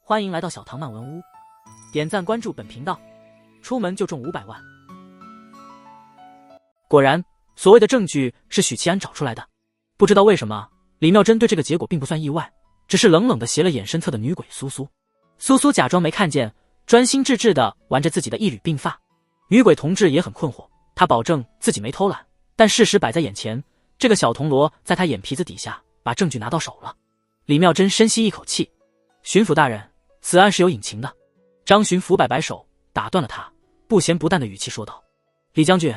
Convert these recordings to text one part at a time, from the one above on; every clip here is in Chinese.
欢迎来到小唐漫文屋，点赞关注本频道，出门就中500万。果然，所谓的证据是许七安找出来的。不知道为什么，李妙珍对这个结果并不算意外，只是冷冷地斜了眼身侧的女鬼苏苏。苏苏假装没看见，专心致志地玩着自己的一缕鬓发。女鬼同志也很困惑，她保证自己没偷懒，但事实摆在眼前，这个小铜锣在她眼皮子底下把证据拿到手了。李妙珍深吸一口气，巡抚大人，此案是有隐情的。张巡抚摆摆手，打断了他，不咸不淡的语气说道：李将军，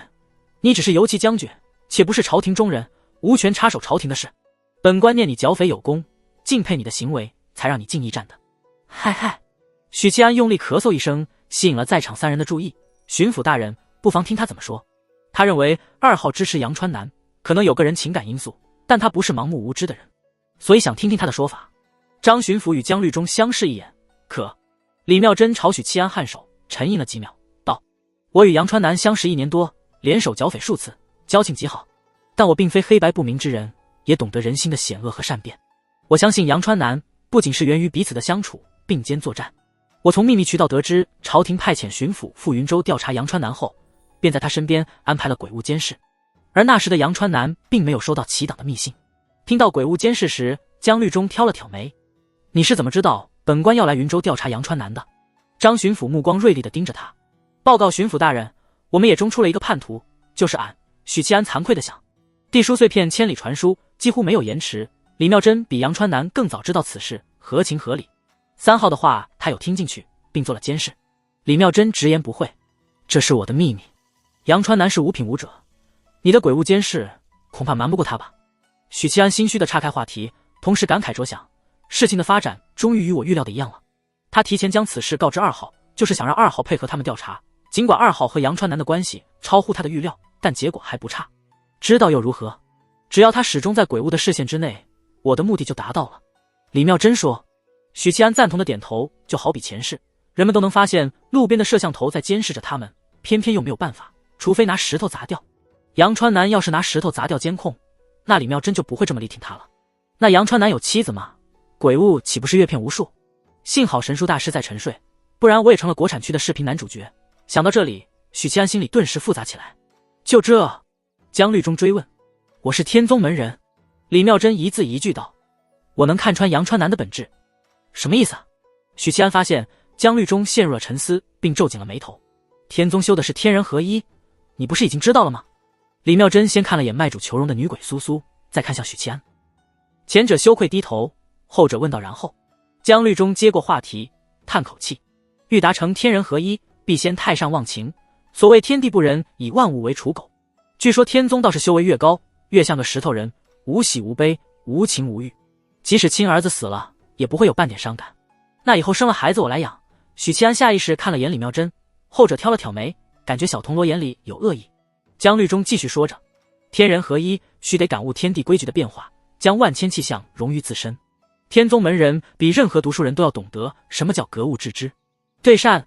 你只是游骑将军，且不是朝廷中人，无权插手朝廷的事。本官念你剿匪有功，敬佩你的行为，才让你进驿站的。嗨嗨！许七安用力咳嗽一声，吸引了在场3人的注意。巡抚大人，不妨听他怎么说。他认为2号支持杨川南，可能有个人情感因素，但他不是盲目无知的人，所以想听听他的说法。张巡抚与江律中相视一眼，可李妙珍朝许七安颔首，沉吟了几秒，道：我与杨川南相识1年多，联手剿匪数次，交情极好，但我并非黑白不明之人，也懂得人心的险恶和善变。我相信杨川南不仅是源于彼此的相处，并肩作战。我从秘密渠道得知，朝廷派遣巡抚赴云州调查杨川南后，便在他身边安排了鬼物监视，而那时的杨川南并没有收到齐党的密信。听到鬼物监视时，江律中挑了挑眉：你是怎么知道本官要来云州调查杨川南的？张巡抚目光锐利地盯着他。报告巡抚大人，我们也中出了一个叛徒，就是俺。许七安惭愧地想，地书碎片千里传书，几乎没有延迟。李妙珍比杨川南更早知道此事，合情合理。3号的话他有听进去，并做了监视。李妙珍直言不讳：这是我的秘密。杨川南是无品无者，你的鬼物监视恐怕瞒不过他吧？许七安心虚地岔开话题，同时感慨着想，事情的发展终于与我预料的一样了。他提前将此事告知2号，就是想让2号配合他们调查。尽管2号和杨川南的关系超乎他的预料，但结果还不差。知道又如何？只要他始终在鬼物的视线之内，我的目的就达到了。李妙珍说。许七安赞同的点头，就好比前世，人们都能发现路边的摄像头在监视着他们，偏偏又没有办法，除非拿石头砸掉。杨川南要是拿石头砸掉监控，那李妙珍就不会这么力挺他了。那杨川南有妻子吗？鬼物岂不是阅片无数？幸好神书大师在沉睡，不然我也成了国产区的视频男主角。想到这里，许七安心里顿时复杂起来。就这？江律中追问。我是天宗门人。李妙珍一字一句道。我能看穿杨川南的本质。什么意思啊？许七安发现江律中陷入了沉思，并皱紧了眉头。天宗修的是天人合一，你不是已经知道了吗？李妙珍先看了眼卖主求荣的女鬼苏苏，再看向许七安。前者羞愧低头，后者问道然后。江律中接过话题，叹口气：欲达成天人合一，必先太上忘情。所谓天地不仁，以万物为刍狗。据说天宗倒是修为越高，越像个石头人，无喜无悲，无情无欲，即使亲儿子死了也不会有半点伤感。那以后生了孩子我来养。许七安下意识看了眼李妙珍，后者挑了挑眉，感觉小铜锣眼里有恶意。江律中继续说着：天人合一，须得感悟天地规矩的变化，将万千气象融于自身。天宗门人比任何读书人都要懂得什么叫格物致知，对善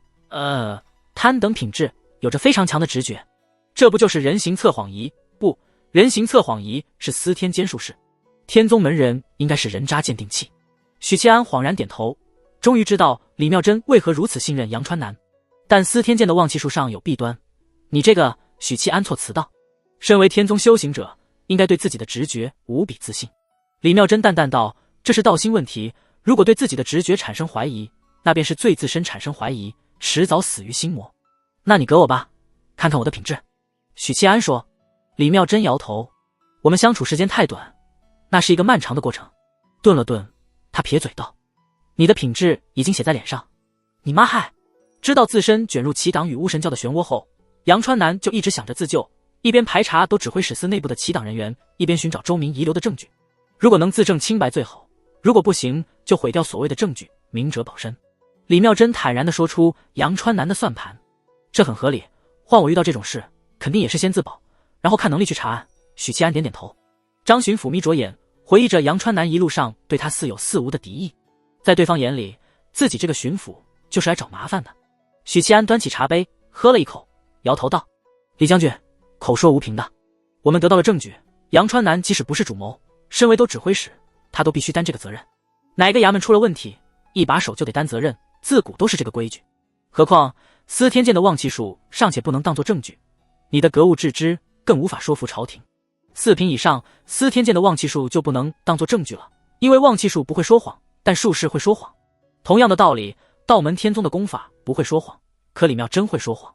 贪等品质有着非常强的直觉。这不就是人行测谎仪？不，人行测谎仪是司天监术士，天宗门人应该是人渣鉴定器。许七安恍然点头，终于知道李妙珍为何如此信任杨川南。但司天监的望气术上有弊端。你这个，许七安措辞道。身为天宗修行者，应该对自己的直觉无比自信。李妙珍淡淡道：这是道心问题，如果对自己的直觉产生怀疑，那便是对自身产生怀疑，迟早死于心魔。那你给我吧，看看我的品质。许七安说。李妙珍摇头：我们相处时间太短，那是一个漫长的过程。顿了顿，他撇嘴道：你的品质已经写在脸上。你妈害！知道自身卷入齐党与巫神教的漩涡后，杨川南就一直想着自救，一边排查都指挥使司内部的齐党人员，一边寻找周明遗留的证据。如果能自证清白最好，如果不行就毁掉所谓的证据，明哲保身。李妙珍坦然地说出杨川南的算盘。这很合理，换我遇到这种事肯定也是先自保，然后看能力去查案。许七安点点头。张巡抚眯着眼，回忆着杨川南一路上对他似有似无的敌意，在对方眼里，自己这个巡抚就是来找麻烦的。许七安端起茶杯喝了一口，摇头道：李将军口说无凭的，我们得到了证据，杨川南即使不是主谋，身为都指挥使，他都必须担这个责任。哪个衙门出了问题，一把手就得担责任，自古都是这个规矩。何况司天监的旺气数尚且不能当作证据，你的格物致知更无法说服朝廷。4品以上，司天监的旺气数就不能当作证据了，因为旺气数不会说谎，但术士会说谎。同样的道理，道门天宗的功法不会说谎，可李妙真会说谎。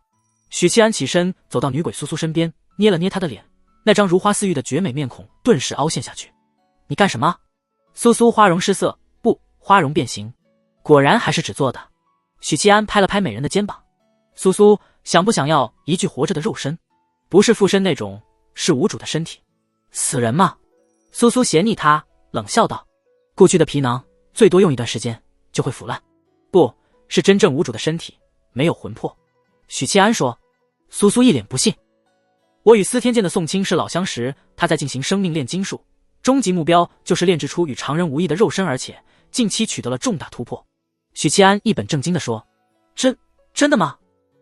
许七安起身走到女鬼苏苏身边，捏了捏她的脸，那张如花似玉的绝美面孔顿时凹陷下去。你干什么？苏苏花容失色，不，花容变形，果然还是纸做的。许七安拍了拍美人的肩膀，苏苏想不想要一具活着的肉身？不是附身那种，是无主的身体。死人嘛。苏苏斜睨他，冷笑道，故去的皮囊最多用一段时间就会腐烂，不是真正无主的身体，没有魂魄。许七安说。苏苏一脸不信，我与司天监的宋清是老相识，他在进行生命炼金术，终极目标就是炼制出与常人无异的肉身，而且近期取得了重大突破。许七安一本正经地说，真的吗？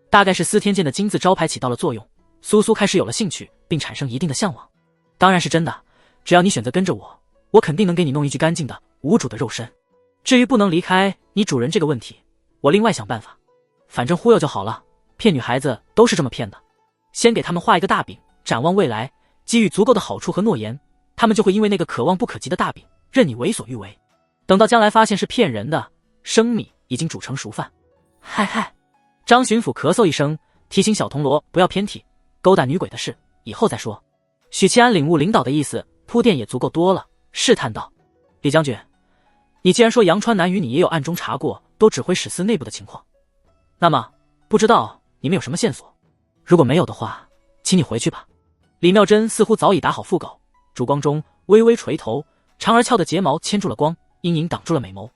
大概是司天监的金字招牌起到了作用，苏苏开始有了兴趣，并产生一定的向往。当然是真的，只要你选择跟着我，我肯定能给你弄一具干净的无主的肉身。至于不能离开你主人这个问题，我另外想办法，反正忽悠就好了，骗女孩子都是这么骗的。先给他们画一个大饼，展望未来，给予足够的好处和诺言，他们就会因为那个可望不可及的大饼任你为所欲为。等到将来发现是骗人的，生米已经煮成熟饭。嗨，张巡抚咳嗽一声，提醒小铜锣不要偏题，勾搭女鬼的事以后再说。许七安领悟领导的意思，铺垫也足够多了，试探道，李将军，你既然说杨川南与你也有暗中查过都指挥使司内部的情况，那么不知道你们有什么线索？如果没有的话，请你回去吧。李妙真似乎早已打好腹稿，烛光中微微垂头，长而翘的睫毛牵住了光，阴影挡住了美眸。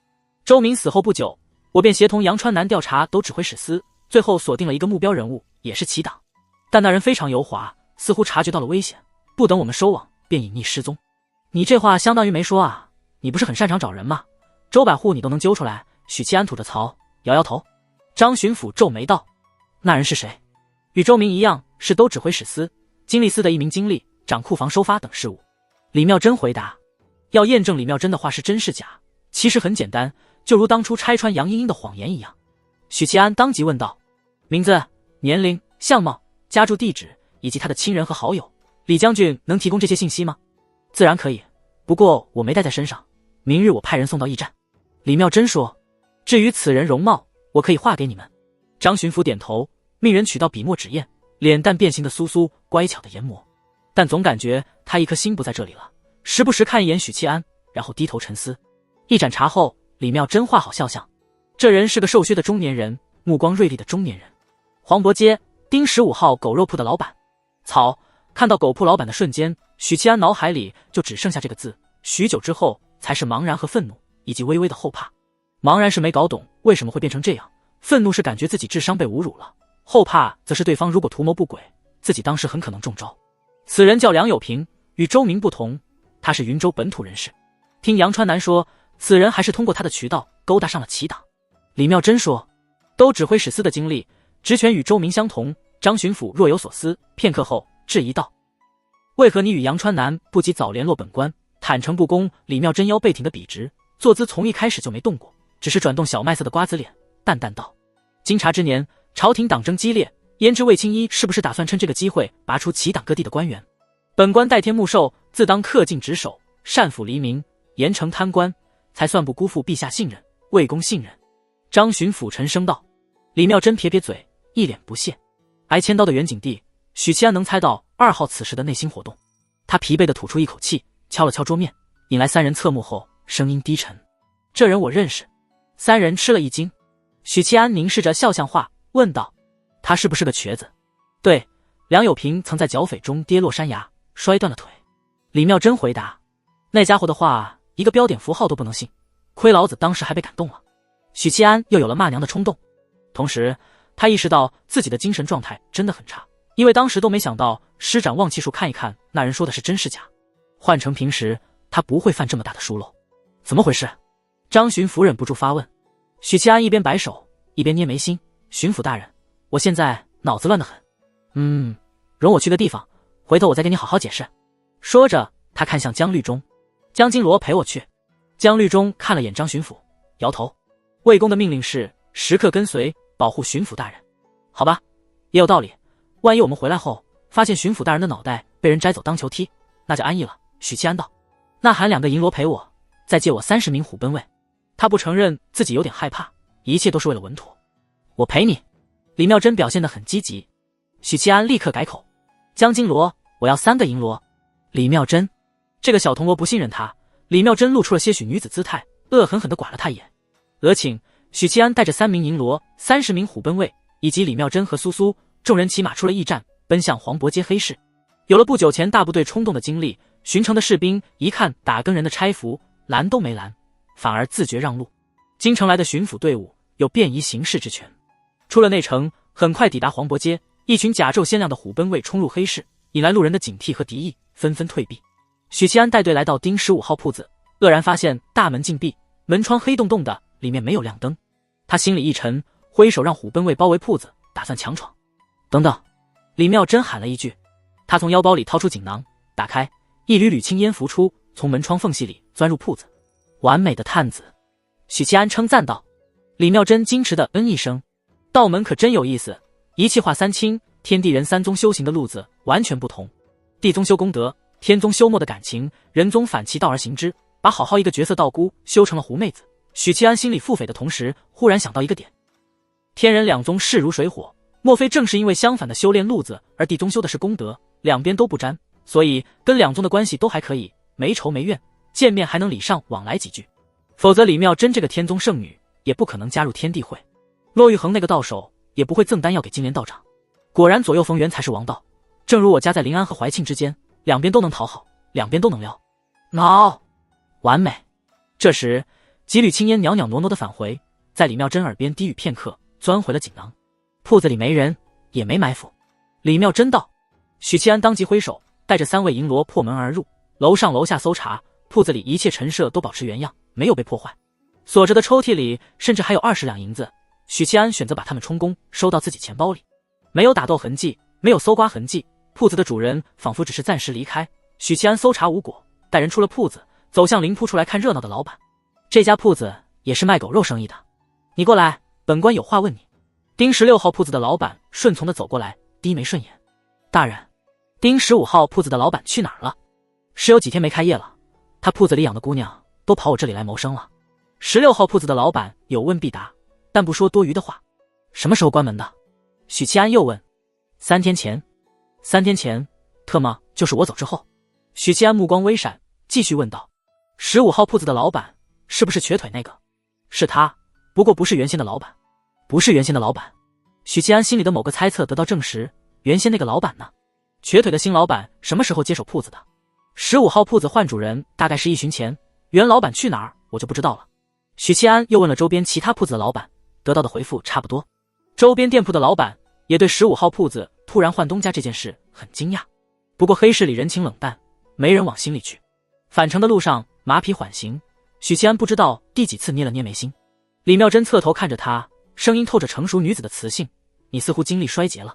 周明死后不久，我便协同杨川南调查都指挥使司，最后锁定了一个目标人物，也是齐党。但那人非常油滑，似乎察觉到了危险，不等我们收网便隐匿失踪。你这话相当于没说啊，你不是很擅长找人吗？周百户你都能揪出来。许七安吐着槽，摇摇头。张巡抚皱眉道，那人是谁？与周明一样，是都指挥使司经历司的一名经历，掌库房收发等事务。李妙真回答。要验证李妙真的话是真是假，其实很简单，就如当初拆穿杨英英的谎言一样。许七安当即问道，名字、年龄、相貌、家住地址以及他的亲人和好友，李将军能提供这些信息吗？自然可以，不过我没带在身上，明日我派人送到驿站。李妙真说。至于此人容貌，我可以画给你们。张巡抚点头，命人取到笔墨纸砚，脸蛋变形的苏苏乖巧的研磨，但总感觉他一颗心不在这里了，时不时看一眼许七安，然后低头沉思。一盏茶后，李妙真画好肖像，这人是个瘦削的中年人，目光锐利的中年人，黄渤街丁15号狗肉铺的老板。草，看到狗铺老板的瞬间，许七安脑海里就只剩下这个字，许久之后才是茫然和愤怒，以及微微的后怕。茫然是没搞懂为什么会变成这样，愤怒是感觉自己智商被侮辱了，后怕则是对方如果图谋不轨，自己当时很可能中招。此人叫梁有平，与周明不同，他是云州本土人士。听杨川南说，此人还是通过他的渠道勾搭上了齐党。李妙真说，都指挥使司的经历，职权与周明相同。张巡抚若有所思，片刻后质疑道，为何你与杨川南不及早联络本官，坦诚不公？李妙真腰背挺得笔直，坐姿从一开始就没动过，只是转动小麦色的瓜子脸，淡淡道，经察之年，朝廷党争激烈，焉知魏青衣是不是打算趁这个机会拔出齐党各地的官员？本官代天目授，自当恪尽职守，善抚黎民，严惩贪官，才算不辜负陛下信任，魏公信任。张巡抚沉声道。李妙真撇撇嘴，一脸不屑。挨千刀的袁景帝，许七安能猜到2号此时的内心活动。他疲惫地吐出一口气，敲了敲桌面，引来3人侧目后，声音低沉，这人我认识。3人吃了一惊。许七安凝视着肖像画，问道，他是不是个瘸子？对，梁有平曾在剿匪中跌落山崖，摔断了腿。李妙真回答。那家伙的话一个标点符号都不能信，亏老子当时还被感动了。许七安又有了骂娘的冲动，同时他意识到自己的精神状态真的很差，因为当时都没想到施展旺气术看一看那人说的是真是假。换成平时他不会犯这么大的疏漏。怎么回事？张巡抚忍不住发问。许七安一边摆手一边捏眉心，巡抚大人，我现在脑子乱得很。容我去个地方，回头我再跟你好好解释。说着他看向江律中，江金罗陪我去。江律中看了眼张巡抚，摇头。魏公的命令是时刻跟随，保护巡抚大人。好吧，也有道理。万一我们回来后发现巡抚大人的脑袋被人摘走当球踢，那就安逸了。许七安道：那喊2个银罗陪我，再借我30名虎贲卫。他不承认自己有点害怕，一切都是为了稳妥。我陪你。李妙珍表现得很积极。许七安立刻改口：江金罗，我要3个银罗。李妙珍，这个小铜锣不信任他。李妙珍露出了些许女子姿态，恶狠狠地剐了他一眼。额请许七安带着3名银罗、30名虎贲卫以及李妙珍和苏苏众人骑马出了驿站，奔向黄渤街黑市。有了不久前大部队冲动的经历，巡城的士兵一看打更人的差服，拦都没拦，反而自觉让路。京城来的巡抚队伍有便衣行事之权。出了内城，很快抵达黄渤街，一群甲胄鲜亮的虎贲卫冲入黑市，引来路人的警惕和敌意，纷纷退避。许七安带队来到丁15号铺子，愕然发现大门禁闭，门窗黑洞洞的，里面没有亮灯。他心里一沉，挥手让虎贲卫包围铺子，打算强闯。等等！李妙珍喊了一句。他从腰包里掏出锦囊，打开，一缕缕青烟浮出，从门窗缝隙里钻入铺子。完美的探子，许七安称赞道。李妙珍矜持的嗯一声。道门可真有意思，一气化三清，天地人3宗修行的路子完全不同。地宗修功德，天宗修墨的感情，人宗反其道而行之，把好好一个绝色道姑修成了狐妹子。许七安心里腹诽的同时，忽然想到一个点：天人2宗势如水火，莫非正是因为相反的修炼路子，而地宗修的是功德，两边都不沾，所以跟2宗的关系都还可以，没仇没怨，见面还能礼尚往来几句。否则李妙珍这个天宗圣女也不可能加入天地会，骆玉衡那个道手也不会赠丹药给金莲道长。果然左右逢源才是王道，正如我家在临安和怀庆之间，两边都能讨好，两边都能撩，孬，完美。这时几缕青烟袅袅挪挪的返回，在李妙珍耳边低语片刻，钻回了锦囊。铺子里没人，也没埋伏。李妙珍道。许七安当即挥手，带着3位银罗破门而入，楼上楼下搜查，铺子里一切陈设都保持原样，没有被破坏。锁着的抽屉里甚至还有20两银子，许七安选择把它们充公，收到自己钱包里。没有打斗痕迹，没有搜刮痕迹，铺子的主人仿佛只是暂时离开。许七安搜查无果，带人出了铺子，走向临铺出来看热闹的老板。这家铺子也是卖狗肉生意的。你过来，本官有话问你。丁16号铺子的老板顺从地走过来，低眉顺眼。大人。丁15号铺子的老板去哪儿了？是有几天没开业了，他铺子里养的姑娘都跑我这里来谋生了。16号铺子的老板有问必答，但不说多余的话。什么时候关门的？许七安又问。3天前。3天前，特么就是我走之后。许七安目光微闪，继续问道。15号铺子的老板是不是瘸腿那个？是他，不过不是原先的老板。不是原先的老板。许七安心里的某个猜测得到证实，原先那个老板呢？瘸腿的新老板什么时候接手铺子的？15号铺子换主人大概是1旬前，原老板去哪儿我就不知道了。许七安又问了周边其他铺子的老板，得到的回复差不多。周边店铺的老板也对15号铺子突然换东家这件事很惊讶，不过黑市里人情冷淡，没人往心里去。返程的路上马匹缓行，许七安不知道第几次捏了捏眉心。李妙珍侧头看着他，声音透着成熟女子的磁性，你似乎精力衰竭了，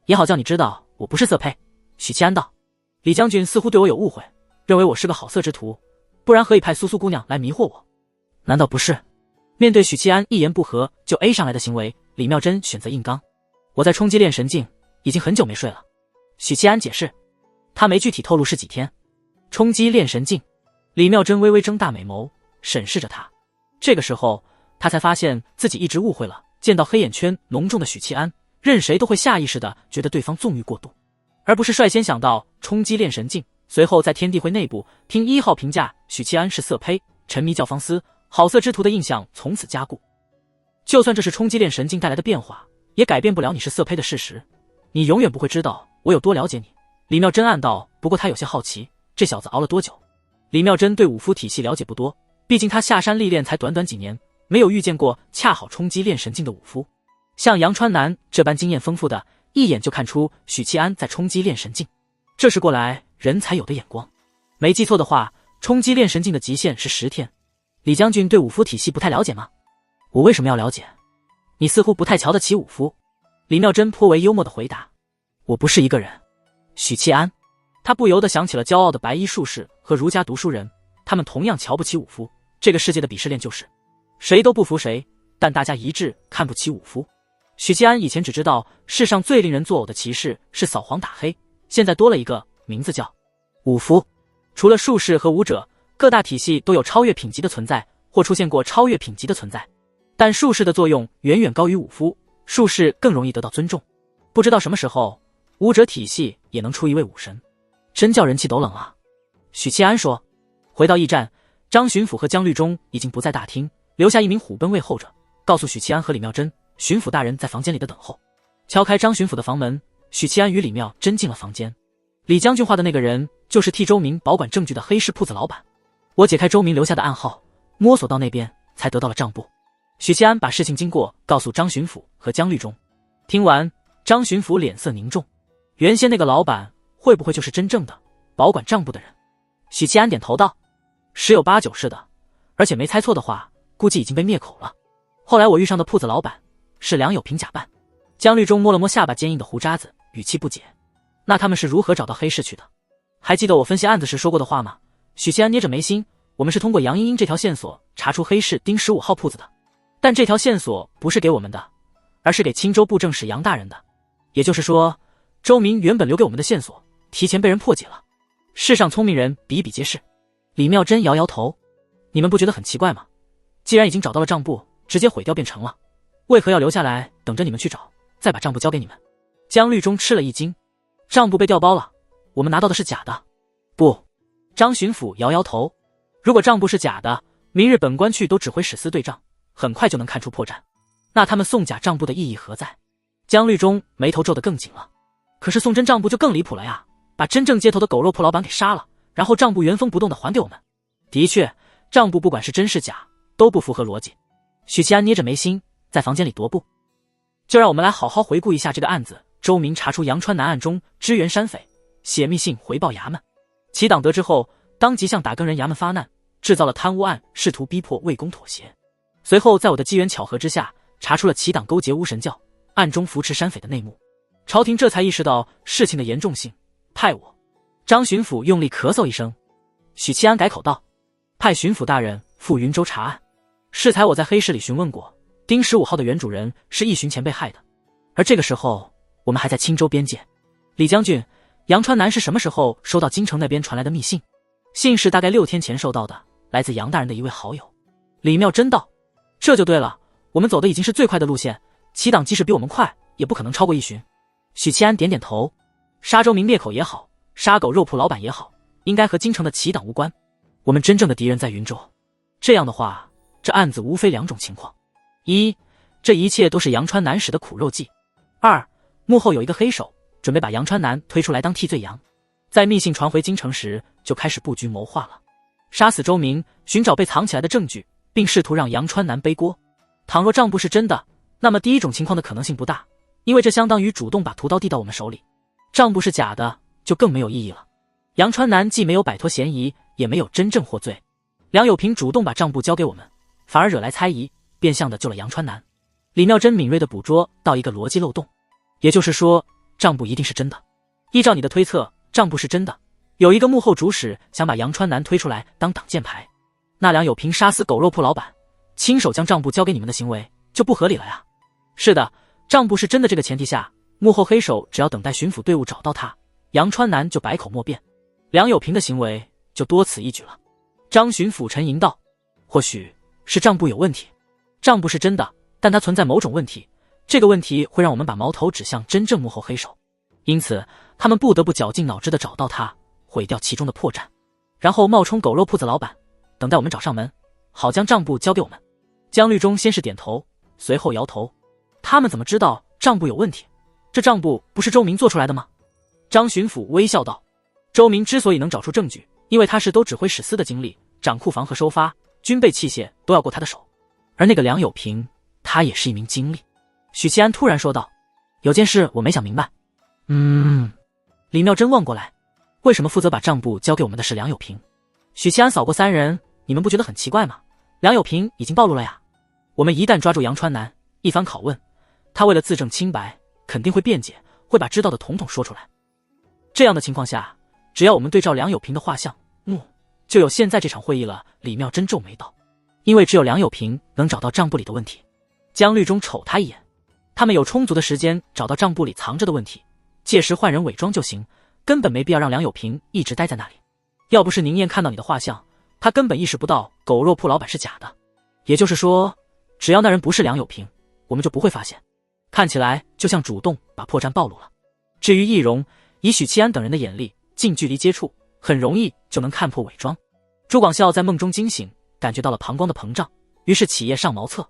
也好叫你知道我不是色胚。许七安道。李将军似乎对我有误会，认为我是个好色之徒，不然何以派苏苏姑娘来迷惑我？难道不是？面对许七安一言不合就 A 上来的行为，李妙珍选择硬刚。我在冲击炼神境，已经很久没睡了。许七安解释，他没具体透露是几天。冲击炼神境，李妙珍微微睁大美眸，审视着他。这个时候，他才发现自己一直误会了，见到黑眼圈浓重的许七安，任谁都会下意识的觉得对方纵欲过度，而不是率先想到冲击炼神境。随后在天地会内部听1号评价许七安是色胚，沉迷教坊司，好色之徒的印象从此加固。就算这是冲击炼神境带来的变化，也改变不了你是色胚的事实。你永远不会知道我有多了解你。李妙珍暗道，不过他有些好奇，这小子熬了多久？李妙珍对武夫体系了解不多，毕竟他下山历练才短短几年，没有遇见过恰好冲击炼神境的武夫。像杨川南这般经验丰富的，一眼就看出许七安在冲击炼神境，这是过来人才有的眼光。没记错的话，冲击炼神境的极限是10天。李将军对武夫体系不太了解吗？我为什么要了解？你似乎不太瞧得起武夫。李妙珍颇为幽默的回答。我不是一个人。许七安，他不由得想起了骄傲的白衣术士和儒家读书人，他们同样瞧不起武夫。这个世界的鄙视链就是谁都不服谁，但大家一致看不起武夫。许七安以前只知道世上最令人作呕的骑士是扫黄打黑，现在多了一个名字叫武夫。除了术士和武者，各大体系都有超越品级的存在，或出现过超越品级的存在。但术士的作用远远高于武夫，术士更容易得到尊重。不知道什么时候，武者体系也能出一位武神，真叫人气斗冷啊。许七安说。回到驿站，张巡抚和姜律中已经不在大厅，留下一名虎贲卫候着，告诉许七安和李妙珍，巡抚大人在房间里的等候。敲开张巡抚的房门，许七安与李妙珍进了房间。李将军画的那个人就是替周明保管证据的黑市铺子老板。我解开周明留下的暗号，摸索到那边才得到了账簿。许七安把事情经过告诉张巡抚和姜律中。听完，张巡抚脸色凝重，原先那个老板会不会就是真正的保管账簿的人？许七安点头道，十有八九是的，而且没猜错的话，估计已经被灭口了。后来我遇上的铺子老板是梁有平假扮。姜律中摸了摸下巴坚硬的胡渣子，语气不解，那他们是如何找到黑市去的？还记得我分析案子时说过的话吗？许七安捏着眉心，我们是通过杨茵茵这条线索查出黑市丁15号铺子的，但这条线索不是给我们的，而是给青州布政使杨大人的。也就是说，周明原本留给我们的线索提前被人破解了。世上聪明人比比皆是。李妙珍摇摇头，你们不觉得很奇怪吗？既然已经找到了账簿，直接毁掉便成了，为何要留下来等着你们去找，再把账簿交给你们？姜律中吃了一惊，账簿被调包了，我们拿到的是假的。不，张巡抚摇摇头，如果账簿是假的，明日本官去都指挥使司对账，很快就能看出破绽，那他们送假账簿的意义何在？姜律中眉头皱得更紧了。可是送真账簿就更离谱了呀，把真正接头的狗肉铺老板给杀了，然后账簿原封不动的还给我们。的确，账簿不管是真是假都不符合逻辑。许七安捏着眉心在房间里踱步。就让我们来好好回顾一下这个案子。周明查出阳川南案中支援山匪，写密信回报衙门。齐党得知后，当即向打更人衙门发难，制造了贪污案，试图逼迫魏公妥协。随后在我的机缘巧合之下，查出了齐党勾结巫神教，暗中扶持山匪的内幕。朝廷这才意识到事情的严重性，派我。张巡抚用力咳嗽一声。许七安改口道，派巡抚大人赴云州查案。适才我在黑市里询问过，丁15号的原主人是一旬前被害的，而这个时候我们还在青州边界。李将军，杨川南是什么时候收到京城那边传来的密信？信是大概6天前收到的，来自杨大人的一位好友。李妙珍道，这就对了，我们走的已经是最快的路线，齐党即使比我们快，也不可能超过1旬。许七安点点头，杀周明灭口也好，杀狗肉铺老板也好，应该和京城的齐党无关。我们真正的敌人在云州。这样的话，这案子无非2种情况：一，这一切都是杨川南使的苦肉计；二，幕后有一个黑手，准备把杨川南推出来当替罪羊，在密信传回京城时就开始布局谋划了，杀死周明，寻找被藏起来的证据，并试图让杨川南背锅。倘若账簿是真的，那么第一种情况的可能性不大，因为这相当于主动把屠刀递到我们手里。账簿是假的，就更没有意义了。杨川南既没有摆脱嫌疑，也没有真正获罪。梁有平主动把账簿交给我们，反而惹来猜疑，变相的救了杨川南。李妙珍敏锐地捕捉到一个逻辑漏洞，也就是说，账簿一定是真的。依照你的推测，账簿是真的，有一个幕后主使想把杨川南推出来当挡箭牌，那梁有平杀死狗肉铺老板，亲手将账簿交给你们的行为就不合理了呀。是的，账簿是真的，这个前提下，幕后黑手只要等待巡抚队伍找到他，杨川南就百口莫辩，梁有平的行为就多此一举了。张巡抚沉吟道，或许是账簿有问题。账簿是真的，但它存在某种问题，这个问题会让我们把矛头指向真正幕后黑手，因此他们不得不绞尽脑汁地找到他，毁掉其中的破绽，然后冒充狗肉铺子老板，等待我们找上门，好将账簿交给我们。姜律中先是点头，随后摇头，他们怎么知道账簿有问题？这账簿不是周明做出来的吗？张巡抚微笑道，周明之所以能找出证据，因为他是都指挥使司的经历，掌库房和收发军备器械都要过他的手，而那个梁有平，他也是一名经历。许七安突然说道，有件事我没想明白。李妙珍望过来，为什么负责把账簿交给我们的是梁有平？许七安扫过3人，你们不觉得很奇怪吗？梁有平已经暴露了呀，我们一旦抓住杨川南，一番拷问，他为了自证清白，肯定会辩解，会把知道的统统说出来。这样的情况下，只要我们对照梁有平的画像，就有现在这场会议了。李妙珍皱眉道，因为只有梁有平能找到账簿里的问题。江律中瞅他一眼，他们有充足的时间找到账簿里藏着的问题，届时换人伪装就行，根本没必要让梁有平一直待在那里。要不是宁燕看到你的画像，他根本意识不到狗肉铺老板是假的。也就是说，只要那人不是梁有平，我们就不会发现。看起来就像主动把破绽暴露了。至于易容，以许七安等人的眼力，近距离接触，很容易就能看破伪装。朱广孝在梦中惊醒，感觉到了膀胱的膨胀，于是起夜上茅厕。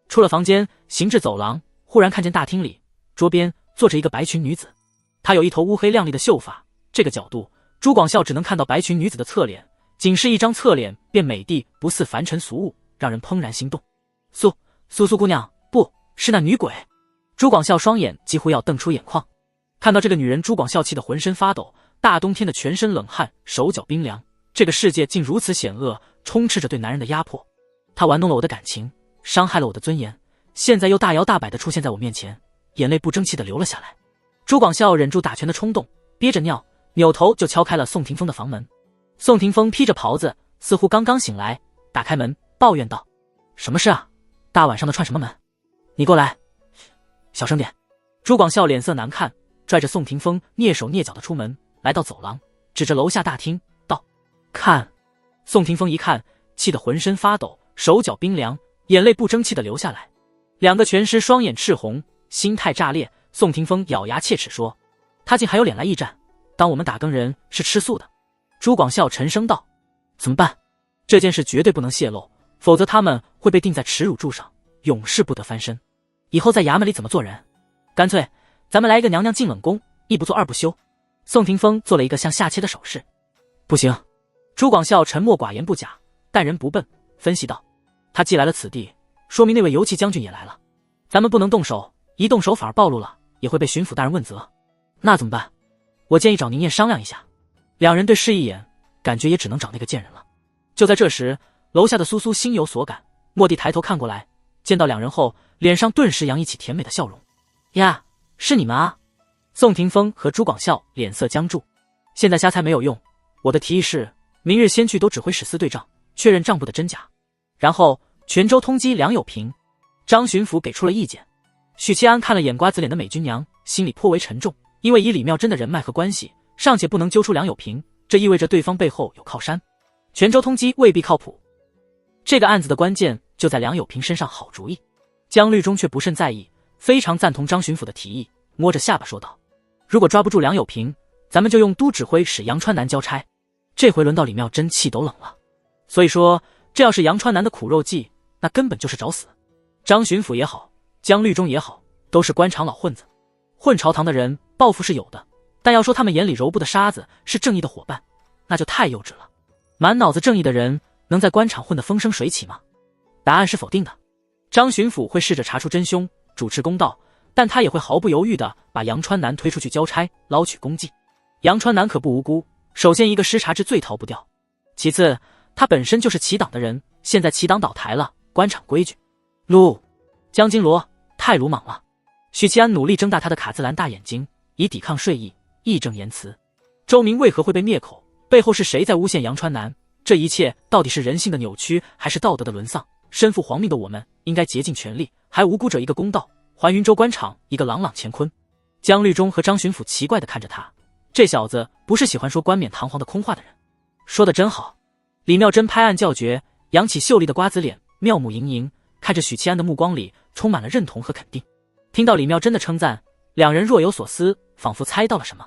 出了房间，行至走廊，忽然看见大厅里桌边坐着一个白裙女子。她有一头乌黑亮丽的秀发，这个角度朱广孝只能看到白裙女子的侧脸，仅是一张侧脸便美的不似凡尘俗物，让人怦然心动。苏姑娘，不是那女鬼。朱广孝双眼几乎要瞪出眼眶，看到这个女人，朱广孝气得浑身发抖，大冬天的全身冷汗，手脚冰凉。这个世界竟如此险恶，充斥着对男人的压迫。他玩弄了我的感情，伤害了我的尊严，现在又大摇大摆地出现在我面前，眼泪不争气地流了下来。朱广孝忍住打拳的冲动，憋着尿，扭头就敲开了宋霆锋的房门。宋霆锋披着袍子，似乎刚刚醒来，打开门抱怨道：什么事啊？大晚上的串什么门？你过来，小声点。朱广孝脸色难看，拽着宋霆锋蹑手蹑脚的出门，来到走廊，指着楼下大厅道：看。宋霆锋一看，气得浑身发抖，手脚冰凉，眼泪不争气的流下来。两个拳师双眼赤红，心态炸裂。宋霆锋咬牙切齿说：他竟还有脸来驿站，当我们打更人是吃素的。朱广孝沉声道：怎么办？这件事绝对不能泄露，否则他们会被钉在耻辱柱上，永世不得翻身。以后在衙门里怎么做人？干脆咱们来一个娘娘进冷宫，一不做二不休。宋霆锋做了一个向下切的手势。不行。朱广孝沉默寡言不假，但人不笨，分析道：他既来了此地，说明那位游骑将军也来了，咱们不能动手，一动手反而暴露了，也会被巡抚大人问责。那怎么办？我建议找宁燕商量一下。两人对视一眼，感觉也只能找那个贱人了。就在这时，楼下的苏苏心有所感，蓦地抬头看过来，见到两人后，脸上顿时洋溢起甜美的笑容。呀，是你们啊！宋霆锋和朱广孝脸色僵住。现在瞎猜没有用，我的提议是明日先去都指挥使司对账，确认账簿的真假，然后泉州通缉梁有平。张巡抚给出了意见。许七安看了眼瓜子脸的美君娘，心里颇为沉重，因为以李妙珍的人脉和关系，尚且不能揪出梁有平，这意味着对方背后有靠山。泉州通缉未必靠谱，这个案子的关键就在梁有平身上。好主意。江律中却不甚在意，非常赞同张巡抚的提议，摸着下巴说道：如果抓不住梁有平，咱们就用都指挥使杨川南交差。这回轮到李妙珍气都冷了。所以说，这要是杨川南的苦肉计，那根本就是找死。张巡抚也好，江律中也好，都是官场老混子，混朝堂的人抱负是有的，但要说他们眼里揉不得沙子，是正义的伙伴，那就太幼稚了。满脑子正义的人能在官场混得风生水起吗？答案是否定的。张巡抚会试着查出真凶，主持公道，但他也会毫不犹豫地把杨川南推出去交差，捞取功绩。杨川南可不无辜，首先一个失察之罪逃不掉，其次他本身就是齐党的人，现在齐党倒台了，官场规矩江金罗太鲁莽了。许七安努力睁大他的卡姿兰大眼睛，以抵抗睡意，义正言辞。周明为何会被灭口？背后是谁在诬陷杨川南？这一切到底是人性的扭曲，还是道德的沦丧？身负皇命的我们应该竭尽全力，还无辜者一个公道，还云州官场一个朗朗乾坤。江律中和张巡抚奇怪地看着他，这小子不是喜欢说冠冕堂皇的空话的人。说得真好。李妙珍拍案叫绝，扬起秀丽的瓜子脸，妙目盈盈，看着许七安的目光里充满了认同和肯定。听到李妙珍的称赞，两人若有所思，仿佛猜到了什么。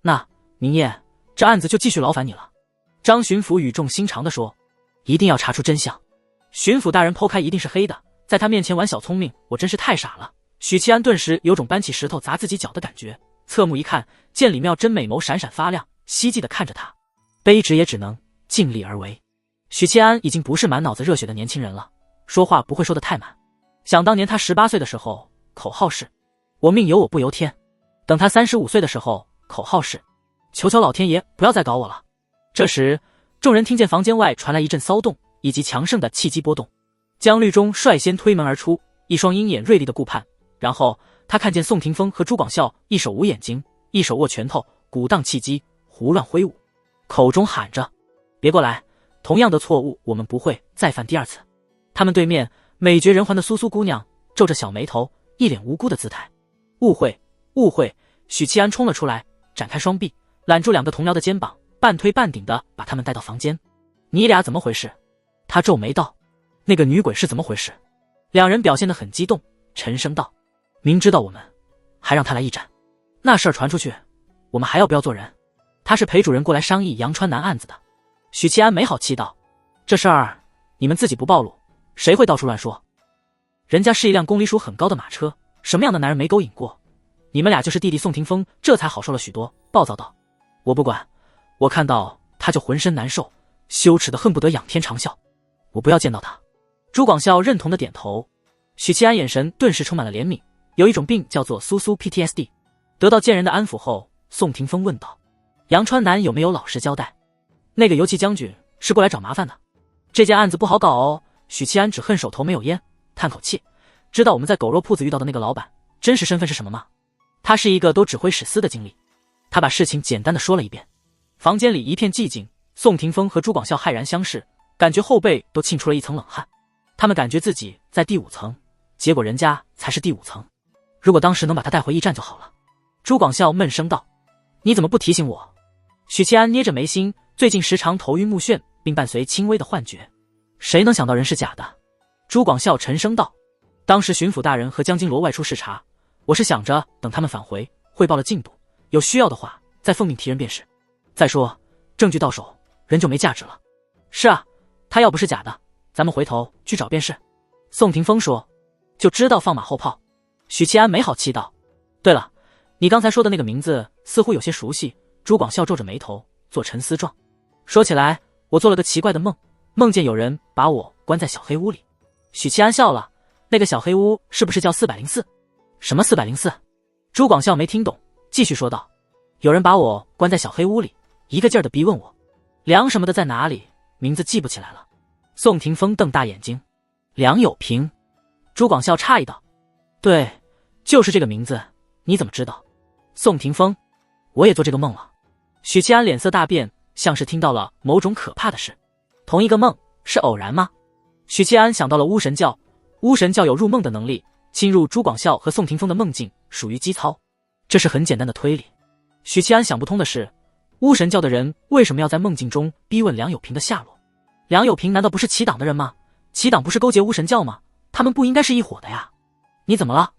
那宁燕，这案子就继续劳烦你了。张巡抚语重心长地说：一定要查出真相。巡抚大人剖开一定是黑的，在他面前玩小聪明，我真是太傻了。许七安顿时有种搬起石头砸自己脚的感觉，侧目一看，见李妙珍美眸闪闪发亮，希冀地看着他，卑职也只能尽力而为。许七安已经不是满脑子热血的年轻人了，说话不会说得太满。想当年他18岁的时候，口号是我命由我不由天，等他35岁的时候，口号是求求老天爷不要再搞我了。这时众人听见房间外传来一阵骚动以及强盛的气机波动。江律中率先推门而出，一双鹰眼锐利的顾盼，然后他看见宋霆锋和朱广孝一手捂眼睛，一手握拳头，鼓荡气机，胡乱挥舞，口中喊着别过来，同样的错误我们不会再犯第二次。他们对面美绝人寰的苏苏姑娘皱着小眉头，一脸无辜的姿态。误会，误会！许七安冲了出来，展开双臂，揽住两个同僚的肩膀，半推半顶的把他们带到房间。你俩怎么回事？他皱眉道。那个女鬼是怎么回事？两人表现得很激动，沉声道。明知道我们，还让他来一展。那事儿传出去，我们还要不要做人？他是陪主人过来商议杨川南案子的。许七安没好气道。这事儿你们自己不暴露，谁会到处乱说？人家是一辆公里数很高的马车，什么样的男人没勾引过？你们俩就是弟弟宋霆锋，这才好受了许多，暴躁道。我不管，我看到他就浑身难受，羞耻的恨不得仰天长啸。我不要见到他。朱广孝认同的点头。许七安眼神顿时充满了怜悯，有一种病叫做苏苏 PTSD。 得到贱人的安抚后，宋霆锋问道，杨川南有没有老实交代？那个游骑将军是过来找麻烦的，这件案子不好搞哦。许七安只恨手头没有烟，叹口气，知道我们在狗肉铺子遇到的那个老板真实身份是什么吗？他是一个都指挥使司的经历。他把事情简单的说了一遍。房间里一片寂静，宋霆锋和朱广孝骇然相视，感觉后背都沁出了一层冷汗。他们感觉自己在第5层，结果人家才是第5层。如果当时能把他带回驿站就好了。朱广孝闷声道。你怎么不提醒我？许七安捏着眉心，最近时常头晕目眩，并伴随轻微的幻觉。谁能想到人是假的？朱广孝沉声道。当时巡抚大人和江金罗外出视察，我是想着等他们返回汇报了进度，有需要的话再奉命提人便是。再说证据到手，人就没价值了。是啊，他要不是假的，咱们回头去找便是。宋霆锋说。就知道放马后炮。许七安没好气道。对了，你刚才说的那个名字似乎有些熟悉。朱广孝皱着眉头做沉思状。说起来，我做了个奇怪的梦，梦见有人把我关在小黑屋里。许七安笑了。那个小黑屋是不是叫404？什么404？朱广孝没听懂，继续说道。有人把我关在小黑屋里，一个劲儿的逼问我梁什么的在哪里，名字记不起来了。宋霆锋瞪大眼睛。梁有平。朱广孝诧异道。对，就是这个名字，你怎么知道？宋霆锋。我也做这个梦了。许七安脸色大变，像是听到了某种可怕的事。同一个梦是偶然吗？许七安想到了巫神教。巫神教有入梦的能力，侵入朱广孝和宋霆锋的梦境属于机操，这是很简单的推理。许七安想不通的是，巫神教的人为什么要在梦境中逼问梁有平的下落？梁有平难道不是齐党的人吗？齐党不是勾结巫神教吗？他们不应该是一伙的呀。你怎么了？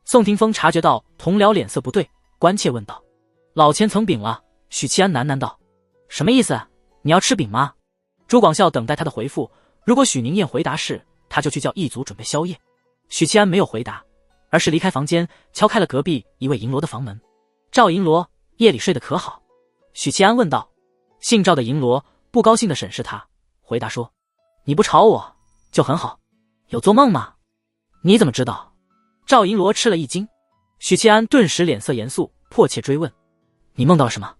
宋霆锋察觉到同僚脸色不对，关切问道。老千层饼了。许七安喃喃道。什么意思？你要吃饼吗？朱广孝等待他的回复，如果许宁燕回答是，他就去叫一族准备宵夜。许七安没有回答，而是离开房间，敲开了隔壁一位银罗的房门。赵银罗，夜里睡得可好？许七安问道。姓赵的银罗不高兴地审视他，回答说，你不吵我就很好。有做梦吗？你怎么知道？赵银罗吃了一惊。许七安顿时脸色严肃，迫切追问，你梦到了什么？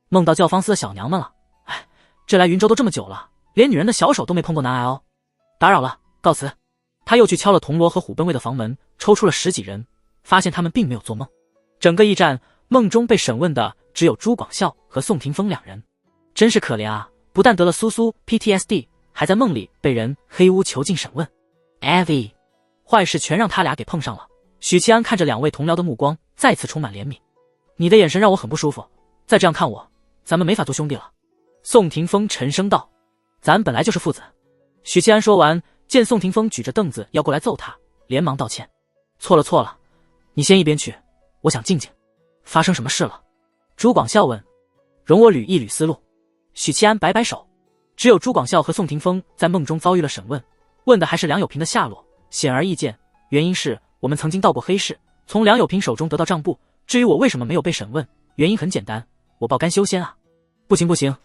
梦到教坊司的小娘们了。哎，这来云州都这么久了，连女人的小手都没碰过男孩哦。打扰了，告辞。他又去敲了铜锣和虎贲卫的房门，抽出了10几人，发现他们并没有做梦。整个驿站梦中被审问的只有朱广孝和宋霆锋2人。真是可怜啊，不但得了苏苏 PTSD， 还在梦里被人黑屋囚禁审问。Evie， 坏事全让他俩给碰上了。许七安看着2位同僚的目光再次充满怜悯。你的眼神让我很不舒服，再这样看我，咱们没法做兄弟了。宋霆锋沉声道。咱本来就是父子。许七安说完，见宋霆锋举着凳子要过来揍他，连忙道歉。错了，你先一边去，我想静静。发生什么事了？朱广孝问。容我捋一捋思路。许七安摆摆手。只有朱广孝和宋霆锋在梦中遭遇了审问，问的还是梁有平的下落，显而易见，原因是我们曾经到过黑市，从梁有平手中得到账簿。至于我为什么没有被审问，原因很简单，我报甘修仙啊。不行，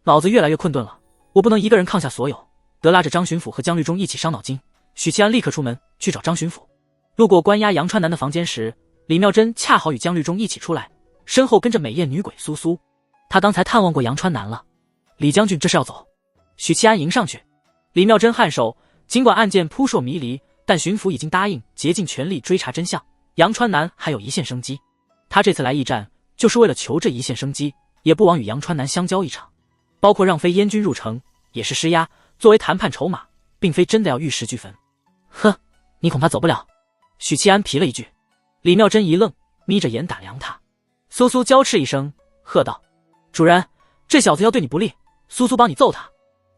脑子越来越困顿了，我不能一个人抗下所有，得拉着张巡抚和江律中一起伤脑筋。许七安立刻出门去找张巡抚。路过关押杨川南的房间时，李妙珍恰好与江律中一起出来，身后跟着美艳女鬼苏苏。他刚才探望过杨川南了。李将军这是要走？许七安迎上去。李妙珍颔首，尽管案件扑朔迷离，但巡抚已经答应竭尽全力追查真相，杨川南还有一线生机。他这次来驿站就是为了求这一线生机，也不枉与杨川南相交一场。包括让飞燕军入城也是施压，作为谈判筹码，并非真的要玉石俱焚。呵，你恐怕走不了。许七安皮了一句。李妙真一愣，眯着眼打量他。苏苏娇斥一声，喝道：“主人，这小子要对你不利，苏苏帮你揍他。”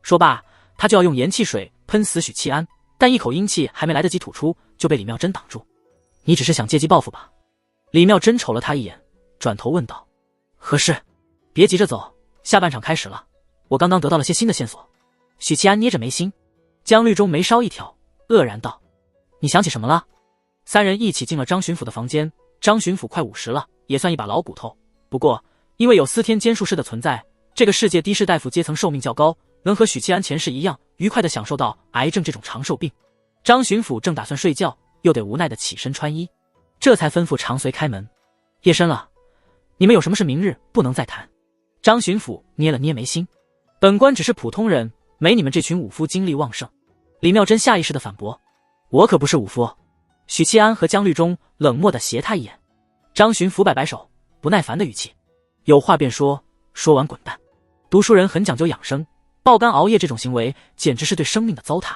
说罢，他就要用盐汽水喷死许七安，但一口阴气还没来得及吐出，就被李妙真挡住。你只是想借机报复吧？李妙真瞅了他一眼，转头问道：“何事？”别急着走，下半场开始了。我刚刚得到了些新的线索。许七安捏着眉心，江绿中眉梢一挑，愕然道：“你想起什么了？”三人一起进了张巡抚的房间。张巡抚快50了，也算一把老骨头。不过，因为有司天监术士的存在，这个世界的士大夫阶层寿命较高，能和许七安前世一样，愉快地享受到癌症这种长寿病。张巡抚正打算睡觉，又得无奈地起身穿衣，这才吩咐长随开门。夜深了，你们有什么事明日不能再谈。张巡抚捏了捏眉心，本官只是普通人，没你们这群武夫精力旺盛。李妙真下意识地反驳：“我可不是武夫。”许七安和江绿中冷漠地斜他一眼。张巡抚摆摆手，不耐烦的语气：“有话便说，说完滚蛋。”读书人很讲究养生，爆肝熬夜这种行为简直是对生命的糟蹋。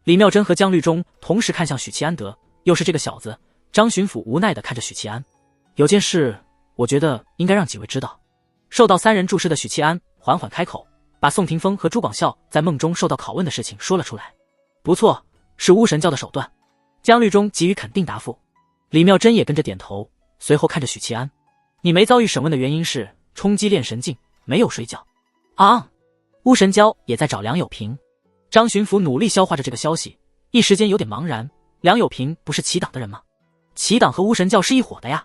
李妙真和江绿中同时看向许七安德，又是这个小子。张巡抚无奈地看着许七安：“有件事，我觉得应该让几位知道。”受到三人注视的许七安缓缓开口，把宋霆锋和朱广孝在梦中受到拷问的事情说了出来。不错，是巫神教的手段。江绿中给予肯定答复。李妙真也跟着点头，随后看着许七安：“你没遭遇审问的原因是冲击炼神境，没有睡觉。”啊！巫神教也在找梁有平。张巡抚努力消化着这个消息，一时间有点茫然。梁有平不是齐党的人吗？齐党和巫神教是一伙的呀。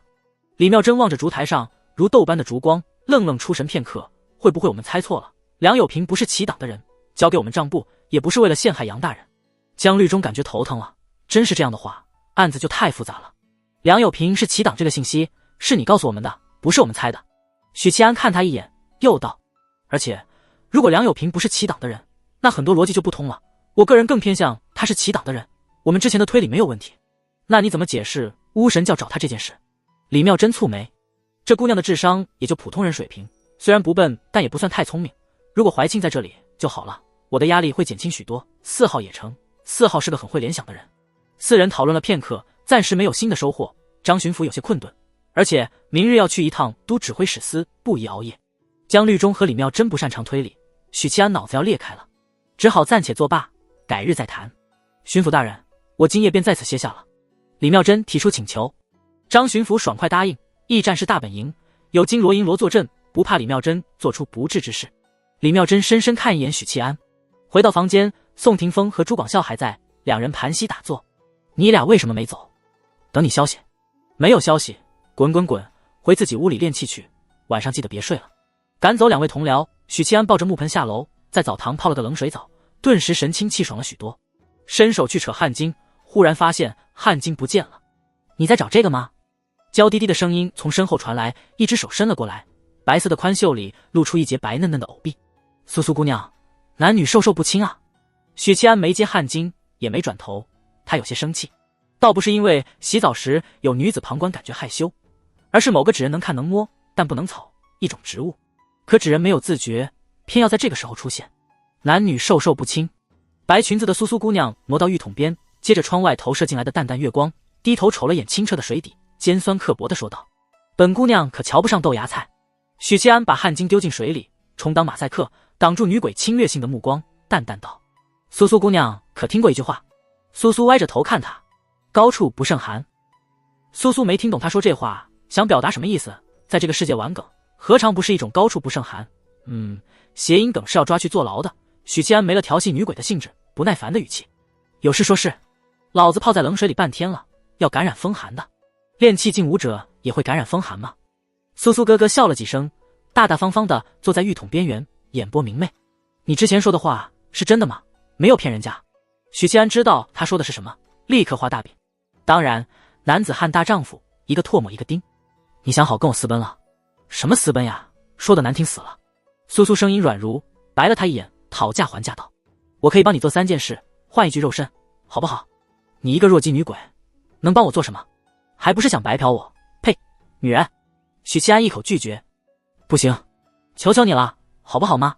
李妙真望着烛台上如豆般的烛光，愣愣出神片刻。会不会我们猜错了？梁有平不是齐党的人，交给我们账簿也不是为了陷害杨大人。江绿中感觉头疼了。真是这样的话，案子就太复杂了。梁有平是齐党这个信息是你告诉我们的，不是我们猜的。许七安看他一眼，又道：“而且，如果梁有平不是齐党的人，那很多逻辑就不通了。我个人更偏向他是齐党的人，我们之前的推理没有问题。那你怎么解释巫神教找他这件事？”李妙真蹙眉，这姑娘的智商也就普通人水平，虽然不笨，但也不算太聪明。如果怀庆在这里就好了，我的压力会减轻许多。4号也成，4号是个很会联想的人。四人讨论了片刻，暂时没有新的收获。张巡抚有些困顿，而且明日要去一趟都指挥使司，不宜熬夜。江绿中和李妙真不擅长推理，许七安脑子要裂开了，只好暂且作罢，改日再谈。巡抚大人，我今夜便在此歇下了。李妙真提出请求。张巡抚爽快答应。驿站是大本营，有金罗银罗坐镇，不怕李妙真做出不智之事。李妙真深深看一眼许七安，回到房间，宋霆锋和朱广孝还在，两人盘膝打坐。你俩为什么没走？等你消息。没有消息，滚滚滚，回自己屋里练气去，晚上记得别睡了。赶走两位同僚，许七安抱着木盆下楼，在澡堂泡了个冷水澡，顿时神清气爽了许多。伸手去扯汗巾，忽然发现汗巾不见了。你在找这个吗？娇滴滴的声音从身后传来，一只手伸了过来，白色的宽袖里露出一截白嫩嫩的藕臂。苏苏姑娘，男女授受不亲啊。许七安没接汗巾，也没转头，他有些生气，倒不是因为洗澡时有女子旁观感觉害羞，而是某个纸人能看能摸，但不能草，一种植物。可纸人没有自觉，偏要在这个时候出现。男女授受不亲。白裙子的苏苏姑娘挪到浴桶边，接着窗外投射进来的淡淡月光，低头瞅了眼清澈的水底，尖酸刻薄地说道：“本姑娘可瞧不上豆芽菜。”许七安把汗巾丢进水里，充当马赛克，挡住女鬼侵略性的目光，淡淡道：“苏苏姑娘可听过一句话？”苏苏歪着头看他，高处不胜寒。苏苏没听懂他说这话想表达什么意思，在这个世界玩梗，何尝不是一种高处不胜寒？谐音梗是要抓去坐牢的。许七安没了调戏女鬼的兴致，不耐烦的语气：“有事说事，老子泡在冷水里半天了，要感染风寒的。练气劲武者也会感染风寒吗？”苏苏咯咯笑了几声，大大方方的坐在浴桶边缘，眼波明媚：“你之前说的话是真的吗？没有骗人家？”许七安知道他说的是什么，立刻画大饼：“当然，男子汉大丈夫，一个唾沫一个钉。你想好跟我私奔了？什么私奔呀？说的难听死了。”苏苏声音软如，白了他一眼，讨价还价道：“我可以帮你做3件事，换一具肉身，好不好？你一个弱鸡女鬼，能帮我做什么？还不是想白嫖我？呸！女人！”许七安一口拒绝：“不行，求求你了，好不好吗？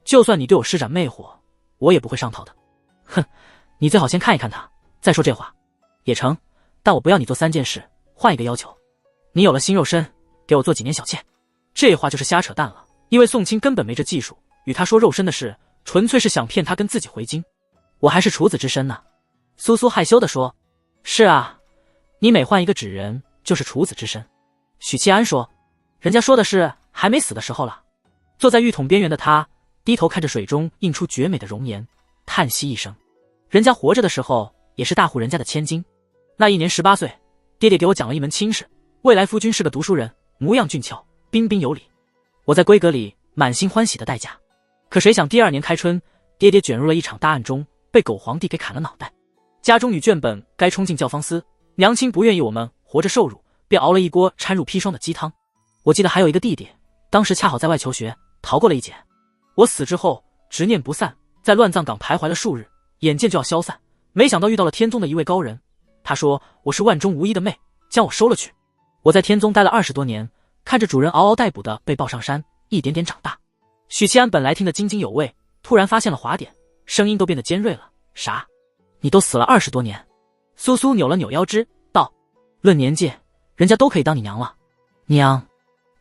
就算你对我施展魅惑，我也不会上套的。”哼，你最好先看一看他，再说这话。也成，但我不要你做3件事，换一个要求。你有了新肉身，给我做几年小妾。这话就是瞎扯淡了，因为宋清根本没这技术，与他说肉身的事，纯粹是想骗他跟自己回京。我还是处子之身呢。苏苏害羞地说。是啊，你每换一个纸人，就是处子之身。许七安说。人家说的是还没死的时候了。坐在浴桶边缘的他，低头看着水中映出绝美的容颜，叹息一声。人家活着的时候，也是大户人家的千金。那一年18岁，爹爹给我讲了一门亲事，未来夫君是个读书人，模样俊俏，彬彬有礼。我在闺阁里满心欢喜的待嫁。可谁想第2年开春，爹爹卷入了一场大案中，被狗皇帝给砍了脑袋。家中女眷本该冲进教坊司，娘亲不愿意我们活着受辱，便熬了一锅掺入砒霜的鸡汤。我记得还有一个弟弟，当时恰好在外求学，逃过了一劫。我死之后，执念不散，在乱葬岗徘徊了数日，眼见就要消散，没想到遇到了天宗的一位高人。他说我是万中无一的妹，将我收了去。我在天宗待了20多年，看着主人嗷嗷待哺的被抱上山，一点点长大。许七安本来听得津津有味，突然发现了滑点，声音都变得尖锐了。啥？你都死了20多年？苏苏扭了扭腰肢，道：论年纪，人家都可以当你娘了。娘？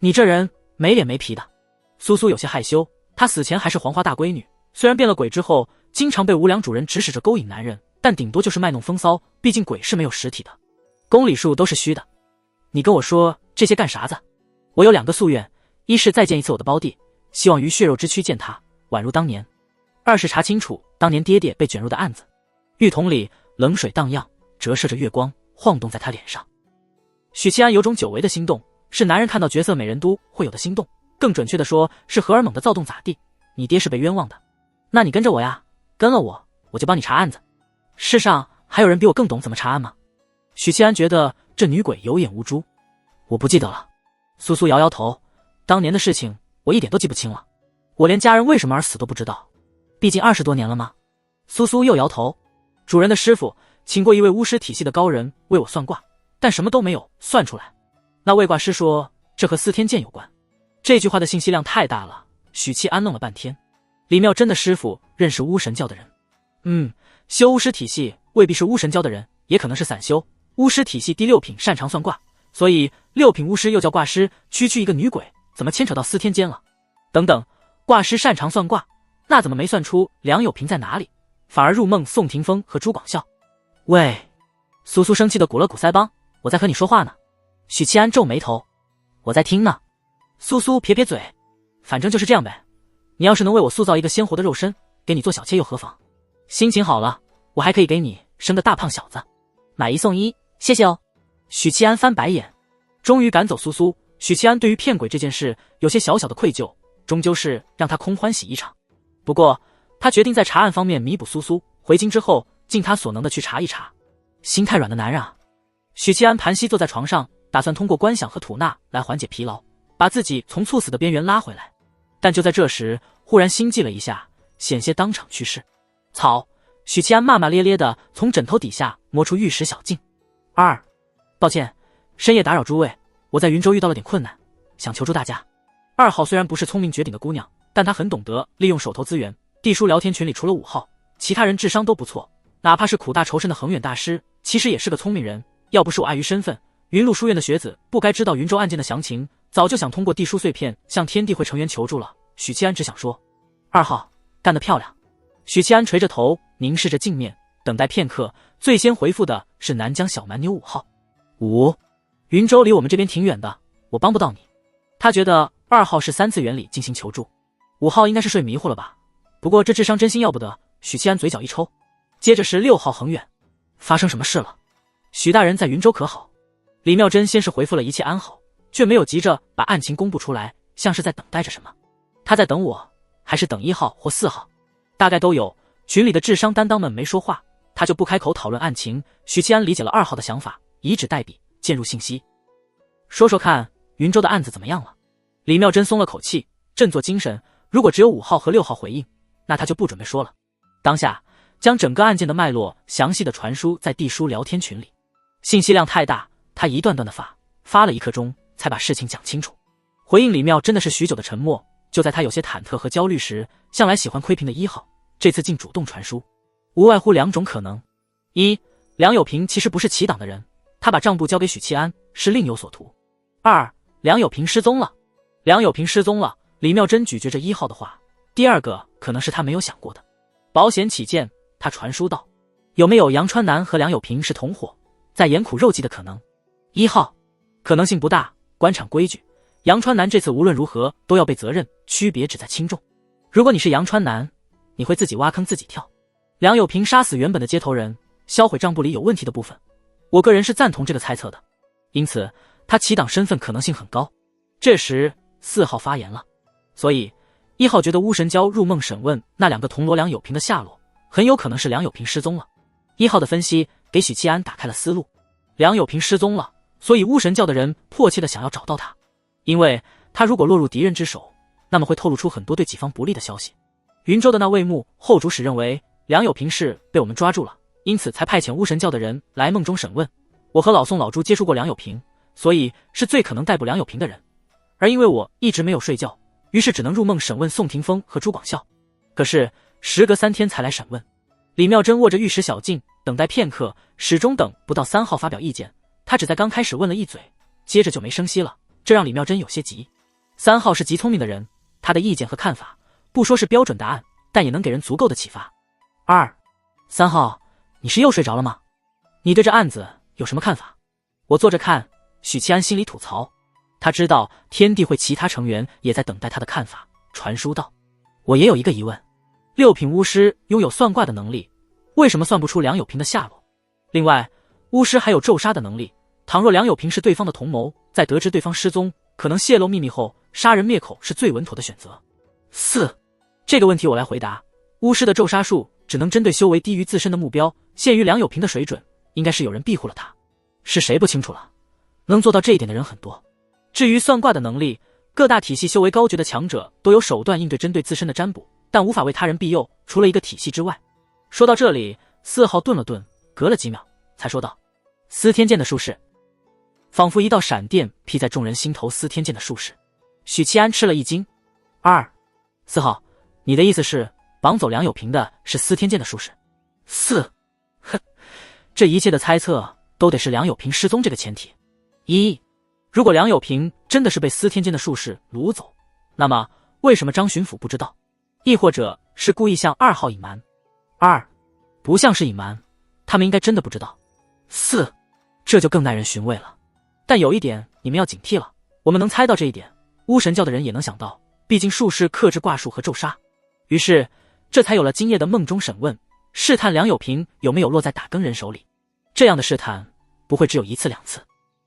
你这人没脸没皮的。苏苏有些害羞，她死前还是黄花大闺女，虽然变了鬼之后，经常被无良主人指使着勾引男人，但顶多就是卖弄风骚，毕竟鬼是没有实体的，公理数都是虚的。你跟我说这些干啥子？我有2个夙愿，一是再见一次我的胞弟，希望于血肉之躯见他，宛如当年；二是查清楚当年爹爹被卷入的案子。浴桶里冷水荡漾，折射着月光，晃动在他脸上。许七安有种久违的心动，是男人看到绝色美人都会有的心动，更准确的说是荷尔蒙的躁动。咋地？你爹是被冤枉的，那你跟着我呀，跟了我，我就帮你查案子。世上还有人比我更懂怎么查案吗？许七安觉得这女鬼有眼无珠。我不记得了。苏苏摇摇头，当年的事情我一点都记不清了，我连家人为什么而死都不知道，毕竟20多年了吗？苏苏又摇头。主人的师傅请过一位巫师体系的高人为我算卦，但什么都没有算出来。那位卦师说这和司天剑有关。这句话的信息量太大了，许七安弄了半天。李妙真的师傅认识巫神教的人，修巫师体系未必是巫神教的人，也可能是散修。巫师体系第6品擅长算卦，所以6品巫师又叫卦师，区区一个女鬼怎么牵扯到司天监了？等等，卦师擅长算卦，那怎么没算出梁有平在哪里，反而入梦宋霆锋和朱广孝？喂，苏苏生气的鼓了鼓腮帮，我在和你说话呢。许七安皱眉头，我在听呢。苏苏撇撇嘴，反正就是这样呗，你要是能为我塑造一个鲜活的肉身，给你做小妾又何妨？心情好了，我还可以给你生个大胖小子，买1送1，谢谢哦。许七安翻白眼，终于赶走苏苏。许七安对于骗鬼这件事有些小小的愧疚，终究是让他空欢喜一场。不过他决定在查案方面弥补苏苏，回京之后尽他所能的去查一查。心太软的男人啊。许七安盘膝坐在床上，打算通过观想和吐纳来缓解疲劳，把自己从猝死的边缘拉回来。但就在这时，忽然心悸了一下，险些当场去世。草！许七安骂骂咧咧的从枕头底下摸出玉石小镜。抱歉，深夜打扰诸位，我在云州遇到了点困难，想求助大家。2号虽然不是聪明绝顶的姑娘，但她很懂得利用手头资源。地书聊天群里除了5号，其他人智商都不错，哪怕是苦大仇深的恒远大师，其实也是个聪明人。要不是我碍于身份，云麓书院的学子不该知道云州案件的详情，早就想通过地书碎片向天地会成员求助了。许七安只想说，2号干得漂亮。许七安垂着头凝视着镜面，等待片刻，最先回复的是南疆小蛮妞5号。云州离我们这边挺远的，我帮不到你。他觉得2号是3次元里进行求助，5号应该是睡迷糊了吧。不过这智商真心要不得。许七安嘴角一抽，接着是6号恒远。发生什么事了？许大人在云州可好？李妙真先是回复了一切安好，却没有急着把案情公布出来，像是在等待着什么。他在等我，还是等1号或4号？大概都有。群里的智商担当们没说话，他就不开口讨论案情。许七安理解了2号的想法，以纸代笔，渐入信息。说说看，云州的案子怎么样了？李妙真松了口气，振作精神。如果只有5号和6号回应，那他就不准备说了。当下将整个案件的脉络详细的传输在地书聊天群里，信息量太大，他一段段的发了1刻钟才把事情讲清楚。回应李妙真的是许久的沉默。就在他有些忐忑和焦虑时，向来喜欢窥屏的1号这次竟主动传输。无外乎2种可能：1，梁有平其实不是齐党的人，他把账簿交给许七安是另有所图。二，梁有平失踪了。梁有平失踪了，李妙珍咀嚼着1号的话，第二个可能是他没有想过的。保险起见，他传书道：有没有杨川南和梁有平是同伙，在盐苦肉计的可能？1号，可能性不大，官场规矩，杨川南这次无论如何都要被责任，区别只在轻重。如果你是杨川南，你会自己挖坑自己跳。梁有平杀死原本的接头人，销毁账簿里有问题的部分，我个人是赞同这个猜测的，因此他起党身份可能性很高。这时4号发言了，所以1号觉得巫神教入梦审问那2个铜锣梁有平的下落，很有可能是梁有平失踪了。1号的分析给许七安打开了思路，梁有平失踪了，所以巫神教的人迫切的想要找到他，因为他如果落入敌人之手，那么会透露出很多对己方不利的消息。云州的那位幕后主使认为梁有平是被我们抓住了，因此才派遣巫神教的人来梦中审问。我和老宋老朱接触过梁有平，所以是最可能逮捕梁有平的人。而因为我一直没有睡觉，于是只能入梦审问宋霆锋和朱广孝。可是时隔3天才来审问。李妙珍握着玉石小镜，等待片刻，始终等不到3号发表意见。他只在刚开始问了一嘴，接着就没声息了，这让李妙珍有些急。3号是极聪明的人，他的意见和看法不说是标准答案，但也能给人足够的启发。3号，你是又睡着了吗？你对这案子有什么看法？我坐着看。许七安心里吐槽，他知道天地会其他成员也在等待他的看法，传书道：我也有一个疑问，6品巫师拥有算卦的能力，为什么算不出梁有平的下落？另外，巫师还有咒杀的能力，倘若梁有平是对方的同谋，在得知对方失踪，可能泄露秘密后杀人灭口是最稳妥的选择。4，这个问题我来回答。巫师的咒杀术只能针对修为低于自身的目标，限于梁有平的水准，应该是有人庇护了他，是谁不清楚了，能做到这一点的人很多。至于算卦的能力，各大体系修为高绝的强者都有手段应对针对自身的占卜，但无法为他人庇佑，除了一个体系之外。说到这里，4号顿了顿，隔了几秒才说道：司天剑的术士。仿佛一道闪电劈在众人心头，司天剑的术士。许七安吃了一惊。4号，你的意思是绑走梁有平的是司天剑的术士？4，哼，这一切的猜测都得是梁有平失踪这个前提。如果梁有平真的是被司天剑的术士掳走，那么为什么张巡抚不知道？亦或者是故意向2号隐瞒？2，不像是隐瞒，他们应该真的不知道。4，这就更耐人寻味了。但有一点你们要警惕了，我们能猜到这一点，巫神教的人也能想到，毕竟术士克制卦术和咒杀。于是这才有了今夜的梦中审问，试探梁有平有没有落在打更人手里。这样的试探不会只有1次2次，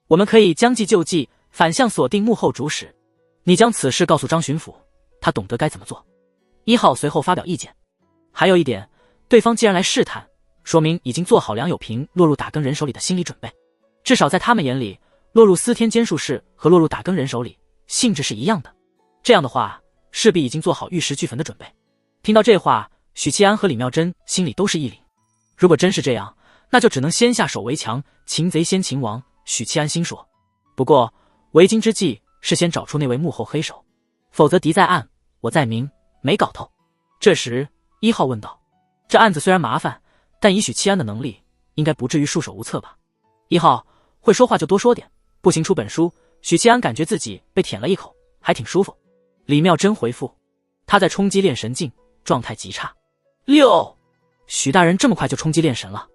我们可以将计就计，反向锁定幕后主使。你将此事告诉张巡抚，他懂得该怎么做。1号随后发表意见。还有一点，对方既然来试探，说明已经做好梁有平落入打更人手里的心理准备，至少在他们眼里，落入司天监术士和落入打更人手里性质是一样的。这样的话，势必已经做好玉石俱焚的准备。听到这话，许七安和李妙珍心里都是一凛。如果真是这样，那就只能先下手为强，擒贼先擒王。许七安心说。不过为今之计是先找出那位幕后黑手，否则敌在暗，我在明，没搞头。这时1号问道：这案子虽然麻烦，但以许七安的能力，应该不至于束手无策吧？1号，会说话就多说点，不行出本书。许七安感觉自己被舔了一口，还挺舒服。李妙珍回复：他在冲击炼神境，状态极差。6，许大人这么快就冲击炼神了？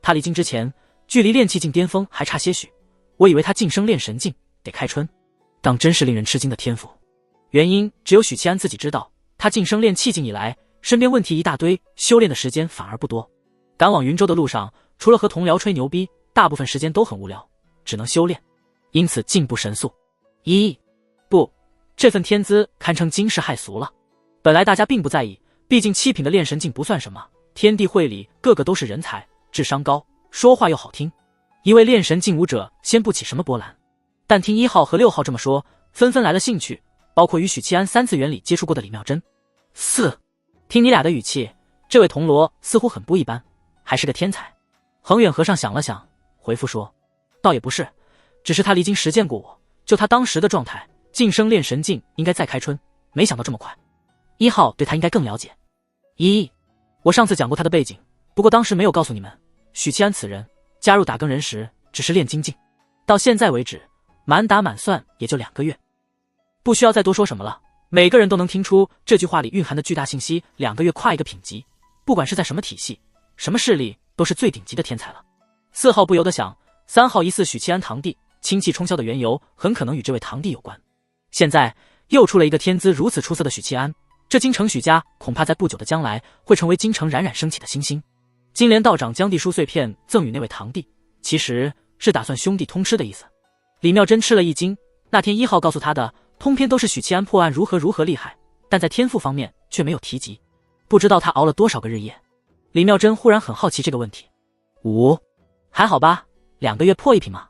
他离京之前，距离炼气境巅峰还差些许，我以为他晋升炼神境得开春，当真是令人吃惊的天赋。原因只有许七安自己知道，他晋升炼气境以来，身边问题一大堆，修炼的时间反而不多。赶往云州的路上，除了和同僚吹牛逼，大部分时间都很无聊，只能修炼，因此进步神速。不，这份天资堪称惊世骇俗了。本来大家并不在意，毕竟7品的炼神境不算什么，天地会里个个都是人才，智商高，说话又好听，一位炼神境武者掀不起什么波澜。但听1号和6号这么说，纷纷来了兴趣，包括与许七安3次元里接触过的李妙珍。4，听你俩的语气，这位铜锣似乎很不一般，还是个天才。恒远和尚想了想，回复说：倒也不是，只是他离经实践过我，就他当时的状态，晋升炼神境应该再开春，没想到这么快。1号对他应该更了解。我上次讲过他的背景，不过当时没有告诉你们，许七安此人加入打更人时，只是练精进。到现在为止，满打满算也就2个月。不需要再多说什么了，每个人都能听出这句话里蕴含的巨大信息，2个月跨一个品级，不管是在什么体系、什么势力，都是最顶级的天才了。4号不由得想，3号疑似许七安堂弟，亲戚冲销的缘由很可能与这位堂弟有关。现在又出了一个天资如此出色的许七安，这京城许家恐怕在不久的将来会成为京城冉冉升起的新星。金莲道长将地书碎片赠与那位堂弟，其实是打算兄弟通吃的意思。李妙真吃了一惊，那天1号告诉他的通篇都是许七安破案如何厉害，但在天赋方面却没有提及，不知道他熬了多少个日夜。李妙真忽然很好奇这个问题。5，还好吧，2个月破1品嘛。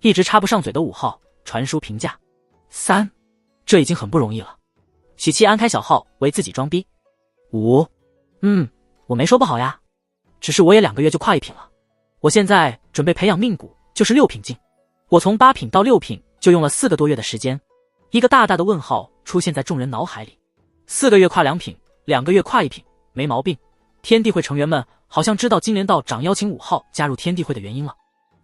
一直插不上嘴的5号传书评价。3，这已经很不容易了。许七安开小号为自己装逼。5，我没说不好呀，只是我也2个月就跨1品了。我现在准备培养命骨，就是6品进。我从8品到6品就用了4个多月的时间。一个大大的问号出现在众人脑海里。4个月跨2品，2个月跨1品，没毛病。天地会成员们好像知道金莲道长邀请5号加入天地会的原因了。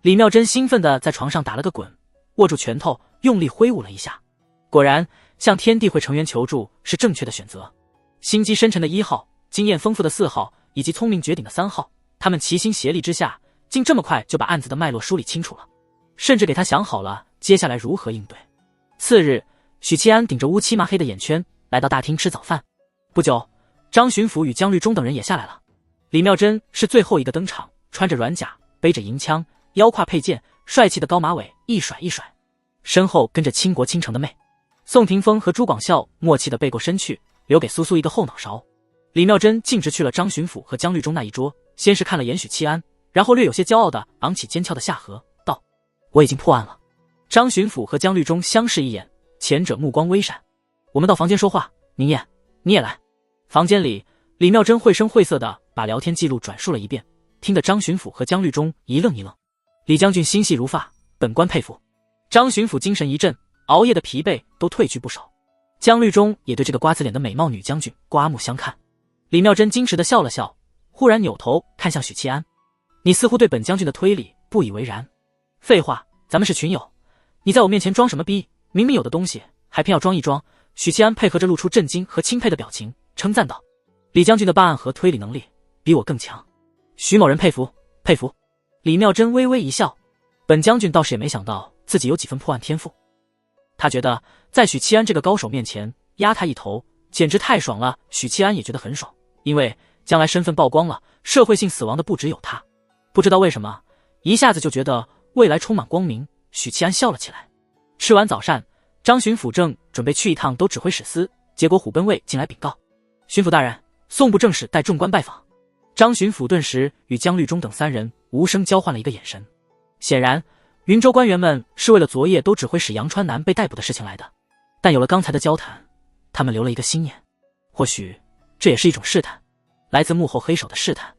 李妙真兴奋地在床上打了个滚，握住拳头用力挥舞了一下。果然，向天地会成员求助是正确的选择。心机深沉的1号，经验丰富的4号，以及聪明绝顶的3号，他们齐心协力之下，竟这么快就把案子的脉络梳理清楚了，甚至给他想好了接下来如何应对。次日，许七安顶着乌漆麻黑的眼圈来到大厅吃早饭。不久，张巡抚与姜律忠等人也下来了。李妙真是最后一个登场，穿着软甲，背着银枪，腰挎佩剑，帅气的高马尾一甩一甩，身后跟着倾国倾城的妹宋霆锋和朱广孝默契地背过身去，留给苏苏一个后脑勺。李妙真径直去了张巡抚和姜律忠那一桌，先是看了眼许七安，然后略有些骄傲地昂起尖翘的下颌，道：“我已经破案了。”张巡抚和姜律忠相视一眼，前者目光微闪：“我们到房间说话，宁烨，你也来。”房间里，李妙真绘声绘色地把聊天记录转述了一遍，听得张巡抚和姜律忠一愣一愣。李将军心细如发，本官佩服。张巡抚精神一振，熬夜的疲惫都褪去不少。姜律忠也对这个瓜子脸的美貌女将军刮目相看。李妙真矜持地笑了笑，忽然扭头看向许七安：“你似乎对本将军的推理不以为然。”“废话，咱们是群友，你在我面前装什么逼？明明有的东西还偏要装一装。”许七安配合着露出震惊和钦佩的表情，称赞道：“李将军的办案和推理能力比我更强。”许某人佩服佩服。李妙真微微一笑，本将军倒是也没想到自己有几分破案天赋。他觉得在许七安这个高手面前压他一头简直太爽了。许七安也觉得很爽，因为将来身份曝光了，社会性死亡的不只有他。不知道为什么，一下子就觉得未来充满光明。许七安笑了起来。吃完早膳，张巡抚正准备去一趟都指挥使司，结果虎贲卫进来禀告：“巡抚大人，宋部正使带众官拜访。”张巡抚顿时与姜律忠等3人无声交换了一个眼神。显然，云州官员们是为了昨夜都指挥使杨川南被逮捕的事情来的，但有了刚才的交谈，他们留了一个心眼，或许这也是一种试探，来自幕后黑手的试探。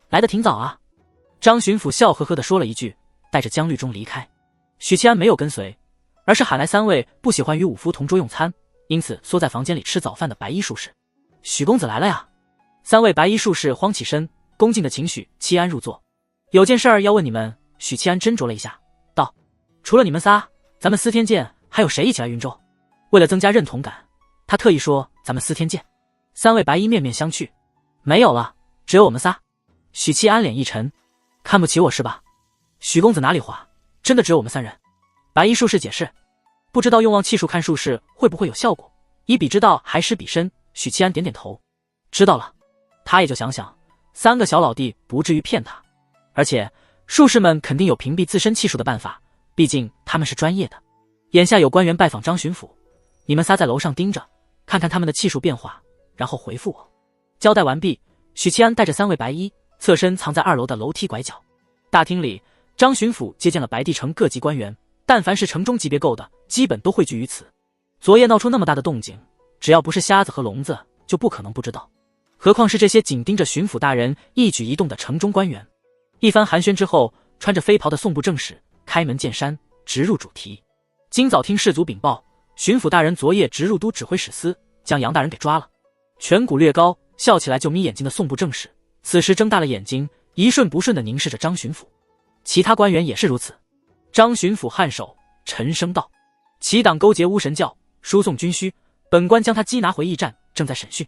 来得挺早啊。张巡抚笑呵呵地说了一句，带着姜律忠离开。许七安没有跟随，而是喊来3位不喜欢与武夫同桌用餐，因此缩在房间里吃早饭的白衣术士。“许公子来了呀。”3位白衣术士慌起身，恭敬地请许七安入座。“有件事儿要问你们。”许七安斟酌了一下，道：“除了你们仨，咱们司天监还有谁一起来云州？”为了增加认同感，他特意说：“咱们司天监。”3位白衣面面相觑：“没有了，只有我们仨。”许七安脸一沉：“看不起我是吧？许公子哪里话，真的只有我们3人。”白衣术士解释：“不知道用望气术看术士会不会有效果，以彼之道还施彼身。”许七安点点头：“知道了。”他也就想想，3个小老弟不至于骗他，而且术士们肯定有屏蔽自身气数的办法，毕竟他们是专业的。眼下有官员拜访张巡抚，你们仨在楼上盯着，看看他们的气数变化，然后回复我。交代完毕，许七安带着3位白衣侧身藏在2楼的楼梯拐角。大厅里，张巡抚接见了白帝城各级官员，但凡是城中级别够的，基本都汇聚于此。昨夜闹出那么大的动静，只要不是瞎子和聋子，就不可能不知道。何况是这些紧盯着巡抚大人一举一动的城中官员。一番寒暄之后，穿着飞袍的宋部正使开门见山，直入主题。今早听士卒禀报，巡抚大人昨夜直入都指挥使司，将杨大人给抓了。颧骨略高，笑起来就眯眼睛的宋部正使，此时睁大了眼睛，一瞬不瞬地凝视着张巡抚。其他官员也是如此。张巡抚颔首，沉声道：“其党勾结巫神教，输送军需，本官将他缉拿回驿站，正在审讯。”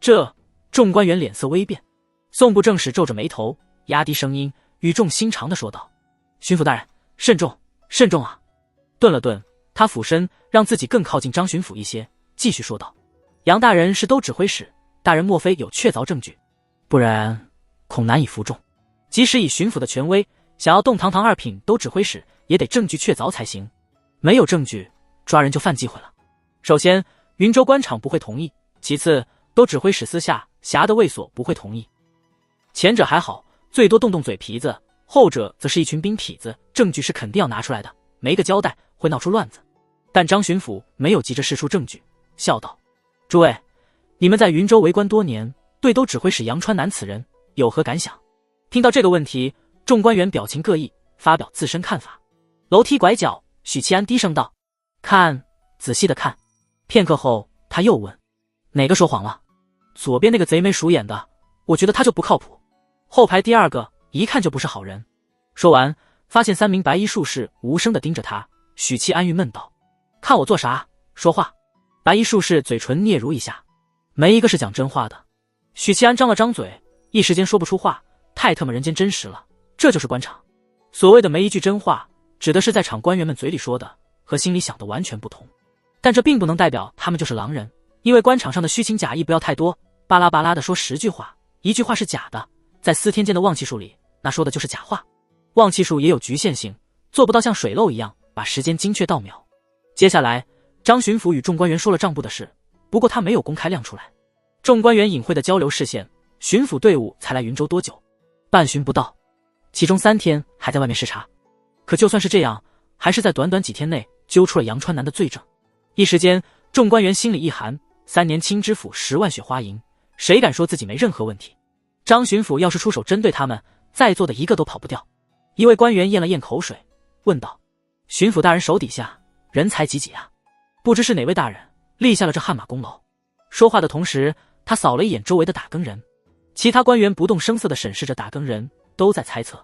这众官员脸色微变。宋部正使皱着眉头，压低声音，语重心长地说道：“巡抚大人，慎重，慎重啊！”顿了顿，他俯身让自己更靠近张巡抚一些，继续说道：“杨大人是都指挥使，大人莫非有确凿证据？不然恐难以服众。即使以巡抚的权威，想要动堂堂二品都指挥使，也得证据确凿才行。没有证据，抓人就犯忌讳了。首先，云州官场不会同意；其次，都指挥使私下辖的卫所不会同意。前者还好，最多动动嘴皮子；后者则是一群兵痞子，证据是肯定要拿出来的，没个交代会闹出乱子。”但张巡抚没有急着释出证据，笑道：“诸位，你们在云州为官多年，对都指挥使杨川南此人有何感想？”听到这个问题，众官员表情各异，发表自身看法。楼梯拐角，许七安低声道：“看，仔细的看。”片刻后，他又问：“哪个说谎了？”左边那个贼眉鼠眼的，我觉得他就不靠谱。后排第二个一看就不是好人。说完，发现3名白衣术士无声地盯着他，许七安郁闷道：“看我做啥？说话！”白衣术士嘴唇嗫嚅一下，没一个是讲真话的。许七安张了张嘴，一时间说不出话，太他妈人间真实了。这就是官场。所谓的没一句真话，指的是在场官员们嘴里说的和心里想的完全不同。但这并不能代表他们就是狼人，因为官场上的虚情假意不要太多，巴拉巴拉的说10句话，1句话是假的，在司天监的望气术里，那说的就是假话。望气术也有局限性，做不到像水漏一样把时间精确到秒。接下来，张巡抚与众官员说了账簿的事，不过他没有公开亮出来。众官员隐晦的交流视线，巡抚队伍才来云州多久？半旬不到，其中3天还在外面视察。可就算是这样，还是在短短几天内揪出了杨川南的罪证。一时间，众官员心里一寒，3年清知府10万雪花银，谁敢说自己没任何问题？张巡抚要是出手针对他们，在座的一个都跑不掉。一位官员咽了咽口水，问道：“巡抚大人手底下人才济济啊？不知是哪位大人立下了这汗马功劳？”说话的同时，他扫了一眼周围的打更人，其他官员不动声色地审视着打更人，都在猜测。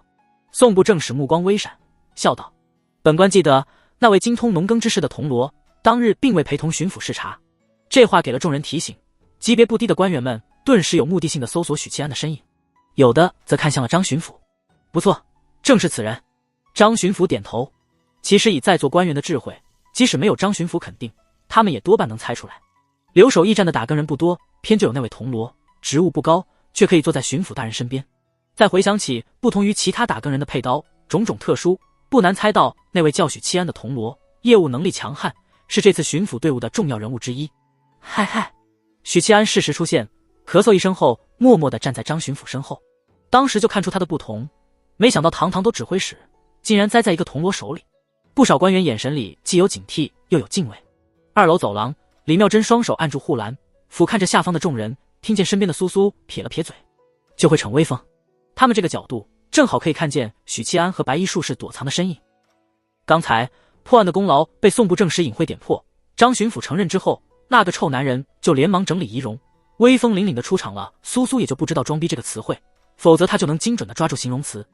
宋部正使目光微闪，笑道：“本官记得那位精通农耕之事的铜锣，当日并未陪同巡抚视察。”这话给了众人提醒，级别不低的官员们顿时有目的性地搜索许七安的身影，有的则看向了张巡抚。不错，正是此人。张巡抚点头。其实以在座官员的智慧，即使没有张巡抚肯定，他们也多半能猜出来。留守驿站的打更人不多，偏就有那位铜锣，职务不高，却可以坐在巡抚大人身边。再回想起不同于其他打更人的佩刀，种种特殊，不难猜到那位叫许七安的铜锣，业务能力强悍，是这次巡抚队伍的重要人物之一。嗨嗨，许七安适时出现，咳嗽一声后，默默地站在张巡抚身后。当时就看出他的不同，没想到堂堂都指挥使，竟然栽在一个铜锣手里。不少官员眼神里既有警惕，又有敬畏。2楼走廊，李妙珍双手按住护栏，俯瞰着下方的众人，听见身边的苏苏撇了撇嘴，就会逞威风。他们这个角度正好可以看见许七安和白衣术士躲藏的身影。刚才破案的功劳被宋部正使隐晦点破，张巡抚承认之后，那个臭男人就连忙整理仪容，威风凛凛的出场了。苏苏也就不知道装逼这个词汇，否则他就能精准的抓住形容词。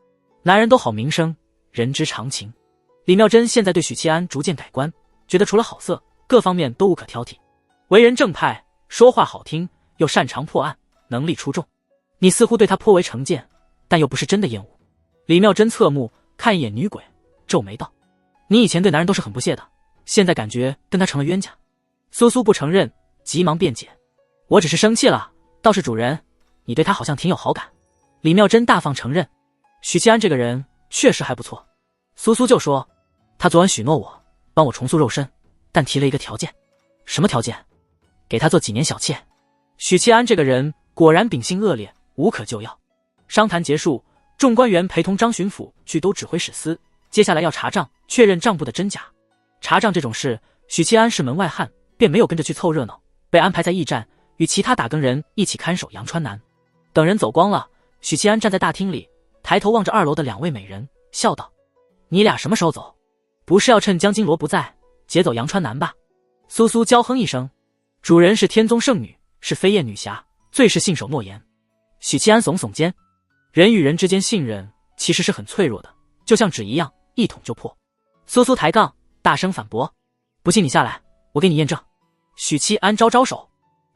男人都好名声，人之常情。李妙珍现在对许七安逐渐改观，觉得除了好色，各方面都无可挑剔。为人正派，说话好听，又擅长破案，能力出众。你似乎对他颇为成见，但又不是真的厌恶。李妙珍侧目看一眼女鬼，皱眉道：“你以前对男人都是很不屑的，现在感觉跟他成了冤家。”苏苏不承认，急忙辩解：“我只是生气了，倒是主人，你对他好像挺有好感。”李妙珍大方承认：“许七安这个人确实还不错。”苏苏就说：“他昨晚许诺我帮我重塑肉身，但提了一个条件。”“什么条件？”“给他做几年小妾。”许七安这个人果然秉性恶劣，无可救药。商谈结束，众官员陪同张巡抚去都指挥使司，接下来要查账，确认账簿的真假。查账这种事，许七安是门外汉，便没有跟着去凑热闹，被安排在驿站与其他打更人一起看守杨川南。等人走光了，许七安站在大厅里，抬头望着2楼的2位美人，笑道：“你俩什么时候走？不是要趁江金罗不在劫走杨川南吧？”苏苏娇哼一声：“主人是天宗圣女，是飞燕女侠，最是信守诺言。”许七安耸耸肩：“人与人之间信任其实是很脆弱的，就像纸一样，一捅就破。苏苏抬杠，大声反驳：“不信你下来，我给你验证。”许七安招招手，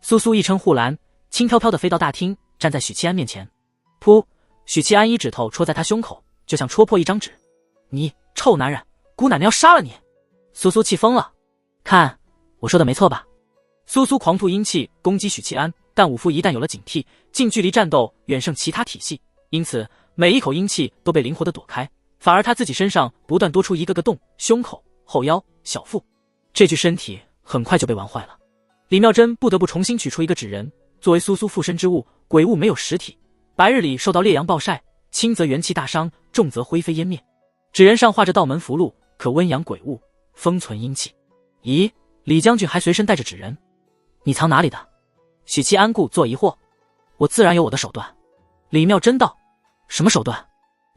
苏苏一撑护栏，轻飘飘地飞到大厅，站在许七安面前。噗！许七安一指头戳在他胸口，就像戳破一张纸。你臭男人，姑奶奶要杀了你！苏苏气疯了，看我说的没错吧？苏苏狂吐阴气攻击许七安，但武夫一旦有了警惕，近距离战斗远胜其他体系，因此每一口阴气都被灵活地躲开，反而他自己身上不断多出一个个洞，胸口、后腰、小腹，这具身体很快就被玩坏了。李妙珍不得不重新取出一个纸人，作为苏苏附身之物，鬼物没有实体，白日里受到烈阳暴晒，轻则元气大伤，重则灰飞烟灭。纸人上画着道门符箓，可温养鬼物，封存阴气。咦，李将军还随身带着纸人，你藏哪里的？许七安故作疑惑。我自然有我的手段。李妙珍道。什么手段？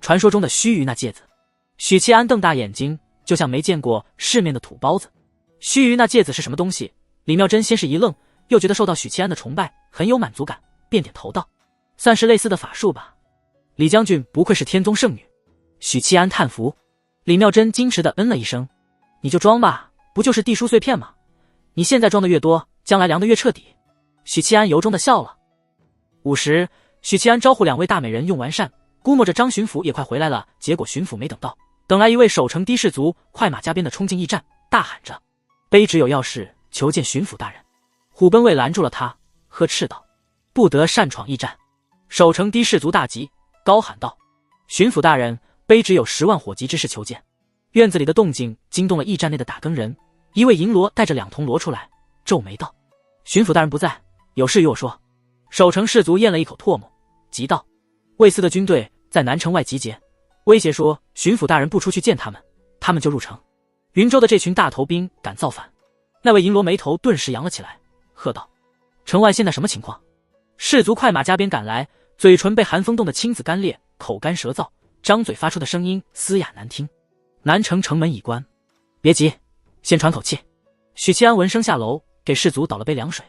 传说中的须臾那戒子。许七安瞪大眼睛，就像没见过世面的土包子。须臾那戒子是什么东西？李妙珍先是一愣，又觉得受到许七安的崇拜，很有满足感，便点头道：算是类似的法术吧。李将军不愧是天宗圣女。许七安叹服。李妙珍矜持地嗯了一声。你就装吧，不就是地书碎片吗？你现在装的越多，将来凉得越彻底。许七安由衷地笑了。午时，许七安招呼2位大美人用完膳，估摸着张巡抚也快回来了，结果巡抚没等到，等来一位守城的士卒，快马加鞭地冲进驿站，大喊着：卑职有要事求见巡抚大人。虎贲卫拦住了他，呵斥道：不得擅闯驿站。守城的士卒大急，高喊道：巡抚大人，卑职有10万火急之事求见。院子里的动静惊动了驿站内的打更人，一位银罗带着2铜锣出来，皱眉道：巡抚大人不在，有事与我说。守城士卒咽了一口唾沫，急道：卫司的军队在南城外集结，威胁说巡抚大人不出去见他们，他们就入城。云州的这群大头兵敢造反。那位银罗眉头顿时扬了起来，喝道：城外现在什么情况？士卒快马加鞭赶来，嘴唇被寒风冻得青紫干裂，口干舌燥，张嘴发出的声音嘶哑难听。南城城门已关，别急，先喘口气。许七安闻声下楼，给士卒倒了杯凉水。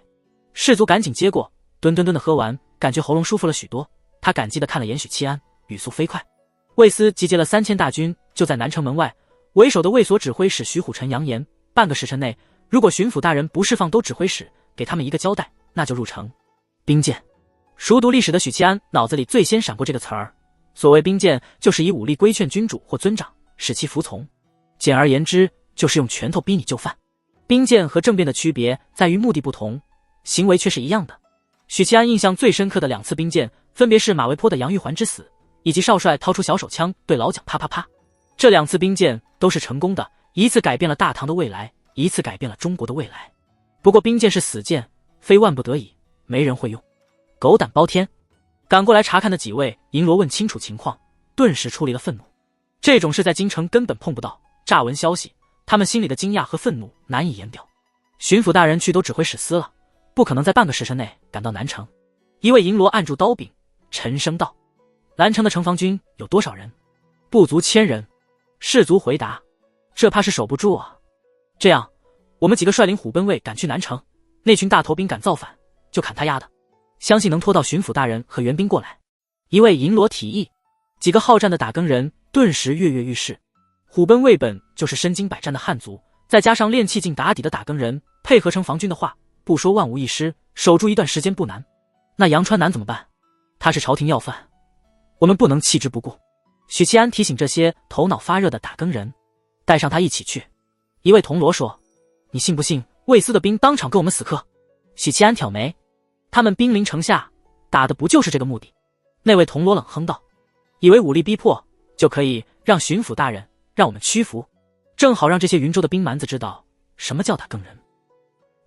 士卒赶紧接过，吨吨吨的喝完，感觉喉咙舒服了许多。他感激地看了眼许七安，语速飞快。卫司集结了3000大军，就在南城门外。为首的卫所指挥使徐虎臣扬言，半个时辰内，如果巡抚大人不释放都指挥使，给他们一个交代，那就入城。兵谏。熟读历史的许七安脑子里最先闪过这个词儿。所谓兵谏，就是以武力规劝君主或尊长，使其服从。简而言之，就是用拳头逼你就范。兵谏和政变的区别在于目的不同，行为却是一样的。许七安印象最深刻的2次兵谏，分别是马嵬坡的杨玉环之死，以及少帅掏出小手枪对老蒋啪啪啪。这2次兵谏都是成功的，一次改变了大唐的未来，一次改变了中国的未来。不过兵谏是死谏，非万不得已，没人会用。狗胆包天。赶过来查看的几位银罗问清楚情况，顿时出离了愤怒。这种事在京城根本碰不到，乍闻消息，他们心里的惊讶和愤怒难以言表。巡抚大人去都指挥使司了，不可能在半个时辰内赶到南城。一位银罗按住刀柄，沉声道：南城的城防军有多少人？不足1000人。士卒回答：这怕是守不住啊。这样，我们几个率领虎贲卫赶去南城，那群大头兵敢造反，就砍他丫的，相信能拖到巡抚大人和援兵过来。一位银罗提议。几个好战的打更人顿时跃跃欲试。虎贲卫本就是身经百战的汉族，再加上练气劲打底的打更人，配合成防军的话，不说万无一失，守住一段时间不难。那杨川南怎么办？他是朝廷要犯，我们不能弃之不顾。许七安提醒这些头脑发热的打更人，带上他一起去。一位铜锣说：你信不信卫司的兵当场跟我们死磕？许七安挑眉，他们兵临城下，打的不就是这个目的？那位铜锣冷哼道：以为武力逼迫就可以让巡抚大人让我们屈服，正好让这些云州的兵蛮子知道什么叫打更人。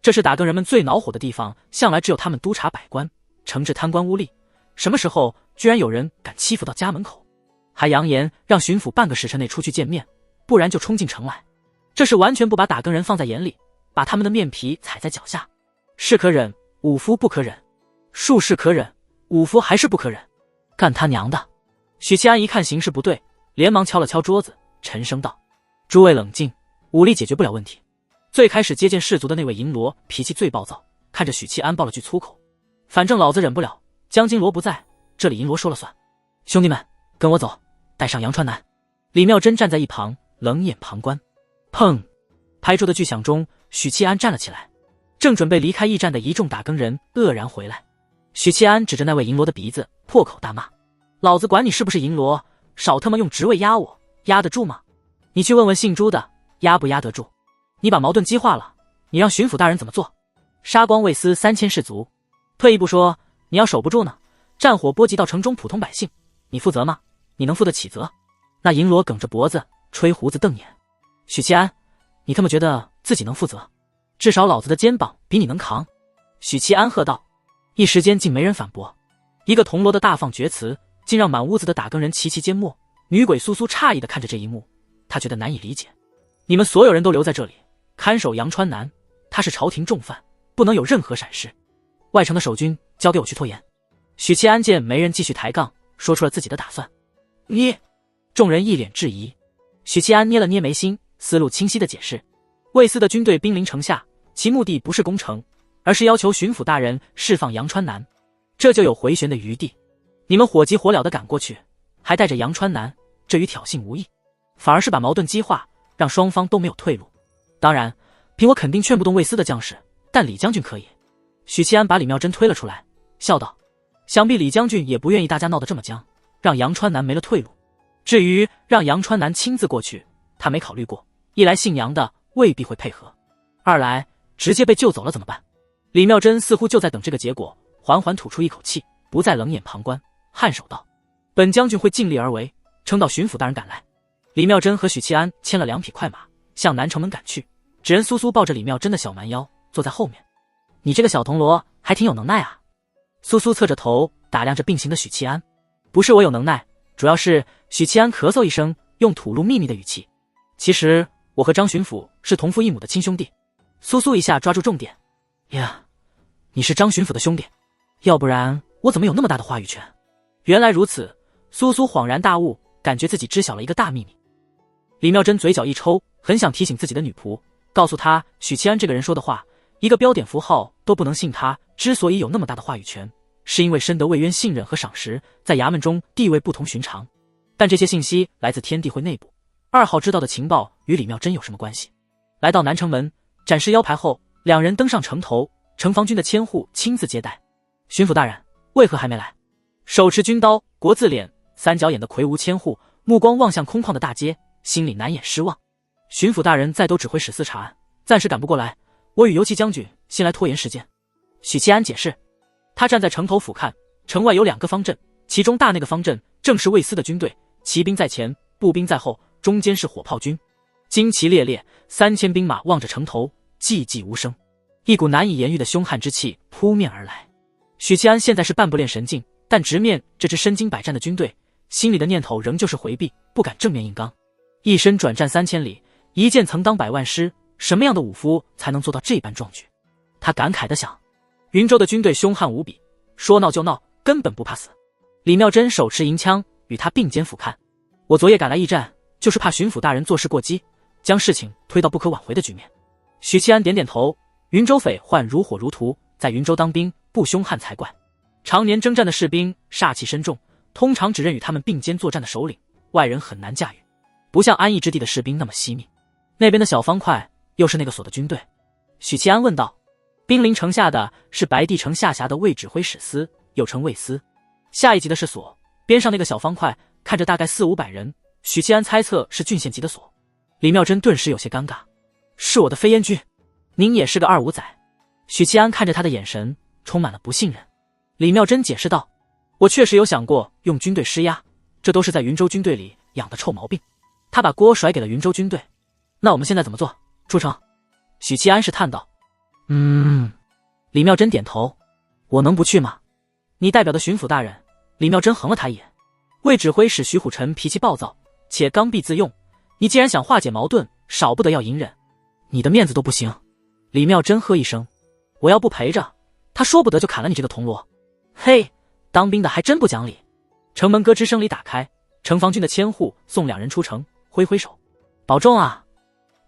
这是打更人们最恼火的地方，向来只有他们督察百官，惩治贪官污吏，什么时候居然有人敢欺负到家门口？还扬言让巡抚半个时辰内出去见面，不然就冲进城来。这是完全不把打更人放在眼里，把他们的面皮踩在脚下。是可忍，武夫不可忍；术士可忍，武夫还是不可忍。干他娘的！许七安一看形势不对，连忙敲了敲桌子，沉声道：诸位冷静，武力解决不了问题。最开始接见士卒的那位银罗脾气最暴躁，看着许七安爆了句粗口：反正老子忍不了，江金罗不在，这里银罗说了算。兄弟们，跟我走，带上杨川南。李妙珍站在一旁，冷眼旁观。砰！拍桌的巨响中，许七安站了起来。正准备离开驿站的一众打更人愕然回来。许七安指着那位银罗的鼻子，破口大骂：“老子管你是不是银罗，少他妈用职位压我，压得住吗？你去问问姓朱的，压不压得住？你把矛盾激化了，你让巡抚大人怎么做？杀光魏斯3000士卒。退一步说，你要守不住呢，战火波及到城中普通百姓，你负责吗？你能负得起责？”那银罗梗着脖子，吹胡子瞪眼：“许七安，你他妈觉得自己能负责？至少老子的肩膀比你能扛！”许七安喝道。一时间竟没人反驳。一个铜锣的大放厥词，竟让满屋子的打更人齐齐缄默。女鬼苏苏诧异地看着这一幕，她觉得难以理解。你们所有人都留在这里，看守杨川南，他是朝廷重犯，不能有任何闪失。外城的守军交给我去拖延。许七安见没人继续抬杠，说出了自己的打算。你……众人一脸质疑。许七安捏了捏眉心，思路清晰地解释：魏斯的军队兵临城下，其目的不是攻城，而是要求巡抚大人释放杨川南，这就有回旋的余地。你们火急火燎地赶过去，还带着杨川南，这与挑衅无异，反而是把矛盾激化，让双方都没有退路。当然，凭我肯定劝不动魏斯的将士，但李将军可以。许七安把李妙贞推了出来，笑道：想必李将军也不愿意大家闹得这么僵，让杨川南没了退路。至于让杨川南亲自过去，他没考虑过，一来姓杨的未必会配合，二来直接被救走了怎么办？李妙贞似乎就在等这个结果，缓缓吐出一口气，不再冷眼旁观，颔首道：本将军会尽力而为，撑到巡抚大人赶来。李妙贞和许七安牵了2匹快马，向南城门赶去。纸人苏苏抱着李妙贞的小蛮腰，坐在后面。你这个小铜锣还挺有能耐啊。苏苏侧着头打量着并行的许七安。不是我有能耐，主要是许七安咳嗽一声，用吐露秘密的语气：其实我和张巡抚是同父异母的亲兄弟。苏苏一下抓住重点：呀，你是张巡抚的兄弟，要不然我怎么有那么大的话语权？原来如此。苏苏恍然大悟，感觉自己知晓了一个大秘密。李妙贞嘴角一抽，很想提醒自己的女仆，告诉她许七安这个人说的话，一个标点符号都不能信他。之所以有那么大的话语权，是因为深得魏渊信任和赏识，在衙门中地位不同寻常。但这些信息来自天地会内部，2号知道的情报与李妙贞有什么关系？来到南城门，展示腰牌后，两人登上城头，城防军的千户亲自接待。巡抚大人，为何还没来？手持军刀，国字脸，3角眼的魁梧千户，目光望向空旷的大街，心里难掩失望。巡抚大人再都指挥使司查案，暂时赶不过来，我与游骑将军先来拖延时间。许七安解释。他站在城头俯瞰，城外有2个方阵，其中大那个方阵正是魏斯的军队，骑兵在前，步兵在后，中间是火炮军，旌旗猎猎，3000兵马望着城头，寂寂无声，一股难以言喻的凶悍之气扑面而来。许七安现在是半步练神境，但直面这支身经百战的军队，心里的念头仍旧是回避，不敢正面硬刚。一身转战3000里，一剑曾当100万师，什么样的武夫才能做到这般壮举？他感慨地想。云州的军队凶悍无比，说闹就闹，根本不怕死。李妙贞手持银枪，与他并肩俯瞰。我昨夜赶来驿站，就是怕巡抚大人做事过激，将事情推到不可挽回的局面。许七安点点头。云州匪患如火如荼，在云州当兵不凶悍才怪。常年征战的士兵煞气深重，通常只认与他们并肩作战的首领，外人很难驾驭，不像安逸之地的士兵那么惜命。那边的小方块又是那个所的军队？许七安问道。兵临城下的是白帝城下辖的卫指挥使司，又称卫司。下一级的是所，边上那个小方块看着大概400-500人，许七安猜测是郡县级的所。李妙贞顿时有些尴尬。是我的飞燕军，您也是个2-5仔。许七安看着他的眼神充满了不信任。李妙贞解释道：我确实有想过用军队施压，这都是在云州军队里养的臭毛病。他把锅甩给了云州军队。那我们现在怎么做？出城？许七安是叹道。李妙贞点头。我能不去吗？你代表的巡抚大人。李妙贞横了他一眼。卫指挥使徐虎臣脾气暴躁，且刚愎自用，你既然想化解矛盾，少不得要隐忍。你的面子都不行。李妙贞喝一声。我要不陪着，他说不得就砍了你这个铜锣。嘿，当兵的还真不讲理。城门咯吱声里打开，城防军的千户送2人出城，挥挥手。保重啊。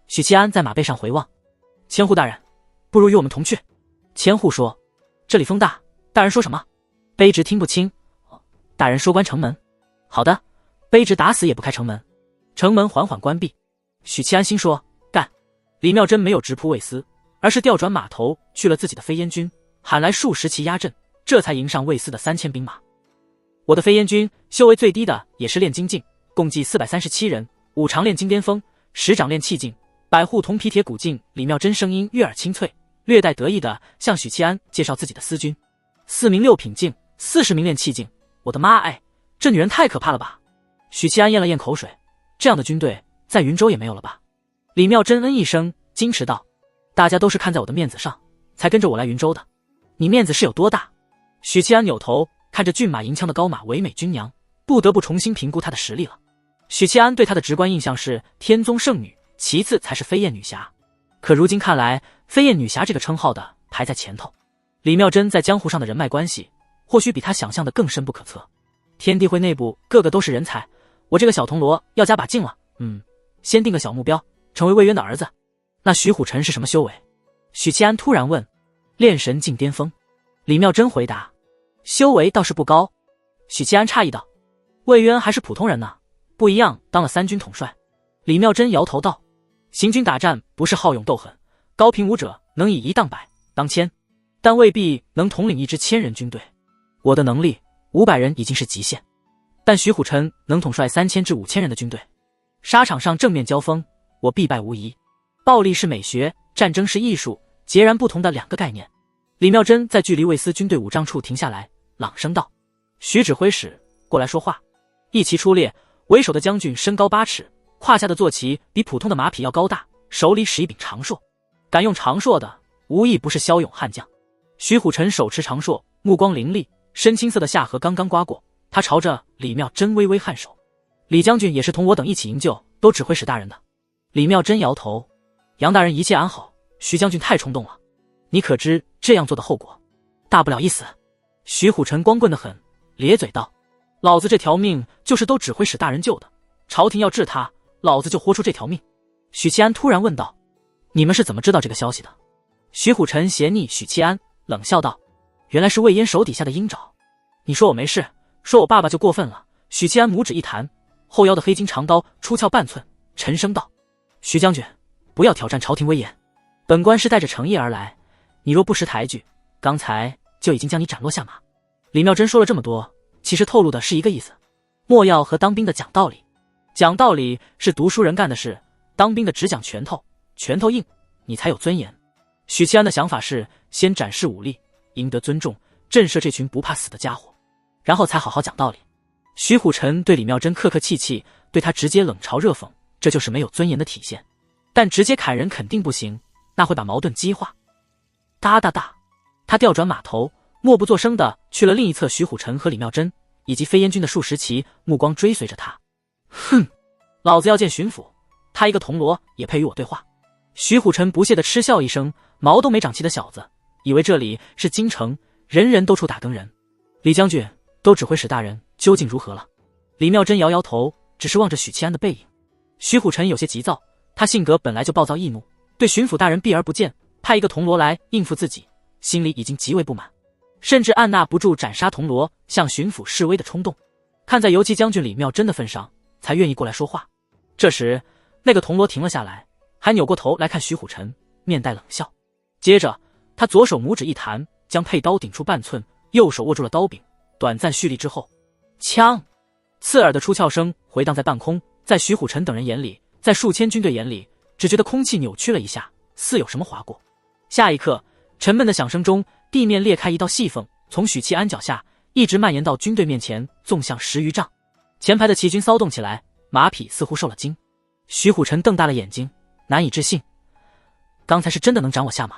许七安在马背上回望。千户大人，不如与我们同去。千户说。这里风大，大人说什么？卑职听不清。大人说关城门。好的，卑职打死也不开城门。城门缓缓关闭。许七安心说干。李妙真没有直扑魏斯，而是调转马头去了自己的飞燕军，喊来数十骑压阵，这才迎上魏斯的3000兵马。我的飞燕军修为最低的也是炼金境，共计437人，5长炼金巅峰，10长炼气境，百户铜皮铁骨境。李妙真声音悦耳清脆，略带得意地向许七安介绍自己的私军：4名6品境，40名炼气境。我的妈哎，这女人太可怕了吧！许七安咽了咽口水，这样的军队在云州也没有了吧？李妙真嗯一声，矜持道：大家都是看在我的面子上才跟着我来云州的，你面子是有多大？许七安扭头看着骏马银枪的高马唯美军娘，不得不重新评估她的实力了。许七安对她的直观印象是天宗圣女，其次才是飞燕女侠。可如今看来，飞燕女侠这个称号的排在前头。李妙真在江湖上的人脉关系，或许比她想象的更深不可测。天地会内部个个都是人才，我这个小铜锣要加把劲了。先定个小目标，成为魏渊的儿子。那徐虎臣是什么修为？许七安突然问。炼神境巅峰。李妙真回答。修为倒是不高。许七安诧异道：魏渊还是普通人呢，不一样，当了3军统帅。李妙真摇头道：行军打战不是好勇斗狠，高频武者能以一当百当千，但未必能统领一支1000人军队。我的能力500人已经是极限，但徐虎臣能统帅3000至5000人的军队。沙场上正面交锋，我必败无疑。暴力是美学，战争是艺术，截然不同的2个概念。李妙真在距离魏斯军队5丈处停下来，朗声道：徐指挥使，过来说话。一骑出列，为首的将军身高8尺，胯下的坐骑比普通的马匹要高大，手里使一柄长槊。敢用长槊的，无一不是骁勇悍将。徐虎臣手持长槊，目光凌厉，深青色的下颌刚刚刮过，他朝着李妙真微微颔首。李将军也是同我等一起营救都指挥使大人的。李妙真摇头：杨大人一切安好，徐将军太冲动了，你可知这样做的后果？大不了一死。徐虎臣光棍得很，咧嘴道：老子这条命就是都指挥使大人救的，朝廷要治他，老子就豁出这条命。许七安突然问道：你们是怎么知道这个消息的？徐虎臣斜睨许七安，冷笑道：原来是魏延手底下的鹰爪。你说我没事，说我爸爸就过分了。许七安拇指一弹，后腰的黑金长刀出鞘半寸，沉声道：徐将军，不要挑战朝廷威严，本官是带着诚意而来，你若不识抬举，刚才就已经将你斩落下马。李妙真说了这么多，其实透露的是一个意思：莫要和当兵的讲道理。讲道理是读书人干的事，当兵的只讲拳头，拳头硬，你才有尊严。许七安的想法是先展示武力，赢得尊重，震慑这群不怕死的家伙，然后才好好讲道理。徐虎臣对李妙真客客气气，对他直接冷嘲热讽，这就是没有尊严的体现。但直接砍人肯定不行，那会把矛盾激化。哒哒哒，他调转马头，默不作声地去了另一侧。徐虎臣和李妙真以及飞燕军的数十骑目光追随着他。哼，老子要见巡抚，他一个铜锣也配与我对话？徐虎臣不屑地嗤笑一声，毛都没长齐的小子，以为这里是京城，人人都出打更人。李将军，都指挥使大人究竟如何了？李妙真摇摇头，只是望着许七安的背影。徐虎臣有些急躁，他性格本来就暴躁易怒，对巡抚大人避而不见，派一个铜锣来应付自己，心里已经极为不满，甚至按捺不住斩杀铜锣向巡抚示威的冲动。看在游击将军李妙真的份上，才愿意过来说话。这时那个铜锣停了下来，还扭过头来看徐虎臣，面带冷笑。接着他左手拇指一弹，将佩刀顶出半寸，右手握住了刀柄，短暂蓄力之后，枪刺耳的出鞘声回荡在半空。在徐虎臣等人眼里，在数千军队眼里，只觉得空气扭曲了一下，似有什么划过。下一刻，沉闷的响声中，地面裂开一道细缝，从许七安脚下一直蔓延到军队面前，纵向10余丈。前排的骑军骚动起来，马匹似乎受了惊。徐虎臣瞪大了眼睛，难以置信，刚才是真的能斩我下马？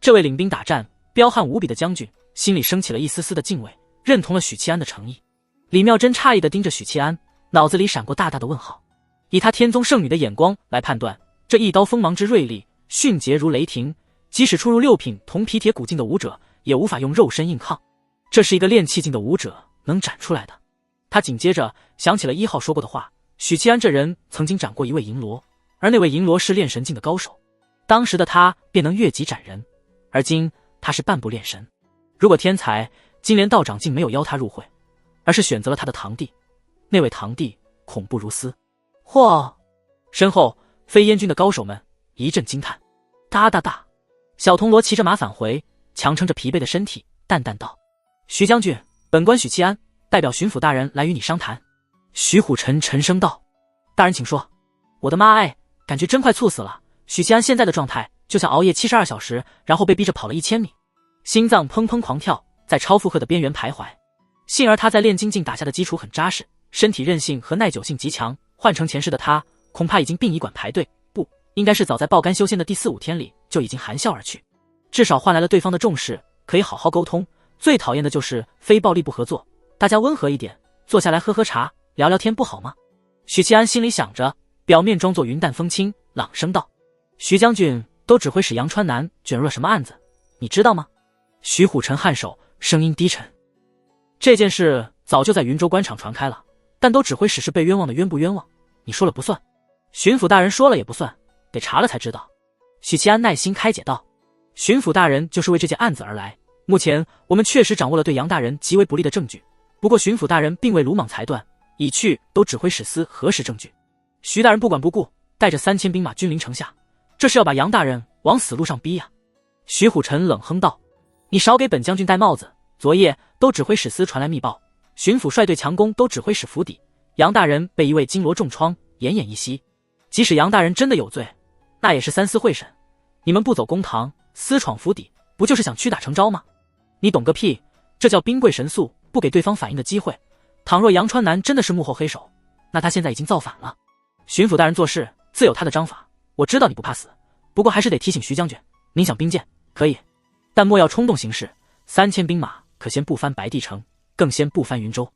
这位领兵打战彪悍无比的将军心里升起了一丝丝的敬畏，认同了许七安的诚意。李妙真诧异地盯着许七安，脑子里闪过大大的问号。以他天宗圣女的眼光来判断，这一刀锋芒之锐利，迅捷如雷霆，即使出入6品铜皮铁骨境的武者也无法用肉身硬抗，这是一个炼气境的武者能斩出来的。他紧接着想起了1号说过的话，许七安这人曾经斩过一位银罗，而那位银罗是炼神境的高手，当时的他便能越级斩人，而今他是半步炼神。如果天才金莲道长竟没有邀他入会，而是选择了他的堂弟，那位堂弟恐怖如斯。嚯！身后飞燕军的高手们一阵惊叹。哒哒哒，小铜锣骑着马返回，强撑着疲惫的身体，淡淡道：“徐将军，本官许七安，代表巡抚大人来与你商谈。”徐虎臣沉声道：“大人请说。”我的妈哎，感觉真快猝死了。许七安现在的状态就像熬夜72小时，然后被逼着跑了1000米，心脏砰砰狂跳，在超负荷的边缘徘徊。幸而他在炼金境打下的基础很扎实，身体韧性和耐久性极强，换成前世的他，恐怕已经殡仪馆排队，不，应该是早在爆肝修仙的第4、5天里就已经含笑而去。至少换来了对方的重视，可以好好沟通。最讨厌的就是非暴力不合作，大家温和一点，坐下来喝喝茶，聊聊天不好吗？许七安心里想着，表面装作云淡风轻，朗声道：“徐将军都指挥使杨川南卷入了什么案子，你知道吗？”徐虎臣颔首，声音低沉：“这件事早就在云州官场传开了，但都指挥使是被冤枉的冤不冤枉，你说了不算，巡抚大人说了也不算，得查了才知道。”许七安耐心开解道：“巡抚大人就是为这件案子而来，目前我们确实掌握了对杨大人极为不利的证据，不过巡抚大人并未鲁莽裁断，已去都指挥使司核实证据。徐大人不管不顾，带着3000兵马君临城下，这是要把杨大人往死路上逼呀！”徐虎臣冷哼道：“你少给本将军戴帽子！昨夜都指挥使司传来密报，巡抚率队强攻都指挥使府邸，杨大人被一位金罗重创，奄奄一息。即使杨大人真的有罪，那也是3司会审，你们不走公堂，私闯府邸，不就是想屈打成招吗？你懂个屁！这叫兵贵神速，不给对方反应的机会。倘若杨川南真的是幕后黑手，那他现在已经造反了。巡抚大人做事自有他的章法，我知道你不怕死，不过还是得提醒徐将军，您想兵谏可以，但莫要冲动行事。3000兵马可先不翻白帝城，更先不翻云州。”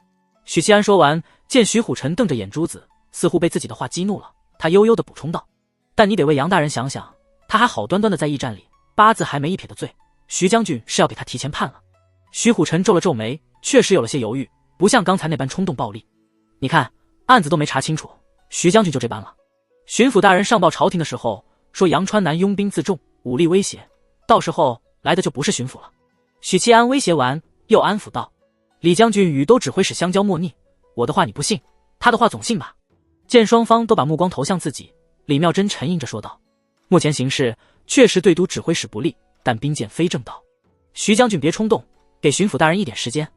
许七安说完，见徐虎臣瞪着眼珠子，似乎被自己的话激怒了，他悠悠地补充道：“但你得为杨大人想想，他还好端端的在驿站里，8字还没一撇的罪，徐将军是要给他提前判了。”徐虎臣皱了皱眉，确实有了些犹豫，不像刚才那般冲动暴力。你看，案子都没查清楚，徐将军就这般了。巡抚大人上报朝廷的时候说杨川南拥兵自重，武力威胁，到时候来的就不是巡抚了。许七安威胁完，又安抚道：“李将军与都指挥使相交莫逆，我的话你不信，他的话总信吧。”见双方都把目光投向自己，李妙真沉吟着说道：“目前形势确实对都指挥使不利，但兵谏非正道。徐将军别冲动，给巡抚大人一点时间。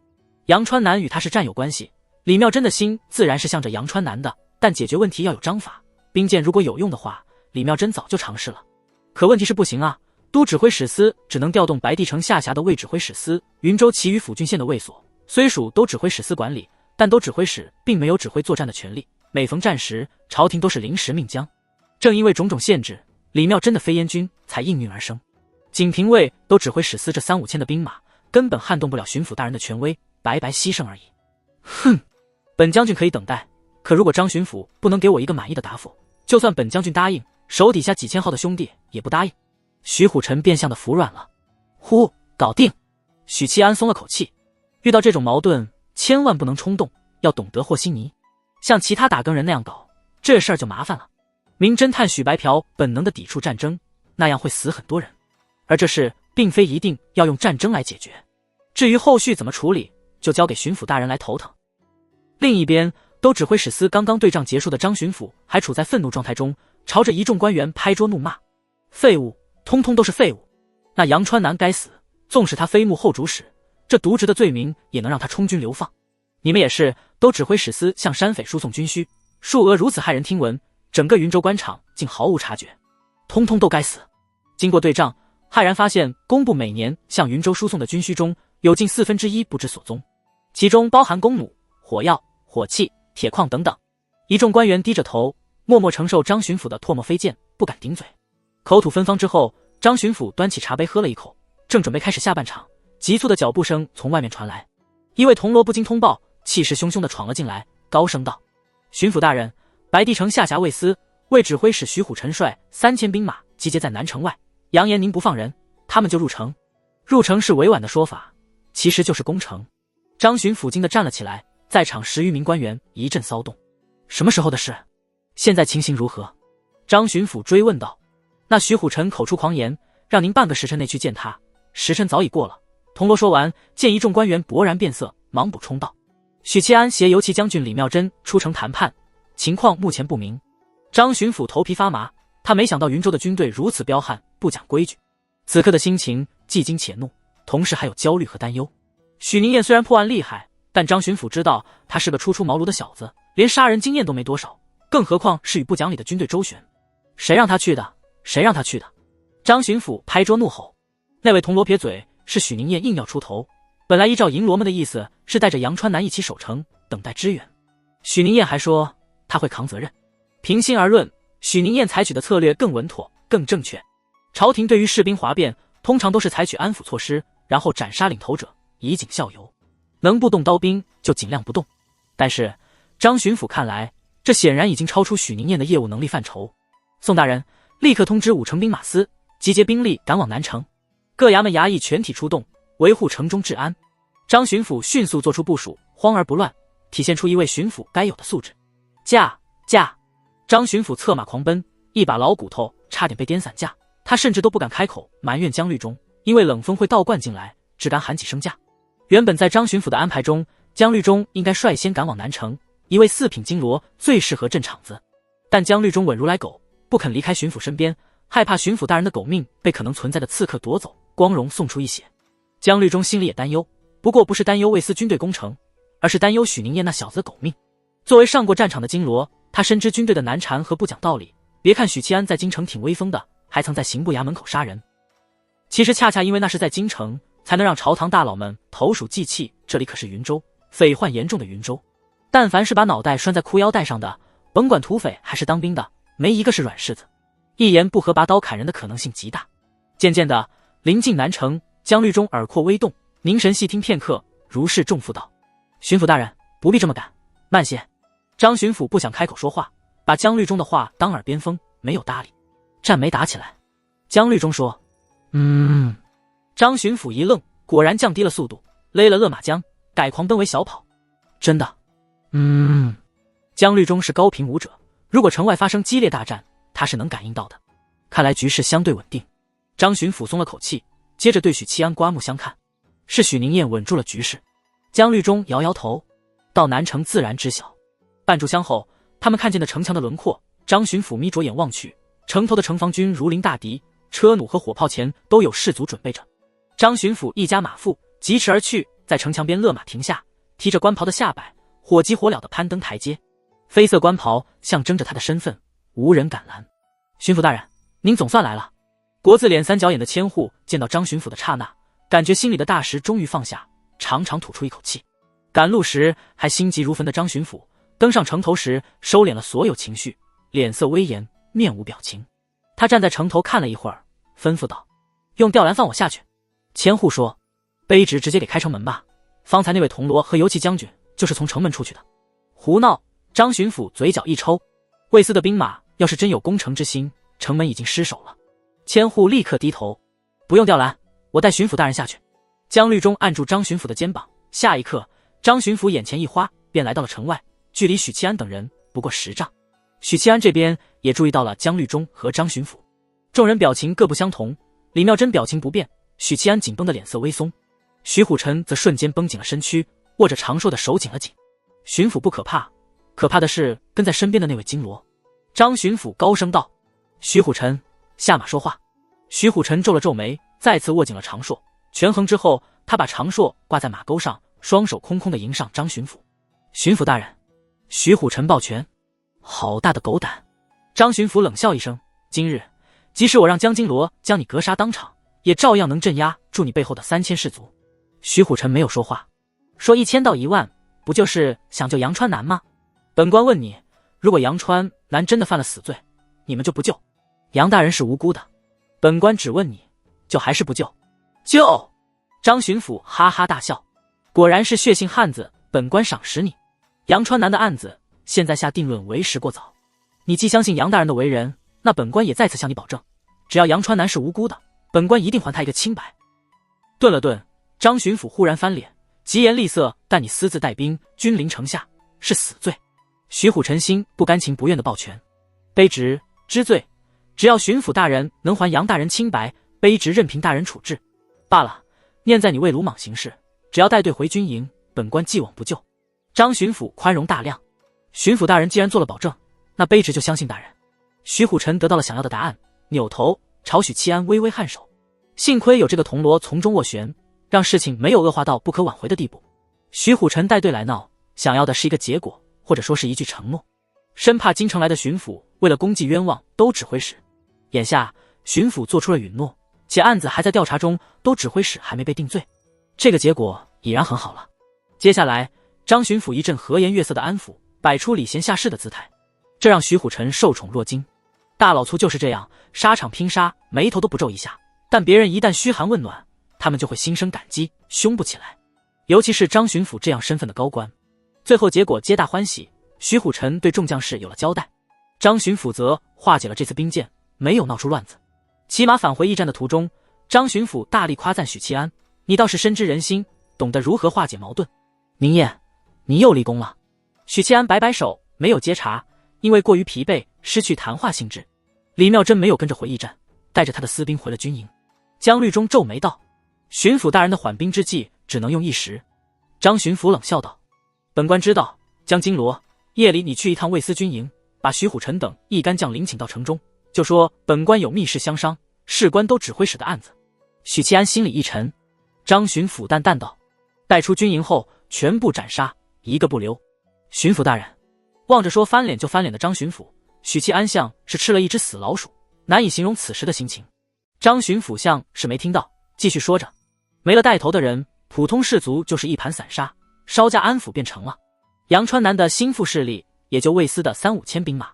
杨川南与他是战友关系，李妙真的心自然是向着杨川南的，但解决问题要有章法。兵谏如果有用的话，李妙真早就尝试了。可问题是不行啊，都指挥使司只能调动白帝城下辖的卫指挥使司、云州其余府郡县的卫所，虽属都指挥使司管理，但都指挥使并没有指挥作战的权利。每逢战时，朝廷都是临时命将。正因为种种限制，李妙真的飞燕军才应运而生。仅凭卫都指挥使司这3、5千的兵马，根本撼动不了巡抚大人的权威，白白牺牲而已。哼，本将军可以等待，可如果张巡抚不能给我一个满意的答复，就算本将军答应，手底下几千号的兄弟也不答应。徐虎臣变相的服软了。呼，搞定！许七安松了口气。遇到这种矛盾，千万不能冲动，要懂得和稀泥。像其他打更人那样搞，这事儿就麻烦了。名侦探许白嫖本能的抵触战争，那样会死很多人。而这事并非一定要用战争来解决，至于后续怎么处理，就交给巡抚大人来头疼。另一边，都指挥使司刚刚对仗结束的张巡抚还处在愤怒状态中，朝着一众官员拍桌怒骂：“废物，通通都是废物！那杨川南该死，纵使他非幕后主使，这渎职的罪名也能让他充军流放。你们也是，都指挥使司向山匪输送军需，数额如此骇人听闻，整个云州官场竟毫无察觉，通通都该死！”经过对账，骇然发现工部每年向云州输送的军需中有近1/4不知所踪，其中包含弓弩、火药、火器、铁矿等等。一众官员低着头，默默承受张巡抚的唾沫飞溅，不敢顶嘴。口吐芬芳之后，张巡抚端起茶杯喝了一口，正准备开始下半场，急促的脚步声从外面传来。一位铜锣不经通报，气势汹汹地闯了进来，高声道：“巡抚大人，白帝城下辖卫司卫指挥使徐虎臣率3000兵马集结在南城外，扬言您不放人，他们就入城。入城是委婉的说法，其实就是攻城。”张巡抚惊地站了起来，在场10余名官员一阵骚动。什么时候的事？现在情形如何？张巡抚追问道。那徐虎臣口出狂言，让您半个时辰内去见他，时辰早已过了。铜锣说完，见一众官员勃然变色，忙补充道：“许七安携游骑将军李妙真出城谈判，情况目前不明。”张巡抚头皮发麻，他没想到云州的军队如此彪悍，不讲规矩。此刻的心情既惊且怒，同时还有焦虑和担忧。许宁燕虽然破案厉害，但张巡抚知道他是个初出茅庐的小子，连杀人经验都没多少，更何况是与不讲理的军队周旋。谁让他去的？谁让他去的？张巡抚拍桌怒吼。那位铜锣撇嘴，是许宁燕硬要出头。本来依照银罗们的意思，是带着杨川南一起守城，等待支援。许宁燕还说他会扛责任。平心而论，许宁燕采取的策略更稳妥，更正确。朝廷对于士兵哗变，通常都是采取安抚措施，然后斩杀领头者，以儆效尤。能不动刀兵就尽量不动。但是张巡抚看来，这显然已经超出许宁燕的业务能力范畴。宋大人，立刻通知5城兵马司集结兵力赶往南城，各衙门衙役全体出动，维护城中治安。张巡抚迅速做出部署，慌而不乱，体现出一位巡抚该有的素质。驾！张巡抚策马狂奔，一把老骨头差点被颠散架，他甚至都不敢开口埋怨姜律中，因为冷风会倒灌进来，只敢喊几声驾。原本在张巡抚的安排中，姜律中应该率先赶往南城，一位4品金罗最适合镇场子。但姜律中稳如来狗，不肯离开巡抚身边，害怕巡抚大人的狗命被可能存在的刺客夺走，光荣送出一血。姜律中心里也担忧，不过不是担忧魏斯军队攻城，而是担忧许宁燕那小子的狗命。作为上过战场的金罗，他深知军队的难缠和不讲道理。别看许七安在京城挺威风的，还曾在刑部衙门口杀人，其实恰恰因为那是在京城，才能让朝堂大佬们投鼠忌器。这里可是云州，匪患严重的云州，但凡是把脑袋拴在裤腰带上的，甭管土匪还是当兵的，没一个是软柿子，一言不合拔刀砍人的可能性极大。渐渐的，临近南城，姜律中耳廓微动，凝神细听片刻，如释重负道：“巡抚大人，不必这么赶，慢些。”张巡抚不想开口说话，把姜律中的话当耳边风，没有搭理。战没打起来。姜律中说：“张巡抚一愣，果然降低了速度，勒了勒马缰，改狂奔为小跑。真的？姜律中是高频武者，如果城外发生激烈大战，他是能感应到的。看来局势相对稳定。张巡抚松了口气，接着对许七安刮目相看。是许宁燕稳住了局势。姜律中摇摇头，到南城自然知晓。半炷香后，他们看见了城墙的轮廓。张巡抚眯着眼望去，城头的城防军如临大敌，车弩和火炮前都有士卒准备着。张巡抚一家马腹疾驰而去，在城墙边勒马停下，提着官袍的下摆，火急火燎地攀登台阶。绯色官袍象征着他的身份，无人敢拦。巡抚大人，您总算来了。国字脸三角眼的千户见到张巡抚的刹那，感觉心里的大石终于放下，长长吐出一口气。赶路时还心急如焚的张巡抚，登上城头时收敛了所有情绪，脸色威严，面无表情。他站在城头看了一会儿，吩咐道：“用吊篮放我下去。”千户说：“卑职直接给开城门吧，方才那位铜锣和游骑将军就是从城门出去的。”胡闹！张巡抚嘴角一抽，魏斯的兵马要是真有攻城之心，城门已经失守了。千户立刻低头：“不用吊篮，我带巡抚大人下去。”姜律中按住张巡抚的肩膀，下一刻，张巡抚眼前一花，便来到了城外，距离许七安等人不过10丈。许七安这边也注意到了姜律中和张巡抚，众人表情各不相同。李妙珍表情不变，许七安紧绷的脸色微松，徐虎臣则瞬间绷紧了身躯，握着长硕的手紧了紧。巡抚不可怕，可怕的是跟在身边的那位金罗。张巡抚高声道：“徐虎臣，下马说话。”徐虎臣皱了皱眉，再次握紧了长硕，权衡之后，他把长硕挂在马钩上，双手空空地迎上张巡抚。“巡抚大人。”徐虎臣抱拳。好大的狗胆！张巡抚冷笑一声：“今日即使我让江金罗将你格杀当场，也照样能镇压住你背后的3000士卒。”徐虎臣没有说话，说1000到1万，不就是想救杨川南吗？本官问你，如果杨川南真的犯了死罪，你们就不救？杨大人是无辜的，本官只问你，救还是不救？救！张巡抚哈哈大笑，果然是血性汉子，本官赏识你。杨川南的案子现在下定论为时过早，你既相信杨大人的为人，那本官也再次向你保证，只要杨川南是无辜的，本官一定还他一个清白。顿了顿，张巡抚忽然翻脸，疾言厉色：“但你私自带兵君临城下，是死罪。”徐虎臣心不甘情不愿地抱拳：“卑职知罪，只要巡抚大人能还杨大人清白，卑职任凭大人处置。罢了，念在你为鲁莽行事，只要带队回军营，本官既往不咎。”张巡抚宽容大量：“巡抚大人既然做了保证，那卑职就相信大人。”徐虎臣得到了想要的答案，扭头朝许七安微微颔首。幸亏有这个铜锣从中斡旋，让事情没有恶化到不可挽回的地步。徐虎臣带队来闹，想要的是一个结果，或者说是一句承诺，生怕京城来的巡抚为了功绩冤枉都指挥使。眼下巡抚做出了允诺，且案子还在调查中，都指挥使还没被定罪，这个结果已然很好了。接下来张巡抚一阵和颜悦色的安抚，摆出礼贤下士的姿态，这让徐虎臣受宠若惊。大老粗就是这样，沙场拼杀，眉头都不皱一下，但别人一旦嘘寒问暖，他们就会心生感激，凶不起来。尤其是张巡抚这样身份的高官。最后结果皆大欢喜，徐虎臣对众将士有了交代，张巡抚则化解了这次兵变，没有闹出乱子。骑马返回驿站的途中，张巡抚大力夸赞许七安：“你倒是深知人心，懂得如何化解矛盾。”宁烨，你又立功了。许七安摆摆手，没有接茬，因为过于疲惫，失去谈话兴致。李妙珍没有跟着回驿站，带着他的私兵回了军营。江律中皱眉道：“巡抚大人的缓兵之计，只能用一时。”张巡抚冷笑道：“本官知道，江金罗，夜里你去一趟魏司军营，把徐虎臣等一干将领请到城中，就说本官有密事相商，事关都指挥使的案子。”许七安心里一沉。张巡抚淡淡道：“带出军营后，全部斩杀，一个不留。”巡抚大人。望着说翻脸就翻脸的张巡抚，许七安像是吃了一只死老鼠，难以形容此时的心情。张巡抚像是没听到，继续说着：“没了带头的人，普通士卒就是一盘散沙，稍加安抚便成了。阳川南的心腹势力也就魏司的3-5千兵马，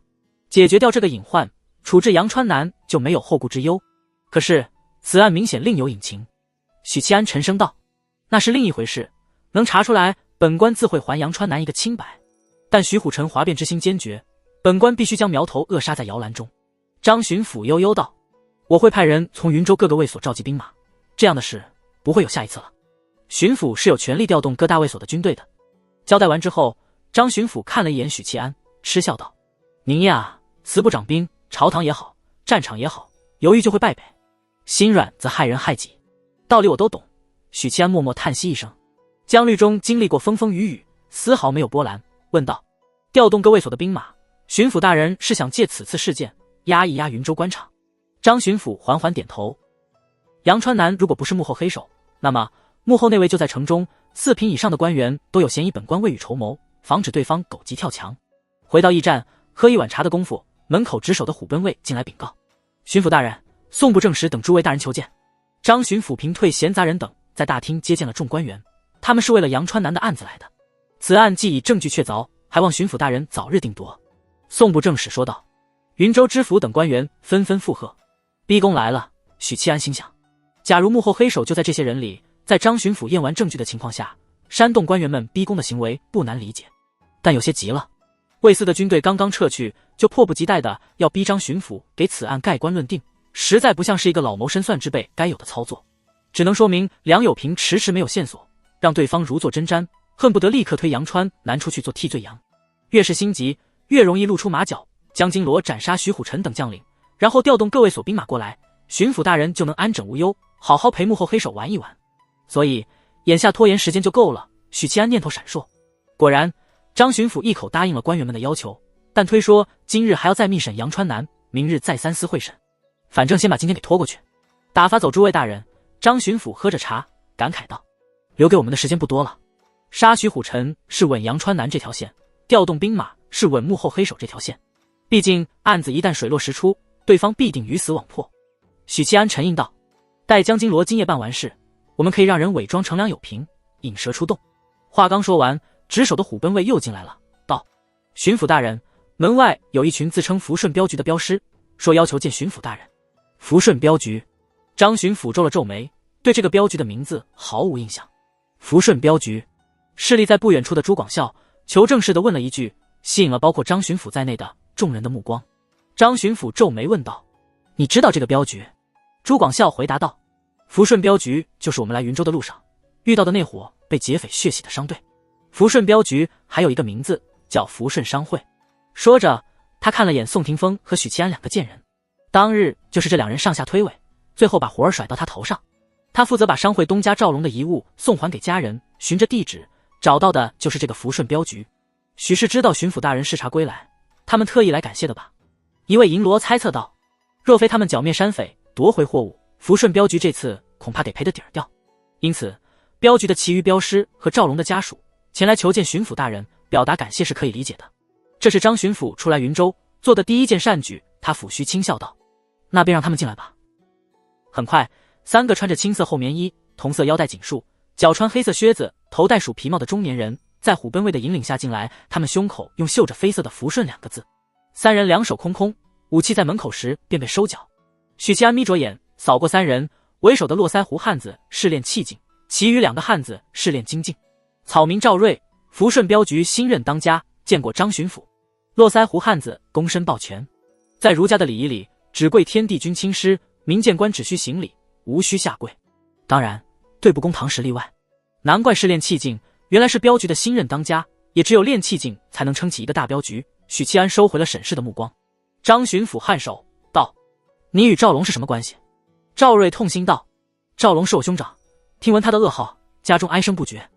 解决掉这个隐患，处置阳川南就没有后顾之忧。可是此案明显另有隐情。”许七安沉声道：“那是另一回事，能查出来，本官自会还阳川南一个清白。但徐虎臣哗变之心坚决，本官必须将苗头扼杀在摇篮中。”张巡抚悠悠道：“我会派人从云州各个卫所召集兵马，这样的事不会有下一次了。巡抚是有权力调动各大卫所的军队的。”交代完之后，张巡抚看了一眼许七安，嗤笑道：“宁烨啊，慈不掌兵，朝堂也好，战场也好，犹豫就会败北，心软则害人害己，道理我都懂。”许七安默默叹息一声。江律中经历过风风雨雨，丝毫没有波澜，问道：“调动各卫所的兵马，巡抚大人是想借此次事件压一压云州官场？”张巡抚缓缓点头。阳川南如果不是幕后黑手，那么幕后那位就在城中，4品以上的官员都有嫌疑本官未雨绸缪，防止对方狗急跳墙。回到驿站，喝一碗茶的功夫，门口值守的虎贲卫进来禀告：“巡抚大人，宋部正使等诸位大人求见。”张巡抚平退闲杂人等，在大厅接见了众官员，他们是为了阳川南的案子来的。此案既已证据确凿，还望巡抚大人早日定夺。宋部正使说道。云州知府等官员纷纷附和。逼宫来了，许七安心想，假如幕后黑手就在这些人里，在张巡抚验完证据的情况下，煽动官员们逼宫的行为不难理解，但有些急了。魏司的军队刚刚撤去，就迫不及待的要逼张巡抚给此案盖棺论定，实在不像是一个老谋深算之辈该有的操作，只能说明梁有平迟迟没有线索，让对方如坐针毡，恨不得立刻推阳川南出去做替罪羊。越是心急，越容易露出马脚。江金罗斩杀徐虎臣等将领，然后调动各卫所兵马过来，巡抚大人就能安枕无忧，好好陪幕后黑手玩一玩。所以眼下拖延时间就够了。许七安念头闪烁，果然张巡抚一口答应了官员们的要求，但推说今日还要再密审阳川南，明日再三思会审，反正先把今天给拖过去。打发走诸位大人，张巡抚喝着茶感慨道：“留给我们的时间不多了。杀徐虎臣是稳阳川南这条线，调动兵马是稳幕后黑手这条线。毕竟案子一旦水落石出，对方必定鱼死网破。”许七安沉吟道：“待江金罗今夜办完事，我们可以让人伪装成梁有平，引蛇出洞。”话刚说完，值守的虎贲卫又进来了，道：“巡抚大人，门外有一群自称福顺镖局的镖师，说要求见巡抚大人。”福顺镖局？张巡抚皱了皱眉，对这个镖局的名字毫无印象。福顺镖局？势力在不远处的朱广孝求证似的问了一句，吸引了包括张巡抚在内的众人的目光。张巡抚皱眉问道：“你知道这个镖局？”朱广孝回答道：“福顺镖局就是我们来云州的路上遇到的那伙被劫匪血洗的商队。福顺镖局还有一个名字叫福顺商会。”说着，他看了眼宋霆锋和许七安两个贱人，当日就是这两人上下推诿，最后把活儿甩到他头上。他负责把商会东家赵龙的遗物送还给家人，循着地址找到的就是这个福顺镖局。许是知道巡抚大人视察归来，他们特意来感谢的吧？一位银罗猜测道：“若非他们剿灭山匪，夺回货物，福顺镖局这次恐怕得赔得底儿掉。因此，镖局的其余镖师和赵龙的家属前来求见巡抚大人，表达感谢是可以理解的。这是张巡抚出来云州做的第一件善举。”他抚须轻笑道：“那便让他们进来吧。”很快，3个穿着青色厚棉衣、同色腰带锦束、脚穿黑色靴子、头戴鼠皮帽的中年人在虎贲卫的引领下进来，他们胸口用绣着绯色的福顺2个字。3人两手空空，武器在门口时便被收缴。许七安眯着眼扫过3人，为首的络腮胡汉子试炼气劲，其余2个汉子试炼精进。草民赵瑞，福顺镖局新任当家，见过张巡抚。络腮胡汉子躬身抱拳。在儒家的礼仪里，只跪天地君亲师，民谏官只需行礼，无需下跪。当然，对簿公堂时例外。难怪试炼气劲，原来是镖局的新任当家，也只有练气劲才能撑起一个大镖局。许七安收回了审视的目光。张巡抚颔首道：“你与赵龙是什么关系？”赵瑞痛心道：“赵龙是我兄长，听闻他的噩耗，家中哀声不绝。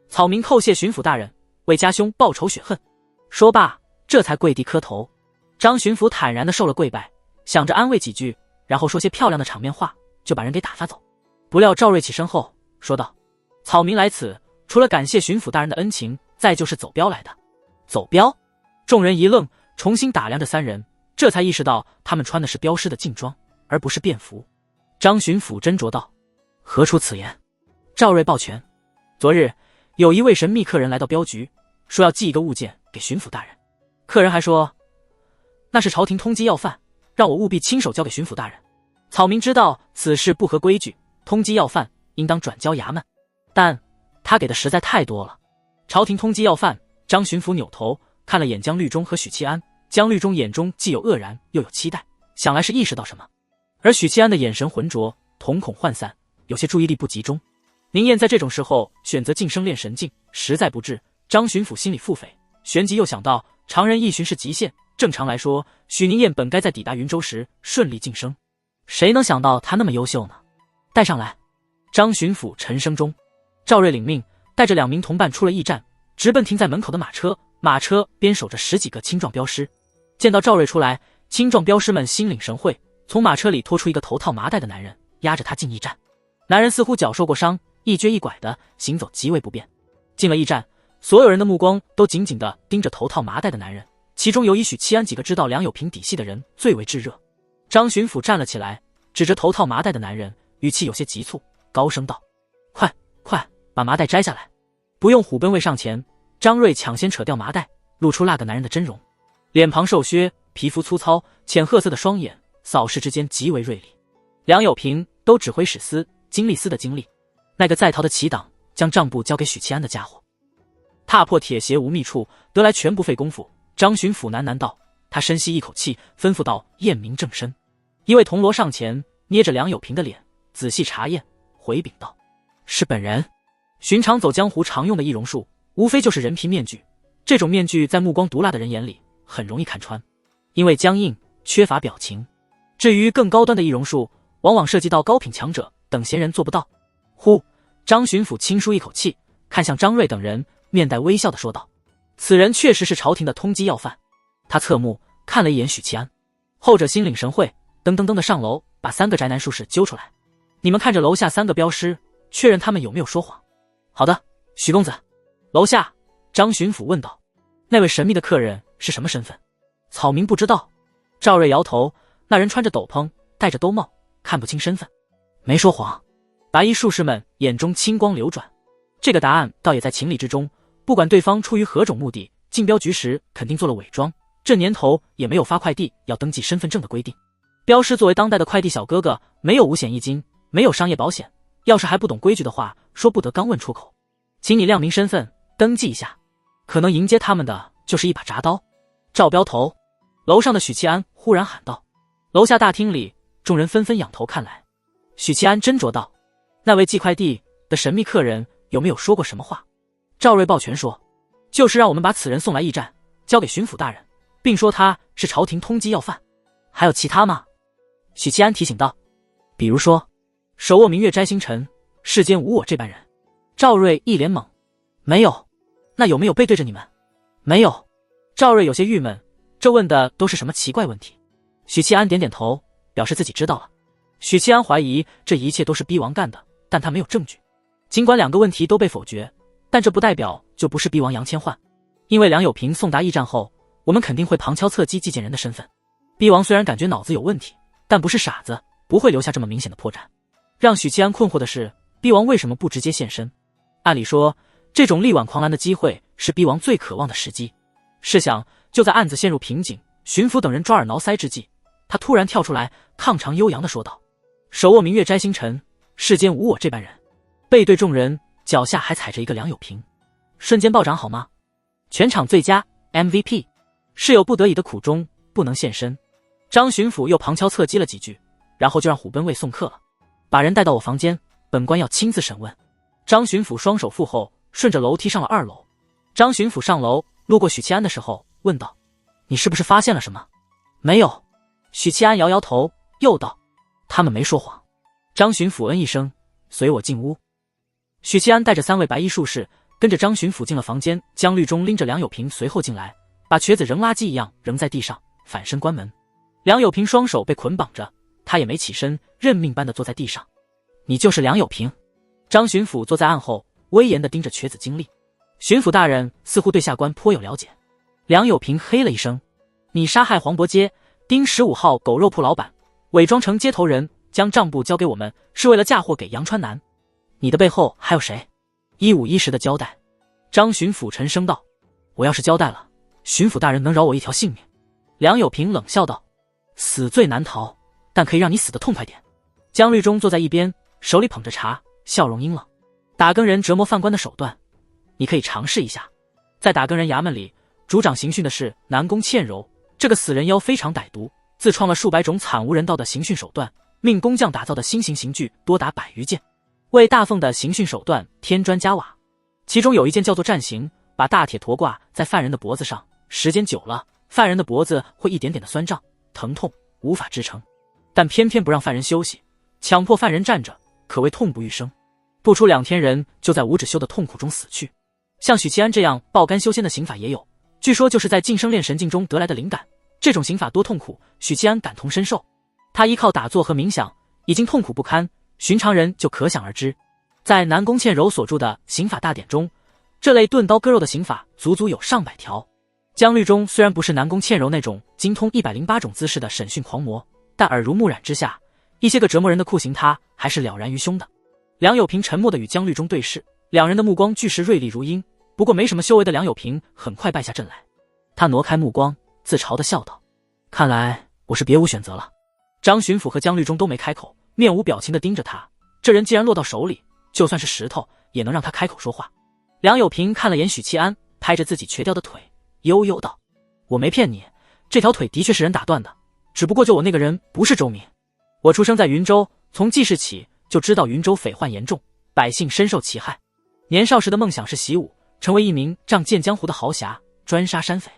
草民叩谢巡抚大人，为家兄报仇雪恨。”说罢，这才跪地磕头。张巡抚坦然地受了跪拜，想着安慰几句，然后说些漂亮的场面话，就把人给打发走。不料赵瑞起身后说道：“草民来此，除了感谢巡抚大人的恩情，再就是走镖来的。”走镖？众人一愣，重新打量着3人，这才意识到他们穿的是镖师的劲装，而不是便服。张巡抚斟酌道：“何出此言？”赵瑞抱拳：“昨日有一位神秘客人来到镖局，说要寄一个物件给巡抚大人。客人还说那是朝廷通缉要犯，让我务必亲手交给巡抚大人。草民知道此事不合规矩，通缉要犯应当转交衙门，但他给的实在太多了。朝廷通缉要犯。”张巡抚扭头看了眼江律中和许七安，江律中眼中既有愕然又有期待，想来是意识到什么。而许七安的眼神浑浊，瞳孔涣散，有些注意力不集中。宁燕在这种时候选择晋升练神境，实在不智。张巡抚心里腹诽，旋即又想到常人一巡是极限，正常来说，许宁燕本该在抵达云州时顺利晋升，谁能想到他那么优秀呢？带上来。张巡抚沉声中，赵瑞领命，带着2名同伴出了驿站，直奔停在门口的马车，马车边守着10几个青壮镖师。见到赵瑞出来，青壮镖师们心领神会，从马车里拖出一个头套麻袋的男人，押着他进驿站。男人似乎脚受过伤，一撅一拐的，行走极为不便。进了驿站，所有人的目光都紧紧地盯着头套麻袋的男人，其中有以许七安几个知道梁有平底细的人最为炙热。张巡抚站了起来，指着头套麻袋的男人，语气有些急促，高声道：“快，把麻袋摘下来！”不用虎贲卫上前，张瑞抢先扯掉麻袋，露出那个男人的真容。脸庞瘦削，皮肤粗糙，浅褐色的双眼，扫视之间极为锐利。梁有平都指挥使司、经历司的经历，那个在逃的齐党将账簿交给许七安的家伙，踏破铁鞋无觅处，得来全不费功夫。张巡抚喃喃道，他深吸一口气，吩咐道：“验明正身。”一位铜锣上前捏着梁有平的脸，仔细查验，回禀道：“是本人。”寻常走江湖常用的易容术，无非就是人皮面具。这种面具在目光毒辣的人眼里很容易看穿，因为僵硬，缺乏表情。至于更高端的易容术，往往涉及到高品强者等闲人做不到。呼，张巡抚轻舒一口气，看向张瑞等人，面带微笑地说道：“此人确实是朝廷的通缉要犯。”他侧目看了一眼许七安，后者心领神会，噔噔噔地上楼，把3个宅男术士揪出来。你们看着楼下3个镖师，确认他们有没有说谎。好的，许公子。楼下，张巡抚问道：“那位神秘的客人是什么身份？”草民不知道。赵瑞摇头，那人穿着斗篷，戴着兜帽，看不清身份。没说谎。白衣术士们眼中青光流转，这个答案倒也在情理之中。不管对方出于何种目的，进镖局时肯定做了伪装。这年头也没有发快递要登记身份证的规定。镖师作为当代的快递小哥哥，没有五险一金，没有商业保险。要是还不懂规矩的话，说不得刚问出口。请你亮明身份，登记一下。可能迎接他们的就是一把铡刀。赵镖头。楼上的许七安忽然喊道。楼下大厅里，众人纷纷仰头看来。许七安斟酌道：“那位寄快递的神秘客人有没有说过什么话？”赵瑞抱拳说：“就是让我们把此人送来驿站，交给巡抚大人，并说他是朝廷通缉要犯。还有其他吗？”许七安提醒道：“比如说，手握明月摘星辰，世间无我这般人。”赵瑞一脸懵：“没有。那有没有背对着你们？”“没有。”赵瑞有些郁闷，这问的都是什么奇怪问题？许七安点点头，表示自己知道了。许七安怀疑这一切都是逼王干的，但他没有证据。尽管2个问题都被否决，但这不代表就不是逼王杨千奂。因为梁有平送达驿站后，我们肯定会旁敲侧击寄件人的身份。逼王虽然感觉脑子有问题，但不是傻子，不会留下这么明显的破绽。让许七安困惑的是，逼王为什么不直接现身？按理说，这种力挽狂澜的机会是逼王最渴望的时机。试想，就在案子陷入瓶颈，巡抚等人抓耳挠腮之际，他突然跳出来，亢长悠扬地说道：“手握明月摘星辰，世间无我这般人。”背对众人，脚下还踩着一个梁有平，瞬间暴涨好吗？全场最佳 MVP， 是有不得已的苦衷，不能现身。张巡抚又旁敲侧击了几句，然后就让虎贲卫送客了。把人带到我房间，本官要亲自审问。张巡抚双手负后，顺着楼梯上了2楼。张巡抚上楼，路过许七安的时候，问道：“你是不是发现了什么？”“没有。”许七安摇摇头，又道：“他们没说谎。”张巡抚嗯一声，随我进屋。许七安带着3位白衣术士，跟着张巡抚进了房间。江律中拎着梁有平随后进来，把瘸子扔垃圾一样扔在地上，反身关门。梁有平双手被捆绑着，他也没起身，认命般的坐在地上。“你就是梁有平？”张巡抚坐在案后，威严地盯着瘸子经历。巡抚大人似乎对下官颇有了解。梁有平嘿了一声：“你杀害黄伯街丁15号狗肉铺老板，伪装成接头人，将账簿交给我们，是为了嫁祸给杨川南。你的背后还有谁？”一五一十的交代。张巡抚沉声道：“我要是交代了，巡抚大人能饶我一条性命？”梁有平冷笑道：“死罪难逃，但可以让你死得痛快点。”江律中坐在一边，手里捧着茶，笑容阴冷。“打更人折磨犯官的手段，你可以尝试一下。”在打更人衙门里，主掌刑讯的是南宫倩柔，这个死人妖非常歹毒，自创了数百种惨无人道的刑讯手段，命工匠打造的新型刑具多达100余件，为大凤的刑讯手段添砖加瓦。其中有一件叫做战刑，把大铁砣挂在犯人的脖子上，时间久了，犯人的脖子会一点点的酸胀、疼痛，无法支撑，但偏偏不让犯人休息，强迫犯人站着，可谓痛不欲生。不出2天，人就在无止休的痛苦中死去。像许七安这样爆肝修仙的刑法也有，据说就是在晋升炼神镜中得来的灵感。这种刑法多痛苦，许七安感同身受。他依靠打坐和冥想，已经痛苦不堪，寻常人就可想而知。在南宫倩柔所著的刑法大典中，这类钝刀割肉的刑法足足有上百条。江律中虽然不是南宫倩柔那种精通108种姿势的审讯狂魔，但耳濡目染之下，一些个折磨人的酷刑他还是了然于胸的。梁有平沉默地与江律中对视，两人的目光俱是锐利如鹰。不过没什么修为的梁有平很快败下阵来，他挪开目光，自嘲地笑道：“看来我是别无选择了。”张巡抚和江律中都没开口，面无表情地盯着他。这人既然落到手里，就算是石头也能让他开口说话。梁有平看了眼许七安，拍着自己瘸掉的腿，悠悠道：“我没骗你，这条腿的确是人打断的，只不过救我那个人不是周民。我出生在云州，从记事起就知道云州匪患严重，百姓深受其害。年少时的梦想是习武，成为一名仗剑江湖的豪侠，专杀山匪。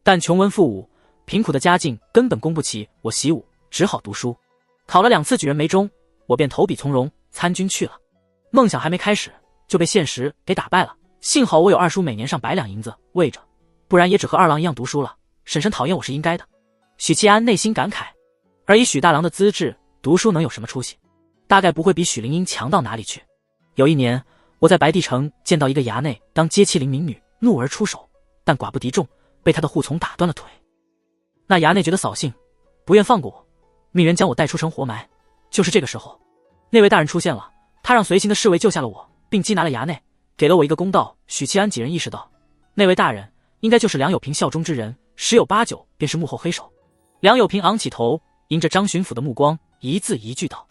但穷文富武，贫苦的家境根本供不起我习武，只好读书。考了2次举人没中，我便投笔从戎，参军去了。梦想还没开始，就被现实给打败了。幸好我有二叔每年上100两银子喂着，不然也只和二郎一样读书了。婶婶讨厌我是应该的。”许七安内心感慨，而以许大郎的资质，读书能有什么出息？大概不会比许灵英强到哪里去。有一年，我在白帝城见到一个衙内当接欺凌民女，怒而出手，但寡不敌众，被他的护从打断了腿。那衙内觉得扫兴，不愿放过我，命人将我带出城活埋。就是这个时候，那位大人出现了，他让随行的侍卫救下了我，并缉拿了衙内，给了我一个公道。许七安几人意识到，那位大人应该就是梁有平效忠之人，10有8九便是幕后黑手。梁有平昂起头，迎着张巡抚的目光，一字一句道：“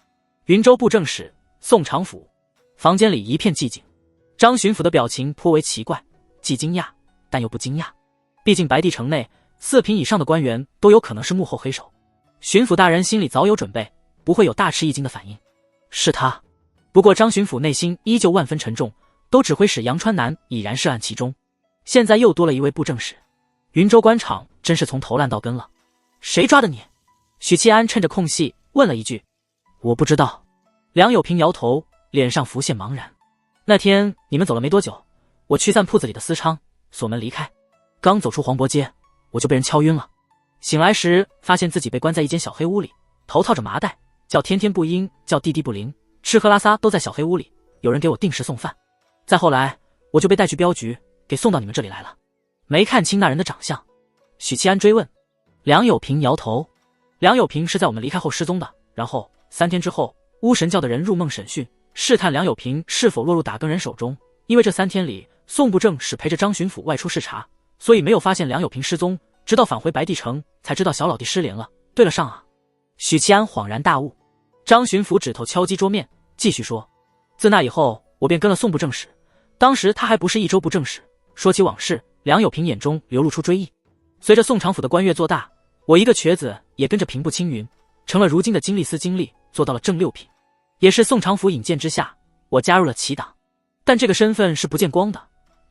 云州布政使宋长甫。”房间里一片寂静。张巡抚的表情颇为奇怪，既惊讶但又不惊讶，毕竟白帝城内4品以上的官员都有可能是幕后黑手。巡抚大人心里早有准备，不会有大吃一惊的反应。是他。不过张巡抚内心依旧万分沉重，都指挥使杨川南已然涉案其中，现在又多了一位布政使，云州官场真是从头烂到根了。谁抓的你？许七安趁着空隙问了一句。我不知道。梁有平摇头，脸上浮现茫然。那天你们走了没多久，我驱散铺子里的私娼，锁门离开，刚走出黄伯街，我就被人敲晕了。醒来时发现自己被关在一间小黑屋里，头套着麻袋，叫天天不应，叫地地不灵，吃喝拉撒都在小黑屋里，有人给我定时送饭。再后来我就被带去镖局，给送到你们这里来了。没看清那人的长相。许七安追问。梁有平摇头。梁有平是在我们离开后失踪的，然后3天之后，巫神教的人入梦审讯，试探梁有平是否落入打更人手中。因为这3天里宋部正使陪着张巡抚外出视察，所以没有发现梁有平失踪，直到返回白帝城才知道小老弟失联了。对了上啊。许七安恍然大悟。张巡抚指头敲击桌面，继续说，自那以后我便跟了宋部正使，当时他还不是益州部正使。说起往事，梁有平眼中流露出追忆。随着宋长府的官越做大，我一个瘸子也跟着平步青云，成了如今的经历司经历，做到了正6品。也是宋长府引荐之下，我加入了齐党，但这个身份是不见光的。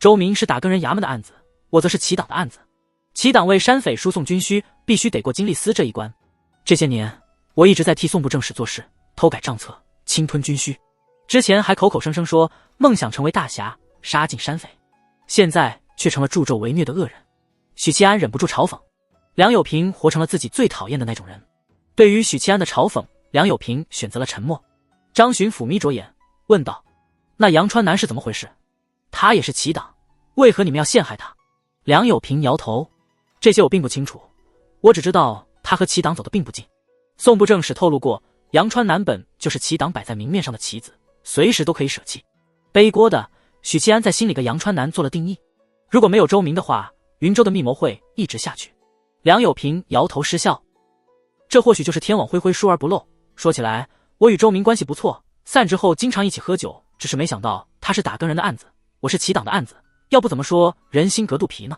周明是打更人衙门的案子，我则是齐党的案子。齐党为山匪输送军需，必须得过经历司这一关。这些年我一直在替宋部正使做事，偷改账册，侵吞军需。之前还口口声声说梦想成为大侠，杀尽山匪，现在却成了助纣为虐的恶人。许七安忍不住嘲讽，梁有平活成了自己最讨厌的那种人。对于许七安的嘲讽，梁有平选择了沉默。张巡抚眯着眼问道，那杨川南是怎么回事？他也是齐党，为何你们要陷害他？梁有平摇头，这些我并不清楚，我只知道他和齐党走得并不近。宋部正使透露过，杨川南本就是齐党摆在明面上的棋子，随时都可以舍弃。背锅的许七安在心里给杨川南做了定义，如果没有周明的话，云州的密谋会一直下去。梁有平摇头失笑，这或许就是天网恢恢疏而不漏。说起来，我与周明关系不错，散之后经常一起喝酒，只是没想到他是打更人的案子，我是齐党的案子，要不怎么说人心隔肚皮呢？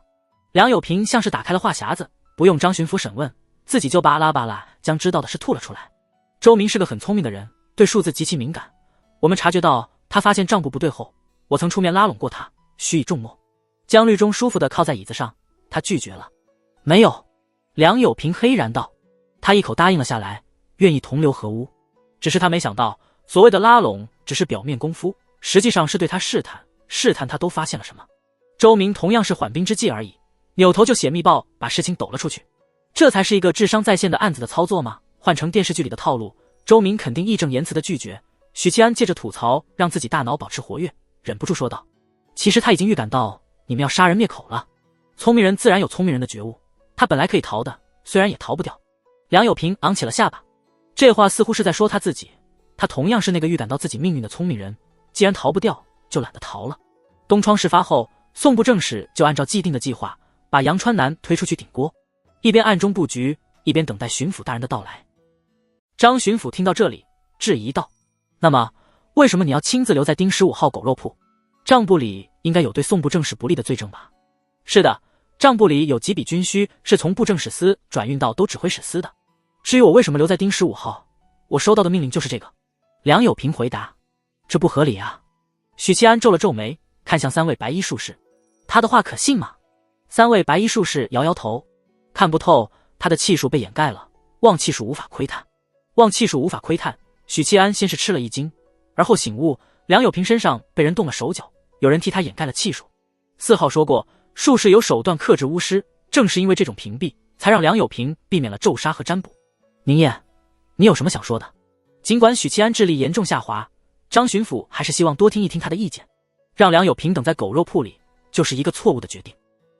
梁有平像是打开了话匣子，不用张巡抚审问，自己就巴拉巴拉将知道的事吐了出来。周明是个很聪明的人，对数字极其敏感，我们察觉到他发现账簿不对后，我曾出面拉拢过他，许以重诺。江律中舒服地靠在椅子上，他拒绝了。没有。梁有平黑然道。他一口答应了下来，愿意同流合污。只是他没想到，所谓的拉拢只是表面功夫，实际上是对他试探，试探他都发现了什么。周明同样是缓兵之计而已，扭头就写密报把事情抖了出去。这才是一个智商在线的案子的操作吗？换成电视剧里的套路，周明肯定义正言辞的拒绝。许七安借着吐槽让自己大脑保持活跃，忍不住说道，其实他已经预感到你们要杀人灭口了。聪明人自然有聪明人的觉悟，他本来可以逃的，虽然也逃不掉。梁有平昂起了下巴，这话似乎是在说他自己，他同样是那个预感到自己命运的聪明人，既然逃不掉，就懒得逃了。东窗事发后，宋部正使就按照既定的计划，把杨川南推出去顶锅，一边暗中布局，一边等待巡抚大人的到来。张巡抚听到这里，质疑道，那么为什么你要亲自留在丁15号狗肉铺？账簿里应该有对宋部正使不利的罪证吧？是的，账簿里有几笔军需是从布政使司转运到都指挥使司的。至于我为什么留在丁15号，我收到的命令就是这个。梁有平回答。这不合理啊。许七安皱了皱眉，看向3位白衣术士，他的话可信吗？3位白衣术士摇摇头，看不透，他的气数被掩盖了，望气数无法窥探。望气数无法窥探，许七安先是吃了一惊，而后醒悟，梁有平身上被人动了手脚，有人替他掩盖了气数。4号说过，术士有手段克制巫师，正是因为这种屏蔽，才让梁有平避免了咒杀和占卜。宁烨，你有什么想说的？尽管许七安智力严重下滑，张巡抚还是希望多听一听他的意见。让梁有平等在狗肉铺里，就是一个错误的决定。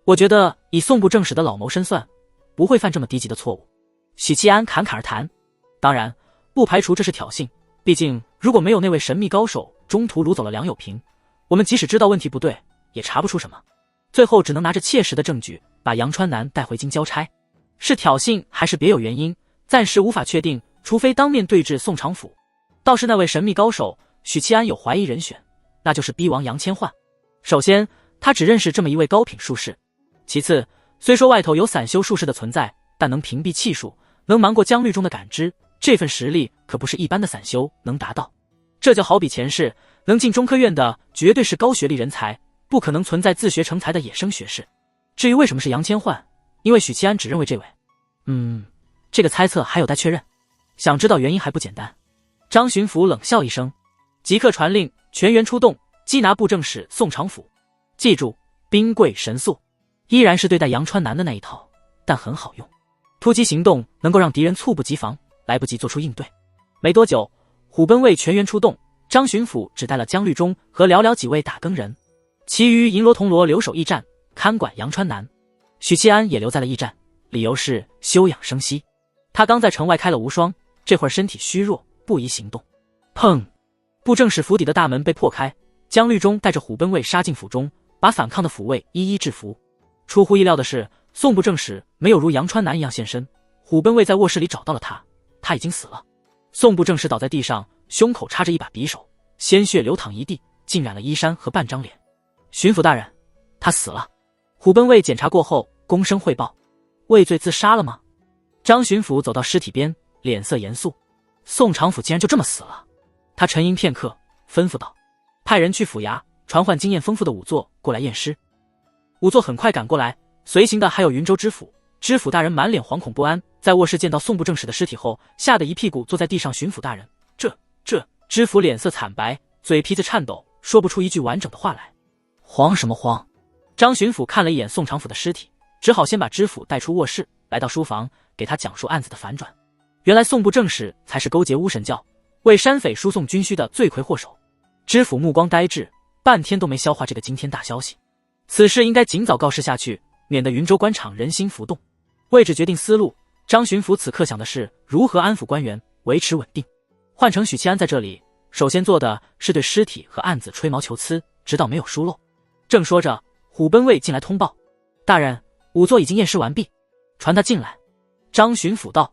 我觉得以宋部正使的老谋深算，不会犯这么低级的错误。许七安侃侃而谈。当然，不排除这是挑衅，毕竟如果没有那位神秘高手中途掳走了梁有平，我们即使知道问题不对，也查不出什么。最后只能拿着切实的证据，把杨川南带回京交差。是挑衅还是别有原因，暂时无法确定，除非当面对质宋长府。倒是那位神秘高手，许七安有怀疑人选，那就是逼王杨千焕。首先，他只认识这么一位高品术士。其次，虽说外头有散修术士的存在，但能屏蔽气数，能瞒过疆律中的感知，这份实力可不是一般的散修能达到。这就好比前世能进中科院的绝对是高学历人才，不可能存在自学成才的野生学士。至于为什么是杨千焕，因为许七安只认为这位。这个猜测还有待确认。想知道原因还不简单。张巡抚冷笑一声，即刻传令全员出动，缉拿布政使宋长府。记住，兵贵神速。依然是对待杨川南的那一套，但很好用。突击行动能够让敌人猝不及防，来不及做出应对。没多久，虎贲卫全员出动，张巡抚只带了姜律中和寥寥几位打更人，其余银罗铜锣留守驿站，看管阳川南。许七安也留在了驿站，理由是休养生息。他刚在城外开了无双，这会儿身体虚弱，不宜行动。砰！布政使府邸的大门被破开，姜律中带着虎贲卫杀进府中，把反抗的府卫一一制服。出乎意料的是，宋布政使没有如阳川南一样现身，虎贲卫在卧室里找到了他，他已经死了。宋布政使倒在地上，胸口插着一把匕首，鲜血流淌一地，浸染了衣衫和半张脸。巡抚大人，他死了。虎贲卫检查过后，躬身汇报：畏罪自杀了吗？张巡抚走到尸体边，脸色严肃：宋长府竟然就这么死了。他沉吟片刻，吩咐道：派人去府衙传唤经验丰富的仵作过来验尸。仵作很快赶过来，随行的还有云州知府。知府大人满脸惶恐不安，在卧室见到宋布政使的尸体后，吓得一屁股坐在地上。巡抚大人，这知府脸色惨白，嘴皮子颤抖，说不出一句完整的话来。慌什么慌？张巡抚看了一眼宋长府的尸体，只好先把知府带出卧室，来到书房，给他讲述案子的反转。原来宋布政使才是勾结巫神教，为山匪输送军需的罪魁祸首。知府目光呆滞，半天都没消化这个惊天大消息。此事应该尽早告示下去，免得云州官场人心浮动。为着决定思路，张巡抚此刻想的是如何安抚官员，维持稳定。换成许七安在这里，首先做的是对尸体和案子吹毛求疵，直到没有疏漏。正说着，虎贲卫进来通报：大人，仵作已经验尸完毕，传他进来。张巡抚道。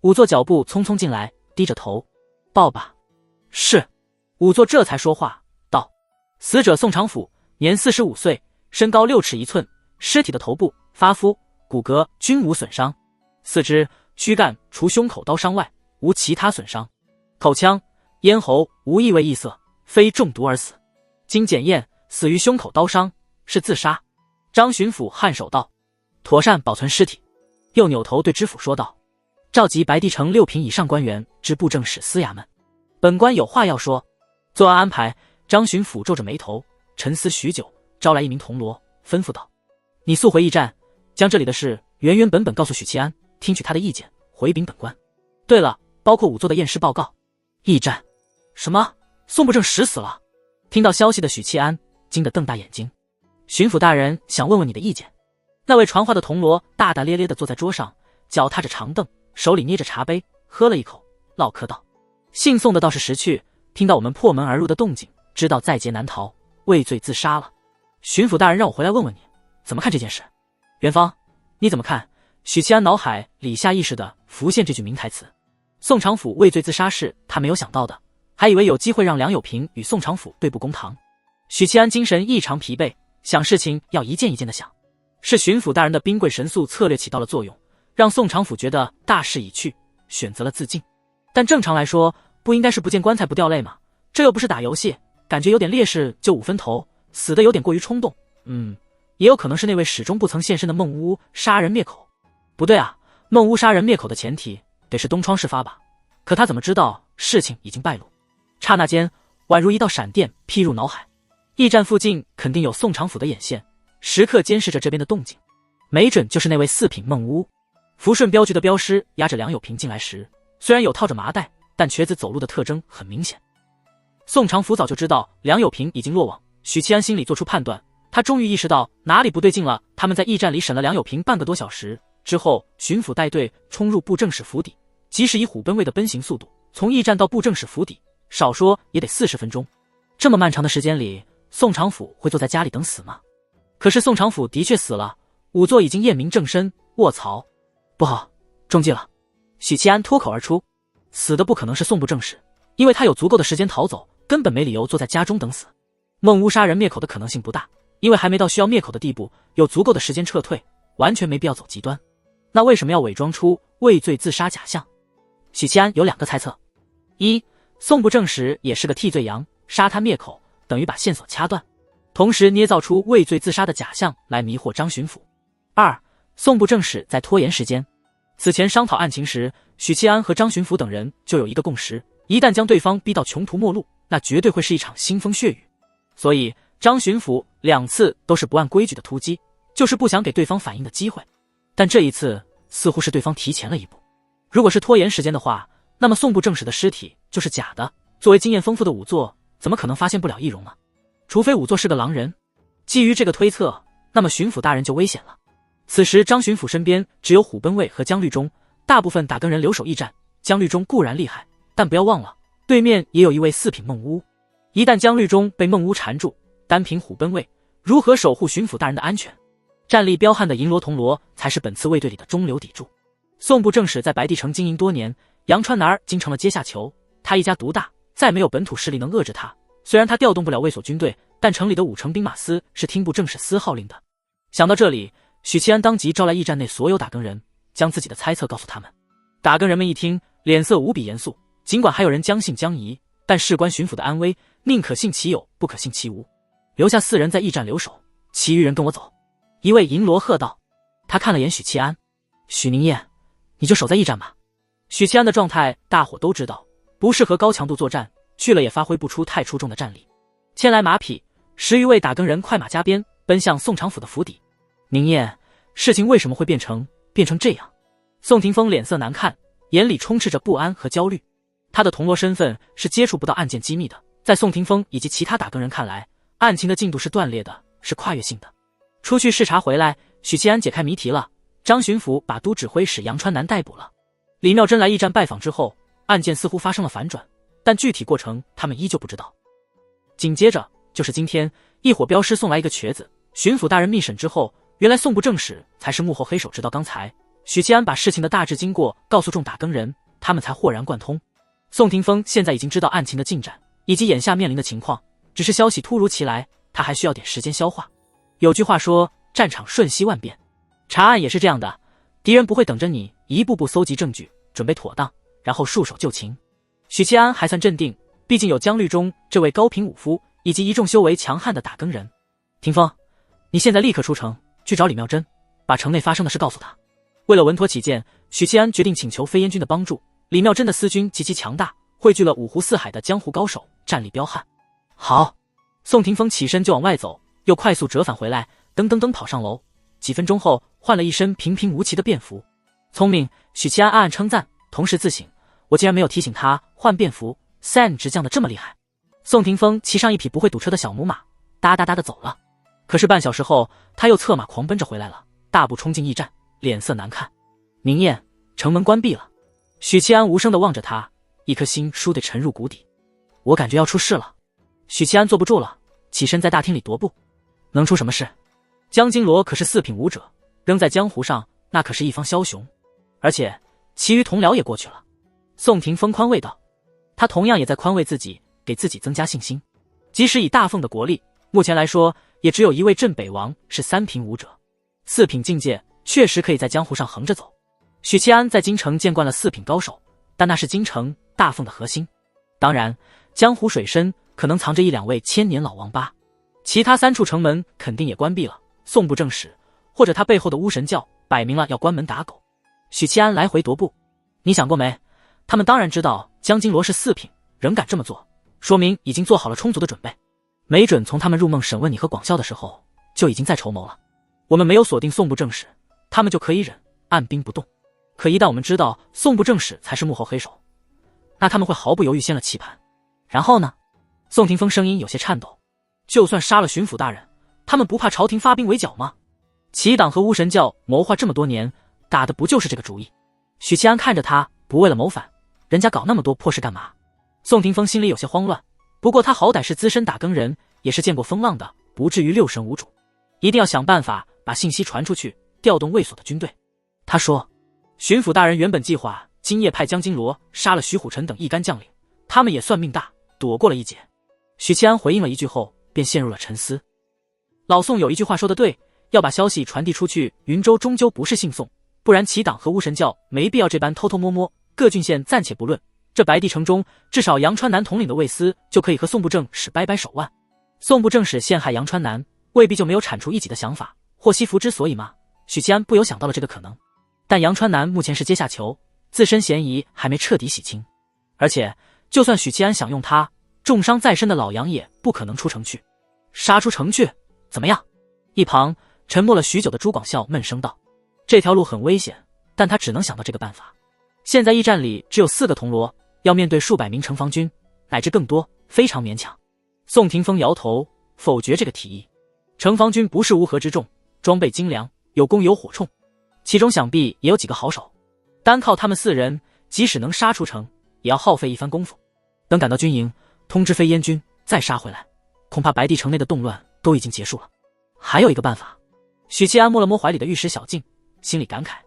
仵作脚步匆匆进来，低着头：报吧。是。仵作这才说话道：死者宋长府，年45岁，身高6尺1寸，尸体的头部、发肤、骨骼均无损伤，四肢、躯干除胸口刀伤外，无其他损伤，口腔、咽喉无异味异色，非中毒而死。经检验，死于胸口刀伤，是自杀。张巡抚颔首道：妥善保存尸体。又扭头对知府说道：召集白帝城6品以上官员至布政使司衙门，本官有话要说。作案安排，张巡抚皱着眉头，沉思许久，招来一名铜锣，吩咐道：你速回驿站，将这里的事原原本本告诉许七安，听取他的意见，回禀本官。对了，包括仵作的验尸报告。驿站？什么？宋布政使死了？听到消息的许七安惊得瞪大眼睛。巡抚大人想问问你的意见。那位传话的铜锣大大咧咧地坐在桌上，脚踏着长凳，手里捏着茶杯，喝了一口，唠嗑道：姓宋的倒是识趣，听到我们破门而入的动静，知道在劫难逃，畏罪自杀了。巡抚大人让我回来问问你，怎么看这件事？元芳，你怎么看？许七安脑海里下意识地浮现这句名台词。宋长府畏罪自杀是他没有想到的，还以为有机会让梁有平与宋长府对簿公堂。许七安精神异常疲惫，想事情要一件一件地想。是巡抚大人的兵贵神速策略起到了作用，让宋长府觉得大势已去，选择了自尽。但正常来说，不应该是不见棺材不掉泪吗？这又不是打游戏，感觉有点劣势就5分头，死得有点过于冲动。也有可能是那位始终不曾现身的孟乌杀人灭口。不对啊，孟乌杀人灭口的前提得是东窗事发吧？可他怎么知道事情已经败露？刹那间，宛如一道闪电劈入脑海。驿站附近肯定有宋长府的眼线，时刻监视着这边的动静，没准就是那位4品孟乌。福顺镖局的镖师押着梁有平进来时，虽然有套着麻袋，但瘸子走路的特征很明显。宋长府早就知道梁有平已经落网，许七安心里做出判断，他终于意识到哪里不对劲了。他们在驿站里审了梁有平半个多小时之后，巡抚带队冲入布政使府邸，即使以虎贲卫的奔行速度，从驿站到布政使府邸，少说也得40分钟。这么漫长的时间里，宋长府会坐在家里等死吗？可是宋长府的确死了，仵作已经验明正身。卧槽，不好，中计了！许七安脱口而出。死的不可能是宋布政使，因为他有足够的时间逃走，根本没理由坐在家中等死。孟乌杀人灭口的可能性不大，因为还没到需要灭口的地步，有足够的时间撤退，完全没必要走极端。那为什么要伪装出畏罪自杀假象？许七安有2个猜测：一，宋布政使也是个替罪羊，杀他灭口等于把线索掐断，同时捏造出畏罪自杀的假象来迷惑张巡抚；二，宋布政使在拖延时间。此前商讨案情时，许七安和张巡抚等人就有一个共识，一旦将对方逼到穷途末路，那绝对会是一场腥风血雨。所以张巡抚2次都是不按规矩的突击，就是不想给对方反应的机会。但这一次似乎是对方提前了一步。如果是拖延时间的话，那么宋部正史的尸体就是假的。作为经验丰富的仵作，怎么可能发现不了易容呢？除非仵作是个狼人。基于这个推测，那么巡抚大人就危险了。此时张巡抚身边只有虎贲卫和姜绿忠，大部分打更人留守驿站。姜绿忠固然厉害，但不要忘了，对面也有一位四品孟乌。一旦姜绿忠被孟乌缠住，单凭虎贲卫如何守护巡抚大人的安全？战力彪悍的银罗铜锣才是本次卫队里的中流砥柱。宋部正史在白帝城经营多年，杨川南京成了阶下囚，他一家独大，再没有本土势力能遏制他。虽然他调动不了卫所军队，但城里的5城兵马司是听部正史司号令的。想到这里，许七安当即招来驿站内所有打更人，将自己的猜测告诉他们。打更人们一听，脸色无比严肃，尽管还有人将信将疑，但事关巡抚的安危，宁可信其有，不可信其无。留下4人在驿站留守，其余人跟我走。一位银罗喝道。他看了眼许七安，许宁燕，你就守在驿站吧。许七安的状态大伙都知道，不适合高强度作战，去了也发挥不出太出众的战力。牵来马匹，10余位打更人快马加鞭奔向宋长府的府邸。宁燕，事情为什么会变成这样？宋廷峰脸色难看，眼里充斥着不安和焦虑。他的铜锣身份是接触不到案件机密的，在宋廷峰以及其他打更人看来，案情的进度是断裂的，是跨越性的。出去视察回来，许七安解开谜题了。张巡抚把都指挥使杨川南逮捕了。李妙珍来驿站拜访之后，案件似乎发生了反转，但具体过程他们依旧不知道。紧接着就是今天，一伙镖师送来一个瘸子。巡抚大人密审之后，原来宋部正史才是幕后黑手。直到刚才，许七安把事情的大致经过告诉众打更人，他们才豁然贯通。宋廷峰现在已经知道案情的进展以及眼下面临的情况，只是消息突如其来，他还需要点时间消化。有句话说，战场瞬息万变，查案也是这样的，敌人不会等着你一步步搜集证据，准备妥当，然后束手就擒。许七安还算镇定，毕竟有姜绿忠这位高品武夫，以及一众修为强悍的打更人。廷峰，你现在立刻出城去找李妙珍，把城内发生的事告诉他。为了稳妥起见，许七安决定请求飞燕军的帮助。李妙珍的私军极其强大，汇聚了5湖4海的江湖高手，战力彪悍。好，宋廷峰起身就往外走，又快速折返回来，噔噔噔跑上楼。几分钟后，换了一身平平无奇的便服。聪明，许七安暗暗称赞，同时自省，我竟然没有提醒他换便服。San 直降的这么厉害。宋廷峰骑上一匹不会堵车的小母马，哒哒哒的走了。可是半小时后，他又策马狂奔着回来了，大步冲进驿站，脸色难看。宁燕，城门关闭了。许七安无声地望着他，一颗心倏地沉入谷底。我感觉要出事了。许七安坐不住了，起身在大厅里踱步。能出什么事？江金罗可是4品武者，扔在江湖上那可是一方枭雄，而且其余同僚也过去了。宋廷峰宽慰道，他同样也在宽慰自己，给自己增加信心。即使以大凤的国力，目前来说也只有一位镇北王是3品武者，4品境界确实可以在江湖上横着走。许七安在京城见惯了4品高手，但那是京城大凤的核心。当然，江湖水深，可能藏着1-2位千年老王八。其他3处城门肯定也关闭了，宋部正史或者他背后的巫神教摆明了要关门打狗。许七安来回踱步，你想过没？他们当然知道江金罗是4品，仍敢这么做，说明已经做好了充足的准备。没准从他们入梦审问你和广孝的时候，就已经在筹谋了。我们没有锁定宋部正史，他们就可以忍，按兵不动。可一旦我们知道宋部正史才是幕后黑手，那他们会毫不犹豫掀了棋盘。然后呢？宋廷峰声音有些颤抖。就算杀了巡抚大人，他们不怕朝廷发兵围剿吗？齐党和巫神教谋划这么多年，打的不就是这个主意？许七安看着他，不为了谋反，人家搞那么多破事干嘛？宋廷峰心里有些慌乱，不过他好歹是资深打更人，也是见过风浪的，不至于6神无主。一定要想办法把信息传出去，调动卫所的军队。他说，巡抚大人原本计划今夜派江金罗杀了徐虎臣等一干将领，他们也算命大，躲过了一劫。许七安回应了一句后，便陷入了沉思。老宋有一句话说得对，要把消息传递出去，云州终究不是姓宋，不然齐党和巫神教没必要这般偷偷摸摸。各郡县暂且不论，这白帝城中至少杨川南统领的卫司就可以和宋部正史掰掰手腕。宋部正史陷害杨川南，未必就没有铲除异己的想法。祸兮福之所以嘛，许七安不由想到了这个可能。但杨川南目前是阶下囚，自身嫌疑还没彻底洗清，而且就算许七安想用他，重伤在身的老杨也不可能出城去。杀出城去怎么样？一旁沉默了许久的朱广孝闷声道，这条路很危险，但他只能想到这个办法。现在驿站里只有4个铜锣，要面对数百名城防军，乃至更多，非常勉强。宋廷锋摇头否决这个提议。城防军不是乌合之众，装备精良，有弓有火铳，其中想必也有几个好手。单靠他们4人，即使能杀出城，也要耗费一番功夫。等赶到军营，通知飞燕军再杀回来，恐怕白帝城内的动乱都已经结束了。还有一个办法。许七安摸了摸怀里的玉石小镜，心里感慨：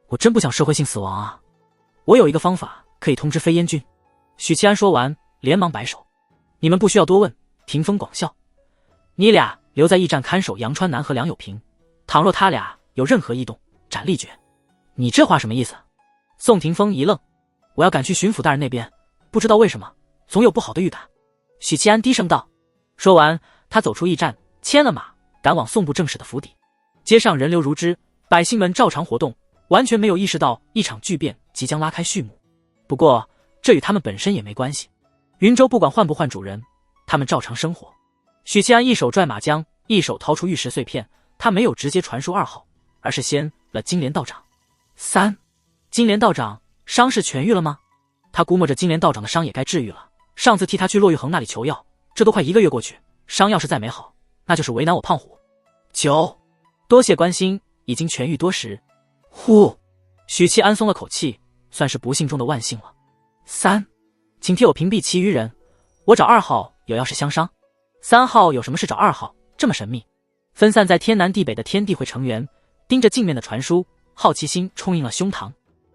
我真不想社会性死亡啊！我有一个方法可以通知飞燕军。许七安说完，连忙摆手：你们不需要多问。霆锋广笑：你俩留在驿站看守杨川南和梁有平，倘若他俩有任何异动，斩立决。你这话什么意思？宋霆锋一愣：我要赶去巡抚大人那边，不知道为什么总有不好的预感。许七安低声道。说完，他走出驿站，牵了马，赶往宋部正使的府邸。街上人流如织，百姓们照常活动，完全没有意识到一场巨变即将拉开序幕。不过这与他们本身也没关系，云州不管换不换主人，他们照常生活。许七安一手拽马缰，一手掏出玉石碎片，他没有直接传输2号，而是先了金莲道长。金莲道长伤势痊愈了吗？他估摸着金莲道长的伤也该治愈了，上次替他去骆玉衡那里求药，这都快1个月过去，伤要是再没好，那就是为难我胖虎。9，多谢关心，已经痊愈多时。呼，许七安松了口气，算是不幸中的万幸了。3，请替我屏蔽其余人，我找2号有要事相商。3号有什么事找2号？这么神秘。分散在天南地北的天地会成员盯着镜面的传输，好奇心充盈了胸膛。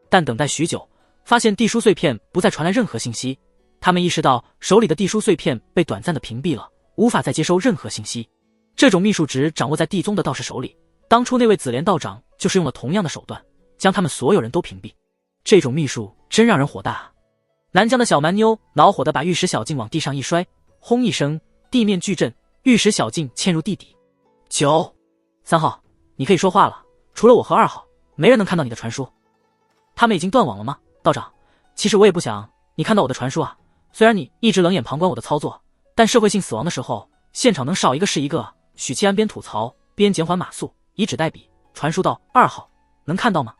但等待许久，发现地书碎片不再传来任何信息，他们意识到手里的地书碎片被短暂的屏蔽了，无法再接收任何信息。这种秘术只掌握在地宗的道士手里，当初那位紫莲道长就是用了同样的手段，将他们所有人都屏蔽。这种秘术真让人火大啊！南疆的小蛮妞恼火地把玉石小镜往地上一摔，轰一声，地面巨震，玉石小镜嵌入地底。3号，你可以说话了，除了我和2号，没人能看到你的传输。他们已经断网了吗？道长，其实我也不想你看到我的传输啊，虽然你一直冷眼旁观我的操作，但社会性死亡的时候，现场能少一个是一个。许七安边吐槽边减缓码速，以纸代笔，传输到2号，能看到吗？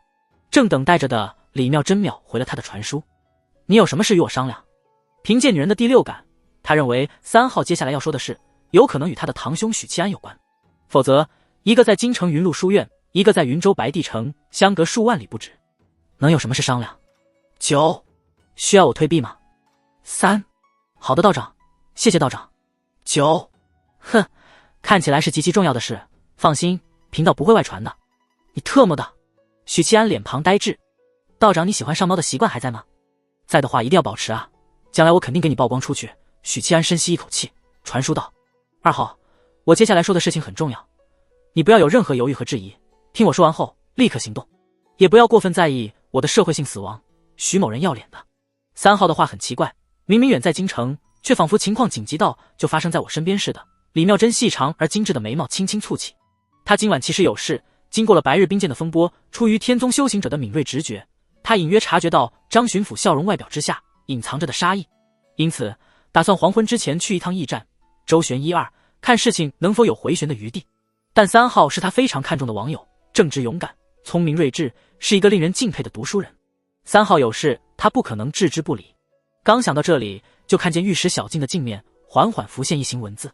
正等待着的李妙真秒回了他的传输。你有什么事与我商量？凭借女人的第6感，他认为3号接下来要说的事有可能与他的堂兄许七安有关，否则一个在京城云麓书院，一个在云州白帝城，相隔数万里不止，能有什么事商量？9，需要我退避吗？3，好的道长，谢谢道长。9，哼，看起来是极其重要的事，放心，贫道不会外传的。你特么的！许七安脸庞呆滞。道长，你喜欢上猫的习惯还在吗？在的话一定要保持啊，将来我肯定给你曝光出去。许七安深吸一口气，传输道：2号，我接下来说的事情很重要，你不要有任何犹豫和质疑，听我说完后立刻行动，也不要过分在意我的社会性死亡。许某人要脸的。3号的话很奇怪，明明远在京城，却仿佛情况紧急到就发生在我身边似的。李妙真细长而精致的眉毛轻轻蹙起，他今晚其实有事，经过了白日冰剑的风波，出于天宗修行者的敏锐直觉，他隐约察觉到张巡抚笑容外表之下隐藏着的杀意，因此打算黄昏之前去一趟驿站，周旋1、2，看事情能否有回旋的余地。但3号是他非常看重的网友，正直勇敢，聪明睿智，是一个令人敬佩的读书人。3号有事，他不可能置之不理。刚想到这里，就看见玉石小镜的镜面缓缓浮现一行文字：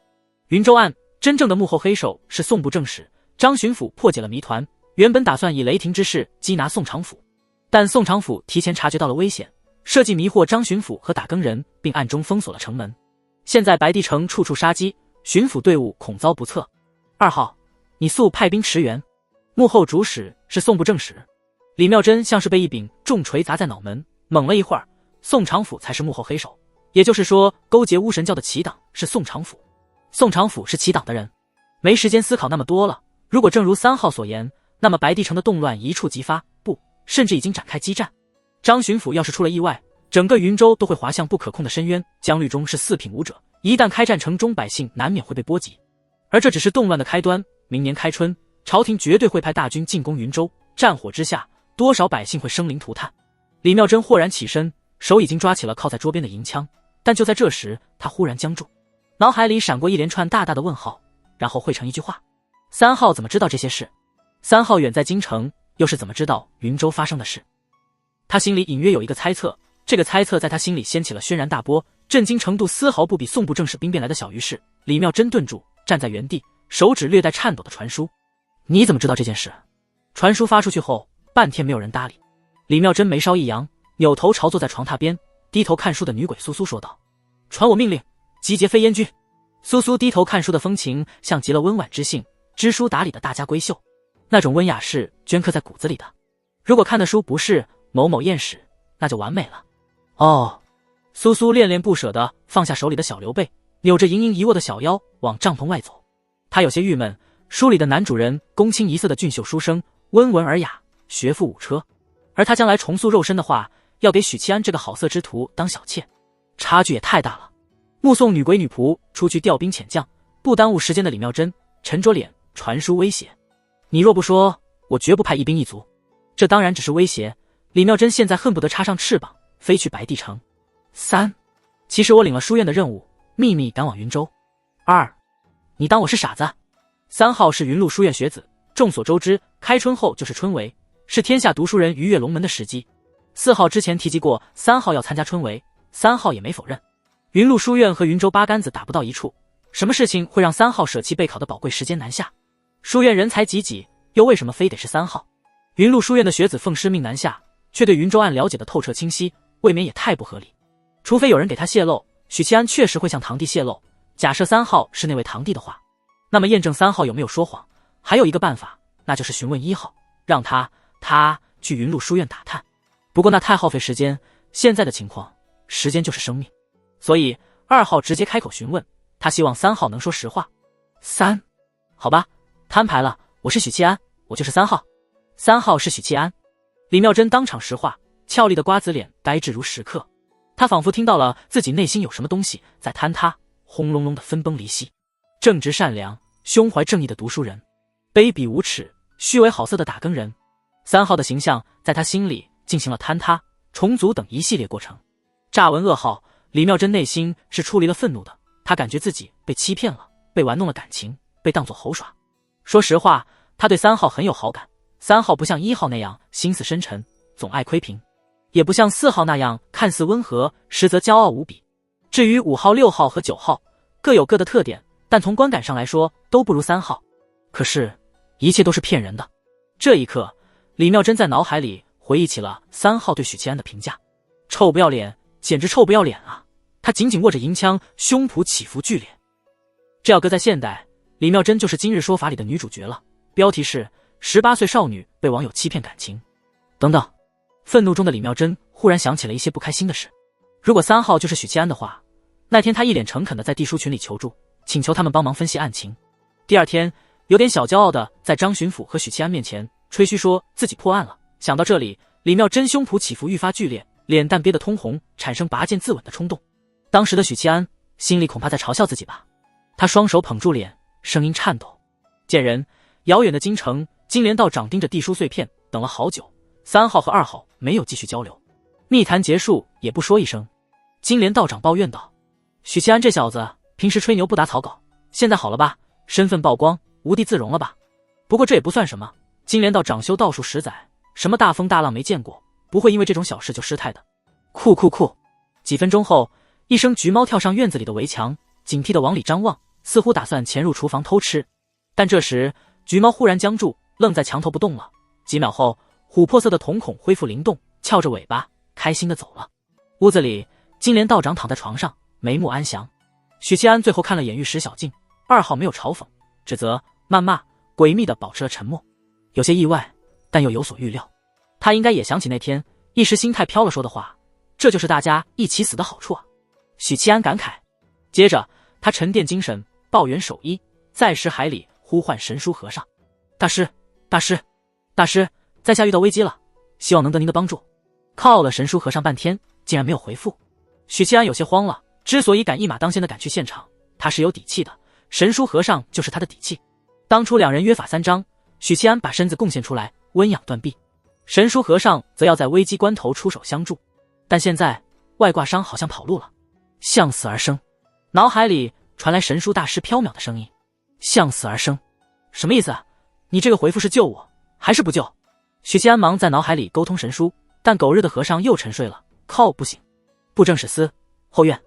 云州案真正的幕后黑手是宋部正使张巡抚，破解了谜团，原本打算以雷霆之势缉拿宋长府，但宋长府提前察觉到了危险，设计迷惑张巡抚和打更人，并暗中封锁了城门。现在白帝城处处杀机，巡抚队伍恐遭不测。2号，你速派兵驰援。幕后主使是宋部正使。李妙真像是被一柄重锤砸在脑门，猛了一会儿，宋长府才是幕后黑手，也就是说勾结巫神教的齐党是宋长府，宋长府是齐党的人。没时间思考那么多了，如果正如3号所言，那么白帝城的动乱一触即发，甚至已经展开激战。张巡抚要是出了意外，整个云州都会滑向不可控的深渊，疆域中是四品武者，一旦开战，城中百姓难免会被波及。而这只是动乱的开端，明年开春，朝廷绝对会派大军进攻云州，战火之下，多少百姓会生灵涂炭。李妙真豁然起身，手已经抓起了靠在桌边的银枪，但就在这时，他忽然僵住，脑海里闪过一连串大大的问号，然后汇成一句话：3号怎么知道这些事？3号远在京城，又是怎么知道云州发生的事？他心里隐约有一个猜测，这个猜测在他心里掀起了轩然大波，震惊程度丝毫不比宋部正式兵变来的小。于是李妙真顿住，站在原地，手指略带颤抖的传书：“你怎么知道这件事？”传书发出去后，半天没有人搭理。李妙真眉梢一扬，扭头朝坐在床榻边低头看书的女鬼苏苏说道：“传我命令，集结飞燕军。”苏苏低头看书的风情像极了温婉知性、知书达理的大家闺秀，那种温雅是镌刻在骨子里的。如果看的书不是某某艳史，那就完美了。哦，苏苏恋恋不舍地放下手里的小刘备，扭着盈盈一握的小腰往帐篷外走。他有些郁闷，书里的男主人公清一色的俊秀书生，温文尔雅，学富五车，而他将来重塑肉身的话，要给许七安这个好色之徒当小妾，差距也太大了。目送女鬼女仆出去调兵遣将，不耽误时间的李妙真沉着脸传书威胁：“你若不说，我绝不派一兵一卒。”这当然只是威胁，李妙真现在恨不得插上翅膀飞去白帝城。3. 其实我领了书院的任务，秘密赶往云州。2. 你当我是傻子？3号是云麓书院学子，众所周知，开春后就是春闱，是天下读书人鱼跃龙门的时机。4号之前提及过3号要参加春闱，3号也没否认。云麓书院和云州八竿子打不到一处，什么事情会让3号舍弃备考的宝贵时间南下？书院人才济济，又为什么非得是3号？云麓书院的学子奉师命南下，却对云州案了解的透彻清晰，未免也太不合理。除非有人给他泄露，许七安确实会向堂弟泄露。假设3号是那位堂弟的话，那么验证3号有没有说谎，还有一个办法，那就是询问1号，让他去云麓书院打探。不过那太耗费时间，现在的情况，时间就是生命。所以2号直接开口询问，他希望3号能说实话。3，好吧，摊牌了，我是许七安，我就是3号。3号是许七安。李妙真当场实话，俏丽的瓜子脸呆滞如石刻。他仿佛听到了自己内心有什么东西在坍塌，轰隆隆的分崩离析。正直善良、胸怀正义的读书人，卑鄙无耻、虚伪好色的打更人。3号的形象在他心里进行了坍塌、重组等一系列过程。乍闻噩耗，李妙真内心是出离了愤怒的，他感觉自己被欺骗了，被玩弄了感情，被当作猴耍。说实话，他对3号很有好感。3号不像1号那样心思深沉，总爱窥屏，也不像4号那样看似温和，实则骄傲无比。至于5号、6号和9号，各有各的特点，但从观感上来说都不如3号。可是，一切都是骗人的。这一刻，李妙真在脑海里回忆起了3号对许七安的评价：臭不要脸，简直臭不要脸啊！他紧紧握着银枪，胸脯起伏剧烈。这要搁在现代，李妙真就是今日说法里的女主角了。标题是18岁少女被网友欺骗感情。等等，愤怒中的李妙真忽然想起了一些不开心的事。如果3号就是许七安的话，那天他一脸诚恳地在地书群里求助，请求他们帮忙分析案情。第二天，有点小骄傲的在张巡抚和许七安面前吹嘘说自己破案了。想到这里，李妙真胸脯起伏愈发剧烈，脸蛋憋得通红，产生拔剑自刎的冲动。当时的许七安心里恐怕在嘲笑自己吧。他双手捧住脸，声音颤抖：“贱人！”遥远的京城，金莲道长盯着地书碎片，等了好久。3号和2号没有继续交流，密谈结束也不说一声。金莲道长抱怨道：“许七安这小子平时吹牛不打草稿，现在好了吧？身份曝光，无地自容了吧？不过这也不算什么。金莲道长修道术10载，什么大风大浪没见过，不会因为这种小事就失态的。”酷酷酷！几分钟后，一声橘猫跳上院子里的围墙，警惕地往里张望，似乎打算潜入厨房偷吃。但这时橘猫忽然僵住，愣在墙头不动了。几秒后，琥珀色的瞳孔恢复灵动，翘着尾巴，开心地走了。屋子里，金莲道长躺在床上，眉目安详。许七安最后看了眼玉石小径，2号没有嘲讽、指责、谩骂，诡秘地保持了沉默。有些意外，但又有所预料。他应该也想起那天一时心态飘了说的话，这就是大家一起死的好处啊。许七安感慨。接着，他沉淀精神，抱元守一，在识海里呼唤神书和尚：“大师，大师，大师，在下遇到危机了，希望能得您的帮助。”靠了神书和尚半天，竟然没有回复。许七安有些慌了，之所以敢一马当先的赶去现场，他是有底气的，神书和尚就是他的底气。当初2人约法3章，许七安把身子贡献出来，温养断臂，神书和尚则要在危机关头出手相助。但现在外挂商好像跑路了，向死而生。脑海里传来神书大师飘渺的声音：“向死而生，什么意思啊？你这个回复是救我还是不救？”许七安忙在脑海里沟通神书，但狗日的和尚又沉睡了。靠，不行！布政使司后院，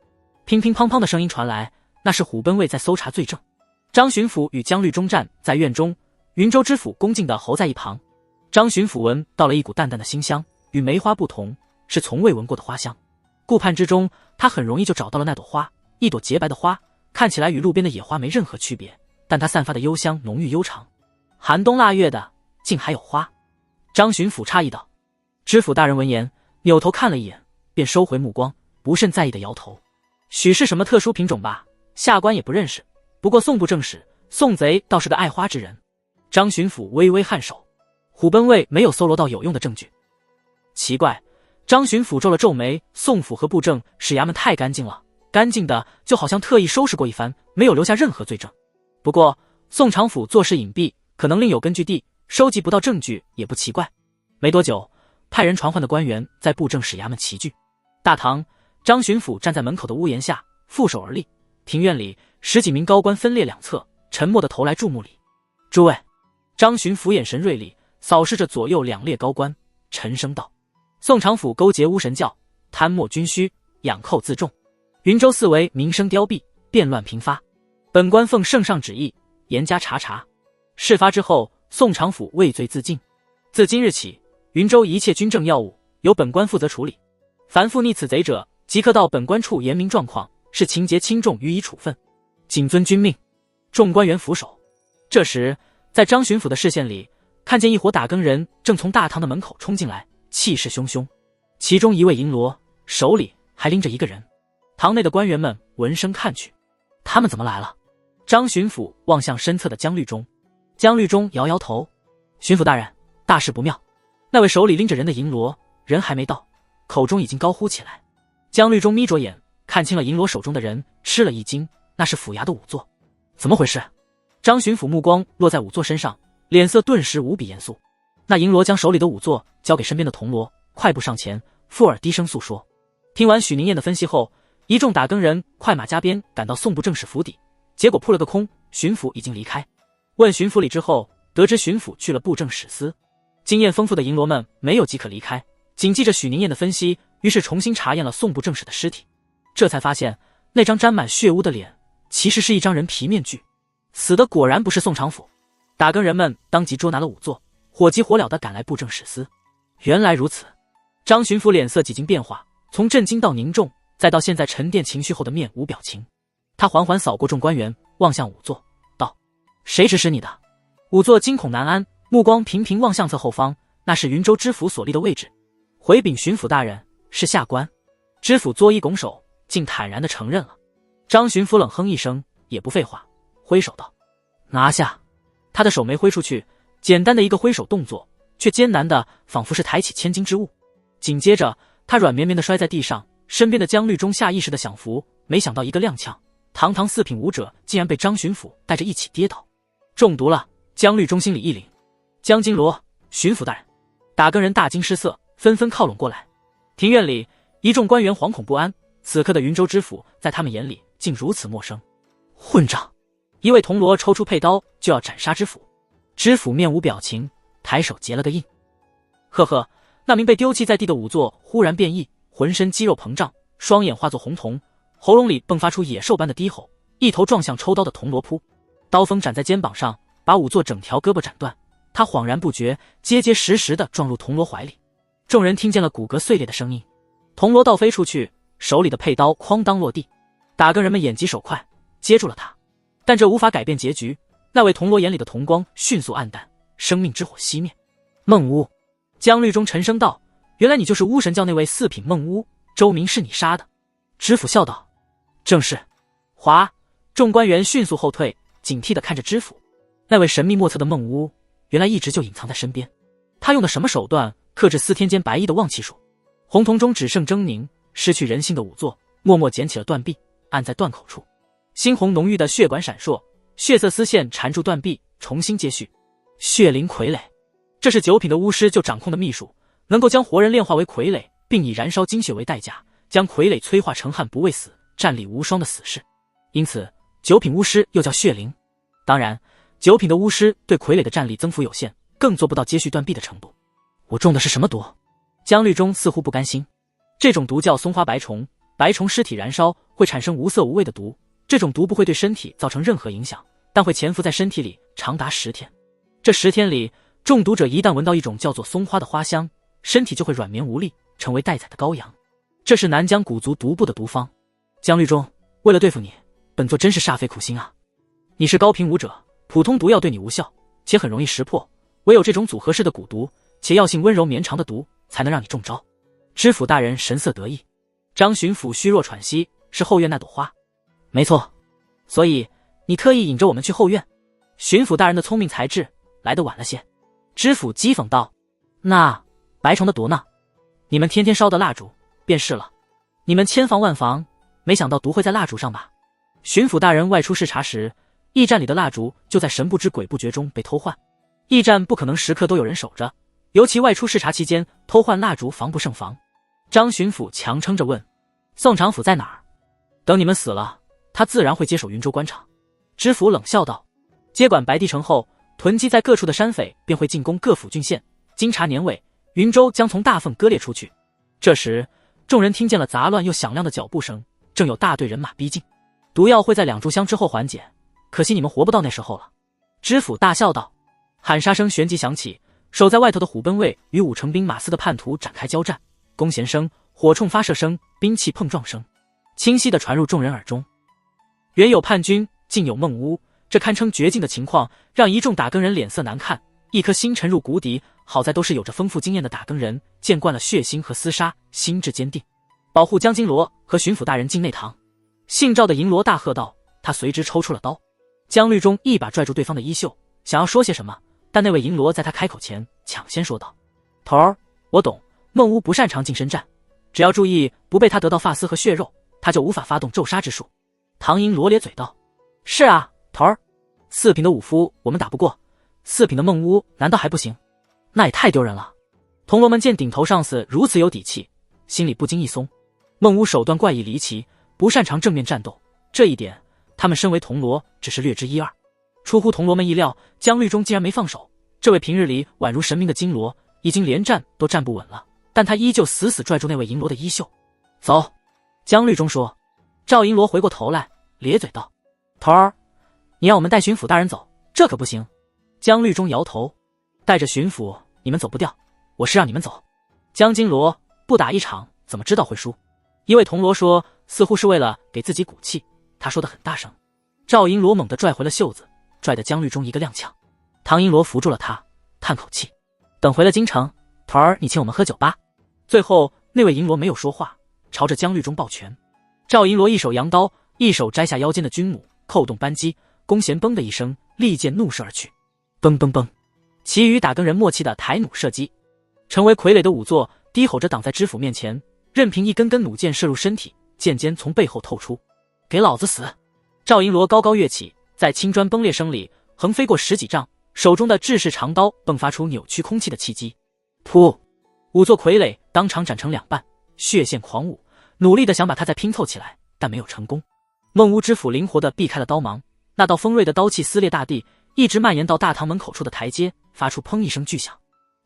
乒乒乓乓的声音传来，那是虎贲卫在搜查罪证。张巡抚与江律中站在院中，云州知府恭敬地候在一旁。张巡抚闻到了一股淡淡的馨香，与梅花不同，是从未闻过的花香。顾盼之中，他很容易就找到了那朵花，一朵洁白的花，看起来与路边的野花没任何区别，但它散发的幽香浓郁悠长。寒冬腊月的，竟还有花。张巡抚诧异道。知府大人闻言，扭头看了一眼，便收回目光，不甚在意的摇头。许是什么特殊品种吧，下官也不认识。不过宋部正使宋贼倒是个爱花之人。张巡抚微微颔首，虎贲卫没有搜罗到有用的证据。奇怪，张巡抚皱了皱眉，宋府和布政使衙门太干净了，干净的就好像特意收拾过一番，没有留下任何罪证。不过宋常府做事隐蔽，可能另有根据地，收集不到证据也不奇怪。没多久，派人传唤的官员在布政使衙门齐聚。大堂，张巡抚站在门口的屋檐下，负手而立。庭院里10几名高官分列两侧，沉默地投来注目礼。诸位，张巡抚眼神锐利，扫视着左右2列高官，沉声道：宋常府勾结巫神教，贪墨军需，养寇自重，云州四围民生凋敝，变乱频发。本官奉圣上旨意，严加查查。事发之后，宋常府畏罪自尽。自今日起，云州一切军政要务由本官负责处理，凡附逆此贼者，即刻到本官处言明状况，是情节轻重予以处分。谨遵军命。众官员俯首。这时，在张巡抚的视线里，看见一伙打更人正从大堂的门口冲进来，气势汹汹。其中一位银罗，手里还拎着一个人。堂内的官员们闻声看去，他们怎么来了？张巡抚望向身侧的江律中，江律中摇摇头：巡抚大人，大事不妙。那位手里拎着人的银罗，人还没到，口中已经高呼起来。江律中眯着眼，看清了银罗手中的人，吃了一惊，那是府衙的仵作。怎么回事？张巡抚目光落在仵作身上，脸色顿时无比严肃。那银罗将手里的仵作交给身边的铜锣，快步上前，附耳低声诉说。听完许宁燕的分析后，一众打更人快马加鞭赶到宋部正使府邸，结果扑了个空，巡抚已经离开。问巡抚里之后，得知巡抚去了布政使司。经验丰富的银罗们没有即可离开，谨记着许宁燕的分析，于是重新查验了宋部正使的尸体，这才发现那张沾满血污的脸其实是一张人皮面具，死的果然不是宋常府。打更人们当即捉拿了仵作，火急火燎地赶来布政使司。原来如此，张巡抚脸色几经变化，从震惊到凝重，再到现在沉淀情绪后的面无表情。他缓缓扫过众官员，望向仵作道：谁指使你的？仵作惊恐难安，目光频频望向侧后方，那是云州知府所立的位置。回禀巡抚大人，是下官。知府作揖拱手，竟坦然地承认了。张巡抚冷哼一声，也不废话，挥手道：拿下。他的手没挥出去，简单的一个挥手动作，却艰难的仿佛是抬起千斤之物。紧接着他软绵绵地摔在地上，身边的江律中下意识地想扶，没想到一个踉跄，堂堂4品武者竟然被张巡抚带着一起跌倒。中毒了。江律中心里一凛。江金罗，巡抚大人。打更人大惊失色，纷纷靠拢过来。庭院里一众官员惶恐不安，此刻的云州知府在他们眼里竟如此陌生。混账！一位铜锣抽出佩刀就要斩杀知府。知府面无表情，抬手结了个印。呵呵，那名被丢弃在地的仵作忽然变异，浑身肌肉膨胀，双眼化作红瞳，喉咙里迸发出野兽般的低吼，一头撞向抽刀的铜锣扑。刀锋斩在肩膀上，把仵作整条胳膊斩断。他恍然不觉，结结实实地撞入铜锣怀里。众人听见了骨骼碎裂的声音，铜锣倒飞出去，手里的佩刀哐当落地。打更人们眼疾手快，接住了他，但这无法改变结局。那位铜锣眼里的铜光迅速暗淡，生命之火熄灭。孟巫，江律中沉声道：原来你就是巫神教那位4品孟巫，周明是你杀的。知府笑道：正是。哗！众官员迅速后退，警惕地看着知府。那位神秘莫测的孟巫，原来一直就隐藏在身边。他用的什么手段克制4天间白衣的望气术？红瞳中只剩狰狞，失去人性的仵作默默捡起了断臂，按在断口处。猩红浓郁的血管闪烁，血色丝线缠住断臂，重新接续。血灵傀儡，这是9品的巫师就掌控的秘术，能够将活人炼化为傀儡，并以燃烧精血为代价，将傀儡催化成悍不畏死、战力无双的死士。因此9品巫师又叫血灵。当然9品的巫师对傀儡的战力增幅有限，更做不到接续断臂的程度。我中的是什么毒？姜绿中似乎不甘心。这种毒叫松花白虫，白虫尸体燃烧会产生无色无味的毒，这种毒不会对身体造成任何影响，但会潜伏在身体里长达10天。这10天里，中毒者一旦闻到一种叫做松花的花香，身体就会软绵无力，成为待宰的羔羊。这是南疆古族毒部的毒方。姜绿中，为了对付你，本座真是煞费苦心啊！你是高频武者，普通毒药对你无效，且很容易识破，唯有这种组合式的蛊毒，且药性温柔绵长的毒，才能让你中招。知府大人神色得意。张巡抚虚弱喘息，是后院那朵花。没错，所以你特意引着我们去后院。巡抚大人的聪明才智来得晚了些。知府讥讽道：那白虫的毒呢？你们天天烧的蜡烛便是了。你们千防万防，没想到毒会在蜡烛上吧？巡抚大人外出视察时，驿站里的蜡烛就在神不知鬼不觉中被偷换。驿站不可能时刻都有人守着，尤其外出视察期间偷换蜡烛防不胜防。张巡抚强撑着问：宋长府在哪儿？等你们死了，他自然会接手云州官场。知府冷笑道：接管白帝城后，囤积在各处的山匪便会进攻各府郡县，经查年尾，云州将从大凤割裂出去。这时众人听见了杂乱又响亮的脚步声，正有大队人马逼近。毒药会在2炷香之后缓解，可惜你们活不到那时候了。知府大笑道。喊杀声旋即响起，守在外头的虎贲卫与武成兵马司的叛徒展开交战，弓弦声、火铳发射声、兵器碰撞声清晰地传入众人耳中。原有叛军，竟有孟乌，这堪称绝境的情况让一众打更人脸色难看，一颗心沉入谷底。好在都是有着丰富经验的打更人，见惯了血腥和厮杀，心智坚定，保护江金罗和巡抚大人进内堂。姓赵的银罗大喝道，他随之抽出了刀。姜绿中一把拽住对方的衣袖，想要说些什么，但那位银罗在他开口前抢先说道：头儿，我懂，孟乌不擅长近身战，只要注意不被他得到发丝和血肉，他就无法发动咒杀之术。唐银罗咧嘴道：是啊，头儿，4品的武夫我们打不过，4品的孟乌难道还不行？那也太丢人了。铜锣们见顶头上司如此有底气，心里不禁一松。孟乌手段怪异离奇，不擅长正面战斗，这一点他们身为铜锣只是略知一二。出乎铜锣们意料，姜绿中竟然没放手。这位平日里宛如神明的金罗已经连站都站不稳了，但他依旧死死拽住那位银罗的衣袖。走，姜绿中说。赵银罗回过头来咧嘴道：头儿，你要我们带巡抚大人走，这可不行。姜绿中摇头：带着巡抚你们走不掉，我是让你们走。江金罗不打一场怎么知道会输？一位铜锣说，似乎是为了给自己鼓气，他说得很大声。赵银罗猛地拽回了袖子，拽得姜绿中一个踉跄。唐银罗扶住了他，叹口气：等回了京城，头儿你请我们喝酒吧。最后那位银罗没有说话，朝着姜绿中抱拳。赵银罗一手扬刀，一手摘下腰间的军弩，扣动扳机，弓弦嘣的一声，利箭怒射而去。嘣嘣嘣，其余打更人默契的抬弩射击，成为傀儡的仵作低吼着挡在知府面前，任凭一根根弩箭射入身体，箭尖从背后透出。给老子死！赵银罗高高跃起，在青砖崩裂声里横飞过10几丈，手中的制式长刀迸发出扭曲空气的气机。噗！仵作傀儡当场斩成2半，血线狂舞，努力的想把它再拼凑起来，但没有成功。孟乌知府灵活地避开了刀芒，那道锋锐的刀气撕裂大地，一直蔓延到大堂门口处的台阶，发出砰一声巨响。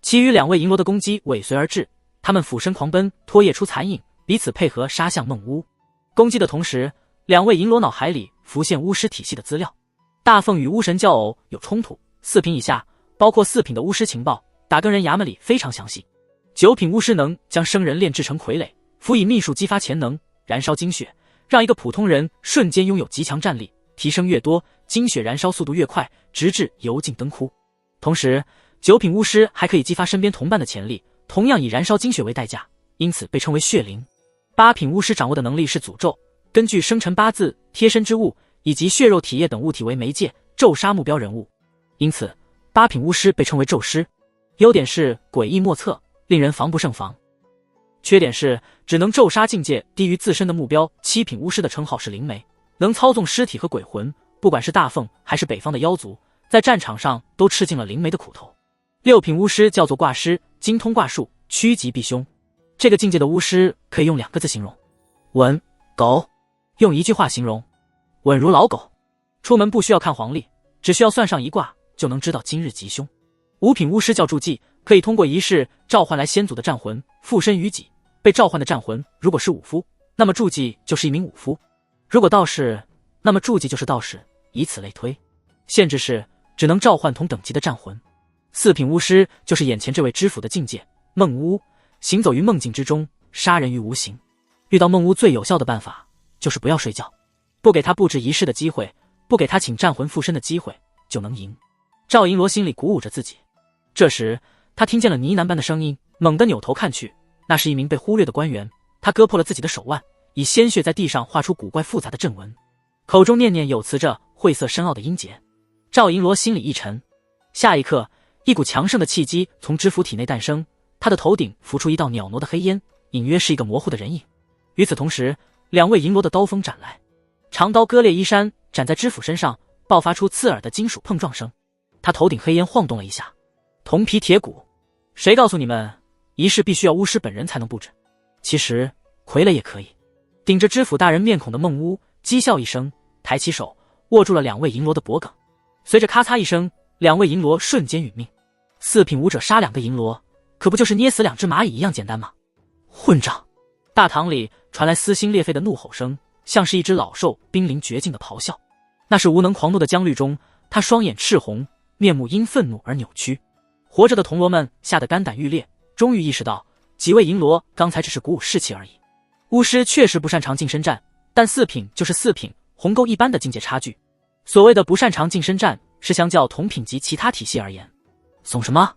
其余2位银罗的攻击尾随而至，他们俯身狂奔，拖曳出残影，彼此配合杀向孟乌。攻击的同时，2位银罗脑海里浮现巫师体系的资料。大凤与巫神教偶有冲突，4品以下，包括4品的巫师情报，打更人衙门里非常详细。9品巫师能将生人炼制成傀儡，辅以秘术激发潜能，燃烧精血，让一个普通人瞬间拥有极强战力，提升越多，精血燃烧速度越快，直至油尽灯枯。同时9品巫师还可以激发身边同伴的潜力，同样以燃烧精血为代价，因此被称为血灵。8品巫师掌握的能力是诅咒，根据生辰八字、贴身之物以及血肉体液等物体为媒介，咒杀目标人物，因此8品巫师被称为咒师。优点是诡异莫测，令人防不胜防。缺点是只能咒杀境界低于自身的目标。7品巫师的称号是灵媒，能操纵尸体和鬼魂，不管是大凤还是北方的妖族，在战场上都吃尽了灵媒的苦头。6品巫师叫做卦师，精通卦术，趋吉避凶。这个境界的巫师可以用2个字形容：稳狗。用一句话形容：稳如老狗。出门不需要看黄历，只需要算上一卦就能知道今日吉凶。5品巫师叫筑基，可以通过仪式召唤来先祖的战魂，附身于己。被召唤的战魂如果是武夫，那么助祭就是一名武夫；如果道士，那么助祭就是道士，以此类推。限制是只能召唤同等级的战魂。四品巫师就是眼前这位知府的境界，梦巫，行走于梦境之中，杀人于无形。遇到梦巫最有效的办法就是不要睡觉，不给他布置仪式的机会，不给他请战魂附身的机会，就能赢。赵银罗心里鼓舞着自己。这时他听见了呢喃般的声音，猛地扭头看去，那是一名被忽略的官员。他割破了自己的手腕，以鲜血在地上画出古怪复杂的阵纹，口中念念有词着晦涩深奥的音节。赵银罗心里一沉，下一刻一股强盛的气机从知府体内诞生，他的头顶浮出一道袅娜的黑烟，隐约是一个模糊的人影。与此同时，两位银罗的刀锋斩来，长刀割裂衣衫，斩在知府身上，爆发出刺耳的金属碰撞声。他头顶黑烟晃动了一下，铜皮铁骨，谁告诉你们仪式必须要巫师本人才能布置？其实傀儡也可以。顶着知府大人面孔的梦巫讥笑一声，抬起手握住了两位银罗的脖颈，随着咔嚓一声，两位银罗瞬间殒命。四品武者杀两个银罗，可不就是捏死两只蚂蚁一样简单吗？混账！大堂里传来撕心裂肺的怒吼声，像是一只老兽濒临绝境的咆哮。那是无能狂怒的江律中，他双眼赤红，面目因愤怒而扭曲。活着的铜锣们吓得肝胆欲裂，终于意识到几位银罗刚才只是鼓舞士气而已。巫师确实不擅长近身战，但四品就是四品，鸿沟一般的境界差距。所谓的不擅长近身战，是相较同品级其他体系而言。怂什么？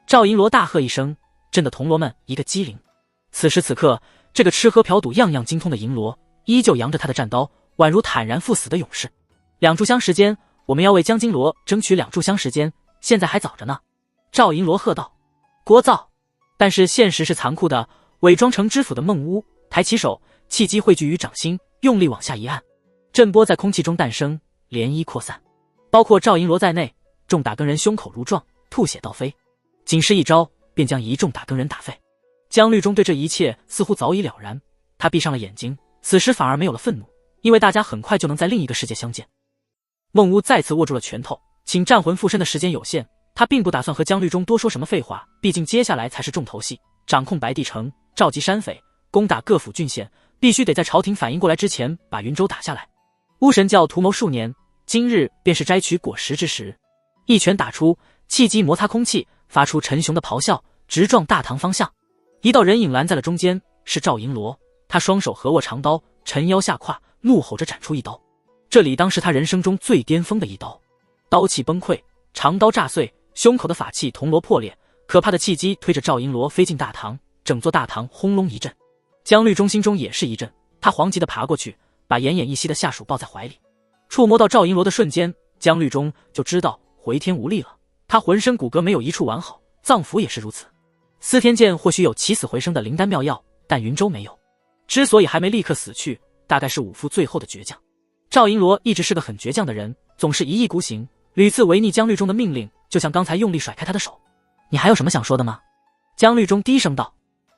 赵银罗大喝一声，震得铜锣们一个机灵。此时此刻，这个吃喝嫖赌样样精通的银罗依旧扬着他的战刀，宛如坦然赴死的勇士。2炷香时间，我们要为江金罗争取2炷香时间，现在还早着呢。赵银罗喝道。聒噪。但是现实是残酷的，伪装成知府的梦巫抬起手，气机汇聚于掌心，用力往下一按，震波在空气中诞生，涟漪扩散，包括赵银罗在内，众打更人胸口如撞，吐血倒飞。仅是一招便将一众打更人打废。江律中对这一切似乎早已了然，他闭上了眼睛，此时反而没有了愤怒，因为大家很快就能在另一个世界相见。梦巫再次握住了拳头，请战魂附身的时间有限，他并不打算和江律中多说什么废话，毕竟接下来才是重头戏，掌控白帝城，召集山匪，攻打各府郡县，必须得在朝廷反应过来之前把云州打下来。巫神教图谋数年，今日便是摘取果实之时。一拳打出，气机摩擦空气，发出陈雄的咆哮，直撞大堂方向。一道人影拦在了中间，是赵银罗，他双手合握长刀，沉腰下胯，怒吼着斩出一刀。这理当是他人生中最巅峰的一刀，刀气崩溃，长刀炸碎，胸口的法器铜锣破裂，可怕的气机推着赵银罗飞进大堂，整座大堂轰隆一震。江律中心中也是一震，他惶急地爬过去，把奄奄一息的下属抱在怀里。触摸到赵银罗的瞬间，江律中就知道回天无力了，他浑身骨骼没有一处完好，脏腑也是如此。司天剑或许有起死回生的灵丹妙药，但云州没有。之所以还没立刻死去，大概是武夫最后的倔强。赵银罗一直是个很倔强的人，总是一意孤行，屡次违逆江律中的命令，就像刚才用力甩开他的手。你还有什么想说的吗？江律中低声道。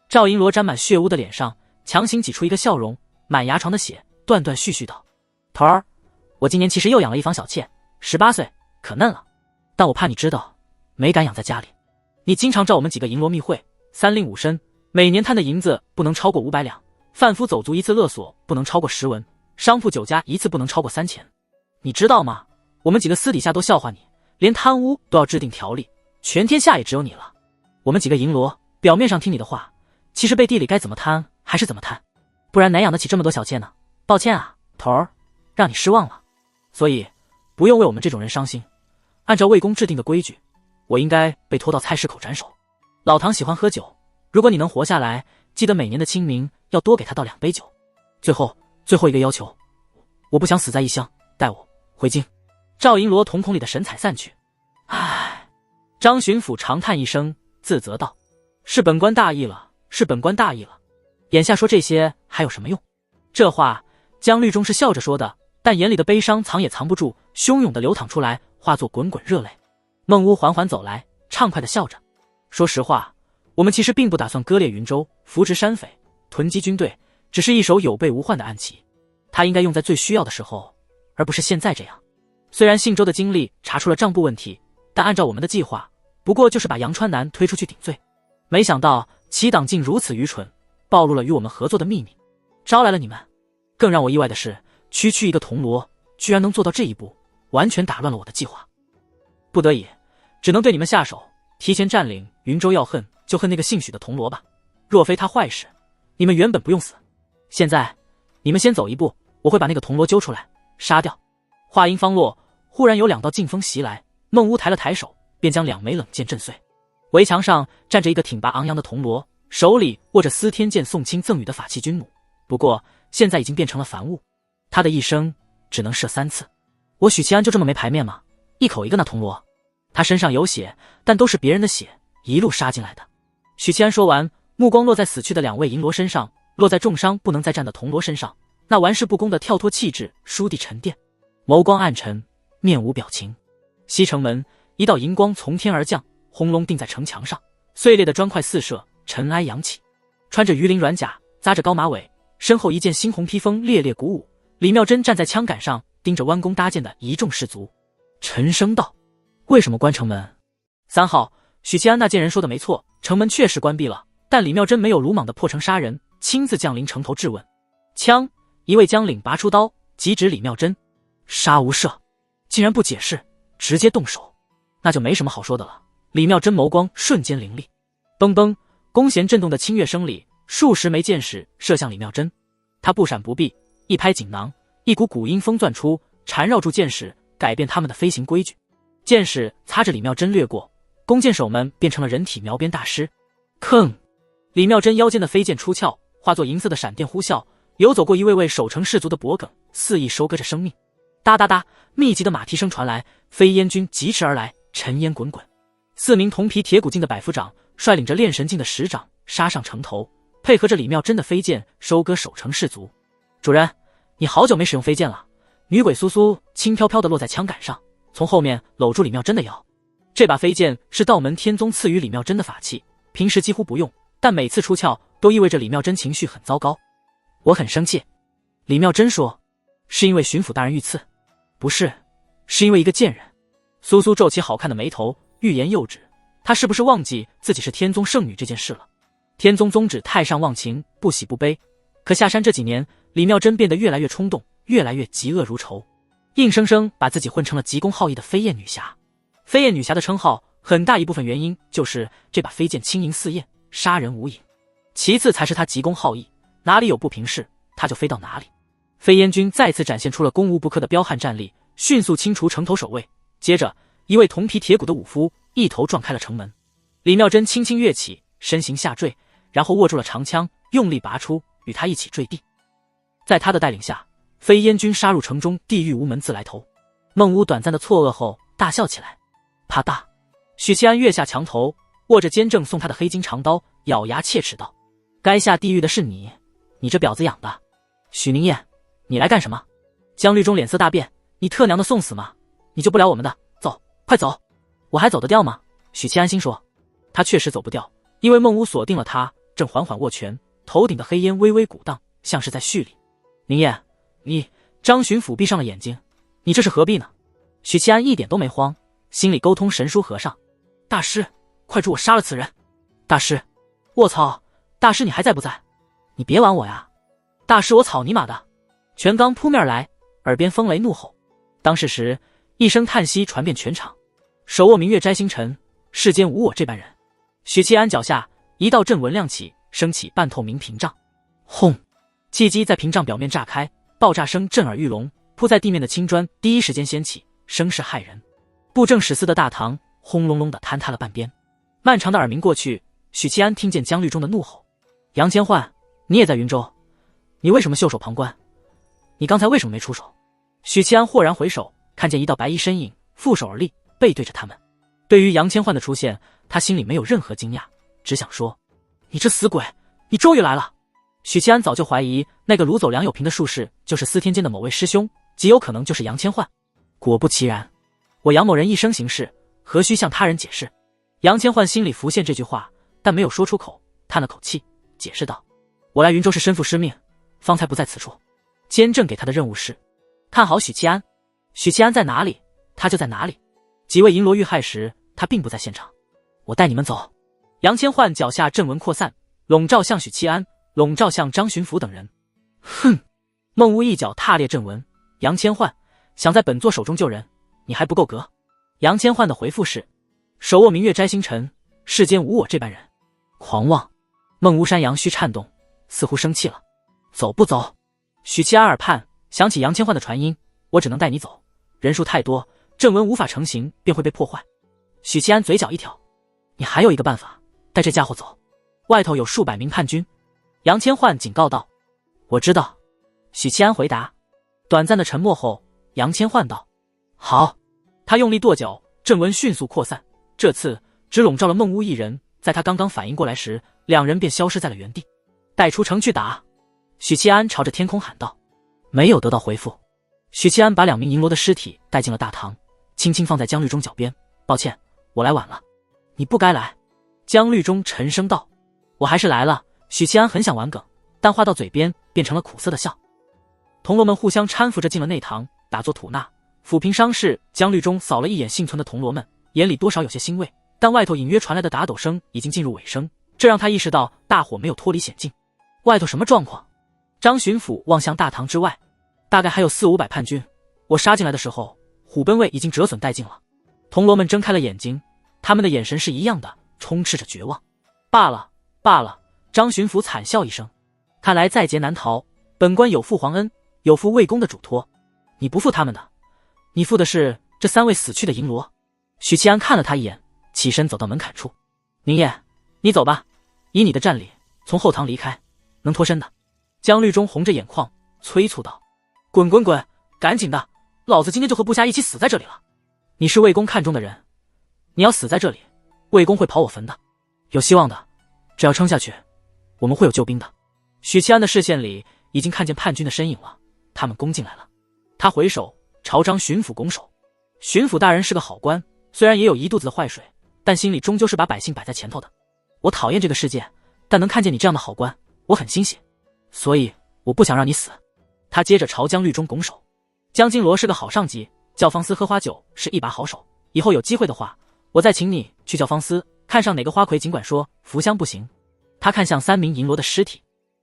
赵银罗沾满血污的脸上强行挤出一个笑容，满牙床的血，断断续续道：头儿，我今年其实又养了一房小妾，18岁，可嫩了，但我怕你知道，没敢养在家里。你经常找我们几个银罗密会，3令5申，每年摊的银子不能超过500两，贩夫走卒一次勒索不能超过10文，商铺酒家一次不能超过3000。你知道吗？我们几个私底下都笑话你，连贪污都要制定条例，全天下也只有你了。我们几个银罗表面上听你的话，其实背地里该怎么贪还是怎么贪，不然哪养得起这么多小妾呢？抱歉啊，头儿，让你失望了。所以不用为我们这种人伤心，按照魏公制定的规矩，我应该被拖到菜市口斩首。老唐喜欢喝酒，如果你能活下来，记得每年的清明要多给他倒2杯酒。最后一个要求，我不想死在异乡，带我回京。赵银罗瞳孔里的神采散去。唉，张巡抚长叹一声，自责道：是本官大意了，是本官大意了。眼下说这些还有什么用？这话江律中是笑着说的，但眼里的悲伤藏也藏不住，汹涌的流淌出来，化作滚滚热泪。孟巫缓缓走来，畅快地笑着。说实话，我们其实并不打算割裂云州，扶植山匪，囤积军队，只是一手有备无患的暗棋。他应该用在最需要的时候，而不是现在这样。虽然信州的经历查出了账簿问题，但按照我们的计划，不过就是把杨川南推出去顶罪。没想到齐党竟如此愚蠢，暴露了与我们合作的秘密，招来了你们。更让我意外的是，区区一个铜锣居然能做到这一步，完全打乱了我的计划。不得已，只能对你们下手，提前占领云州。要恨就恨那个姓许的铜锣吧，若非他坏事，你们原本不用死。现在你们先走一步，我会把那个铜锣揪出来杀掉。话音方落，忽然有2道劲风袭来，孟乌抬了抬手，便将2枚冷箭震碎。围墙上站着一个挺拔昂扬的铜锣，手里握着司天监宋清赠予的法器军弩，不过现在已经变成了凡物。他的一生只能射3次。我许其安就这么没牌面吗？一口一个那铜锣。他身上有血，但都是别人的血一路杀进来的。许其安说完，目光落在死去的2位银罗身上，落在重伤不能再战的铜锣身上。那玩世不恭的跳脱气质倏地沉淀，眸光暗沉，面无表情。西城门一道银光从天而降，轰隆定在城墙上，碎裂的砖块四射，尘埃扬起。穿着鱼鳞软甲，扎着高马尾，身后一件猩红披风猎猎鼓舞。李妙珍站在枪杆上，盯着弯弓搭箭的一众士卒，沉声道：为什么关城门？3号，许其安那贱人说的没错，城门确实关闭了，但李妙珍没有鲁莽的破城杀人，亲自降临城头质问。枪，一位将领拔出刀，急指李妙珍，杀无赦，竟然不解释，直接动手，那就没什么好说的了。李妙珍眸光瞬间凌厉，嘣嘣，弓弦震动的清乐声里，数十枚箭矢射向李妙珍。他不闪不避，一拍锦囊，一股古阴风钻出，缠绕住箭矢，改变他们的飞行规矩。箭矢擦着李妙珍掠过，弓箭手们变成了人体描边大师。吭！李妙珍腰间的飞剑出鞘，化作银色的闪电呼啸，游走过一位位守城士卒的脖颈，肆意收割着生命。哒哒哒，密集的马蹄声传来，飞燕军疾驰而来，尘烟滚滚。4名铜皮铁骨境的百夫长率领着炼神境的10长杀上城头，配合着李妙珍的飞剑收割守城士卒。主人，你好久没使用飞剑了。女鬼苏苏轻飘飘地落在枪杆上，从后面搂住李妙珍的腰。这把飞剑是道门天宗赐予李妙珍的法器，平时几乎不用，但每次出鞘都意味着李妙珍情绪很糟糕。我很生气。李妙珍说，是因为巡抚大人遇刺？不是，是因为一个贱人。苏苏皱起好看的眉头，欲言又止。她是不是忘记自己是天宗圣女这件事了？天宗宗旨太上忘情，不喜不悲。可下山这几年，李妙珍变得越来越冲动，越来越嫉恶如仇，硬生生把自己混成了急公好义的飞燕女侠。飞燕女侠的称号，很大一部分原因就是这把飞剑轻盈似燕，杀人无影。其次才是她急公好义，哪里有不平事，她就飞到哪里。飞燕军再次展现出了攻无不克的彪悍战力，迅速清除城头守卫。接着，一位铜皮铁骨的武夫一头撞开了城门。李妙珍轻轻跃起，身形下坠，然后握住了长枪，用力拔出，与他一起坠地。在他的带领下，飞燕军杀入城中，地狱无门自来投。孟乌短暂的错愕后大笑起来。啪嗒，许七安跃下墙头，握着监正送他的黑金长刀，咬牙切齿道：该下地狱的是你，你这婊子养的。许宁燕，你来干什么？江律中脸色大变，你特娘的送死吗？你救不了我们的，走，快走。我还走得掉吗？许七安心说。他确实走不掉，因为孟乌锁定了他，正缓缓握拳，头顶的黑烟微微鼓荡，像是在蓄力。宁燕，你……张巡抚闭上了眼睛，你这是何必呢？许七安一点都没慌，心里沟通神书和尚：大师，快助我杀了此人。大师，卧槽，大师你还在不在？你别玩我呀！大师我草你妈的！拳刚扑面来，耳边风雷怒吼。当时时，一声叹息传遍全场。手握明月摘星辰，世间无我这般人。许七安脚下一道阵纹亮起，升起半透明屏障。轰！气机在屏障表面炸开，爆炸声震耳欲聋，铺在地面的青砖第一时间掀起，声势骇人。布政使司的大堂轰隆隆地坍塌了半边。漫长的耳鸣过去，许七安听见江律中的怒吼：杨千焕，你也在云州，你为什么袖手旁观？你刚才为什么没出手？许七安豁然回首，看见一道白衣身影负手而立，背对着他们。对于杨千焕的出现，他心里没有任何惊讶，只想说：你这死鬼，你终于来了。许七安早就怀疑那个掳走梁有平的术士就是司天监的某位师兄，极有可能就是杨千焕。果不其然，我杨某人一生行事，何须向他人解释？杨千焕心里浮现这句话，但没有说出口，叹了口气，解释道：我来云州是身负师命，方才不在此处。监正给他的任务是看好许七安，许七安在哪里，他就在哪里。几位银罗遇害时，他并不在现场。我带你们走。杨千唤脚下阵纹扩散，笼罩向许七安，笼罩向张巡抚等人。哼！孟乌一脚踏裂阵纹，杨千唤想在本座手中救人，你还不够格。杨千唤的回复是：手握明月摘星辰，世间无我这般人。狂妄！孟乌山羊须颤动，似乎生气了。走不走？许七安耳畔响起杨千唤的传音：我只能带你走，人数太多，阵纹无法成型，便会被破坏。许七安嘴角一挑：你还有一个办法，带这家伙走，外头有数百名叛军。杨千唤警告道：我知道。许七安回答。短暂的沉默后，杨千唤道：好。他用力跺脚，阵纹迅速扩散，这次只笼罩了孟乌一人。在他刚刚反应过来时，两人便消失在了原地。带出城去打！许七安朝着天空喊道。没有得到回复。许七安把2名银罗的尸体带进了大堂，轻轻放在江律中脚边。抱歉，我来晚了。你不该来。江律中沉声道。我还是来了。许七安很想玩梗，但话到嘴边变成了苦涩的笑。铜锣们互相搀扶着进了内堂，打作吐纳。抚平伤势，江律中扫了一眼幸存的铜锣们，眼里多少有些欣慰。但外头隐约传来的打斗声已经进入尾声，这让他意识到大伙没有脱离险境。外头什么状况？张巡抚望向大堂之外，大概还有400-500叛军。我杀进来的时候，虎贲卫已经折损殆尽了。铜锣们睁开了眼睛，他们的眼神是一样的，充斥着绝望。罢了，罢了！张巡抚惨笑一声，看来在劫难逃，本官有负皇恩，有负魏公的嘱托。你不负他们的，你负的是这3位死去的银罗。许七安看了他一眼，起身走到门槛处。宁烨，你走吧，以你的战力，从后堂离开，能脱身的。江律中红着眼眶，催促道：滚滚滚，赶紧的，老子今天就和部下一起死在这里了。你是魏公看中的人，你要死在这里，魏公会刨我坟的。有希望的，只要撑下去，我们会有救兵的。许七安的视线里已经看见叛军的身影了，他们攻进来了。他回首朝张巡抚拱手。巡抚大人是个好官，虽然也有一肚子的坏水，但心里终究是把百姓摆在前头的。我讨厌这个世界，但能看见你这样的好官，我很欣喜，所以我不想让你死。他接着朝江律中拱手。江金罗是个好上级，教坊司喝花酒是一把好手，以后有机会的话，我再请你去教坊司，看上哪个花魁尽管说，福香不行。他看向3名银罗的尸体，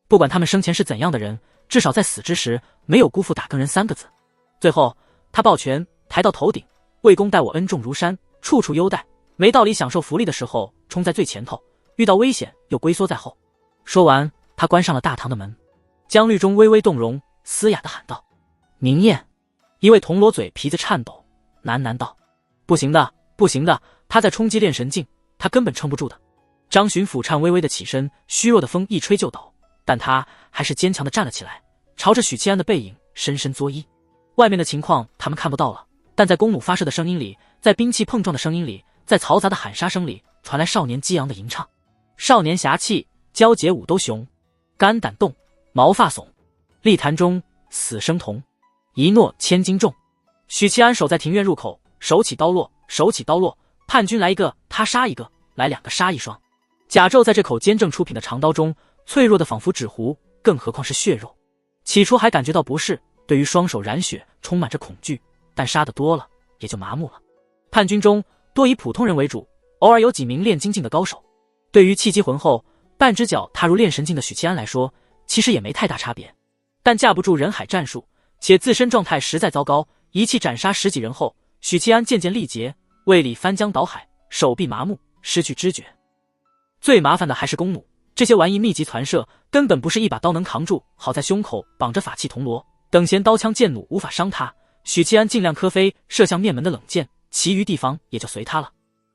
不管他们生前是怎样的人，至少在死之时没有辜负打更人3个字。最后他抱拳抬到头顶，魏公待我恩重如山，处处优待，没道理享受福利的时候冲在最前头，遇到危险又龟缩在后。说完，他关上了大堂的门。江律中微微动容，嘶哑地喊道：宁烨！一位铜锣嘴皮子颤抖，喃喃道：不行的，不行的，他在冲击炼神境，他根本撑不住的。张巡抚颤巍巍地起身，虚弱的风一吹就倒，但他还是坚强地站了起来，朝着许七安的背影深深作揖。外面的情况他们看不到了，但在弓弩发射的声音里，在兵器碰撞的声音里，在嘈杂的喊杀声里，传来少年激昂的吟唱。少年侠气，交结舞都雄，肝胆动，毛发耸，立坛中死生同，一诺千斤重。许七安守在庭院入口，手起刀落，手起刀落，叛军来一个他杀一个，来2个杀一双。甲胄在这口坚正出品的长刀中，脆弱的仿佛纸糊，更何况是血肉。起初还感觉到不适，对于双手染血充满着恐惧，但杀得多了也就麻木了。叛军中多以普通人为主，偶尔有几名炼精境的高手。对于气机浑厚、半只脚踏入炼神境的许七安来说，其实也没太大差别。但架不住人海战术，且自身状态实在糟糕，一气斩杀10几人后，许七安渐渐力竭，胃里翻江倒海，手臂麻木，失去知觉。最麻烦的还是弓弩，这些玩意密集传射，根本不是一把刀能扛住，好在胸口绑着法器铜锣，等闲刀枪剑弩无法伤他。许七安尽量磕飞射向面门的冷箭，其余地方也就随他了。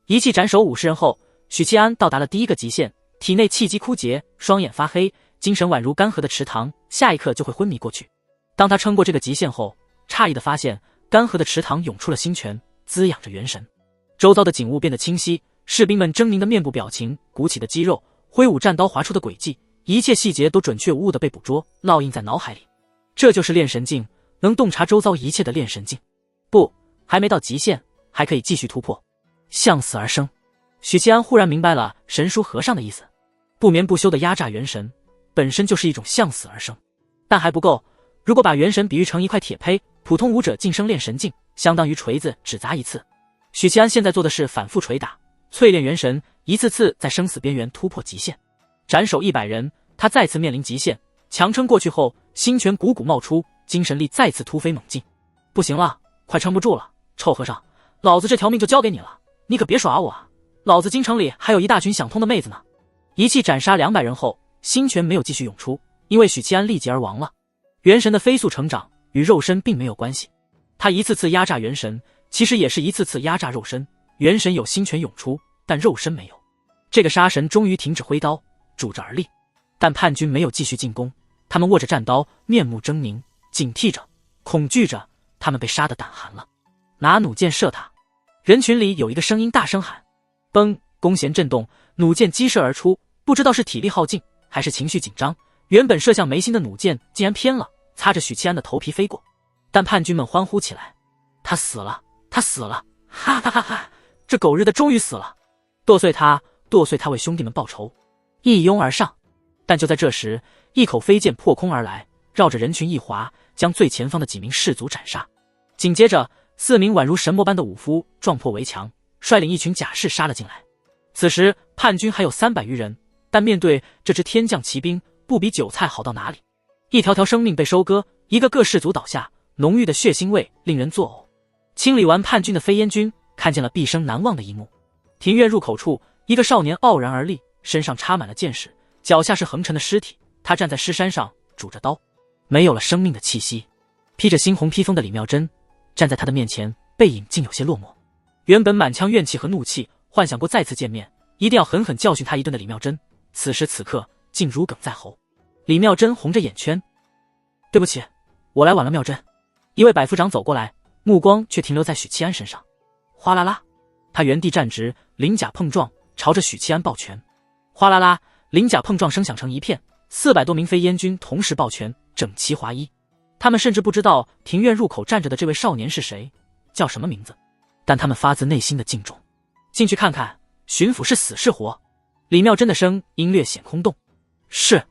一气斩首50人后，许七安到达了第一个极限，体内气机枯竭，双眼发黑，精神宛如干涸的池塘，下一刻就会昏迷过去。当他撑过这个极限后，诧异地发现干涸的池塘涌出了新泉，滋养着元神。周遭的景物变得清晰，士兵们狰狞的面部表情，鼓起的肌肉，挥舞战刀划出的轨迹，一切细节都准确无误地被捕捉，烙印在脑海里。这就是炼神境，能洞察周遭一切的炼神境。不，还没到极限，还可以继续突破。向死而生。许七安忽然明白了神书和尚的意思，不眠不休的压榨元神，本身就是一种向死而生。但还不够，如果把元神比喻成一块铁胚，普通武者晋升炼神境，相当于锤子只砸一次。许七安现在做的是反复捶打，淬炼元神，一次次在生死边缘突破极限。斩首100人，他再次面临极限，强撑过去后，心泉汩汩冒出，精神力再次突飞猛进。不行了，快撑不住了，臭和尚，老子这条命就交给你了，你可别耍我啊！老子京城里还有一大群想通的妹子呢。一气斩杀200人后，心泉没有继续涌出，因为许七安立即而亡了。元神的飞速成长与肉身并没有关系，他一次次压榨元神，其实也是一次次压榨肉身。元神有心泉涌出，但肉身没有。这个杀神终于停止挥刀，拄着而立，但叛军没有继续进攻，他们握着战刀，面目狰狞，警惕着，恐惧着，他们被杀得胆寒了。拿弩箭射他！人群里有一个声音大声喊。嘣！弓弦震动，弩箭激射而出，不知道是体力耗尽还是情绪紧张，原本射向眉心的弩箭竟然偏了，擦着许七安的头皮飞过。但叛军们欢呼起来：他死了，他死了！哈哈哈哈！这狗日的终于死了！剁碎他，剁碎他，为兄弟们报仇！一拥而上。但就在这时，一口飞剑破空而来，绕着人群一划，将最前方的几名士卒斩杀。紧接着，4名宛如神魔般的武夫撞破围墙，率领一群甲士杀了进来。此时叛军还有300余人，但面对这支天降骑兵，不比韭菜好到哪里。一条条生命被收割，一个个士卒倒下，浓郁的血腥味令人作呕。清理完叛军的飞燕军，看见了毕生难忘的一幕。庭院入口处，一个少年傲然而立，身上插满了箭矢，脚下是横陈的尸体。他站在尸山上，拄着刀，没有了生命的气息。披着猩红披风的李妙真站在他的面前，背影竟有些落寞。原本满腔怨气和怒气，幻想过再次见面，一定要狠狠教训他一顿的李妙真，此时此刻竟如鲠在喉。李妙真红着眼圈：对不起，我来晚了。妙真。一位百夫长走过来，目光却停留在许七安身上。哗啦啦，他原地站直，鳞甲碰撞，朝着许七安抱拳。哗啦啦，鳞甲碰撞声响成一片，400多名飞燕军同时抱拳，整齐划一。他们甚至不知道庭院入口站着的这位少年是谁，叫什么名字，但他们发自内心的敬重。进去看看，巡抚是死是活？李妙真的声音略显空洞。是。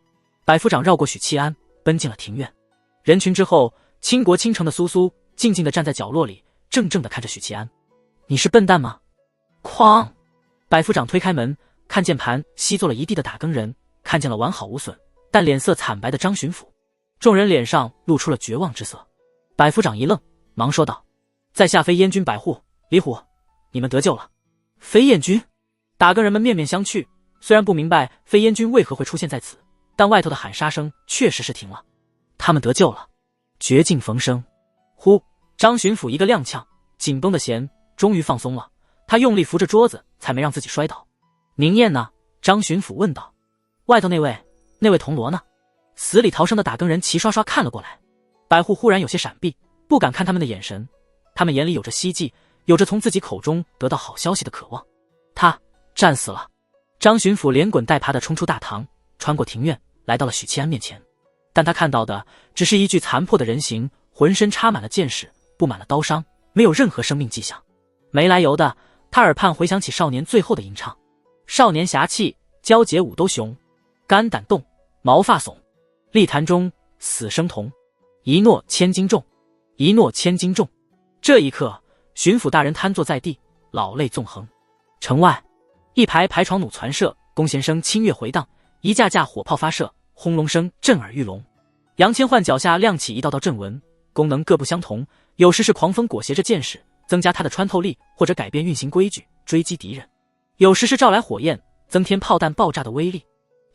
百夫长绕过许七安，奔进了庭院。人群之后，倾国倾城的苏苏静静地站在角落里，怔怔地看着许七安。你是笨蛋吗？哐！百夫长推开门，看见盘吸坐了一地的打更人，看见了完好无损但脸色惨白的张巡抚。众人脸上露出了绝望之色。百夫长一愣，忙说道：在下飞燕军百户李虎，你们得救了。飞燕军？打更人们面面相觑，虽然不明白飞燕军为何会出现在此，但外头的喊杀声确实是停了。他们得救了，绝境逢生。呼！张巡抚一个踉跄，紧绷的弦终于放松了，他用力扶着桌子，才没让自己摔倒。宁燕呢？张巡抚问道。外头那位铜锣呢？死里逃生的打更人齐刷刷看了过来。百户忽然有些闪避，不敢看他们的眼神，他们眼里有着希冀，有着从自己口中得到好消息的渴望。他战死了。张巡抚连滚带爬地冲出大堂，穿过庭院，来到了许七安面前。但他看到的只是一具残破的人形，浑身插满了箭矢，布满了刀伤，没有任何生命迹象。没来由的，他耳畔回想起少年最后的吟唱：少年侠气，交结舞都雄，肝胆动，毛发耸，立坛中死生同，一诺千斤重，一诺千斤重。这一刻，巡抚大人瘫坐在地，老泪纵横。城外，一排排床弩传射，弓弦声清越回荡，一架架火炮发射，轰隆声震耳欲聋。杨千唤脚下亮起一道道阵纹，功能各不相同，有时是狂风裹挟着箭矢，增加它的穿透力，或者改变运行规矩，追击敌人；有时是召来火焰，增添炮弹爆炸的威力；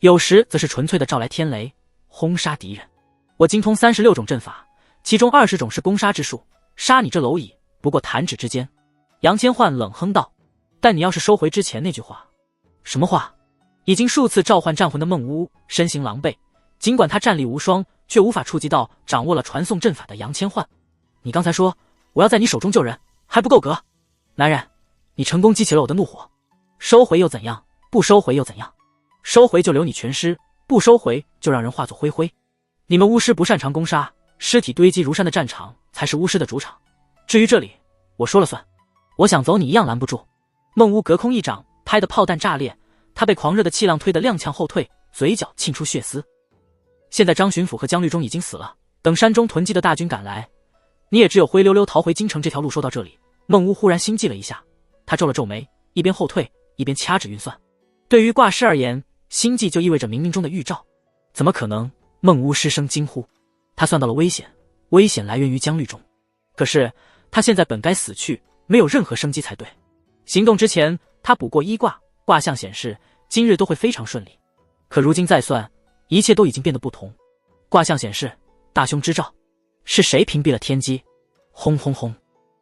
有时则是纯粹的召来天雷，轰杀敌人。我精通36种阵法，其中20种是攻杀之术，杀你这蝼蚁不过弹指之间。杨千唤冷哼道：但你要是收回之前那句话。什么话？已经数次召唤战魂的孟乌身形狼狈，尽管他战力无双，却无法触及到掌握了传送阵法的杨千唤。你刚才说我要在你手中救人，还不够格？男人，你成功激起了我的怒火。收回又怎样？不收回又怎样？收回就留你全尸，不收回就让人化作灰灰。你们巫师不擅长攻杀，尸体堆积如山的战场才是巫师的主场。至于这里，我说了算。我想走，你一样拦不住。孟乌隔空一掌，拍得炮弹炸裂，他被狂热的气浪推得踉跄后退，嘴角沁出血丝。现在张巡抚和江律中已经死了，等山中囤积的大军赶来，你也只有灰溜溜逃回京城这条路。说到这里，孟乌忽然心悸了一下，他皱了皱眉，一边后退一边掐指运算。对于卦师而言，星际就意味着冥冥中的预兆。怎么可能？孟巫失声惊呼。他算到了危险，危险来源于疆域中。可是他现在本该死去，没有任何生机才对。行动之前，他卜过一卦，卦象显示今日都会非常顺利。可如今再算，一切都已经变得不同。卦象显示大凶之兆，是谁屏蔽了天机？轰轰轰！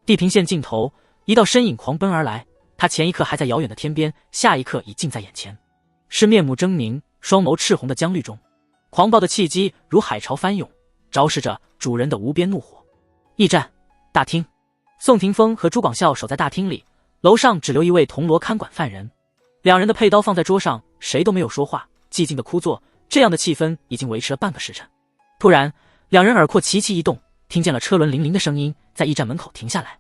地平线尽头，一道身影狂奔而来，他前一刻还在遥远的天边，下一刻已近在眼前。是面目狰狞、双眸赤红的姜绿中，狂暴的气机如海潮翻涌，昭示着主人的无边怒火。驿站大厅，宋霆锋和朱广孝守在大厅里，楼上只留一位铜锣看管犯人。两人的佩刀放在桌上，谁都没有说话，寂静的枯坐。这样的气氛已经维持了半个时辰。突然，两人耳廓齐齐一动，听见了车轮铃铃的声音，在驿站门口停下来。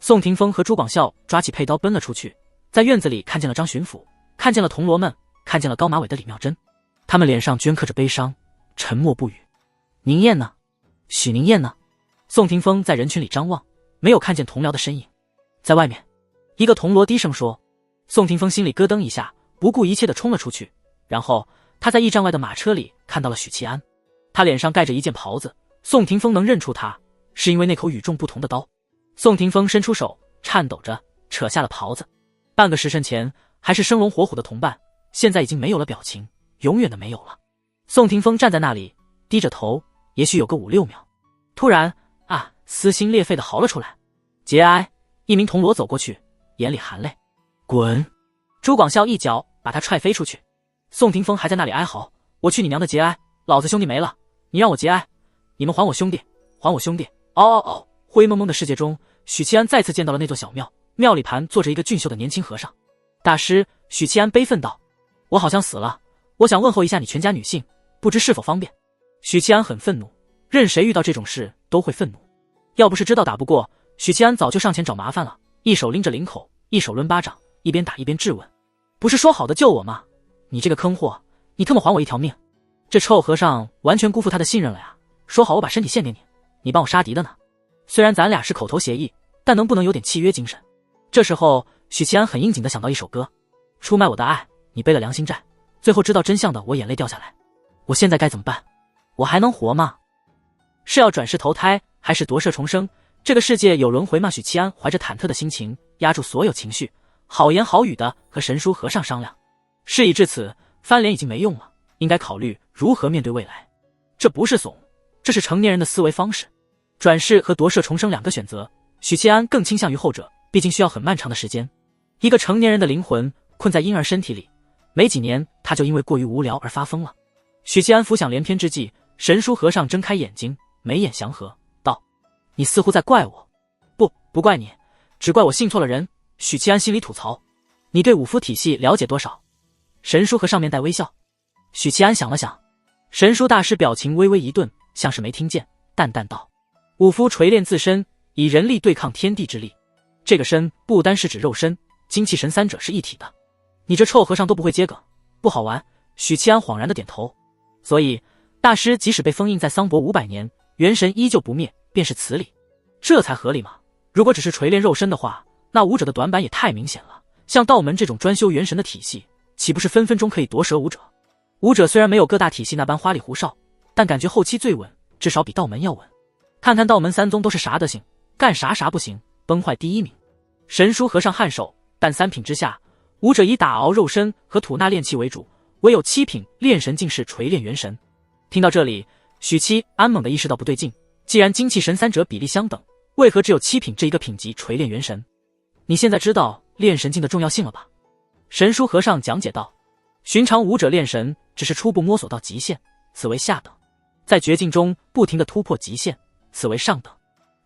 宋霆锋和朱广孝抓起佩刀奔了出去，在院子里看见了张巡抚，看见了铜锣们，看见了高马尾的李妙珍。他们脸上镌刻着悲伤，沉默不语。宁燕呢？许宁燕呢？宋霆锋在人群里张望，没有看见同僚的身影。在外面，一个铜锣低声说。宋霆锋心里咯噔一下，不顾一切地冲了出去。然后他在驿站外的马车里看到了许七安，他脸上盖着一件袍子，宋霆锋能认出他，是因为那口与众不同的刀。宋霆锋伸出手，颤抖着扯下了袍子。半个时辰前还是生龙活虎的同伴，现在已经没有了表情，永远的没有了。宋霆锋站在那里，低着头，也许有个5-6秒。突然撕心裂肺的嚎了出来。节哀！一名铜锣走过去，眼里含泪。滚！朱广孝一脚把他踹飞出去。宋霆锋还在那里哀嚎：我去你娘的节哀！老子兄弟没了，你让我节哀，你们还我兄弟，还我兄弟！嗷嗷嗷！灰蒙蒙的世界中，许七安再次见到了那座小庙，庙里盘坐着一个俊秀的年轻和尚。大师，许七安悲愤道：我好像死了，我想问候一下你全家女性，不知是否方便？许七安很愤怒，任谁遇到这种事都会愤怒。要不是知道打不过，许七安早就上前找麻烦了，一手拎着领口，一手抡巴掌，一边打一边质问：不是说好的救我吗？你这个坑货，你特么还我一条命！这臭和尚完全辜负他的信任了呀，说好我把身体献给你，你帮我杀敌的呢。虽然咱俩是口头协议，但能不能有点契约精神？这时候许七安很应景地想到一首歌：出卖我的爱，你背了良心债，最后知道真相的我眼泪掉下来。我现在该怎么办？我还能活吗？是要转世投胎，还是夺舍重生？这个世界有轮回吗？许七安怀着忐忑的心情，压住所有情绪，好言好语的和神书和尚商量。事已至此，翻脸已经没用了，应该考虑如何面对未来。这不是怂，这是成年人的思维方式。转世和夺舍重生两个选择，许七安更倾向于后者，毕竟需要很漫长的时间。一个成年人的灵魂困在婴儿身体里，没几年他就因为过于无聊而发疯了。许七安浮想联翩之际，神书和尚睁开眼睛，眉眼祥和道：你似乎在怪我。不怪你，只怪我信错了人。许七安心里吐槽：你对五夫体系了解多少？神书和尚面带微笑。许七安想了想，神书大师表情微微一顿，像是没听见，淡淡道：五夫锤炼自身，以人力对抗天地之力。这个身不单是指肉身，精气神三者是一体的。你这臭和尚都不会接梗，不好玩。许七安恍然的点头。所以大师即使被封印在桑博500年，元神依旧不灭，便是此理。这才合理嘛。如果只是锤炼肉身的话，那武者的短板也太明显了。像道门这种专修元神的体系，岂不是分分钟可以夺舍武者？武者虽然没有各大体系那般花里胡哨，但感觉后期最稳，至少比道门要稳。看看道门三宗都是啥德行，干啥不行，崩坏第一名。神书和尚颔首，但3品之下，武者以打熬肉身和吐纳炼气为主，唯有7品炼神境是锤炼元神。听到这里，许七安猛地意识到不对劲，既然精气神三者比例相等，为何只有7品这一个品级锤炼元神？你现在知道炼神境的重要性了吧？神书和尚讲解道：寻常武者炼神只是初步摸索到极限，此为下等；在绝境中不停地突破极限，此为上等。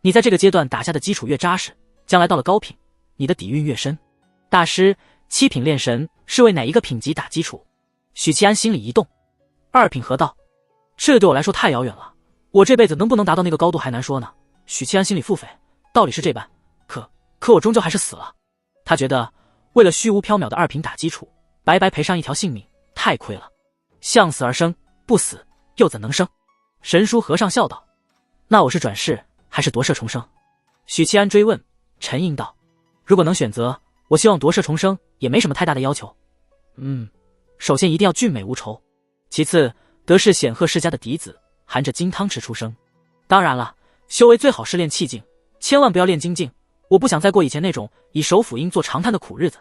你在这个阶段打下的基础越扎实，将来到了高品，你的底蕴越深。大师，7品炼神是为哪一个品级打基础？许七安心里一动，2品河道，这对我来说太遥远了，我这辈子能不能达到那个高度还难说呢。许七安心里腹诽，道理是这般，可我终究还是死了。他觉得为了虚无缥缈的2品打基础，白白赔上一条性命，太亏了。向死而生，不死又怎能生？神书和尚笑道：那我是转世还是夺舍重生？许七安追问，沉吟道：如果能选择，我希望夺舍重生，也没什么太大的要求。首先一定要俊美无愁，其次得是显赫世家的嫡子，含着金汤匙出生。当然了，修为最好是练气劲，千万不要练精进，我不想再过以前那种以手抚阴做长叹的苦日子。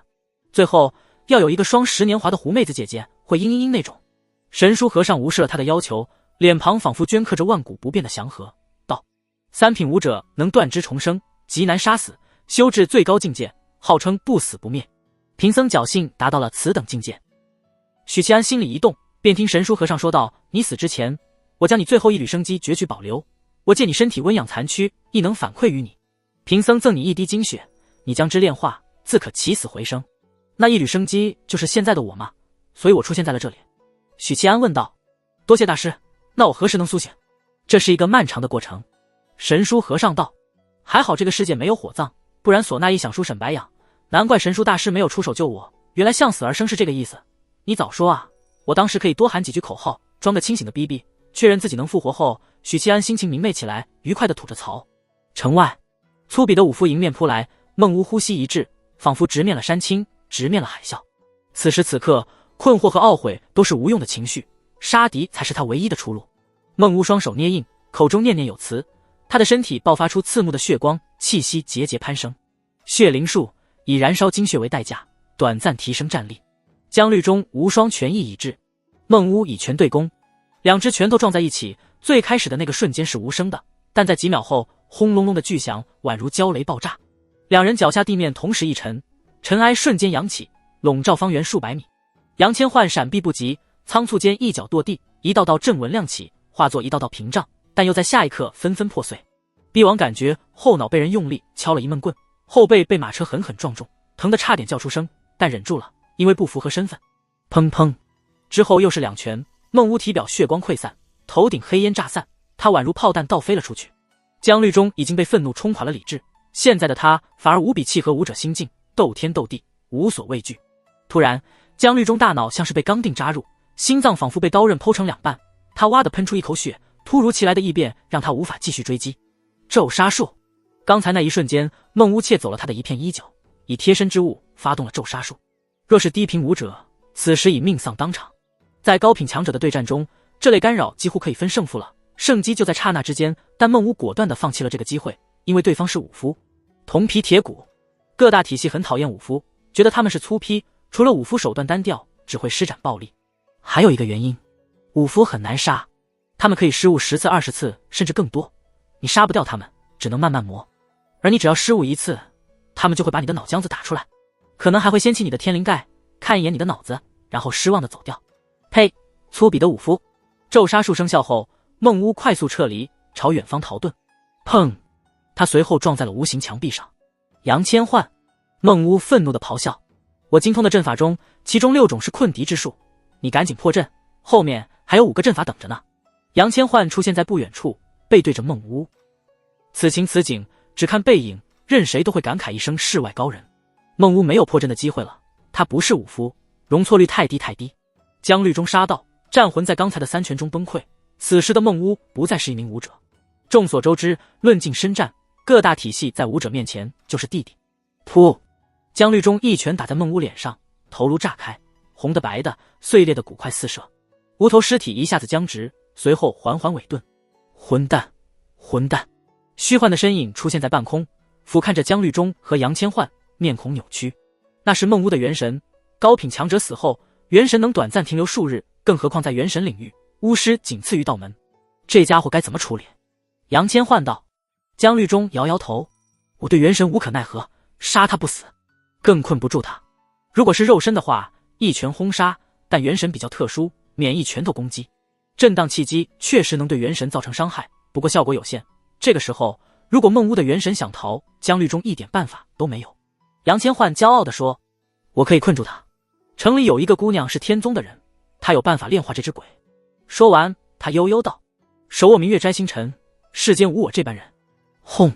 最后要有一个双10年华的狐妹子姐姐，会嘤嘤嘤那种。神书和尚无视了他的要求，脸庞仿佛镌刻着万古不变的祥和，道：三品武者能断肢重生，极难杀死，修至最高境界，号称不死不灭。贫僧侥幸达到了此等境界。许七安心里一动，便听神书和尚说道：你死之前，我将你最后一缕生机攫取保留，我见你身体温养残躯，亦能反馈于你，贫僧赠你一滴精血，你将之炼化，自可起死回生。那一缕生机就是现在的我吗？所以我出现在了这里。许七安问道：多谢大师，那我何时能苏醒？这是一个漫长的过程。神书和尚道：还好这个世界没有火葬，不然唢呐一响书沈白养，难怪神书大师没有出手救我，原来向死而生是这个意思。你早说啊，我当时可以多喊几句口号，装个清醒的逼逼，确认自己能复活后，许七安心情明媚起来，愉快地吐着槽。城外，粗鄙的武夫迎面扑来，孟屋呼吸一滞，仿佛直面了山青，直面了海啸。此时此刻，困惑和懊悔都是无用的情绪，杀敌才是他唯一的出路。孟屋双手捏印，口中念念有词，他的身体爆发出刺目的血光，气息节节攀升。血灵术以燃烧精血为代价，短暂提升战力。姜律中无双拳意已至，孟屋以拳对攻，两只拳头撞在一起，最开始的那个瞬间是无声的，但在几秒后，轰隆隆的巨响宛如焦雷爆炸，两人脚下地面同时一沉，尘埃瞬间扬起，笼罩方圆数百米。杨千唤闪避不及，仓促间一脚跺地，一道道阵纹亮起，化作一道道屏障，但又在下一刻纷纷破碎。帝王感觉后脑被人用力敲了一闷棍，后背被马车狠狠撞中，疼得差点叫出声，但忍住了，因为不符合身份。砰砰之后又是两拳，孟屋体表血光溃散，头顶黑烟炸散，他宛如炮弹倒飞了出去。姜律中已经被愤怒冲垮了理智，现在的他反而无比契合武者心境，斗天斗地，无所畏惧。突然，姜律中大脑像是被钢锭扎入，心脏仿佛被刀刃剖成两半，他哇地喷出一口血，突如其来的异变让他无法继续追击。咒杀术，刚才那一瞬间，孟屋窃走了他的一片衣角，以贴身之物发动了咒杀术。若是低频武者，此时已命丧当场。在高品强者的对战中，这类干扰几乎可以分胜负了，胜机就在刹那之间，但孟屋果断地放弃了这个机会，因为对方是武夫，铜皮铁骨。各大体系很讨厌武夫，觉得他们是粗坯，除了武夫手段单调，只会施展暴力。还有一个原因，武夫很难杀，他们可以失误10次20次甚至更多，你杀不掉他们，只能慢慢磨。而你只要失误一次，他们就会把你的脑浆子打出来，可能还会掀起你的天灵盖，看一眼你的脑子，然后失望地走掉。呸！粗鄙的武夫！咒杀术生效后，孟屋快速撤离，朝远方逃遁。砰！他随后撞在了无形墙壁上。杨千唤！孟屋愤怒地咆哮。我精通的阵法中，其中6种是困敌之术，你赶紧破阵，后面还有5个阵法等着呢。杨千唤出现在不远处，背对着孟屋。此情此景，只看背影，任谁都会感慨一声世外高人。孟屋没有破阵的机会了，他不是武夫，容错率太低太低。姜律中杀道，战魂在刚才的3拳中崩溃，此时的孟屋不再是一名武者。众所周知，论尽深战，各大体系在武者面前就是弟弟。噗！姜律中一拳打在孟屋脸上，头颅炸开，红的白的，碎裂的骨块四射，无头尸体一下子僵直，随后缓缓尾顿。混蛋！混蛋！虚幻的身影出现在半空，俯瞰着姜律中和杨千唤，面孔扭曲。那是孟屋的元神，高品强者死后，元神能短暂停留数日，更何况在元神领域，巫师仅次于道门。这家伙该怎么处理？杨千唤道。姜律中摇摇头，我对元神无可奈何，杀他不死，更困不住他。如果是肉身的话，一拳轰杀，但元神比较特殊，免疫拳头攻击。震荡契机确实能对元神造成伤害，不过效果有限。这个时候，如果孟屋的元神想逃，姜律中一点办法都没有。杨千唤骄傲地说，我可以困住他。城里有一个姑娘是天宗的人，她有办法炼化这只鬼。说完，他悠悠道，手握明月摘星辰，世间无我这般人。轰！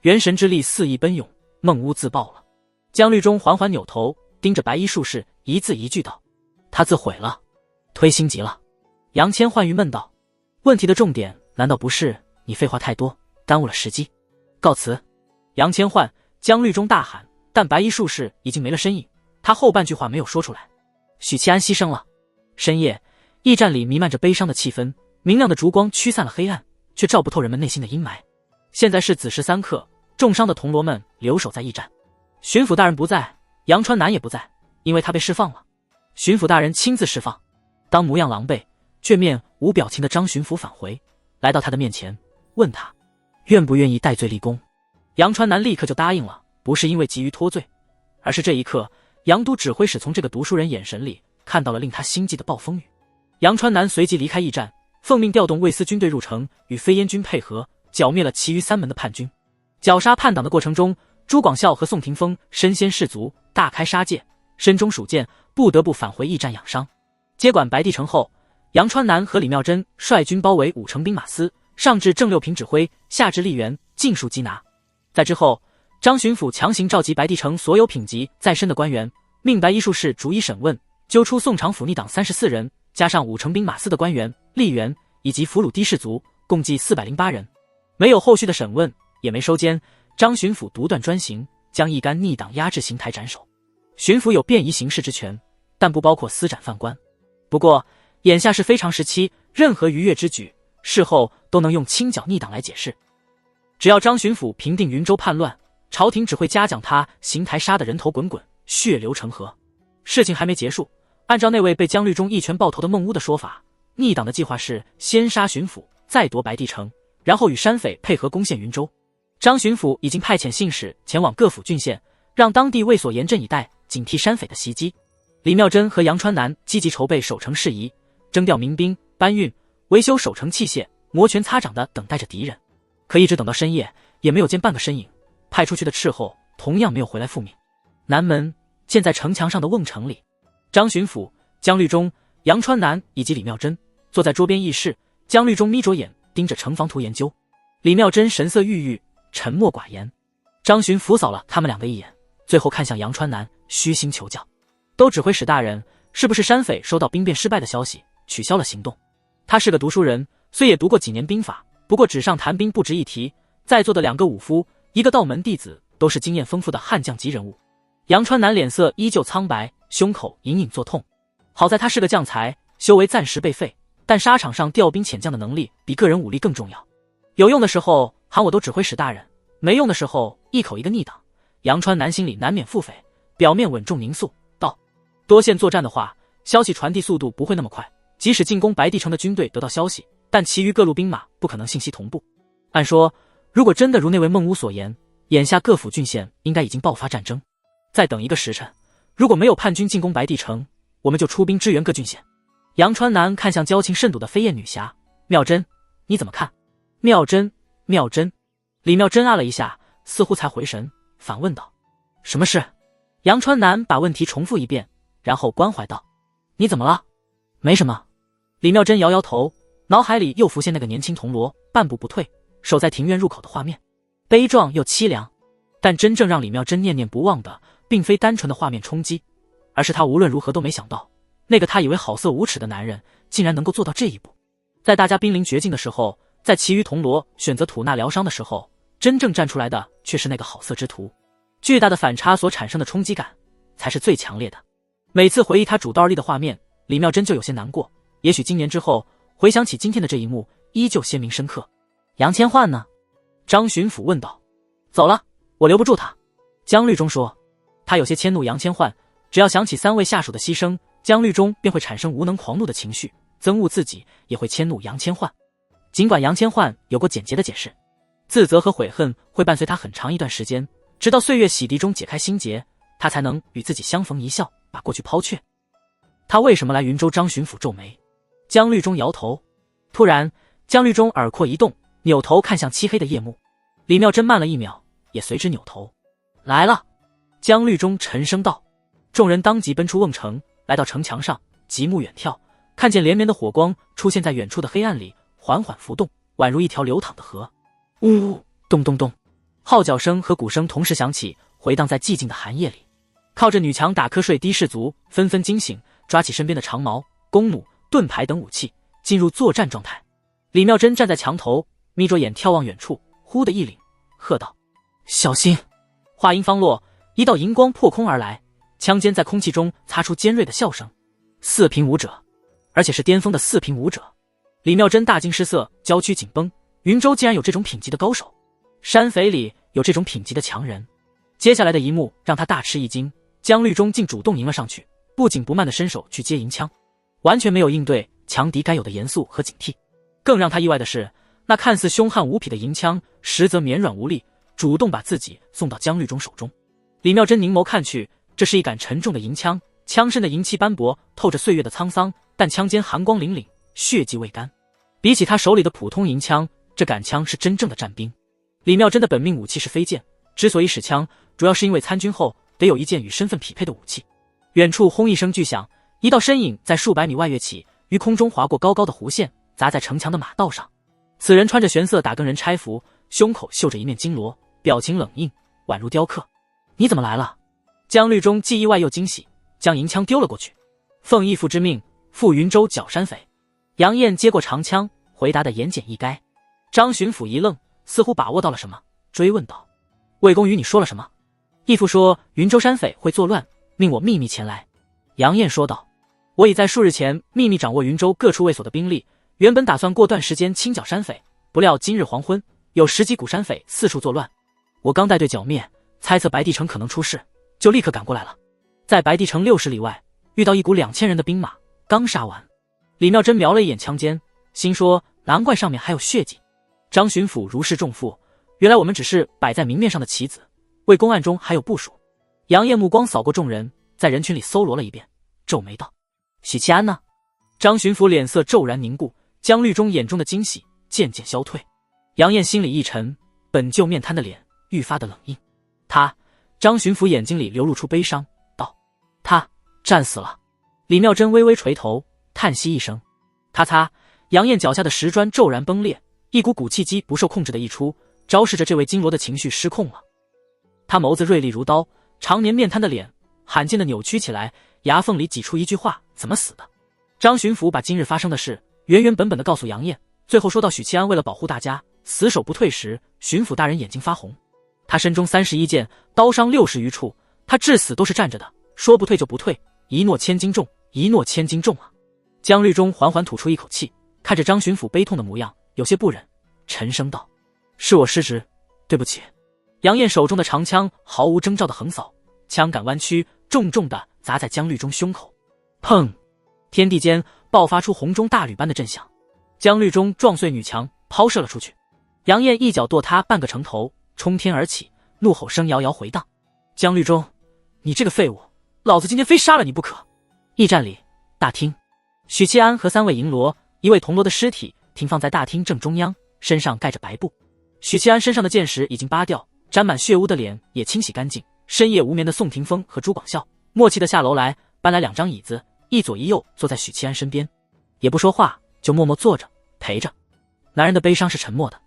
元神之力肆意奔涌，孟屋自爆了。姜律中缓缓扭头，盯着白衣术士，一字一句道，他自毁了，推心急了。杨千唤郁闷道，问题的重点难道不是你废话太多，耽误了时机？告辞。杨千唤、姜律中大喊，但白衣术士已经没了身影，他后半句话没有说出来。许七安牺牲了，深夜，驿站里弥漫着悲伤的气氛，明亮的烛光驱散了黑暗，却照不透人们内心的阴霾。现在是子时3刻，重伤的铜锣们留守在驿站。巡抚大人不在，杨川南也不在，因为他被释放了。巡抚大人亲自释放。当模样狼狈、倔面无表情的张巡抚返回，来到他的面前，问他愿不愿意戴罪立功。杨川南立刻就答应了，不是因为急于脱罪，而是这一刻杨都指挥使从这个读书人眼神里看到了令他心悸的暴风雨。杨川南随即离开驿站，奉命调动卫司军队入城，与飞燕军配合，剿灭了其余3门的叛军。绞杀叛党的过程中，朱广孝和宋廷峰身先士卒，大开杀戒，身中属剑，不得不返回驿站养伤。接管白帝城后，杨川南和李妙贞率军包围5城兵马司，上至郑六平指挥，下至吏员，尽数缉拿。在之后，张巡抚强行召集白帝城所有品级在身的官员，命白衣术士逐一审问，揪出宋长府逆党34人，加上5城兵马司的官员、吏员以及俘虏的士卒，共计408人。没有后续的审问，也没收监，张巡抚独断专行，将一干逆党押至刑台斩首。巡抚有便宜行事之权，但不包括私斩犯官。不过眼下是非常时期，任何逾越之举，事后都能用清剿逆党来解释。只要张巡抚平定云州叛乱，朝廷只会嘉奖他刑台杀得人头滚滚，血流成河。事情还没结束，按照那位被江律中一拳爆头的孟乌的说法，逆党的计划是先杀巡抚，再夺白帝城，然后与山匪配合攻陷云州。张巡抚已经派遣信使前往各府郡县，让当地卫所严阵以待，警惕山匪的袭击。李妙贞和杨川南积极筹备守城事宜，征调民兵，搬运、维修守城器械，摩拳擦掌地等待着敌人。可一直等到深夜，也没有见半个身影。派出去的斥候同样没有回来复命。南门建在城墙上的瓮城里，张巡抚、江律中、杨川南以及李妙贞坐在桌边议事。江律中眯着眼盯着城防图研究，李妙贞神色郁郁，沉默寡言。张巡抚扫了他们2个一眼，最后看向杨川南，虚心求教：都指挥使大人，是不是山匪收到兵变失败的消息，取消了行动？他是个读书人，虽也读过几年兵法，不过纸上谈兵不值一提。在座的2个武夫，1个道门弟子，都是经验丰富的悍将级人物。杨川南脸色依旧苍白，胸口隐隐作痛。好在他是个将才，修为暂时被废，但沙场上调兵遣将的能力比个人武力更重要。有用的时候喊我都指挥使大人，没用的时候一口一个逆党。杨川南心里难免腹诽，表面稳重凝肃道：多线作战的话，消息传递速度不会那么快，即使进攻白帝城的军队得到消息，但其余各路兵马不可能信息同步。按说如果真的如那位孟乌所言，眼下各府郡县应该已经爆发战争。再等1个时辰，如果没有叛军进攻白帝城，我们就出兵支援各郡县。杨川南看向交情甚笃的飞燕女侠妙贞，你怎么看？妙贞，李妙贞啊了一下，似乎才回神，反问道：什么事？杨川南把问题重复一遍，然后关怀道：你怎么了？没什么。李妙贞摇摇头，脑海里又浮现那个年轻铜锣半步不退守在庭院入口的画面，悲壮又凄凉。但真正让李妙贞念念不忘的，并非单纯的画面冲击，而是他无论如何都没想到，那个他以为好色无耻的男人竟然能够做到这一步。在大家濒临绝境的时候，在其余铜锣选择吐纳疗伤的时候，真正站出来的却是那个好色之徒。巨大的反差所产生的冲击感才是最强烈的。每次回忆他主刀而立的画面，李妙贞就有些难过。也许今年之后回想起今天的这一幕，依旧鲜明深刻。杨千焕呢？张巡抚问道。走了，我留不住他。江律中说。他有些迁怒杨千焕，只要想起3位下属的牺牲，江律中便会产生无能狂怒的情绪，憎恶自己也会迁怒杨千焕。尽管杨千焕有过简洁的解释，自责和悔恨会伴随他很长一段时间，直到岁月洗涤中解开心结，他才能与自己相逢一笑，把过去抛却。他为什么来云州？张巡抚皱眉。江律中摇头。突然江律中耳廓一动，扭头看向漆黑的夜幕。李妙贞慢了1秒，也随之扭头。来了。江律中沉声道。众人当即奔出瓮城，来到城墙上，极目远眺，看见连绵的火光出现在远处的黑暗里，缓缓浮动，宛如一条流淌的河。呜呜，咚咚咚，号角声和鼓声同时响起，回荡在寂静的寒夜里。靠着女墙打瞌睡的士卒纷纷惊醒，抓起身边的长矛、弓弩、盾牌等武器，进入作战状态。李妙贞站在墙头，眯着眼眺望远处，忽的一凛，喝道：小心！话音方落，一道银光破空而来，枪尖在空气中擦出尖锐的笑声。四平武者。而且是巅峰的四平武者。李妙真大惊失色，娇躯紧绷，云州竟然有这种品级的高手，山匪里有这种品级的强人。接下来的一幕让他大吃一惊，江律中竟主动迎了上去，不紧不慢地伸手去接银枪，完全没有应对强敌该有的严肃和警惕。更让他意外的是，那看似凶悍无匹的银枪，实则绵软无力，主动把自己送到江律中手中。李妙真凝眸看去，这是一杆沉重的银枪，枪身的银器斑驳，透着岁月的沧桑，但枪尖寒光凛凛，血迹未干。比起他手里的普通银枪，这杆枪是真正的战兵。李妙真的本命武器是飞剑，之所以使枪，主要是因为参军后得有一件与身份匹配的武器。远处轰一声巨响，一道身影在数百米外跃起，于空中划过高高的弧线，砸在城墙的马道上。此人穿着玄色打更人差服，胸口绣着一面金罗，表情冷硬，宛如雕刻。你怎么来了？江律中既意外又惊喜，将银枪丢了过去。奉义父之命，赴云州剿山匪。杨艳接过长枪，回答得言简意赅。张巡抚一愣，似乎把握到了什么，追问道：魏公与你说了什么？义父说云州山匪会作乱，命我秘密前来。杨艳说道：我已在数日前秘密掌握云州各处卫所的兵力，原本打算过段时间清剿山匪，不料今日黄昏有10几股山匪四处作乱，我刚带队剿灭，猜测白帝城可能出事，就立刻赶过来了。在白帝城60里外遇到一股2000人的兵马，刚杀完。李妙真瞄了一眼枪尖，心说难怪上面还有血迹。张巡抚如释重负，原来我们只是摆在明面上的棋子，魏公案中还有部署。杨艳目光扫过众人，在人群里搜罗了一遍，皱眉道：许七安呢？张巡抚脸色骤然凝固，江律中眼中的惊喜渐渐消退。杨艳心里一沉，本就面瘫的脸愈发的冷硬。张巡抚眼睛里流露出悲伤，道：他战死了。李妙真微微垂头，叹息一声。咔嚓，杨艳脚下的石砖骤然崩裂，一股骨气机不受控制的溢出，昭示着这位金罗的情绪失控了。他眸子锐利如刀，常年面瘫的脸罕见的扭曲起来，牙缝里挤出一句话：怎么死的？张巡抚把今日发生的事原原本本的告诉杨艳，最后说到许七安为了保护大家，死守不退时，巡抚大人眼睛发红。他身中31箭，刀伤60余处，他至死都是站着的，说不退就不退，一诺千斤重，一诺千斤重啊！江律中缓缓吐出一口气，看着张巡抚悲痛的模样，有些不忍，沉声道：是我失职，对不起。杨艳手中的长枪毫无征兆的横扫，枪杆弯曲，重重地砸在江律中胸口。砰！天地间爆发出洪钟大吕般的震响，江律中撞碎女墙，抛射了出去。杨艳一脚跺他半个城头，冲天而起，怒吼声遥遥回荡：江律中，你这个废物，老子今天非杀了你不可！驿站里，大厅，许七安和3位银罗，一位铜锣的尸体停放在大厅正中央，身上盖着白布。许七安身上的箭矢已经扒掉，沾满血污的脸也清洗干净。深夜无眠的宋霆锋和朱广孝默契地下楼来，搬来2张椅子，一左一右坐在许七安身边，也不说话，就默默坐着陪着。男人的悲伤是沉默的。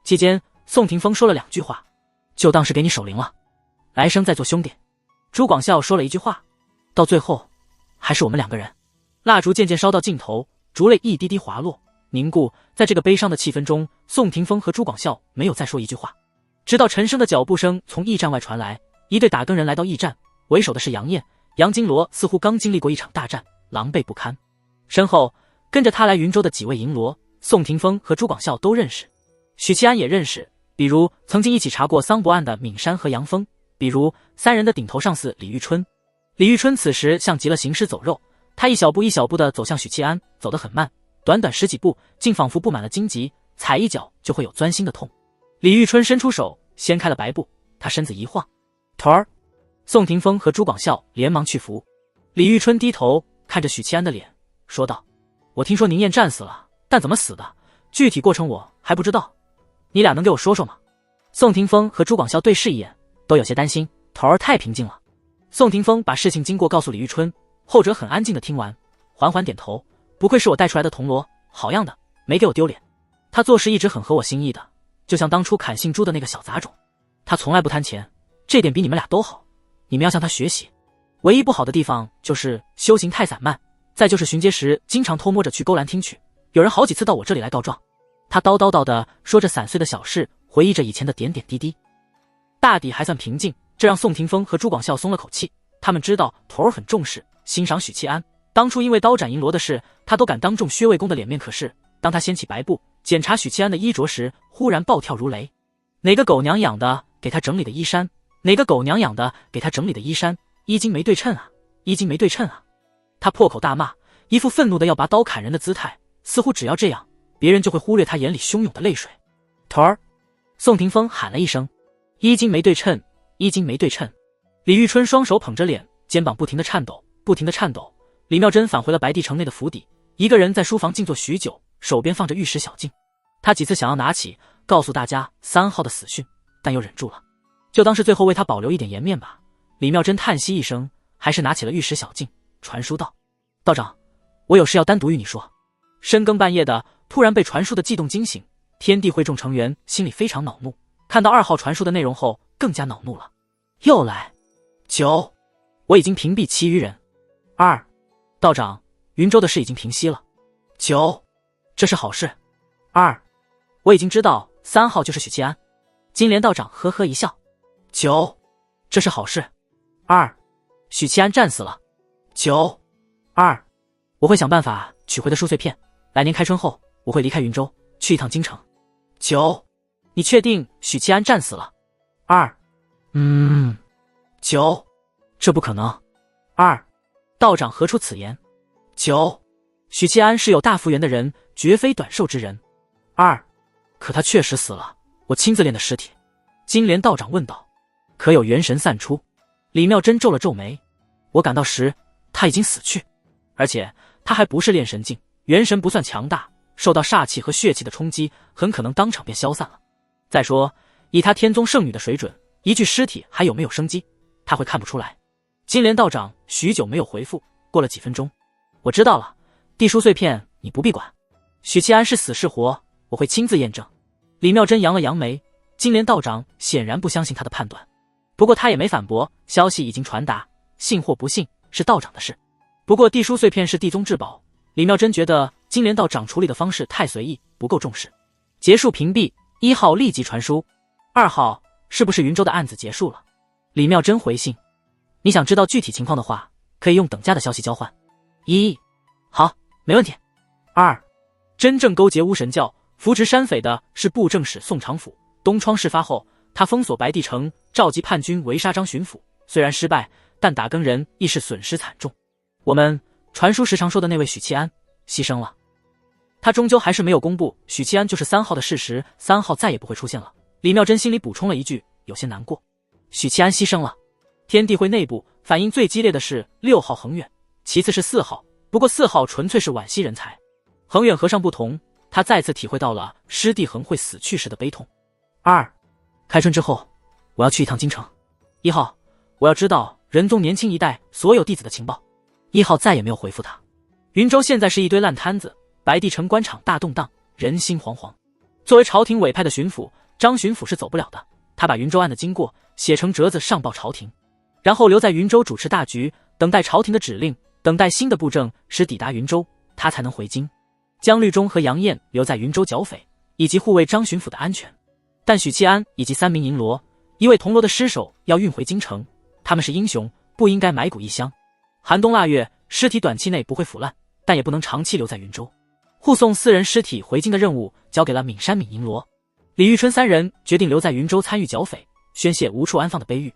期间宋霆锋说了2句话：就当是给你守灵了，来生再做兄弟。朱广孝说了一句话：到最后还是我们2个人。蜡烛渐渐烧到尽头，烛泪一滴滴滑落凝固，在这个悲伤的气氛中，宋霆锋和朱广孝没有再说一句话。直到陈升的脚步声从驿站外传来，一队打更人来到驿站，为首的是杨艳。杨金罗似乎刚经历过一场大战，狼狈不堪。身后跟着他来云州的几位银罗，宋霆锋和朱广孝都认识，许七安也认识，比如曾经一起查过桑博案的闵山和杨峰，比如3人的顶头上司李玉春。李玉春此时像极了行尸走肉，他一小步一小步地走向许七安，走得很慢，短短10几步，竟仿佛布满了荆棘，踩一脚就会有钻心的痛。李玉春伸出手掀开了白布，他身子一晃，头儿。宋霆锋和朱广孝连忙去扶。李玉春低头看着许七安的脸，说道：我听说宁燕战死了，但怎么死的，具体过程我还不知道，你俩能给我说说吗？宋霆锋和朱广孝对视一眼，都有些担心，头儿太平静了。宋霆锋把事情经过告诉李玉春，后者很安静的听完，缓缓点头，不愧是我带出来的铜锣，好样的，没给我丢脸。他做事一直很合我心意的，就像当初砍姓朱的那个小杂种，他从来不贪钱，这点比你们俩都好，你们要向他学习。唯一不好的地方就是修行太散漫，再就是巡街时经常偷摸着去勾栏厅去，有人好几次到我这里来告状。他叨叨叨的说着散碎的小事，回忆着以前的点点滴滴，大抵还算平静，这让宋霆锋和朱广孝松了口气。他们知道头儿很重视欣赏许七安，当初因为刀斩银罗的事，他都敢当众薛魏公的脸面，可是当他掀起白布检查许七安的衣着时，忽然暴跳如雷。哪个狗娘养的给他整理的衣衫？哪个狗娘养的给他整理的衣衫？衣襟没对称啊！衣襟没对称啊！他破口大骂，一副愤怒的要拔刀砍人的姿态，似乎只要这样，别人就会忽略他眼里汹涌的泪水。头儿！宋霆锋喊了一声：“衣襟没对称，衣襟没对称。”李玉春双手捧着脸，肩膀不停地颤抖，不停地颤抖。李妙珍返回了白帝城内的府邸，一个人在书房静坐许久，手边放着玉石小镜。他几次想要拿起告诉大家3号的死讯，但又忍住了，就当是最后为他保留一点颜面吧。李妙珍叹息一声，还是拿起了玉石小镜，传书道：“道长，我有事要单独与你说。”深更半夜的，突然被传书的悸动惊醒，天地会众成员心里非常恼怒，看到2号传书的内容后更加恼怒了。又来9，我已经屏蔽其余人。2，道长，云州的事已经平息了。9，这是好事。2，我已经知道3号就是许七安。金莲道长呵呵一笑。9，这是好事。2，许七安战死了。9，2，我会想办法取回的书碎片。来年开春后，我会离开云州，去一趟京城。9，你确定许七安战死了？2，9，这不可能。2，道长何出此言？9，许七安是有大福缘的人，绝非短寿之人。2，可他确实死了，我亲自炼的尸体。金莲道长问道：“可有元神散出？”李妙珍皱了皱眉：“我赶到时，他已经死去，而且他还不是炼神境，元神不算强大，受到煞气和血气的冲击，很可能当场便消散了。再说，以他天宗圣女的水准，一具尸体还有没有生机，他会看不出来。”金莲道长许久没有回复，过了几分钟：“我知道了，地书碎片你不必管，许七安是死是活，我会亲自验证。”李妙珍扬了扬眉，金莲道长显然不相信他的判断，不过他也没反驳，消息已经传达，信或不信是道长的事。不过地书碎片是地宗至宝，李妙珍觉得金莲道长处理的方式太随意，不够重视。结束屏蔽，1号立即传书。2号，是不是云州的案子结束了？李妙珍回信：“你想知道具体情况的话，可以用等价的消息交换。1，好，没问题。2，真正勾结巫神教、扶持山匪的是布政使宋长甫。东窗事发后，他封锁白帝城，召集叛军围杀张巡抚，虽然失败，但打更人亦是损失惨重。我们传书时常说的那位许七安牺牲了，他终究还是没有公布许七安就是3号的事实，3号再也不会出现了。”李妙珍心里补充了一句，有些难过。许七安牺牲了。天地会内部反应最激烈的是6号恒远，其次是4号，不过4号纯粹是惋惜人才。恒远和尚不同，他再次体会到了师弟恒会死去时的悲痛。2，开春之后，我要去一趟京城。1号，我要知道仁宗年轻一代所有弟子的情报。1号再也没有回复他。云州现在是一堆烂摊子，白帝城官场大动荡，人心惶惶。作为朝廷委派的巡抚，张巡抚是走不了的。他把云州案的经过写成折子上报朝廷，然后留在云州主持大局，等待朝廷的指令，等待新的布政使抵达云州，他才能回京。江律中和杨燕留在云州剿匪，以及护卫张巡抚的安全。但许七安以及3名银罗，一位铜锣的尸首要运回京城，他们是英雄，不应该埋骨异乡。寒冬腊月，尸体短期内不会腐烂，但也不能长期留在云州。护送4人尸体回京的任务交给了闵山、闵银罗。李玉春3人决定留在云州参与剿匪，宣泄无处安放的悲郁。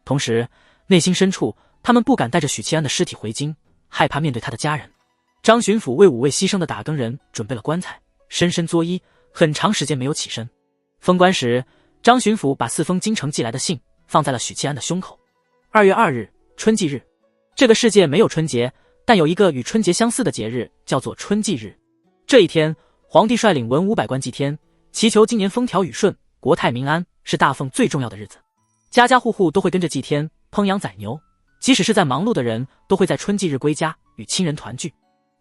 同时，内心深处，他们不敢带着许七安的尸体回京，害怕面对他的家人。张巡抚为5位牺牲的打更人准备了棺材，深深作揖，很长时间没有起身。封棺时，张巡抚把4封京城寄来的信放在了许七安的胸口。2月2日，春祭日。这个世界没有春节，但有一个与春节相似的节日，叫做春祭日。这一天，皇帝率领文武百官祭天，祈求今年风调雨顺，国泰民安，是大奉最重要的日子。家家户户都会跟着祭天，烹羊宰牛，即使是在忙碌的人，都会在春祭日归家，与亲人团聚。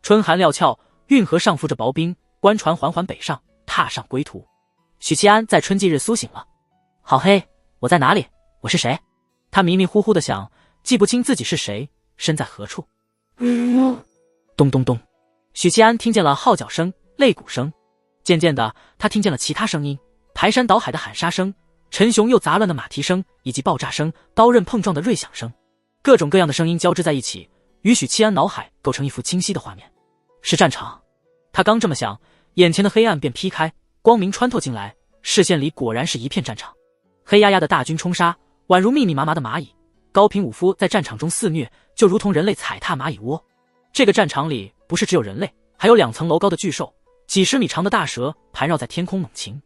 春寒料峭，运河上浮着薄冰，官船缓缓北上，踏上归途。许七安在春祭日苏醒了。好黑，我在哪里？我是谁？他迷迷糊糊的想，记不清自己是谁，身在何处。咚咚咚，许七安听见了号角声、擂鼓声，渐渐的，他听见了其他声音，排山倒海的喊杀声，陈雄又杂乱的马蹄声，以及爆炸声、刀刃碰撞的锐响声，各种各样的声音交织在一起，与许七安脑海构成一幅清晰的画面。是战场。他刚这么想，眼前的黑暗便劈开，光明穿透进来，视线里果然是一片战场。黑压压的大军冲杀，宛如密密麻麻的蚂蚁。高频武夫在战场中肆虐，就如同人类踩踏蚂蚁窝。这个战场里不是只有人类，还有2层楼高的巨兽，几十米长的大蛇盘绕在天空猛禽，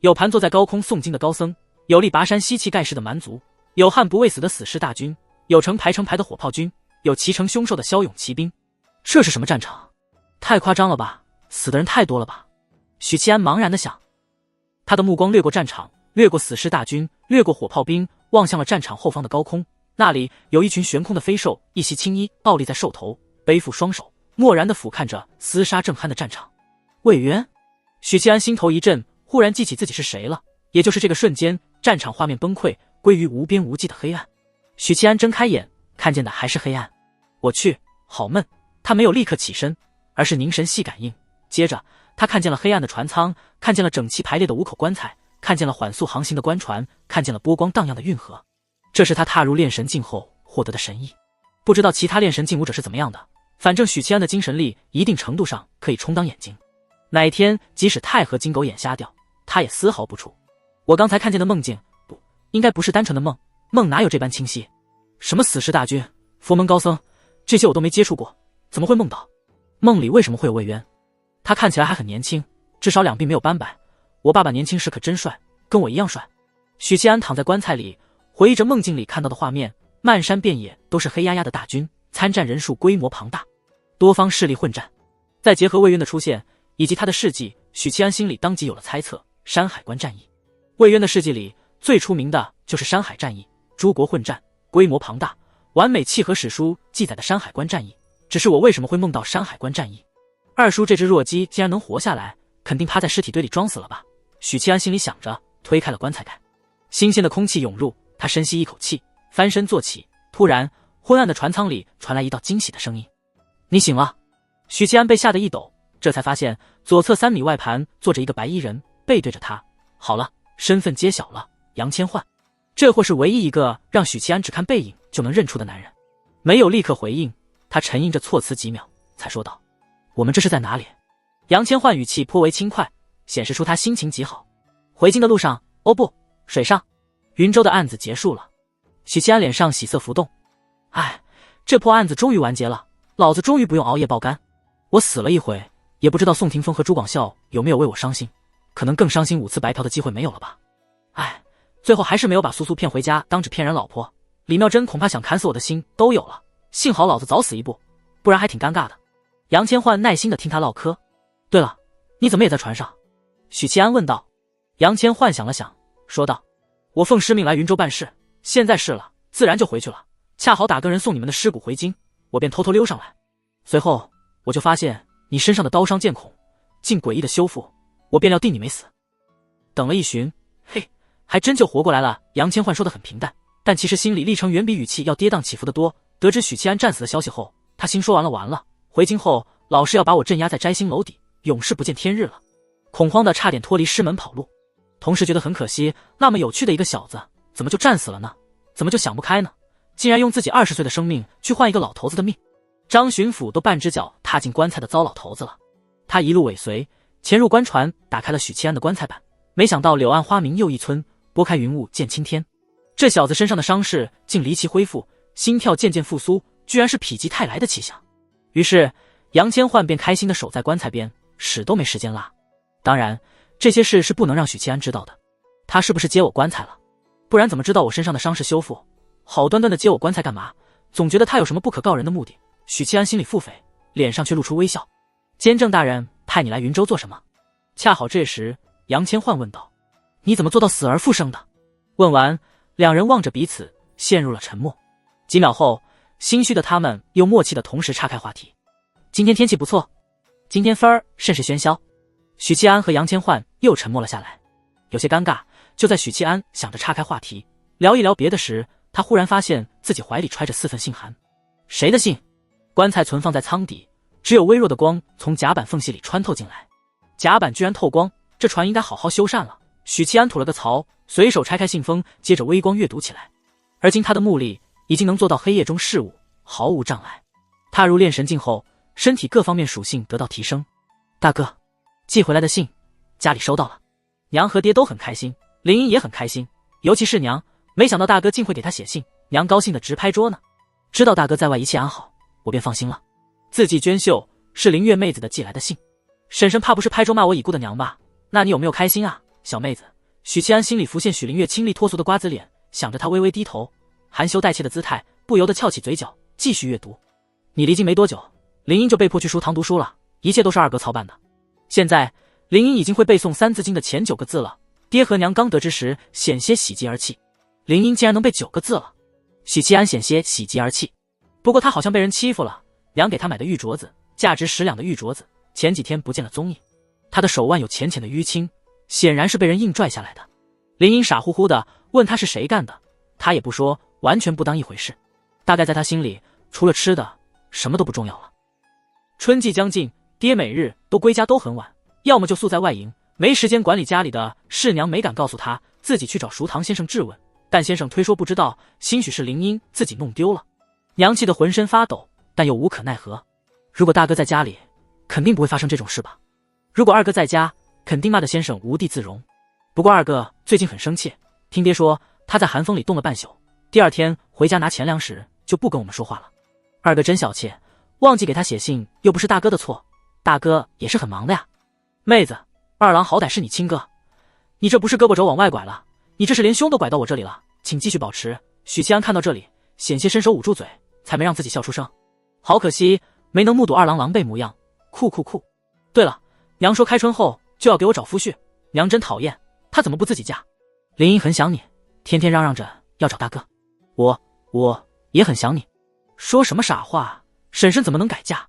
有盘坐在高空诵经的高僧，有力跋山吸气盖世的蛮族，有悍不畏死的死士大军，有成排的火炮军，有骑乘凶兽的骁勇骑兵。这是什么战场？太夸张了吧，死的人太多了吧。许七安茫然地想。他的目光掠过战场，掠过死士大军，掠过火炮兵，望向了战场后方的高空。那里有一群悬空的飞兽，一袭青衣倒立在兽头，背负双手，漠然地俯瞰着厮杀正酣的战场。魏渊。许七安心头一震，忽然记起自己是谁了。也就是这个瞬间，战场画面崩溃，归于无边无际的黑暗。许七安睁开眼，看见的还是黑暗。我去，好闷。他没有立刻起身，而是凝神细感应。接着他看见了黑暗的船舱，看见了整齐排列的5口棺材，看见了缓速航行的官船，看见了波光荡漾的运河。这是他踏入炼神境后获得的神意。不知道其他炼神境武者是怎么样的，反正许七安的精神力一定程度上可以充当眼睛。哪一天即使太和金狗眼瞎掉，他也丝毫不怵。我刚才看见的梦境，应该不是单纯的梦，梦哪有这般清晰？什么死士大军、佛门高僧，这些我都没接触过，怎么会梦到？梦里为什么会有魏渊？他看起来还很年轻，至少2鬓没有斑白。我爸爸年轻时可真帅，跟我一样帅。许七安躺在棺材里，回忆着梦境里看到的画面，漫山遍野都是黑压压的大军，参战人数规模庞大，多方势力混战。再结合魏渊的出现以及他的事迹，许七安心里当即有了猜测：山海关战役。魏渊的事迹里最出名的就是山海战役，诸国混战，规模庞大，完美契合史书记载的山海关战役。只是我为什么会梦到山海关战役？二叔这只弱鸡竟然能活下来，肯定趴在尸体堆里装死了吧？许七安心里想着，推开了棺材盖。新鲜的空气涌入，他深吸一口气，翻身坐起。突然，昏暗的船舱里传来一道惊喜的声音：“你醒了！”许七安被吓得一抖，这才发现左侧3米外盘坐着一个白衣人，背对着他。好了，身份揭晓了，杨千唤。这或是唯一一个让许七安只看背影就能认出的男人。没有立刻回应，他沉吟着措辞几秒，才说道：“我们这是在哪里？”杨千唤语气颇为轻快，显示出他心情极好。回京的路上，哦不，水上。云州的案子结束了。许七安脸上喜色浮动。哎，这破案子终于完结了，老子终于不用熬夜爆肝。我死了一回，也不知道宋霆锋和朱广孝有没有为我伤心，可能更伤心5次白嫖的机会没有了吧。哎，最后还是没有把苏苏骗回家当纸骗人老婆。李妙珍恐怕想砍死我的心都有了，幸好老子早死一步，不然还挺尴尬的。杨千唤耐心地听他唠嗑。对了，你怎么也在船上？许七安问道。杨千唤想了想，说道：“我奉师命来云州办事，现在是了，自然就回去了。恰好打更人送你们的尸骨回京，我便偷偷溜上来。随后我就发现你身上的刀伤剑孔，竟诡异的修复，我便料定你没死。等了一旬，嘿，还真就活过来了。”杨千唤说得很平淡，但其实心里历程远比语气要跌宕起伏的多。得知许七安战死的消息后，他心说完了，回京后老是要把我镇压在摘星楼底，永世不见天日了。恐慌的差点脱离师门跑路，同时觉得很可惜，那么有趣的一个小子怎么就战死了呢？怎么就想不开呢？竟然用自己20岁的生命去换一个老头子的命。张巡抚都半只脚踏进棺材的糟老头子了。他一路尾随，潜入官船，打开了许七安的棺材板，没想到柳暗花明又一村，拨开云雾见青天。这小子身上的伤势竟离奇恢复，心跳渐渐复苏，居然是否极泰来的气象。于是杨千唤便开心地守在棺材边，屎都没时间拉。当然这些事是不能让许七安知道的。他是不是接我棺材了？不然怎么知道我身上的伤势修复？好端端的接我棺材干嘛？总觉得他有什么不可告人的目的。许七安心里腹诽，脸上却露出微笑。监正大人派你来云州做什么？恰好这时杨千唤问道：“你怎么做到死而复生的？”问完，两人望着彼此，陷入了沉默。几秒后，心虚的他们又默契的同时岔开话题：“今天天气不错，今天风儿甚是喧嚣。”许七安和杨千唤又沉默了下来，有些尴尬。就在许七安想着岔开话题，聊一聊别的时，他忽然发现自己怀里揣着4份信函。谁的信？棺材存放在舱底，只有微弱的光从甲板缝隙里穿透进来。甲板居然透光，这船应该好好修缮了。许七安吐了个槽，随手拆开信封，接着微光阅读起来。而今他的目力已经能做到黑夜中视物，毫无障碍。踏入炼神境后，身体各方面属性得到提升。大哥，寄回来的信，家里收到了。娘和爹都很开心，林英也很开心，尤其是娘，没想到大哥竟会给她写信，娘高兴的直拍桌呢。知道大哥在外一切安好，我便放心了。字迹娟秀，是林月妹子的寄来的信。婶婶怕不是拍桌骂我已故的娘吧？那你有没有开心啊，小妹子？许七安心里浮现许林月清丽脱俗的瓜子脸，想着她微微低头，含羞带怯的姿态，不由得翘起嘴角，继续阅读。你离京没多久，林英就被迫去书堂读书了，一切都是二哥操办的。现在林英已经会背诵三字经的前9个字了，爹和娘刚得知时险些喜极而泣。林英竟然能背9个字了，许七安险些喜极而泣。不过他好像被人欺负了，娘给他买的玉镯子，价值10两的玉镯子，前几天不见了踪影。他的手腕有浅浅的淤青，显然是被人硬拽下来的。林英傻乎乎的问他是谁干的，他也不说，完全不当一回事。大概在他心里，除了吃的，什么都不重要了。春季将近，爹每日都归家都很晚，要么就宿在外营，没时间管理家里的事。娘没敢告诉他，自己去找熟堂先生质问，但先生推说不知道，兴许是林英自己弄丢了。娘气得浑身发抖，但又无可奈何。如果大哥在家里，肯定不会发生这种事吧？如果二哥在家，肯定骂得先生无地自容。不过二哥最近很生气，听爹说他在寒风里冻了半宿，第二天回家拿钱粮时就不跟我们说话了。二哥真小气，忘记给他写信，又不是大哥的错，大哥也是很忙的呀。妹子，二郎好歹是你亲哥，你这不是胳膊肘往外拐了，你这是连胸都拐到我这里了，请继续保持。许七安看到这里，险些伸手捂住嘴，才没让自己笑出声。好可惜没能目睹二郎狼狈模样，酷。对了，娘说开春后就要给我找夫婿，娘真讨厌，她怎么不自己嫁？林英很想你，天天嚷嚷着要找大哥。我也很想你。说什么傻话，婶婶怎么能改嫁？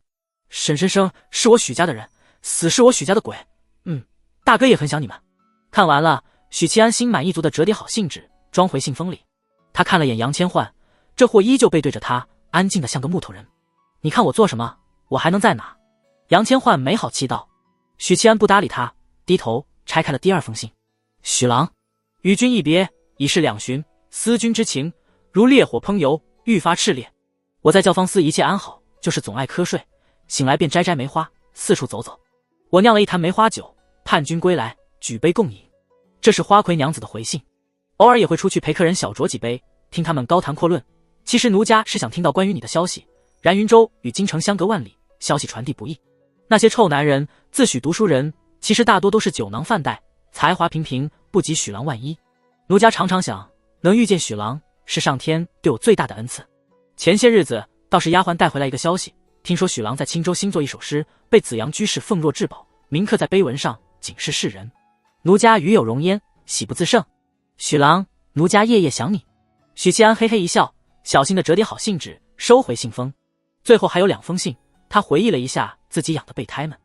婶婶生是我许家的人，死是我许家的鬼。大哥也很想你们。看完了，许七安心满意足的折叠好信纸，装回信封里。他看了眼杨千唤，这货依旧背对着他，安静的像个木头人。你看我做什么，我还能在哪？杨千唤没好气道。许七安不搭理他，低头拆开了第2封信。许郎，与君一别已是2旬，思君之情如烈火烹油，愈发炽烈。我在教坊司一切安好，就是总爱瞌睡，醒来便摘梅花，四处走走。我酿了一坛梅花酒，盼君归来，举杯共饮。这是花魁娘子的回信。偶尔也会出去陪客人小酌几杯，听他们高谈阔论。其实奴家是想听到关于你的消息。然云州与京城相隔万里，消息传递不易。那些臭男人自诩读书人，其实大多都是酒囊饭袋，才华平平，不及许郎万一。奴家常常想，能遇见许郎是上天对我最大的恩赐。前些日子倒是丫鬟带回来一个消息，听说许郎在青州新作一首诗，被紫阳居士奉若至宝，铭刻在碑文上，警示世人。奴家与有容焉，喜不自胜。许郎，奴家夜夜想你。许七安嘿嘿一笑，小心地折叠好信纸，收回信封。最后还有2封信，他回忆了一下自己养的备胎们：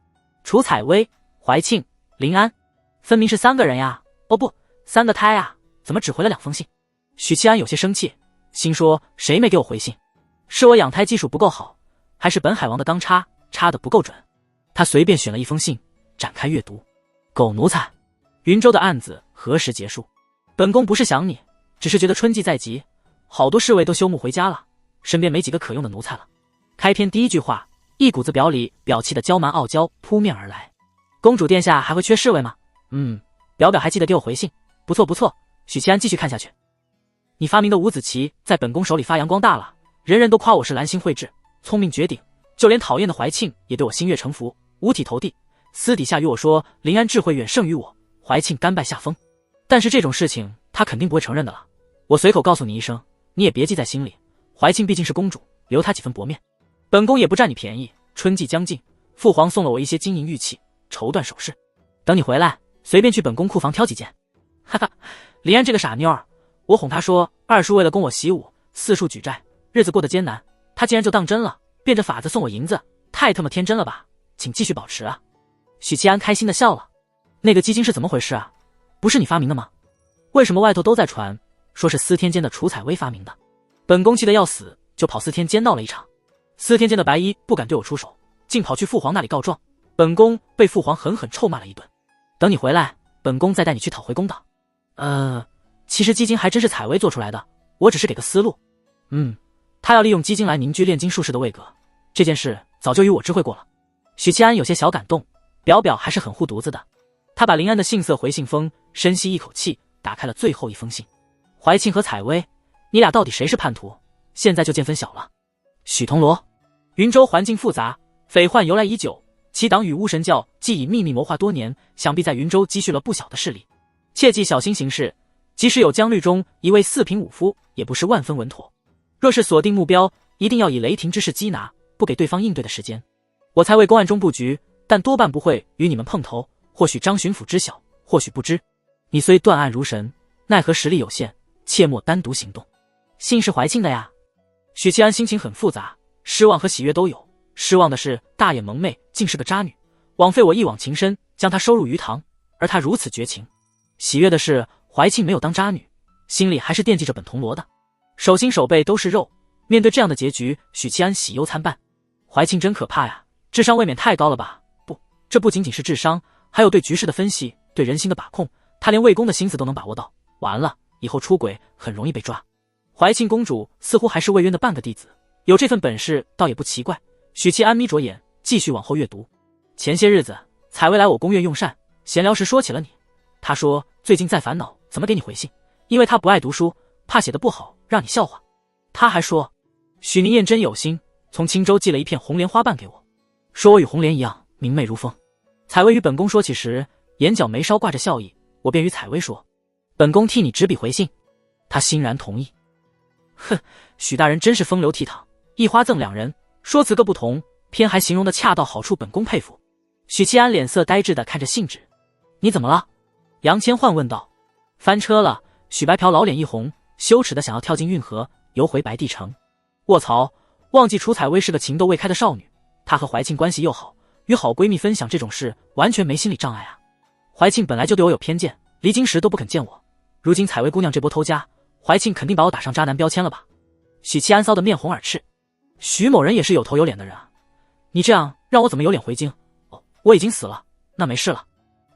楚采薇、怀庆、林安，分明是3个人呀！哦不，3个胎啊！怎么只回了2封信？许七安有些生气，心说谁没给我回信？是我养胎技术不够好，还是本海王的钢插得不够准？他随便选了1封信，展开阅读。狗奴才！云州的案子何时结束？本宫不是想你，只是觉得春季在即，好多侍卫都休沐回家了，身边没几个可用的奴才了。开篇第1句话，一股子表里表气的娇蛮傲娇扑面而来。公主殿下还会缺侍卫吗？表还记得给我回信，不错。许七安继续看下去。你发明的五子棋在本宫手里发扬光大了，人人都夸我是兰心蕙质，聪明绝顶，就连讨厌的怀庆也对我心悦诚服，五体投地。私底下与我说林安智慧远胜于我，怀庆甘拜下风。但是这种事情他肯定不会承认的了。我随口告诉你一声，你也别记在心里。怀庆毕竟是公主，留她几分薄面。本宫也不占你便宜。春季将近，父皇送了我一些金银玉器、绸缎首饰，等你回来，随便去本宫库房挑几件。哈哈，林安这个傻妞儿，我哄她说二叔为了供我习武，四处举债，日子过得艰难，她竟然就当真了，变着法子送我银子，太他妈天真了吧！请继续保持啊！许七安开心的笑了。那个鸡精是怎么回事啊？不是你发明的吗？为什么外头都在传说是司天监的楚采薇发明的？本宫气得要死，就跑司天监闹了一场。司天监的白衣不敢对我出手，竟跑去父皇那里告状，本宫被父皇狠狠臭骂了一顿。等你回来，本宫再带你去讨回公道。其实鸡精还真是采薇做出来的，我只是给个思路。他要利用鸡精来凝聚炼金术士的位格，这件事早就与我知会过了。许七安有些小感动，表表还是很护犊子的。他把林安的信色回信封，深吸一口气，打开了最后一封信。怀庆和采薇，你俩到底谁是叛徒？现在就见分晓了。许铜锣，云州环境复杂，匪患由来已久，其党与巫神教既已秘密谋划多年，想必在云州积蓄了不小的势力。切记小心行事，即使有江律中一位四品武夫，也不是万分稳妥。若是锁定目标，一定要以雷霆之势击拿，不给对方应对的时间。我才为公案中布局，但多半不会与你们碰头。或许张巡抚知晓，或许不知。你虽断案如神，奈何实力有限，切莫单独行动。信是怀庆的呀。许七安心情很复杂，失望和喜悦都有。失望的是大眼萌妹竟是个渣女，枉费我一往情深，将她收入鱼塘，而她如此绝情。喜悦的是怀庆没有当渣女，心里还是惦记着本铜锣的。手心手背都是肉，面对这样的结局，许七安喜忧参半。怀庆真可怕呀，智商未免太高了吧？不，这不仅仅是智商，还有对局势的分析，对人心的把控，他连魏公的心思都能把握到。完了，以后出轨很容易被抓。怀庆公主似乎还是魏渊的半个弟子，有这份本事倒也不奇怪。许七安眯着眼，继续往后阅读。前些日子，采薇来我宫院用膳，闲聊时说起了你。她说最近在烦恼怎么给你回信，因为她不爱读书，怕写得不好让你笑话。她还说，许宁燕真有心，从青州寄了一片红莲花瓣给我，说我与红莲一样明媚如风。采薇与本宫说起时，眼角眉梢挂着笑意，我便与采薇说，本宫替你执笔回信。她欣然同意。哼，许大人真是风流倜傥，一花赠两人，说辞各不同，偏还形容的恰到好处，本宫佩服。许七安脸色呆滞地看着信纸。你怎么了？杨千唤问道。翻车了。许白嫖老脸一红，羞耻的想要跳进运河，游回白帝城。卧槽，忘记楚采薇是个情窦未开的少女，她和怀庆关系又好，与好闺蜜分享这种事完全没心理障碍啊。怀庆本来就对我有偏见，离京时都不肯见我，如今采薇姑娘这波偷家，怀庆肯定把我打上渣男标签了吧。许七安骚得面红耳赤。许某人也是有头有脸的人啊，你这样让我怎么有脸回京？哦，我已经死了，那没事了。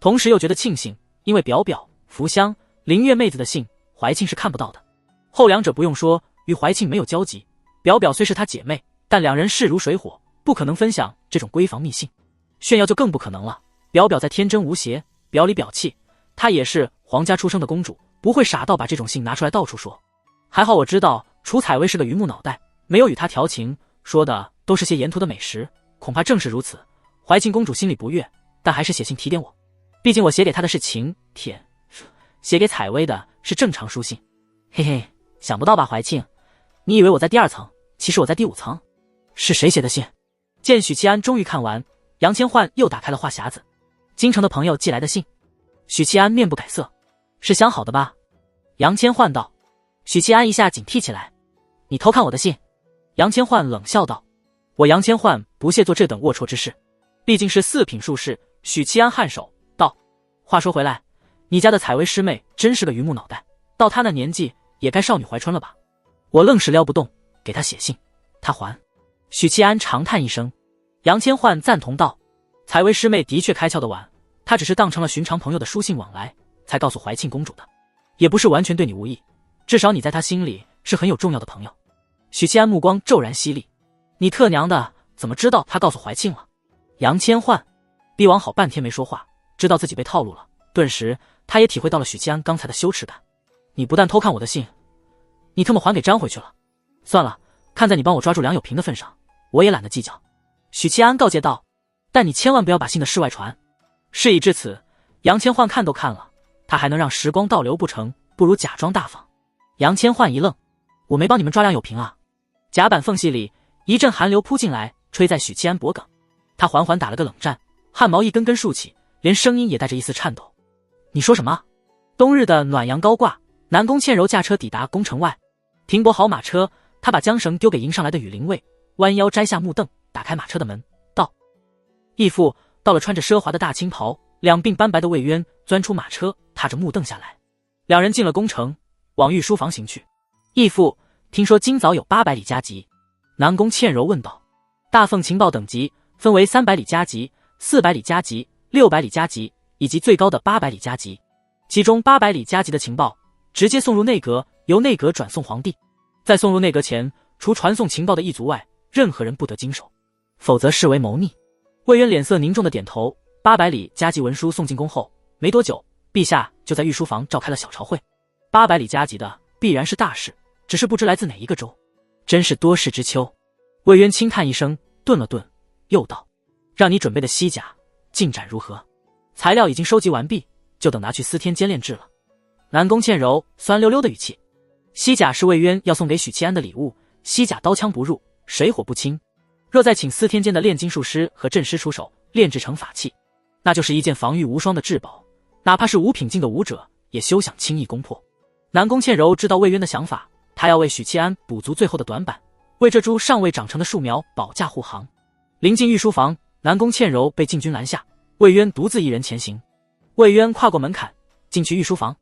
同时又觉得庆幸，因为表表、福香、林月妹子的信，怀庆是看不到的。后两者不用说，与怀庆没有交集。表表虽是她姐妹，但两人势如水火，不可能分享这种闺房秘信，炫耀就更不可能了。表表在天真无邪，表里表气，她也是皇家出生的公主，不会傻到把这种信拿出来到处说。还好我知道楚采薇是个榆木脑袋，没有与她调情，说的都是些沿途的美食，恐怕正是如此。怀庆公主心里不悦，但还是写信提点我，毕竟我写给她的是请帖，写给采薇的是正常书信。嘿嘿，想不到吧怀庆，你以为我在第二层，其实我在第5层。是谁写的信？见许七安终于看完，杨千唤又打开了话匣子。京城的朋友寄来的信。许七安面不改色。是相好的吧？杨千唤道。许七安一下警惕起来。你偷看我的信？杨千唤冷笑道。我杨千唤不屑做这等龌龊之事，毕竟是4品术士。许七安颔首道，话说回来，你家的采薇师妹真是个榆木脑袋，到她那年纪也该少女怀春了吧？我愣是撩不动，给她写信，她还。许七安长叹一声。杨千唤赞同道，采薇师妹的确开窍的晚，她只是当成了寻常朋友的书信往来，才告诉怀庆公主的，也不是完全对你无意，至少你在她心里是很有重要的朋友。许七安目光骤然犀利，你特娘的怎么知道她告诉怀庆了？杨千唤帝王好半天没说话，知道自己被套路了，顿时他也体会到了许七安刚才的羞耻感。你不但偷看我的信，你特么还给粘回去了。算了，看在你帮我抓住梁有平的份上，我也懒得计较。许七安告诫道，但你千万不要把信的事外传。事已至此，杨千唤看都看了，他还能让时光倒流不成？不如假装大方。杨千唤一愣，我没帮你们抓梁有平啊。甲板缝隙里一阵寒流扑进来，吹在许七安脖颈，他缓缓打了个冷战，汗毛一根根竖起，连声音也带着一丝颤抖。你说什么？冬日的暖阳高挂，南宫倩柔驾车抵达宫城外，停泊好马车，他把缰绳丢给迎上来的羽林卫，弯腰摘下木凳，打开马车的门，道：义父。到了穿着奢华的大青袍，两鬓斑白的魏渊钻出马车，踏着木凳下来。两人进了宫城，往御书房行去。义父，听说今早有800里加急。南宫倩柔问道。大凤情报等级分为300里加急、400里加急、600里加急以及最高的800里加急，其中800里加急的情报直接送入内阁，由内阁转送皇帝。在送入内阁前，除传送情报的一族外，任何人不得经手。否则视为谋逆。魏渊脸色凝重的点头。800里加急文书送进宫后，没多久，陛下就在御书房召开了小朝会。800里加急的必然是大事，只是不知来自哪一个州，真是多事之秋。魏渊轻叹一声，顿了顿，又道：“让你准备的西甲进展如何？”材料已经收集完毕，就等拿去司天监炼制了。南宫倩柔酸溜溜的语气。西甲是魏渊要送给许七安的礼物，西甲刀枪不入，水火不侵。若再请司天监的炼金术师和阵师出手炼制成法器，那就是一件防御无双的至宝，哪怕是5品境的武者也休想轻易攻破。南宫倩柔知道魏渊的想法，他要为许七安补足最后的短板，为这株尚未长成的树苗保驾护航。临近御书房，南宫倩柔被禁军拦下，魏渊独自一人前行。魏渊跨过门槛进去御书房，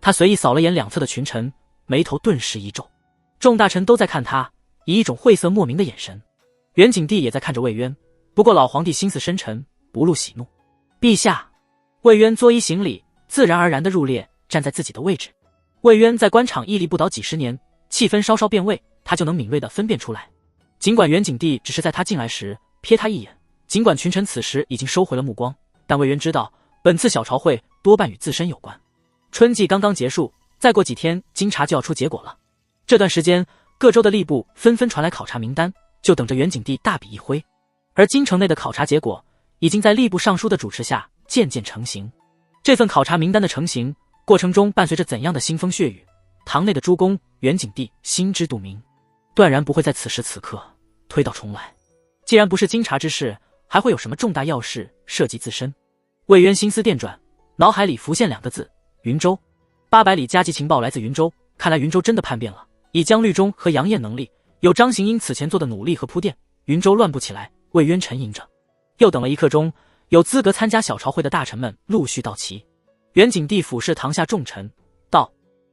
他随意扫了眼两侧的群臣，眉头顿时一皱。众大臣都在看他，以一种晦涩莫名的眼神。元景帝也在看着魏渊，不过老皇帝心思深沉，不露喜怒。陛下，魏渊作揖行礼，自然而然地入列，站在自己的位置。魏渊在官场屹立不倒几十年，气氛稍稍变味，他就能敏锐地分辨出来。尽管元景帝只是在他进来时瞥他一眼，尽管群臣此时已经收回了目光，但魏渊知道本次小朝会多半与自身有关。春季刚刚结束，再过几天京察就要出结果了。这段时间各州的吏部纷纷传来考察名单，就等着元景帝大笔一挥。而京城内的考察结果已经在吏部尚书的主持下渐渐成型。这份考察名单的成型过程中伴随着怎样的腥风血雨，堂内的诸公元景帝心知肚明，断然不会在此时此刻推倒重来。既然不是京察之事，还会有什么重大要事涉及自身？魏渊心思电转，脑海里浮现2个字：云州。800里加急情报来自云州，看来云州真的叛变了。以江律中和杨艳能力，有张行英此前做的努力和铺垫，云州乱不起来。魏渊沉吟着，又等了1刻钟，有资格参加小朝会的大臣们陆续到齐。元景帝俯视堂下众臣，道：“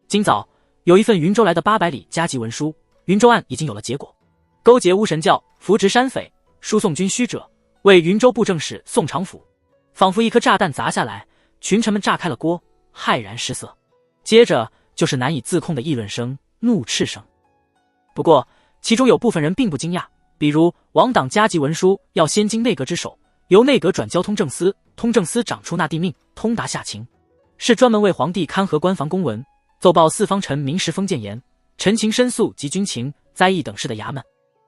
今早有一份云州来的800里加急文书，云州案已经有了结果。勾结巫神教，扶植山匪，输送军需者，为云州布政使宋长府。”仿佛一颗炸弹砸下来，群臣们炸开了锅，骇然失色。接着就是难以自控的议论声、怒斥声。不过其中有部分人并不惊讶，比如王党加急文书要先经内阁之手，由内阁转交通政司，通政司长出纳帝命，通达下情，是专门为皇帝勘核官房公文，奏报四方臣民时封谏言、陈情申诉及军情、灾异等事的衙门。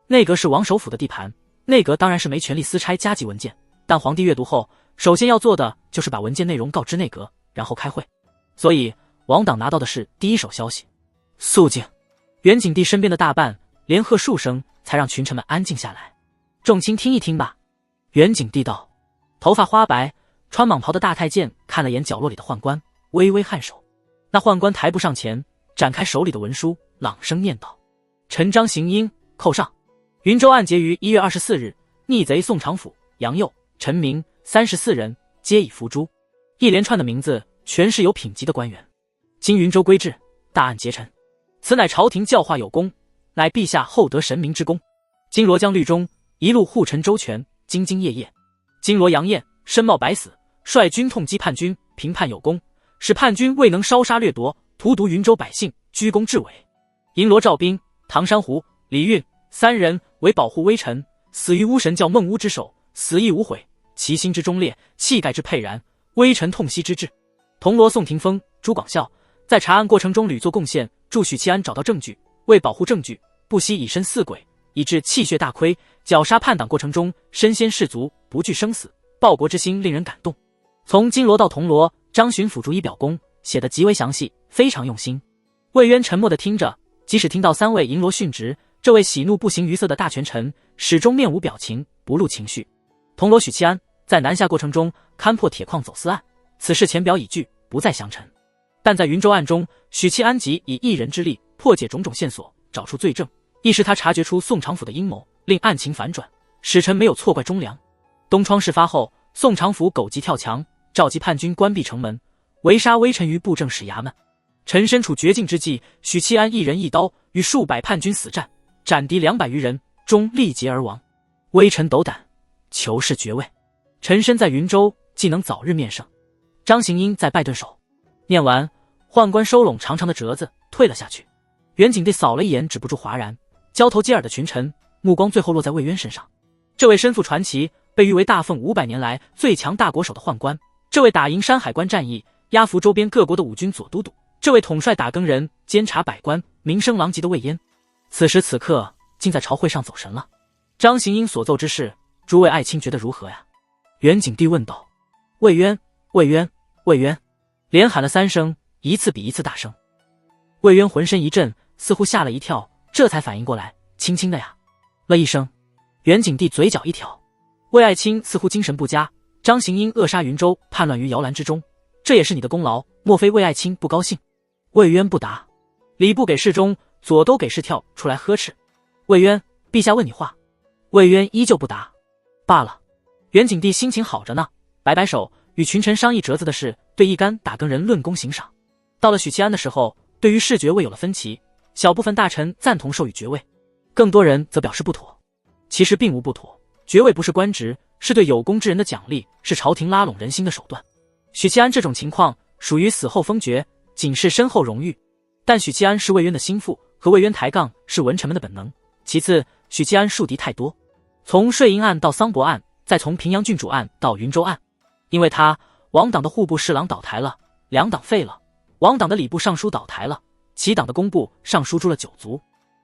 内阁是王首辅的地盘，内阁当然是没权力私拆加急文件，但皇帝阅读后首先要做的就是把文件内容告知内阁，然后开会。所以王党拿到的是第一手消息。肃静！元景帝身边的大半连喝数声，才让群臣们安静下来。众卿听一听吧。元景帝道。头发花白穿蟒袍的大太监看了眼角落里的宦官，微微颔首。那宦官抬步上前，展开手里的文书，朗声念道：“陈张行英扣上。云州案结于1月24日，逆贼宋长府、杨佑、陈明34人皆已伏诛。”一连串的名字全是有品级的官员。今云州归治，大案结陈，此乃朝廷教化有功，乃陛下厚德神明之功。今罗江律中一路护陈周全，兢兢业业。今罗杨艳身冒白死，率军痛击叛军，平叛有功，使叛军未能烧杀掠夺，荼毒云州百姓，居功至伟。银罗赵斌、唐山湖、李运3人为保护微臣，死于巫神教孟巫之手，死亦无悔，其心之忠烈，气概之沛然，微臣痛惜之至。铜锣宋廷锋、朱广孝在查案过程中屡作贡献，助许七安找到证据，为保护证据，不惜以身饲鬼，以致气血大亏，绞杀叛党过程中身先士卒，不惧生死，报国之心令人感动。从金锣到铜锣，张巡抚逐一表功，写得极为详细，非常用心。魏渊沉默地听着，即使听到3位银罗殉职，这位喜怒不形于色的大权臣始终面无表情，不露情绪。铜锣许七安在南下过程中勘破铁矿走私案，此事前表已具，不再详陈。但在云州案中，许七安即以一人之力破解种种线索，找出罪证，亦是他察觉出宋长府的阴谋，令案情反转，使臣没有错怪忠良。东窗事发后，宋长府狗急跳墙，召集叛军关闭城门，围杀微臣于布政使衙门。臣身处绝境之际，许七安一人一刀与数百叛军死战，斩敌200余人，终力竭而亡。微臣斗胆，求是爵位。臣身在云州，既能早日面圣。张行英在拜顿首。念完，宦官收拢长长的折子，退了下去。元景帝扫了一眼止不住哗然，交头接耳的群臣，目光最后落在魏渊身上。这位身负传奇，被誉为大凤500年来最强大国手的宦官，这位打赢山海关战役，压服周边各国的武军左都督，这位统帅打更人，监察百官，名声狼藉的魏延，此时此刻竟在朝会上走神了。张行英所奏之事，诸位爱卿觉得如何呀？袁景帝问道。魏渊，魏渊，魏渊，连喊了3声，一次比一次大声。魏渊浑身一震，似乎吓了一跳，这才反应过来，轻轻的呀了一声。袁景帝嘴角一挑，魏爱卿似乎精神不佳，张行英扼杀云州，叛乱于摇篮之中，这也是你的功劳，莫非魏爱卿不高兴？魏渊不答。礼部给事中，左都给事跳出来呵斥。魏渊，陛下问你话。魏渊依旧不答。罢了。袁景帝心情好着呢，摆摆手，与群臣商议折子的事，对一干打更人论功行赏。到了许七安的时候，对于世爵位有了分歧，小部分大臣赞同授予爵位，更多人则表示不妥。其实并无不妥，爵位不是官职，是对有功之人的奖励，是朝廷拉拢人心的手段。许七安这种情况属于死后封爵，仅是身后荣誉。但许七安是魏渊的心腹，和魏渊抬杠是文臣们的本能。其次，许七安树敌太多，从税银案到桑博案，再从平阳郡主案到云州案，因为他，王党的户部侍郎倒台了，2党废了，王党的礼部尚书倒台了，齐党的工部尚书诛了9族，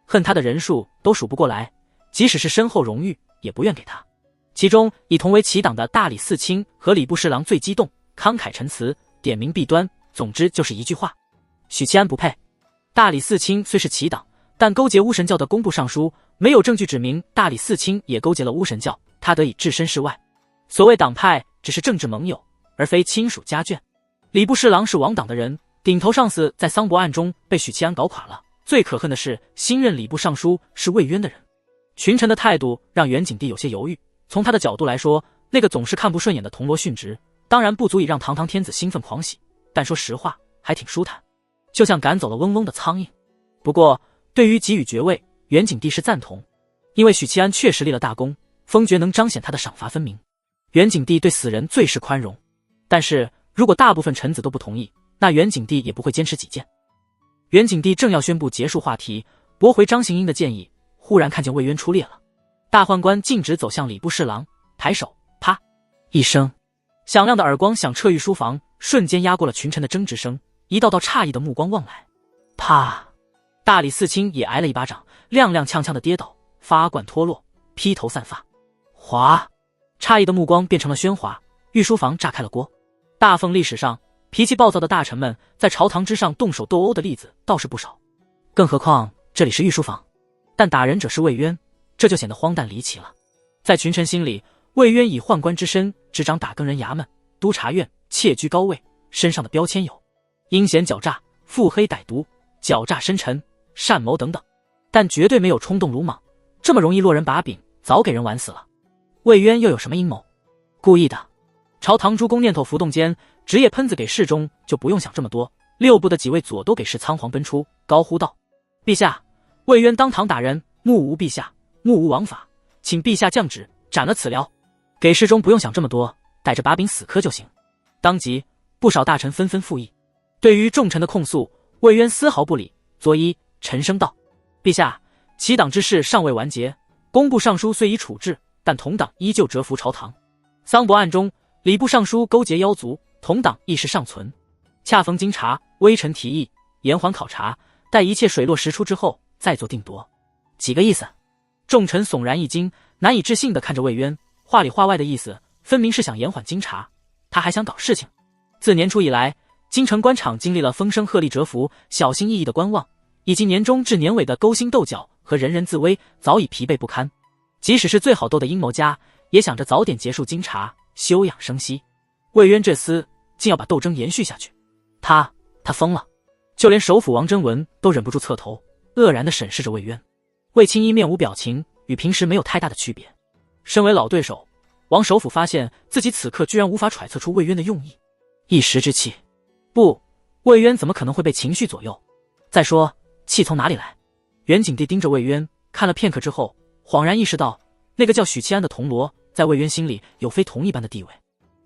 恨他的人数都数不过来，即使是身后荣誉也不愿给他。其中以同为齐党的大理寺卿和礼部侍郎最激动，慷慨陈词，点名弊端，总之就是一句话：许七安不配。大理寺卿虽是齐党，但勾结巫神教的工部尚书，没有证据指明大理寺卿也勾结了巫神教，他得以置身事外。所谓党派只是政治盟友，而非亲属家眷。礼部侍郎是王党的人，顶头上司在桑博案中被许七安搞垮了，最可恨的是新任礼部尚书是魏渊的人。群臣的态度让袁景帝有些犹豫，从他的角度来说，那个总是看不顺眼的铜锣殉职，当然不足以让堂堂天子兴奋狂喜，但说实话还挺舒坦，就像赶走了嗡嗡的苍蝇。不过对于给予爵位，袁景帝是赞同，因为许七安确实立了大功，封爵能彰显他的赏罚分明。袁景帝对死人最是宽容，但是如果大部分臣子都不同意，那袁景帝也不会坚持己见。袁景帝正要宣布结束话题，驳回张行英的建议，忽然看见魏渊出列了。大宦官径直走向礼部侍郎，抬手，啪一声，响亮的耳光响彻御书房，瞬间压过了群臣的争执声，一道道诧异的目光望来。啪！大理寺卿也挨了一巴掌，踉踉跄跄的跌倒，发冠脱落，披头散发。哗！诧异的目光变成了喧哗，御书房炸开了锅。大凤历史上脾气暴躁的大臣们在朝堂之上动手斗殴的例子倒是不少，更何况这里是御书房，但打人者是魏渊，这就显得荒诞离奇了。在群臣心里，魏渊以宦官之身执掌打更人衙门、督察院，窃居高位，身上的标签有阴险狡诈、腹黑歹毒、狡诈深沉、善谋等等，但绝对没有冲动鲁莽，这么容易落人把柄，早给人玩死了。魏渊又有什么阴谋？故意的。朝堂诸公念头浮动间，职业喷子给事中就不用想这么多，6部的几位左都给事仓皇奔出，高呼道：陛下，魏渊当堂打人，目无陛下，目无王法，请陛下降旨斩了此僚。给事中不用想这么多，带着把柄死磕就行。当即不少大臣纷纷附议。对于众臣的控诉，魏渊丝毫不理，作揖沉声道：陛下，齐党之事尚未完结，工部尚书虽已处置，但同党依旧蛰伏朝堂。桑博案中，礼部尚书勾结妖族，同党意识尚存。恰逢经查，微臣提议延缓考察，待一切水落石出之后再做定夺。几个意思？众臣悚然一惊，难以置信地看着魏渊，话里话外的意思分明是想延缓经查，他还想搞事情。自年初以来，京城官场经历了风声鹤唳蛰伏、小心翼翼的观望，以及年中至年尾的勾心斗角和人人自危，早已疲惫不堪。即使是最好斗的阴谋家，也想着早点结束经查，休养生息。魏渊这厮竟要把斗争延续下去，他疯了。就连首辅王贞文都忍不住侧头，愕然地审视着魏渊。魏青衣面无表情，与平时没有太大的区别。身为老对手，王首辅发现自己此刻居然无法揣测出魏渊的用意，一时之气。不，魏渊怎么可能会被情绪左右？再说，气从哪里来？袁景帝盯着魏渊看了片刻之后，恍然意识到，那个叫许七安的铜锣在魏渊心里有非同一般的地位。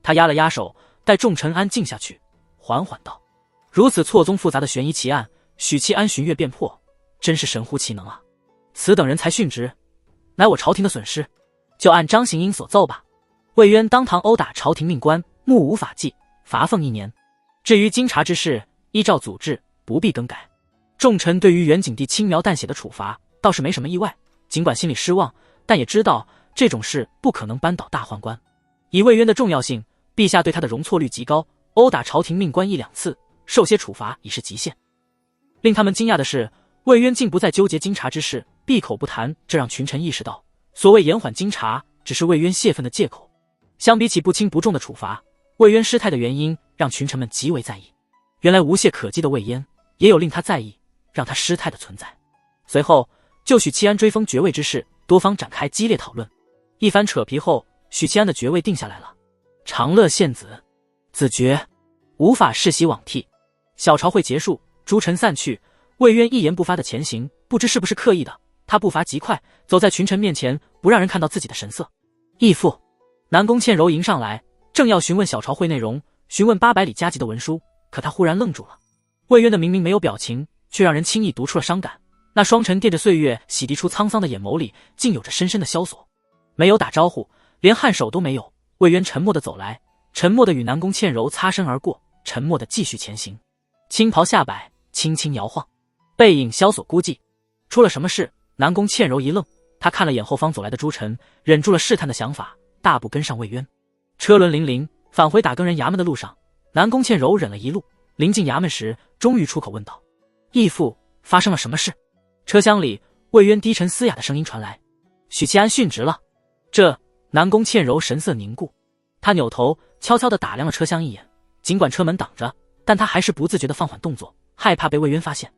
他压了压手，待众臣安静下去，缓缓道：如此错综复杂的悬疑奇案，许七安巡阅辨破，真是神乎其能啊！此等人才殉职，乃我朝廷的损失。就按张行英所奏吧。魏渊当堂殴打朝廷命官，目无法纪，罚俸1年。至于经察之事，依照祖制，不必更改。众臣对于元景帝轻描淡写的处罚倒是没什么意外，尽管心里失望，但也知道这种事不可能扳倒大宦官。以魏渊的重要性，陛下对他的容错率极高，殴打朝廷命官1-2次，受些处罚已是极限。令他们惊讶的是，魏渊竟不再纠结经察之事，闭口不谈，这让群臣意识到，所谓延缓经察，只是魏渊泄愤的借口。相比起不轻不重的处罚，魏渊失态的原因让群臣们极为在意。原来无懈可击的魏渊，也有令他在意、让他失态的存在。随后，就许七安追封爵位之事，多方展开激烈讨论。一番扯皮后，许七安的爵位定下来了，长乐献子，子爵，无法世袭罔替。小朝会结束，诸臣散去，魏渊一言不发的前行，不知是不是刻意的，他步伐极快，走在群臣面前，不让人看到自己的神色。义父，南宫倩柔迎上来，正要询问小朝会内容，询问800里加急的文书，可他忽然愣住了。魏渊的明明没有表情，却让人轻易读出了伤感。那双沉淀着岁月洗涤出沧桑的眼眸里，竟有着深深的萧索。没有打招呼，连颔首都没有，魏渊沉默地走来，沉默地与南宫倩柔擦身而过，沉默地继续前行。青袍下摆，轻轻摇晃，背影萧索孤寂。出了什么事？南宫倩柔一愣，他看了眼后方走来的诸臣，忍住了试探的想法，大步跟上魏渊。车轮辚辚，返回打更人衙门的路上，南宫倩柔忍了一路，临近衙门时，终于出口问道：“义父，发生了什么事？”车厢里，魏渊低沉嘶哑的声音传来：“许七安殉职了。”这南宫倩柔神色凝固，他扭头悄悄地打量了车厢一眼，尽管车门挡着，但他还是不自觉地放缓动作，害怕被魏渊发现。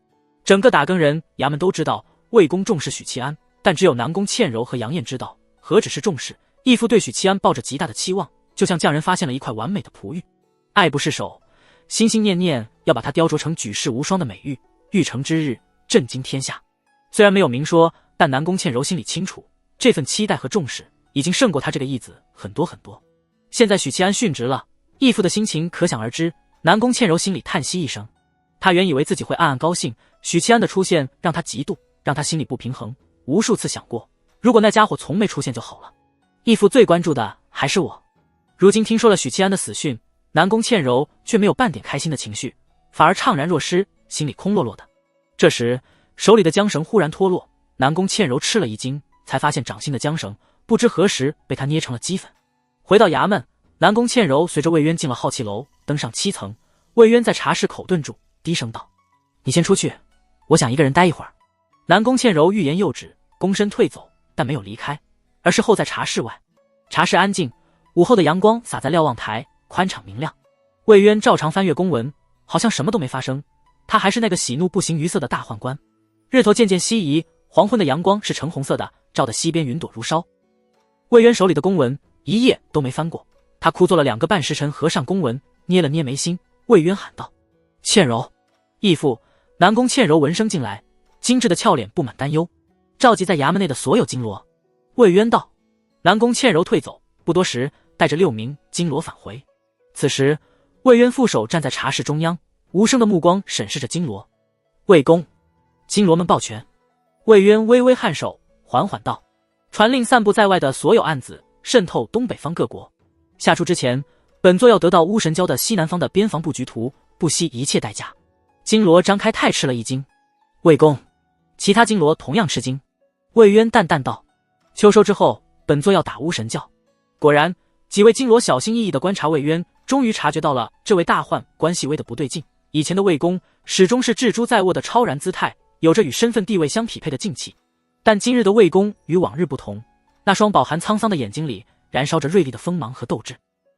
整个打更人衙门都知道魏公重视许七安，但只有南宫倩柔和杨艳知道，何止是重视，义父对许七安抱着极大的期望，就像匠人发现了一块完美的璞玉，爱不释手，心心念念要把它雕琢成举世无双的美玉，玉成之日震惊天下。虽然没有明说，但南宫倩柔心里清楚，这份期待和重视已经胜过他这个义子很多很多。现在许七安殉职了，义父的心情可想而知。南宫倩柔心里叹息一声，他原以为自己会暗暗高兴，许七安的出现让他嫉妒，让他心里不平衡，无数次想过，如果那家伙从没出现就好了。义父最关注的还是我。如今听说了许七安的死讯，南宫倩柔却没有半点开心的情绪，反而怅然若失，心里空落落的。这时手里的缰绳忽然脱落，南宫倩柔吃了一惊，才发现掌心的缰绳不知何时被他捏成了齑粉。回到衙门，南宫倩柔随着魏渊进了好气楼，登上7层。魏渊在茶室口顿住，低声道：“你先出去，我想一个人待一会儿。”南宫倩柔欲言又止，躬身退走，但没有离开，而是候在茶室外。茶室安静，午后的阳光洒在瞭望台，宽敞明亮。魏渊照常翻阅公文，好像什么都没发生，他还是那个喜怒不形于色的大宦官。日头渐渐西移，黄昏的阳光是橙红色的，照得西边云朵如烧。魏渊手里的公文一页都没翻过，他枯坐了2个半时辰，合上公文，捏了捏眉心。魏渊喊道：“倩柔。”义父。南宫倩柔闻声进来，精致的俏脸布满担忧，召集在衙门内的所有金罗。魏渊道。南宫倩柔退走，不多时，带着6名金罗返回。此时，魏渊负手站在茶室中央，无声的目光审视着金罗。魏公。金罗们抱拳。魏渊微微颔首，缓缓道：“传令散布在外的所有暗子，渗透东北方各国。下出之前，本座要得到巫神礁的西南方的边防布局图，不惜一切代价。”金罗张开太吃了一惊。魏公。其他金罗同样吃惊。魏渊淡淡道：“秋收之后，本座要打巫神教。”果然，几位金罗小心翼翼地观察魏渊，终于察觉到了这位大宦关系微的不对劲。以前的魏公始终是置诸在握的超然姿态，有着与身份地位相匹配的静气，但今日的魏公与往日不同，那双饱含沧桑的眼睛里燃烧着锐利的锋芒和斗志。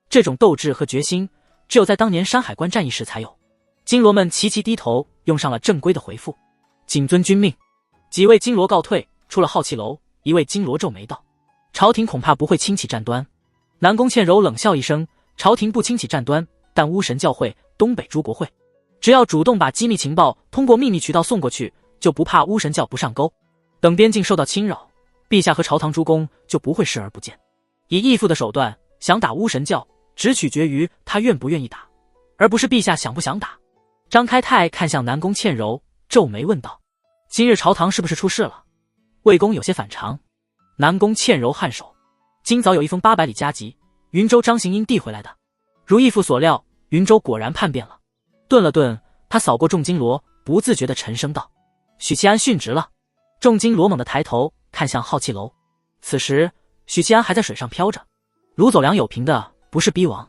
这种斗志和决心，只有在当年山海关战役时才有。金罗们齐齐低头，用上了正规的回复：“谨遵君命。”几位金罗告退，出了好气楼。一位金罗皱眉道：“朝廷恐怕不会轻启战端。”南宫倩柔冷笑一声：“朝廷不轻启战端，但巫神教会、东北诸国会，只要主动把机密情报通过秘密渠道送过去，就不怕巫神教不上钩。等边境受到侵扰，陛下和朝堂诸公就不会视而不见。以义父的手段想打巫神教，只取决于他愿不愿意打，而不是陛下想不想打。”张开泰看向南宫倩柔，皱眉问道：“今日朝堂是不是出事了？”魏公有些反常。南宫倩柔颔首：“今早有一封800里加急，云州张行英递回来的。如义父所料，云州果然叛变了。顿了顿，他扫过众金罗，不自觉地沉声道：“许七安殉职了。”众金罗猛地抬头看向浩气楼，此时许七安还在水上飘着。掳走梁有平的不是逼王。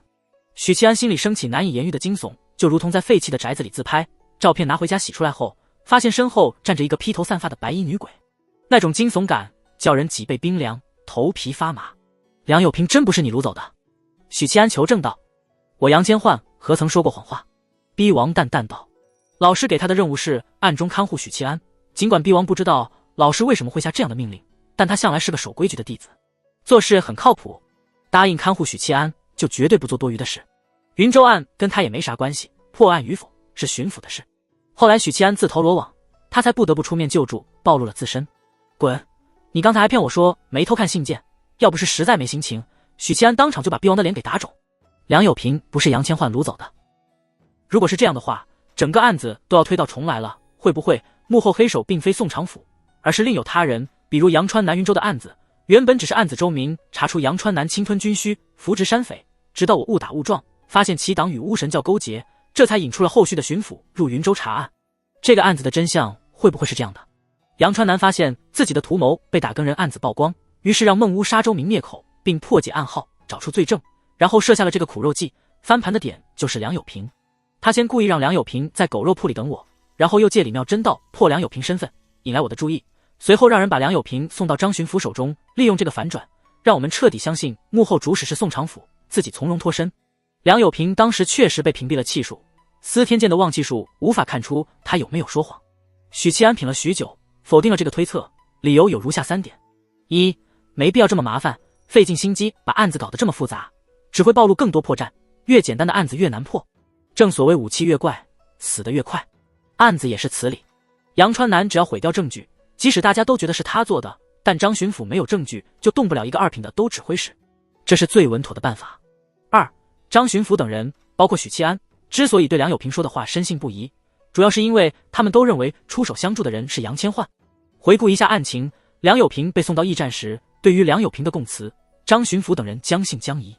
许七安心里升起难以言喻的惊悚，就如同在废弃的宅子里自拍，照片拿回家洗出来后，发现身后站着一个披头散发的白衣女鬼，那种惊悚感叫人脊背冰凉，头皮发麻。梁有平真不是你掳走的？许七安求证道。我杨千焕何曾说过谎话？逼王淡淡道。老师给他的任务是暗中看护许七安，尽管逼王不知道老师为什么会下这样的命令，但他向来是个守规矩的弟子，做事很靠谱，答应看护许七安就绝对不做多余的事。云州案跟他也没啥关系，破案与否是巡抚的事。后来许七安自投罗网，他才不得不出面救助，暴露了自身。滚！你刚才还骗我说没偷看信件，要不是实在没心情，许七安当场就把逼王的脸给打肿。梁有平不是杨千焕掳走的。如果是这样的话，整个案子都要推倒重来了。会不会幕后黑手并非宋长甫，而是另有他人？比如杨川南云州的案子，原本只是暗子周明查出杨川南侵吞军需，扶植山匪，直到我误打误撞发现其党与巫神教勾结，这才引出了后续的巡抚入云州查案。这个案子的真相会不会是这样的？杨川南发现自己的图谋被打更人案子曝光，于是让孟乌杀周明灭口，并破解暗号，找出罪证，然后设下了这个苦肉计。翻盘的点就是梁有平，他先故意让梁有平在狗肉铺里等我，然后又借李妙真道破梁有平身份，引来我的注意，随后让人把梁有平送到张巡抚手中，利用这个反转，让我们彻底相信幕后主使是宋长甫，自己从容脱身。梁有平当时确实被屏蔽了气数，司天监的望气术无法看出他有没有说谎。许七安品了许久，否定了这个推测，理由有如下3点：一，没必要这么麻烦，费尽心机把案子搞得这么复杂，只会暴露更多破绽，越简单的案子越难破。正所谓武器越怪，死得越快，案子也是此理。杨川南只要毁掉证据，即使大家都觉得是他做的，但张巡抚没有证据，就动不了一个2品的都指挥使，这是最稳妥的办法。2，张巡抚等人，包括许七安，之所以对梁有平说的话深信不疑，主要是因为他们都认为出手相助的人是杨千焕。回顾一下案情，梁有平被送到驿站时，对于梁有平的供词，张巡抚等人将信将疑。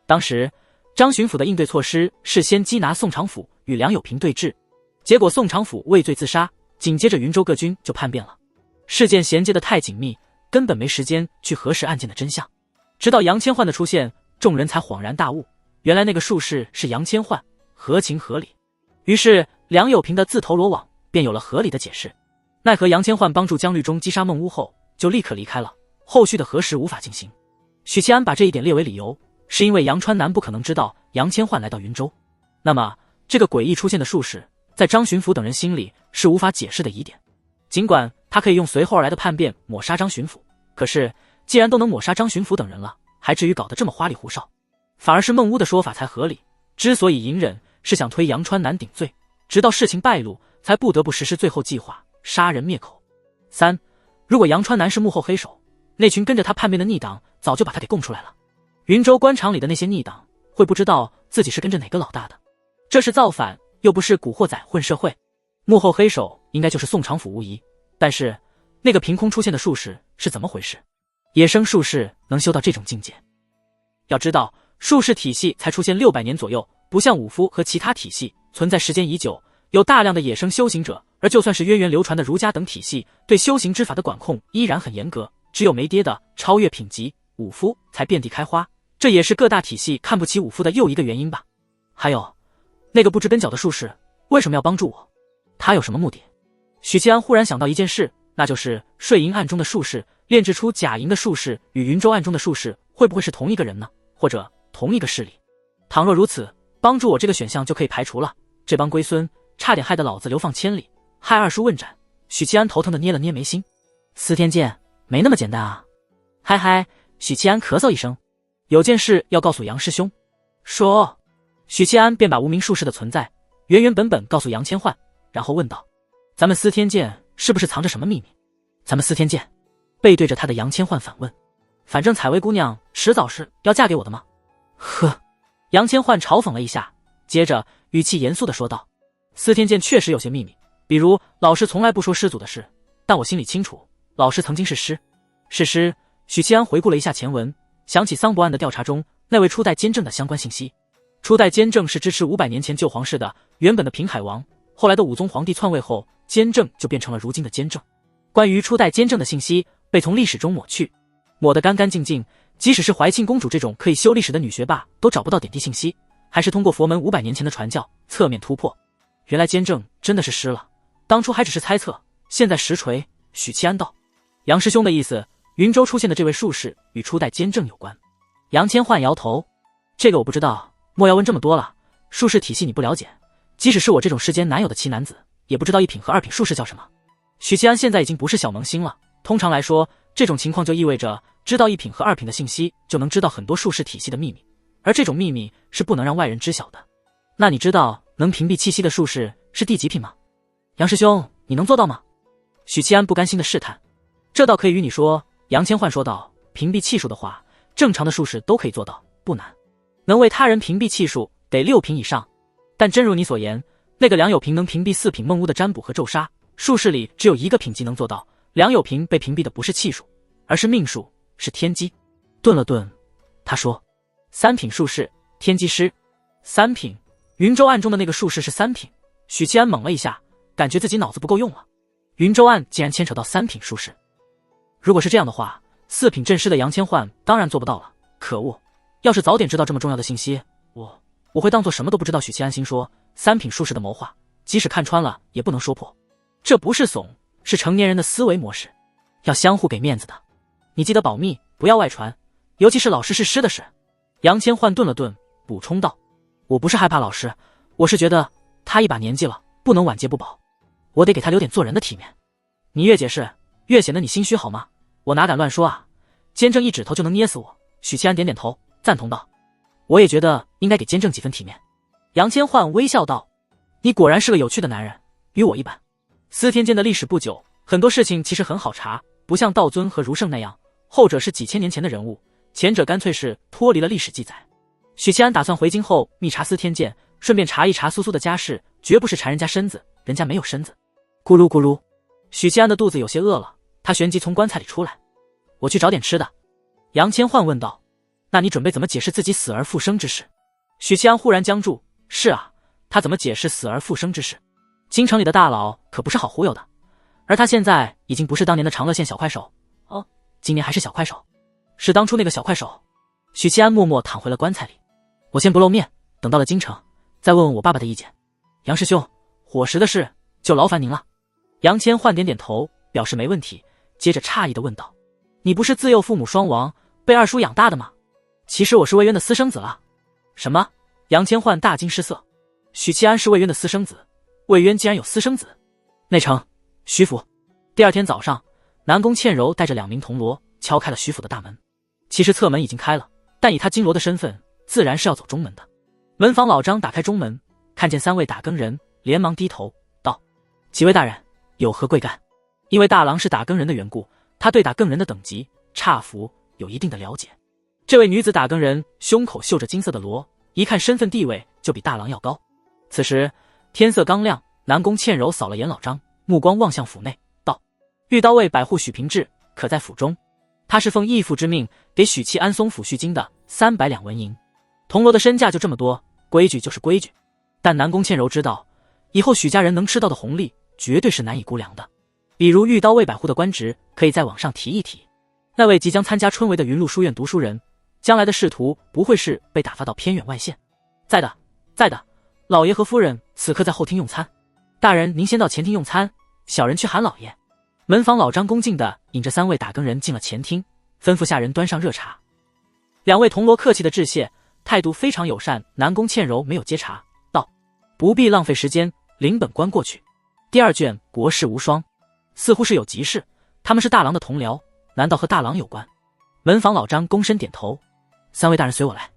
当时张巡抚的应对措施是先缉拿宋长甫与梁有平对峙，结果宋长甫畏罪自杀，紧接着云州各军就叛变了。事件衔接得太紧密，根本没时间去核实案件的真相。直到杨千焕的出现，众人才恍然大悟，原来那个术士是杨千焕，合情合理。于是梁有平的自投罗网便有了合理的解释。奈何杨千焕帮助江律中击杀孟乌后就立刻离开了，后续的核实无法进行。许七安把这一点列为理由，是因为杨川南不可能知道杨千焕来到云州。那么这个诡异出现的术士在张巡抚等人心里是无法解释的疑点。尽管他可以用随后而来的叛变抹杀张巡抚，可是既然都能抹杀张巡抚等人了，还至于搞得这么花里胡哨？反而是孟乌的说法才合理，之所以隐忍是想推杨川南顶罪，直到事情败露才不得不实施最后计划，杀人灭口。3，如果杨川南是幕后黑手，那群跟着他叛变的逆党早就把他给供出来了。云州官场里的那些逆党会不知道自己是跟着哪个老大的？这是造反，又不是古惑仔混社会。幕后黑手应该就是宋长甫无疑，但是那个凭空出现的术士是怎么回事？野生术士能修到这种境界？要知道术士体系才出现600年左右，不像武夫和其他体系存在时间已久，有大量的野生修行者，而就算是渊源流传的儒家等体系，对修行之法的管控依然很严格，只有没跌的超越品级武夫才遍地开花，这也是各大体系看不起武夫的又一个原因吧。还有那个不知根脚的术士为什么要帮助我？他有什么目的？许七安忽然想到一件事，那就是税银案中的术士炼制出假银的术士与云州案中的术士会不会是同一个人呢？或者同一个势力？倘若如此，帮助我这个选项就可以排除了。这帮龟孙差点害得老子流放千里，害二叔问斩。许七安头疼的捏了捏眉心，司天监没那么简单啊。嗨嗨，许七安咳嗽一声，有件事要告诉杨师兄。说。许七安便把无名术士的存在原原本本告诉杨千焕，然后问道：咱们司天监是不是藏着什么秘密？咱们司天监？背对着他的杨千焕反问。反正采薇姑娘迟早是要嫁给我的吗？呵。杨千焕嘲讽了一下，接着语气严肃地说道：司天监确实有些秘密，比如老师从来不说师祖的事，但我心里清楚，老师曾经是师。是师。许七安回顾了一下前文，想起桑博案的调查中那位初代监正的相关信息。初代监正是支持500年前旧皇室的，原本的平海王，后来的武宗皇帝篡位后，监正就变成了如今的监正。关于初代监正的信息被从历史中抹去，抹得干干净净，即使是怀庆公主这种可以修历史的女学霸都找不到点滴信息，还是通过佛门500年前的传教侧面突破。原来监正真的是湿了，当初还只是猜测，现在实锤。许七安道：杨师兄的意思，云州出现的这位术士与初代监正有关。杨千嬅摇头：这个我不知道，莫要问这么多了，术士体系你不了解，即使是我这种世间难有的奇男子，也不知道1品和2品术士叫什么。许七安现在已经不是小萌新了，通常来说，这种情况就意味着知道1品和2品的信息，就能知道很多术士体系的秘密，而这种秘密是不能让外人知晓的。那你知道能屏蔽气息的术士是第几品吗？杨师兄，你能做到吗？许七安不甘心的试探。这倒可以与你说，杨千嬅说道，屏蔽气数的话，正常的术士都可以做到，不难。能为他人屏蔽气数得6品以上，但真如你所言，那个梁有平能屏蔽4品梦巫的占卜和咒杀，术士里只有一个品级能做到。梁有平被屏蔽的不是气数，而是命数，是天机。顿了顿，他说：3品术士，天机师。3品，云州案中的那个术士是3品。许七安懵了一下，感觉自己脑子不够用了。云州案竟然牵扯到3品术士，如果是这样的话，4品镇师的杨千嬅当然做不到了。可恶，要是早点知道这么重要的信息，我会当做什么都不知道。许七安心说，3品术士的谋划，即使看穿了也不能说破，这不是怂，是成年人的思维模式，要相互给面子的。你记得保密，不要外传，尤其是老师是师的事。杨千嬅顿了顿，补充道：我不是害怕老师，我是觉得他一把年纪了，不能晚节不保，我得给他留点做人的体面。你越解释越显得你心虚好吗？我哪敢乱说啊，监正一指头就能捏死我。许七安点点头，赞同道：我也觉得应该给监正几分体面。杨千嬅微笑道：你果然是个有趣的男人，与我一般。司天监的历史不久，很多事情其实很好查，不像道尊和儒圣那样，后者是几千年前的人物，前者干脆是脱离了历史记载。许七安打算回京后密查司天监，顺便查一查苏苏的家世，绝不是缠人家身子，人家没有身子。咕噜咕噜，许七安的肚子有些饿了，他旋即从棺材里出来。我去找点吃的。杨千嬅问道：那你准备怎么解释自己死而复生之事？许七安忽然僵住。是啊，他怎么解释死而复生之事？京城里的大佬可不是好忽悠的，而他现在已经不是当年的长乐县小快手哦，今年还是小快手，是当初那个小快手。许七安默默躺回了棺材里。我先不露面，等到了京城再问问我爸爸的意见。杨师兄，伙食的事就劳烦您了。杨千嬅点点头，表示没问题，接着诧异地问道：你不是自幼父母双亡，被二叔养大的吗？其实我是魏渊的私生子了。什么？杨千嬅大惊失色。许七安是魏渊的私生子，魏渊竟然有私生子。内城，徐府。第二天早上，南宫倩柔带着2名铜锣敲开了徐府的大门。其实侧门已经开了，但以他金罗的身份，自然是要走中门的。门房老张打开中门，看见3位打更人，连忙低头道：几位大人，有何贵干？因为大郎是打更人的缘故，他对打更人的等级差服有一定的了解。这位女子打更人胸口绣着金色的罗，一看身份地位就比大郎要高。此时天色刚亮，南宫倩柔扫了眼老张，目光望向府内，道：御刀卫百户许平志可在府中？他是奉义父之命给许七安松抚恤金的300两纹银。铜锣的身价就这么多，规矩就是规矩，但南宫倩柔知道，以后许家人能吃到的红利绝对是难以估量的。比如御刀卫百户的官职可以再往上提一提。那位即将参加春闱的云麓书院读书人，将来的仕途不会是被打发到偏远外县。在的，在的，老爷和夫人此刻在后厅用餐，大人您先到前厅用餐，小人去喊老爷。门房老张恭敬地引着3位打更人进了前厅，吩咐下人端上热茶。2位铜锣客气的致谢，态度非常友善。南宫倩柔没有接茶，道：不必浪费时间，领本官过去。第2卷国士无双，似乎是有急事，他们是大郎的同僚，难道和大郎有关？门房老张躬身点头。3位大人随我来。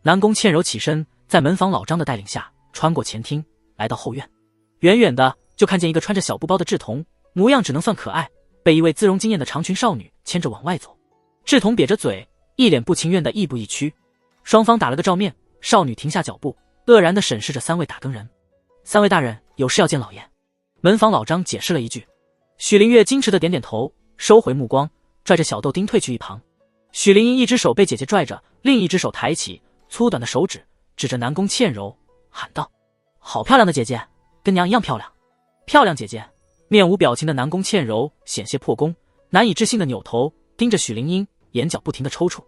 南宫倩柔起身，在门房老张的带领下穿过前厅，来到后院。远远的就看见一个穿着小布包的稚童，模样只能算可爱，被一位姿容惊艳的长裙少女牵着往外走。稚童瘪着嘴，一脸不情愿的亦步亦趋。双方打了个照面，少女停下脚步，愕然地审视着3位打更人。3位大人有事要见老爷。门房老张解释了一句。许灵月矜持地点点头，收回目光，拽着小豆丁退去一旁。许灵英一只手被姐姐拽着，另一只手抬起，粗短的手指指着南宫倩柔，喊道：“好漂亮的姐姐，跟娘一样漂亮。”漂亮姐姐。面无表情的南宫倩柔险些破功，难以置信的扭头盯着许灵英，眼角不停的抽搐。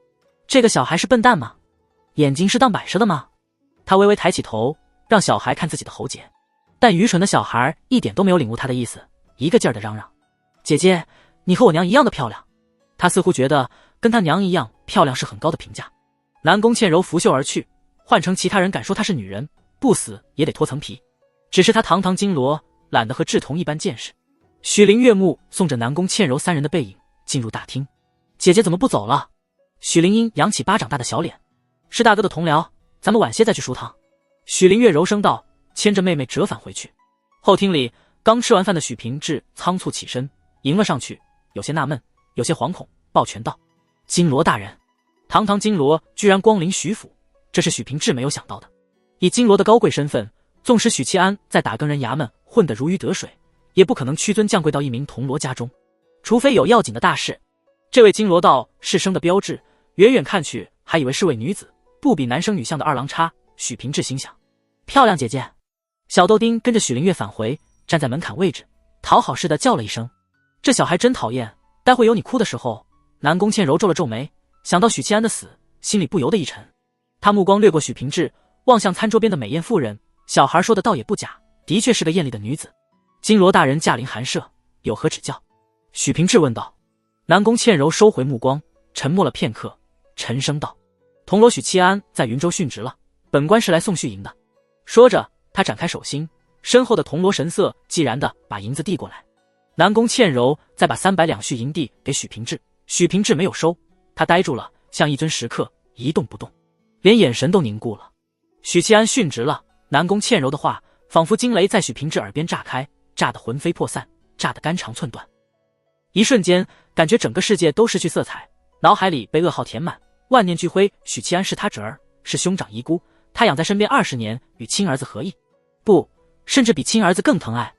这个小孩是笨蛋吗？眼睛是当摆设的吗？他微微抬起头，让小孩看自己的喉结，但愚蠢的小孩一点都没有领悟他的意思，一个劲儿的嚷嚷：“姐姐，你和我娘一样的漂亮。”他似乎觉得跟他娘一样漂亮是很高的评价。南宫倩柔拂袖而去，换成其他人敢说她是女人，不死也得脱层皮。只是她堂堂金罗，懒得和志同一般见识。许灵月目送着南宫倩柔三人的背影进入大厅。姐姐怎么不走了？许灵英扬起巴掌大的小脸。是大哥的同僚，咱们晚些再去梳烫。许灵月柔声道，牵着妹妹折返回去。后厅里，刚吃完饭的许平志仓促起身迎了上去，有些纳闷，有些惶恐，抱拳道：“金罗大人。”堂堂金罗居然光临许府，这是许平志没有想到的。以金罗的高贵身份，纵使许七安在打更人衙门混得如鱼得水，也不可能屈尊降贵到一名铜锣家中，除非有要紧的大事。这位金罗道是生的标致，远远看去还以为是位女子，不比男生女相的二郎差。许平志心想：漂亮姐姐。小豆丁跟着许灵月返回，站在门槛位置，讨好似的叫了一声：“这小孩真讨厌，待会有你哭的时候。”南宫倩柔皱了皱眉，想到许七安的死，心里不由得一沉。他目光掠过许平志，望向餐桌边的美艳妇人，小孩说的倒也不假，的确是个艳丽的女子。金罗大人驾临寒舍，有何指教？许平志问道。南宫倩柔收回目光，沉默了片刻，沉声道：“铜锣许七安在云州殉职了，本官是来送续银的。”说着，他展开手心，身后的铜锣神色寂然地把银子递过来。南宫倩柔再把300两续银递给许平志，许平志没有收，他呆住了，像一尊石刻，一动不动，连眼神都凝固了。许七安殉职了，南宫倩柔的话仿佛惊雷在许平志耳边炸开，炸得魂飞魄散，炸得肝肠寸断。一瞬间，感觉整个世界都失去色彩，脑海里被噩耗填满，万念俱灰。许七安是他侄儿，是兄长遗孤，他养在身边20年，与亲儿子何异？不，甚至比亲儿子更疼爱。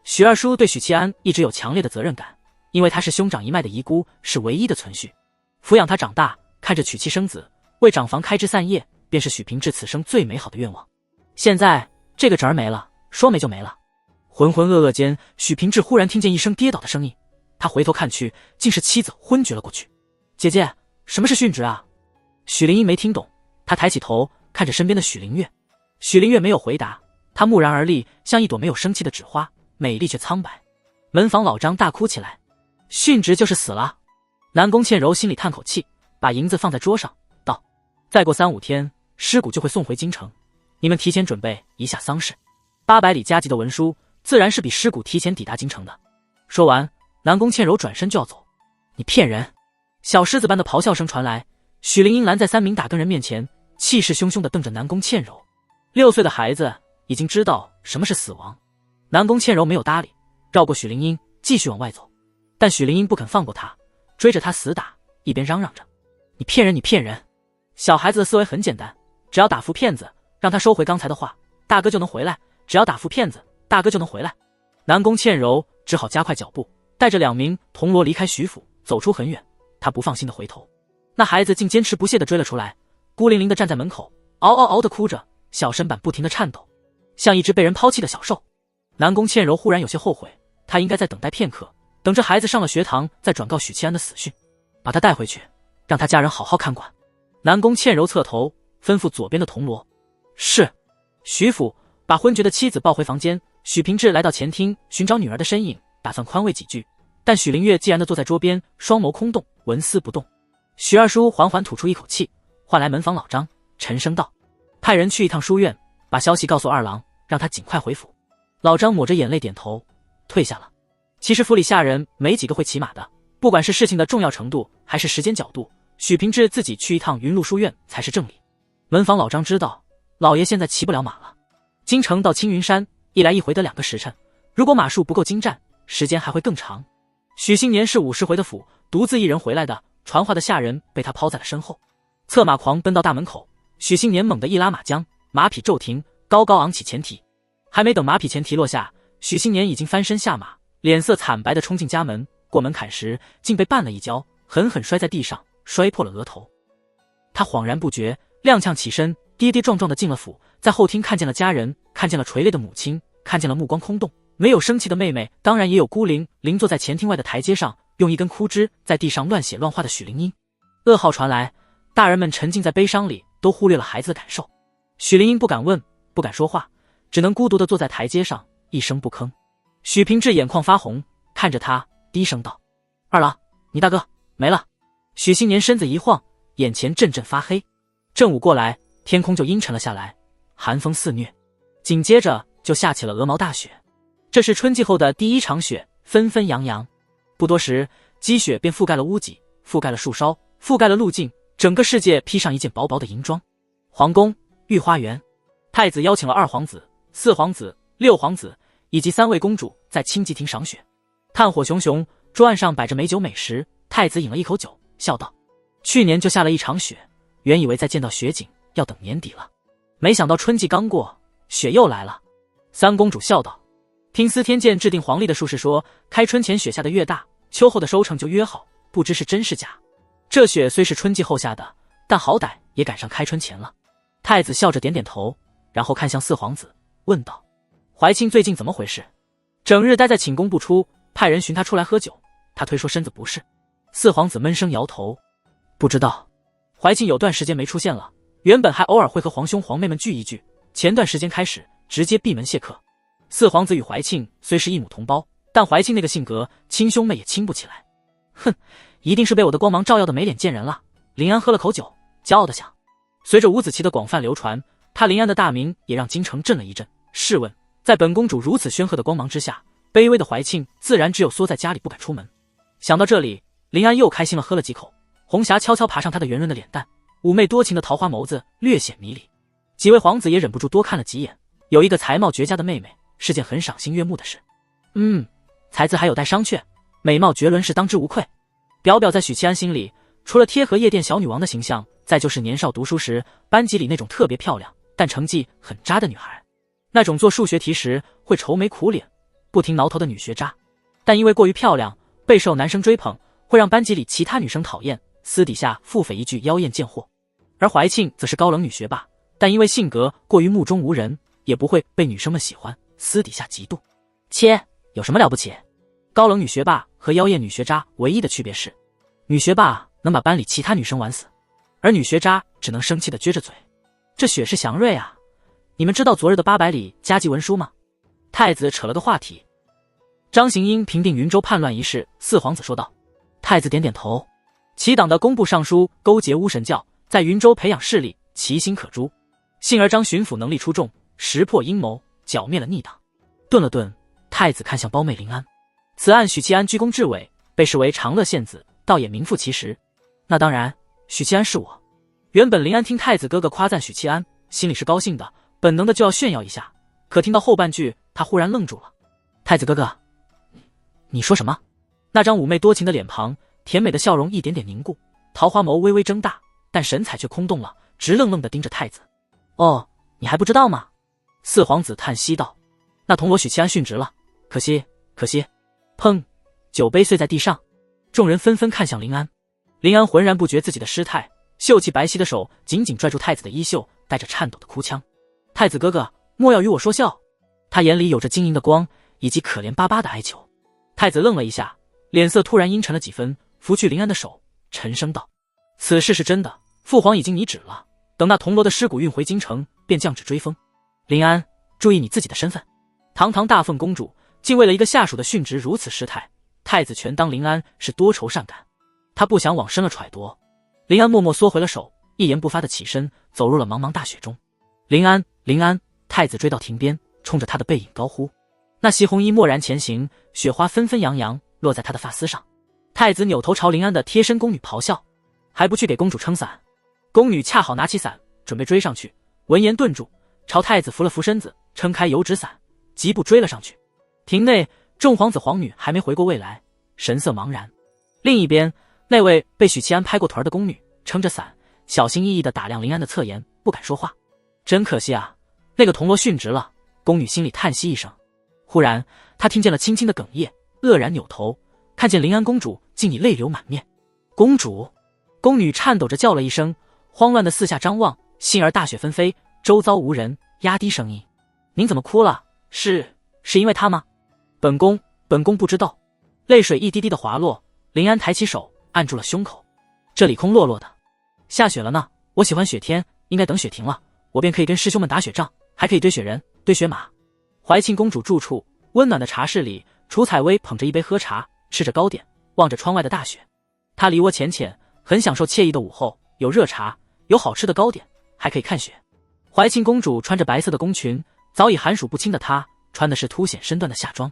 许二叔对许七安一直有强烈的责任感，因为他是兄长一脉的遗孤，是唯一的存续。抚养他长大，看着娶妻生子，为长房开枝散叶，便是许平志此生最美好的愿望。现在这个侄儿没了，说没就没了。浑浑噩噩间，许平志忽然听见一声跌倒的声音，他回头看去，竟是妻子昏厥了过去。姐姐，什么是殉职啊？许灵英没听懂，她抬起头看着身边的许灵月。许灵月没有回答，她木然而立，像一朵没有生气的纸花，美丽却苍白。门房老张大哭起来：“殉职就是死了。”南宫倩柔心里叹口气，把银子放在桌上，道：“再过3-5天，尸骨就会送回京城，你们提前准备一下丧事。800里加急的文书，自然是比尸骨提前抵达京城的。”说完，南宫倩柔转身就要走。“你骗人！”小狮子般的咆哮声传来，许灵英拦在3名打更人面前，气势汹汹地瞪着南宫倩柔。6岁的孩子已经知道什么是死亡。南宫倩柔没有搭理，绕过许灵英继续往外走，但许灵英不肯放过他，追着他死打，一边嚷嚷着：“你骗人，你骗人！”小孩子的思维很简单，只要打服骗子，让他收回刚才的话，大哥就能回来，只要打服骗子，大哥就能回来。南宫倩柔只好加快脚步，带着2名铜锣离开徐府，走出很远。他不放心的回头，那孩子竟坚持不懈地追了出来，孤零零地站在门口，嗷嗷嗷地哭着，小身板不停地颤抖，像一只被人抛弃的小兽。南宫倩柔忽然有些后悔，她应该再等待片刻，等着孩子上了学堂再转告许七安的死讯，把他带回去，让他家人好好看管。南宫倩柔侧头吩咐左边的铜锣：“是。”徐府把昏厥的妻子抱回房间，许平志来到前厅寻找女儿的身影，打算宽慰几句，但许灵月既然地坐在桌边，双眸空洞，纹丝不动。许二叔缓缓吐出一口气，唤来门房老张，沉声道：“派人去一趟书院，把消息告诉二郎，让他尽快回府。”老张抹着眼泪点头，退下了。其实府里下人没几个会骑马的，不管是事情的重要程度还是时间角度，许平志自己去一趟云路书院才是正理。门房老张知道老爷现在骑不了马了，京城到青云山一来一回的2个时辰，如果马术不够精湛，时间还会更长。许新年是50回的府，独自一人回来的，传话的下人被他抛在了身后。策马狂奔到大门口，许新年猛地一拉马缰，马匹骤停，高高昂起前蹄。还没等马匹前蹄落下，许新年已经翻身下马，脸色惨白地冲进家门，过门槛时竟被绊了一跤，狠狠摔在地上，摔破了额头。他恍然不觉，踉跄起身，跌跌撞撞地进了府，在后厅看见了家人，看见了垂泪的母亲，看见了目光空洞没有生气的妹妹，当然也有孤零零坐在前厅外的台阶上，用一根枯枝在地上乱写乱画的许灵英。噩耗传来，大人们沉浸在悲伤里，都忽略了孩子的感受。许灵英不敢问，不敢说话，只能孤独地坐在台阶上，一声不吭。许平志眼眶发红，看着他低声道：“二郎，你大哥没了。”许新年身子一晃，眼前阵阵发黑。正午过来，天空就阴沉了下来，寒风肆虐，紧接着就下起了鹅毛大雪。这是春季后的第一场雪，纷纷扬扬。不多时，积雪便覆盖了屋脊，覆盖了树梢，覆盖了路径，整个世界披上一件薄薄的银装。皇宫御花园，太子邀请了2皇子、4皇子、6皇子以及3位公主在清吉亭赏雪。炭火熊熊，桌案上摆着美酒美食。太子饮了一口酒，笑道：“去年就下了一场雪，原以为再见到雪景要等年底了，没想到春季刚过，雪又来了。”3公主笑道：“听司天监制定皇历的术士说，开春前雪下的越大，秋后的收成就越好，不知是真是假。这雪虽是春季后下的，但好歹也赶上开春前了。”太子笑着点点头，然后看向4皇子，问道：“怀庆最近怎么回事？整日待在寝宫不出，派人寻他出来喝酒，他推说身子不适。”4皇子闷声摇头：“不知道。怀庆有段时间没出现了，原本还偶尔会和皇兄皇妹们聚一聚，前段时间开始直接闭门谢客。”4皇子与怀庆虽是一母同胞，但怀庆那个性格，亲兄妹也亲不起来。哼，一定是被我的光芒照耀的没脸见人了。林安喝了口酒，骄傲地想。随着伍子棋的广泛流传，他林安的大名也让京城震了一震。试问，在本公主如此煊赫的光芒之下，卑微的怀庆自然只有缩在家里不敢出门。想到这里，林安又开心了，喝了几口。红霞悄悄爬上他的圆润的脸蛋，妩媚多情的桃花眸子略显迷离。几位皇子也忍不住多看了几眼。有一个才貌绝佳的妹妹，是件很赏心悦目的事。才子还有待商榷，美貌绝伦是当之无愧。表表在许七安心里，除了贴合夜店小女王的形象，再就是年少读书时班级里那种特别漂亮但成绩很渣的女孩，那种做数学题时会愁眉苦脸不停挠头的女学渣，但因为过于漂亮备受男生追捧，会让班级里其他女生讨厌，私底下腹诽一句妖艳贱货。而怀庆则是高冷女学霸，但因为性格过于目中无人，也不会被女生们喜欢，私底下嫉妒。切，有什么了不起？高冷女学霸和妖艳女学渣唯一的区别是，女学霸能把班里其他女生玩死，而女学渣只能生气地撅着嘴。这雪是祥瑞啊，你们知道昨日的800里加急文书吗？太子扯了个话题。张行英平定云州叛乱一事，4皇子说道。太子点点头。齐党的工部尚书勾结巫神教，在云州培养势力，其心可诛。幸而张巡抚能力出众，识破阴谋，剿灭了逆党。顿了顿，太子看向胞妹林安。此案许七安居功至伟，被视为长乐县子，倒也名副其实。那当然，许七安是我。原本林安听太子哥哥夸赞许七安，心里是高兴的，本能的就要炫耀一下，可听到后半句，他忽然愣住了。太子哥哥，你说什么？那张妩媚多情的脸庞，甜美的笑容一点点凝固，桃花眸微微睁大，但神采却空洞了，直愣愣地盯着太子。哦，你还不知道吗？4皇子叹息道。那铜锣许七安殉职了，可惜，可惜。砰！酒杯碎在地上，众人纷纷看向林安。林安浑然不觉自己的失态，秀气白皙的手紧紧拽住太子的衣袖，带着颤抖的哭腔。太子哥哥，莫要与我说笑。他眼里有着晶莹的光，以及可怜巴巴的哀求。太子愣了一下，脸色突然阴沉了几分，拂去林安的手，沉声道：“此事是真的，父皇已经拟旨了，等那铜锣的尸骨运回京城，便降旨追封。林安，注意你自己的身份。堂堂大凤公主，竟为了一个下属的殉职如此失态，太子全当林安是多愁善感。他不想往深了揣度。”林安默默缩回了手，一言不发地起身，走入了茫茫大雪中。林安，林安！太子追到亭边，冲着他的背影高呼。那袭红衣蓦然前行，雪花纷纷扬扬落在他的发丝上。太子扭头朝林安的贴身宫女咆哮：“还不去给公主撑伞！”宫女恰好拿起伞，准备追上去，闻言顿住，朝太子扶了扶身子，撑开油纸伞，疾步追了上去。亭内众皇子皇女还没回过味来，神色茫然。另一边，那位被许七安拍过腿的宫女撑着伞，小心翼翼地打量林安的侧颜，不敢说话。真可惜啊，那个铜锣殉职了。宫女心里叹息一声。忽然她听见了轻轻的哽咽，愕然扭头，看见林安公主竟已泪流满面。公主！宫女颤抖着叫了一声，慌乱的四下张望，幸而大雪纷飞，周遭无人，压低声音：“您怎么哭了？是因为他吗？”本宫不知道。泪水一滴滴的滑落，林安抬起手按住了胸口。这里空落落的，下雪了呢。我喜欢雪天，应该等雪停了，我便可以跟师兄们打雪仗，还可以堆雪人，堆雪马。怀庆公主住处温暖的茶室里，楚采薇捧着一杯喝茶，吃着糕点，望着窗外的大雪。她梨涡浅浅，很享受惬意的午后，有热茶，有好吃的糕点，还可以看雪。怀庆公主穿着白色的宫裙，早已寒暑不侵的她穿的是凸显身段的夏装。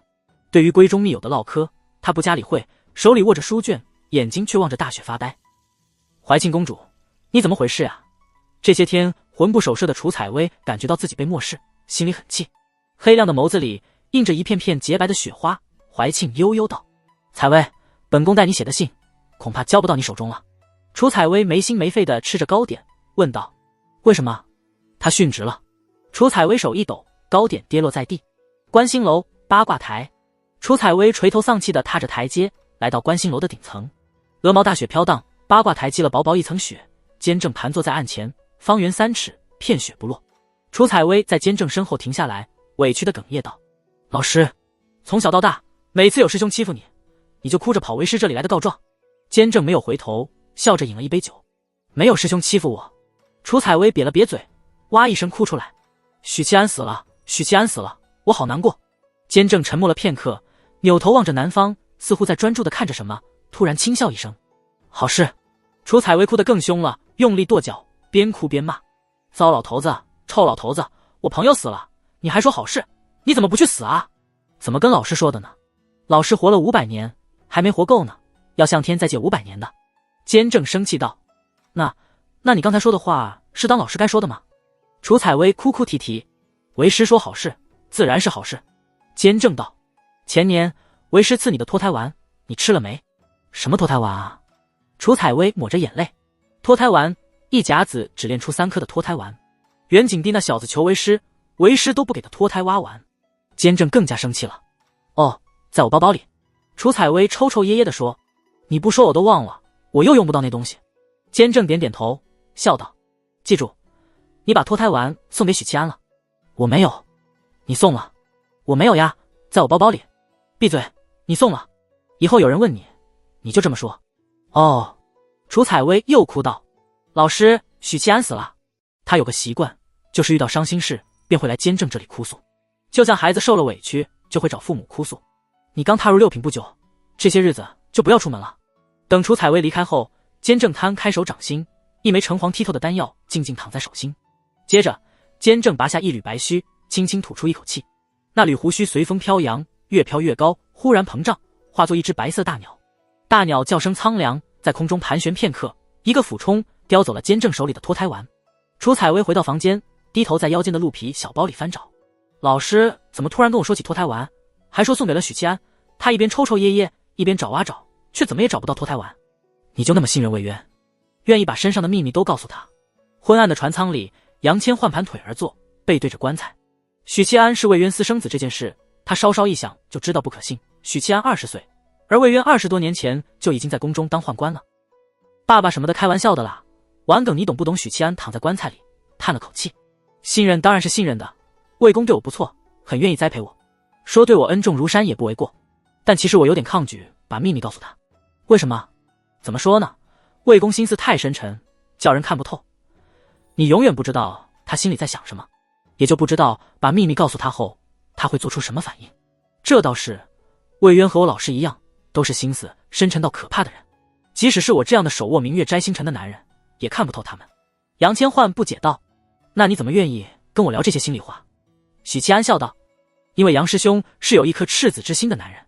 对于闺中密友的唠嗑，她不加理会，手里握着书卷，眼睛却望着大雪发呆。怀庆公主，你怎么回事啊？这些天魂不守舍的楚采薇感觉到自己被漠视，心里很气。黑亮的眸子里映着一片片洁白的雪花。怀庆悠悠道：“采薇，本宫带你写的信，恐怕交不到你手中了。”楚采薇没心没肺地吃着糕点，问道：“为什么？”她殉职了。楚采薇手一抖，糕点跌落在地。观星楼八卦台，楚采薇垂头丧气地踏着台阶，来到观星楼的顶层。鹅毛大雪飘荡，八卦台积了薄薄一层雪，监正盘坐在案前，方圆3尺，片雪不落。楚采薇在监正身后停下来，委屈地哽咽道：“老师，从小到大，每次有师兄欺负你，你就哭着跑为师这里来的告状。”监正没有回头，笑着饮了一杯酒：“没有师兄欺负我。”楚采薇瘪了瘪嘴，哇一声哭出来：“许七安死了，许七安死了，我好难过。”监正沉默了片刻，扭头望着南方，似乎在专注地看着什么，突然轻笑一声：“好事。”楚采薇哭得更凶了，用力跺脚，边哭边骂：“糟老头子，臭老头子，我朋友死了，你还说好事，你怎么不去死啊？怎么跟老师说的呢？老师活了500年，还没活够呢，要向天再借500年的。”监正生气道：“那你刚才说的话是当老师该说的吗？”楚采薇哭哭啼啼：“为师说好事，自然是好事。”监正道：“前年为师赐你的脱胎丸，你吃了没？”“什么脱胎丸啊？”楚采薇抹着眼泪：“脱胎丸，一甲子只炼出3颗的脱胎丸。元景帝那小子求为师都不给他脱胎挖丸。”监正更加生气了：“哦，在我包包里。”楚采薇抽抽噎噎地说：“你不说我都忘了，我又用不到那东西。”监正点点头，笑道：“记住，你把脱胎丸送给许七安了。”“我没有。”“你送了。”“我没有呀，在我包包里。”“闭嘴，你送了。以后有人问你，你就这么说。”“哦。”楚采薇又哭道：“老师，许七安死了。”他有个习惯，就是遇到伤心事便会来监正这里哭诉，就像孩子受了委屈就会找父母哭诉。你刚踏入6品不久，这些日子就不要出门了。等楚采薇离开后，监正摊开手掌心，一枚橙黄剔透的丹药静静躺在手心。接着监正拔下一缕白须，轻轻吐出一口气，那缕胡须随风飘扬，越飘越高，忽然膨胀，化作一只白色大鸟。大鸟叫声苍凉，在空中盘旋片刻，一个俯冲叼走了监正手里的脱胎丸。楚采薇回到房间，低头在腰间的鹿皮小包里翻找。老师怎么突然跟我说起脱胎丸，还说送给了许七安？他一边抽抽噎噎，一边找啊找，却怎么也找不到脱胎丸。你就那么信任魏渊，愿意把身上的秘密都告诉他？昏暗的船舱里，杨千换盘腿而坐，背对着棺材。许七安是魏渊私生子这件事，他稍稍一想就知道不可信。许七安20岁，而魏渊20多年前就已经在宫中当宦官了。爸爸什么的开玩笑的啦，玩梗你懂不懂？许七安躺在棺材里，叹了口气。信任当然是信任的，魏公对我不错，很愿意栽培我，说对我恩重如山也不为过。但其实我有点抗拒把秘密告诉他。为什么？怎么说呢？魏公心思太深沉，叫人看不透。你永远不知道他心里在想什么，也就不知道把秘密告诉他后，他会做出什么反应。这倒是，魏渊和我老师一样，都是心思深沉到可怕的人。即使是我这样的手握明月摘星辰的男人，也看不透他们。杨千唤不解道：“那你怎么愿意跟我聊这些心里话？”许七安笑道：“因为杨师兄是有一颗赤子之心的男人，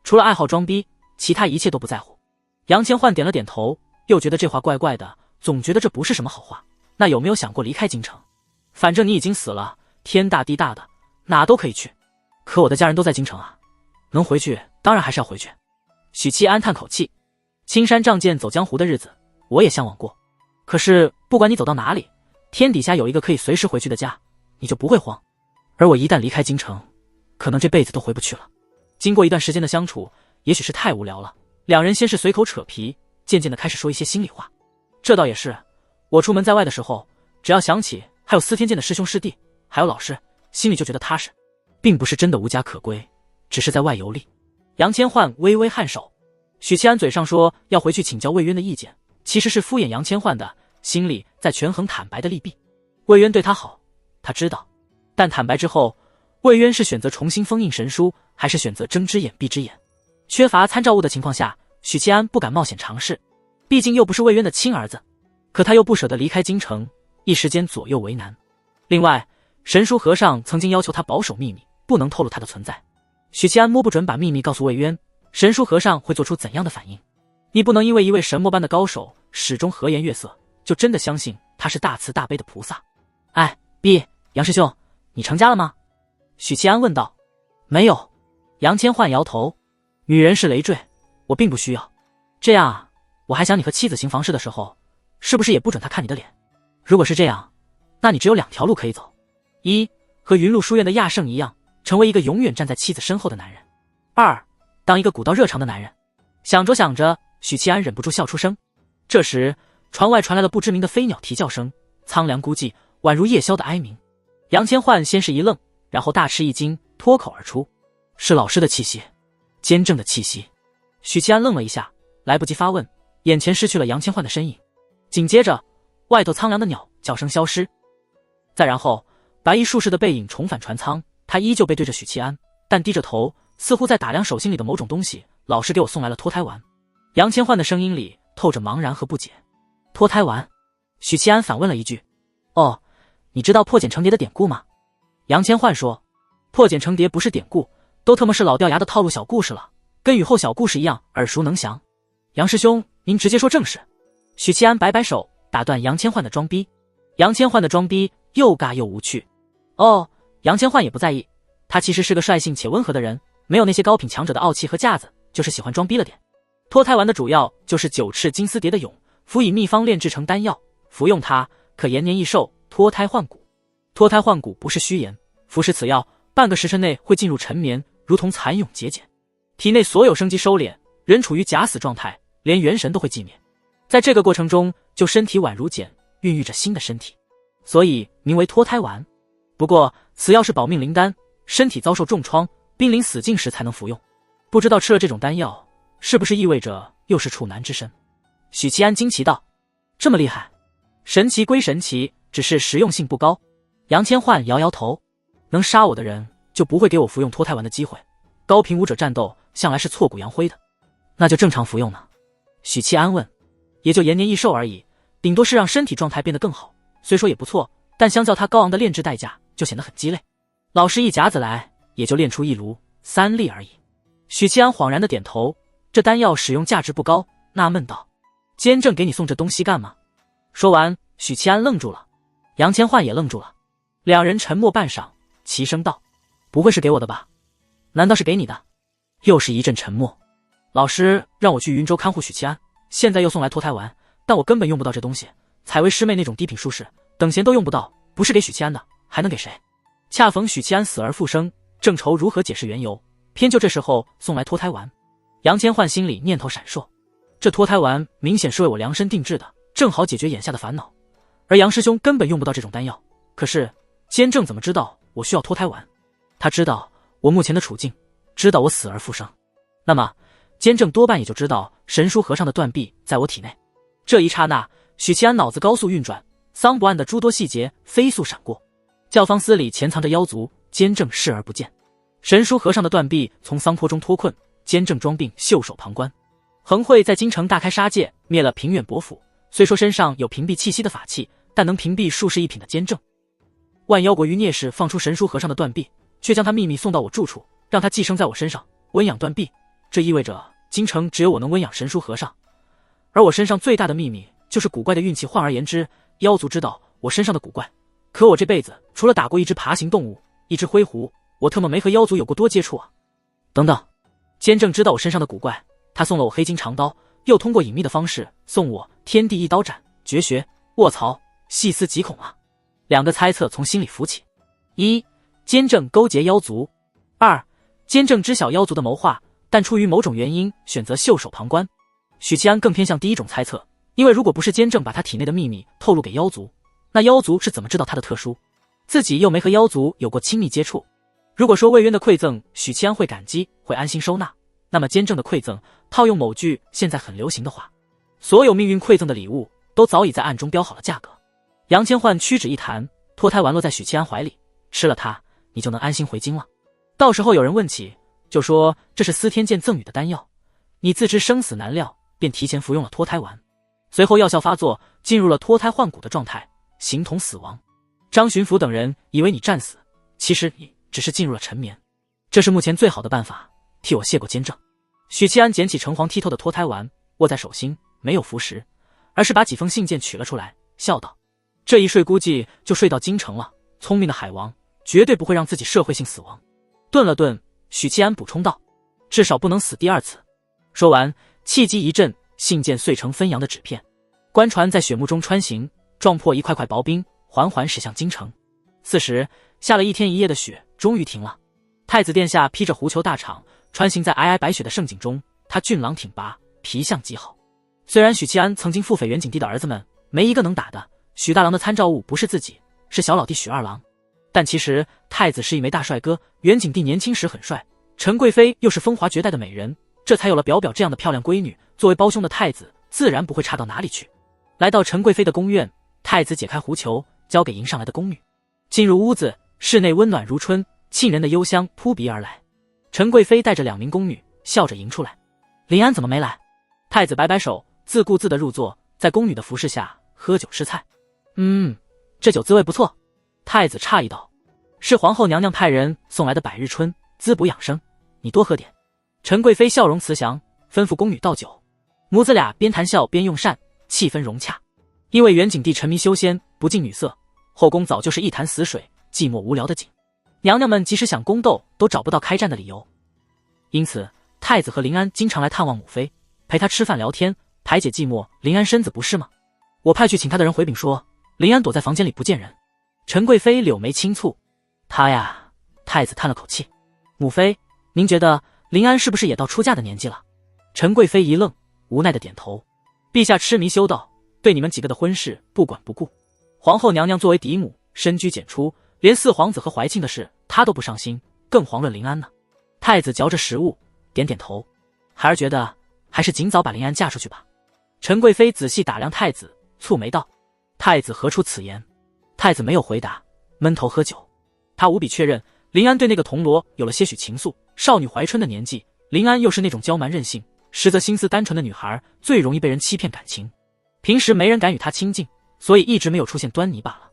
除了爱好装逼，其他一切都不在乎。”杨千唤点了点头，又觉得这话怪怪的，总觉得这不是什么好话。那有没有想过离开京城？反正你已经死了，天大地大的，哪都可以去。可我的家人都在京城啊，能回去当然还是要回去。许七安叹口气：“青山仗剑走江湖的日子，我也向往过。可是不管你走到哪里，天底下有一个可以随时回去的家，你就不会慌。而我一旦离开京城，可能这辈子都回不去了。”经过一段时间的相处，也许是太无聊了，两人先是随口扯皮，渐渐的开始说一些心里话。这倒也是，我出门在外的时候，只要想起还有司天剑的师兄师弟，还有老师，心里就觉得踏实，并不是真的无家可归，只是在外游历。杨千唤微微颔首，许七安嘴上说要回去请教魏渊的意见，其实是敷衍杨千唤的，心里在权衡坦白的利弊。魏渊对他好，他知道，但坦白之后，魏渊是选择重新封印神书，还是选择睁只眼闭只眼？缺乏参照物的情况下，许七安不敢冒险尝试，毕竟又不是魏渊的亲儿子，可他又不舍得离开京城，一时间左右为难。另外，神书和尚曾经要求他保守秘密，不能透露他的存在。许七安摸不准把秘密告诉魏渊，神书和尚会做出怎样的反应。你不能因为一位神魔般的高手始终和颜悦色，就真的相信他是大慈大悲的菩萨。哎，杨师兄，你成家了吗？许七安问道。没有。杨千唤摇头。女人是累赘，我并不需要。这样啊，我还想你和妻子行房事的时候，是不是也不准他看你的脸？如果是这样，那你只有2条路可以走：一，和云露书院的亚圣一样，成为一个永远站在妻子身后的男人；二，当一个古道热肠的男人。想着想着，许七安忍不住笑出声。这时，船外传来了不知名的飞鸟啼叫声，苍凉孤寂，宛如夜宵的哀鸣。杨千唤先是一愣，然后大吃一惊，脱口而出：“是老师的气息，坚正的气息。”许七安愣了一下，来不及发问，眼前失去了杨千唤的身影。紧接着，外头苍凉的鸟叫声消失，再然后，白衣术士的背影重返船舱，他依旧背对着许七安，但低着头，似乎在打量手心里的某种东西。老师给我送来了脱胎丸。杨千唤的声音里透着茫然和不解。脱胎丸？许七安反问了一句。哦，你知道破茧成蝶的典故吗？杨千唤说。破茧成蝶不是典故，都他妈是老掉牙的套路小故事了，跟雨后小故事一样耳熟能详。杨师兄，您直接说正事。许七安摆摆手，打断杨千唤的装逼。杨千唤的装逼又尬又无趣。哦，杨千唤也不在意，他其实是个率性且温和的人，没有那些高品强者的傲气和架子，就是喜欢装逼了点。脱胎丸的主要就是9翅金丝蝶的蛹，辅以秘方炼制成丹药，服用它可延年益寿，脱胎换骨。脱胎换骨不是虚言，服食此药，半个时辰内会进入沉眠，如同蚕蛹节俭，体内所有生机收敛，人处于假死状态，连元神都会寂灭。在这个过程中，就身体宛如茧，孕育着新的身体，所以名为脱胎丸。不过此药是保命灵丹，身体遭受重创，濒临死境时才能服用。不知道吃了这种丹药，是不是意味着又是处男之身？许七安惊奇道。这么厉害？神奇归神奇，只是实用性不高。杨千唤摇摇头。能杀我的人就不会给我服用脱胎丸的机会，高频武者战斗向来是挫骨扬灰的。那就正常服用呢？许七安问。也就延年益寿而已，顶多是让身体状态变得更好，虽说也不错，但相较他高昂的炼制代价，就显得很鸡肋。老师一甲子来，也就炼出1炉3粒而已。许七安恍然的点头，这丹药使用价值不高，纳闷道：监正给你送这东西干嘛？说完，许七安愣住了，杨千唤也愣住了，两人沉默半晌，齐声道：不会是给我的吧？难道是给你的？又是一阵沉默。老师让我去云州看护许七安，现在又送来脱胎丸，但我根本用不到这东西，采薇师妹那种低品术士，等闲都用不到，不是给许七安的，还能给谁？恰逢许七安死而复生，正愁如何解释缘由，偏就这时候送来脱胎丸。杨千唤心里念头闪烁，这脱胎丸明显是为我量身定制的，正好解决眼下的烦恼，而杨师兄根本用不到这种丹药。可是监正怎么知道我需要脱胎丸？他知道我目前的处境，知道我死而复生，那么监正多半也就知道神书和尚的断臂在我体内。这一刹那，许七安脑子高速运转，桑不案的诸多细节飞速闪过。教坊司里潜藏着妖族，监正视而不见。神书和尚的断臂从桑坡中脱困，监正装病袖手旁观。恒慧在京城大开杀戒，灭了平远伯府，虽说身上有屏蔽气息的法器，但能屏蔽术士一品的监正。万妖国于聂氏放出神书和尚的断臂，却将他秘密送到我住处，让他寄生在我身上，温养断臂。这意味着京城只有我能温养神书和尚，而我身上最大的秘密就是古怪的运气。换而言之，妖族知道我身上的古怪，可我这辈子除了打过一只爬行动物，一只灰狐，我特么没和妖族有过多接触啊！等等，监正知道我身上的古怪，他送了我黑金长刀，又通过隐秘的方式送我天地一刀斩绝学。卧槽，细思极恐啊！两个猜测从心里浮起：一，监正勾结妖族；二，监正知晓妖族的谋划，但出于某种原因选择袖手旁观。许七安更偏向第一种猜测，因为如果不是监正把他体内的秘密透露给妖族，那妖族是怎么知道他的特殊？自己又没和妖族有过亲密接触。如果说魏渊的馈赠许七安会感激，会安心收纳，那么监正的馈赠，套用某句现在很流行的话，所有命运馈赠的礼物都早已在暗中标好了价格。杨千唤屈指一弹，脱胎丸落在许七安怀里，吃了它，你就能安心回京了。到时候有人问起，就说这是司天监赠予的丹药，你自知生死难料，便提前服用了脱胎丸。随后药效发作，进入了脱胎换骨的状态，形同死亡。张巡抚等人以为你战死，其实你只是进入了沉眠。这是目前最好的办法，替我谢过监正。许七安捡起橙黄剔透的脱胎丸，握在手心，没有服食，而是把几封信件取了出来，笑道：这一睡估计就睡到京城了。聪明的海王绝对不会让自己社会性死亡。顿了顿，许七安补充道：至少不能死第二次。说完，气机一震，信件碎成分扬的纸片，官船在雪幕中穿行，撞破一块块薄冰，缓缓驶向京城。此时下了一天一夜的雪终于停了。太子殿下披着狐裘大氅，穿行在皑皑白雪的盛景中，他俊朗挺拔，皮相极好。虽然许七安曾经腹诽袁景帝的儿子们没一个能打的，许大郎的参照物不是自己，是小老弟许二郎，但其实太子是一枚大帅哥，袁景帝年轻时很帅，陈贵妃又是风华绝代的美人，这才有了表表这样的漂亮闺女，作为胞兄的太子自然不会差到哪里去。来到陈贵妃的宫院，太子解开狐裘，交给迎上来的宫女。进入屋子，室内温暖如春，沁人的幽香扑鼻而来。陈贵妃带着2名宫女笑着迎出来。林安怎么没来？太子摆摆手，自顾自地入座，在宫女的服侍下喝酒吃菜。这酒滋味不错。太子诧异道：是皇后娘娘派人送来的百日春，滋补养生，你多喝点。陈贵妃笑容慈祥，吩咐宫女倒酒。母子俩边谈笑边用膳，气氛融洽。因为袁景帝沉迷修仙，不近女色，后宫早就是一潭死水，寂寞无聊的景。娘娘们即使想宫斗，都找不到开战的理由。因此，太子和林安经常来探望母妃，陪她吃饭聊天，排解寂寞。林安身子不适吗？我派去请他的人回禀说，林安躲在房间里不见人。陈贵妃柳眉轻蹙，他呀。太子叹了口气，母妃，您觉得林安是不是也到出嫁的年纪了？陈贵妃一愣，无奈的点头。陛下痴迷修道，对你们几个的婚事不管不顾。皇后娘娘作为嫡母，深居简出，连四皇子和怀庆的事她都不上心，更遑论林安呢。太子嚼着食物，点点头。孩儿觉得还是尽早把林安嫁出去吧。陈贵妃仔细打量太子，蹙眉道：太子何出此言？太子没有回答，闷头喝酒。他无比确认林安对那个铜锣有了些许情愫，少女怀春的年纪，林安又是那种娇蛮任性，实则心思单纯的女孩，最容易被人欺骗感情。平时没人敢与她亲近，所以一直没有出现端倪罢了。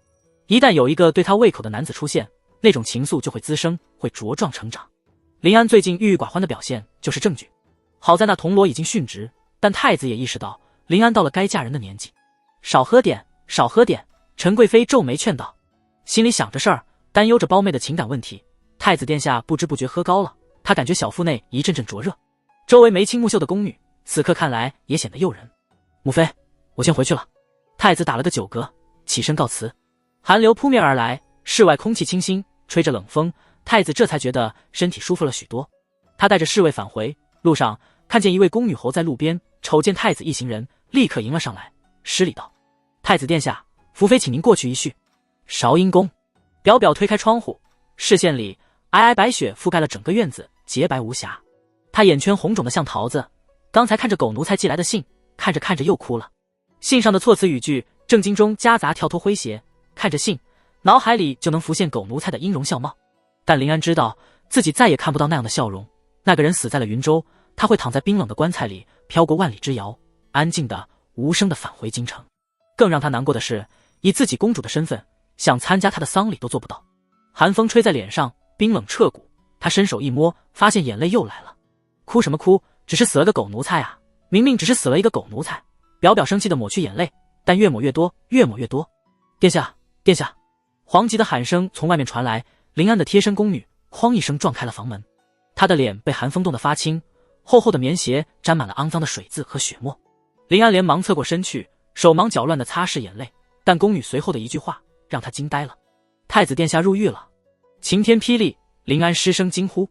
一旦有一个对她胃口的男子出现，那种情愫就会滋生，会茁壮成长。林安最近郁郁寡欢的表现就是证据。好在那铜锣已经殉职，但太子也意识到林安到了该嫁人的年纪。少喝点，少喝点。陈贵妃皱眉劝道，心里想着事儿，担忧着胞妹的情感问题。太子殿下不知不觉喝高了，他感觉小腹内一阵阵灼热。周围眉清目秀的宫女此刻看来也显得诱人。母妃，我先回去了。太子打了个酒嗝，起身告辞。寒流扑面而来，室外空气清新，吹着冷风，太子这才觉得身体舒服了许多。他带着侍卫返回，路上看见一位宫女侯在路边，瞅见太子一行人，立刻迎了上来，施礼道：太子殿下，福妃请您过去一叙。韶阴宫，表表推开窗户，视线里皑皑白雪覆盖了整个院子，洁白无瑕。他眼圈红肿的像桃子，刚才看着狗奴才寄来的信，看着看着又哭了。信上的措辞语句正经中夹杂跳脱诙谐，看着信，脑海里就能浮现狗奴才的音容笑貌。但林安知道自己再也看不到那样的笑容，那个人死在了云州，他会躺在冰冷的棺材里，飘过万里之遥，安静的无声的返回京城。更让他难过的是，以自己公主的身份，想参加他的丧礼都做不到。寒风吹在脸上，冰冷彻骨，他伸手一摸，发现眼泪又来了。哭什么哭，只是死了个狗奴才啊，明明只是死了一个狗奴才。表表生气的抹去眼泪，但越抹越多，越抹越多。殿下，殿下！黄吉的喊声从外面传来，林安的贴身宫女哐一声撞开了房门。她的脸被寒风冻得发青，厚厚的棉鞋沾满了肮脏的水渍和血沫。林安连忙侧过身去，手忙脚乱地擦拭眼泪，但宫女随后的一句话让他惊呆了：太子殿下入狱了。晴天霹雳，林安失声惊呼：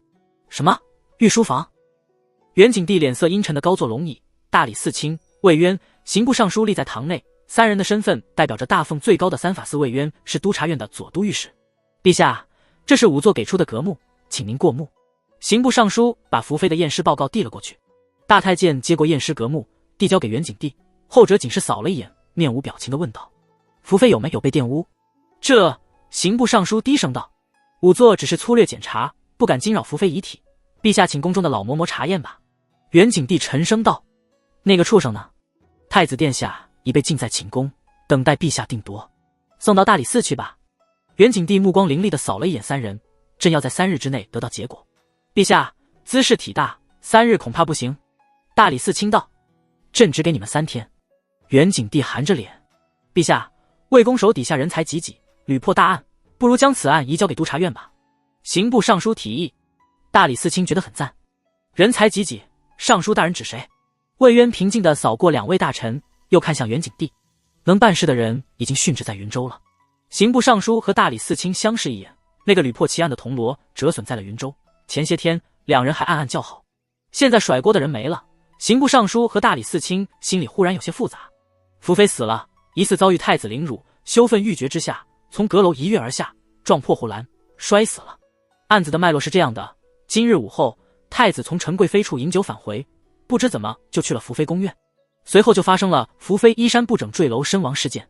什么？御书房？袁景帝脸色阴沉的高坐龙椅，大理寺卿魏渊刑部尚书立在堂内，三人的身份代表着大奉最高的三法司魏渊是督察院的左都御史。陛下，这是仵作给出的格目，请您过目。刑部尚书把福妃的验尸报告递了过去。大太监接过验尸格目，递交给袁景帝，后者仅是扫了一眼，面无表情地问道：“福妃有没有被玷污？”这刑部尚书低声道：“仵作只是粗略检查，不敢惊扰福妃遗体。陛下请宫中的老嬷嬷查验吧。”袁景帝沉声道：“那个畜生呢？”太子殿下已被禁在寝宫，等待陛下定夺，送到大理寺去吧。袁景帝目光凌厉地扫了一眼三人，朕要在3日之内得到结果。陛下，兹事体大，3日恐怕不行。大理寺卿道：“朕只给你们3天。”袁景帝含着脸：“陛下，魏公手底下人才济济，屡破大案，不如将此案移交给督察院吧。”刑部尚书提议。大理寺卿觉得很赞。人才济济，尚书大人指谁？魏渊平静地扫过2位大臣，又看向袁景帝。能办事的人已经殉职在云州了。刑部尚书和大理寺卿相视一眼，那个屡破奇案的铜锣折损在了云州。前些天两人还暗暗叫好，现在甩锅的人没了。刑部尚书和大理寺卿心里忽然有些复杂。福妃死了，疑似遭遇太子凌辱，羞愤欲绝之下，从阁楼一跃而下，撞破护栏，摔死了。案子的脉络是这样的：今日午后，太子从陈贵妃处饮酒返回，不知怎么就去了福妃宫院，随后就发生了福妃衣衫不整坠楼身亡事件。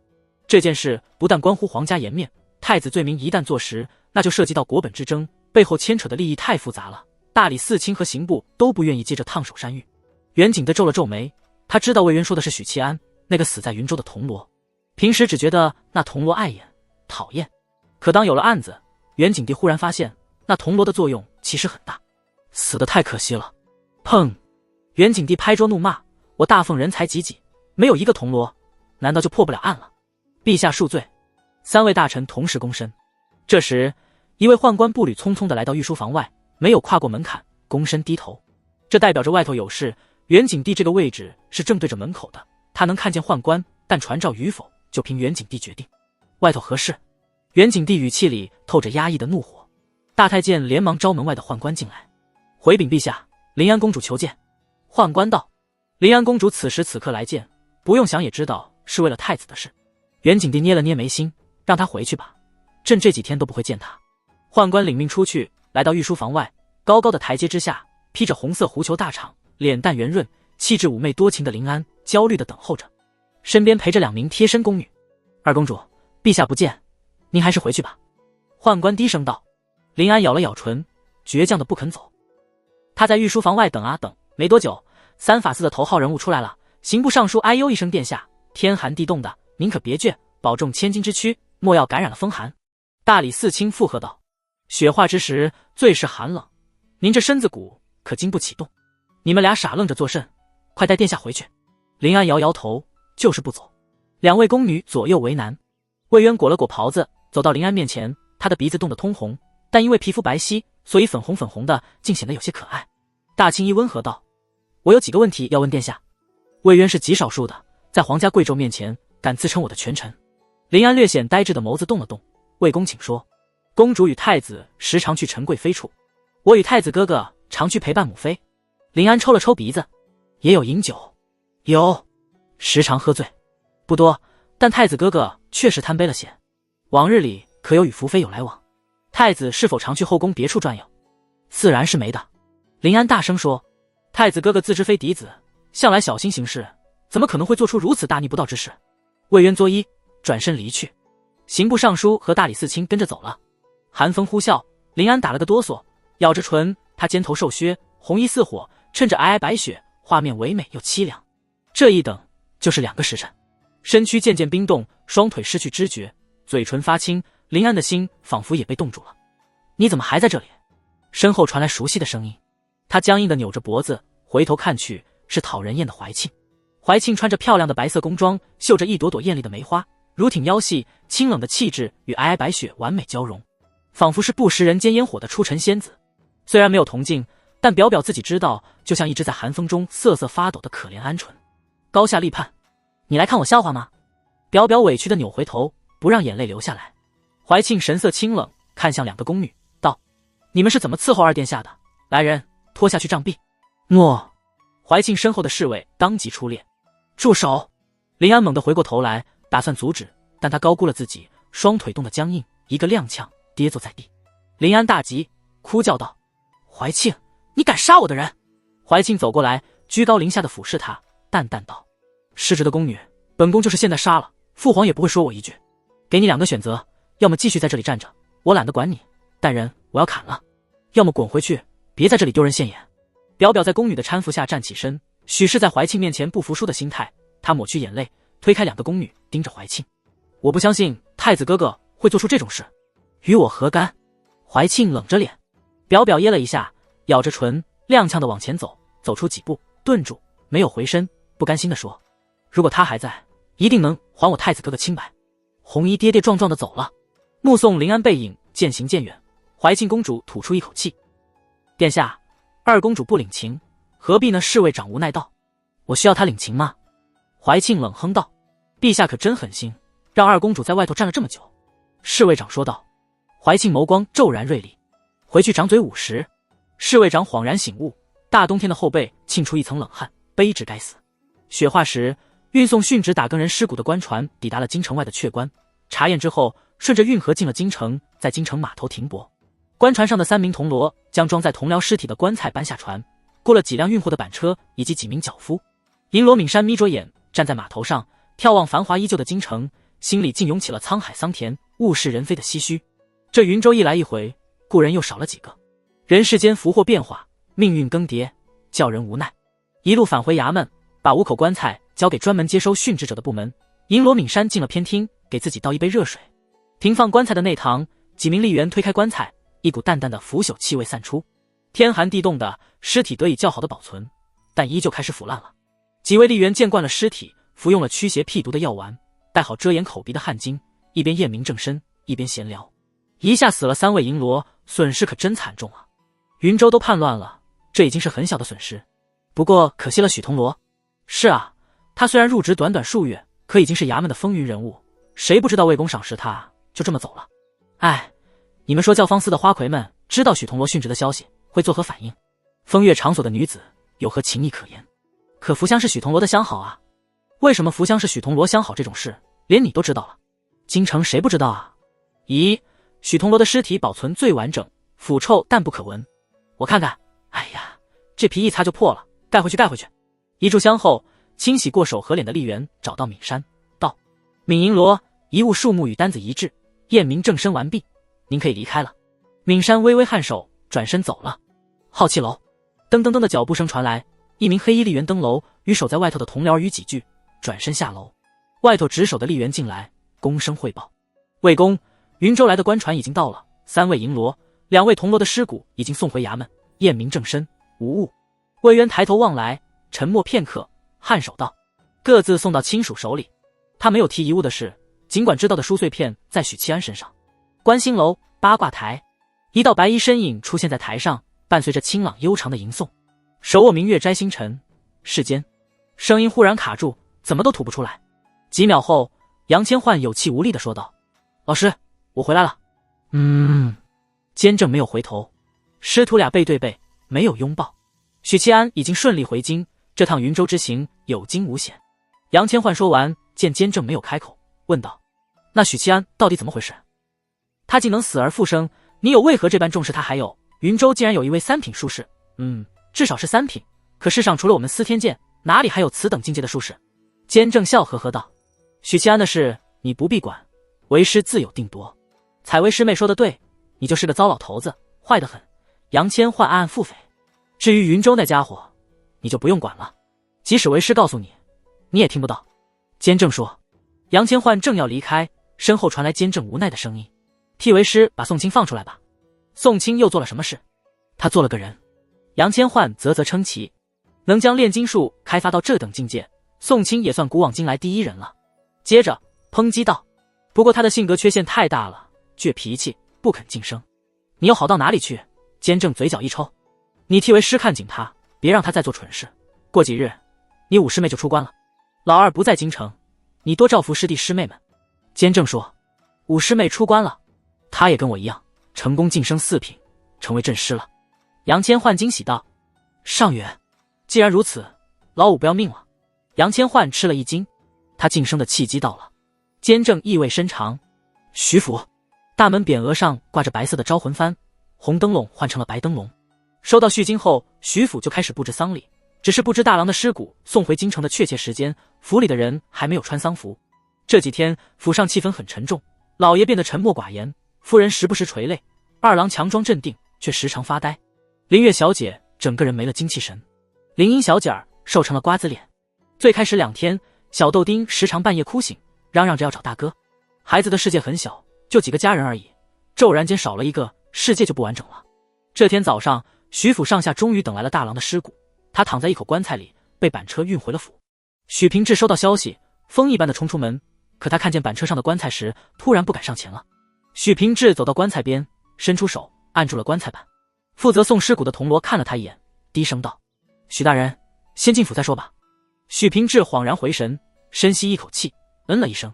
这件事不但关乎皇家颜面，太子罪名一旦坐实，那就涉及到国本之争，背后牵扯的利益太复杂了。大理寺卿和刑部都不愿意接着烫手山芋。袁景帝皱了皱眉，他知道魏渊说的是许七安，那个死在云州的铜锣。平时只觉得那铜锣碍眼讨厌，可当有了案子，袁景帝忽然发现那铜锣的作用其实很大。死得太可惜了。砰！袁景帝拍桌怒骂：“我大奉人才济济，没有一个铜锣，难道就破不了案了？”陛下恕罪。3位大臣同时躬身。这时，一位宦官步履匆匆地来到御书房外，没有跨过门槛，躬身低头。这代表着外头有事。袁景帝这个位置是正对着门口的，他能看见宦官，但传召与否就凭袁景帝决定。外头何事？袁景帝语气里透着压抑的怒火。大太监连忙招门外的宦官进来，回禀陛下，临安公主求见。宦官道：“临安公主此时此刻来见，不用想也知道是为了太子的事。”袁景帝捏了捏眉心，让他回去吧，朕这几天都不会见他。宦官领命出去，来到御书房外，高高的台阶之下，披着红色狐裘大氅，脸蛋圆润，气质妩媚多情的临安焦虑地等候着，身边陪着2名贴身宫女。二公主，陛下不见，您还是回去吧。宦官低声道。临安咬了咬唇，倔强的不肯走。他在御书房外等啊等，没多久，3法司的头号人物出来了。刑部尚书哎呦一声：“殿下，天寒地冻的，您可别倔，保重千金之躯，莫要感染了风寒。”大理寺卿附和道：“雪化之时最是寒冷，您这身子骨可经不起冻。你们俩傻愣着作甚？快带殿下回去。”临安摇摇头，就是不走。2位宫女左右为难。魏渊裹了裹袍子，走到临安面前，他的鼻子冻得通红，但因为皮肤白皙，所以粉红粉红的，竟显得有些可爱。大青衣温和道：“我有几个问题要问殿下。”魏渊是极少数的，在皇家贵胄面前敢自称我的权臣。临安略显呆滞的眸子动了动：“魏公请说。”公主与太子时常去陈贵妃处，我与太子哥哥常去陪伴母妃。临安抽了抽鼻子：“也有饮酒？”“有，时常喝醉。”“不多，但太子哥哥确实贪杯了些。往日里可有与福妃有来往？太子是否常去后宫别处转悠？”“自然是没的。”临安大声说：“太子哥哥自知非嫡子，向来小心行事，怎么可能会做出如此大逆不道之事？”魏渊作揖，转身离去。刑部尚书和大理寺卿跟着走了。寒风呼啸，临安打了个哆嗦，咬着唇，他肩头瘦削，红衣似火，趁着皑皑白雪，画面唯美又凄凉。这一等就是2个时辰，身躯渐渐冰冻，双腿失去知觉，嘴唇发青，临安的心仿佛也被冻住了。“你怎么还在这里？”身后传来熟悉的声音。他僵硬地扭着脖子，回头看去，是讨人厌的怀庆。怀庆穿着漂亮的白色宫装，绣着一朵朵艳丽的梅花，如挺腰细，清冷的气质与皑皑白雪完美交融，仿佛是不食人间烟火的出尘仙子。虽然没有铜镜，但表表自己知道，就像一只在寒风中瑟瑟发抖的可怜鹌鹑。高下立判：“你来看我笑话吗？”表表委屈地扭回头，不让眼泪流下来。怀庆神色清冷，看向2个宫女，道：“你们是怎么伺候二殿下的？来人，拖下去杖毙。”诺。怀庆身后的侍卫当即出列：“住手！”林安猛地回过头来，打算阻止，但他高估了自己，双腿冻得僵硬，一个踉跄，跌坐在地。林安大急，哭叫道：“怀庆，你敢杀我的人！”怀庆走过来，居高临下的俯视他，淡淡道：“失职的宫女，本宫就是现在杀了，父皇也不会说我一句。给你2个选择，要么继续在这里站着，我懒得管你，但人我要砍了；要么滚回去，别在这里丢人现眼。”表表在宫女的搀扶下站起身，许是在怀庆面前不服输的心态，他抹去眼泪，推开2个宫女，盯着怀庆：“我不相信太子哥哥会做出这种事，与我何干？”怀庆冷着脸，表表噎了一下，咬着唇，踉跄的往前走，走出几步，顿住，没有回身，不甘心地说：“如果他还在，一定能还我太子哥哥清白。”红衣跌跌撞撞地走了。目送林安背影渐行渐远，怀庆公主吐出一口气：“殿下，二公主不领情，何必呢？”侍卫长无奈道：“我需要她领情吗？”怀庆冷哼道：“陛下可真狠心，让二公主在外头站了这么久。”侍卫长说道。怀庆眸光骤然锐利：“回去掌嘴50。”侍卫长恍然醒悟，大冬天的后背沁出一层冷汗，卑职该死。雪化时，运送殉职打更人尸骨的官船抵达了京城外的阙关，查验之后，顺着运河进了京城，在京城码头停泊。官船上的3名铜锣将装载同僚尸体的棺材搬下船，过了几辆运货的板车以及几名脚夫。银罗敏山眯着眼站在码头上，眺望繁华依旧的京城，心里竟涌起了沧海桑田、物是人非的唏嘘。这云州一来一回，故人又少了几个。人世间福祸变化，命运更迭，叫人无奈。一路返回衙门，把5口棺材交给专门接收殉职者的部门。银罗敏山进了偏厅，给自己倒一杯热水。停放棺材的内堂，几名吏员推开棺材，一股淡淡的腐朽气味散出。天寒地冻的，尸体得以较好的保存，但依旧开始腐烂了。几位吏员见惯了尸体，服用了驱邪辟毒的药丸，戴好遮掩口鼻的汗巾，一边验明正身，一边闲聊。一下死了3位银罗，损失可真惨重啊！云州都叛乱了，这已经是很小的损失。不过可惜了许铜锣。是啊，他虽然入职短短数月，可已经是衙门的风云人物，谁不知道魏公赏识他，就这么走了。哎，你们说教坊司的花魁们知道许铜锣殉职的消息，会作何反应？风月场所的女子有何情谊可言？可福香是许铜锣的相好啊，为什么福香是许铜锣相好这种事，连你都知道了？京城谁不知道啊？咦，许铜锣的尸体保存最完整，腐臭但不可闻。我看看，哎呀，这皮一擦就破了，盖回去盖回去。一炷香后，清洗过手和脸的吏员找到闵山，道：“闵银罗，遗物数目与单子一致，验明正身完毕，您可以离开了。”闵山微微颔首，转身走了。好气楼，噔噔噔的脚步声传来，一名黑衣吏员登楼，与守在外头的同僚语几句，转身下楼。外头值守的吏员进来，躬声汇报：“魏公，云州来的官船已经到了，3位银罗，2位铜锣的尸骨已经送回衙门，验明正身，无误。”魏渊抬头望来，沉默片刻，颔首道：“各自送到亲属手里。”他没有提遗物的事，尽管知道的书碎片在许七安身上。观星楼八卦台，一道白衣身影出现在台上，伴随着清朗悠长的吟诵：“手握明月摘星辰，世间。”声音忽然卡住，怎么都吐不出来。几秒后，杨千焕有气无力地说道：“老师，我回来了。”监正没有回头，师徒俩背对背，没有拥抱。许七安已经顺利回京，这趟云州之行有惊无险。杨千焕说完，见监正没有开口，问道：“那许七安到底怎么回事？他竟能死而复生，你有为何这般重视他？还有，云州竟然有一位3品术士，至少是3品，可世上除了我们司天监，哪里还有此等境界的术士？”监正笑呵呵道：“许七安的事你不必管，为师自有定夺。采薇师妹说的对，你就是个糟老头子，坏得很。”杨千焕暗暗腹诽。至于云州那家伙，你就不用管了，即使为师告诉你，你也听不到。监正说。杨千焕正要离开，身后传来监正无奈的声音：“替为师把宋清放出来吧。”宋清又做了什么事？他做了个人。杨千焕啧啧称奇，能将炼金术开发到这等境界，宋清也算古往今来第一人了。接着抨击道：“不过他的性格缺陷太大了，倔脾气，不肯晋升。你又好到哪里去？”监正嘴角一抽：“你替为师看紧他，别让他再做蠢事。过几日，你五师妹就出关了。老二不在京城，你多照拂师弟师妹们。”监正说：“五师妹出关了，她也跟我一样，成功晋升4品，成为正师了。”杨千焕惊喜道：“上元，既然如此，老五不要命了。”杨千焕吃了一惊，他他晋升的契机到了。监正意味深长。徐府大门匾额上挂着白色的招魂幡，红灯笼换成了白灯笼。收到续金后，徐府就开始布置丧礼，只是不知大郎的尸骨送回京城的确切时间，府里的人还没有穿丧服。这几天府上气氛很沉重，老爷变得沉默寡言，夫人时不时垂泪，二郎强装镇定，却时常发呆。林月小姐整个人没了精气神，林英小姐儿瘦成了瓜子脸。最开始2天，小豆丁时常半夜哭醒，嚷嚷着要找大哥。孩子的世界很小，就几个家人而已，骤然间少了一个，世界就不完整了。这天早上，徐府上下终于等来了大郎的尸骨，他躺在一口棺材里，被板车运回了府。许平志收到消息，风一般的冲出门，可他看见板车上的棺材时，突然不敢上前了。许平志走到棺材边，伸出手按住了棺材板。负责送尸骨的铜锣看了他一眼，低声道：“许大人，先进府再说吧。”许平志恍然回神，深吸一口气，嗯了一声。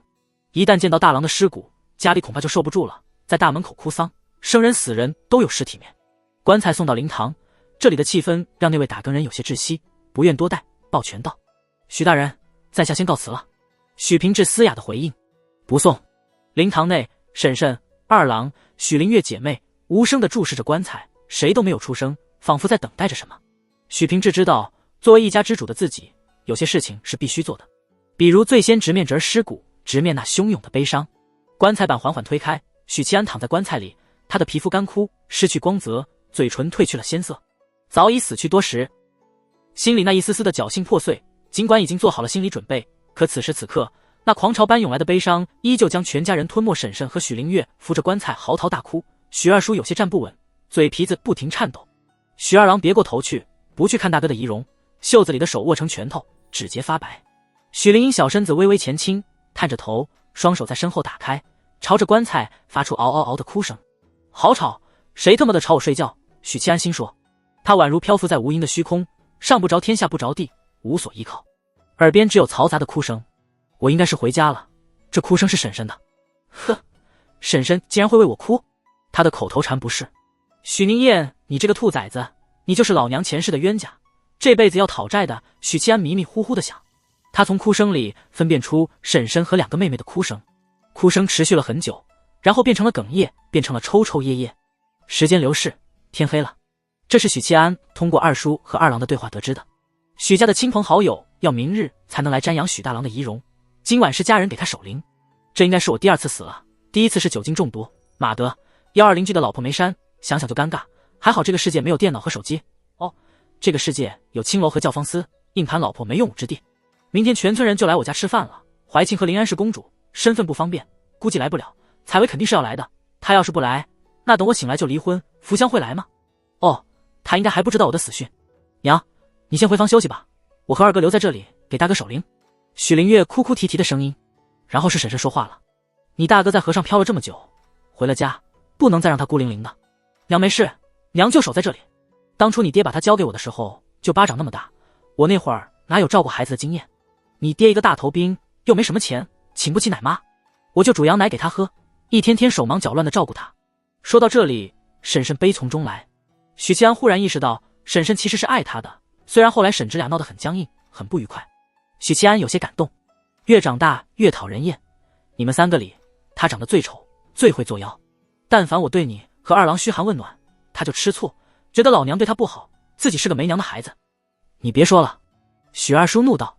一旦见到大郎的尸骨，家里恐怕就受不住了，在大门口哭丧，生人死人都有尸体面。棺材送到灵堂，这里的气氛让那位打更人有些窒息，不愿多待，抱拳道：“许大人，在下先告辞了。”许平志嘶哑的回应：“不送。”灵堂内，婶婶、二郎、许灵月姐妹无声地注视着棺材，谁都没有出声，仿佛在等待着什么。许平志知道，作为一家之主的自己，有些事情是必须做的，比如最先直面着尸骨，直面那汹涌的悲伤。棺材板缓缓推开，许七安躺在棺材里，他的皮肤干枯，失去光泽，嘴唇褪去了鲜色，早已死去多时。心里那一丝丝的侥幸破碎，尽管已经做好了心理准备，可此时此刻，那狂潮般涌来的悲伤依旧将全家人吞没。婶婶和许灵月扶着棺材嚎啕大哭，许二叔有些站不稳，嘴皮子不停颤抖。许二郎别过头去，不去看大哥的仪容，袖子里的手握成拳头，指节发白。许灵英小身子微微前倾，探着头，双手在身后打开，朝着棺材发出嗷嗷嗷的哭声。好吵，谁他妈的吵我睡觉？许七安心说。他宛如漂浮在无垠的虚空，上不着天下不着地，无所依靠，耳边只有嘈杂的哭声。我应该是回家了，这哭声是婶婶的。呵，婶婶竟然会为我哭？他的口头禅不是。许宁燕，你这个兔崽子，你就是老娘前世的冤家，这辈子要讨债的。许七安迷迷糊糊的想，他从哭声里分辨出婶婶和2个妹妹的哭声。哭声持续了很久，然后变成了哽咽，变成了抽抽噎噎。时间流逝，天黑了。这是许七安通过二叔和二郎的对话得知的。许家的亲朋好友要明日才能来瞻仰许大郎的仪容，今晚是家人给他守灵。这应该是我第2次死了，第1次是酒精中毒，马德120居的老婆梅山，想想就尴尬。还好这个世界没有电脑和手机，哦，这个世界有青楼和教坊司，硬盘老婆没用武之地。明天全村人就来我家吃饭了，怀庆和临安是公主，身份不方便，估计来不了。采薇肯定是要来的，她要是不来，那等我醒来就离婚。福香会来吗？哦，她应该还不知道我的死讯。娘，你先回房休息吧，我和二哥留在这里给大哥守灵。许灵月哭哭啼啼的声音，然后是婶婶说话了：“你大哥在河上漂了这么久，回了家不能再让他孤零零的。娘没事，娘就守在这里。当初你爹把他交给我的时候就巴掌那么大，我那会儿哪有照顾孩子的经验？你爹一个大头兵，又没什么钱，请不起奶妈，我就煮羊奶给他喝，一天天手忙脚乱的照顾他。”说到这里，婶婶悲从中来。许七安忽然意识到，婶婶其实是爱他的，虽然后来婶侄俩闹得很僵硬，很不愉快。许七安有些感动，越长大越讨人厌。你们3个里，他长得最丑，最会作妖。但凡我对你和二郎嘘寒问暖，他就吃醋，觉得老娘对他不好，自己是个没娘的孩子。你别说了，许二叔怒道。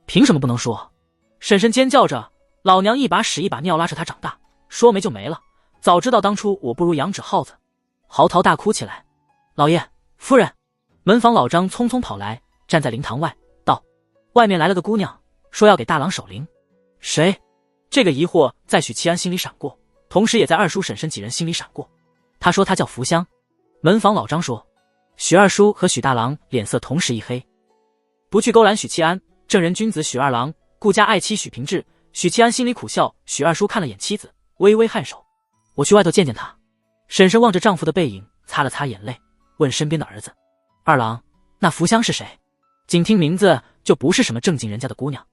凭什么不能说？婶婶尖叫着，老娘一把屎一把尿拉扯他长大，说没就没了，早知道当初我不如养纸耗子。嚎啕大哭起来。老爷，夫人。门房老张匆匆跑来，站在灵堂外道：外面来了个姑娘，说要给大郎守灵。谁？这个疑惑在许七安心里闪过，同时也在二叔婶婶几人心里闪过。他说他叫福香。门房老张说。许二叔和许大郎脸色同时一黑。不去勾拦许七安，正人君子许二郎，顾家爱妻许平志。许七安心里苦笑。许二叔看了眼妻子，微微颔首。我去外头见见他。婶婶望着丈夫的背影，擦了擦眼泪，问身边的儿子：二郎，那福香是谁？仅听名字就不是什么正经人家的姑娘。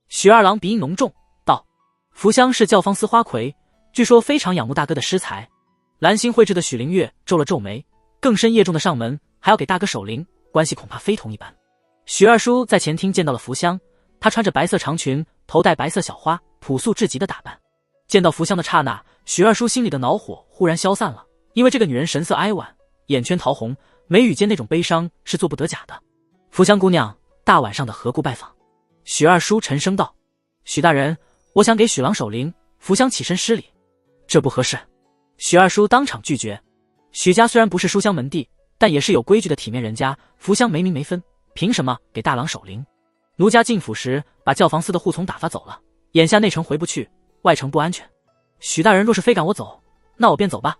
许二郎鼻音浓重道：福香是教坊司花魁，据说非常仰慕大哥的诗才。兰心绘制的许灵月皱了皱眉，更深夜重的上门，还要给大哥守灵，关系恐怕非同一般。许二叔在前厅见到了福香，她穿着白色长裙，头戴白色小花，朴素至极的打扮。见到福香的刹那，许二叔心里的恼火忽然消散了，因为这个女人神色哀婉，眼圈桃红，眉宇间那种悲伤是做不得假的。福香姑娘，大晚上的何故拜访？许二叔沉声道。许大人，我想给许郎守灵。福香起身施礼。这不合适。许二叔当场拒绝。许家虽然不是书香门第，但也是有规矩的体面人家，福香没名没分，凭什么给大郎守灵？奴家进府时把教坊司的护从打发走了，眼下内城回不去，外城不安全。许大人若是非赶我走，那我便走吧。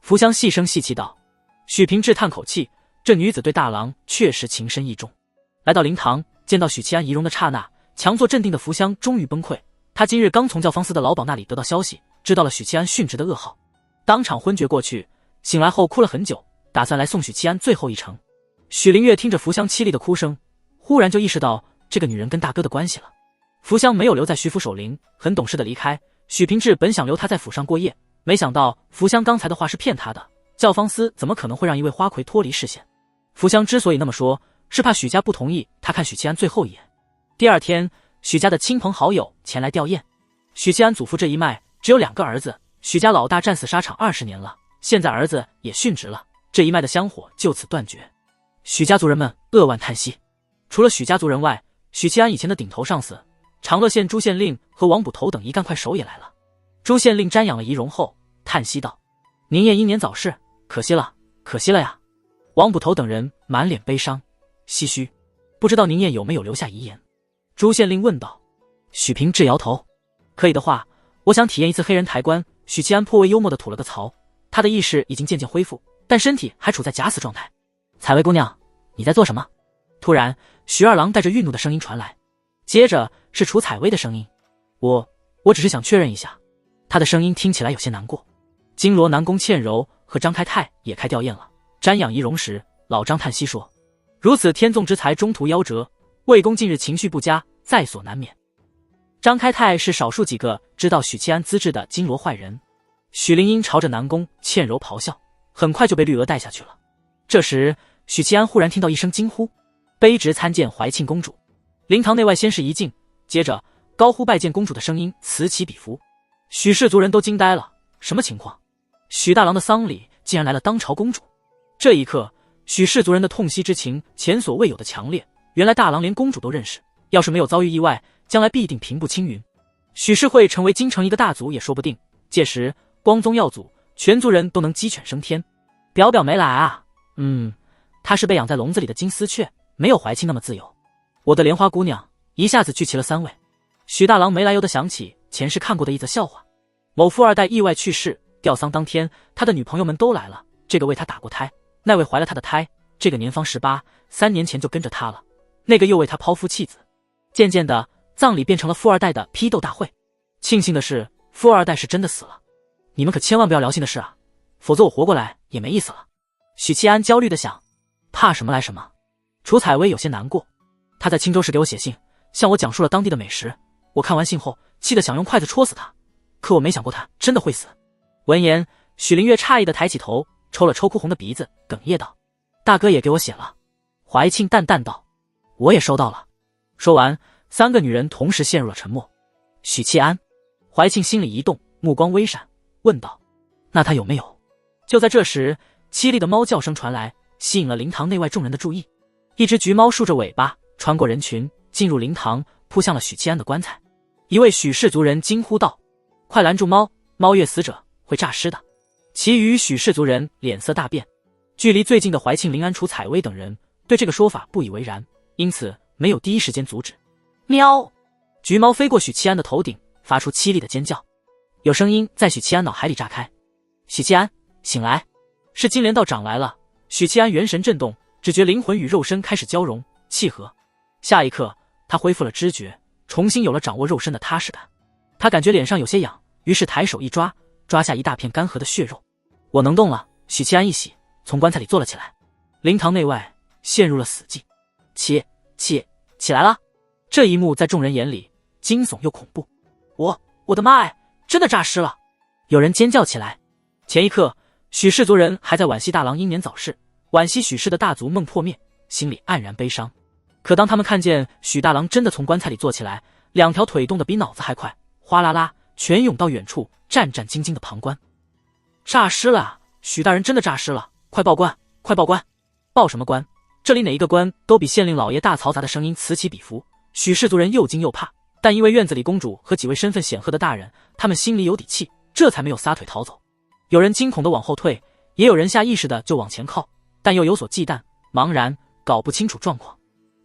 福香细声细气道。许平志叹口气，这女子对大郎确实情深意重。来到灵堂，见到许七安仪容的刹那，强作镇定的福香终于崩溃。他今日刚从教坊司的老鸨那里得到消息，知道了许七安殉职的噩耗，当场昏厥过去，醒来后哭了很久，打算来送许七安最后一程。许灵月听着福香凄厉的哭声，忽然就意识到这个女人跟大哥的关系了。福香没有留在徐府守灵，很懂事的离开。许平志本想留他在府上过夜，没想到福香刚才的话是骗他的，教坊司怎么可能会让一位花魁脱离视线？福香之所以那么说，是怕许家不同意他看许七安最后一眼。第二天，许家的亲朋好友前来吊唁。许七安祖父这一脉只有2个儿子，许家老大战死沙场20年了，现在儿子也殉职了，这一脉的香火就此断绝。许家族人们扼腕叹息。除了许家族人外，许七安以前的顶头上司长乐县朱县令和王捕头等一干快手也来了。朱县令瞻仰了仪容后叹息道：您也英年早逝，可惜了，可惜了呀。王捕头等人满脸悲伤唏嘘，不知道宁燕有没有留下遗言？朱县令问道。许平志摇头，可以的话，我想体验一次黑人抬棺。许七安颇为幽默地吐了个槽，他的意识已经渐渐恢复，但身体还处在假死状态。采薇姑娘，你在做什么？突然，许二郎带着愠怒的声音传来，接着是楚采薇的声音。我只是想确认一下。他的声音听起来有些难过。金罗南宫倩柔和张开泰也开吊唁了。瞻仰仪容时，老张叹息说：如此天纵之才中途夭折，魏公近日情绪不佳，在所难免。张开泰是少数几个知道许七安资质的金罗坏人。许灵英朝着南宫倩柔咆哮，很快就被绿娥带下去了。这时，许七安忽然听到一声惊呼：卑职参见怀庆公主。灵堂内外先是一静，接着高呼拜见公主的声音此起彼伏。许氏族人都惊呆了，什么情况？许大郎的丧礼竟然来了当朝公主。这一刻，许氏族人的痛惜之情前所未有的强烈。原来大郎连公主都认识，要是没有遭遇意外，将来必定平步青云。许氏会成为京城一个大族也说不定，届时光宗耀祖，全族人都能鸡犬升天。表表没来啊？他是被养在笼子里的金丝雀，没有怀庆那么自由。我的莲花姑娘一下子聚齐了3位。许大郎没来由地想起前世看过的一则笑话：某富二代意外去世，吊丧当天，他的女朋友们都来了，这个为他打过胎，那位怀了他的胎，这个年方18，3年前就跟着他了，那个又为他抛夫弃子。渐渐的，葬礼变成了富二代的批斗大会。庆幸的是，富二代是真的死了。你们可千万不要聊心的事啊，否则我活过来也没意思了。许七安焦虑地想。怕什么来什么。楚采薇有些难过，他在青州市给我写信，向我讲述了当地的美食。我看完信后，气得想用筷子戳死他，可我没想过他真的会死。闻言，许灵月诧异地抬起头，抽了抽哭红的鼻子，哽咽道：大哥也给我写了。怀庆淡淡道：我也收到了。说完，3个女人同时陷入了沉默。许七安，怀庆心里一动，目光微闪，问道：那他有没有？就在这时，凄厉的猫叫声传来，吸引了灵堂内外众人的注意。一只橘猫竖着尾巴穿过人群，进入灵堂，扑向了许七安的棺材。一位许氏族人惊呼道：快拦住猫，猫越死者会诈尸的。其余许氏族人脸色大变。距离最近的怀庆、临安、楚采薇等人对这个说法不以为然，因此没有第一时间阻止。喵！橘猫飞过许七安的头顶，发出凄厉的尖叫。有声音在许七安脑海里炸开：许七安，醒来！是金莲道长来了。许七安元神震动，只觉灵魂与肉身开始交融契合。下一刻，他恢复了知觉，重新有了掌握肉身的踏实感。他感觉脸上有些痒，于是抬手一抓，抓下一大片干涸的血肉。我能动了。许七安一喜，从棺材里坐了起来。灵堂内外陷入了死寂。起来了！这一幕在众人眼里惊悚又恐怖。我的妈哎，真的诈尸了！有人尖叫起来。前一刻，许氏族人还在惋惜大郎英年早逝，惋惜许氏的大族梦破灭，心里黯然悲伤。可当他们看见许大郎真的从棺材里坐起来，两条腿动得比脑子还快，哗啦啦全涌到远处，战战兢兢的旁观。诈尸了啊！许大人真的诈尸了，快报官，快报官！报什么官？这里哪一个官都比县令老爷大嘈杂的声音此起彼伏。许氏族人又惊又怕，但因为院子里公主和几位身份显赫的大人，他们心里有底气，这才没有撒腿逃走。有人惊恐的往后退，也有人下意识的就往前靠，但又有所忌惮，茫然搞不清楚状况。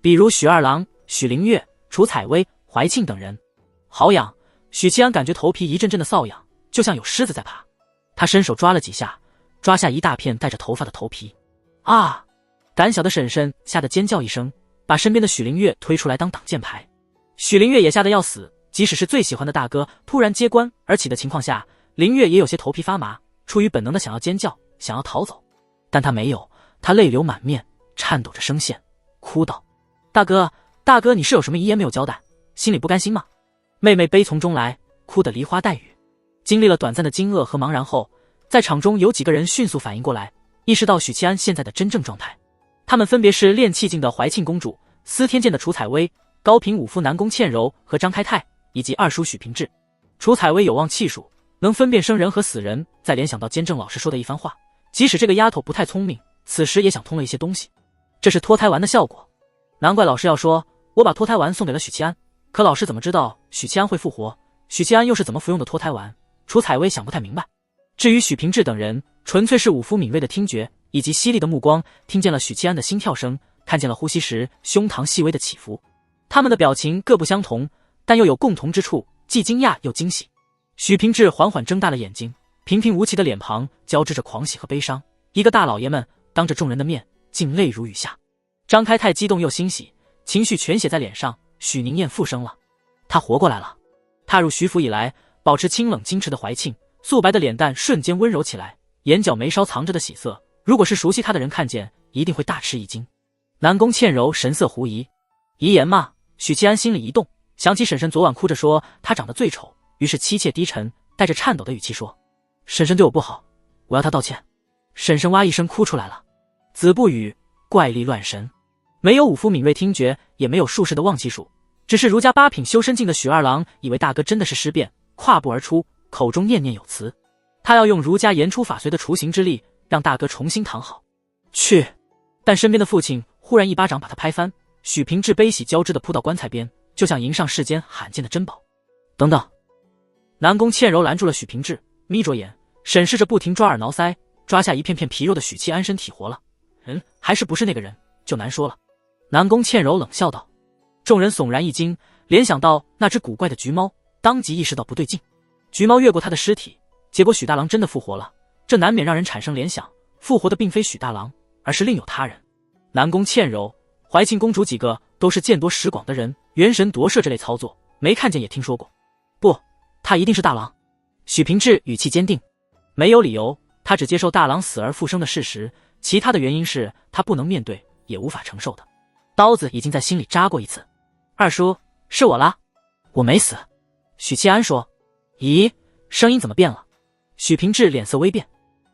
比如许二郎、许灵月、楚采薇、怀庆等人。好痒！许七安感觉头皮一阵阵的瘙痒，就像有虱子在爬。他伸手抓了几下，抓下一大片带着头发的头皮。啊！胆小的婶婶吓得尖叫一声，把身边的许灵月推出来当挡箭牌。许灵月也吓得要死，即使是最喜欢的大哥突然接官而起的情况下，灵月也有些头皮发麻，出于本能的想要尖叫，想要逃走。但他没有，他泪流满面，颤抖着声线，哭道：大哥，大哥，你是有什么遗言没有交代，心里不甘心吗？妹妹悲从中来，哭得梨花带雨。经历了短暂的惊愕和茫然后，在场中有几个人迅速反应过来，意识到许七安现在的真正状态。他们分别是练气境的怀庆公主、司天监的楚采薇、高平武夫南宫倩柔和张开泰，以及二叔许平志。楚采薇有望气数，能分辨生人和死人，再联想到监正老师说的一番话，即使这个丫头不太聪明，此时也想通了一些东西。这是脱胎丸的效果。难怪老师要说我把脱胎丸送给了许七安，可老师怎么知道许七安会复活？许七安又是怎么服用的脱胎丸？楚采薇想不太明白。至于许平志等人，纯粹是武夫敏锐的听觉以及犀利的目光，听见了许七安的心跳声，看见了呼吸时胸膛细微的起伏。他们的表情各不相同，但又有共同之处，既惊讶又惊喜。许平志缓缓睁大了眼睛，平平无奇的脸庞交织着狂喜和悲伤。一个大老爷们当着众人的面竟泪如雨下。张开泰激动又欣喜，情绪全写在脸上。许宁燕复生了，他活过来了。踏入徐府以来，保持清冷矜持的怀庆，素白的脸蛋瞬间温柔起来，眼角眉梢藏着的喜色，如果是熟悉他的人看见，一定会大吃一惊。南宫倩柔神色狐疑，遗言嘛？许七安心里一动，想起婶婶昨晚哭着说他长得最丑，于是妻妾低沉，带着颤抖的语气说：婶婶对我不好，我要她道歉。婶婶哇一声哭出来了。子不语，怪力乱神。没有武夫敏锐听觉，也没有术士的旺气术，只是儒家8品修身境的许二郎以为大哥真的是尸变，跨步而出，口中念念有词。他要用儒家言出法随的雏形之力，让大哥重新躺好。去！但身边的父亲忽然一巴掌把他拍翻，许平志悲喜交织的扑到棺材边，就像迎上世间罕见的珍宝。等等！南宫倩柔拦住了许平志，眯着眼审视着不停抓耳挠腮，抓下一片片皮肉的许七安身体活了，还是不是那个人就难说了。南宫倩柔冷笑道。众人悚然一惊，联想到那只古怪的橘猫，当即意识到不对劲。橘猫越过他的尸体，结果许大郎真的复活了，这难免让人产生联想，复活的并非许大郎，而是另有他人。南宫倩柔、怀庆公主几个都是见多识广的人，元神夺舍这类操作没看见也听说过。不，他一定是大郎。许平志语气坚定，没有理由，他只接受大郎死而复生的事实，其他的原因是他不能面对也无法承受的。刀子已经在心里扎过一次。二叔，是我啦，我没死。许七安说。咦，声音怎么变了？许平志脸色微变，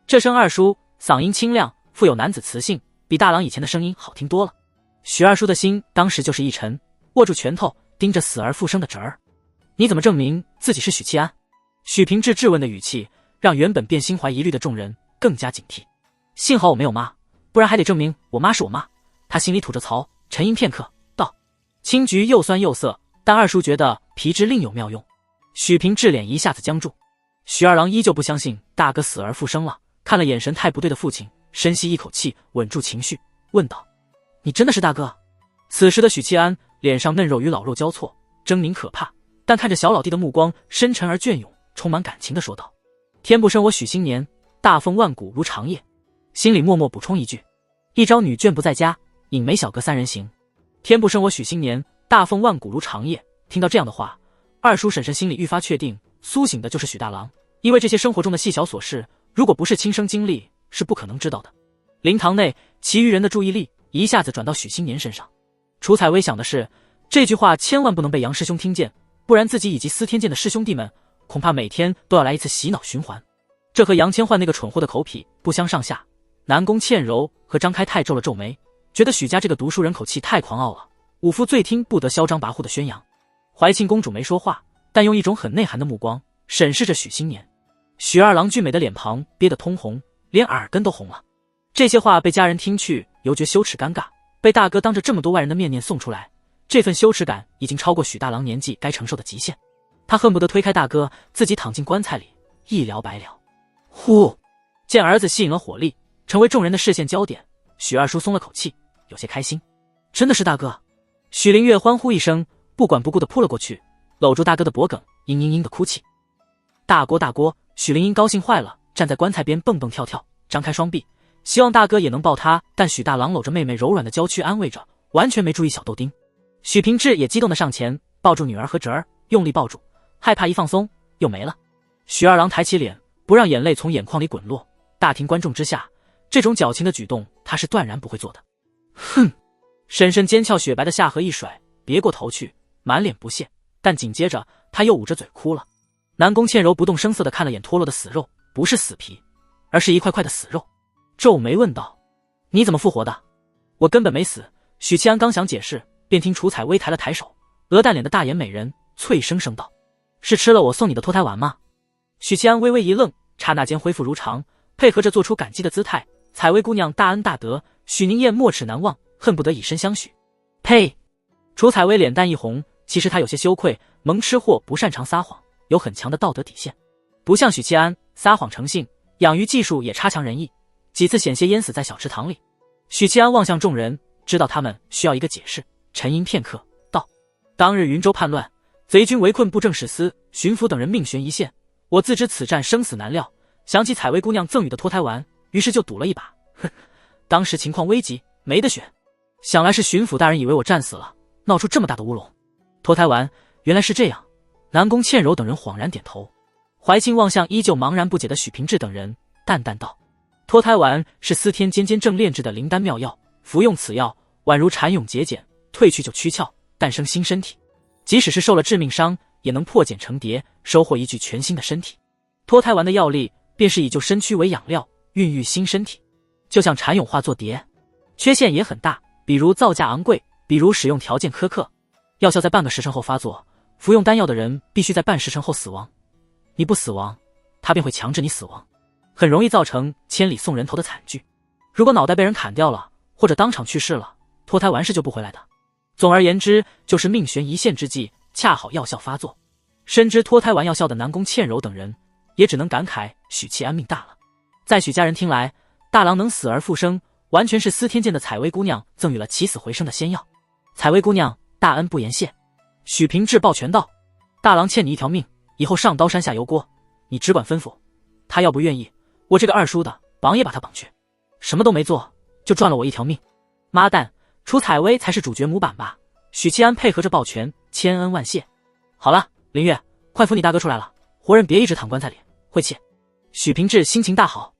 这声二叔嗓音清亮，富有男子磁性，比大郎以前的声音好听多了。许二叔的心当时就是一沉，握住拳头盯着死而复生的侄儿。你怎么证明自己是许七安？许平志质问的语气让原本便心怀疑虑的众人更加警惕。幸好我没有妈，不然还得证明我妈是我妈。他心里吐着槽，沉吟片刻道：青桔又酸又涩，但二叔觉得皮汁另有妙用。许平志脸一下子僵住。许二郎依旧不相信大哥死而复生了，看了眼神太不对的父亲，深吸一口气，稳住情绪，问道：你真的是大哥？此时的许七安脸上嫩肉与老肉交错，狰狞可怕，但看着小老弟的目光深沉而隽永，充满感情地说道：天不生我许新年，大风万古如长夜。心里默默补充一句：一朝女眷不在家，引梅小阁三人行。天不生我许新年，大风万古如长夜。听到这样的话，二叔婶婶心里愈发确定，苏醒的就是许大郎，因为这些生活中的细小琐事，如果不是亲身经历，是不可能知道的。灵堂内，其余人的注意力一下子转到许新年身上。楚采薇想的是，这句话千万不能被杨师兄听见，不然自己以及司天监的师兄弟们，恐怕每天都要来一次洗脑循环。这和杨千焕那个蠢货的口痞不相上下。南宫倩柔和张开泰皱了皱眉，觉得许家这个读书人口气太狂傲了，武夫最听不得嚣张跋扈的宣扬。怀庆公主没说话，但用一种很内涵的目光审视着许新年。许二郎俊美的脸庞憋得通红，连耳根都红了。这些话被家人听去，犹觉羞耻尴尬，被大哥当着这么多外人的面念诵出来，这份羞耻感已经超过许大郎年纪该承受的极限。他恨不得推开大哥，自己躺进棺材里，一了百了。呼！见儿子吸引了火力，成为众人的视线焦点，许二叔松了口气，有些开心。真的是大哥！许灵月欢呼一声，不管不顾地扑了过去，搂住大哥的脖颈，嘤嘤嘤地哭泣。大锅大锅！许灵英高兴坏了，站在棺材边蹦蹦跳跳，张开双臂，希望大哥也能抱她，但许大郎搂着妹妹柔软的娇躯安慰着，完全没注意小豆丁。许平志也激动地上前抱住女儿和侄儿，用力抱住，害怕一放松又没了。许二郎抬起脸，不让眼泪从眼眶里滚落。大庭观众之下，这种矫情的举动他是断然不会做的。哼！深深尖翘雪白的下颌一甩，别过头去，满脸不屑，但紧接着他又捂着嘴哭了。南宫倩柔不动声色地看了眼脱落的死肉，不是死皮，而是一块块的死肉，皱眉问道：你怎么复活的？我根本没死。许七安刚想解释，便听楚采薇抬了抬手，鹅蛋脸的大眼美人脆声声道：是吃了我送你的脱胎丸吗？许七安微微一愣，刹那间恢复如常，配合着做出感激的姿态。采薇姑娘大恩大德，许宁燕没齿难忘，恨不得以身相许。呸！楚采薇脸蛋一红，其实她有些羞愧，萌吃货不擅长撒谎，有很强的道德底线，不像许七安撒谎成性，养鱼技术也差强人意，几次险些淹死在小池塘里。许七安望向众人，知道他们需要一个解释，沉吟片刻道：当日云州叛乱，贼军围困布政使司，巡抚等人命悬一线，我自知此战生死难料，想起采薇姑娘赠予的脱胎丸，于是就赌了一把。哼，当时情况危急，没得选，想来是巡抚大人以为我战死了，闹出这么大的乌龙。脱胎丸原来是这样。南宫倩柔等人恍然点头。怀庆望向依旧茫然不解的许平志等人，淡淡道：脱胎丸是司天监正炼制的灵丹妙药，服用此药宛如蚕蛹结茧，褪去旧躯壳，诞生新身体，即使是受了致命伤，也能破茧成蝶，收获一具全新的身体。脱胎丸的药力便是以旧身躯为养料，孕育新身体，就像蚕蛹化作蝶。缺陷也很大，比如造价昂贵，比如使用条件苛刻，药效在半个时辰后发作，服用丹药的人必须在半时辰后死亡，你不死亡，他便会强制你死亡，很容易造成千里送人头的惨剧。如果脑袋被人砍掉了，或者当场去世了，脱胎丸是救不回来的。总而言之，就是命悬一线之际，恰好药效发作。深知脱胎丸药效的南宫倩柔等人，也只能感慨许七安命大了。在许家人听来，大郎能死而复生，完全是司天监的采薇姑娘赠予了起死回生的仙药。采薇姑娘大恩不言谢。许平志抱拳道：大郎欠你一条命，以后上刀山下油锅，你只管吩咐，他要不愿意，我这个二叔的绑也把他绑去，什么都没做就赚了我一条命。妈蛋，楚采薇才是主角模板吧？许七安配合着抱拳，千恩万谢。好了，林月，快扶你大哥出来了，活人别一直躺棺材里，晦气。许平志心情大好。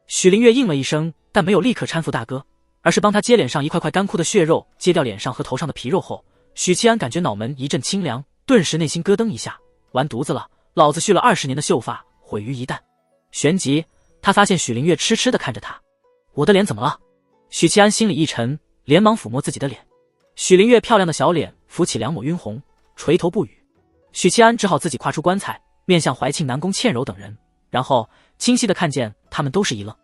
许灵月应了一声，但没有立刻搀扶大哥，而是帮他揭脸上一块块干枯的血肉，揭掉脸上和头上的皮肉后，许七安感觉脑门一阵清凉，顿时内心咯噔一下，完犊子了，老子蓄了20年的秀发毁于一旦。旋即他发现许灵月痴痴地看着他。我的脸怎么了？许七安心里一沉，连忙抚摸自己的脸。许灵月漂亮的小脸浮起2抹晕红，垂头不语。许七安只好自己跨出棺材，面向怀庆、南宫倩柔等人，然后清晰地看见他们都是一愣。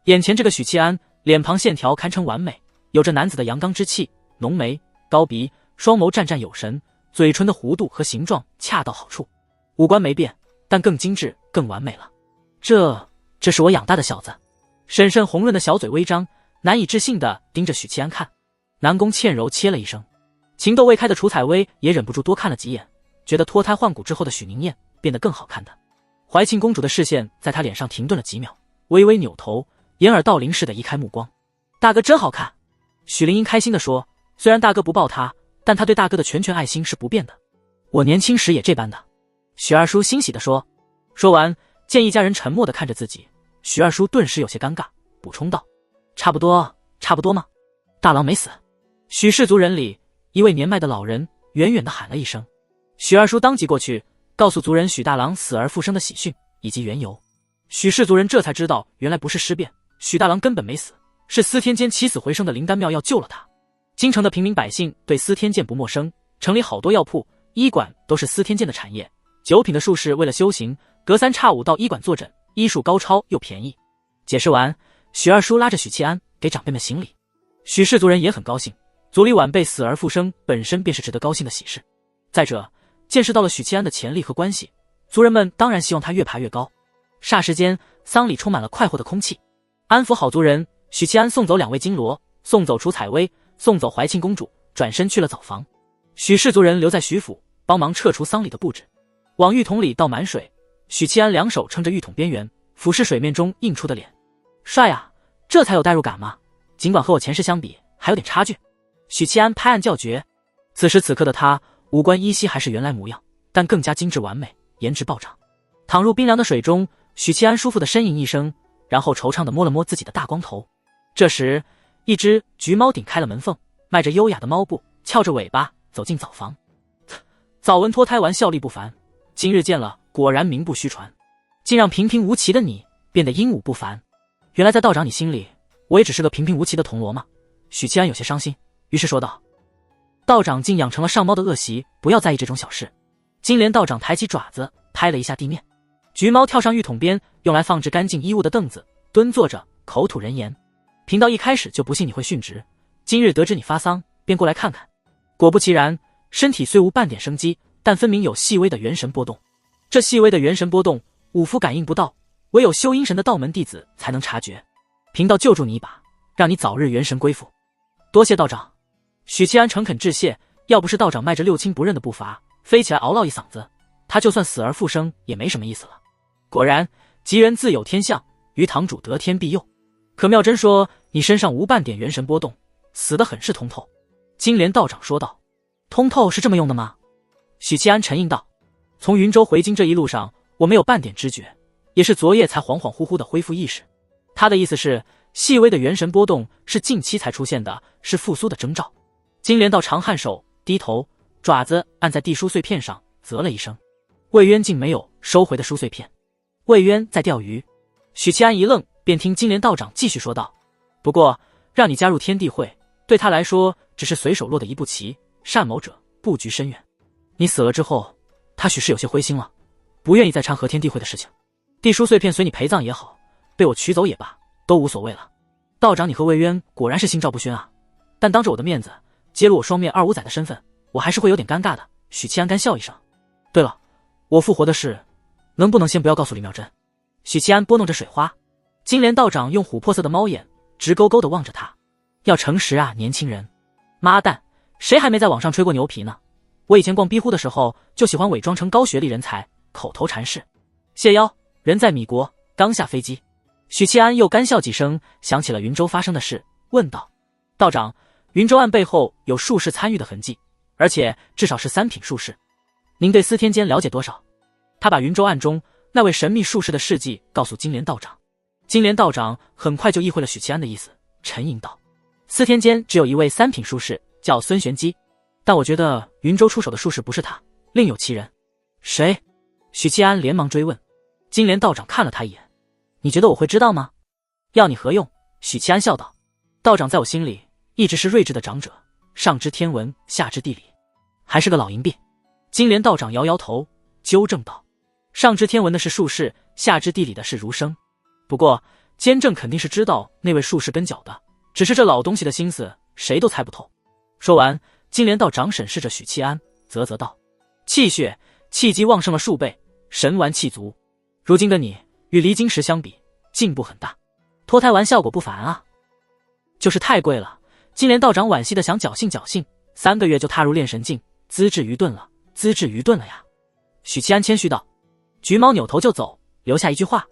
眼前这个许七安，脸庞线条堪称完美，有着男子的阳刚之气，浓眉高鼻，双眸湛湛有神，嘴唇的弧度和形状恰到好处，五官没变，但更精致更完美了。这是我养大的小子。深深红润的小嘴微张，难以置信地盯着许七安看。南宫倩柔切了一声，情窦未开的楚采薇也忍不住多看了几眼，觉得脱胎换骨之后的许宁燕变得更好看的。怀庆公主的视线在她脸上停顿了几秒，微微扭头，掩耳盗铃似的移开目光。大哥真好看。许灵英开心地说，虽然大哥不抱她，但她对大哥的拳爱心是不变的。我年轻时也这般的。许二叔欣喜地说。说完，见一家人沉默地看着自己，许二叔顿时有些尴尬，补充道：差不多吗？大郎没死。许氏族人里一位年迈的老人远远地喊了一声。许二叔当即过去告诉族人许大郎死而复生的喜讯以及缘由。许氏族人这才知道，原来不是尸变，许大郎根本没死，是司天监起死回生的灵丹妙药救了他。京城的平民百姓对司天监不陌生，城里好多药铺、医馆都是司天监的产业。九品的术士为了修行，隔三差五到医馆坐诊，医术高超又便宜。解释完，许二叔拉着许七安给长辈们行礼。许氏族人也很高兴，族里晚辈死而复生，本身便是值得高兴的喜事。再者，见识到了许七安的潜力和关系，族人们当然希望他越爬越高。霎时间，丧礼充满了快活的空气。安抚好族人，许七安送走2位金罗，送走楚采薇，送走怀庆公主，转身去了澡房。许氏族人留在许府，帮忙撤除丧礼的布置。往浴桶里倒满水，许七安两手撑着浴桶边缘，俯视水面中映出的脸。帅啊，这才有代入感嘛！尽管和我前世相比还有点差距。许七安拍案叫绝。此时此刻的他，五官依稀还是原来模样，但更加精致完美，颜值暴涨。躺入冰凉的水中，许七安舒服的呻吟一声，然后惆怅地摸了摸自己的大光头。这时，一只橘猫顶开了门缝，迈着优雅的猫步，翘着尾巴走进澡房。早闻脱胎丸效力不凡，今日见了，果然名不虚传，竟让平平无奇的你变得英武不凡。原来在道长你心里，我也只是个平平无奇的铜锣吗？许七安有些伤心，于是说道：道长竟养成了上猫的恶习，不要在意这种小事。金莲道长抬起爪子拍了一下地面，橘猫跳上浴桶边用来放置干净衣物的凳子，蹲坐着口吐人言。贫道一开始就不信你会殉职，今日得知你发丧，便过来看看。果不其然，身体虽无半点生机，但分明有细微的元神波动。这细微的元神波动，武夫感应不到，唯有修阴神的道门弟子才能察觉。贫道救助你一把，让你早日元神归复。多谢道长。许七安诚恳致谢，要不是道长迈着六亲不认的步伐飞起来嗷唠一嗓子，他就算死而复生也没什么意思了。果然，吉人自有天相，于堂主得天庇佑。可妙真说你身上无半点元神波动，死得很是通透。金莲道长说道：通透是这么用的吗？许七安沉吟道：从云州回京这一路上，我没有半点知觉，也是昨夜才恍恍惚惚地恢复意识。他的意思是，细微的元神波动是近期才出现的，是复苏的征兆。金莲道长颔首，低头，爪子按在地书碎片上，啧了一声。魏渊竟没有收回的书碎片。魏渊在钓鱼。许七安一愣，便听金莲道长继续说道：不过让你加入天地会，对他来说只是随手落的一步棋，善谋者布局深远。你死了之后，他许是有些灰心了，不愿意再掺和天地会的事情。地书碎片随你陪葬也好，被我取走也罢，都无所谓了。道长你和魏渊果然是心照不宣啊，但当着我的面子揭露我双面二五仔的身份，我还是会有点尴尬的。许七安干笑一声。对了，我复活的事能不能先不要告诉李妙珍？许七安拨弄着水花。金莲道长用琥珀色的猫眼直勾勾地望着他。要诚实啊，年轻人。妈蛋，谁还没在网上吹过牛皮呢？我以前逛逼乎的时候就喜欢伪装成高学历人才，口头禅是谢邀，人在米国，刚下飞机。许七安又干笑几声，想起了云州发生的事，问道：道长，云州案背后有术士参与的痕迹，而且至少是3品术士，您对司天监了解多少？他把云州案中那位神秘术士的事迹告诉金莲道长。金莲道长很快就意会了许七安的意思，沉吟道：司天监只有一位3品术士，叫孙玄机，但我觉得云州出手的术士不是他，另有其人。谁？许七安连忙追问。金莲道长看了他一眼：你觉得我会知道吗？要你何用？许七安笑道：道长在我心里一直是睿智的长者，上知天文，下知地理，还是个老银币。金莲道长摇摇头，纠正道：上知天文的是术士，下知地理的是儒生。不过监正肯定是知道那位术士跟脚的，只是这老东西的心思谁都猜不透。说完，金莲道长审视着许七安，啧啧道：气血气机旺盛了数倍，神丸气足。如今的你与离京时相比，进步很大，脱胎丸效果不凡啊。就是太贵了。金莲道长惋惜的想侥幸侥幸，3个月就踏入炼神境，资质愚钝了，资质愚钝了呀。许七安谦虚道。橘猫扭头就走，留下一句话：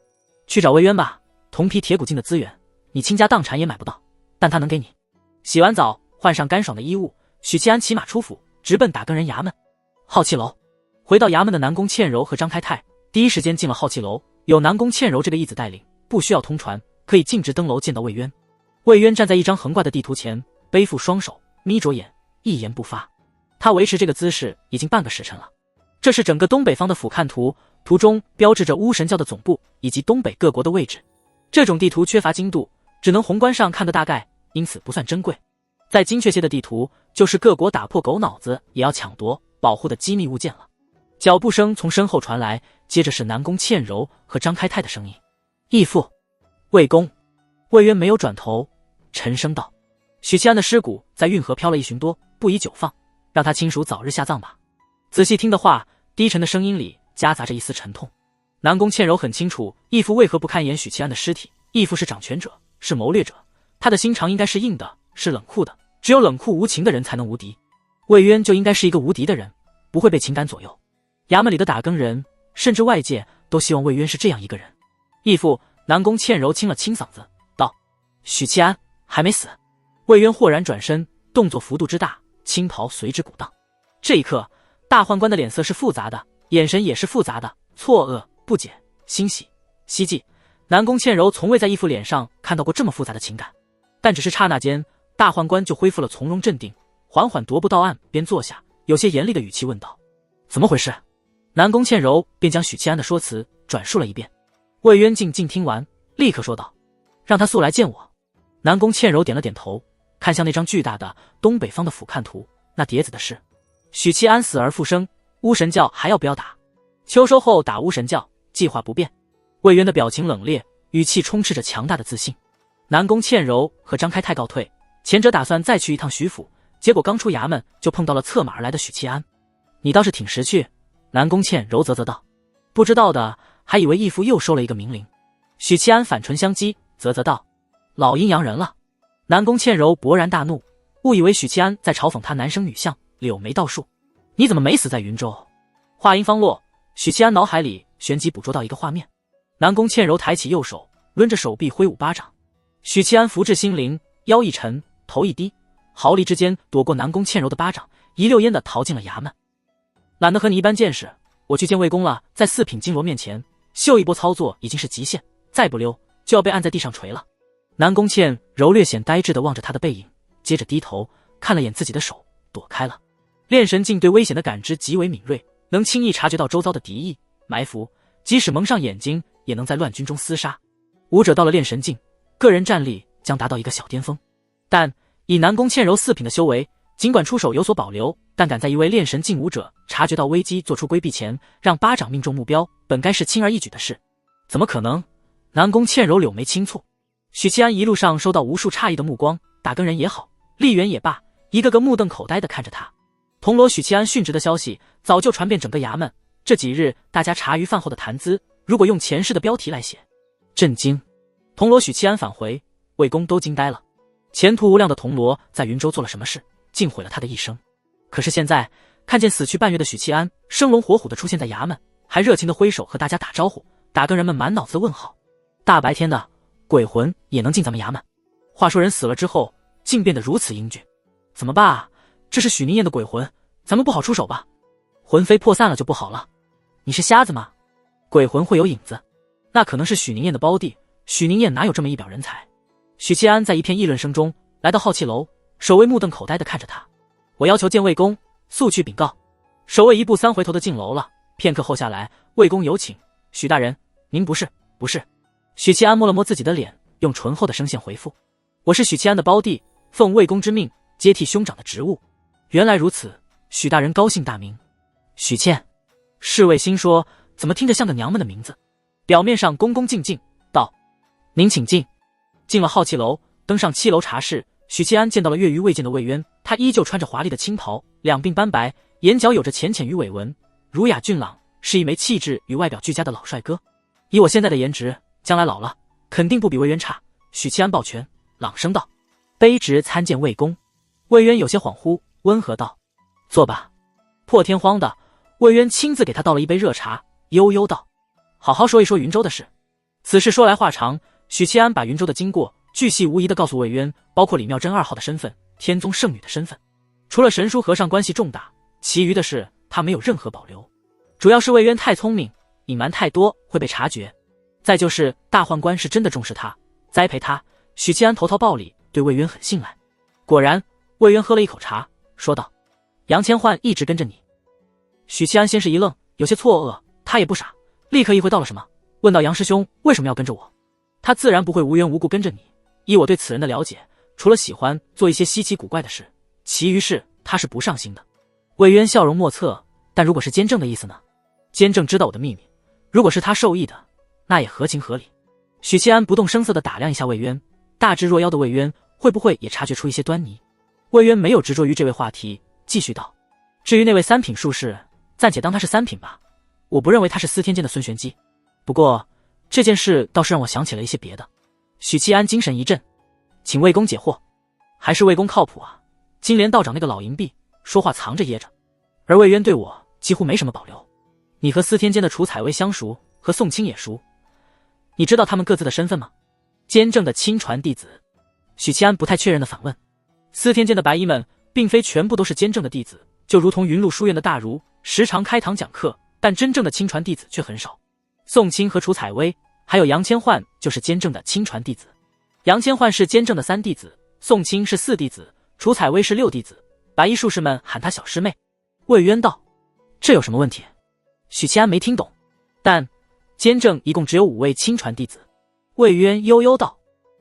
去找魏渊吧，铜皮铁骨境的资源，你倾家荡产也买不到，但他能给你。洗完澡，换上干爽的衣物，许七安骑马出府，直奔打更人衙门。浩气楼。回到衙门的南宫倩柔和张太太第一时间进了浩气楼，有南宫倩柔这个义子带领，不需要通传，可以径直登楼见到魏渊。魏渊站在一张横挂的地图前，背负双手，眯着眼，一言不发。他维持这个姿势已经半个时辰了。这是整个东北方的俯瞰图，图中标志着巫神教的总部以及东北各国的位置。这种地图缺乏精度，只能宏观上看个大概，因此不算珍贵。再精确些的地图，就是各国打破狗脑子也要抢夺保护的机密物件了。脚步声从身后传来，接着是南宫倩柔和张开泰的声音：“义父，魏公。”魏渊没有转头，沉声道：“许七安的尸骨在运河漂了1旬多，不宜久放，让他亲属早日下葬吧。”仔细听的话，低沉的声音里夹杂着一丝沉痛。南宫倩柔很清楚义父为何不堪言许七安的尸体，义父是掌权者，是谋略者，他的心肠应该是硬的，是冷酷的，只有冷酷无情的人才能无敌。魏渊就应该是一个无敌的人，不会被情感左右。衙门里的打更人，甚至外界都希望魏渊是这样一个人。义父，南宫倩柔清了清嗓子道：“许七安还没死。”魏渊豁然转身，动作幅度之大，青袍随之鼓荡。这一刻，大宦官的脸色是复杂的，眼神也是复杂的，错愕、不解、欣喜、希冀。南宫倩柔从未在义父脸上看到过这么复杂的情感，但只是刹那间，大宦官就恢复了从容镇定，缓缓踱步到岸边坐下，有些严厉的语气问道：“怎么回事？”南宫倩柔便将许七安的说辞转述了一遍。魏渊静静听完，立刻说道：“让他速来见我。”南宫倩柔点了点头，看向那张巨大的东北方的俯瞰图，那碟子的是许七安死而复生，巫神教还要不要打？秋收后打巫神教，计划不变。魏渊的表情冷冽，语气充斥着强大的自信。南宫倩柔和张开泰告退，前者打算再去一趟徐府，结果刚出衙门就碰到了策马而来的许七安。“你倒是挺识趣。”南宫倩柔啧啧道，不知道的还以为义父又收了一个明灵。许七安反唇相讥，啧啧道：“老阴阳人了。”南宫倩柔勃然大怒，误以为许七安在嘲讽他男生女相，柳眉倒竖：“你怎么没死在云州？”话音方落，许七安脑海里旋即捕捉到一个画面，南宫倩柔抬起右手，抡着手臂挥舞巴掌。许七安福至心灵，腰一沉，头一低，毫厘之间躲过南宫倩柔的巴掌，一溜烟的逃进了衙门。懒得和你一般见识，我去见魏公了。在4品金罗面前秀一波操作已经是极限，再不溜就要被按在地上锤了。南宫倩柔略显呆滞地望着他的背影，接着低头看了眼自己的手，躲开了。炼神镜对危险的感知极为敏锐，能轻易察觉到周遭的敌意埋伏，即使蒙上眼睛也能在乱军中厮杀。武者到了炼神境，个人战力将达到一个小巅峰，但以南宫倩柔4品的修为，尽管出手有所保留，但敢在一位炼神境武者察觉到危机做出规避前，让巴掌命中目标，本该是轻而易举的事。怎么可能？南宫倩柔柳眉轻蹙。许七安一路上收到无数诧异的目光，打更人也好，吏员也罢，一个个目瞪口呆地看着他。铜锣许七安殉职的消息早就传遍整个衙门，这几日大家茶余饭后的谈资，如果用前世的标题来写，震惊。铜锣许七安返回，魏公都惊呆了。前途无量的铜锣在云州做了什么事，竟毁了他的一生？可是现在看见死去半月的许七安生龙活虎地出现在衙门，还热情地挥手和大家打招呼，打更人们满脑子问号。大白天的，鬼魂也能进咱们衙门？话说人死了之后竟变得如此英俊，怎么办？这是许宁燕的鬼魂，咱们不好出手吧？魂飞魄散了就不好了。你是瞎子吗？鬼魂会有影子，那可能是许宁燕的胞弟，许宁燕哪有这么一表人才？许七安在一片议论声中来到好气楼，守卫目瞪口呆地看着他。我要求见魏公，速去禀告。守卫1步3回头地进楼了，片刻后下来，魏公有请。许大人，您不是？不是。许七安摸了摸自己的脸，用醇厚的声线回复：我是许七安的胞弟，奉魏公之命接替兄长的职务。原来如此，许大人高兴大名。许倩。侍卫心说，怎么听着像个娘们的名字？表面上恭恭敬敬道：您请进。进了好气楼，登上7楼茶室，许七安见到了月余未见的魏渊，他依旧穿着华丽的青袍，两鬓斑白，眼角有着浅浅鱼尾纹，儒雅俊朗，是一枚气质与外表俱佳的老帅哥。以我现在的颜值，将来老了肯定不比魏渊差。许七安抱拳，朗声道：卑职参见魏公。魏渊有些恍惚，温和道：坐吧。破天荒的，魏渊亲自给他倒了一杯热茶，悠悠道：好好说一说云州的事。此事说来话长，许七安把云州的经过巨细无遗地告诉魏渊，包括李妙珍2号的身份，天宗圣女的身份。除了神书和尚关系重大，其余的事他没有任何保留。主要是魏渊太聪明，隐瞒太多会被察觉。再就是大宦官是真的重视他，栽培他。许七安投桃报李，对魏渊很信赖。果然，魏渊喝了一口茶，说道：杨千唤一直跟着你。许七安先是一愣，有些错愕，他也不傻，立刻意会到了什么，问道：杨师兄为什么要跟着我？他自然不会无缘无故跟着你，以我对此人的了解，除了喜欢做一些稀奇古怪的事，其余事他是不上心的。魏渊笑容莫测，但如果是监正的意思呢？监正知道我的秘密，如果是他授意的，那也合情合理。许七安不动声色地打量一下魏渊，大智若妖的魏渊会不会也察觉出一些端倪？魏渊没有执着于这位话题，继续道：至于那位三品术士，暂且当他是三品吧，我不认为他是司天监的孙玄机。不过这件事倒是让我想起了一些别的。许七安精神一振，请魏公解惑。还是魏公靠谱啊，金莲道长那个老淫婢说话藏着掖着，而魏渊对我几乎没什么保留。你和司天监的楚采薇相熟，和宋清也熟，你知道他们各自的身份吗？监正的亲传弟子。许七安不太确认的反问。司天监的白衣们并非全部都是监正的弟子，就如同云路书院的大儒时常开堂讲课，但真正的亲传弟子却很少。宋清和楚采薇还有杨千唤就是监正的亲传弟子。杨千唤是监正的3弟子，宋清是4弟子，楚采薇是6弟子，白衣术士们喊她小师妹。魏渊道：这有什么问题？许七安没听懂。但监正一共只有5位亲传弟子。魏渊悠悠道：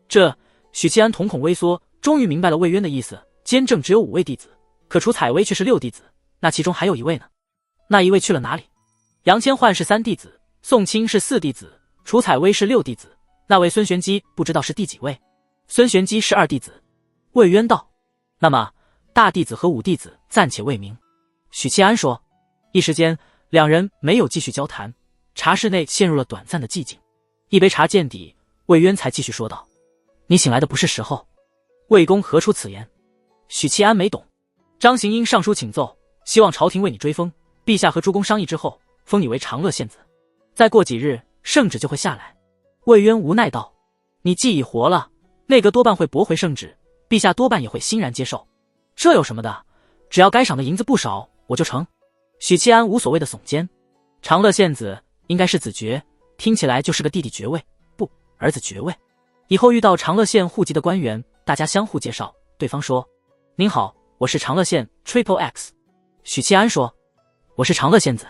这……许七安瞳孔微缩，终于明白了魏渊的意思。监正只有5位弟子，可楚采薇却是6弟子，那其中还有1位呢？那1位去了哪里？杨千唤是3弟子，宋清是4弟子，楚采薇是6弟子，那位孙玄机不知道是第几位？孙玄机是2弟子。魏渊道：那么大弟子和5弟子暂且未明。许七安说。一时间两人没有继续交谈，茶室内陷入了短暂的寂静。一杯茶见底，魏渊才继续说道：你醒来的不是时候。魏公何出此言？许七安没懂。张行英上书请奏，希望朝廷为你追封，陛下和诸公商议之后，封你为长乐县子。再过几日圣旨就会下来。魏渊无奈道：你既已活了，内阁多半会驳回圣旨，陛下多半也会欣然接受。这有什么的？只要该赏的银子不少，我就成。许七安无所谓的耸肩。长乐县子应该是子爵，听起来就是个弟弟爵位，不，儿子爵位。以后遇到长乐县户籍的官员，大家相互介绍，对方说：您好，我是长乐县 Triple X。 许七安说：我是长乐县子。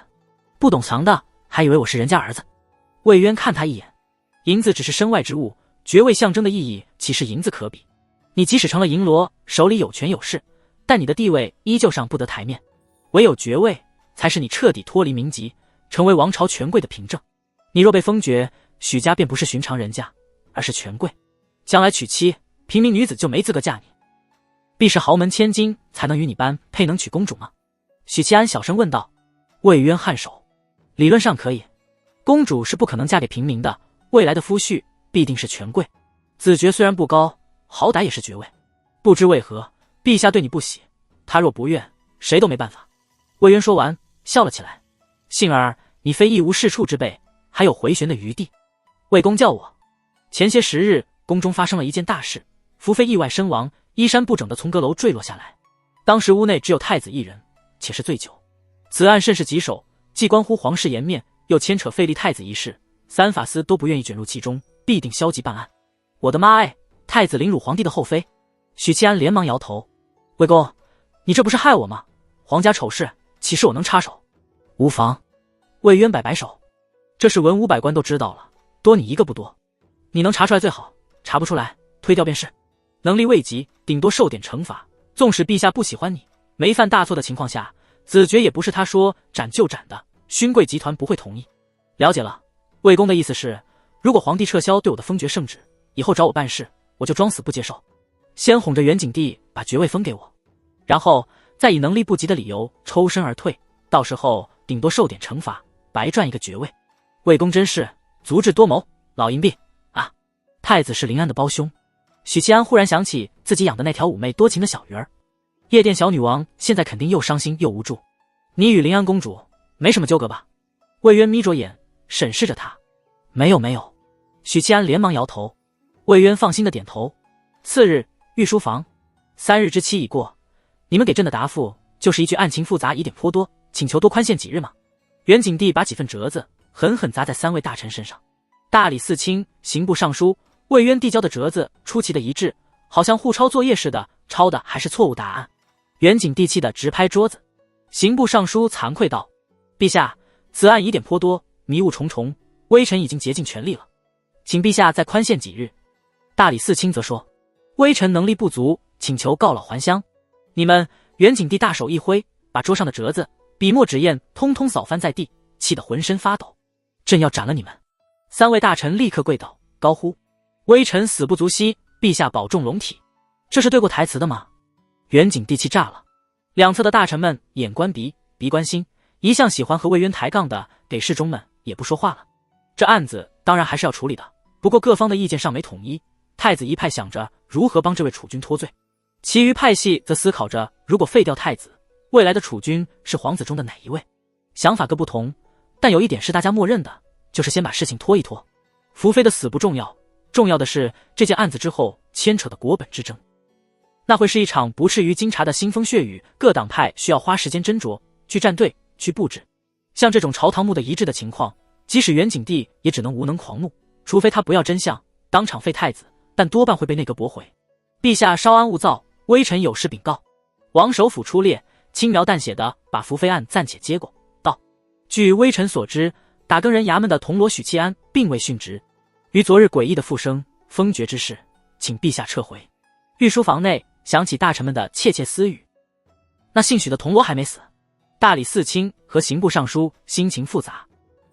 不懂藏的还以为我是人家儿子。魏渊看他一眼，银子只是身外之物，爵位象征的意义岂是银子可比？你即使成了银罗，手里有权有势，但你的地位依旧上不得台面，唯有爵位才是你彻底脱离民籍，成为王朝权贵的凭证。你若被封爵，许家便不是寻常人家，而是权贵，将来娶妻，平民女子就没资格嫁你。必是豪门千金才能与你般配能娶公主吗？许七安小声问道。魏渊颔首：理论上可以，公主是不可能嫁给平民的，未来的夫婿必定是权贵。子爵虽然不高，好歹也是爵位。不知为何，陛下对你不喜，他若不愿，谁都没办法。魏渊说完笑了起来。幸而你非一无是处之辈，还有回旋的余地。魏公叫我。前些时日宫中发生了一件大事，福妃意外身亡，衣衫不整的从阁楼坠落下来。当时屋内只有太子一人，且是醉酒。此案甚是棘手，既关乎皇室颜面，又牵扯废立太子一事，3法司都不愿意卷入其中，必定消极办案。我的妈哎，太子凌辱皇帝的后妃。许七安连忙摇头：魏公，你这不是害我吗？皇家丑事岂是我能插手？无妨。魏渊摆摆手：这事文武百官都知道了，多你一个不多。你能查出来最好，查不出来推掉便是。能力未及，顶多受点惩罚。纵使陛下不喜欢你，没犯大错的情况下，子爵也不是他说斩就斩的，勋贵集团不会同意。了解了。魏公的意思是，如果皇帝撤销对我的封爵圣旨，以后找我办事，我就装死不接受，先哄着元景帝把爵位封给我，然后再以能力不及的理由抽身而退，到时候顶多受点惩罚，白赚一个爵位。魏公真是足智多谋。老淫婢啊，太子是临安的胞兄。许七安忽然想起自己养的那条妩媚多情的小鱼儿，夜店小女王现在肯定又伤心又无助。你与临安公主没什么纠葛吧？魏渊眯着眼审视着他。没有没有。许七安连忙摇头。魏渊放心的点头。次日御书房，3日之期已过，你们给朕的答复就是一句案情复杂，疑点颇多，请求多宽限几日吗？元景帝把几份折子狠狠砸在3位大臣身上。大理寺卿、刑部尚书魏渊递交的折子出奇的一致，好像互抄作业似的，抄的还是错误答案。元景帝气得直拍桌子。刑部尚书惭愧道：陛下，此案疑点颇多，迷雾重重，微臣已经竭尽全力了，请陛下再宽限几日。大理寺卿则说：微臣能力不足，请求告老还乡。你们！袁景帝大手一挥，把桌上的折子、笔墨纸砚通通扫翻在地，气得浑身发抖。朕要斩了你们！3位大臣立刻跪倒，高呼：微臣死不足惜，陛下保重龙体。这是对过台词的吗？袁景帝气炸了。两侧的大臣们眼观鼻，鼻观心，一向喜欢和魏渊抬杠的给事中们也不说话了。这案子当然还是要处理的，不过各方的意见尚没统一。太子一派想着如何帮这位储君脱罪，其余派系则思考着如果废掉太子，未来的储君是皇子中的哪一位。想法各不同，但有一点是大家默认的，就是先把事情拖一拖。福妃的死不重要，重要的是这件案子之后牵扯的国本之争。那会是一场不至于惊察的腥风血雨，各党派需要花时间斟酌，去站队，去布置。像这种朝堂目的一致的情况，即使袁景帝也只能无能狂怒，除非他不要真相，当场废太子，但多半会被内阁驳回。陛下稍安勿躁，微臣有事禀告。王首辅出列，轻描淡写的把福妃案暂且接过，道：据微臣所知，打更人衙门的铜锣许契安并未殉职，于昨日诡异的复生封爵之事，请陛下撤回。御书房内响起大臣们的窃窃私语。那姓许的铜锣还没死？大理寺卿和刑部尚书心情复杂。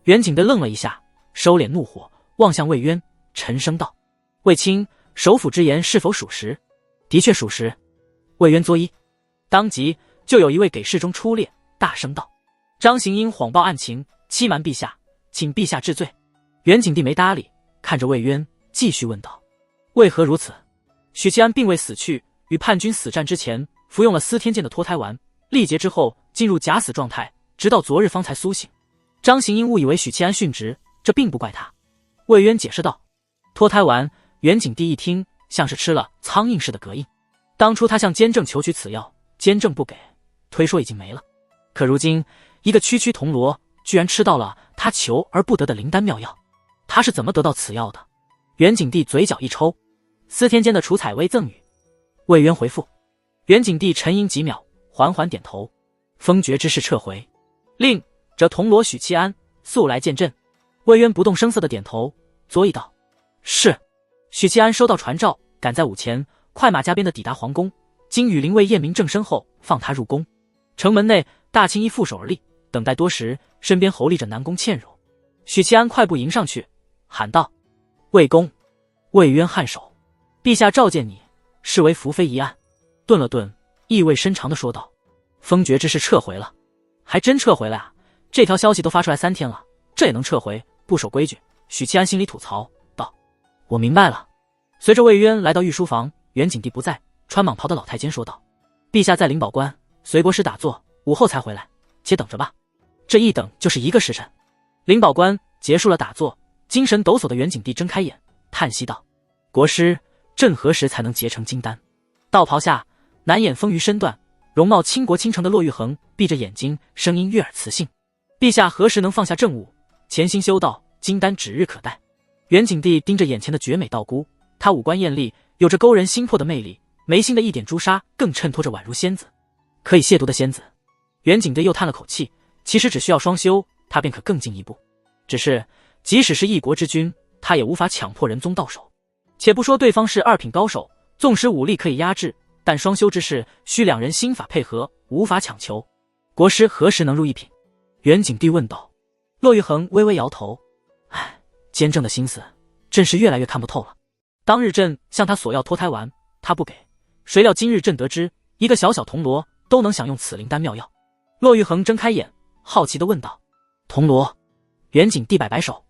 袁景帝愣了一下，收敛怒火，望向魏渊，沉声道：魏卿，首辅之言是否属实？的确属实。魏渊作揖。当即就有一位给事中出列，大声道：张行因谎报案情，欺瞒陛下，请陛下治罪。袁景帝没搭理，看着魏渊继续问道：为何如此？许契安并未死去，与叛军死战之前服用了司天监的脱胎丸，历劫之后进入假死状态，直到昨日方才苏醒。张行因误以为许契安殉职，这并不怪他。魏渊解释道：脱胎丸，袁景帝一听像是吃了苍蝇似的膈应。当初他向监正求取此药，监正不给，推说已经没了。可如今一个区区铜锣居然吃到了他求而不得的灵丹妙药，他是怎么得到此药的？袁景帝嘴角一抽：司天监的楚采薇赠予。魏渊回复。袁景帝沉吟几秒，缓缓点头：封爵之事撤回，令这铜锣许契安速来见朕。魏渊不动声色的点头，作揖道：是。许契安收到传召，赶在午前快马加鞭的抵达皇宫，经羽林卫验明正身后，放他入宫。城门内，大青衣负手而立，等待多时，身边侯立着南宫倩柔。许契安快步迎上去，喊道：魏公。魏渊颔首：陛下召见你，是为福妃一案。顿了顿，意味深长地说道：封爵之事撤回了。还真撤回了啊，这条消息都发出来3天了，这也能撤回，不守规矩。许契安心里吐槽道：我明白了。随着魏渊来到御书房，袁景帝不在，穿蟒袍的老太监说道：陛下在灵宝关随国师打坐，午后才回来，且等着吧。这一等就是1个时辰。灵宝关结束了打坐，精神抖擞的袁景帝睁开眼，叹息道：国师，朕何时才能结成金丹？道袍下，南眼丰腴身段，容貌倾国倾城的骆玉衡闭着眼睛，声音悦耳磁性：陛下何时能放下政务，潜心修道，金丹指日可待。袁景帝盯着眼前的绝美道姑，她五官艳丽，有着勾人心魄的魅力，眉心的一点朱砂更衬托着宛如仙子，可以亵渎的仙子。袁景帝又叹了口气，其实只需要双修，他便可更进一步。只是即使是一国之君，他也无法强迫仁宗到手。且不说对方是2品高手，纵使武力可以压制，但双修之事需2人心法配合，无法强求。国师何时能入1品？袁景帝问道。骆玉衡微微摇头：唉，监正的心思，朕是越来越看不透了。当日朕向他索要脱胎丸，他不给，谁料今日朕得知，一个小小铜锣都能享用此灵丹妙药。骆玉衡睁开眼，好奇地问道：铜锣？袁景帝摆摆手：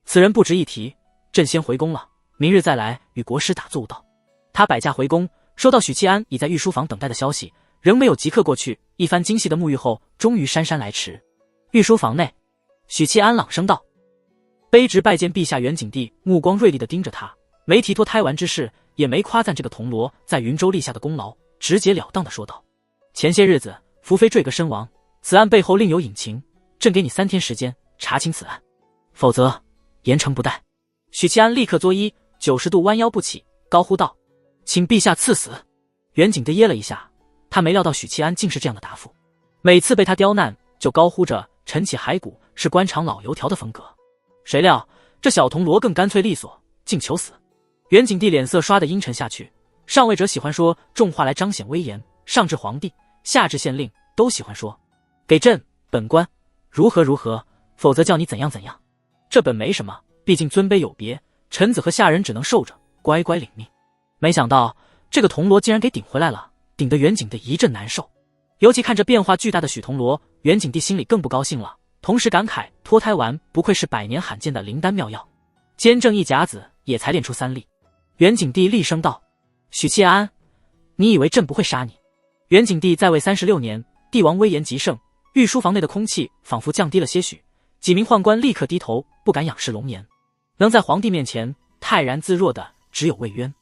此人不值一提，朕先回宫了，明日再来与国师打坐悟道。他摆驾回宫，收到许契安已在御书房等待的消息，仍没有即刻过去，一番精细的沐浴后，终于姗姗来迟。御书房内，许契安朗声道：卑职拜见陛下。袁景帝目光锐利地盯着他，没提脱胎丸之事，也没夸赞这个铜锣在云州立下的功劳，直截了当地说道：前些日子福妃坠阁身亡，此案背后另有隐情，朕给你3天时间查清此案，否则严惩不贷。许契安立刻作揖，90度弯腰不起，高呼道：请陛下赐死。袁景帝噎了一下，他没料到许契安竟是这样的答复，每次被他刁难就高呼着晨起骸骨，是官场老油条的风格。谁料这小铜锣更干脆利索，竟求死。袁景帝脸色刷得阴沉下去，上位者喜欢说重话来彰显威严，上至皇帝，下至县令，都喜欢说给朕本官如何如何，否则叫你怎样怎样。这本没什么，毕竟尊卑有别，臣子和下人只能受着，乖乖领命。没想到这个铜锣竟然给顶回来了，顶得袁景帝一阵难受。尤其看着变化巨大的许铜锣，袁景帝心里更不高兴了，同时感慨脱胎丸不愧是百年罕见的灵丹妙药，坚正一甲子也才练出3粒。袁景帝厉声道：许契安，你以为朕不会杀你？袁景帝在位36年，帝王威严极盛，御书房内的空气仿佛降低了些许，几名宦官立刻低头，不敢仰视龙颜。能在皇帝面前泰然自若的只有魏渊。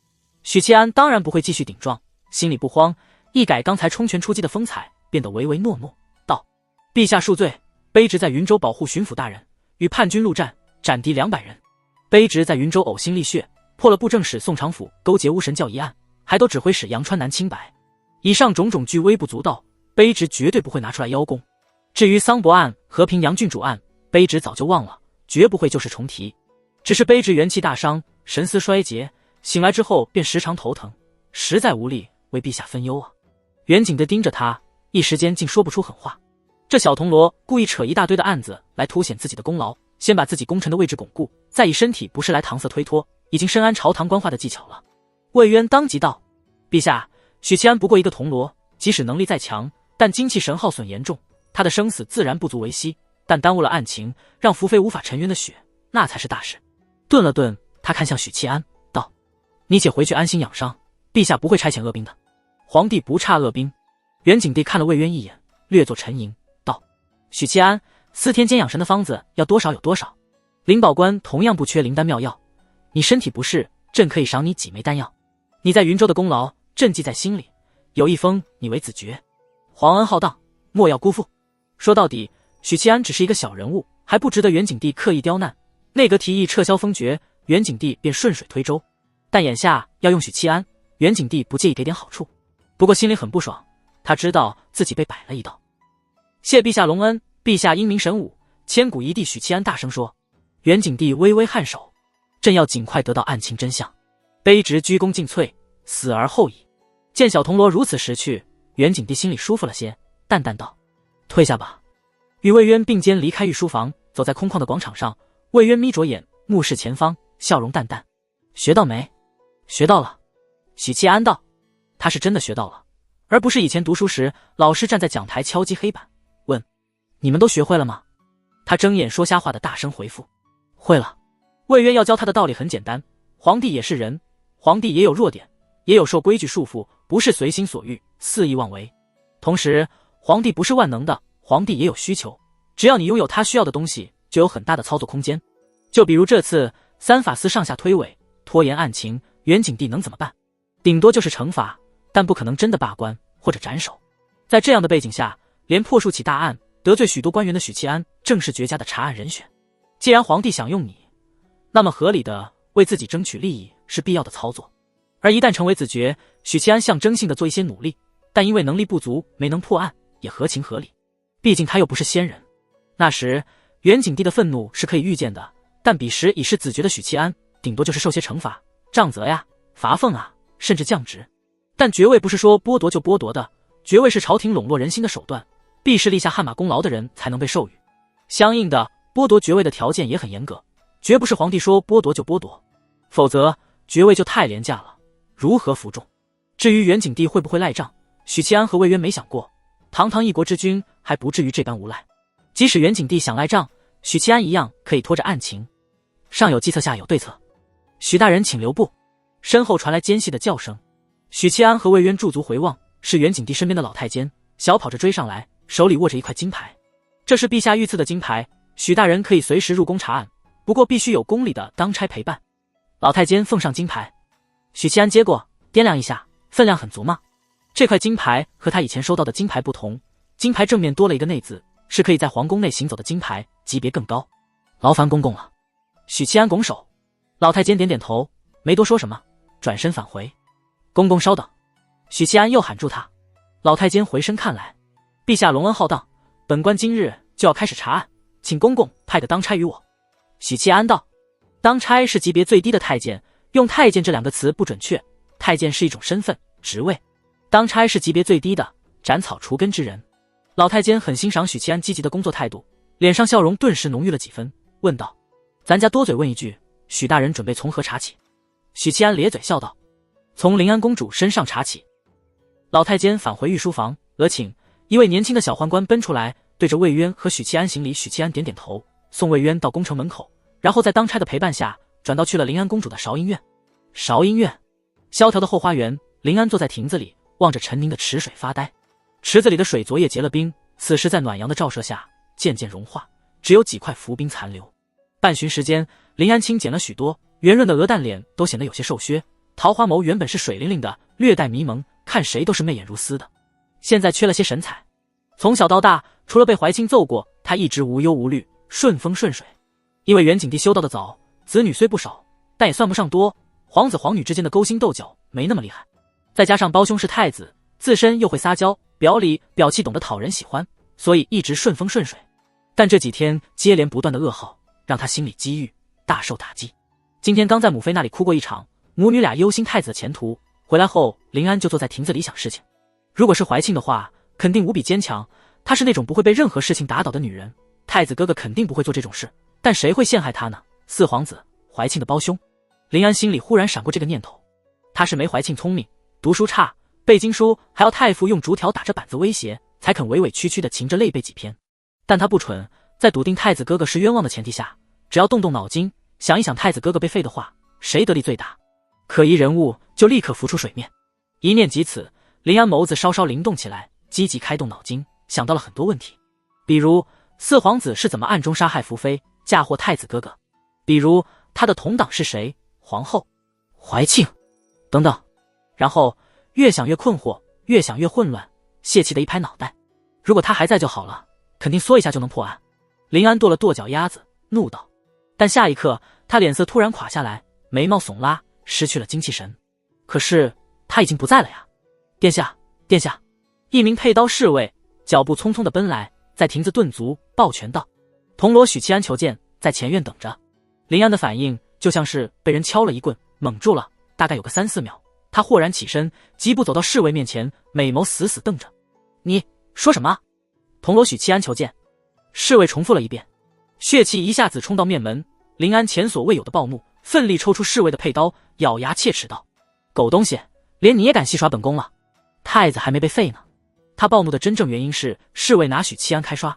许契安当然不会继续顶撞，心里不慌，一改刚才冲拳出击的风采，变得唯唯诺诺，道：陛下恕罪，卑职在云州保护巡抚大人，与叛军陆战，斩敌200人。卑职在云州呕心沥血，破了布政使宋长府勾结巫神教一案，还都指挥使杨川南清白。以上种种据微不足道，卑职绝对不会拿出来邀功。至于桑博案和平阳郡主案，卑职早就忘了，绝不会旧事重提。只是卑职元气大伤，神思衰竭，醒来之后便时常头疼，实在无力为陛下分忧啊。袁景帝盯着他，一时间竟说不出狠话。这小铜锣故意扯一大堆的案子来凸显自己的功劳，先把自己功臣的位置巩固，再以身体不适来搪塞推脱，已经深谙朝堂官话的技巧了。魏渊当即道：陛下，许契安不过一个铜锣，即使能力再强，但精气神耗损严重，他的生死自然不足为惜，但耽误了案情，让福妃无法沉冤的血，那才是大事。顿了顿，他看向许契安道：你且回去安心养伤，陛下不会差遣恶兵的。皇帝不差恶兵。袁景帝看了魏渊一眼，略作沉吟道：许契安，4天间养神的方子要多少有多少，灵宝关同样不缺灵丹妙药，你身体不适，朕可以赏你几枚丹药。你在云州的功劳，朕记在心里，有意封你为子爵，皇恩浩荡，莫要辜负。说到底，许契安只是一个小人物，还不值得袁景帝刻意刁难。内阁提议撤销封爵，袁景帝便顺水推舟，但眼下要用许契安，袁景帝不介意给点好处，不过心里很不爽，他知道自己被摆了一道。谢陛下隆恩，陛下英明神武，千古一帝。许契安大声说。袁景帝微微颔首，朕要尽快得到案情真相，卑职鞠躬尽瘁，死而后已。见小铜锣如此识趣，袁景帝心里舒服了些，淡淡道：退下吧。与魏渊并肩离开御书房，走在空旷的广场上，魏渊眯着眼，目视前方，笑容淡淡。学到没？学到了。许契安道。他是真的学到了，而不是以前读书时老师站在讲台敲击黑板问你们都学会了吗？他睁眼说瞎话的大声回复会了。魏渊要教他的道理很简单，皇帝也是人，皇帝也有弱点，也有受规矩束缚，不是随心所欲肆意妄为。同时皇帝不是万能的，皇帝也有需求，只要你拥有他需要的东西，就有很大的操作空间。就比如这次3法司上下推诿拖延案情，袁景帝能怎么办？顶多就是惩罚，但不可能真的罢官或者斩首。在这样的背景下，连破数起大案得罪许多官员的许契安正是绝佳的查案人选。既然皇帝想用你，那么合理的为自己争取利益是必要的操作。而一旦成为子爵，许契安象征性的做一些努力，但因为能力不足没能破案，也合情合理，毕竟他又不是仙人。那时袁景帝的愤怒是可以预见的，但彼时已是子爵的许契安顶多就是受些惩罚，杖责呀、罚俸啊，甚至降职。但爵位不是说剥夺就剥夺的，爵位是朝廷笼络人心的手段，必是立下汗马功劳的人才能被授予。相应的，剥夺爵位的条件也很严格，绝不是皇帝说剥夺就剥夺，否则爵位就太廉价了，如何服众？至于袁景帝会不会赖账，许契安和魏渊没想过，堂堂一国之君还不至于这般无赖。即使袁景帝想赖账，许契安一样可以拖着案情。上有计策，下有对策。许大人请留步。身后传来尖细的叫声。许契安和魏渊驻足回望，是袁景帝身边的老太监，小跑着追上来，手里握着一块金牌。这是陛下御赐的金牌，许大人可以随时入宫查案，不过必须有宫里的当差陪伴。老太监奉上金牌，许契安接过，掂量一下，分量很足吗？这块金牌和他以前收到的金牌不同，金牌正面多了一个内字，是可以在皇宫内行走的金牌，级别更高。劳烦公公了。许契安拱手，老太监点点头，没多说什么，转身返回。公公稍等。许契安又喊住他。老太监回身看来，陛下隆恩浩荡，本官今日就要开始查案，请公公派个当差与我。许契安道，当差是级别最低的太监，用太监这2个词不准确，太监是一种身份、职位，当差是级别最低的，斩草除根之人。老太监很欣赏许七安积极的工作态度，脸上笑容顿时浓郁了几分，问道：“咱家多嘴问一句，许大人准备从何查起？”许七安咧嘴笑道：“从临安公主身上查起。”老太监返回御书房，额请。一位年轻的小宦官奔出来，对着魏渊和许七安行礼。许七安点点头，送魏渊到宫城门口，然后在当差的陪伴下，转到去了临安公主的韶音院。韶音院，萧条的后花园，临安坐在亭子里，望着沉凝的池水发呆。池子里的水昨夜结了冰，此时在暖阳的照射下渐渐融化，只有几块浮冰残留。半旬时间，临安清减了许多，圆润的鹅蛋脸都显得有些瘦削，桃花眸原本是水灵灵的，略带迷蒙，看谁都是媚眼如丝的，现在缺了些神采。从小到大，除了被怀庆揍过，他一直无忧无虑，顺风顺水。因为元景帝修道的早，子女虽不少，但也算不上多，皇子皇女之间的勾心斗角没那么厉害。再加上胞兄是太子，自身又会撒娇，表里表气，懂得讨人喜欢，所以一直顺风顺水。但这几天接连不断的噩耗，让他心里积郁，大受打击。今天刚在母妃那里哭过一场，母女俩忧心太子的前途，回来后临安就坐在亭子里想事情。如果是怀庆的话，肯定无比坚强，她是那种不会被任何事情打倒的女人，太子哥哥肯定不会做这种事，但谁会陷害他呢？四皇子，怀庆的胞兄。临安心里忽然闪过这个念头，他是没怀庆聪明，读书差，背经书还要太傅用竹条打着板子威胁，才肯委委屈屈的噙着泪背几篇。但他不蠢，在笃定太子哥哥是冤枉的前提下，只要动动脑筋，想一想太子哥哥被废的话，谁得利最大，可疑人物就立刻浮出水面。一念及此，临安眸子稍稍灵动起来，积极开动脑筋，想到了很多问题，比如四皇子是怎么暗中杀害福妃，嫁祸太子哥哥，比如他的同党是谁，皇后、怀庆等等。然后越想越困惑，越想越混乱，泄气的一拍脑袋，如果他还在就好了，肯定缩一下就能破案。临安跺了跺脚丫子，怒道，但下一刻他脸色突然垮下来，眉毛耸拉，失去了精气神。可是他已经不在了呀！殿下，殿下！一名佩刀侍卫脚步匆匆地奔来，在亭子顿足，抱拳道：“铜锣许七安求见，在前院等着。”临安的反应就像是被人敲了一棍，懵住了，大概有个3-4秒。他豁然起身，疾步走到侍卫面前，美眸死死瞪着：“你说什么？”“铜锣许七安求见。”侍卫重复了一遍。血气一下子冲到面门，临安前所未有的暴怒，奋力抽出侍卫的佩刀，咬牙切齿道：“狗东西，连你也敢戏耍本宫了？太子还没被废呢！”他暴怒的真正原因是侍卫拿许七安开刷，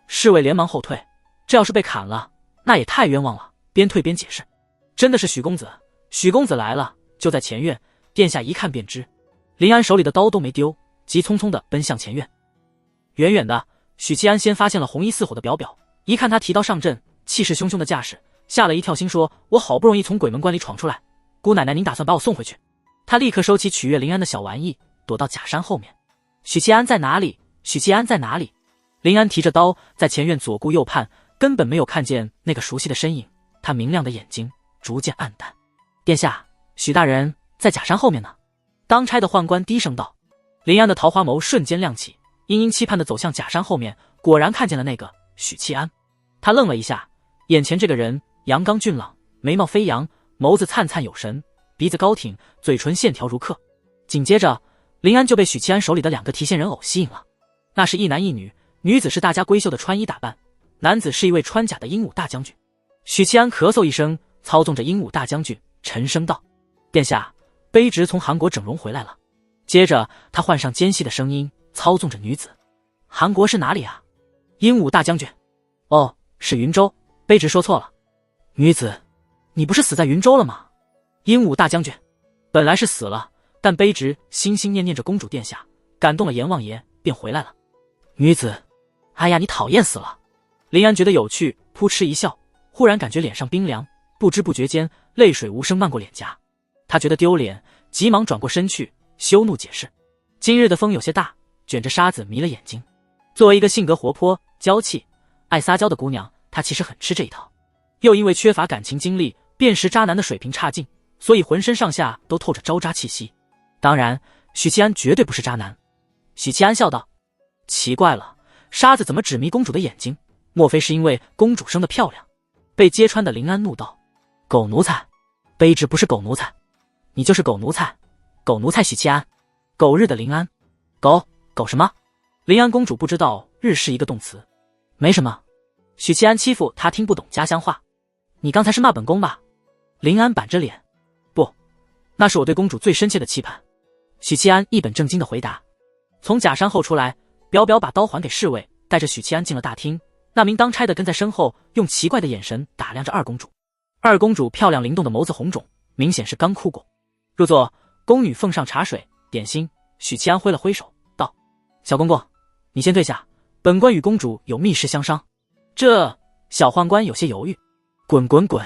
侍卫连忙后退，这要是被砍了，那也太冤枉了，边退边解释：“真的是许公子，许公子来了，就在前院，殿下一看便知。”临安手里的刀都没丢，急匆匆地奔向前院。远远的，许七安先发现了红衣似火的表表，一看他提刀上阵，气势汹汹的架势，吓了一跳，心说：“我好不容易从鬼门关里闯出来，姑奶奶您打算把我送回去？”他立刻收起取悦临安的小玩意，躲到假山后面。许七安在哪里？许七安在哪里？临安提着刀在前院左顾右盼，根本没有看见那个熟悉的身影，他明亮的眼睛逐渐暗淡。“殿下，许大人在假山后面呢。”当差的宦官低声道。临安的桃花眸瞬间亮起，殷殷期盼地走向假山后面，果然看见了那个许七安。他愣了一下，眼前这个人阳刚俊朗，眉毛飞扬，眸子灿灿有神，鼻子高挺，嘴唇线条如刻。紧接着临安就被许七安手里的2个提线人偶吸引了。那是一男一女，女子是大家闺秀的穿衣打扮，男子是一位穿甲的英武大将军。许七安咳嗽一声，操纵着英武大将军，沉声道：“殿下，卑职从韩国整容回来了。”接着他换上尖细的声音，操纵着女子：“韩国是哪里啊？”英武大将军：“哦，是云州，卑职说错了。”女子：“你不是死在云州了吗？”英武大将军：“本来是死了，但卑职心心念念着公主殿下，感动了阎王爷，便回来了。”女子：“哎呀，你讨厌死了！”临安觉得有趣，扑哧一笑，忽然感觉脸上冰凉，不知不觉间泪水无声漫过脸颊。他觉得丢脸，急忙转过身去，羞怒解释：“今日的风有些大，卷着沙子迷了眼睛。”作为一个性格活泼、娇气、爱撒娇的姑娘，她其实很吃这一套。又因为缺乏感情经历，辨识渣男的水平差劲，所以浑身上下都透着招渣气息。当然，许七安绝对不是渣男。许七安笑道：“奇怪了，沙子怎么只迷公主的眼睛？莫非是因为公主生得漂亮？”被揭穿的临安怒道：“狗奴才，卑职不是狗奴才，你就是狗奴才，狗奴才许七安，狗日的临安，狗什么？临安公主不知道日是一个动词，没什么。许七安欺负她听不懂家乡话，你刚才是骂本宫吧？临安板着脸，不，那是我对公主最深切的期盼。许七安一本正经的回答。从假山后出来，表表把刀还给侍卫，带着许七安进了大厅。那名当差的跟在身后，用奇怪的眼神打量着二公主。二公主漂亮灵动的眸子红肿，明显是刚哭过。入座，宫女奉上茶水点心。许七安挥了挥手道：小公公，你先退下，本官与公主有密事相商。这小宦官有些犹豫。滚滚滚！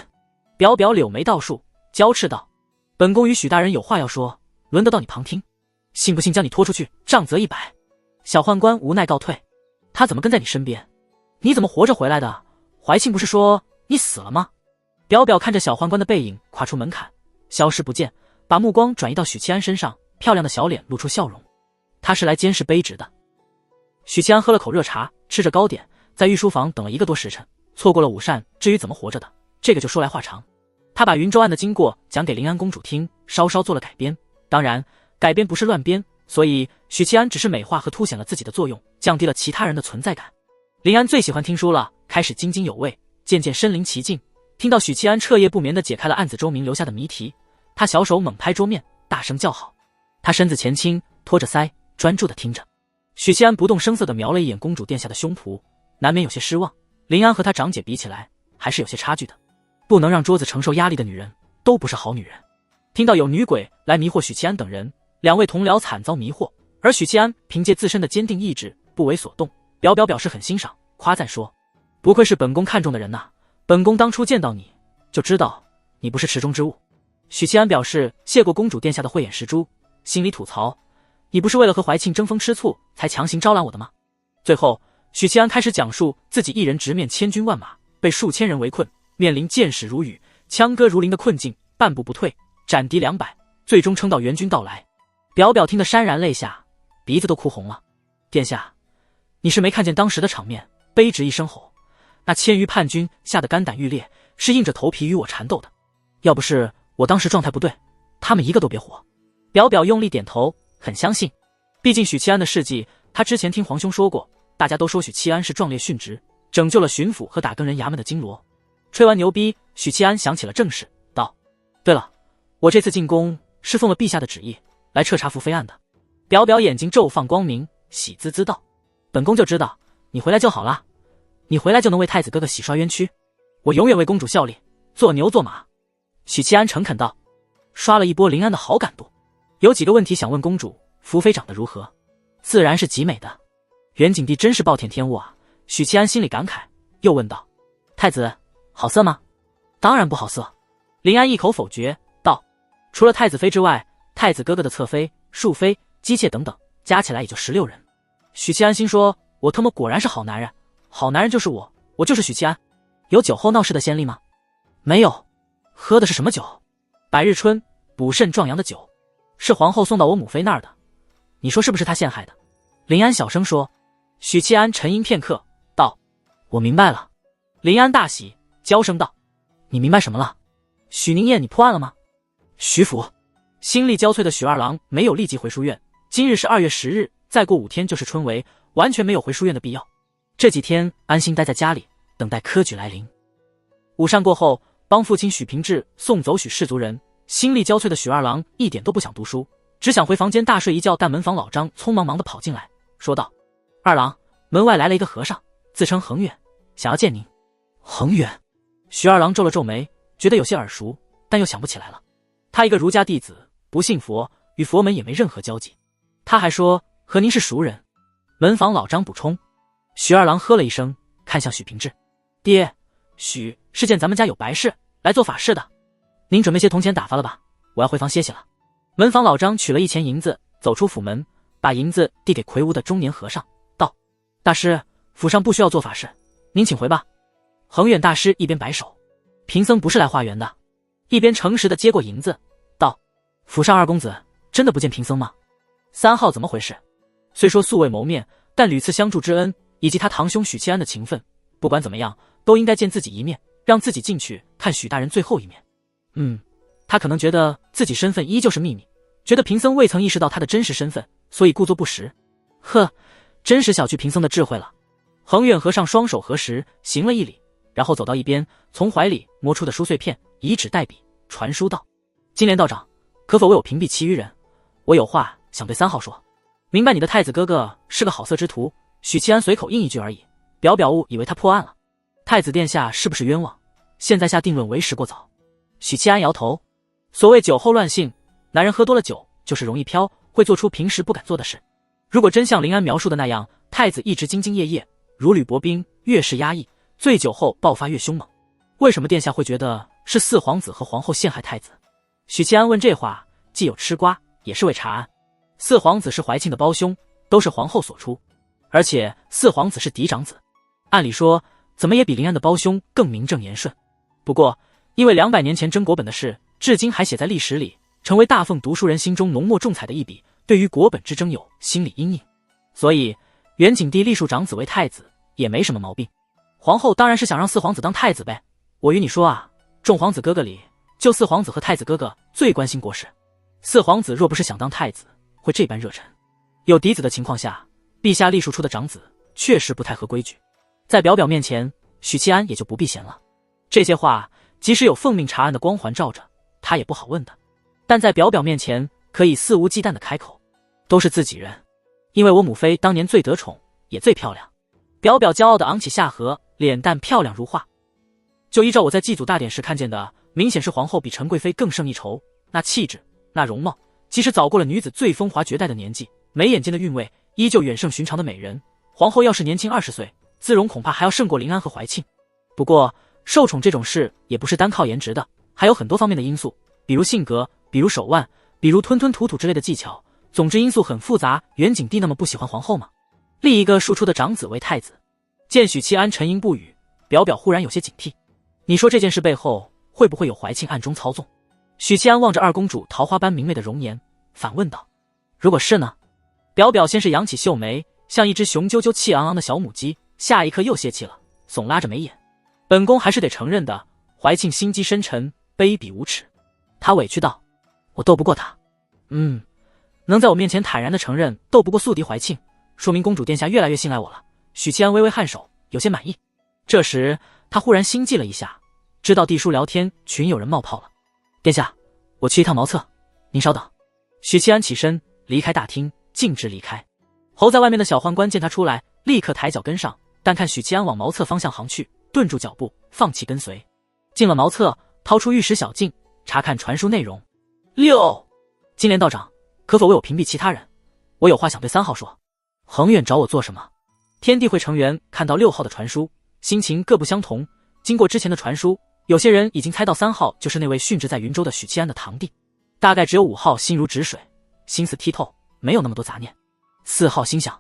表表柳眉倒竖，娇斥道：本宫与许大人有话要说，轮得到你旁听？信不信将你拖出去，杖责100？小宦官无奈告退。他怎么跟在你身边？你怎么活着回来的？怀庆不是说你死了吗？表表看着小宦官的背影跨出门槛，消失不见，把目光转移到许七安身上，漂亮的小脸露出笑容。他是来监视卑职的。许七安喝了口热茶，吃着糕点，在御书房等了1个多时辰，错过了午膳。至于怎么活着的，这个就说来话长。他把云州案的经过讲给临安公主听，稍稍做了改编。当然，改编不是乱编，所以许七安只是美化和凸显了自己的作用，降低了其他人的存在感。临安最喜欢听书了，开始津津有味，渐渐身临其境。听到许七安彻夜不眠地解开了案子周明留下的谜题，他小手猛拍桌面，大声叫好。他身子前倾，托着腮，专注地听着。许七安不动声色地瞄了一眼公主殿下的胸脯，难免有些失望。临安和她长姐比起来，还是有些差距的。不能让桌子承受压力的女人，都不是好女人。听到有女鬼来迷惑许七安等人，2位同僚惨遭迷惑，而许七安凭借自身的坚定意志，不为所动。表表示很欣赏，夸赞说：不愧是本宫看中的人呐，本宫当初见到你就知道你不是池中之物。许七安表示谢过公主殿下的慧眼识珠，心里吐槽：你不是为了和怀庆争风吃醋才强行招揽我的吗？最后许七安开始讲述自己一人直面千军万马，被数千人围困，面临箭矢如雨、枪戈如林的困境，半步不退，斩敌200，最终撑到援军到来。表表听得潸然泪下，鼻子都哭红了。殿下，你是没看见当时的场面，卑职一声吼，那千余叛军吓得肝胆欲裂，是硬着头皮与我缠斗的。要不是我当时状态不对，他们一个都别活。表表用力点头，很相信。毕竟许七安的事迹，他之前听皇兄说过，大家都说许七安是壮烈殉职，拯救了巡抚和打更人衙门的金罗。吹完牛逼，许七安想起了正事，道：对了，我这次进宫是奉了陛下的旨意来彻查伏妃案的。表表眼睛骤放光明，喜滋滋道：本宫就知道你回来就好了，你回来就能为太子哥哥洗刷冤屈，我永远为公主效力，做牛做马。许七安诚恳道，刷了一波临安的好感度。有几个问题想问公主，福妃长得如何？自然是极美的。元景帝真是暴殄天物啊！许七安心里感慨，又问道：太子好色吗？当然不好色。临安一口否决道：除了太子妃之外，太子哥哥的侧妃、庶妃、姬妾等等，加起来也就16人。许七安心说，我他妈果然是好男人，好男人就是我，我就是许七安。有酒后闹事的先例吗？没有。喝的是什么酒？百日春，补肾壮阳的酒，是皇后送到我母妃那儿的，你说是不是她陷害的？临安小声说。许七安沉吟片刻道：我明白了。临安大喜，娇声道：你明白什么了？许宁燕你破案了吗？许府。心力交瘁的许二郎没有立即回书院，今日是2月10日，再过5天就是春闱，完全没有回书院的必要。这几天安心待在家里，等待科举来临。午膳过后，帮父亲许平志送走许氏族人，心力交瘁的许二郎一点都不想读书，只想回房间大睡一觉。但门房老张匆忙忙地跑进来，说道：二郎，门外来了一个和尚，自称恒远，想要见您。恒远。许二郎皱了皱眉，觉得有些耳熟，但又想不起来了。他一个儒家弟子，不信佛，与佛门也没任何交集。他还说和您是熟人。门房老张补充。许二郎呵了一声，看向许平志：爹，许是见咱们家有白事来做法事的，您准备些铜钱打发了吧，我要回房歇息了。门房老张取了1钱银子，走出府门，把银子递给魁梧的中年和尚，道：大师，府上不需要做法事，您请回吧。恒远大师一边摆手，贫僧不是来化缘的，一边诚实的接过银子，道：府上二公子真的不见贫僧吗？3号怎么回事？虽说素未谋面，但屡次相助之恩，以及他堂兄许七安的情分，不管怎么样，都应该见自己一面，让自己进去看许大人最后一面。他可能觉得自己身份依旧是秘密，觉得贫僧未曾意识到他的真实身份，所以故作不识。呵，真是小觑贫僧的智慧了。恒远和尚双手合十，行了一礼，然后走到一边，从怀里摸出的书碎片，以纸代笔，传书道：金莲道长，可否为我屏蔽其余人？我有话想对3号说。明白你的太子哥哥是个好色之徒，许七安随口应一句而已，表误以为他破案了。太子殿下是不是冤枉？现在下定论为时过早。许七安摇头，所谓酒后乱性，男人喝多了酒就是容易飘，会做出平时不敢做的事。如果真像林安描述的那样，太子一直兢兢业业，如履薄冰，越是压抑，醉酒后爆发越凶猛，为什么殿下会觉得是四皇子和皇后陷害太子？许七安问这话，既有吃瓜，也是为查案。四皇子是怀庆的胞兄，都是皇后所出，而且四皇子是嫡长子，按理说怎么也比林安的胞兄更名正言顺。不过因为200年前征国本的事，至今还写在历史里，成为大凤读书人心中浓墨重彩的一笔，对于国本之争有心理阴影，所以元景帝立庶长子为太子也没什么毛病。皇后当然是想让四皇子当太子呗。我与你说啊，众皇子哥哥里，就四皇子和太子哥哥最关心国事。四皇子若不是想当太子，会这般热忱。有嫡子的情况下，陛下立庶出的长子确实不太合规矩。在表面前，许七安也就不必嫌了。这些话即使有奉命查案的光环罩着，他也不好问的。但在表面前可以肆无忌惮的开口，都是自己人。因为我母妃当年最得宠，也最漂亮。表骄傲地昂起下颌，脸蛋漂亮如画。就依照我在祭祖大典时看见的，明显是皇后比陈贵妃更胜一筹。那气质，那容貌，即使早过了女子最风华绝代的年纪，眉眼间的韵味依旧远胜寻常的美人。皇后要是年轻20岁，姿容恐怕还要胜过林安和怀庆。不过受宠这种事也不是单靠颜值的，还有很多方面的因素，比如性格，比如手腕，比如吞吞吐吐之类的技巧。总之因素很复杂。元景帝那么不喜欢皇后吗？立一个庶出的长子为太子。见许七安沉吟不语，表忽然有些警惕。你说这件事背后会不会有怀庆暗中操纵？许七安望着二公主桃花般明媚的容颜，反问道：如果是呢？表先是扬起秀眉，像一只雄赳赳气昂昂的小母鸡，下一刻又泄气了，耸拉着眉眼。本宫还是得承认的，怀庆心机深沉，卑鄙无耻。他委屈道：我斗不过他。能在我面前坦然地承认斗不过宿敌怀庆，说明公主殿下越来越信赖我了。许七安微微颔首，有些满意。这时他忽然心悸了一下，知道帝叔聊天群有人冒泡了。殿下，我去一趟茅厕，您稍等。许七安起身离开大厅，径直离开。候在外面的小宦官见他出来，立刻抬脚跟上，但看许七安往茅厕方向行去，顿住脚步，放弃跟随。进了茅厕，掏出玉石小镜，查看传书内容。金莲道长，可否为我屏蔽其他人？我有话想对3号说。恒远找我做什么？天地会成员看到6号的传书，心情各不相同。经过之前的传书，有些人已经猜到3号就是那位殉职在云州的许七安的堂弟，大概只有5号心如止水，心思剔透，没有那么多杂念。4号心想，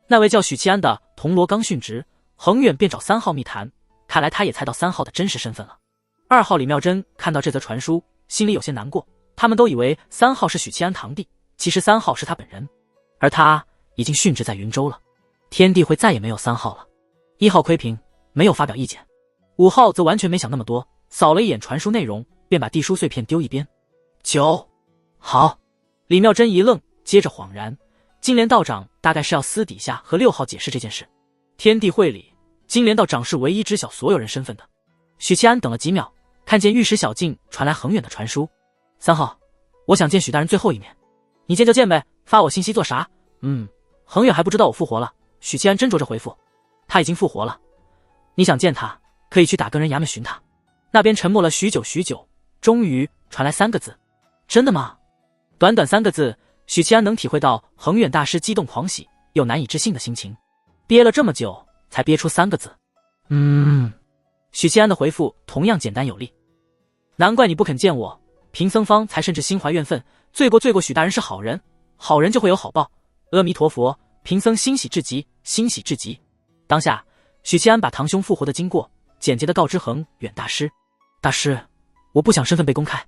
那位叫许七安的铜锣刚殉职，恒远便找3号密谈，看来他也猜到3号的真实身份了。2号李妙珍看到这则传书，心里有些难过，他们都以为3号是许七安堂弟，其实3号是他本人，而他已经殉职在云州了。天地会再也没有3号了。1号窥屏，没有发表意见。5号则完全没想那么多，扫了一眼传书内容，便把地书碎片丢一边。9好。李妙珍一愣，接着恍然，金莲道长大概是要私底下和6号解释这件事。天地会里，金莲道长是唯一知晓所有人身份的。许七安等了几秒，看见玉石小径传来恒远的传书。3号，我想见许大人最后一面。你见就见呗，发我信息做啥？恒远还不知道我复活了。许七安斟酌着回复，他已经复活了。你想见他，可以去打更人衙门寻他。那边沉默了许久，终于传来3个字：真的吗？短短3个字，许七安能体会到恒远大师激动狂喜又难以置信的心情，憋了这么久才憋出3个字。许七安的回复同样简单有力。难怪你不肯见我，贫僧方才甚至心怀怨愤，罪过许大人是好人，好人就会有好报。阿弥陀佛，贫僧欣喜至极，欣喜至极。当下许七安把堂兄复活的经过简洁地告知恒远大师。大师，我不想身份被公开，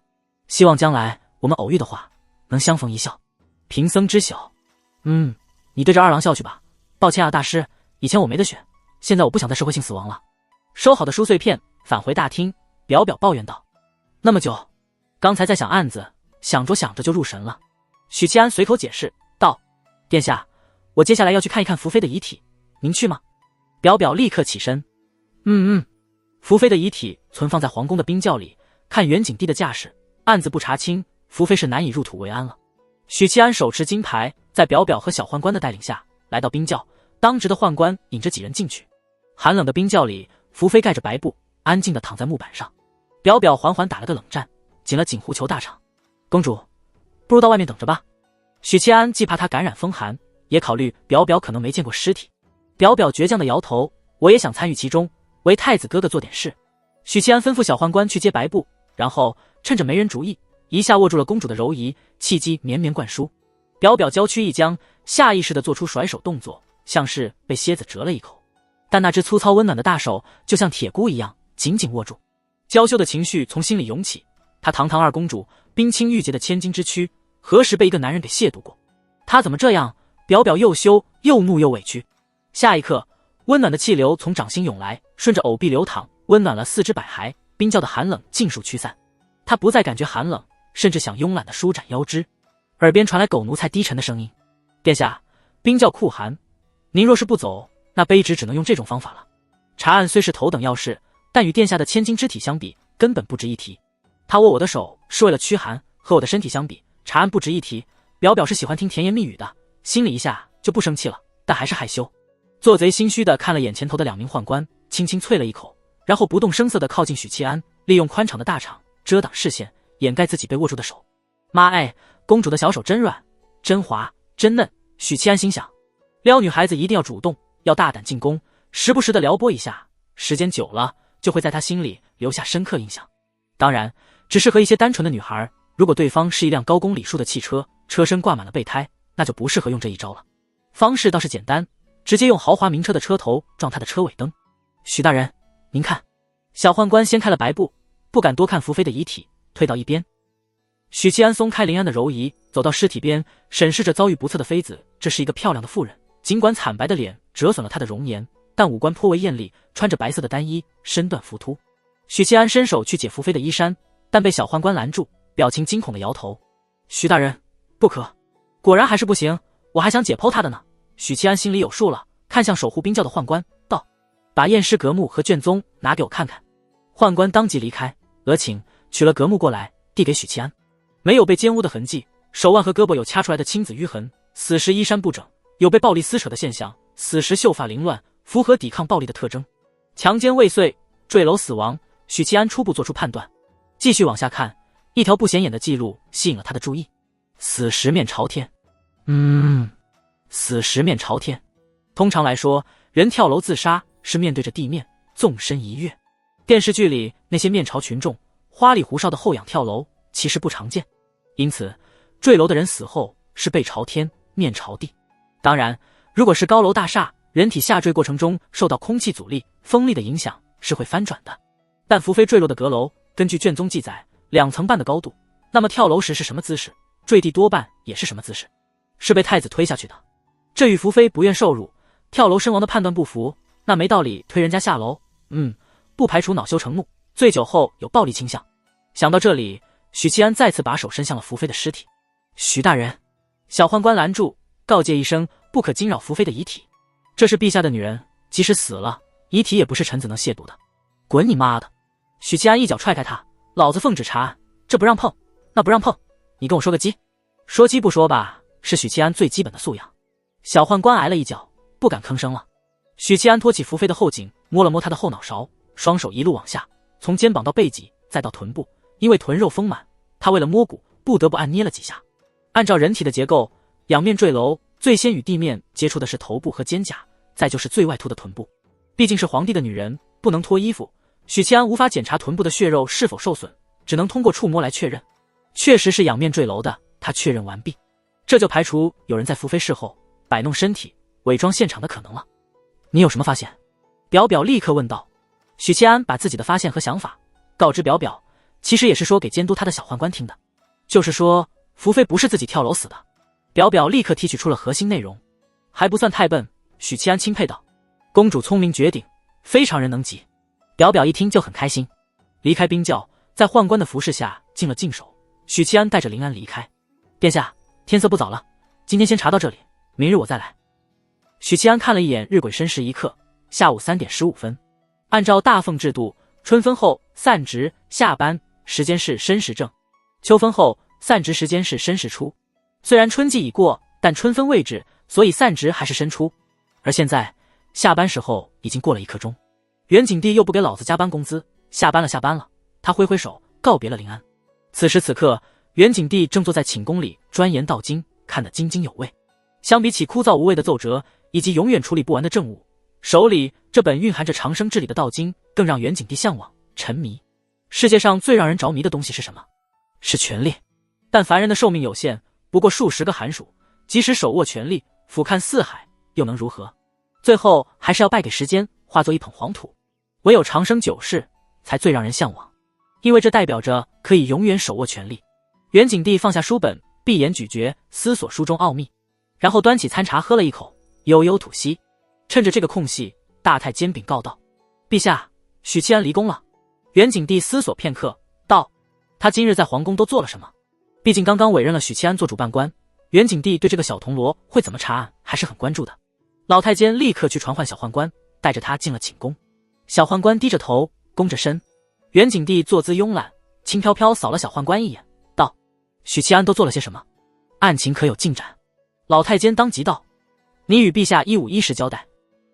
希望将来我们偶遇的话能相逢一笑。贫僧知晓。你对着二郎笑去吧。抱歉啊大师，以前我没得选，现在我不想再社会性死亡了。收好的书碎片返回大厅，表抱怨道：那么久，刚才在想案子，想着就入神了。许七安随口解释道：“殿下，我接下来要去看一看福妃的遗体，您去吗？”表表立刻起身：“福妃的遗体存放在皇宫的冰窖里，看元景帝的架势，案子不查清，福妃是难以入土为安了。”许七安手持金牌，在表表和小宦官的带领下来到冰窖，当值的宦官引着几人进去。寒冷的冰窖里，福妃盖着白布，安静地躺在木板上。表表缓缓打了个冷战，紧了紧狐裘大氅：“公主，不如到外面等着吧。”许七安既怕她感染风寒，也考虑表表可能没见过尸体。表表倔强地摇头：“我也想参与其中，为太子哥哥做点事。”许七安吩咐小宦官去接白布，然后趁着没人注意，一下握住了公主的柔仪，气机绵绵灌输。表表娇躯一僵，下意识地做出甩手动作，像是被蝎子蛰了一口，但那只粗糙温暖的大手就像铁箍一样紧紧握住。娇羞的情绪从心里涌起，她堂堂二公主，冰清玉洁的千金之躯，何时被一个男人给亵渎过？她怎么这样？表表又羞又怒又委屈。下一刻，温暖的气流从掌心涌来，顺着藕臂流淌，温暖了四肢百骸，冰窖的寒冷尽数驱散。她不再感觉寒冷，甚至想慵懒地舒展腰肢。耳边传来狗奴才低沉的声音：“殿下，冰窖酷寒，您若是不走，那卑职只能用这种方法了。查案虽是头等要事，但与殿下的千金之体相比，根本不值一提。他握我的手是为了驱寒，和我的身体相比，查案不值一提。”表表是喜欢听甜言蜜语的，心里一下就不生气了，但还是害羞。做贼心虚的看了眼前头的两名宦官，轻轻啐了一口，然后不动声色地靠近许七安，利用宽敞的大氅遮挡视线，掩盖自己被握住的手。妈哎，公主的小手真软，真滑，真嫩。许七安心想，撩女孩子一定要主动，要大胆进攻，时不时的撩拨一下，时间久了就会在她心里留下深刻印象。当然，只适合一些单纯的女孩，如果对方是一辆高公里数的汽车，车身挂满了备胎，那就不适合用这一招了。方式倒是简单，直接用豪华名车的车头撞他的车尾灯。许大人，您看。小宦官掀开了白布，不敢多看福妃的遗体，退到一边。许七安松开林安的柔仪，走到尸体边，审视着遭遇不测的妃子。这是一个漂亮的妇人，尽管惨白的脸折损了她的容颜，但五官颇为艳丽，穿着白色的单衣，身段浮凸。许七安伸手去解福妃的衣衫，但被小宦官拦住，表情惊恐的摇头：“许大人，不可！果然还是不行，我还想解剖她的呢。”许七安心里有数了，看向守护冰窖的宦官道：“把验尸格目和卷宗拿给我看看。”宦官当即离开，额请取了格目过来，递给许七安。没有被奸污的痕迹，手腕和胳膊有掐出来的青紫淤痕，死时衣衫不整，有被暴力撕扯的现象，死时秀发凌乱，符合抵抗暴力的特征。强奸未遂，坠楼死亡。许七安初步做出判断，继续往下看，一条不显眼的记录吸引了他的注意：死时面朝天。死时面朝天。通常来说，人跳楼自杀是面对着地面，纵身一跃。电视剧里那些面朝群众、花里胡哨的后仰跳楼其实不常见，因此坠楼的人死后是背朝天，面朝地。当然，如果是高楼大厦，人体下坠过程中受到空气阻力、风力的影响是会翻转的。但福妃坠落的阁楼，根据卷宗记载，2层半的高度，那么跳楼时是什么姿势，坠地多半也是什么姿势，是被太子推下去的。这与福妃不愿受辱、跳楼身亡的判断不符，那没道理推人家下楼。不排除恼羞成怒，醉酒后有暴力倾向。想到这里，许七安再次把手伸向了福妃的尸体。许大人，小宦官拦住，告诫一声，不可惊扰福妃的遗体。这是陛下的女人，即使死了，遗体也不是臣子能亵渎的。滚你妈的！许七安一脚踹开他，老子奉旨查案，这不让碰，那不让碰，你跟我说个鸡？说鸡不说吧，是许七安最基本的素养。小宦官挨了一脚，不敢吭声了。许七安托起福妃的后颈，摸了摸她的后脑勺，双手一路往下，从肩膀到背脊，再到臀部。因为臀肉丰满，他为了摸骨，不得不按捏了几下。按照人体的结构，仰面坠楼，最先与地面接触的是头部和肩胛，再就是最外凸的臀部。毕竟是皇帝的女人，不能脱衣服，许七安无法检查臀部的血肉是否受损，只能通过触摸来确认。确实是仰面坠楼的，他确认完毕，这就排除有人在福妃事后摆弄身体、伪装现场的可能了。你有什么发现？表表立刻问道。许七安把自己的发现和想法告知表表，其实也是说给监督他的小宦官听的，就是说福妃不是自己跳楼死的。表表立刻提取出了核心内容，还不算太笨。许七安钦佩道：“公主聪明绝顶，非常人能及。”表表一听就很开心。离开冰窖，在宦官的服侍下进了净手。许七安带着林安离开。殿下，天色不早了，今天先查到这里，明日我再来。许七安看了一眼日晷申时一刻，下午3点15分。按照大奉制度，春分后散值下班时间是申时正，秋分后散值时间是申时初。虽然春季已过，但春分未至，所以散值还是申初。而现在下班时候已经过了1刻钟，袁景帝又不给老子加班工资，下班了。他挥挥手告别了临安。此时此刻，袁景帝正坐在寝宫里钻研道经，看得津津有味。相比起枯燥无味的奏折以及永远处理不完的政务，手里这本蕴含着长生之理的道经更让袁景帝向往沉迷。世界上最让人着迷的东西是什么？是权力。但凡人的寿命有限，不过数十个寒暑，即使手握权力，俯瞰四海，又能如何？最后还是要败给时间，化作一捧黄土。唯有长生久视，才最让人向往，因为这代表着可以永远手握权力。袁景帝放下书本，闭眼咀嚼，思索书中奥秘，然后端起餐茶喝了一口，悠悠吐息。趁着这个空隙，大太监禀告道：“陛下，许七安离宫了。”袁景帝思索片刻，道：“他今日在皇宫都做了什么？”毕竟刚刚委任了许七安做主办官，袁景帝对这个小铜锣会怎么查案还是很关注的。老太监立刻去传唤小宦官，带着他进了寝宫。小宦官低着头，弓着身。袁景帝坐姿慵懒，轻飘飘扫了小宦官一眼，道：“许七安都做了些什么？案情可有进展？”老太监当即道：“你与陛下一五一十交代。”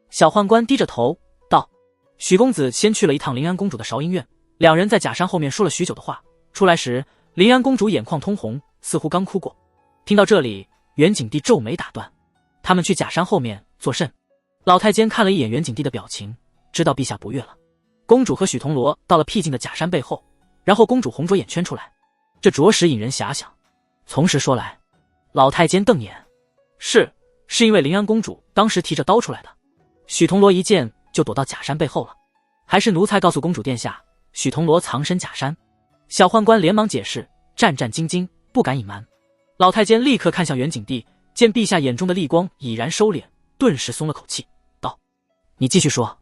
小宦官低着头道：“许公子先去了一趟临安公主的韶音院，两人在假山后面说了许久的话，出来时临安公主眼眶通红，似乎刚哭过。”听到这里，袁景帝皱眉打断：“他们去假山后面作甚？”老太监看了一眼袁景帝的表情，知道陛下不悦了。公主和许铜锣到了僻静的假山背后，然后公主红着眼圈出来，这着实引人遐想。从实说来，老太监瞪眼：“是因为临安公主当时提着刀出来的。许铜锣一见就躲到假山背后了，还是奴才告诉公主殿下，许铜锣藏身假山。”小宦官连忙解释，战战兢兢，不敢隐瞒。老太监立刻看向袁景帝，见陛下眼中的厉光已然收敛，顿时松了口气，道：“你继续说。”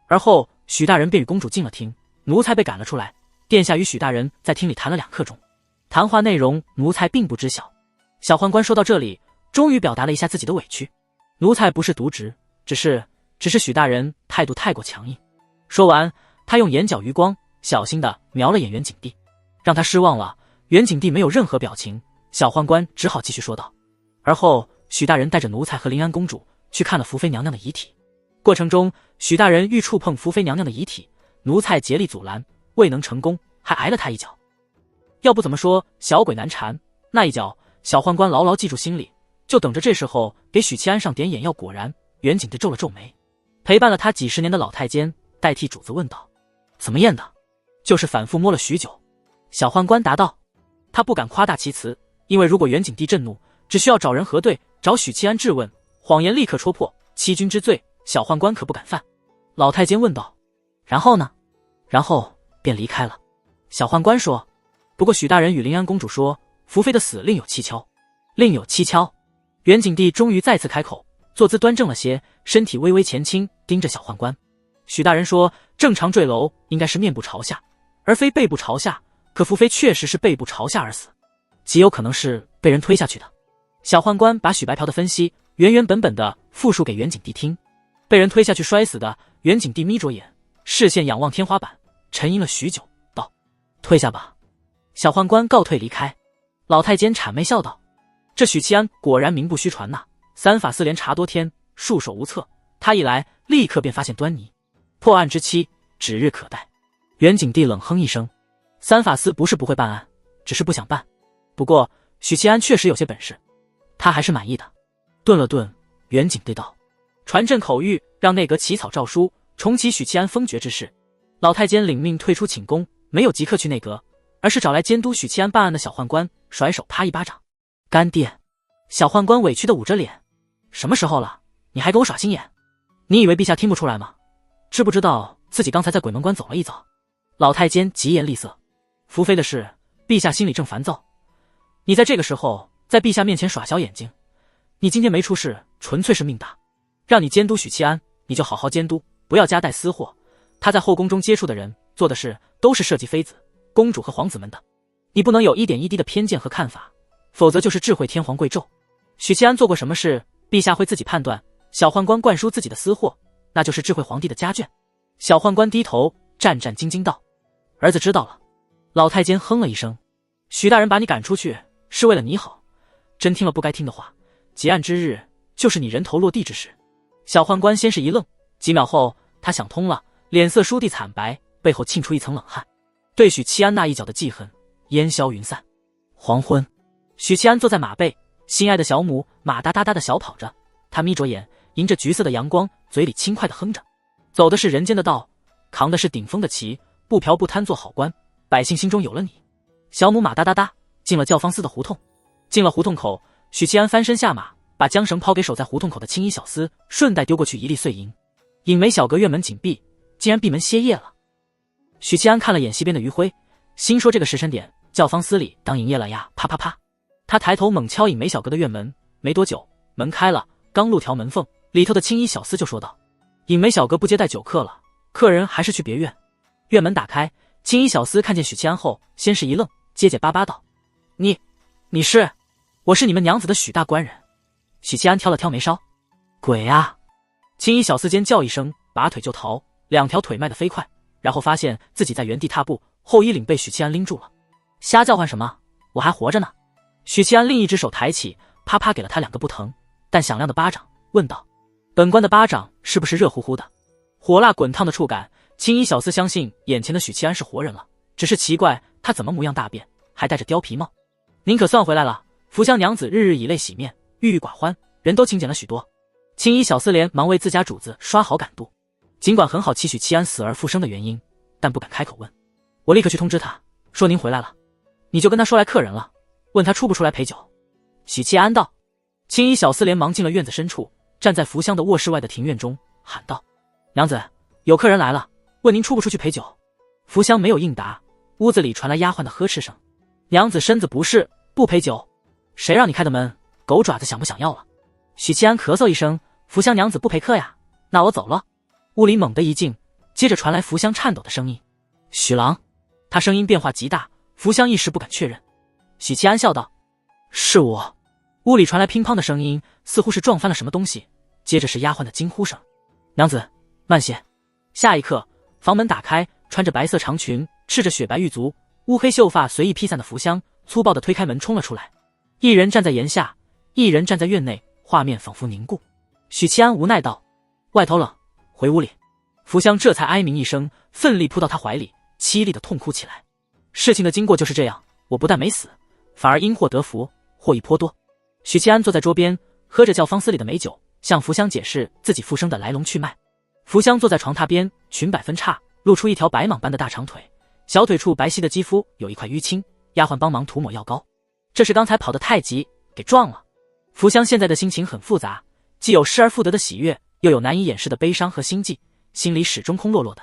而后许大人便与公主进了厅，奴才被赶了出来。殿下与许大人在厅里谈了2刻钟，谈话内容奴才并不知晓。小宦官说到这里，终于表达了一下自己的委屈：“奴才不是渎职，只是许大人态度太过强硬。”说完，他用眼角余光小心地瞄了眼袁景帝，让他失望了。袁景帝没有任何表情，小宦官只好继续说道：“而后许大人带着奴才和临安公主去看了福妃娘娘的遗体，过程中许大人欲触碰福妃娘娘的遗体，奴才竭力阻拦，未能成功，还挨了他一脚。要不怎么说小鬼难缠，那一脚小宦官牢牢记住心里，就等着这时候给许七安上点眼药。”果然，袁景帝皱了皱眉。陪伴了他几十年的老太监代替主子问道：“怎么验的？”“就是反复摸了许久。”小宦官答道。他不敢夸大其词，因为如果袁景帝震怒，只需要找人核对，找许七安质问，谎言立刻戳破，欺君之罪小宦官可不敢犯。老太监问道：“然后呢？”“然后便离开了。”小宦官说。“不过许大人与临安公主说，福妃的死另有蹊跷。”“另有蹊跷？”袁景帝终于再次开口，坐姿端正了些，身体微微前倾，盯着小宦官。“许大人说，正常坠楼应该是面部朝下，而非背部朝下，可福妃确实是背部朝下而死，极有可能是被人推下去的。”小宦官把许白嫖的分析原原本本的复述给袁景帝听。被人推下去摔死的，袁景帝眯着眼，视线仰望天花板，沉吟了许久，道：“退下吧。”小宦官告退离开。老太监谄媚笑道：“这许七安果然名不虚传呐，三法司连查多天，束手无策。他一来，立刻便发现端倪，破案之期指日可待。”袁景帝冷哼一声：“三法司不是不会办案，只是不想办。不过许七安确实有些本事，他还是满意的。”顿了顿，袁景帝道：“传朕口谕，让内阁起草诏书，重启许七安封爵之事。”老太监领命退出寝宫，没有即刻去内阁，而是找来监督许七安办案的小宦官，甩手啪一巴掌：“干爹！”小宦官委屈地捂着脸：“什么时候了，你还跟我耍心眼？你以为陛下听不出来吗？知不知道自己刚才在鬼门关走了一遭？”老太监疾言厉色：“福妃的事，陛下心里正烦躁，你在这个时候在陛下面前耍小眼睛，你今天没出事，纯粹是命大。让你监督许七安，你就好好监督，不要夹带私货。他在后宫中接触的人，做的事都是涉及妃子、公主和皇子们的，你不能有一点一滴的偏见和看法，否则就是智慧天皇贵胄。许七安做过什么事，陛下会自己判断。小宦官灌输自己的私货，那就是智慧皇帝的家眷。小宦官低头战战兢兢道：“儿子知道了。”老太监哼了一声：“许大人把你赶出去是为了你好，真听了不该听的话，结案之日就是你人头落地之时。”小宦官先是一愣，几秒后他想通了，脸色倏地惨白，背后沁出一层冷汗，对许七安那一脚的记恨烟消云散。黄昏，许七安坐在马背，心爱的小母马哒哒哒的小跑着，他眯着眼，迎着橘色的阳光，嘴里轻快地哼着。走的是人间的道，扛的是顶峰的旗，不嫖不贪做好官，百姓心中有了你。小母马哒哒哒进了教坊司的胡同，进了胡同口，许七安翻身下马，把缰绳抛给守在胡同口的青衣小厮，顺带丢过去一粒碎银。尹梅小阁院门紧闭，竟然闭门歇业了。许七安看了眼西边的余晖，心说这个时辰点教坊司里当营业了呀，啪啪啪。他抬头猛敲尹梅小阁的院门，没多久门开了，刚露条门缝，里头的青衣小厮就说道：“尹梅小阁不接待酒客了，客人还是去别院。”院门打开，青衣小厮看见许七安后，先是一愣，结结巴巴道：“你是？我是你们娘子的许大官人。”许七安挑了挑眉梢：“鬼啊！”青衣小厮尖叫一声，拔腿就逃，两条腿迈得飞快，然后发现自己在原地踏步，后衣领被许七安拎住了。“瞎叫唤什么？我还活着呢！”许七安另一只手抬起，啪啪给了他两个不疼但响亮的巴掌，问道：“本官的巴掌是不是热乎乎的？”火辣滚烫的触感，青衣小厮相信眼前的许七安是活人了，只是奇怪他怎么模样大变，还戴着貂皮帽。“您可算回来了，福香娘子日日以泪洗面，郁郁寡欢，人都清减了许多。”青衣小厮连忙为自家主子刷好感度，尽管很好奇许七安死而复生的原因，但不敢开口问。“我立刻去通知他，说您回来了，你就跟他说来客人了，问他出不出来陪酒。”许七安道。青衣小厮连忙进了院子深处，站在福香的卧室外的庭院中，喊道：“娘子，有客人来了，问您出不出去陪酒。”福香没有应答，屋子里传来丫鬟的呵斥声：“娘子身子不适，不陪酒。谁让你开的门？狗爪子想不想要了？”许七安咳嗽一声：“福香娘子不陪客呀，那我走了。”屋里猛地一静，接着传来福香颤抖的声音：“许郎。”他声音变化极大，福香一时不敢确认。许七安笑道：“是我。”屋里传来乒乓的声音，似乎是撞翻了什么东西，接着是丫鬟的惊呼声：“娘子，慢些！”下一刻，房门打开，穿着白色长裙，赤着雪白玉足，乌黑秀发随意披散的福香，粗暴地推开门冲了出来。一人站在檐下，一人站在院内，画面仿佛凝固。许七安无奈道：“外头冷，回屋里。”福香这才哀鸣一声，奋力扑到他怀里，凄厉地痛哭起来。事情的经过就是这样，我不但没死，反而因祸得福，获益颇多。许七安坐在桌边，喝着教坊司里的美酒，向福香解释自己复生的来龙去脉。福香坐在床榻边，裙摆分叉，露出一条白蟒般的大长腿，小腿处白皙的肌肤有一块淤青，丫鬟帮忙涂抹药膏。这是刚才跑得太急，给撞了。福香现在的心情很复杂，既有失而复得的喜悦，又有难以掩饰的悲伤和心悸，心里始终空落落的。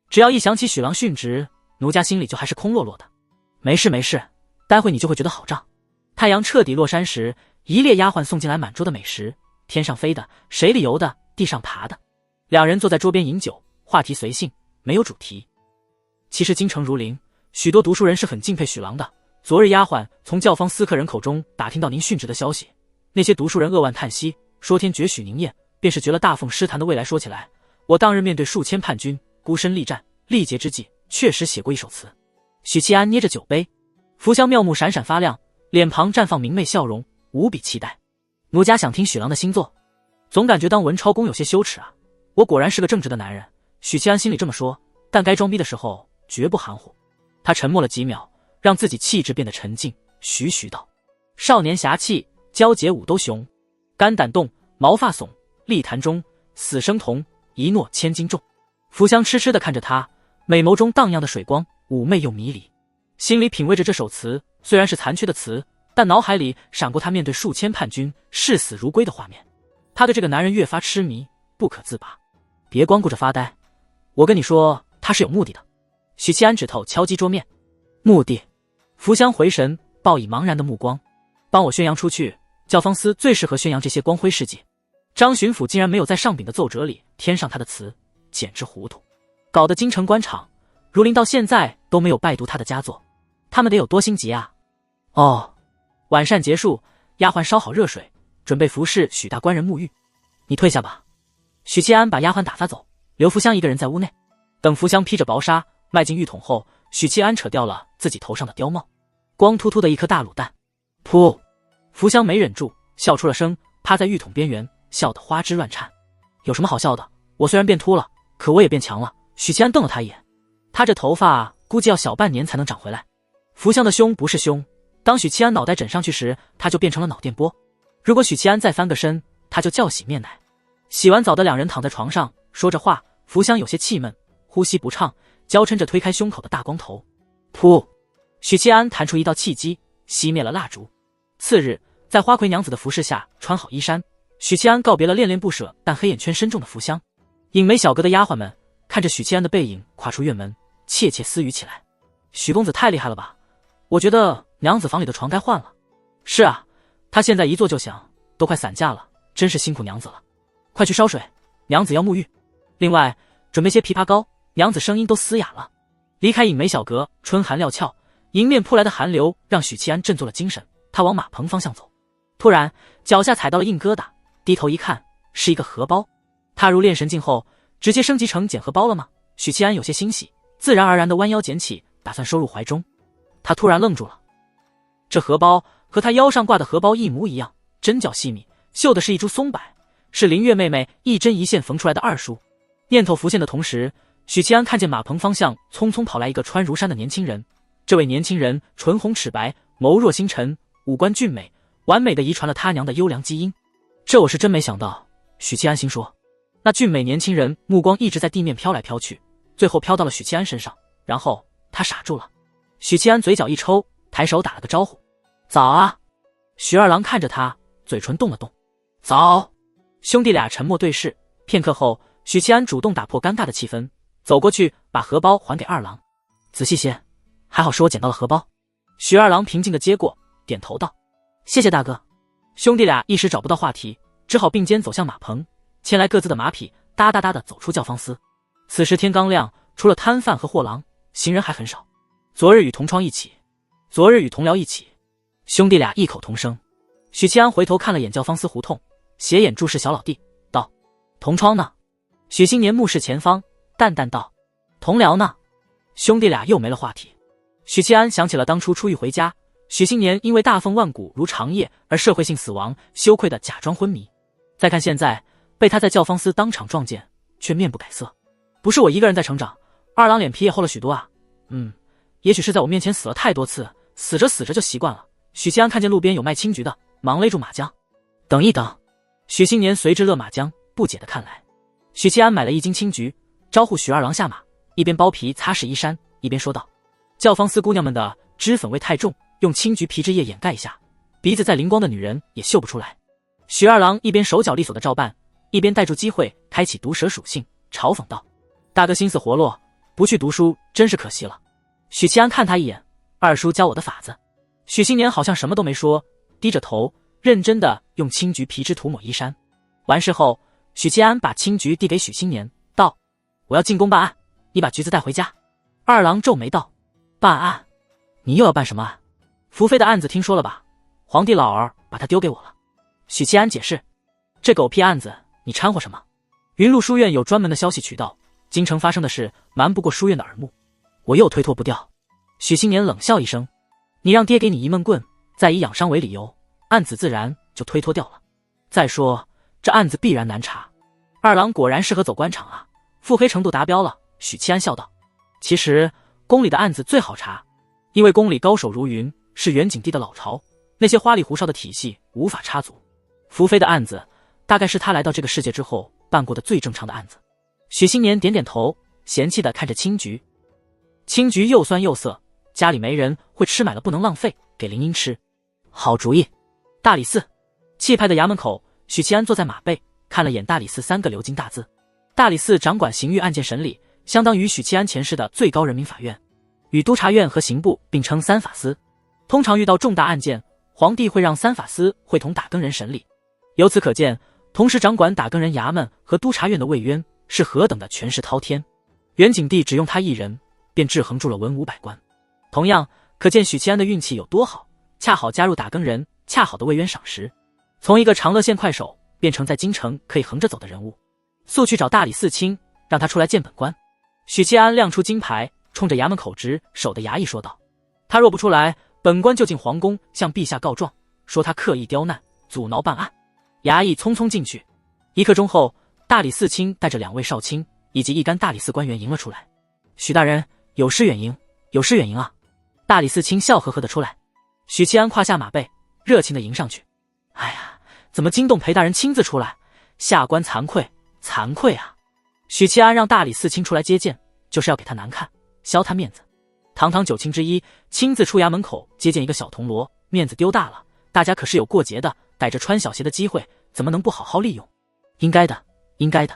只要一想起许郎殉职，奴家心里就还是空落落的。没事没事，待会你就会觉得好胀。太阳彻底落山时，一列丫鬟送进来满桌的美食，天上飞的，水里游的，地上爬的。两人坐在桌边饮酒，话题随性，没有主题。其实京城如林，许多读书人是很敬佩许郎的。昨日丫鬟从教坊司客人口中打听到您殉职的消息，那些读书人扼腕叹息，说天绝许宁燕，便是绝了大凤诗坛的未来。说起来，我当日面对数千叛军，孤身力战，力竭之际，确实写过一首词。许七安捏着酒杯，福香妙目闪闪发亮，脸庞绽放明媚笑容，无比期待。奴家想听许郎的新作。总感觉当文超公有些羞耻啊。我果然是个正直的男人，许七安心里这么说，但该装逼的时候绝不含糊。他沉默了几秒，让自己气质变得沉静，徐徐道：“少年侠气，交结舞都雄，肝胆动，毛发耸，立坛中，死生同，一诺千斤重。”福香痴痴地看着他，美眸中荡漾的水光，妩媚又迷离，心里品味着这首词。虽然是残缺的词，但脑海里闪过他面对数千叛军视死如归的画面。他对这个男人越发痴迷，不可自拔。别光顾着发呆，我跟你说，他是有目的的。许七安指头敲击桌面。目的？福香回神，报以茫然的目光。帮我宣扬出去，教坊司最适合宣扬这些光辉事迹。张巡抚竟然没有在上禀的奏折里添上他的词，简直糊涂，搞得京城官场如林到现在都没有拜读他的佳作，他们得有多心急啊！哦，晚膳结束，丫鬟烧好热水，准备服侍许大官人沐浴。你退下吧。许七安把丫鬟打发走，留福香一个人在屋内。等福香披着薄纱迈进浴桶后，许七安扯掉了自己头上的貂帽，光秃秃的一颗大卤蛋。噗！福香没忍住，笑出了声，趴在浴桶边缘，笑得花枝乱颤。有什么好笑的？我虽然变秃了，可我也变强了。许七安瞪了他一眼，他这头发估计要小半年才能长回来。福香的胸不是胸，当许七安脑袋枕上去时，他就变成了脑电波。如果许七安再翻个身，他就叫洗面奶。洗完澡的两人躺在床上说着话，福香有些气闷，呼吸不畅，娇嗔着推开胸口的大光头。噗！许七安弹出一道气机，熄灭了蜡烛。次日，在花魁娘子的服侍下，穿好衣衫，许七安告别了恋恋不舍但黑眼圈深重的福香。影梅小阁的丫鬟们看着许七安的背影跨出院门，窃窃私语起来。许公子太厉害了吧，我觉得娘子房里的床该换了。是啊，他现在一坐就响，都快散架了，真是辛苦娘子了。快去烧水，娘子要沐浴。另外准备些枇杷膏，娘子声音都嘶哑了。离开影梅小阁，春寒料峭，迎面扑来的寒流让许七安振作了精神，他往马棚方向走。突然脚下踩到了硬疙瘩，低头一看，是一个荷包。踏入炼神境后，直接升级成捡荷包了吗？许七安有些欣喜，自然而然地弯腰捡起，打算收入怀中。他突然愣住了，这荷包和他腰上挂的荷包一模一样，针脚细密，绣的是一株松柏，是林月妹妹一针一线缝出来的二书。念头浮现的同时，许七安看见马棚方向匆匆跑来一个穿儒衫的年轻人。这位年轻人唇红齿白，眸若星辰，五官俊美，完美的遗传了他娘的优良基因。这我是真没想到，许七安心说。那俊美年轻人目光一直在地面飘来飘去，最后飘到了许七安身上，然后他傻住了。许七安嘴角一抽，抬手打了个招呼：早啊。许二郎看着他，嘴唇动了动：早。兄弟俩沉默对视，片刻后，许七安主动打破尴尬的气氛，走过去把荷包还给二郎。仔细些，还好是我捡到了荷包。许二郎平静地接过，点头道：谢谢大哥。兄弟俩一时找不到话题，只好并肩走向马棚，牵来各自的马匹，哒哒哒地走出教坊司。此时天刚亮，除了摊贩和货郎，行人还很少。昨日与同窗一起，昨日与同僚一起，兄弟俩异口同声。许七安回头看了眼教坊司胡同，斜眼注视小老弟，道：同窗呢？许新年目视前方，淡淡道：同僚呢？兄弟俩又没了话题。许七安想起了当初出狱回家，许新年因为大凤万古如长夜而社会性死亡，羞愧的假装昏迷。再看现在，被他在教坊司当场撞见，却面不改色。不是我一个人在成长，二郎脸皮也厚了许多啊。也许是在我面前死了太多次，死着死着就习惯了。许七安看见路边有卖青桔的，忙勒住马缰。等一等。许新年随之勒马缰，不解的看来。许七安买了一斤青桔，招呼许二郎下马，一边剥皮擦拭衣衫，一边说道：教坊司姑娘们的脂粉味太重，用青桔皮脂液掩盖一下，鼻子再灵光的女人也嗅不出来。许二郎一边手脚利索的照办，一边逮住机会开启毒舌属性，嘲讽道：大哥心思活络，不去读书真是可惜了。许七安看他一眼：二叔教我的法子。许新年好像什么都没说，低着头认真的用青桔皮脂涂抹衣衫。完事后，许七安把青桔递给许新年，道：我要进宫办案，你把橘子带回家。二郎皱眉道：办案？你又要办什么案？福妃的案子听说了吧？皇帝老儿把他丢给我了。许七安解释：这狗屁案子你掺和什么？云麓书院有专门的消息渠道，京城发生的事瞒不过书院的耳目，我又推脱不掉。许新年冷笑一声：你让爹给你一闷棍，再以养伤为理由，案子自然就推脱掉了。再说这案子必然难查。二郎果然适合走官场啊，腹黑程度达标了。许七安笑道：其实宫里的案子最好查，因为宫里高手如云，是元景帝的老巢，那些花里胡哨的体系无法插足。福妃的案子大概是他来到这个世界之后办过的最正常的案子。许新年点点头，嫌弃地看着青桔。青桔又酸又涩，家里没人会吃，买了不能浪费，给林英吃。好主意。大理寺气派的衙门口，许七安坐在马背，看了眼大理寺三个鎏金大字。大理寺掌管刑狱案件审理，相当于许七安前世的最高人民法院，与督察院和刑部并称三法司。通常遇到重大案件，皇帝会让三法司会同打更人审理。由此可见，同时掌管打更人衙门和督察院的魏渊是何等的权势滔天。元景帝只用他一人，便制衡住了文武百官。同样，可见许七安的运气有多好，恰好加入打更人，恰好的为渊赏识，从一个长乐县快手变成在京城可以横着走的人物。速去找大理寺卿，让他出来见本官。许七安亮出金牌，冲着衙门口直守的衙役说道：他若不出来，本官就进皇宫向陛下告状，说他刻意刁难，阻挠办案。衙役匆匆进去，一刻钟后，大理寺卿带着2位少卿以及一干大理寺官员迎了出来。许大人，有失远迎，有失远迎啊！大理寺卿笑呵呵的出来，许七安胯下马背，热情的迎上去。哎呀，怎么惊动裴大人亲自出来？下官惭愧，惭愧啊！许七安让大理寺卿出来接见，就是要给他难看，消他面子。堂堂9卿之一，亲自出衙门口接见一个小铜锣，面子丢大了。大家可是有过节的，逮着穿小鞋的机会，怎么能不好好利用？应该的，应该的。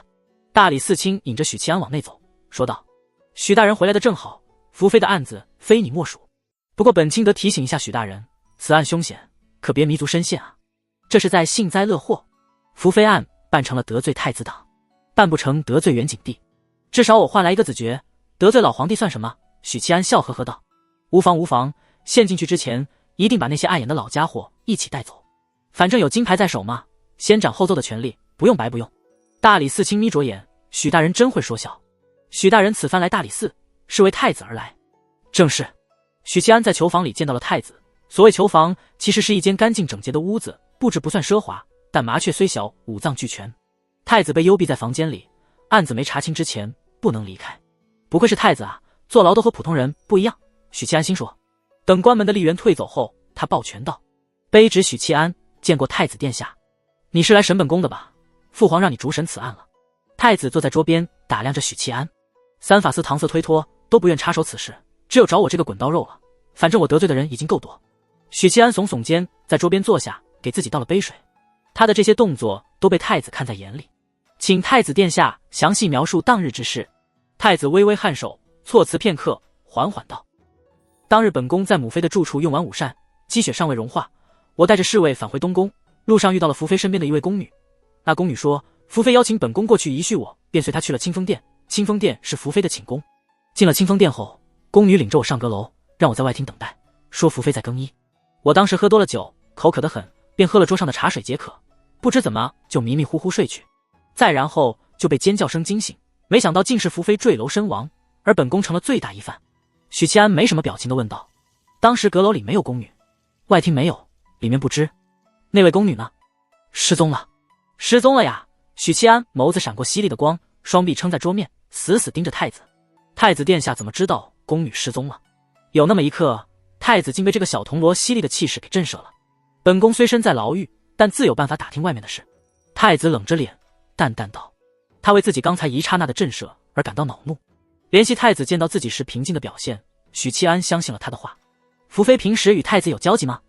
大理寺卿引着许七安往内走，说道：许大人回来的正好，福妃的案子非你莫属。不过本卿得提醒一下许大人，此案凶险，可别迷足深陷啊。这是在幸灾乐祸。福妃案办成了得罪太子党，办不成得罪元景帝，至少我换来一个子爵，得罪老皇帝算什么？许七安笑呵呵道：无妨无妨，陷进去之前一定把那些碍眼的老家伙一起带走，反正有金牌在手嘛，先斩后奏的权利不用白不用。大理寺卿眯着眼，许大人真会说笑。许大人此番来大理寺是为太子而来？正是。许七安在囚房里见到了太子。所谓囚房，其实是一间干净整洁的屋子，布置不算奢华，但麻雀虽小，五脏俱全。太子被幽闭在房间里，案子没查清之前不能离开。不愧是太子啊，坐牢都和普通人不一样。许七安心说。等关门的吏员退走后，他抱拳道：卑职许七安见过太子殿下。你是来审本宫的吧？父皇让你主审此案了。太子坐在桌边打量着许七安。3法司搪塞推脱，都不愿插手此事，只有找我这个滚刀肉了。反正我得罪的人已经够多。许七安耸耸肩，在桌边坐下，给自己倒了杯水。他的这些动作都被太子看在眼里。请太子殿下详细描述当日之事。太子微微颔首，措辞片刻，缓缓道：当日本宫在母妃的住处用完午膳，积雪尚未融化，我带着侍卫返回东宫，路上遇到了福妃身边的一位宫女。那宫女说，福妃邀请本宫过去仪叙我，便随她去了清风殿。清风殿是福妃的寝宫。进了清风殿后，宫女领着我上阁楼，让我在外厅等待，说福妃在更衣。我当时喝多了酒，口渴得很，便喝了桌上的茶水解渴，不知怎么就迷迷糊糊睡去。再然后就被尖叫声惊醒，没想到竟是福妃坠楼身亡，而本宫成了罪大一犯。许七安没什么表情地问道：当时阁楼里没有宫女？外厅没有，里面不知。那位宫女呢？失踪了。失踪了呀！许七安眸子闪过犀利的光，双臂撑在桌面，死死盯着太子。太子殿下怎么知道宫女失踪了？有那么一刻，太子竟被这个小铜锣犀利的气势给震慑了。本宫虽身在牢狱，但自有办法打听外面的事。太子冷着脸淡淡道。他为自己刚才一刹那的震慑而感到恼怒。联系太子见到自己时平静的表现，许七安相信了他的话。福妃平时与太子有交集吗？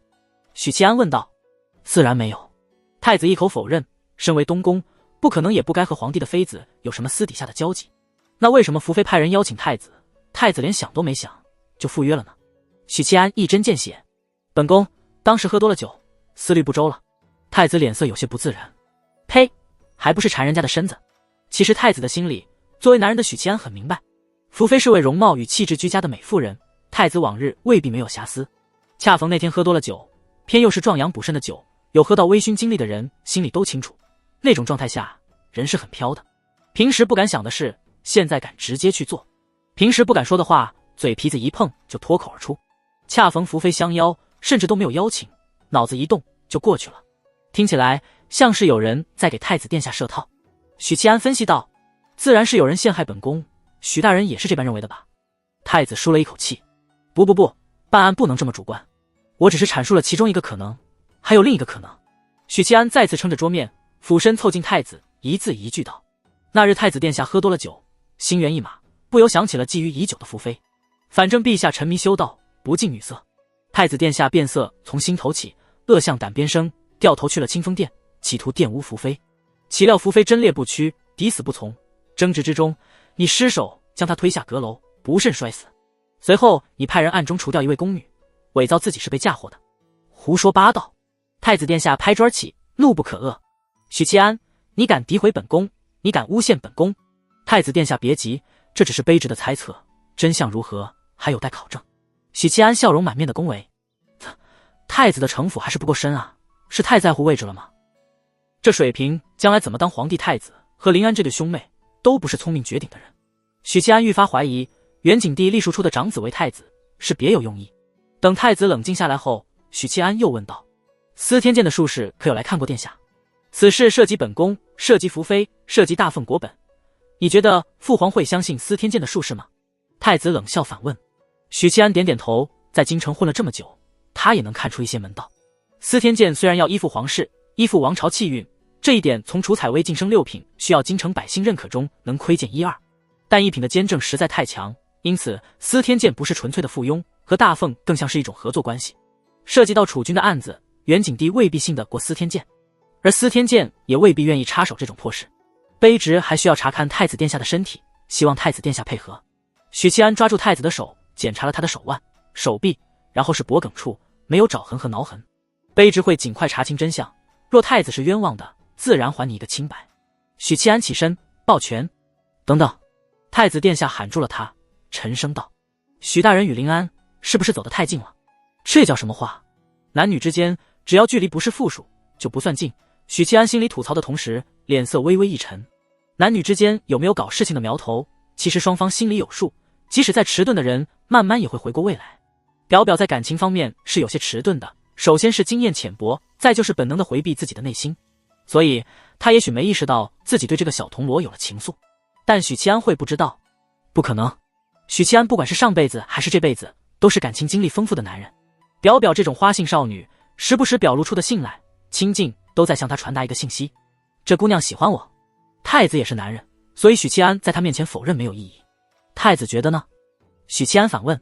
许七安问道。自然没有。太子一口否认，身为东宫，不可能也不该和皇帝的妃子有什么私底下的交集。那为什么福妃派人邀请太子，太子连想都没想就赴约了呢？许七安一针见血。本宫当时喝多了酒，思虑不周了。太子脸色有些不自然。呸，还不是馋人家的身子。其实太子的心里，作为男人的许七安很明白，福妃是位容貌与气质俱佳的美妇人，太子往日未必没有瑕疵。恰逢那天喝多了酒，偏又是壮阳补肾的酒，有喝到微醺经历的人心里都清楚，那种状态下人是很飘的。平时不敢想的事，现在敢直接去做；平时不敢说的话，嘴皮子一碰就脱口而出。恰逢福妃相邀，甚至都没有邀请，脑子一动就过去了。听起来像是有人在给太子殿下设套。许七安分析道：自然是有人陷害本宫，许大人也是这般认为的吧？太子舒了一口气：不，办案不能这么主观，我只是阐述了其中一个可能，还有另一个可能。许七安再次撑着桌面，俯身凑近太子，一字一句道：那日太子殿下喝多了酒，心猿意马，不由想起了觊觎已久的福妃。反正陛下沉迷修道，不近女色，太子殿下变色从心头起，恶向胆边生，掉头去了清风殿，企图玷污福妃。岂料福妃贞烈不屈，抵死不从，争执之中，你失手将她推下阁楼，不慎摔死。随后你派人暗中除掉一位宫女，伪造自己是被嫁祸的。胡说八道！太子殿下拍桌起，怒不可遏。许七安，你敢诋毁本宫，你敢诬陷本宫！太子殿下别急，这只是卑职的猜测，真相如何还有待考证。许七安笑容满面的恭维。太子的城府还是不够深啊，是太在乎位置了吗？这水平将来怎么当皇帝？太子和临安这对兄妹都不是聪明绝顶的人。许七安愈发怀疑元景帝立庶出的长子为太子是别有用意。等太子冷静下来后，许七安又问道：司天监的术士可有来看过殿下？此事涉及本宫，涉及福妃，涉及大奉国本，你觉得父皇会相信司天监的术士吗？太子冷笑反问。许七安点点头，在京城混了这么久，他也能看出一些门道。司天监虽然要依附皇室，依附王朝气运，这一点从除采薇晋升6品需要京城百姓认可中能窥见1、2，但1品的监正实在太强，因此司天监不是纯粹的附庸，和大奉更像是一种合作关系。涉及到储君的案子，元景帝未必信得过司天监，而司天监也未必愿意插手这种破事。卑职还需要查看太子殿下的身体，希望太子殿下配合。许七安抓住太子的手，检查了他的手腕、手臂，然后是脖颈处，没有爪痕和挠痕。卑职会尽快查清真相，若太子是冤枉的，自然还你一个清白。许七安起身抱拳。等等，太子殿下喊住了他，沉声道：许大人与临安是不是走得太近了？这叫什么话？男女之间只要距离不是负数就不算近。许七安心里吐槽的同时，脸色微微一沉。男女之间有没有搞事情的苗头，其实双方心里有数，即使再迟钝的人慢慢也会回过味来。表表在感情方面是有些迟钝的，首先是经验浅薄，再就是本能的回避自己的内心，所以他也许没意识到自己对这个小铜锣有了情愫。但许七安会不知道？不可能。许七安不管是上辈子还是这辈子，都是感情经历丰富的男人。表表这种花性少女，时不时表露出的信赖、亲近，都在向他传达一个信息：这姑娘喜欢我。太子也是男人，所以许七安在他面前否认没有意义。太子觉得呢？许七安反问。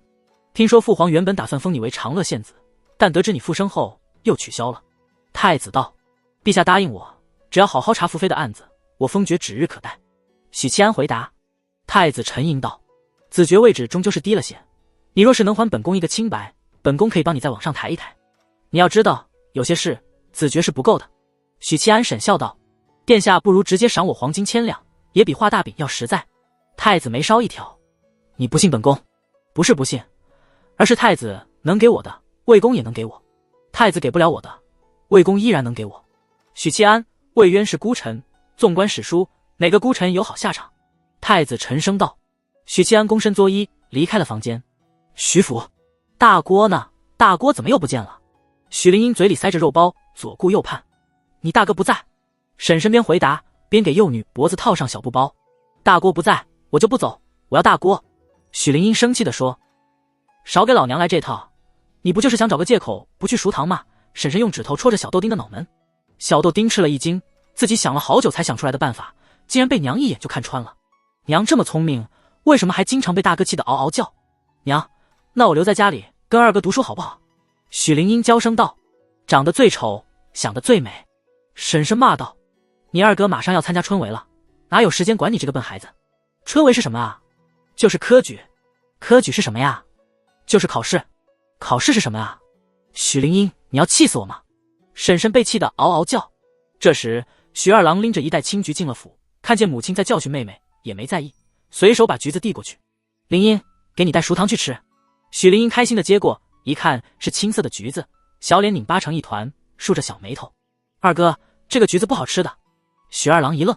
听说父皇原本打算封你为长乐县子，但得知你复生后又取消了。太子道：陛下答应我，只要好好查福妃的案子，我封爵指日可待。许七安回答。太子沉吟道：子爵位置终究是低了些，你若是能还本宫一个清白，本宫可以帮你再往上抬一抬。你要知道，有些事子爵是不够的。许七安沈笑道：殿下不如直接赏我黄金1000两，也比画大饼要实在。太子眉梢一挑：你不信本宫？不是不信，而是太子能给我的，魏公也能给我。太子给不了我的，魏公依然能给我。许七安，魏渊是孤臣，纵观史书，哪个孤臣有好下场？太子沉声道。许七安躬身作揖，离开了房间。徐府，大郭呢？大郭怎么又不见了？许灵英嘴里塞着肉包，左顾右盼。你大哥不在。婶婶边回答边给幼女脖子套上小布包。大郭不在，我就不走，我要大郭。许灵英生气地说：少给老娘来这套，你不就是想找个借口不去熟堂吗？婶婶用指头戳着小豆丁的脑门。小豆丁吃了一惊，自己想了好久才想出来的办法，竟然被娘一眼就看穿了。娘这么聪明，为什么还经常被大哥气得嗷嗷叫？娘，那我留在家里跟二哥读书好不好？许灵英娇声道。长得最丑，想得最美。婶婶骂道：你二哥马上要参加春闱了，哪有时间管你这个笨孩子？春闱是什么啊？就是科举。科举是什么呀？就是考试。考试是什么啊？许灵英，你要气死我吗？婶婶被气得嗷嗷叫。这时许二郎拎着一袋青橘进了府，看见母亲在教训妹妹，也没在意，随手把橘子递过去。灵英，给你带熟糖去吃。许灵英开心的接过，一看是青色的橘子，小脸拧巴成一团，竖着小眉头。二哥，这个橘子不好吃的。许二郎一愣。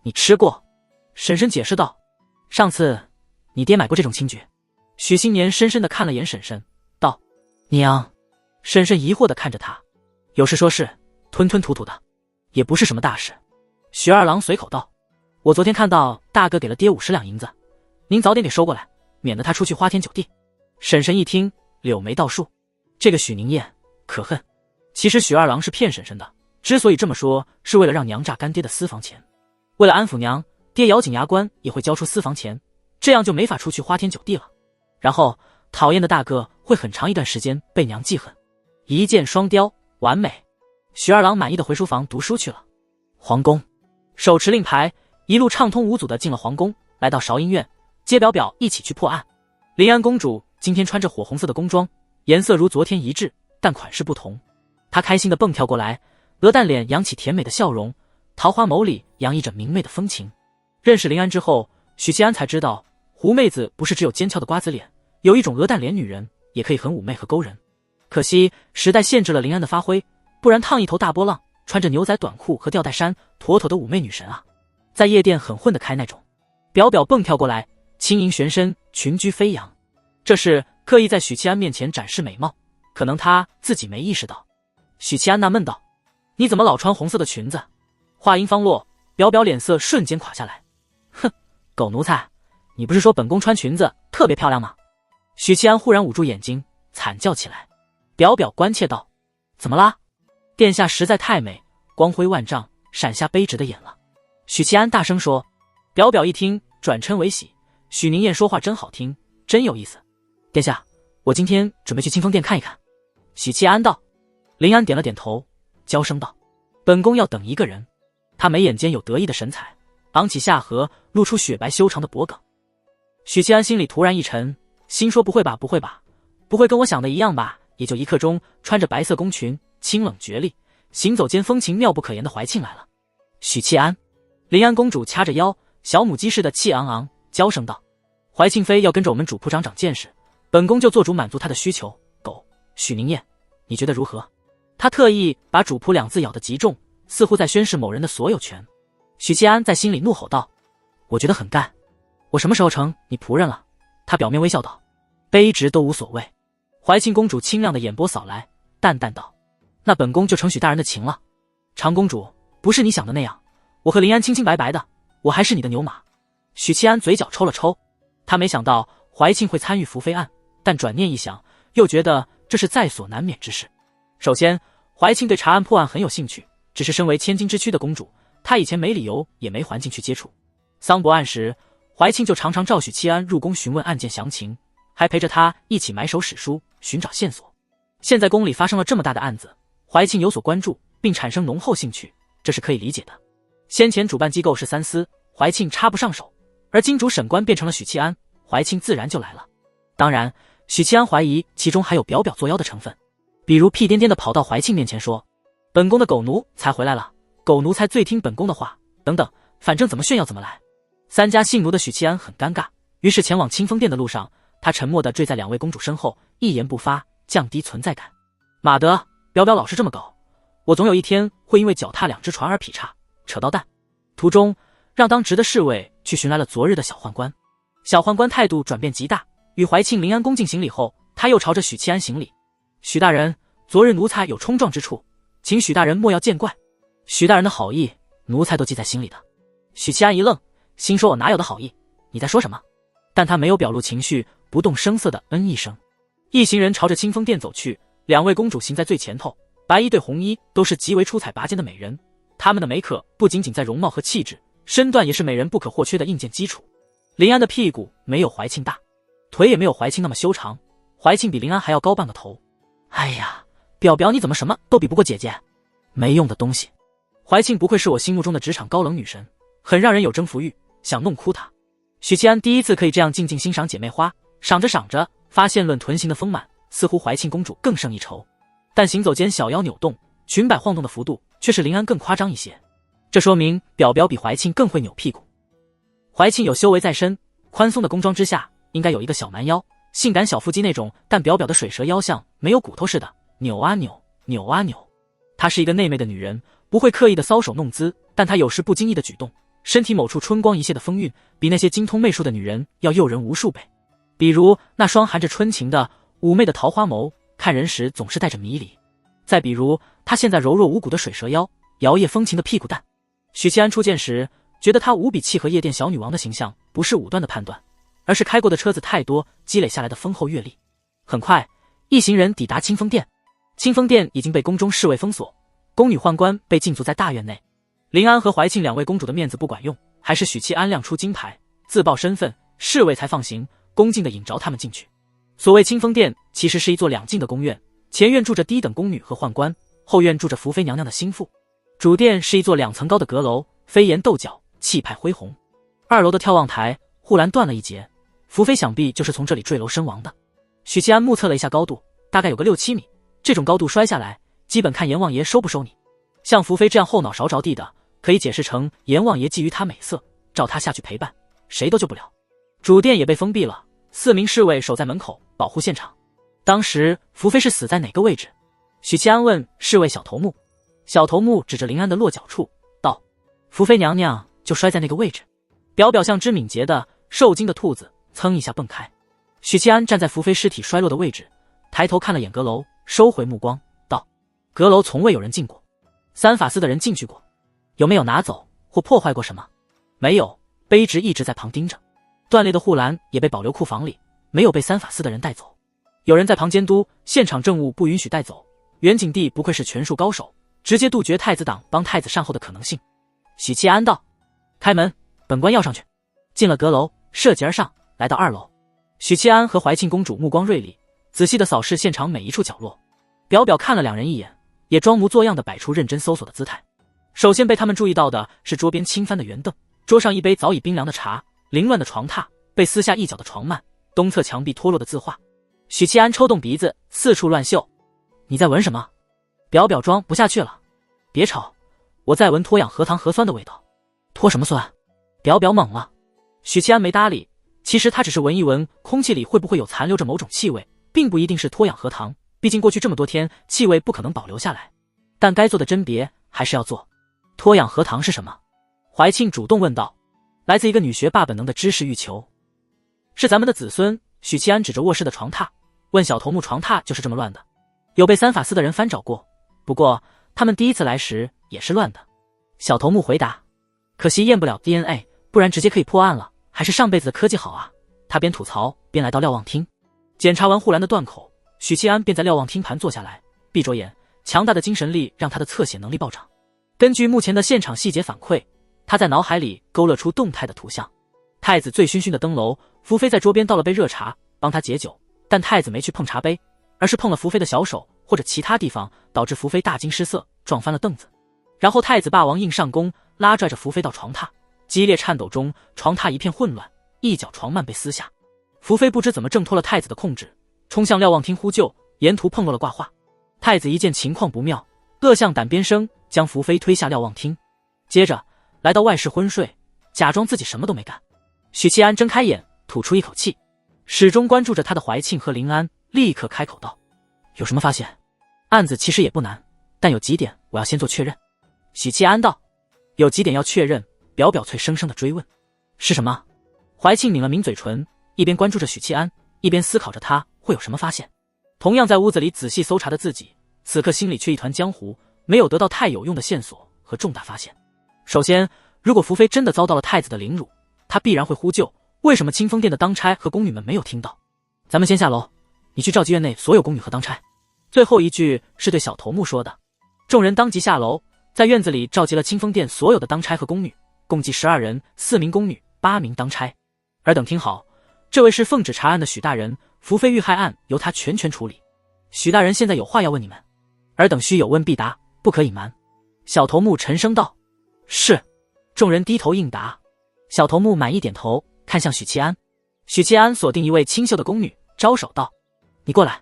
你吃过？婶婶解释道。上次你爹买过这种青橘。许新年深深的看了眼婶婶，道：娘。婶婶疑惑的看着他，有事说事，吞吞吐吐的，也不是什么大事。许二郎随口道：我昨天看到大哥给了爹50两银子，您早点给收过来，免得他出去花天酒地。婶婶一听，柳眉倒竖，这个许宁燕可恨。其实许二郎是骗婶婶的，之所以这么说，是为了让娘榨干爹的私房钱。为了安抚娘，爹咬紧牙关也会交出私房钱，这样就没法出去花天酒地了。然后讨厌的大哥会很长一段时间被娘记恨。一箭双雕，完美。许二郎满意的回书房读书去了。皇宫，手持令牌，一路畅通无阻的进了皇宫，来到韶音院，接表表一起去破案。临安公主今天穿着火红色的宫装，颜色如昨天一致，但款式不同。她开心的蹦跳过来，鹅蛋脸扬起甜美的笑容，桃花眸里洋溢着明媚的风情。认识临安之后，许七安才知道，胡妹子不是只有尖翘的瓜子脸，有一种鹅蛋脸女人也可以很妩媚和勾人。可惜时代限制了林安的发挥，不然烫一头大波浪，穿着牛仔短裤和吊带衫，妥妥的妩媚女神啊！在夜店很混得开那种。表表蹦跳过来，轻盈旋身，裙裾飞扬。这是刻意在许七安面前展示美貌，可能她自己没意识到。许七安纳闷道：“你怎么老穿红色的裙子？”话音方落，表表脸色瞬间垮下来。哼，狗奴才，你不是说本宫穿裙子特别漂亮吗？许七安忽然捂住眼睛，惨叫起来。表表关切道：“怎么啦？殿下实在太美，光辉万丈，闪下卑职的眼了。”许七安大声说。表表一听，转嗔为喜：“许宁燕说话真好听，真有意思。殿下，我今天准备去清风殿看一看。”许七安道。林安点了点头，娇声道：“本宫要等一个人。”他眉眼间有得意的神采，昂起下颌，露出雪白修长的脖颈。许七安心里突然一沉，心说：“不会吧，不会吧，不会跟我想的一样吧？”也就一刻钟，穿着白色宫裙，清冷绝丽，行走间风情妙不可言的怀庆来了。许七安，林安公主掐着腰，小母鸡似的气昂昂，娇声道：“怀庆妃要跟着我们主仆长长见识，本宫就做主满足她的需求。狗，许宁燕，你觉得如何？”他特意把主仆两字咬得极重，似乎在宣示某人的所有权。许七安在心里怒吼道：“我觉得很干，我什么时候成你仆人了？”他表面微笑道：“卑职都无所谓。”怀庆公主清亮的眼波扫来，淡淡道：“那本宫就成许大人的情了。”长公主，不是你想的那样，我和林安清清白白的，我还是你的牛马。许七安嘴角抽了抽，他没想到怀庆会参与福妃案，但转念一想，又觉得这是在所难免之事。首先，怀庆对查案破案很有兴趣，只是身为千金之躯的公主，她以前没理由也没环境去接触。桑博案时，怀庆就常常召许七安入宫询问案件详情，还陪着他一起埋首史书，寻找线索。现在宫里发生了这么大的案子，怀庆有所关注，并产生浓厚兴趣，这是可以理解的。先前主办机构是三司，怀庆插不上手，而金主审官变成了许七安，怀庆自然就来了。当然，许七安怀疑其中还有表表作妖的成分，比如屁颠颠的跑到怀庆面前说：“本宫的狗奴才回来了，狗奴才最听本宫的话，等等，反正怎么炫耀怎么来。”三家姓奴的许七安很尴尬，于是前往清风殿的路上，他沉默地坠在两位公主身后，一言不发，降低存在感。马德，表表老是这么搞，我总有一天会因为脚踏两只船而劈叉，扯到蛋。途中，让当值的侍卫去寻来了昨日的小宦官。小宦官态度转变极大，与怀庆临安恭敬行礼后，他又朝着许七安行礼：“许大人，昨日奴才有冲撞之处，请许大人莫要见怪。”许大人的好意，奴才都记在心里的。许七安一愣，心说：“我哪有的好意？你在说什么？”但他没有表露情绪，不动声色的嗯一声。一行人朝着清风殿走去，两位公主行在最前头，白衣对红衣都是极为出彩拔尖的美人。她们的美可不仅仅在容貌和气质，身段也是美人不可或缺的硬件基础。林安的屁股没有怀庆大，腿也没有怀庆那么修长，怀庆比林安还要高半个头。哎呀，表表你怎么什么都比不过姐姐？没用的东西！怀庆不愧是我心目中的职场高冷女神，很让人有征服欲，想弄哭她。许七安第一次可以这样静静欣赏姐妹花，赏着赏着，发现论臀型的丰满，似乎怀庆公主更胜一筹。但行走间小腰扭动，裙摆晃动的幅度却是林安更夸张一些。这说明表表比怀庆更会扭屁股。怀庆有修为在身，宽松的宫装之下应该有一个小蛮腰，性感小腹肌那种，但表表的水蛇腰像没有骨头似的，扭啊扭，扭啊扭。她是一个内媚的女人，不会刻意的搔首弄姿，但她有时不经意的举动，身体某处春光一泻的风韵，比那些精通媚术的女人要诱人无数倍。比如那双含着春情的妩媚的桃花眸，看人时总是带着迷离。再比如她现在柔弱无骨的水蛇腰，摇曳风情的屁股蛋。许七安初见时，觉得她无比契合夜店小女王的形象，不是武断的判断，而是开过的车子太多，积累下来的丰厚阅历。很快，一行人抵达清风殿。清风殿已经被宫中侍卫封锁，宫女宦官被禁足在大院内。林安和怀庆两位公主的面子不管用，还是许七安亮出金牌，自报身份，侍卫才放行，恭敬地引着他们进去。所谓清风殿，其实是一座两进的宫院，前院住着低等宫女和宦官，后院住着福妃娘娘的心腹。主殿是一座2层高的阁楼，飞檐斗角，气派恢宏。2楼的眺望台护栏断了一截，福妃想必就是从这里坠楼身亡的。许七安目测了一下高度，大概有个6-7米，这种高度摔下来，基本看阎王爷收不收你。像福妃这样后脑勺着地的，可以解释成阎王爷觊觎她美色，召她下去陪伴，谁都救不了。主殿也被封闭了，4名侍卫守在门口保护现场。当时福妃是死在哪个位置？许七安问侍卫小头目。小头目指着林安的落脚处道：福妃娘娘就摔在那个位置。表表像只敏捷的受惊的兔子，噌一下蹦开。许七安站在福妃尸体摔落的位置，抬头看了眼阁楼，收回目光道：阁楼从未有人进过，三法司的人进去过，有没有拿走或破坏过什么？没有，卑职一直在旁盯着。断裂的护栏也被保留库房里，没有被三法司的人带走。有人在旁监督，现场证物不允许带走。袁景帝不愧是权术高手，直接杜绝太子党帮太子善后的可能性。许七安道：开门，本官要上去。进了阁楼，涉级而上，来到2楼。许七安和怀庆公主目光锐利，仔细地扫视现场每一处角落。表表看了2人一眼，也装模作样地摆出认真搜索的姿态。首先被他们注意到的是桌边倾翻的圆凳，桌上一杯早已冰凉的茶，凌乱的床榻，被撕下一角的床幔，东侧墙壁脱落的字画。许七安抽动鼻子，四处乱嗅。你在闻什么？表表装不下去了。别吵，我在闻脱氧核糖核酸的味道。脱什么酸？表表懵了。许七安没搭理，其实他只是闻一闻空气里会不会有残留着某种气味，并不一定是脱氧核糖，毕竟过去这么多天，气味不可能保留下来。但该做的甄别还是要做。脱氧核糖是什么？怀庆主动问道。来自一个女学霸本能的知识欲求。是咱们的子孙。许七安指着卧室的床榻，问小头目床榻就是这么乱的。有被三法司的人翻找过，不过他们第一次来时也是乱的。小头目回答。可惜验不了 DNA， 不然直接可以破案了，还是上辈子的科技好啊。他边吐槽边来到瞭望厅，检查完护栏的断口，许七安便在瞭望厅盘坐下来，闭着眼，强大的精神力让他的侧写能力暴涨。根据目前的现场细节反馈，他在脑海里勾勒出动态的图像。太子醉醺醺的登楼，福妃在桌边倒了杯热茶帮他解酒，但太子没去碰茶杯，而是碰了福妃的小手或者其他地方，导致福妃大惊失色，撞翻了凳子。然后太子霸王硬上弓，拉拽着福妃到床榻，激烈颤抖中，床榻一片混乱，一角床幔被撕下。福妃不知怎么挣脱了太子的控制，冲向瞭望厅呼救，沿途碰落了挂画。太子一见情况不妙，恶向胆边生，将福妃推下瞭望厅，接着来到外室昏睡，假装自己什么都没干。许七安睁开眼，吐出一口气，始终关注着他的怀庆和林安立刻开口道：有什么发现？案子其实也不难，但有几点我要先做确认。许七安道：有几点要确认。表表脆生生的追问：是什么？怀庆抿了抿嘴唇，一边关注着许七安，一边思考着他会有什么发现。同样在屋子里仔细搜查的自己，此刻心里却一团浆糊，没有得到太有用的线索和重大发现。首先，如果福妃真的遭到了太子的凌辱，他必然会呼救，为什么清风殿的当差和宫女们没有听到？咱们先下楼，你去召集院内所有宫女和当差。最后一句是对小头目说的。众人当即下楼，在院子里召集了清风殿所有的当差和宫女，共计12人，4名宫女，8名当差。尔等听好，这位是奉旨查案的许大人，福妃遇害案由他全权处理。许大人现在有话要问你们，尔等须有问必答，不可隐瞒。小头目沉声道：是。众人低头应答。小头目满意点头，看向许七安。许七安锁定一位清秀的宫女，招手道：你过来。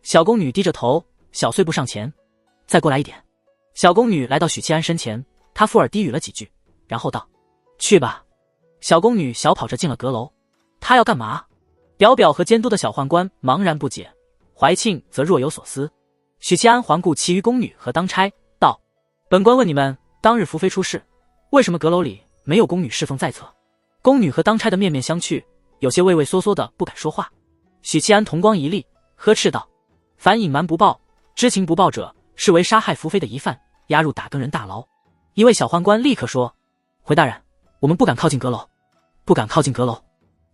小宫女低着头，小碎步上前。再过来一点。小宫女来到许七安身前，她附耳低语了几句，然后道：去吧。小宫女小跑着进了阁楼。她要干嘛？表表和监督的小宦官茫然不解，怀庆则若有所思。许七安环顾其余宫女和当差，道：本官问你们，当日福妃出事，为什么阁楼里没有宫女侍奉在侧？宫女和当差的面面相觑，有些畏畏缩缩的不敢说话。许七安瞳光一立，呵斥道：凡隐瞒不报、知情不报者，视为杀害福妃的疑犯，押入打更人大牢。一位小宦官立刻说：回大人，我们不敢靠近阁楼，不敢靠近阁楼。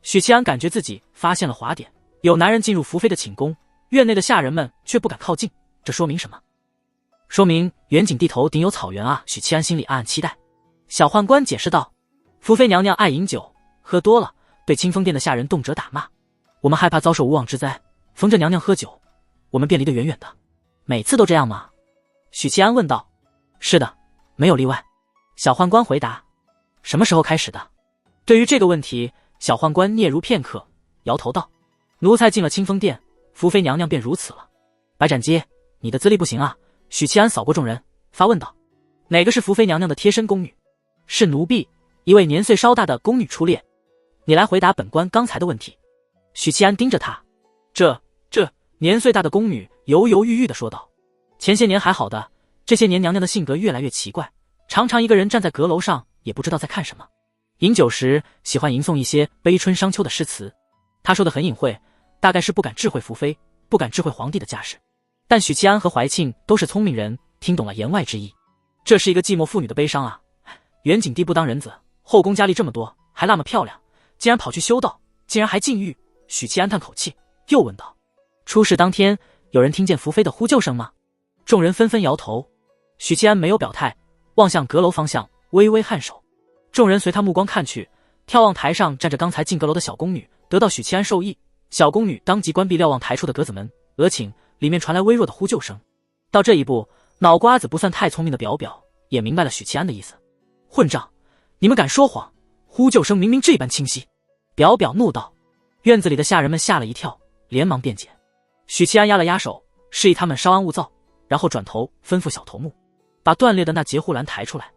许七安感觉自己发现了滑点，有男人进入福妃的寝宫，院内的下人们却不敢靠近，这说明什么？说明远景地头顶有草原啊！许七安心里暗暗期待。小宦官解释道：福妃娘娘爱饮酒，喝多了，对清风殿的下人动辄打骂，我们害怕遭受无妄之灾，逢着娘娘喝酒，我们便离得远远的。每次都这样吗？许七安问道。是的，没有例外。小宦官回答。什么时候开始的？对于这个问题，小宦官嗫嚅片刻，摇头道：奴才进了清风殿，福妃娘娘便如此了。白斩鸡，你的资历不行啊！许七安扫过众人，发问道：哪个是福妃娘娘的贴身宫女？是奴婢，一位年岁稍大的宫女出列。你来回答本官刚才的问题。许七安盯着他，年岁大的宫女犹犹豫豫地说道：“前些年还好的，这些年娘娘的性格越来越奇怪，常常一个人站在阁楼上，也不知道在看什么。饮酒时喜欢吟诵一些悲春伤秋的诗词。”他说的很隐晦，大概是不敢智慧福妃，不敢智慧皇帝的架势。但许七安和怀庆都是聪明人，听懂了言外之意。这是一个寂寞妇女的悲伤啊！元景帝不当人子，后宫佳丽这么多，还那么漂亮，竟然跑去修道，竟然还禁欲。许七安叹口气，又问道：“出事当天，有人听见福妃的呼救声吗？”众人纷纷摇头。许七安没有表态，望向阁楼方向，微微颔首。众人随他目光看去，眺望台上站着刚才进阁楼的小宫女，得到许七安授意，小宫女当即关闭瞭望台处的格子门，额请里面传来微弱的呼救声。到这一步，脑瓜子不算太聪明的表表也明白了许七安的意思。混账！你们敢说谎！呼救声明明这般清晰。表表怒道。院子里的下人们吓了一跳，连忙辩解。许七安压了压手，示意他们稍安勿躁，然后转头吩咐小头目把断裂的那截护栏抬出来。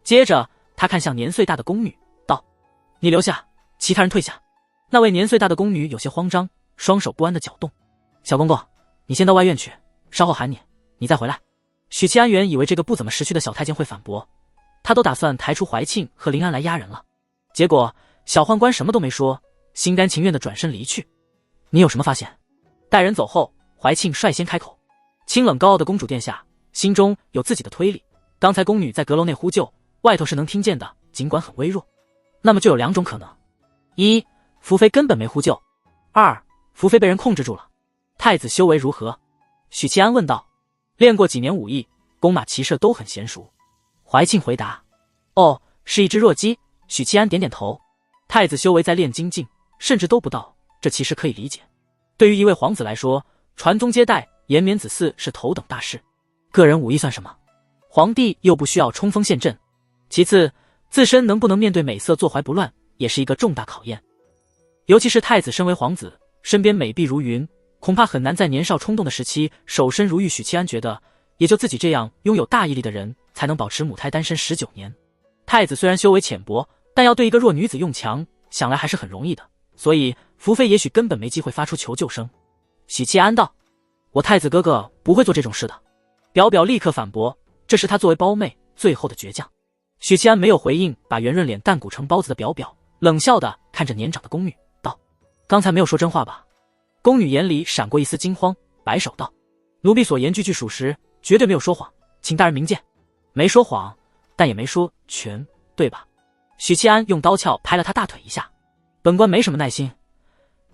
接着他看向年岁大的宫女道：“你留下，其他人退下。”那位年岁大的宫女有些慌张，双手不安地搅动。小公公，你先到外院去，稍后喊你，你再回来。许七安原以为这个不怎么识趣的小太监会反驳，他都打算抬出怀庆和林安来压人了。结果小宦官什么都没说，心甘情愿地转身离去。你有什么发现？待人走后，怀庆率先开口。清冷高傲的公主殿下心中有自己的推理，刚才宫女在阁楼内呼救，外头是能听见的，尽管很微弱。那么就有两种可能：一，福妃根本没呼救；二，福妃被人控制住了。太子修为如何？许七安问道。练过几年武艺，弓马骑射都很娴熟。怀庆回答。哦，是一只弱鸡。许七安点点头。太子修为在炼精境，甚至都不到，这其实可以理解。对于一位皇子来说，传宗接代、延绵子嗣是头等大事，个人武艺算什么？皇帝又不需要冲锋陷阵。其次，自身能不能面对美色坐怀不乱，也是一个重大考验。尤其是太子身为皇子，身边美婢如云，恐怕很难在年少冲动的时期守身如玉。许七安觉得，也就自己这样拥有大毅力的人，才能保持母胎单身19年。太子虽然修为浅薄，但要对一个弱女子用强，想来还是很容易的。所以福妃也许根本没机会发出求救声。许七安道：“我太子哥哥不会做这种事的。”表表立刻反驳，这是他作为胞妹最后的倔强。许七安没有回应，把圆润脸蛋鼓成包子的表表冷笑地看着年长的宫女道：“刚才没有说真话吧？”宫女眼里闪过一丝惊慌，摆手道：“奴婢所言句句属实，绝对没有说谎，请大人明鉴。”没说谎，但也没说全，对吧？许七安用刀鞘拍了他大腿一下。本官没什么耐心，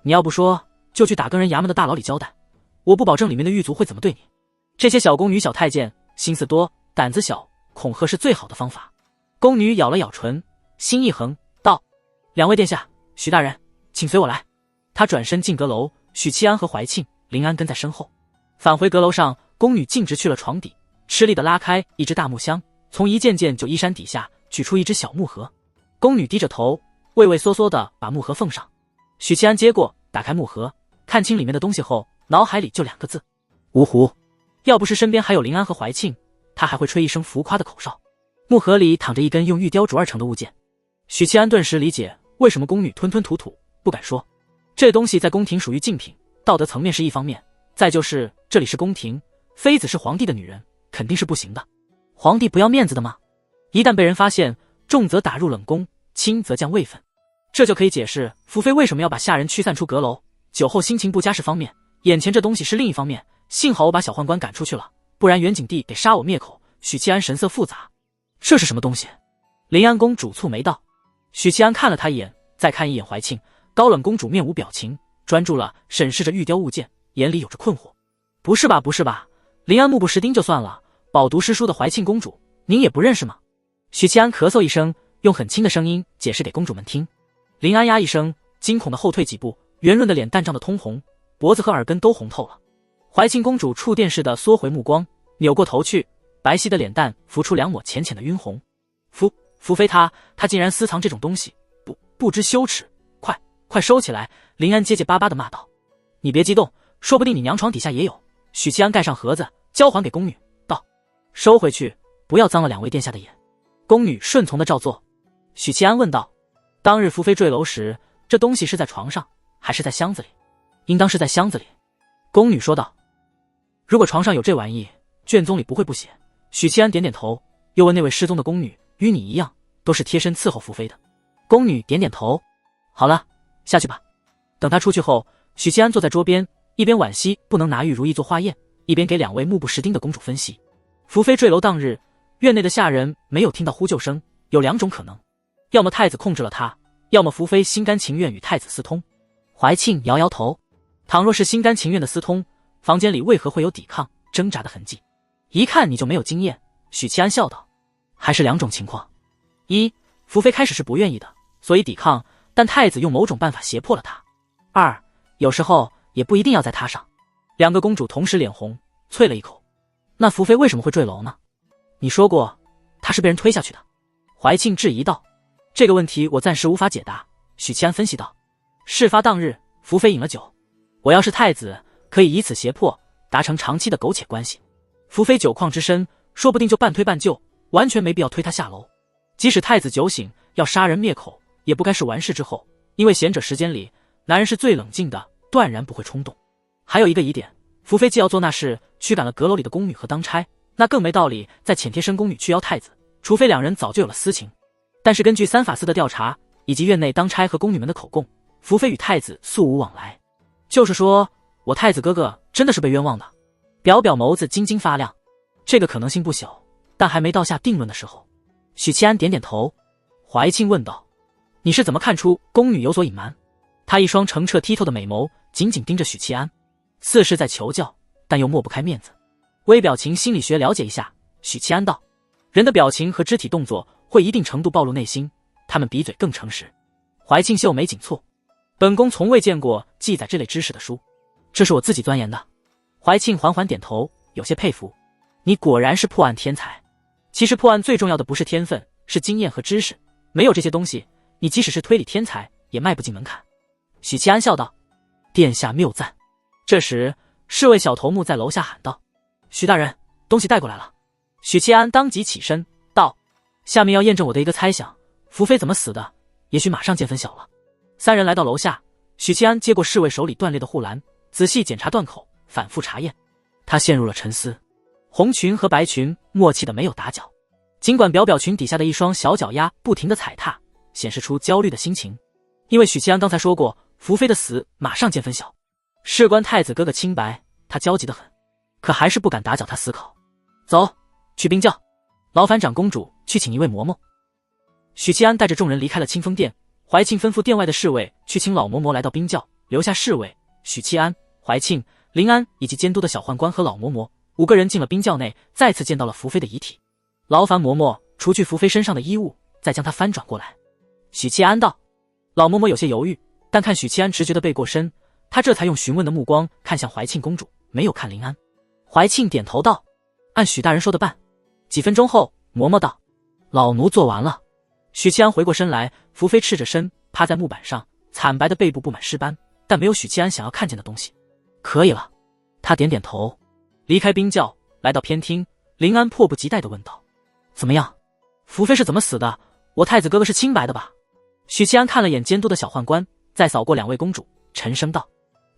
你要不说，就去打更人衙门的大牢里交代，我不保证里面的狱卒会怎么对你。这些小宫女小太监心思多，胆子小，恐吓是最好的方法。宫女咬了咬唇，心一横，道：“两位殿下，许大人，请随我来。”他转身进阁楼，许七安和怀庆、林安跟在身后。返回阁楼上，宫女径直去了床底，吃力地拉开一只大木箱，从一件件旧衣衫底下取出一只小木盒。宫女低着头，畏畏缩缩地把木盒奉上。许七安接过，打开木盒，看清里面的东西后，脑海里就2个字：芜湖。要不是身边还有林安和怀庆，他还会吹一声浮夸的口哨。木盒里躺着一根用玉雕琢而成的物件。许七安顿时理解为什么宫女吞吞吐吐，不敢说。这东西在宫廷属于禁品，道德层面是一方面，再就是这里是宫廷，妃子是皇帝的女人，肯定是不行的。皇帝不要面子的吗？一旦被人发现，重则打入冷宫，轻则降位分。这就可以解释福妃为什么要把下人驱散出阁楼。酒后心情不佳是方面，眼前这东西是另一方面。幸好我把小宦官赶出去了，不然元景帝得杀我灭口。许七安神色复杂，这是什么东西？临安公主蹙眉道。许七安看了他一眼，再看一眼怀庆。高冷公主面无表情，专注了审视着玉雕物件，眼里有着困惑。不是吧，不是吧？临安目不识丁就算了，饱读诗书的怀庆公主，您也不认识吗？许七安咳嗽一声，用很轻的声音解释给公主们听。临安呀一声，惊恐的后退几步，圆润的脸蛋涨得通红，脖子和耳根都红透了。怀庆公主触电似的缩回目光，扭过头去，白皙的脸蛋浮出2抹浅浅的晕红。福妃她竟然私藏这种东西，不知羞耻，快收起来！临安结结巴巴地骂道。你别激动，说不定你娘床底下也有。许七安盖上盒子，交还给宫女，道：收回去，不要脏了2位殿下的眼。宫女顺从地照做。许七安问道：当日福妃坠楼时，这东西是在床上，还是在箱子里？应当是在箱子里。宫女说道：“如果床上有这玩意，卷宗里不会不写。”许七安点点头，又问那位失踪的宫女：“与你一样，都是贴身伺候福妃的？”宫女点点头：“好了，下去吧。”等他出去后，许七安坐在桌边，一边惋惜不能拿玉如意做花宴，一边给两位目不识丁的公主分析。福妃坠楼当日，院内的下人没有听到呼救声，有两种可能：要么太子控制了他，要么福妃心甘情愿与太子私通。怀庆摇摇头，倘若是心甘情愿的私通，房间里为何会有抵抗、挣扎的痕迹？一看你就没有经验。许七安笑道：“还是两种情况：一，福妃开始是不愿意的，所以抵抗，但太子用某种办法胁迫了他；二，有时候也不一定要在他上。”两个公主同时脸红，啐了一口。那福妃为什么会坠楼呢？你说过她是被人推下去的。怀庆质疑道：“这个问题我暂时无法解答。”许七安分析道：“事发当日，福妃饮了酒，我要是太子，可以以此胁迫，达成长期的苟且关系。福妃酒旷之身，说不定就半推半就，完全没必要推她下楼。即使太子酒醒要杀人灭口，也不该是完事之后，因为贤者时间里，男人是最冷静的，断然不会冲动。还有一个疑点，福妃既要做那事，驱赶了阁楼里的宫女和当差，那更没道理再遣贴身宫女去邀太子，除非两人早就有了私情。但是根据三法司的调查，以及院内当差和宫女们的口供，福妃与太子素无往来。就是说，我太子哥哥真的是被冤枉的。”表表眸子晶晶发亮，这个可能性不小，但还没到下定论的时候。许七安点点头。怀庆问道：“你是怎么看出宫女有所隐瞒？”他一双澄澈剔透的美眸紧紧盯着许七安，似是在求教，但又抹不开面子。微表情心理学了解一下。许七安道：“人的表情和肢体动作会一定程度暴露内心，他们比嘴更诚实。”怀庆秀眉紧蹙，本宫从未见过记载这类知识的书，这是我自己钻研的。怀庆缓缓点头，有些佩服：“你果然是破案天才。其实破案最重要的不是天分，是经验和知识，没有这些东西，你即使是推理天才也迈不进门槛。”许七安笑道：“殿下谬赞。”这时侍卫小头目在楼下喊道：“许大人，东西带过来了。”许七安当即起身道：“下面要验证我的一个猜想，福妃怎么死的，也许马上见分晓了。”三人来到楼下，许七安接过侍卫手里断裂的护栏，仔细检查断口，反复查验。他陷入了沉思。红裙和白裙默契的没有打搅，尽管表表裙底下的一双小脚丫不停的踩踏，显示出焦虑的心情。因为许七安刚才说过，福妃的死马上见分晓，事关太子哥哥清白，他焦急得很，可还是不敢打搅他思考。走，去冰窖，劳烦长公主去请一位嬷嬷。许七安带着众人离开了清风殿，怀庆吩咐殿外的侍卫去请老嬷嬷来到冰窖，留下侍卫许七安、怀庆、林安以及监督的小宦官和老嬷嬷5个人进了冰窖内，再次见到了福妃的遗体。劳烦嬷嬷除去福妃身上的衣物，再将她翻转过来。许七安道。老嬷嬷有些犹豫，但看许七安直觉的背过身，她这才用询问的目光看向怀庆公主，没有看林安。怀庆点头道：“按许大人说的办。”几分钟后，嬷嬷道：“老奴做完了。”许七安回过身来，福妃赤着身趴在木板上，惨白的背部布满尸斑，但没有许七安想要看见的东西。可以了，他点点头。离开冰窖，来到偏厅，林安迫不及待地问道：“怎么样？福妃是怎么死的？我太子哥哥是清白的吧？”许七安看了眼监督的小宦官，再扫过2位公主，沉声道：“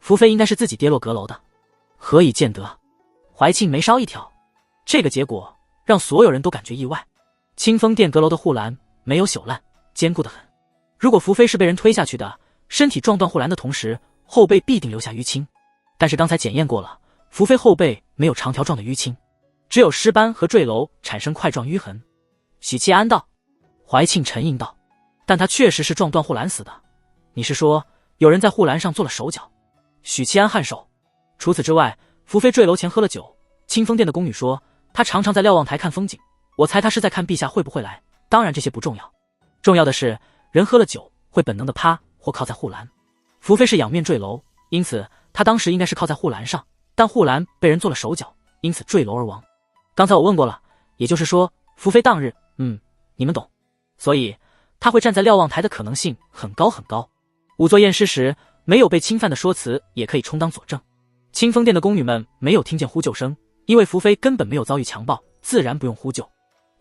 福妃应该是自己跌落阁楼的。何以见得？”怀庆眉梢一挑，这个结果让所有人都感觉意外。清风殿阁楼的护栏没有朽烂，坚固得很。如果福妃是被人推下去的，身体撞断护栏的同时，后背必定留下淤青。但是刚才检验过了，福妃后背没有长条状的淤青，只有尸斑和坠楼产生块状淤痕。许七安道。怀庆沉吟道：“但他确实是撞断护栏死的。你是说有人在护栏上做了手脚？”许七安颔首。除此之外，福妃坠楼前喝了酒，清风殿的宫女说她常常在瞭望台看风景，我猜她是在看陛下会不会来。当然这些不重要，重要的是人喝了酒会本能的趴或靠在护栏。福妃是仰面坠楼，因此她当时应该是靠在护栏上，但护栏被人做了手脚，因此坠楼而亡。刚才我问过了，也就是说福妃当日你们懂，所以她会站在瞭望台的可能性很高很高。仵作验尸时没有被侵犯的说辞也可以充当佐证。清风殿的宫女们没有听见呼救声，因为福妃根本没有遭遇强暴，自然不用呼救。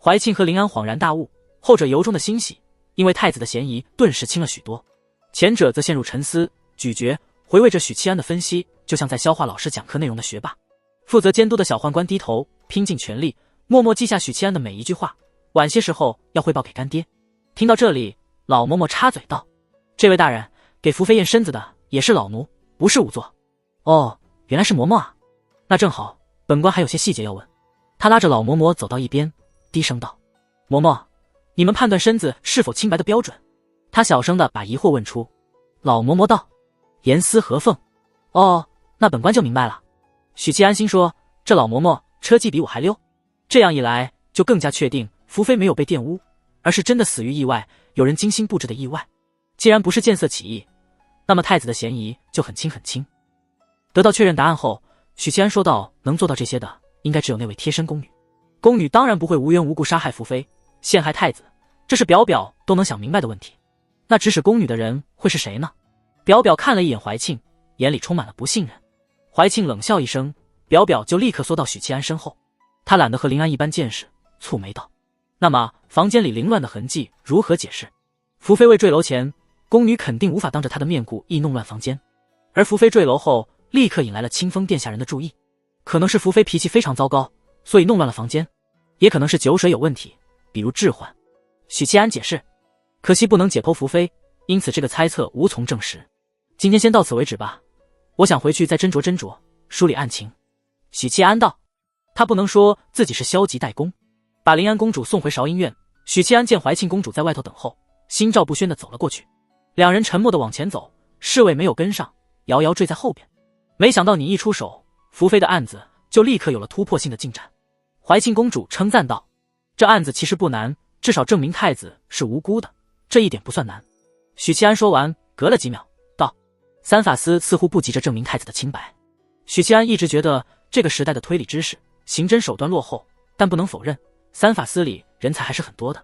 怀庆和林安恍然大悟，后者由衷的欣喜，因为太子的嫌疑顿时轻了许多，前者则陷入沉思咀嚼，回味着许七安的分析，就像在消化老师讲课内容的学霸。负责监督的小宦官低头，拼尽全力，默默记下许七安的每一句话，晚些时候要汇报给干爹。听到这里，老嬷嬷插嘴道：“这位大人，给福妃验身子的也是老奴，不是仵作。”哦，原来是嬷嬷啊，那正好，本官还有些细节要问。他拉着老嬷嬷走到一边，低声道：“嬷嬷，你们判断身子是否清白的标准？”他小声的把疑惑问出。老嬷嬷道：“严丝合缝。”哦，那本官就明白了。许七安心说，这老嬷嬷车技比我还溜。这样一来，就更加确定福妃没有被玷污，而是真的死于意外，有人精心布置的意外。既然不是见色起意，那么太子的嫌疑就很轻很轻。得到确认答案后，许七安说道：“能做到这些的，应该只有那位贴身宫女。宫女当然不会无缘无故杀害福妃，陷害太子，这是表表都能想明白的问题。那指使宫女的人会是谁呢？”表表看了一眼怀庆，眼里充满了不信任。怀庆冷笑一声，表表就立刻缩到许七安身后。他懒得和林安一般见识，蹙眉道：“那么房间里凌乱的痕迹如何解释？福妃未坠楼前，宫女肯定无法当着她的面故意弄乱房间，而福妃坠楼后立刻引来了清风殿下人的注意，可能是福妃脾气非常糟糕，所以弄乱了房间，也可能是酒水有问题，比如致幻。”许七安解释：“可惜不能解剖福妃，因此这个猜测无从证实。今天先到此为止吧，我想回去再斟酌斟酌，梳理案情。”许七安道。他不能说自己是消极怠工。把临安公主送回韶音院，许七安见怀庆公主在外头等候，心照不宣地走了过去。两人沉默地往前走，侍卫没有跟上，遥遥坠在后边。没想到你一出手，福妃的案子就立刻有了突破性的进展。怀庆公主称赞道：“这案子其实不难，至少证明太子是无辜的，这一点不算难。”许七安说完，隔了几秒道：“三法司似乎不急着证明太子的清白。”许七安一直觉得这个时代的推理知识、刑侦手段落后，但不能否认，三法司里人才还是很多的。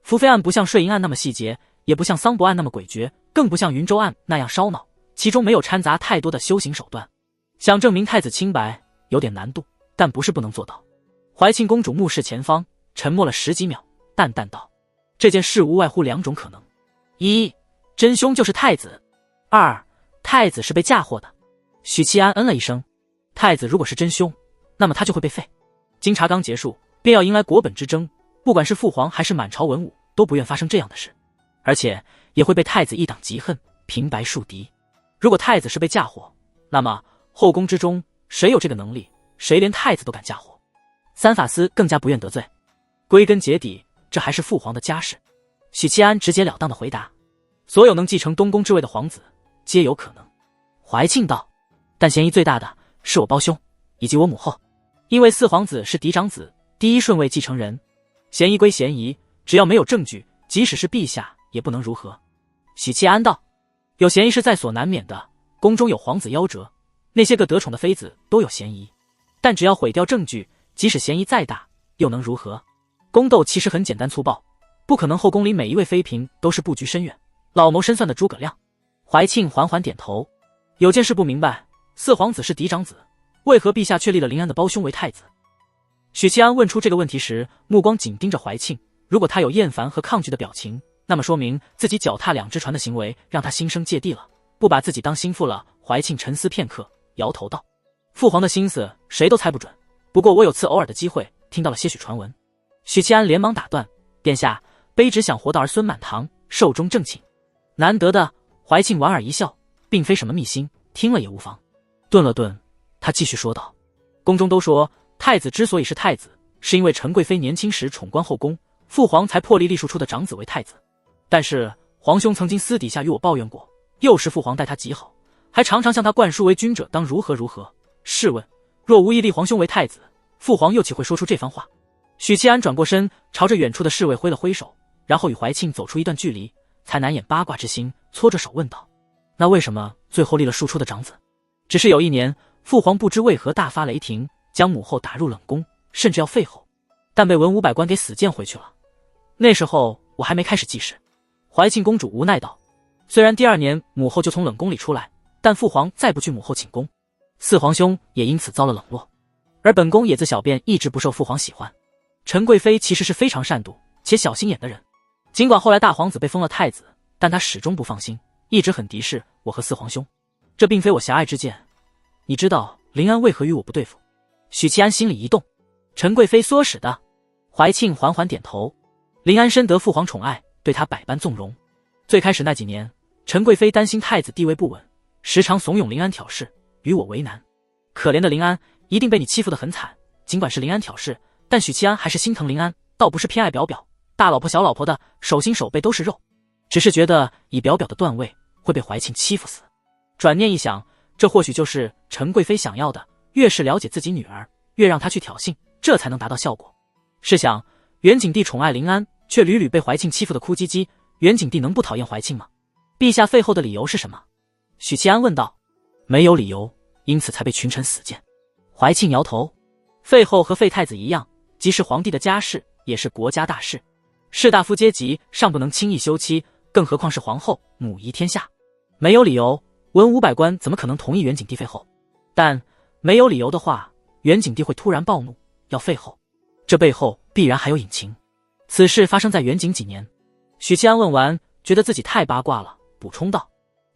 福妃案不像税银案那么细节，也不像桑博案那么诡谲，更不像云州案那样烧脑，其中没有掺杂太多的修行手段。想证明太子清白有点难度，但不是不能做到。怀庆公主目视前方，沉默了十几秒，淡淡道：“这件事无外乎两种可能：一，真凶就是太子；二，太子是被嫁祸的。”许七安嗯了一声，太子如果是真凶，那么他就会被废。经查纲结束，便要迎来国本之争，不管是父皇还是满朝文武，都不愿发生这样的事，而且也会被太子一党嫉恨，平白树敌。如果太子是被嫁祸，那么后宫之中谁有这个能力，谁连太子都敢嫁祸？三法司更加不愿得罪。归根结底，这还是父皇的家事。许七安直截了当的回答：“所有能继承东宫之位的皇子，皆有可能。”怀庆道：“但嫌疑最大的是我胞兄以及我母后，因为四皇子是嫡长子，第一顺位继承人。嫌疑归嫌疑，只要没有证据，即使是陛下也不能如何。”许七安道：“有嫌疑是在所难免的，宫中有皇子夭折，那些个得宠的妃子都有嫌疑，但只要毁掉证据，即使嫌疑再大，又能如何？宫斗其实很简单粗暴，不可能后宫里每一位妃嫔都是布局深远、老谋深算的诸葛亮。”怀庆缓缓点头：“有件事不明白，四皇子是嫡长子，为何陛下却立了临安的胞兄为太子？”许七安问出这个问题时，目光紧盯着怀庆，如果他有厌烦和抗拒的表情，那么说明自己脚踏两只船的行为让他心生芥蒂了，不把自己当心腹了。怀庆沉思片刻，摇头道：“父皇的心思谁都猜不准，不过我有次偶尔的机会听到了些许传闻。”许七安连忙打断：“殿下，卑职想活到儿孙满堂，寿终正寝。”难得的。怀庆莞尔一笑，并非什么秘辛，听了也无妨。顿了顿，他继续说道：“宫中都说太子之所以是太子，是因为陈贵妃年轻时宠冠后宫，父皇才破例立庶出的长子为太子。但是皇兄曾经私底下与我抱怨过，幼时父皇待他极好，还常常向他灌输为君者当如何如何。试问，若无意立皇兄为太子，父皇又岂会说出这番话？”许七安转过身，朝着远处的侍卫挥了挥手，然后与怀庆走出一段距离，才难掩八卦之心，搓着手问道：“那为什么最后立了庶出的长子？”只是有一年，父皇不知为何大发雷霆，将母后打入冷宫，甚至要废后，但被文武百官给死谏回去了。那时候我还没开始记事。怀庆公主无奈道：“虽然第二年母后就从冷宫里出来，但父皇再不去母后寝宫，四皇兄也因此遭了冷落。而本宫也自小便一直不受父皇喜欢。陈贵妃其实是非常善妒且小心眼的人，尽管后来大皇子被封了太子，但她始终不放心，一直很敌视我和四皇兄。这并非我狭隘之见。你知道林安为何与我不对付？许七安心里一动，陈贵妃唆使的。怀庆缓缓点头。林安深得父皇宠爱，对他百般纵容。最开始那几年，陈贵妃担心太子地位不稳，时常怂恿林安挑事，与我为难。可怜的林安一定被你欺负得很惨。尽管是林安挑事，但许七安还是心疼林安，倒不是偏爱表表，大老婆小老婆的手心手背都是肉，只是觉得以表表的段位会被怀庆欺负死。转念一想，这或许就是陈贵妃想要的，越是了解自己女儿，越让她去挑衅，这才能达到效果。试想，元景帝宠爱林安，却屡屡被怀庆欺负得哭唧唧，元景帝能不讨厌怀庆吗？陛下废后的理由是什么？许七安问道。没有理由，因此才被群臣死谏。怀庆摇头。废后和废太子一样，即是皇帝的家事，也是国家大事。士大夫阶级尚不能轻易休妻，更何况是皇后，母仪天下。没有理由，文武百官怎么可能同意元景帝废后？但没有理由的话，元景帝会突然暴怒，要废后。这背后必然还有隐情。此事发生在元景几年？许七安问完，觉得自己太八卦了，补充道：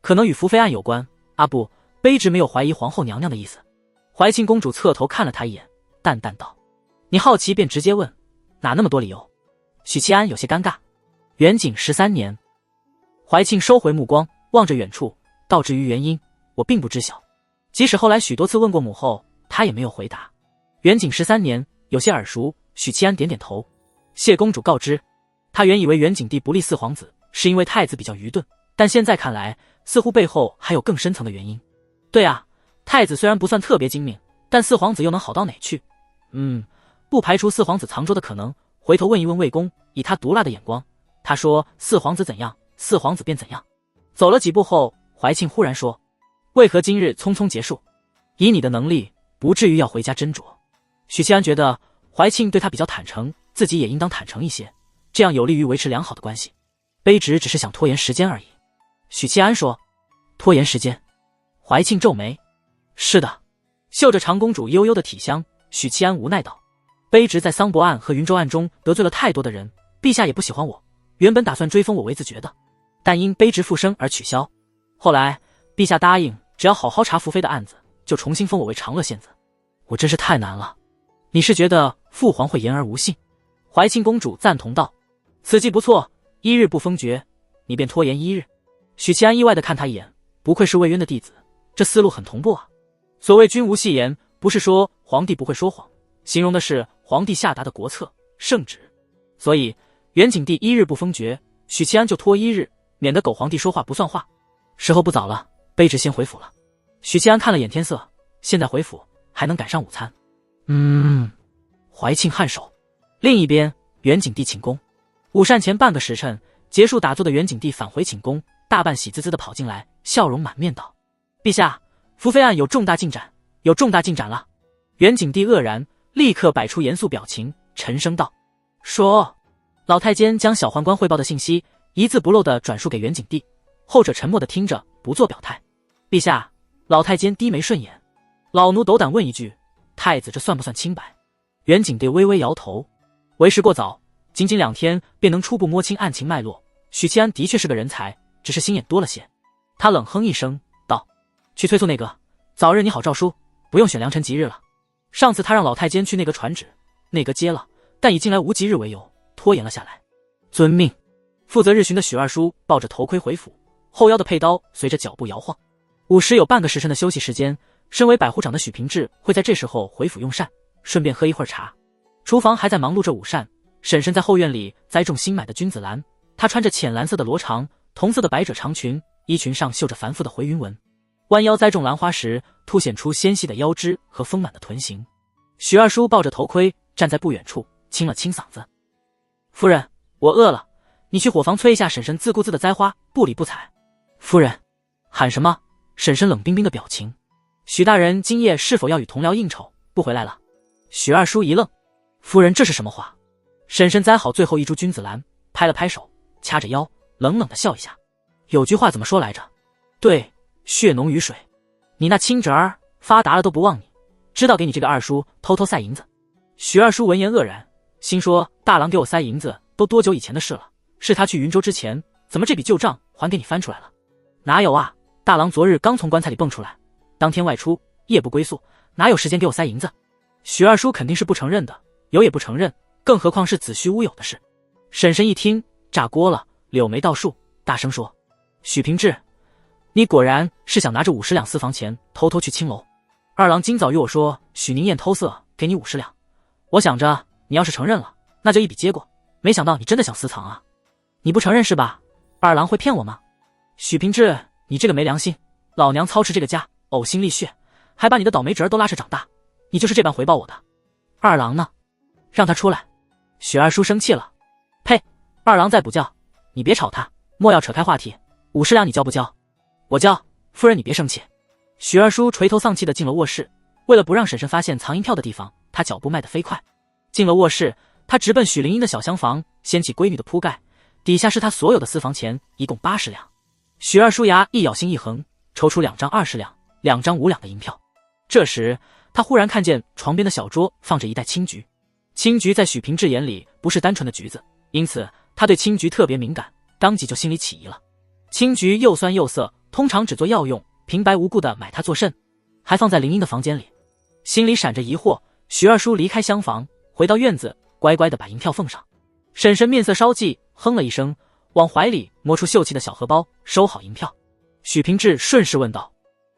可能与福妃案有关。阿不，卑职没有怀疑皇后娘娘的意思。怀庆公主侧头看了他一眼，淡淡道：你好奇便直接问，哪那么多理由？许七安有些尴尬。元景13年。怀庆收回目光，望着远处，道：至于原因，我并不知晓。即使后来许多次问过母后，她也没有回答。元景13年，有些耳熟。许七安点点头。谢公主告知。他原以为元景帝不立四皇子，是因为太子比较愚钝，但现在看来，似乎背后还有更深层的原因。对啊，太子虽然不算特别精明，但四皇子又能好到哪去？不排除四皇子藏拙的可能。回头问一问魏公，以他毒辣的眼光，他说四皇子怎样，四皇子便怎样。走了几步后，怀庆忽然说：为何今日匆匆结束？以你的能力，不至于要回家斟酌。许七安觉得怀庆对他比较坦诚，自己也应当坦诚一些，这样有利于维持良好的关系。卑职只是想拖延时间而已。许七安说。拖延时间？怀庆皱眉。是的。嗅着长公主悠悠的体香，许七安无奈道：卑职在桑博案和云州案中得罪了太多的人，陛下也不喜欢我，原本打算追封我为子爵的，但因卑职复生而取消。后来陛下答应只要好好查福妃的案子，就重新封我为长乐县子。我真是太难了。你是觉得父皇会言而无信？怀庆公主赞同道：此计不错，1日不封爵，你便拖延1日。许七安意外地看他一眼，不愧是魏渊的弟子，这思路很同步啊。所谓君无戏言，不是说皇帝不会说谎，形容的是皇帝下达的国策圣旨。所以元景帝1日不封爵，许七安就拖1日，免得狗皇帝说话不算话。时候不早了，卑职先回府了。许七安看了眼天色，现在回府还能赶上午餐。怀庆颔首。另一边，元景帝寝宫，午膳前半个时辰，结束打坐的元景帝返回寝宫，大半喜滋滋地跑进来，笑容满面道：陛下，福妃案有重大进展，有重大进展了。元景帝愕然，立刻摆出严肃表情，沉声道：说。老太监将小宦官汇报的信息一字不漏地转述给元景帝，后者沉默地听着，不做表态。陛下，老太监低眉顺眼，老奴斗胆问一句，太子这算不算清白？元景帝微微摇头，为时过早，仅仅2天便能初步摸清案情脉络。许七安的确是个人才，只是心眼多了些。他冷哼一声道：去催促那个，早日拟好诏书，不用选良辰吉日了。上次他让老太监去内阁传旨，内阁接了，但以近来无吉日为由拖延了下来。遵命。负责日巡的许二叔抱着头盔回府，后腰的佩刀随着脚步摇晃。午时有半个时辰的休息时间，身为百户长的许平志会在这时候回府用膳，顺便喝一会儿茶。厨房还在忙碌着午膳，婶婶在后院里栽种新买的君子兰。她穿着浅蓝色的罗长，同色的百褶长裙，衣裙上绣着繁复的回云纹，弯腰栽种兰花时，凸显出纤细的腰肢和丰满的臀型。许二叔抱着头盔站在不远处，清了清嗓子：夫人，我饿了，你去伙房催一下婶婶自顾自的栽花，不理不睬。夫人。喊什么？婶婶冷冰冰的表情。许大人今夜是否要与同僚应酬，不回来了？许二叔一愣。夫人这是什么话？婶婶栽好最后一株君子兰，拍了拍手，掐着腰，冷冷的笑一下。有句话怎么说来着？对，血浓于水。你那亲侄儿发达了都不忘你，知道给你这个二叔偷偷塞银子。许二叔闻言愕然，心说大郎给我塞银子都多久以前的事了？是他去云州之前，怎么这笔旧账还给你翻出来了？哪有啊，大郎昨日刚从棺材里蹦出来，当天外出，夜不归宿，哪有时间给我塞银子？许二叔肯定是不承认的，有也不承认，更何况是子虚乌有的事。婶婶一听，炸锅了，柳眉倒竖，大声说：许平志，你果然是想拿着50两私房钱偷偷去青楼。二郎今早与我说许宁燕偷色，给你50两，我想着你要是承认了，那就一笔接过，没想到你真的想私藏啊。你不承认是吧？二郎会骗我吗？许平志，你这个没良心，老娘操持这个家，呕心沥血，还把你的倒霉侄儿都拉扯长大，你就是这般回报我的。二郎呢？让他出来。许二叔生气了。呸！二郎再不叫，你别吵他，莫要扯开话题。50两你交不交？我交。夫人你别生气。许二叔垂头丧气地进了卧室，为了不让婶婶发现藏银票的地方，他脚步迈得飞快。进了卧室，他直奔许灵英的小厢房，掀起闺女的铺盖，底下是他所有的私房钱，一共80两。许二叔牙一咬心一横，抽出2张20两、2张5两的银票。这时他忽然看见床边的小桌放着一袋青桔。青桔在许平志眼里不是单纯的橘子，因此他对青桔特别敏感，当即就心里起疑了。青桔又酸又涩，通常只做药用，平白无故的买它做甚？还放在灵英的房间里。心里闪着疑惑，许二叔离开厢房，回到院子，乖乖的把银票奉上。婶婶面色稍霁，哼了一声，往怀里摸出秀气的小荷包，收好银票。许平志顺势问道：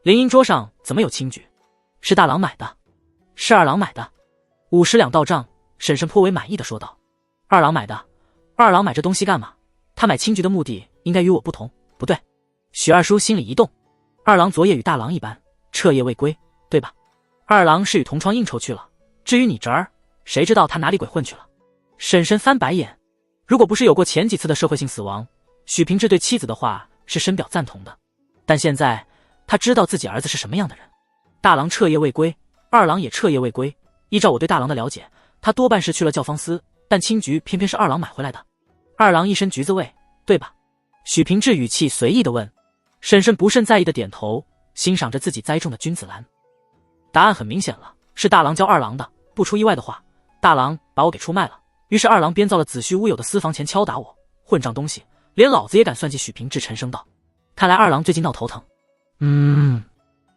灵英桌上怎么有青桔？是大郎买的？是二郎买的。50两到账，婶婶颇为满意的说道：二郎买的？二郎买这东西干嘛？他买青桔的目的应该与我不同，不对。许二叔心里一动，二郎昨夜与大郎一般，彻夜未归，对吧？二郎是与同窗应酬去了，至于你侄儿，谁知道他哪里鬼混去了？婶婶翻白眼，如果不是有过前几次的社会性死亡，许平志对妻子的话是深表赞同的。但现在他知道自己儿子是什么样的人。大郎彻夜未归，二郎也彻夜未归，依照我对大郎的了解，他多半是去了教坊司，但青桔偏偏是二郎买回来的。二郎一身橘子味，对吧？许平志语气随意地问。婶婶不甚在意的点头，欣赏着自己栽种的君子兰。答案很明显了，是大郎教二郎的，不出意外的话，大郎把我给出卖了。于是二郎编造了子虚乌有的私房钱敲打我，混账东西，连老子也敢算计。许平志沉声道：看来二郎最近闹头疼。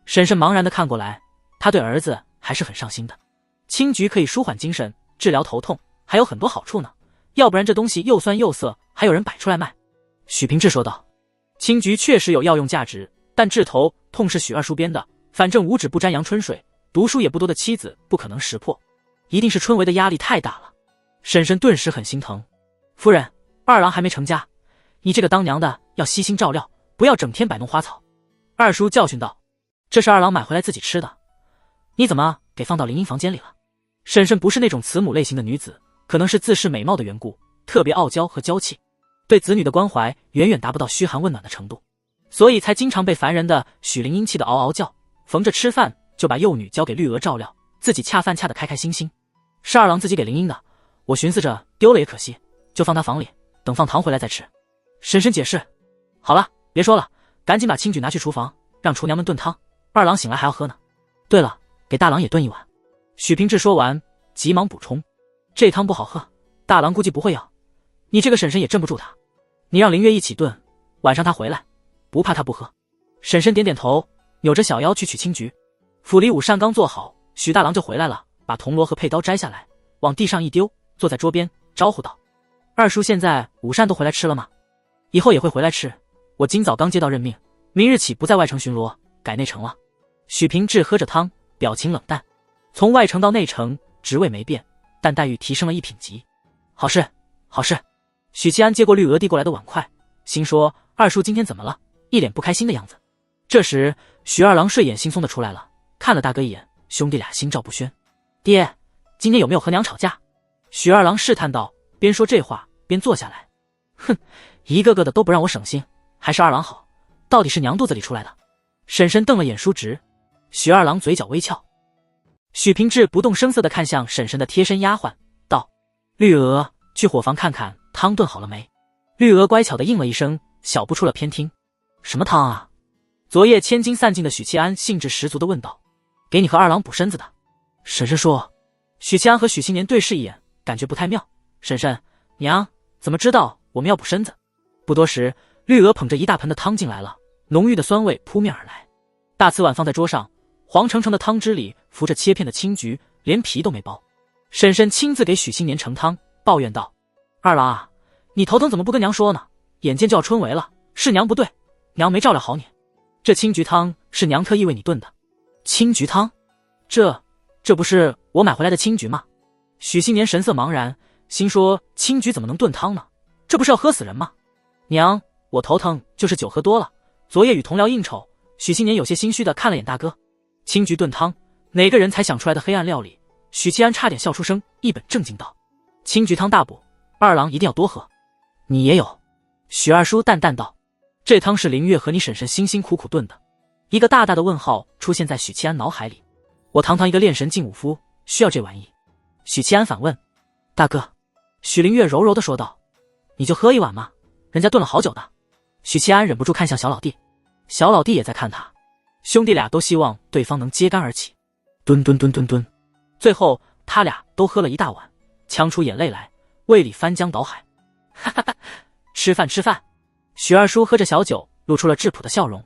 婶婶茫然地看过来，他对儿子还是很上心的。青桔可以舒缓精神，治疗头痛，还有很多好处呢，要不然这东西又酸又涩，还有人摆出来卖。许平志说道：青桔确实有药用价值，但治头痛是许二叔编的，反正五指不沾阳春水，读书也不多的妻子不可能识破，一定是春闱的压力太大了。婶婶顿时很心疼。夫人，二郎还没成家，你这个当娘的要悉心照料，不要整天摆弄花草。二叔教训道：这是二郎买回来自己吃的，你怎么给放到灵英房间里了？婶婶不是那种慈母类型的女子，可能是自恃美貌的缘故，特别傲娇和娇气，对子女的关怀远远达不到嘘寒问暖的程度，所以才经常被烦人的许灵英气得嗷嗷叫，逢着吃饭就把幼女交给绿娥照料，自己恰饭恰得开开心心。是二郎自己给灵英的，我寻思着丢了也可惜，就放他房里，等放糖回来再吃。婶婶解释。好了，别说了，赶紧把青桔拿去厨房，让厨娘们炖汤，二郎醒来还要喝呢。对了，给大郎也炖一碗。许平志说完急忙补充，这汤不好喝，大郎估计不会要，你这个婶婶也镇不住他，你让林月一起炖，晚上他回来不怕他不喝。婶婶点点头，扭着小腰去取青桔。府里午膳刚做好，许大郎就回来了，把铜锣和佩刀摘下来往地上一丢，坐在桌边招呼道：二叔现在午膳都回来吃了吗？以后也会回来吃，我今早刚接到任命，明日起不在外城巡逻，改内城了。许平志喝着汤，表情冷淡。从外城到内城，职位没变，但待遇提升了1品级。好事，好事。许七安接过绿娥递过来的碗筷，心说二叔今天怎么了，一脸不开心的样子。这时许二郎睡眼惺忪的出来了，看了大哥一眼，兄弟俩心照不宣。爹，今天有没有和娘吵架？许二郎试探道，边说这话边坐下来。哼，一个个的都不让我省心，还是二郎好，到底是娘肚子里出来的。婶婶瞪了眼叔侄。许二郎嘴角微翘。许平志不动声色地看向婶婶的贴身丫鬟，道：绿娥，去伙房看看汤炖好了没？绿娥乖巧地应了一声，小步出了偏厅。什么汤啊？昨夜千金散尽的许七安兴致十足地问道。给你和二郎补身子的。婶婶说。许七安和许青年对视一眼，感觉不太妙。婶婶，娘怎么知道我们要补身子？不多时，绿娥捧着一大盆的汤进来了，浓郁的酸味扑面而来。大瓷碗放在桌上，黄澄澄的汤汁里浮着切片的青菊，连皮都没剥。婶婶亲自给许新年盛汤，抱怨道：“二郎啊，你头疼怎么不跟娘说呢？眼见就要春闱了，是娘不对，娘没照料好你。这青菊汤是娘特意为你炖的。”青菊汤？这不是我买回来的青菊吗？许新年神色茫然，心说青菊怎么能炖汤呢？这不是要喝死人吗？娘，我头疼就是酒喝多了，昨夜与同僚应酬。许新年有些心虚的看了眼大哥。青菊炖汤，哪个人才想出来的黑暗料理？许七安差点笑出声，一本正经道：“青菊汤大补，二郎一定要多喝。”你也有？许二叔淡淡道：“这汤是林月和你婶婶辛辛苦苦炖的。”一个大大的问号出现在许七安脑海里。我堂堂一个炼神劲武夫，需要这玩意？许七安反问：“大哥。”许林月柔柔地说道：“你就喝一碗嘛，人家炖了好久的。”许七安忍不住看向小老弟，小老弟也在看他，兄弟俩都希望对方能揭竿而起。吨吨吨吨吨，最后他俩都喝了一大碗，呛出眼泪来，胃里翻江倒海。哈哈哈，吃饭吃饭！许二叔喝着小酒，露出了质朴的笑容。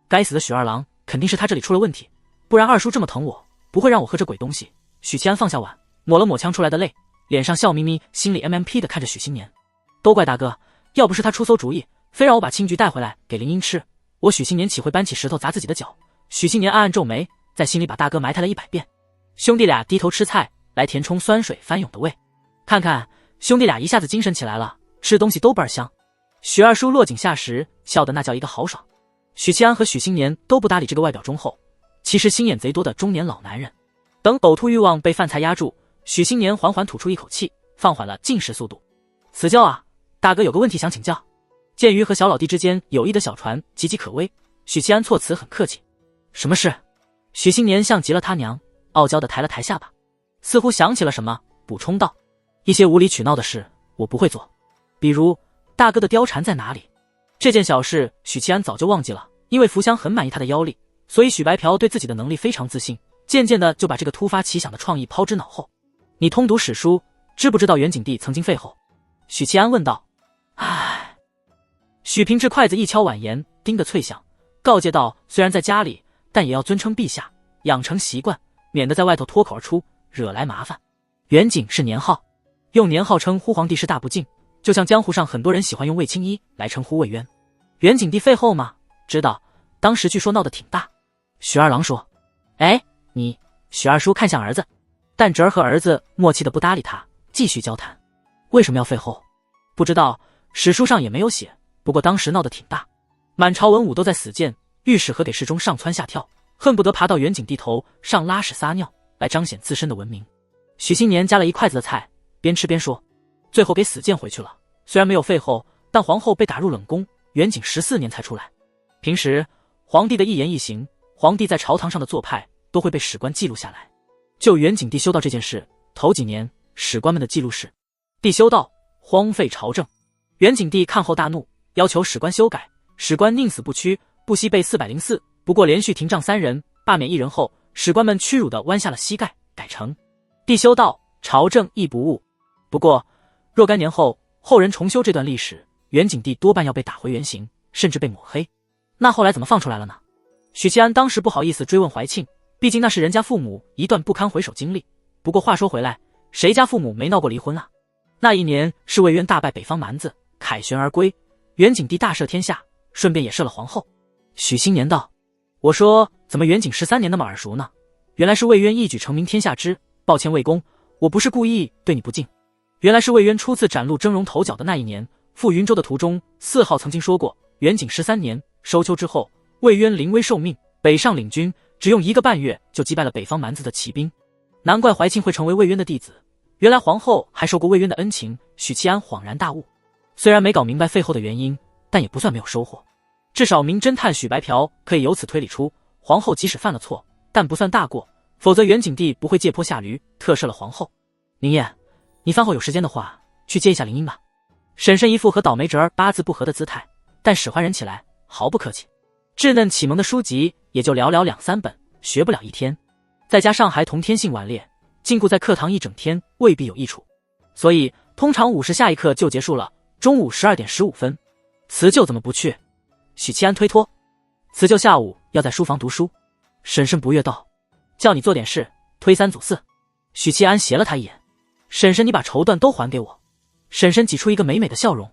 该死的许二郎，肯定是他这里出了问题，不然二叔这么疼我，不会让我喝这鬼东西。许七安放下碗，抹了抹呛出来的泪，脸上笑眯眯，心里 MMP 的看着许新年。都怪大哥，要不是他出馊主意，非让我把青菊带回来给林英吃，我许新年岂会搬起石头砸自己的脚？许新年暗暗皱眉，在心里把大哥埋汰了100遍。兄弟俩低头吃菜，来填充酸水翻涌的胃。看看兄弟俩一下子精神起来了，吃东西都倍儿香。许二叔落井下石，笑得那叫一个豪爽。许七安和许新年都不搭理这个外表忠厚，其实心眼贼多的中年老男人。等呕吐欲望被饭菜压住，许新年缓缓吐出一口气，放缓了进食速度。此教啊，大哥有个问题想请教。鉴于和小老弟之间友谊的小船岌岌可危，许七安措辞很客气。什么事？许新年像极了他娘，傲娇的抬了抬下巴，似乎想起了什么，补充道：一些无理取闹的事我不会做，比如大哥的貂蝉在哪里？这件小事许七安早就忘记了，因为福香很满意他的妖力，所以许白嫖对自己的能力非常自信，渐渐的就把这个突发奇想的创意抛之脑后。你通读史书，知不知道元景帝曾经废后？许七安问道。唉。许平治筷子一敲碗沿，叮个脆响，告诫道：虽然在家里，但也要尊称陛下，养成习惯，免得在外头脱口而出，惹来麻烦。元景是年号，用年号称呼皇帝是大不敬，就像江湖上很多人喜欢用卫青衣来称呼魏渊。元景帝废后吗？知道，当时据说闹得挺大。许二郎说。哎，你，许二叔看向儿子，但侄儿和儿子默契的不搭理他，继续交谈。为什么要废后？不知道，史书上也没有写，不过当时闹得挺大，满朝文武都在死谏，御史和给事中上蹿下跳，恨不得爬到元景帝头上拉屎撒尿，来彰显自身的文明。许新年夹了一筷子的菜，边吃边说，最后给死谏回去了。虽然没有废后，但皇后被打入冷宫，元景14年才出来。平时皇帝的一言一行，皇帝在朝堂上的做派都会被史官记录下来。就元景帝修道这件事，头几年史官们的记录是：帝修道，荒废朝政。元景帝看后大怒，要求史官修改，史官宁死不屈，不惜被404。不过连续停杖3人，罢免1人后，史官们屈辱地弯下了膝盖，改成帝修道，朝政亦不误。不过若干年后，后人重修这段历史，元景帝多半要被打回原形，甚至被抹黑。那后来怎么放出来了呢？许七安当时不好意思追问怀庆，毕竟那是人家父母一段不堪回首经历。不过话说回来，谁家父母没闹过离婚啊？那一年是魏渊大败北方蛮子，凯旋而归，元景帝大赦天下，顺便也赦了皇后。许新年道：我说怎么元景13年那么耳熟呢？原来是魏渊一举成名天下知，抱歉魏公，我不是故意对你不敬。原来是魏渊初次崭露峥嵘头角的那一年，赴云州的途中，4号曾经说过，元景13年收秋之后，魏渊临危受命，北上领军，只用1个半月就击败了北方蛮子的骑兵。难怪怀庆会成为魏渊的弟子，原来皇后还受过魏渊的恩情。许七安恍然大悟，虽然没搞明白废后的原因，但也不算没有收获。至少名侦探许白嫖可以由此推理出，皇后即使犯了错，但不算大过，否则元景帝不会借坡下驴，特赦了皇后。宁燕，你饭后有时间的话，去接一下林英吧。婶婶一副和倒霉侄儿八字不合的姿态，但使唤人起来毫不客气。稚嫩启蒙的书籍也就寥寥2、3本，学不了1天。再加上还同天性顽劣，禁锢在课堂一整天未必有益处，所以通常午时下一课就结束了，中午12点15分。辞旧怎么不去？许七安推脱。辞旧下午要在书房读书。婶婶不悦道：“叫你做点事，推三阻四。”许七安斜了他一眼：“婶婶，你把绸缎都还给我。”婶婶挤出一个美美的笑容：“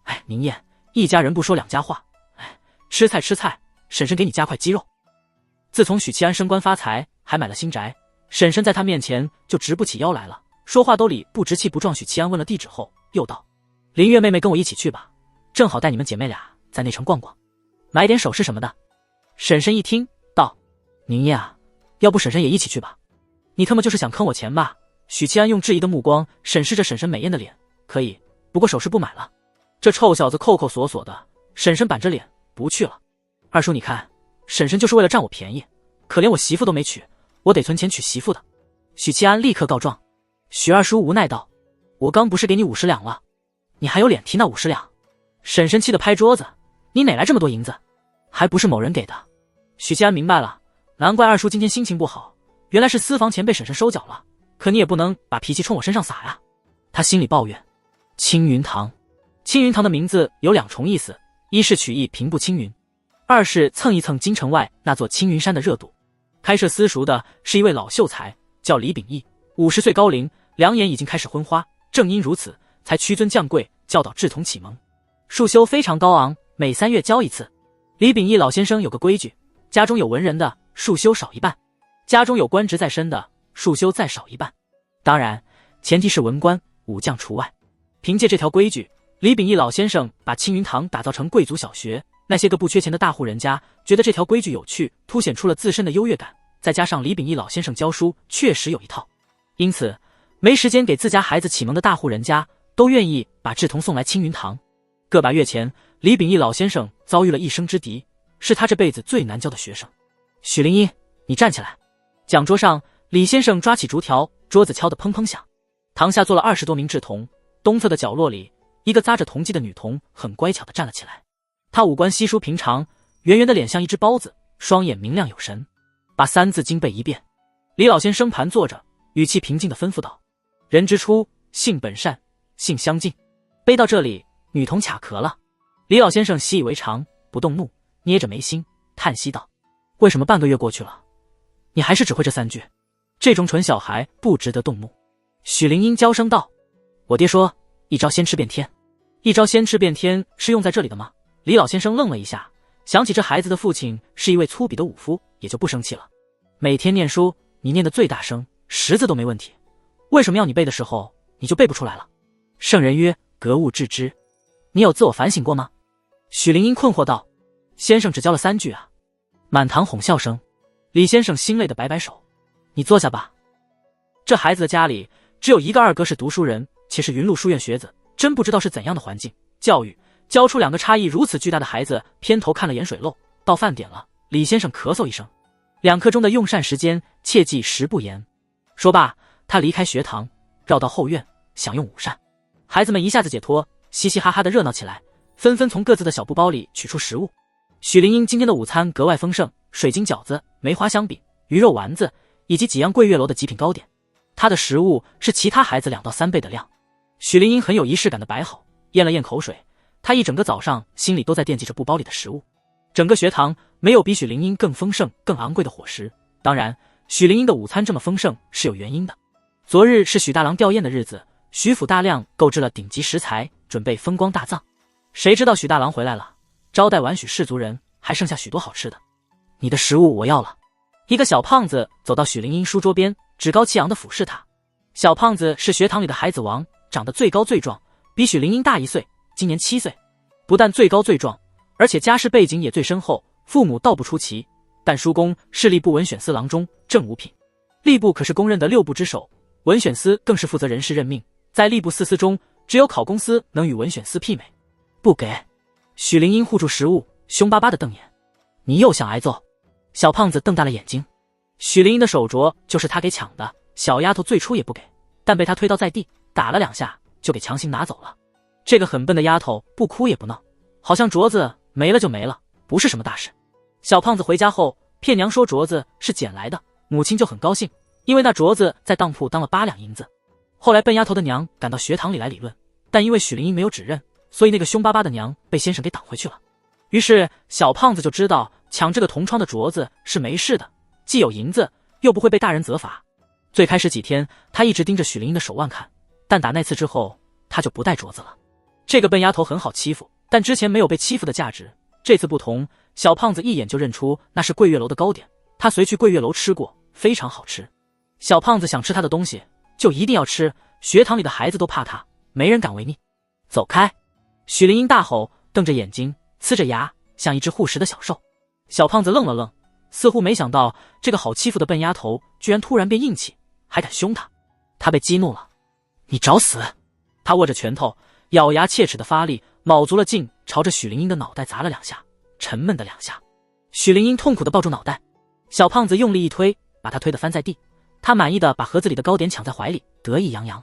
哎，宁燕，一家人不说两家话。哎，吃菜吃菜，婶婶给你加块鸡肉。”自从许七安升官发财，还买了新宅，婶婶在他面前就直不起腰来了，说话都理不直气不壮。许七安问了地址后，又道：“林月妹妹跟我一起去吧，正好带你们姐妹俩在内城逛逛，买点首饰什么的。”婶婶一听道：“宁燕啊，要不婶婶也一起去吧？你他妈就是想坑我钱吧？”许七安用质疑的目光审视着婶婶美艳的脸：“可以，不过首饰不买了。”这臭小子抠抠索索的，婶婶板着脸不去了。二叔你看，婶婶就是为了占我便宜，可怜我媳妇都没娶，我得存钱娶媳妇的。许七安立刻告状。许二叔无奈道：“我刚不是给你50两了，你还有脸提那50两？”婶婶气得拍桌子：“你哪来这么多银子？还不是某人给的。”许七安明白了，难怪二叔今天心情不好，原来是私房钱被婶婶收缴了。可你也不能把脾气冲我身上撒呀。他心里抱怨。青云堂，青云堂的名字有2重意思，一是取意平步青云，二是蹭一蹭京城外那座青云山的热度。开设私塾的是一位老秀才，叫李秉义，50岁高龄，两眼已经开始昏花，正因如此，才屈尊降贵，教导志同启蒙。束修非常高昂，每3月教一次。李秉义老先生有个规矩，家中有文人的，束修少一半；家中有官职在身的，束修再少一半。当然，前提是文官、武将除外。凭借这条规矩，李秉义老先生把青云堂打造成贵族小学。那些个不缺钱的大户人家觉得这条规矩有趣，凸显出了自身的优越感。再加上李秉义老先生教书确实有一套，因此没时间给自家孩子启蒙的大户人家都愿意把志同送来青云堂。个把月前，李秉义老先生遭遇了一生之敌，是他这辈子最难教的学生。许灵一，你站起来。讲桌上，李先生抓起竹条，桌子敲得砰砰响。堂下坐了20多名志童，东侧的角落里，一个扎着铜髻的女童很乖巧地站了起来。她五官稀疏平常，圆圆的脸像一只包子，双眼明亮有神。把3字经背一遍。李老先生盘坐着，语气平静地吩咐道：“人之初，性本善，性相近。”背到这里，女童卡壳了。李老先生习以为常，不动怒，捏着眉心，叹息道：“为什么半个月过去了，你还是只会这3句？这种蠢小孩不值得动怒。”许灵英娇声道：“我爹说，一招先吃遍天。一招先吃遍天是用在这里的吗？”李老先生愣了一下，想起这孩子的父亲是一位粗鄙的武夫，也就不生气了。每天念书，你念得最大声，10字都没问题，为什么要你背的时候你就背不出来了？圣人曰：格物致知。你有自我反省过吗？许灵英困惑道：“先生只教了3句啊。”满堂哄笑声。李先生心累的摆摆手：“你坐下吧。”这孩子的家里只有一个二哥是读书人，且是云路书院学子，真不知道是怎样的环境教育，教出2个差异如此巨大的孩子，偏头看了眼水漏。到饭点了，李先生咳嗽一声：“2刻钟的用膳时间，切记食不言。”说罢，他离开学堂，绕到后院享用午膳。孩子们一下子解脱，嘻嘻哈哈的热闹起来，纷纷从各自的小布包里取出食物。许灵英今天的午餐格外丰盛，水晶饺子、梅花香饼、鱼肉丸子以及几样桂月楼的极品糕点。他的食物是其他孩子2到3倍的量。许灵英很有仪式感的摆好，咽了咽口水。他一整个早上心里都在惦记着布包里的食物。整个学堂没有比许灵英更丰盛、更昂贵的伙食。当然，许灵英的午餐这么丰盛是有原因的。昨日是许大郎吊唁的日子，许府大量购置了顶级食材，准备风光大葬。谁知道许大郎回来了，招待完许氏族人，还剩下许多好吃的。你的食物我要了。一个小胖子走到许灵英书桌边，趾高气扬地俯视他。小胖子是学堂里的孩子王，长得最高最壮，比许灵英大1岁，今年7岁。不但最高最壮，而且家世背景也最深厚，父母道不出奇，但叔公是吏部文选司郎中，正五品。吏部可是公认的6部之首，文选司更是负责人事任命，在吏部4司中，只有考公司能与文选司媲美。不给。许灵英护住食物，凶巴巴的瞪眼。你又想挨揍？小胖子瞪大了眼睛。许灵英的手镯就是他给抢的，小丫头最初也不给，但被他推倒在地，打了2下就给强行拿走了。这个很笨的丫头不哭也不闹，好像镯子没了就没了，不是什么大事。小胖子回家后骗娘说镯子是捡来的，母亲就很高兴，因为那镯子在当铺当了8两银子。后来笨丫头的娘赶到学堂里来理论，但因为许灵英没有指认，所以那个凶巴巴的娘被先生给挡回去了。于是小胖子就知道抢这个同窗的镯子是没事的，既有银子，又不会被大人责罚。最开始几天，他一直盯着许灵英的手腕看，但打那次之后，他就不戴镯子了。这个笨丫头很好欺负，但之前没有被欺负的价值。这次不同，小胖子一眼就认出那是桂月楼的糕点，他随去桂月楼吃过，非常好吃。小胖子想吃他的东西，就一定要吃，学堂里的孩子都怕他，没人敢违逆。走开！许灵英大吼，瞪着眼睛，呲着牙，像一只护食的小兽。小胖子愣了愣，似乎没想到这个好欺负的笨丫头居然突然变硬气，还敢凶他。他被激怒了，你找死！他握着拳头，咬牙切齿的发力，卯足了劲，朝着许灵英的脑袋砸了2下，沉闷的2下。许灵英痛苦地抱住脑袋，小胖子用力一推，把他推得翻在地。他满意的把盒子里的糕点抢在怀里，得意洋洋。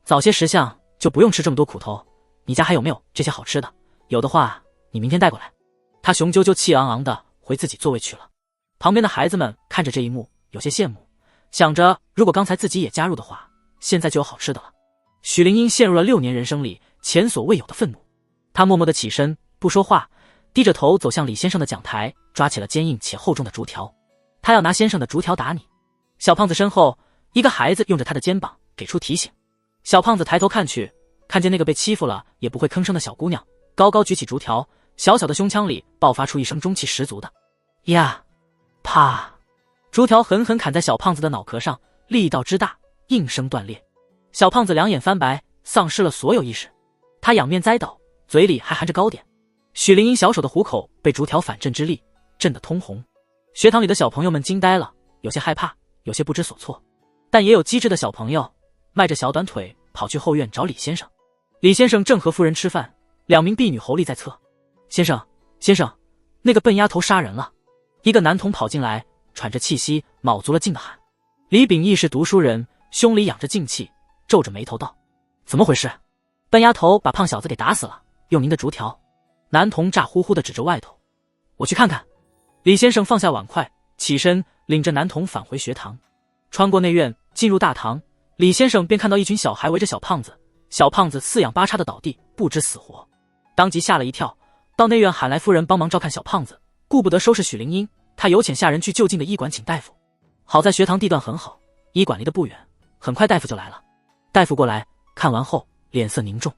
早些识相就不用吃这么多苦头，你家还有没有这些好吃的？有的话，你明天带过来。他雄赳赳气昂昂的回自己座位去了。旁边的孩子们看着这一幕，有些羡慕，想着如果刚才自己也加入的话，现在就有好吃的了。许灵英陷入了6年人生里前所未有的愤怒，他默默地起身，不说话，低着头走向李先生的讲台，抓起了坚硬且厚重的竹条。他要拿先生的竹条打你。小胖子身后，一个孩子用着他的肩膀给出提醒。小胖子抬头看去，看见那个被欺负了也不会吭声的小姑娘，高高举起竹条，小小的胸腔里爆发出一声中气十足的呀！啪！竹条狠狠砍在小胖子的脑壳上，力道之大，应声断裂。小胖子两眼翻白，丧失了所有意识。他仰面栽倒，嘴里还含着糕点。许灵英小手的虎口被竹条反震之力震得通红。学堂里的小朋友们惊呆了，有些害怕，有些不知所措，但也有机智的小朋友迈着小短腿跑去后院找李先生。李先生正和夫人吃饭，2名婢女侯立在侧。先生，先生，那个笨丫头杀人了！一个男童跑进来，喘着气息，卯足了劲的喊。李秉义是读书人，胸里养着劲气，皱着眉头道：怎么回事？笨丫头把胖小子给打死了，用您的竹条。男童炸呼呼地指着外头。我去看看。李先生放下碗筷，起身领着男童返回学堂。穿过内院，进入大堂，李先生便看到一群小孩围着小胖子，小胖子四仰八叉的倒地，不知死活，当即吓了一跳，到内院喊来夫人帮忙照看小胖子，顾不得收拾许灵英，他有遣下人去就近的医馆请大夫。好在学堂地段很好，医馆离得不远，很快大夫就来了。大夫过来看完后，脸色凝重，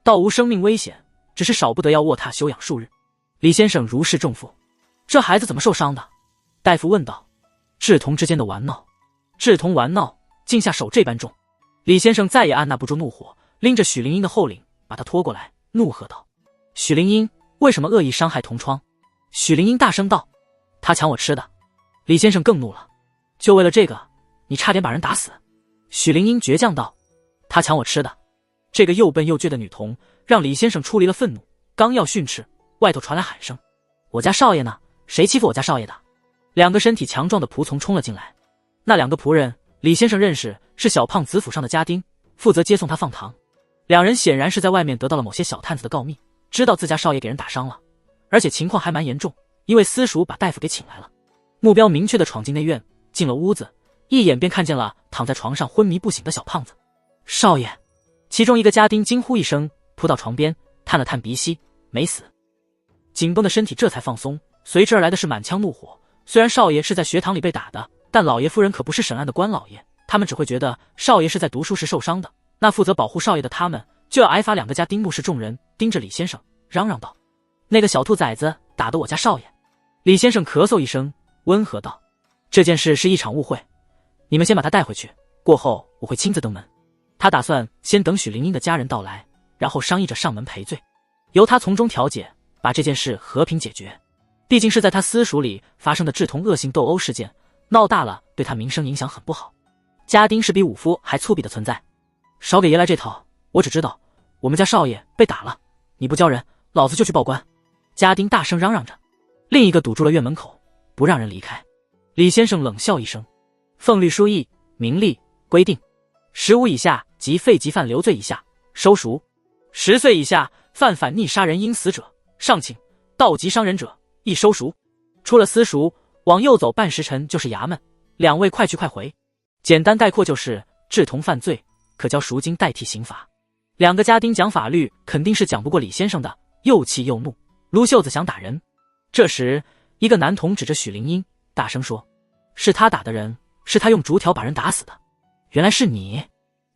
倒无生命危险，只是少不得要卧榻休养数日。李先生如释重负。这孩子怎么受伤的？大夫问道。志同之间的玩闹，志同玩闹，竟下手这般重。李先生再也按捺不住怒火，拎着许灵英的后领，把她拖过来，怒喝道：许灵英，为什么恶意伤害同窗？许灵英大声道：他抢我吃的。李先生更怒了：就为了这个，你差点把人打死。许灵英倔强道：他抢我吃的。这个又笨又倔的女童让李先生出离了愤怒，刚要训斥，外头传来喊声：我家少爷呢？谁欺负我家少爷的？2个身体强壮的仆从冲了进来。那2个仆人李先生认识，是小胖子府上的家丁，负责接送他放堂。2人显然是在外面得到了某些小探子的告密，知道自家少爷给人打伤了，而且情况还蛮严重，因为私塾把大夫给请来了。目标明确地闯进内院，进了屋子，一眼便看见了躺在床上昏迷不醒的小胖子。少爷！其中一个家丁惊呼一声，扑到床边，探了探鼻息，没死。紧绷的身体这才放松，随之而来的是满腔怒火。虽然少爷是在学堂里被打的，但老爷夫人可不是审案的官老爷，他们只会觉得少爷是在读书时受伤的，那负责保护少爷的他们就要挨罚。2个家丁目视众人，盯着李先生嚷嚷道：那个小兔崽子打得我家少爷！李先生咳嗽一声，温和道：这件事是一场误会，你们先把他带回去，过后我会亲自登门。他打算先等许灵英的家人到来，然后商议着上门赔罪，由他从中调解，把这件事和平解决。毕竟是在他私塾里发生的志同恶性斗殴事件，闹大了对他名声影响很不好。家丁是比武夫还粗鄙的存在，少给爷来这套！我只知道我们家少爷被打了，你不教人，老子就去报官！家丁大声嚷嚷着。另一个堵住了院门口，不让人离开。李先生冷笑一声：奉律书议明例规定，15以下及废及犯留罪以下收赎，10岁以下犯反逆杀人应死者上请，盗及伤人者亦收赎。出了私塾，往右走半时辰就是衙门，2位快去快回。简单概括就是志同犯罪，可交赎金代替刑罚。2个家丁讲法律肯定是讲不过李先生的，又气又怒，撸袖子想打人。这时一个男童指着许灵英，大声说：“是他打的人，是他用竹条把人打死的。原来是你。”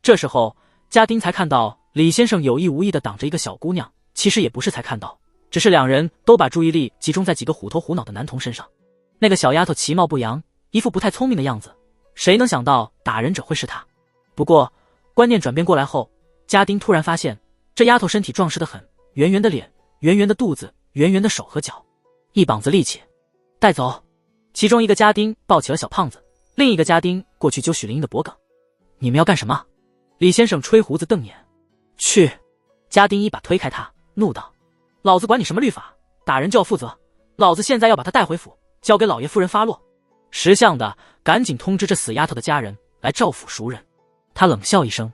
这时候，家丁才看到李先生有意无意地挡着一个小姑娘，其实也不是才看到，只是两人都把注意力集中在几个虎头虎脑的男童身上。那个小丫头其貌不扬，一副不太聪明的样子，谁能想到打人者会是她？不过观念转变过来后，家丁突然发现这丫头身体壮实得很，圆圆的脸，圆圆的肚子，圆圆的手和脚，一膀子力气。带走！其中一个家丁抱起了小胖子，另一个家丁过去揪许灵英的脖颈。你们要干什么？李先生吹胡子瞪眼。去！家丁一把推开他，怒道：老子管你什么律法，打人就要负责，老子现在要把他带回府，交给老爷夫人发落。识相的赶紧通知这死丫头的家人来赵府赎人。他冷笑一声：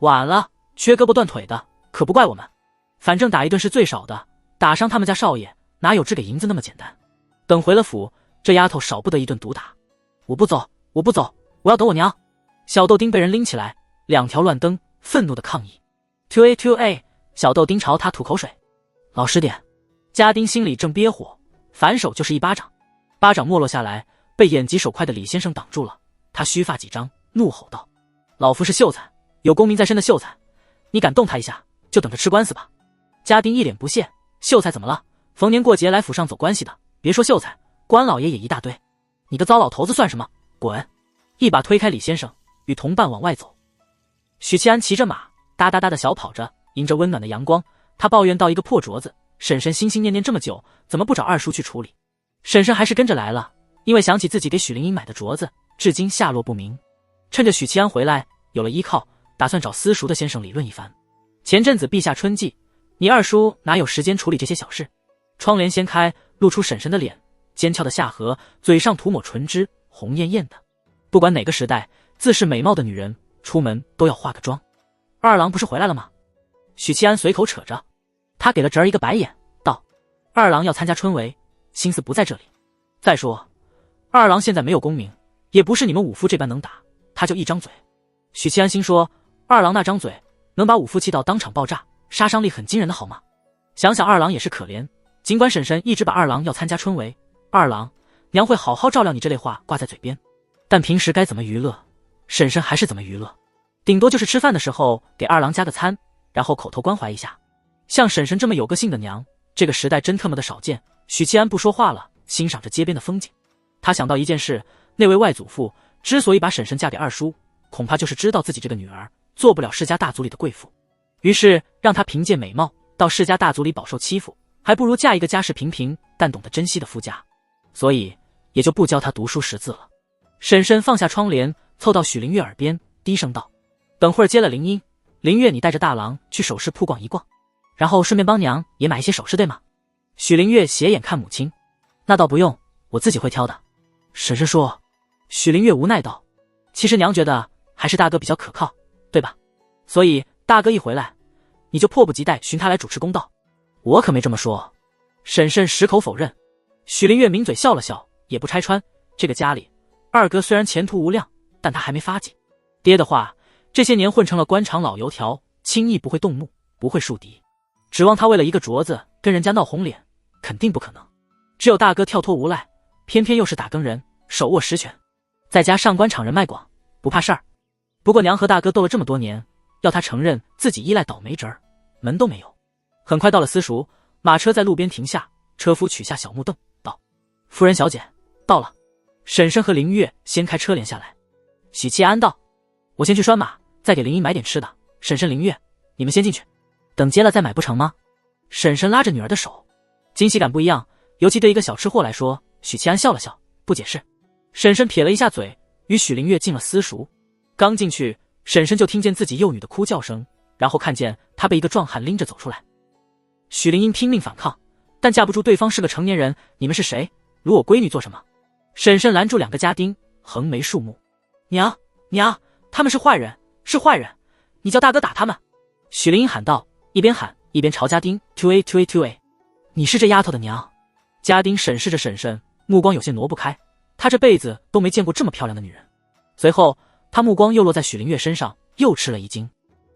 晚了，缺胳膊断腿的可不怪我们，反正打一顿是最少的，打伤他们家少爷哪有只给银子那么简单。等回了府，这丫头少不得一顿毒打。我不走，我不走，我要等我娘。小豆丁被人拎起来，两条乱蹬，愤怒的抗议。2A，小豆丁朝他吐口水。老实点。家丁心里正憋火，反手就是一巴掌，巴掌没落下来，被眼疾手快的李先生挡住了。他须发几张，怒吼道：老夫是秀才，有功名在身的秀才，你敢动他一下，就等着吃官司吧。家丁一脸不屑：秀才怎么了？逢年过节来府上走关系的，别说秀才，官老爷也一大堆，你个糟老头子算什么？滚！一把推开李先生，与同伴往外走。许七安骑着马，哒哒哒的小跑着，迎着温暖的阳光，他抱怨到一个破镯子，婶婶心心念念这么久，怎么不找二叔去处理？婶婶还是跟着来了，因为想起自己给许灵英买的镯子，至今下落不明。趁着许七安回来，有了依靠，打算找私塾的先生理论一番。前阵子陛下春季，你二叔哪有时间处理这些小事？窗帘掀开，露出婶婶的脸，尖翘的下颌，嘴上涂抹唇脂，红艳艳的。不管哪个时代，自是美貌的女人，出门都要化个妆。二郎不是回来了吗？许七安随口扯着，他给了侄儿一个白眼，道：二郎要参加春闱，心思不在这里。再说，二郎现在没有功名，也不是你们五夫这般能打，他就一张嘴。许七安心说，二郎那张嘴能把五夫气到当场爆炸，杀伤力很惊人的好吗？想想二郎也是可怜，尽管婶婶一直把二郎要参加春闱，二郎娘会好好照料你这类话挂在嘴边，但平时该怎么娱乐，婶婶还是怎么娱乐，顶多就是吃饭的时候给二郎加个餐，然后口头关怀一下。像婶婶这么有个性的娘，这个时代真特么的少见。许七安不说话了，欣赏着街边的风景。他想到一件事，那位外祖父之所以把婶婶嫁给二叔，恐怕就是知道自己这个女儿做不了世家大族里的贵妇，于是让她凭借美貌到世家大族里饱受欺负，还不如嫁一个家世平平但懂得珍惜的夫家，所以也就不教她读书识字了。婶婶放下窗帘，凑到许灵月耳边低声道：等会儿接了灵英，灵月你带着大郎去首饰铺逛一逛，然后顺便帮娘也买一些首饰，对吗？许灵月斜眼看母亲：那倒不用，我自己会挑的。婶婶说。许灵月无奈道：其实娘觉得还是大哥比较可靠，对吧？所以大哥一回来，你就迫不及待寻他来主持公道。我可没这么说。婶婶矢口否认。许灵月抿嘴笑了笑，也不拆穿，这个家里二哥虽然前途无量，但他还没发迹。爹的话，这些年混成了官场老油条，轻易不会动怒，不会树敌，指望他为了一个镯子跟人家闹红脸，肯定不可能。只有大哥跳脱无赖，偏偏又是打更人，手握实权，在家上官场人脉广，不怕事儿。不过娘和大哥斗了这么多年，要他承认自己依赖倒霉侄儿，门都没有。很快到了私塾，马车在路边停下，车夫取下小木凳，道：夫人小姐到了。婶婶和灵月掀开车帘下来。许七安道：我先去拴马，再给灵英买点吃的。婶婶灵月，你们先进去，等接了再买不成吗？婶婶拉着女儿的手，惊喜感不一样，尤其对一个小吃货来说。许七安笑了笑，不解释。婶婶撇了一下嘴，与许灵月进了私塾。刚进去，婶婶就听见自己幼女的哭叫声，然后看见她被一个壮汉拎着走出来。许灵英拼命反抗，但架不住对方是个成年人。你们是谁？掳我闺女做什么？婶婶拦住两个家丁，横眉竖目：娘，他们是坏人，是坏人，你叫大哥打他们。许灵英喊道，一边喊一边朝家丁 2A。 你是这丫头的娘？家丁审视着婶婶，目光有些挪不开，他这辈子都没见过这么漂亮的女人。随后他目光又落在许灵月身上，又吃了一惊。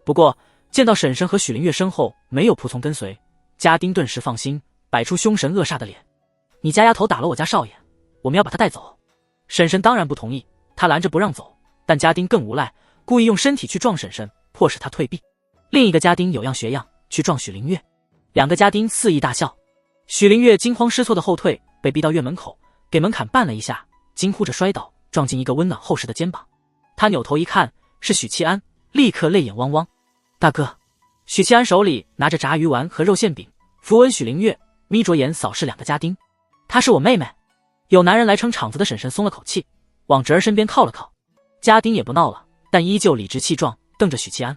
不过见到婶婶和许灵月身后没有仆从跟随，家丁顿时放心，摆出凶神恶煞的脸。你家丫头打了我家少爷，我们要把她带走。婶婶当然不同意，她拦着不让走，但家丁更无赖，故意用身体去撞婶婶，迫使她退避。另一个家丁有样学样，去撞许灵月，两个家丁肆意大笑。许灵月惊慌失措的后退，被逼到院门口，给门槛绊了一下，惊呼着摔倒，撞进一个温暖厚实的肩膀。他扭头一看，是许七安，立刻泪眼汪汪。大哥！许七安手里拿着炸鱼丸和肉馅饼，扶稳许灵月，眯着眼扫视两个家丁。她是我妹妹。有男人来撑场子的婶婶松了口气，往侄儿身边靠了靠。家丁也不闹了，但依旧理直气壮，瞪着许七安。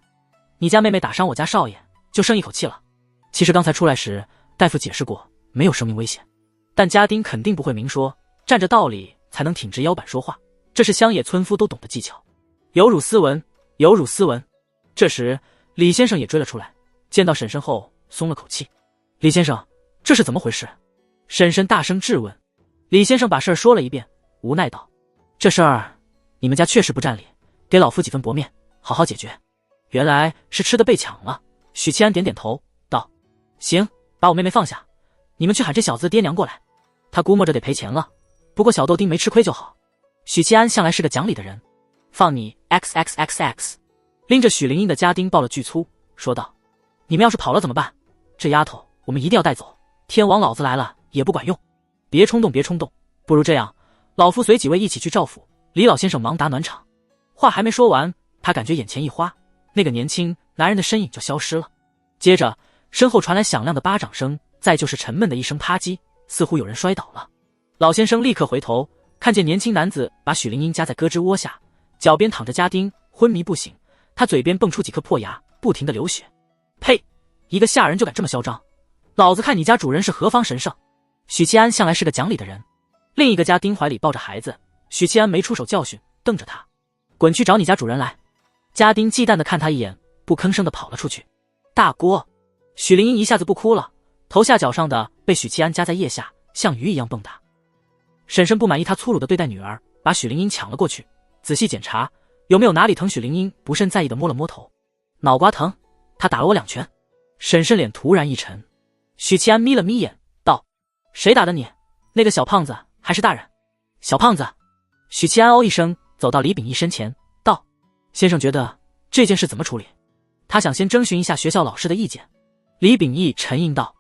你家妹妹打伤我家少爷，就剩一口气了。其实刚才出来时，大夫解释过，没有生命危险。但家丁肯定不会明说，站着道理才能挺直腰板说话，这是乡野村夫都懂的技巧。有辱斯文，有辱斯文。这时李先生也追了出来，见到婶婶后松了口气。李先生，这是怎么回事？婶婶大声质问。李先生把事儿说了一遍，无奈道：这事儿你们家确实不占理，给老夫几分薄面，好好解决。原来是吃的被抢了。许七安点点头道：行，把我妹妹放下，你们去喊这小子爹娘过来，他估摸着得赔钱了，不过小豆丁没吃亏就好。许七安向来是个讲理的人。放你 xxxx。 拎着许灵英的家丁爆了句粗，说道：你们要是跑了怎么办？这丫头我们一定要带走，天王老子来了也不管用。别冲动别冲动，不如这样，老夫随几位一起去赵府。李老先生忙打暖场。话还没说完，他感觉眼前一花，那个年轻男人的身影就消失了。接着身后传来响亮的巴掌声，再就是沉闷的一声啪叽，似乎有人摔倒了。老先生立刻回头，看见年轻男子把许灵英夹在胳肢窝下，脚边躺着家丁，昏迷不醒，他嘴边蹦出几颗破牙，不停地流血。呸！一个下人就敢这么嚣张，老子看你家主人是何方神圣。许七安向来是个讲理的人。另一个家丁怀里抱着孩子，许七安没出手教训，瞪着他：滚去找你家主人来。家丁忌惮地看他一眼，不吭声地跑了出去。大锅！许灵英一下子不哭了，头下脚上的被许七安夹在腋下，像鱼一样蹦跶。婶婶不满意他粗鲁地对待女儿，把许灵英抢了过去，仔细检查有没有哪里疼。许灵英不甚在意地摸了摸头，脑瓜疼，他打了我2拳。婶婶脸突然一沉。许七安眯了眯眼道：谁打的你？那个小胖子还是大人？小胖子。许七安哦一声，走到李秉义身前道：先生觉得这件事怎么处理？他想先征询一下学校老师的意见。李秉义沉吟道：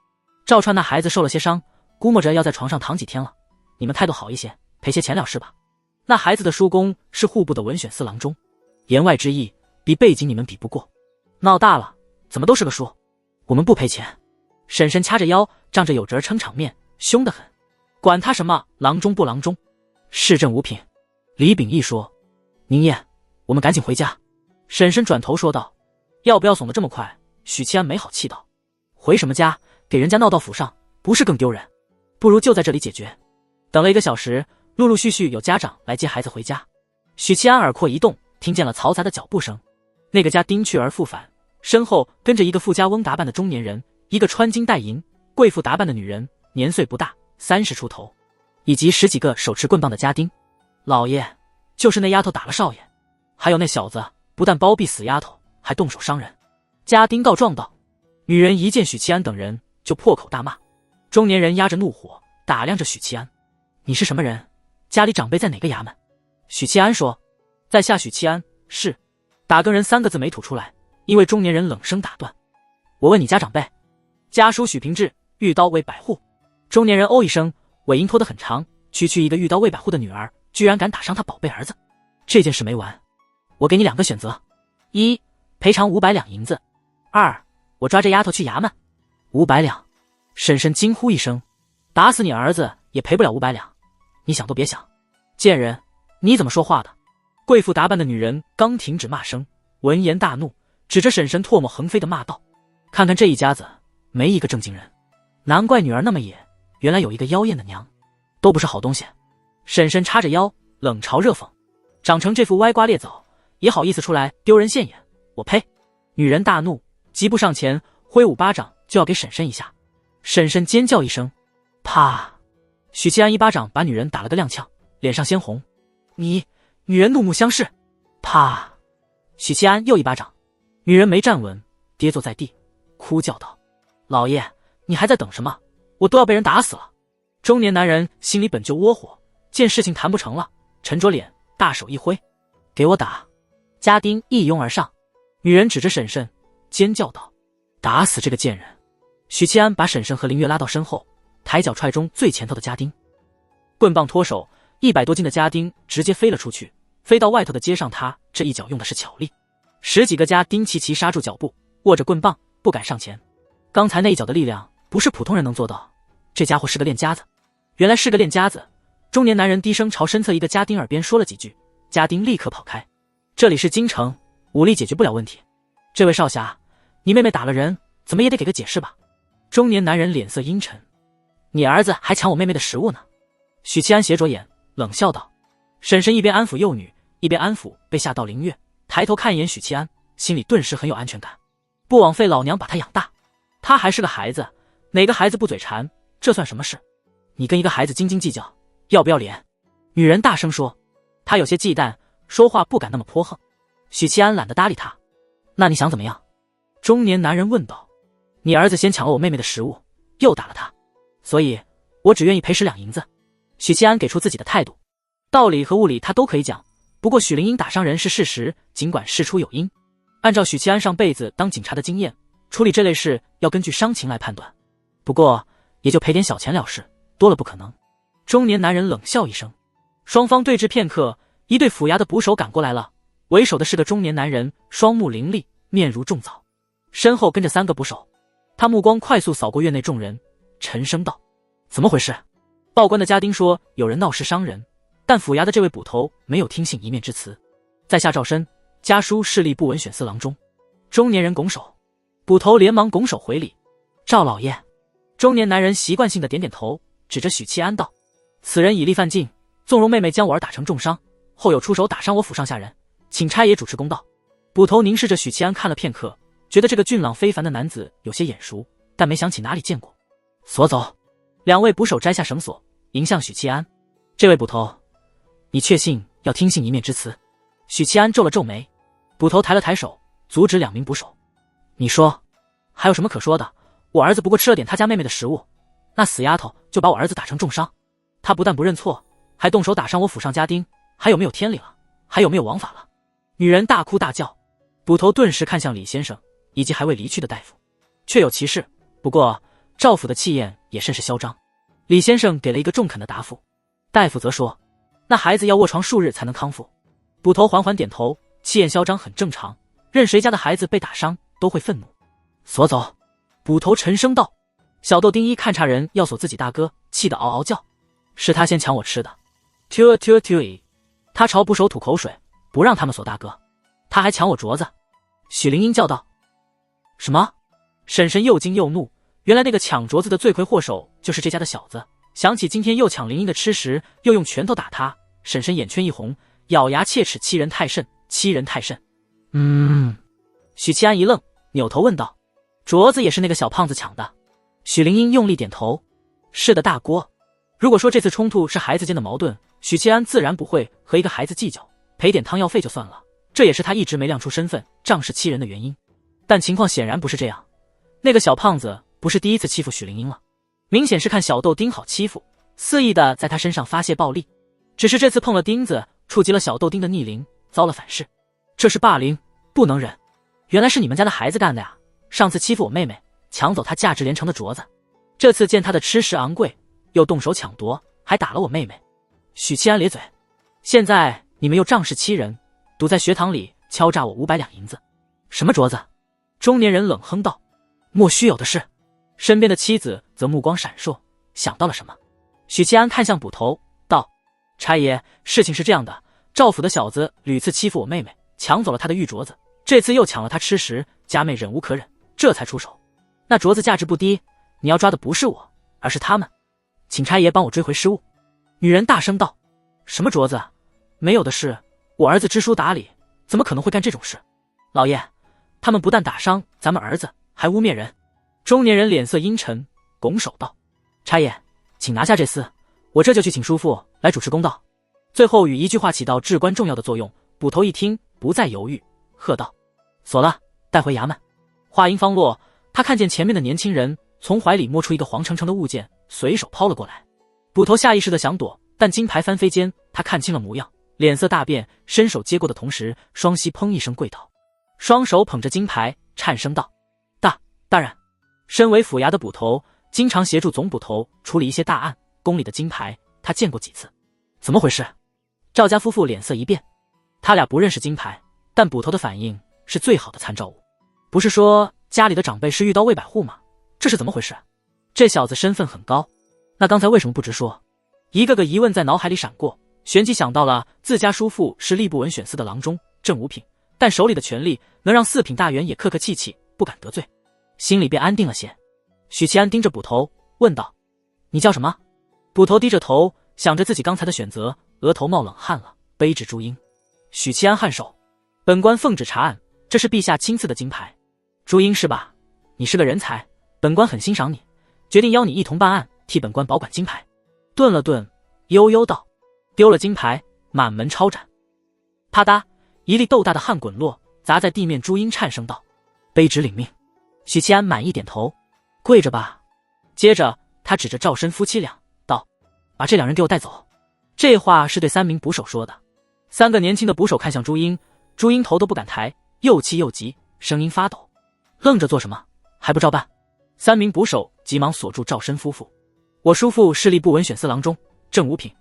赵川那孩子受了些伤，估摸着要在床上躺几天了，你们态度好一些，赔些钱了事吧。那孩子的叔公是户部的文选司郎中，言外之意，比背景你们比不过。闹大了，怎么都是个叔？我们不赔钱。婶婶掐着腰，仗着有辙撑场面，凶得很。管他什么郎中不郎中，市政五品。李秉义说：宁燕，我们赶紧回家。婶婶转头说道：要不要怂得这么快？许七安没好气道：回什么家？给人家闹到府上，不是更丢人？不如就在这里解决。等了1个小时，陆陆续续有家长来接孩子回家。许七安耳廓一动，听见了嘈杂的脚步声。那个家丁去而复返，身后跟着一个富家翁打扮的中年人，一个穿金戴银、贵妇打扮的女人，年岁不大，30出头，以及10几个手持棍棒的家丁。老爷，就是那丫头打了少爷，还有那小子不但包庇死丫头，还动手伤人。家丁告状道。女人一见许七安等人，就破口大骂。中年人压着怒火，打量着许七安：你是什么人？家里长辈在哪个衙门？许七安说：在下许七安。是。打更人3个字没吐出来，因为中年人冷声打断：我问你家长辈。家属许平志，玉刀为百户。中年人哦一声，尾音拖得很长，区区一个玉刀为百户的女儿，居然敢打伤他宝贝儿子。这件事没完，我给你2个选择：1. 赔偿500两银子；2. 我抓这丫头去衙门。500两！婶婶惊呼一声：打死你儿子也赔不了500两，你想都别想！贱人，你怎么说话的？贵妇打扮的女人刚停止骂声，闻言大怒，指着婶婶唾沫横飞的骂道：看看这一家子，没一个正经人，难怪女儿那么野，原来有一个妖艳的娘，都不是好东西。婶婶叉着腰，冷嘲热讽：长成这副歪瓜裂枣，也好意思出来丢人现眼？我呸！女人大怒，急步上前，挥舞巴掌就要给婶婶一下。婶婶尖叫一声，啪！许七安一巴掌把女人打了个踉跄，脸上鲜红。你！女人怒目相视，啪！许七安又一巴掌，女人没站稳，跌坐在地，哭叫道：老爷，你还在等什么？我都要被人打死了！中年男人心里本就窝火，见事情谈不成了，沉着脸，大手一挥：“给我打！”家丁一拥而上，女人指着婶婶尖叫道：“打死这个贱人！”许七安把婶婶和林月拉到身后，抬脚踹中最前头的家丁，棍棒脱手，100多斤的家丁直接飞了出去，飞到外头的街上。他这一脚用的是巧力，10几个家丁齐齐刹住脚步，握着棍棒不敢上前。刚才那一脚的力量不是普通人能做到，这家伙是个练家子。原来是个练家子。中年男人低声朝身侧一个家丁耳边说了几句，家丁立刻跑开。这里是京城，武力解决不了问题。这位少侠，你妹妹打了人，怎么也得给个解释吧？中年男人脸色阴沉：“你儿子还抢我妹妹的食物呢。”许七安斜着眼冷笑道。婶婶一边安抚幼女，一边安抚被吓到林月，抬头看一眼许七安，心里顿时很有安全感。不枉费老娘把他养大，他还是个孩子，哪个孩子不嘴馋？这算什么事？你跟一个孩子斤斤计较，要不要脸？女人大声说。她有些忌惮，说话不敢那么泼横。许七安懒得搭理她。那你想怎么样？中年男人问道。你儿子先抢了我妹妹的食物，又打了她，所以我只愿意赔10两银子。许七安给出自己的态度。道理和物理他都可以讲，不过许灵英打伤人是事实，尽管事出有因。按照许七安上辈子当警察的经验，处理这类事要根据伤情来判断，不过也就赔点小钱了事，多了不可能。中年男人冷笑一声。双方对峙片刻，一对府衙的捕手赶过来了，为首的是个中年男人，双目凌厉，面如重枣，身后跟着3个捕手。他目光快速扫过院内众人，沉声道：“怎么回事？”报官的家丁说有人闹事伤人，但府衙的这位捕头没有听信一面之词。在下赵申，家书势力不闻选司郎中。中年人拱手，捕头连忙拱手回礼：“赵老爷。”中年男人习惯性的点点头，指着许七安道：“此人以力犯禁，纵容妹妹将我儿打成重伤，后有出手打伤我府上下人，请差爷主持公道。”捕头凝视着许七安看了片刻，觉得这个俊朗非凡的男子有些眼熟，但没想起哪里见过。索走。2位捕手摘下绳索，迎向许七安。这位捕头，你确信要听信一面之词？许七安皱了皱眉。捕头抬了抬手，阻止2名捕手：“你说，还有什么可说的？我儿子不过吃了点他家妹妹的食物，那死丫头就把我儿子打成重伤，他不但不认错，还动手打伤我府上家丁，还有没有天理了？还有没有王法了？”女人大哭大叫。捕头顿时看向李先生以及还未离去的大夫，确有其事，不过赵府的气焰也甚是嚣张。李先生给了一个中肯的答复，大夫则说：“那孩子要卧床数日才能康复。”捕头缓缓点头，气焰嚣张很正常，任谁家的孩子被打伤都会愤怒。索走。捕头沉声道。小豆丁一看差人要索自己大哥，气得嗷嗷叫：“是他先抢我吃的。”他朝捕手吐口水，不让他们索大哥，他还抢我镯子。许灵英叫道：“什么？”婶婶又惊又怒，原来那个抢镯子的罪魁祸首就是这家的小子。想起今天又抢灵英的吃食，又用拳头打他，婶婶眼圈一红，咬牙切齿：“欺人太甚，欺人太甚！”许七安一愣，扭头问道：“镯子也是那个小胖子抢的？”许灵英用力点头：“是的，大锅。如果说这次冲突是孩子间的矛盾，许七安自然不会和一个孩子计较，赔点汤药费就算了，这也是他一直没亮出身份，仗势欺人的原因。但情况显然不是这样，那个小胖子不是第一次欺负许灵英了，明显是看小豆丁好欺负，肆意的在他身上发泄暴力。只是这次碰了钉子，触及了小豆丁的逆鳞，遭了反噬，这是霸凌，不能忍。原来是你们家的孩子干的呀！上次欺负我妹妹，抢走她价值连城的镯子，这次见她的吃食昂贵，又动手抢夺，还打了我妹妹。许七安咧嘴，现在你们又仗势欺人，堵在学堂里敲诈我500两银子。什么镯子？中年人冷哼道：“莫须有的事。”身边的妻子则目光闪烁，想到了什么。许七安看向捕头道：“差爷，事情是这样的，赵府的小子屡次欺负我妹妹，抢走了她的玉镯子，这次又抢了她吃食，家妹忍无可忍，这才出手。那镯子价值不低，你要抓的不是我，而是他们，请差爷帮我追回失物。”女人大声道：“什么镯子？没有的事，我儿子知书达理，怎么可能会干这种事？老爷，他们不但打伤咱们儿子，还污蔑人。”中年人脸色阴沉，拱手道：“差爷，请拿下这厮，我这就去请叔父来主持公道。”最后与一句话起到至关重要的作用。捕头一听，不再犹豫，喝道：“锁了，带回衙门。”话音方落，他看见前面的年轻人从怀里摸出一个黄澄澄的物件，随手抛了过来。捕头下意识的想躲，但金牌翻飞间，他看清了模样，脸色大变，伸手接过的同时，双膝砰一声跪倒，双手捧着金牌，颤声道：“大人。”身为府衙的捕头，经常协助总捕头处理一些大案，宫里的金牌他见过几次。怎么回事？赵家夫妇脸色一变，他俩不认识金牌，但捕头的反应是最好的参照物。不是说家里的长辈是御刀卫百户吗？这是怎么回事？这小子身份很高，那刚才为什么不直说？一个个疑问在脑海里闪过，旋即想到了自家叔父是吏部文选司的郎中正五品，但手里的权力能让4品大员也客客气气，不敢得罪，心里便安定了些。许七安盯着捕头问道：“你叫什么？”捕头低着头想着自己刚才的选择，额头冒冷汗了，卑职朱英。许七安颔首：“本官奉旨查案，这是陛下亲赐的金牌。”朱英是吧？你是个人才，本官很欣赏你，决定邀你一同办案，替本官保管金牌。顿了顿，悠悠道：“丢了金牌，满门抄斩。”啪嗒，一粒豆大的汗滚落，砸在地面。朱英颤声道：“卑职领命。”许七安满意点头：“跪着吧。”接着他指着赵申夫妻俩道：“把这2人给我带走。”这话是对3名捕手说的。3个年轻的捕手看向朱英，朱英头都不敢抬，又气又急，声音发抖：“愣着做什么？还不照办？”3名捕手急忙锁住赵申夫妇：“我叔父是吏部文选司郎中正五品。”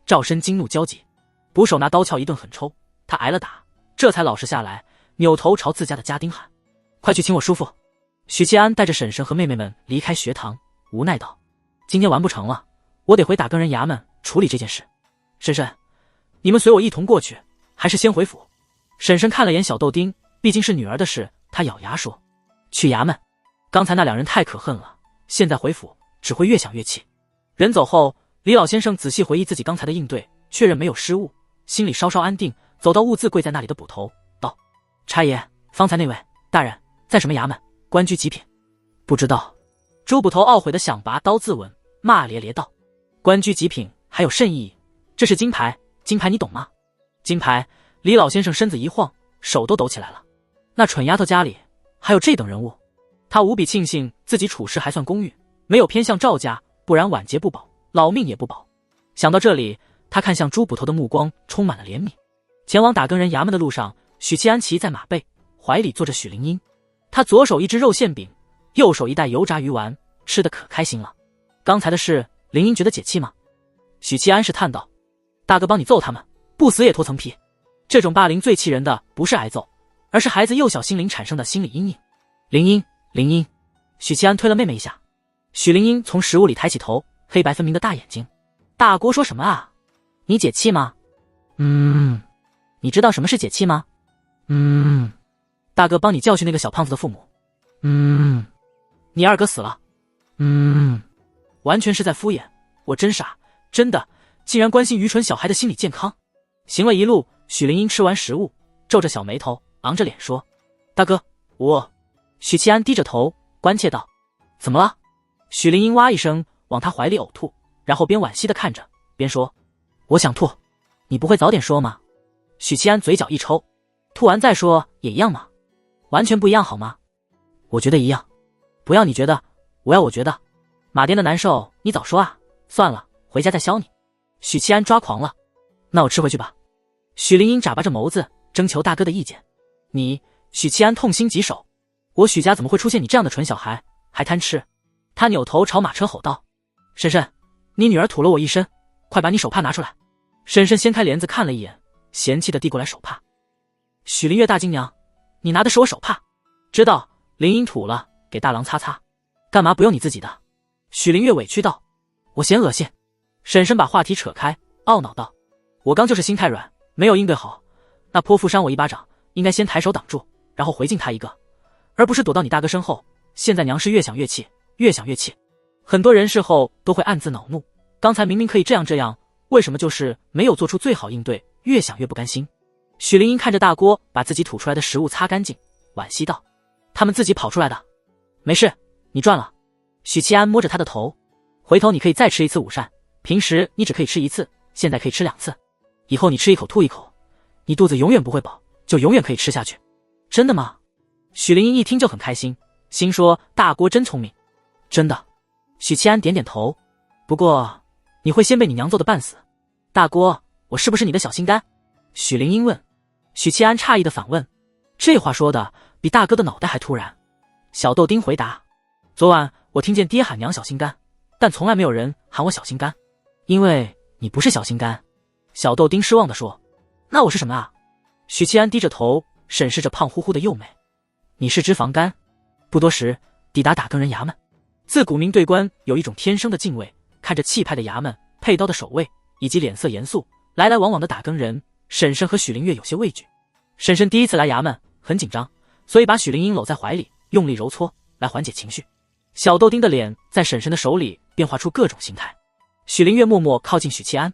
赵申惊怒交集，捕手拿刀鞘一顿狠抽，他挨了打，这才老实下来，扭头朝自家的家丁喊：“快去请我叔父！”许七安带着婶婶和妹妹们离开学堂，无奈道：“今天完不成了，我得回打更人衙门处理这件事。婶婶，你们随我一同过去，还是先回府？”婶婶看了眼小豆丁，毕竟是女儿的事，她咬牙说：“去衙门。刚才那2人太可恨了，现在回府只会越想越气。”人走后，李老先生仔细回忆自己刚才的应对，确认没有失误，心里稍稍安定，走到兀自跪在那里的捕头道：“差爷，方才那位大人在什么衙门？官居几品？”不知道。朱捕头懊悔的想拔刀自刎，骂咧咧道：“官居几品还有甚意义？这是金牌，金牌你懂吗？”金牌。李老先生身子一晃，手都抖起来了。那蠢丫头家里还有这等人物，他无比庆幸自己处事还算公允，没有偏向赵家，不然晚节不保，老命也不保。想到这里，他看向朱捕头的目光充满了怜悯。前往打更人衙门的路上，许七安骑在马背，怀里坐着许灵英，他左手一只肉馅饼，右手一袋油炸鱼丸，吃得可开心了。刚才的事，灵英觉得解气吗？许七安试探道：“大哥帮你揍他们，不死也脱层皮。”这种霸凌最气人的不是挨揍，而是孩子幼小心灵产生的心理阴影。灵英，许七安推了妹妹一下。许灵英从食物里抬起头，黑白分明的大眼睛：“大锅说什么啊？你解气吗？”“你知道什么是解气吗？”“大哥帮你教训那个小胖子的父母。”“你二哥死了。”“完全是在敷衍，我真傻，真的，竟然关心愚蠢小孩的心理健康。”行了一路，许灵英吃完食物，皱着小眉头，昂着脸说：“大哥，我……”许七安低着头，关切道：“怎么了？”许灵英哇一声，往他怀里呕吐，然后边惋惜地看着，边说：“我想吐，你不会早点说吗？”许七安嘴角一抽：“吐完再说也一样吗？完全不一样好吗？”“我觉得一样。”“不要你觉得，我要我觉得。马颠的难受，你早说啊！算了，回家再削你。”许七安抓狂了：“那我吃回去吧。”许灵英眨巴着眸子，征求大哥的意见。“你……”许七安痛心疾首：“我许家怎么会出现你这样的蠢小孩，还贪吃？”他扭头朝马车吼道：“婶婶，你女儿吐了我一身，快把你手帕拿出来。”婶婶掀开帘子看了一眼，嫌弃地递过来手帕。许灵月大惊娘：“你拿的是我手帕？”“知道。”灵英吐了，给大郎擦擦。“干嘛不用你自己的？”许灵月委屈道：“我嫌恶心。”婶婶把话题扯开，懊恼道：“我刚就是心太软，没有应对好。那泼妇扇我一巴掌，应该先抬手挡住，然后回敬他一个，而不是躲到你大哥身后。现在娘是越想越气，越想越气。很多人事后都会暗自恼怒，刚才明明可以这样，为什么就是没有做出最好应对？越想越不甘心。”许灵英看着大锅把自己吐出来的食物擦干净，惋惜道：“他们自己跑出来的，没事，你赚了。”许七安摸着他的头：“回头你可以再吃一次午膳，平时你只可以吃1次，现在可以吃2次。以后你吃一口吐一口，你肚子永远不会饱，就永远可以吃下去。”“真的吗？”许灵英一听就很开心，心说大锅真聪明。“真的。”许七安点点头。不过你会先被你娘揍得半死。大哥，我是不是你的小心肝？许灵英问。许七安诧异地反问，这话说的比大哥的脑袋还突然。小豆丁回答，昨晚我听见爹喊娘小心肝，但从来没有人喊我小心肝，因为你不是小心肝。小豆丁失望地说，那我是什么啊？许七安低着头审视着胖乎乎的幼美，你是脂肪肝。不多时抵达打更人衙门，自古民对官有一种天生的敬畏，看着气派的衙门、佩刀的守卫以及脸色严肃来来往往的打更人，婶婶和许灵月有些畏惧。婶婶第一次来衙门很紧张，所以把许灵英搂在怀里用力揉搓来缓解情绪。小豆丁的脸在婶婶的手里变化出各种形态。许灵月默默靠近许七安，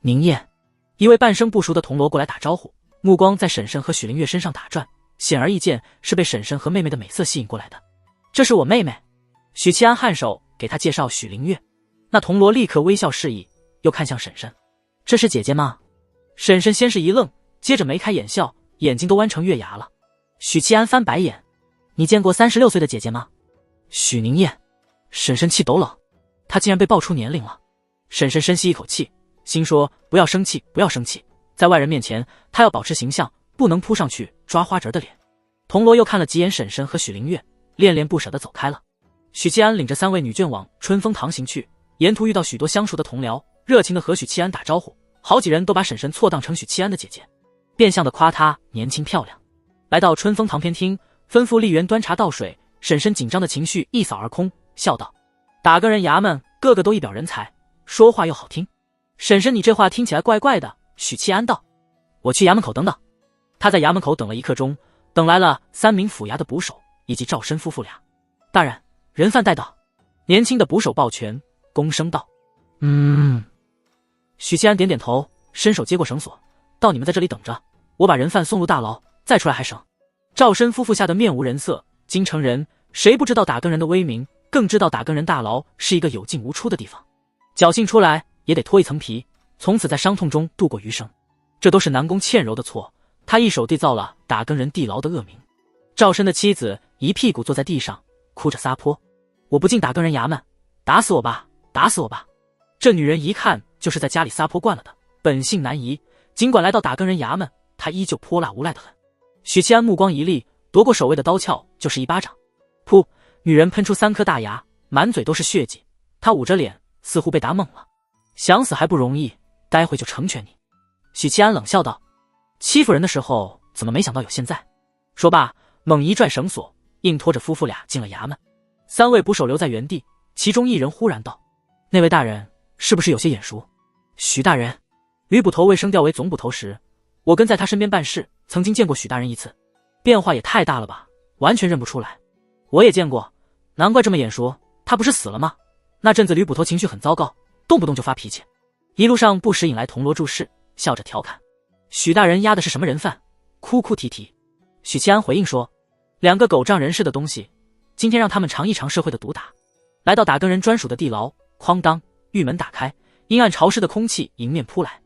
宁燕。一位半生不熟的铜锣过来打招呼，目光在婶婶和许灵月身上打转，显而易见是被婶婶和妹妹的美色吸引过来的。这是我妹妹。许七安颔首给她介绍许灵月，那铜锣立刻微笑示意，又看向婶婶，这是姐姐吗？婶婶先是一愣，接着眉开眼笑，眼睛都弯成月牙了。许七安翻白眼，你见过36岁的姐姐吗？许宁燕。婶婶气抖冷，她竟然被爆出年龄了。婶婶深吸一口气，心说不要生气，不要生气，在外人面前她要保持形象，不能扑上去抓花折的脸。铜锣又看了几眼婶婶和许灵月，恋恋不舍地走开了。许七安领着3位女眷往春风堂行去，沿途遇到许多相熟的同僚，热情地和许七安打招呼，好几人都把婶婶错当成许七安的姐姐，变相地夸她年轻漂亮。来到春风堂偏厅，吩咐吏员端茶倒水，婶婶紧张的情绪一扫而空，笑道，打更人衙门个个都一表人才，说话又好听。婶婶你这话听起来怪怪的。许七安道，我去衙门口等等。他在衙门口等了1刻钟，等来了3名府衙的捕手以及赵申夫妇俩。大人，人犯带到。年轻的捕手抱拳躬声道，许七安点点头，伸手接过绳索，到你们在这里等着，我把人犯送入大牢，再出来还省。赵申夫妇吓得面无人色，京城人谁不知道打更人的威名，更知道打更人大牢是一个有进无出的地方，侥幸出来也得脱一层皮，从此在伤痛中度过余生。这都是南宫倩柔的错，他一手缔造了打更人地牢的恶名。赵申的妻子一屁股坐在地上，哭着撒泼，我不进打更人衙门，打死我吧，打死我吧。这女人一看就是在家里撒泼惯了的，本性难移，尽管来到打更人衙门，她依旧泼辣无赖的很。许七安目光一立，夺过守卫的刀鞘就是一巴掌，噗！女人喷出3颗大牙，满嘴都是血迹，她捂着脸，似乎被打懵了。想死还不容易，待会就成全你。许七安冷笑道，欺负人的时候怎么没想到有现在。说罢猛一拽绳索，硬拖着夫妇俩进了衙门。3位捕手留在原地，其中1人忽然道，那位大人是不是有些眼熟？许大人，吕捕头未升调为总捕头时，我跟在他身边办事，曾经见过许大人1次，变化也太大了吧，完全认不出来。我也见过，难怪这么眼熟，他不是死了吗？那阵子吕捕头情绪很糟糕，动不动就发脾气，一路上不时引来铜锣注视，笑着调侃，许大人押的是什么人犯？哭哭啼啼。许七安回应说，2个狗仗人势的东西，今天让他们尝一尝社会的毒打。来到打更人专属的地牢，哐当，狱门打开，阴暗潮湿的空气迎面扑来。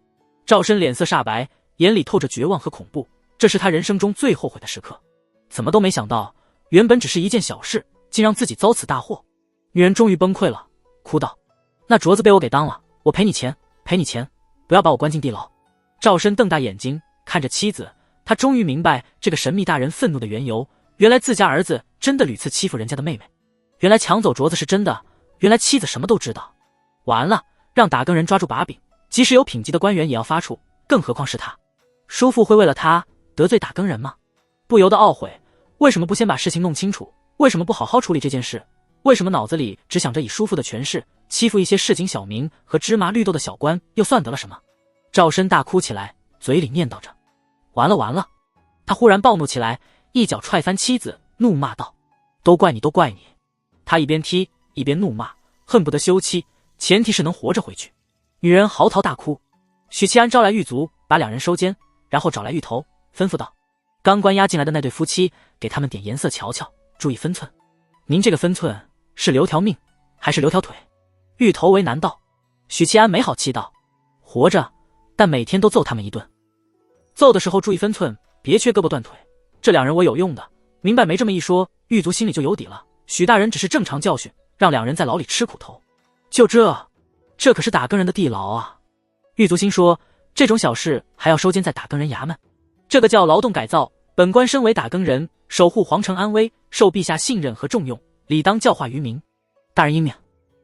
赵申脸色煞白，眼里透着绝望和恐怖，这是他人生中最后悔的时刻。怎么都没想到，原本只是一件小事，竟让自己遭此大祸。女人终于崩溃了，哭道，那镯子被我给当了，我赔你钱，赔你钱，不要把我关进地牢。赵申瞪大眼睛看着妻子，他终于明白这个神秘大人愤怒的缘由，原来自家儿子真的屡次欺负人家的妹妹，原来抢走镯子是真的，原来妻子什么都知道。完了，让打更人抓住把柄，即使有品级的官员也要发怵，更何况是他。叔父会为了他得罪打更人吗？不由得懊悔，为什么不先把事情弄清楚？为什么不好好处理这件事？为什么脑子里只想着以叔父的权势欺负一些市井小民和芝麻绿豆的小官，又算得了什么？赵申大哭起来，嘴里念叨着，完了完了。他忽然暴怒起来，一脚踹翻妻子，怒骂道，都怪你，都怪你。他一边踢一边怒骂，恨不得休妻，前提是能活着回去。女人嚎啕大哭。许七安招来狱卒，把2人收监，然后找来狱头，吩咐道，刚关押进来的那对夫妻，给他们点颜色瞧瞧，注意分寸。您这个分寸是留条命还是留条腿？狱头为难道。许七安没好气道，活着，但每天都揍他们一顿。揍的时候注意分寸，别缺胳膊断腿。这2人我有用的，明白没？这么一说，狱卒心里就有底了。许大人只是正常教训，让2人在牢里吃苦头。就这。这可是打更人的地牢啊！狱卒心说，这种小事还要收监在打更人衙门？这个叫劳动改造。本官身为打更人，守护皇城安危，受陛下信任和重用，理当教化于民。大人英明。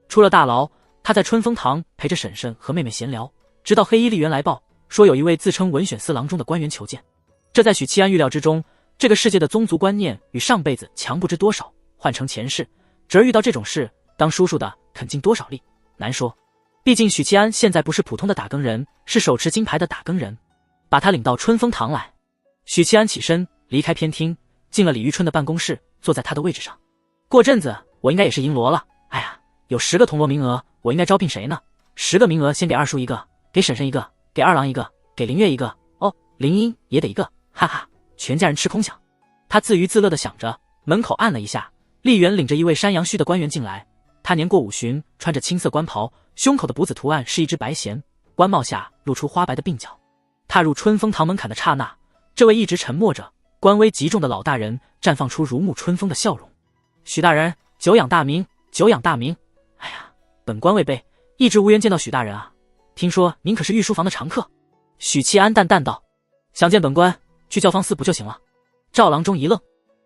出了大牢，他在春风堂陪着婶婶和妹妹闲聊，直到黑衣吏员来报说有一位自称文选司郎中的官员求见。这在许七安预料之中，这个世界的宗族观念与上辈子强不知多少，换成前世，侄儿遇到这种事，当叔叔的肯尽多少力，难说。毕竟许七安现在不是普通的打更人，是手持金牌的打更人。把他领到春风堂来。许七安起身离开偏厅，进了李玉春的办公室，坐在他的位置上。过阵子我应该也是银罗了。哎呀，有10个铜锣名额，我应该招聘谁呢？10个名额先给二叔一个，给婶婶一个，给二郎一个，给林月一个，哦，林英也得一个，哈哈！全家人吃空饷。他自娱自乐地想着，门口按了一下，吏员领着一位山阳虚的官员进来。他年过50旬，穿着青色官袍，胸口的补子图案是一只白弦，官帽下露出花白的鬓角。踏入春风堂门槛的刹那，这位一直沉默着、官威极重的老大人绽放出如沐春风的笑容。许大人，久仰大名，久仰大名。哎呀，本官未备，一直无缘见到许大人啊。听说您可是御书房的常客。许七安淡淡道：想见本官，去教坊司不就行了？赵郎中一愣，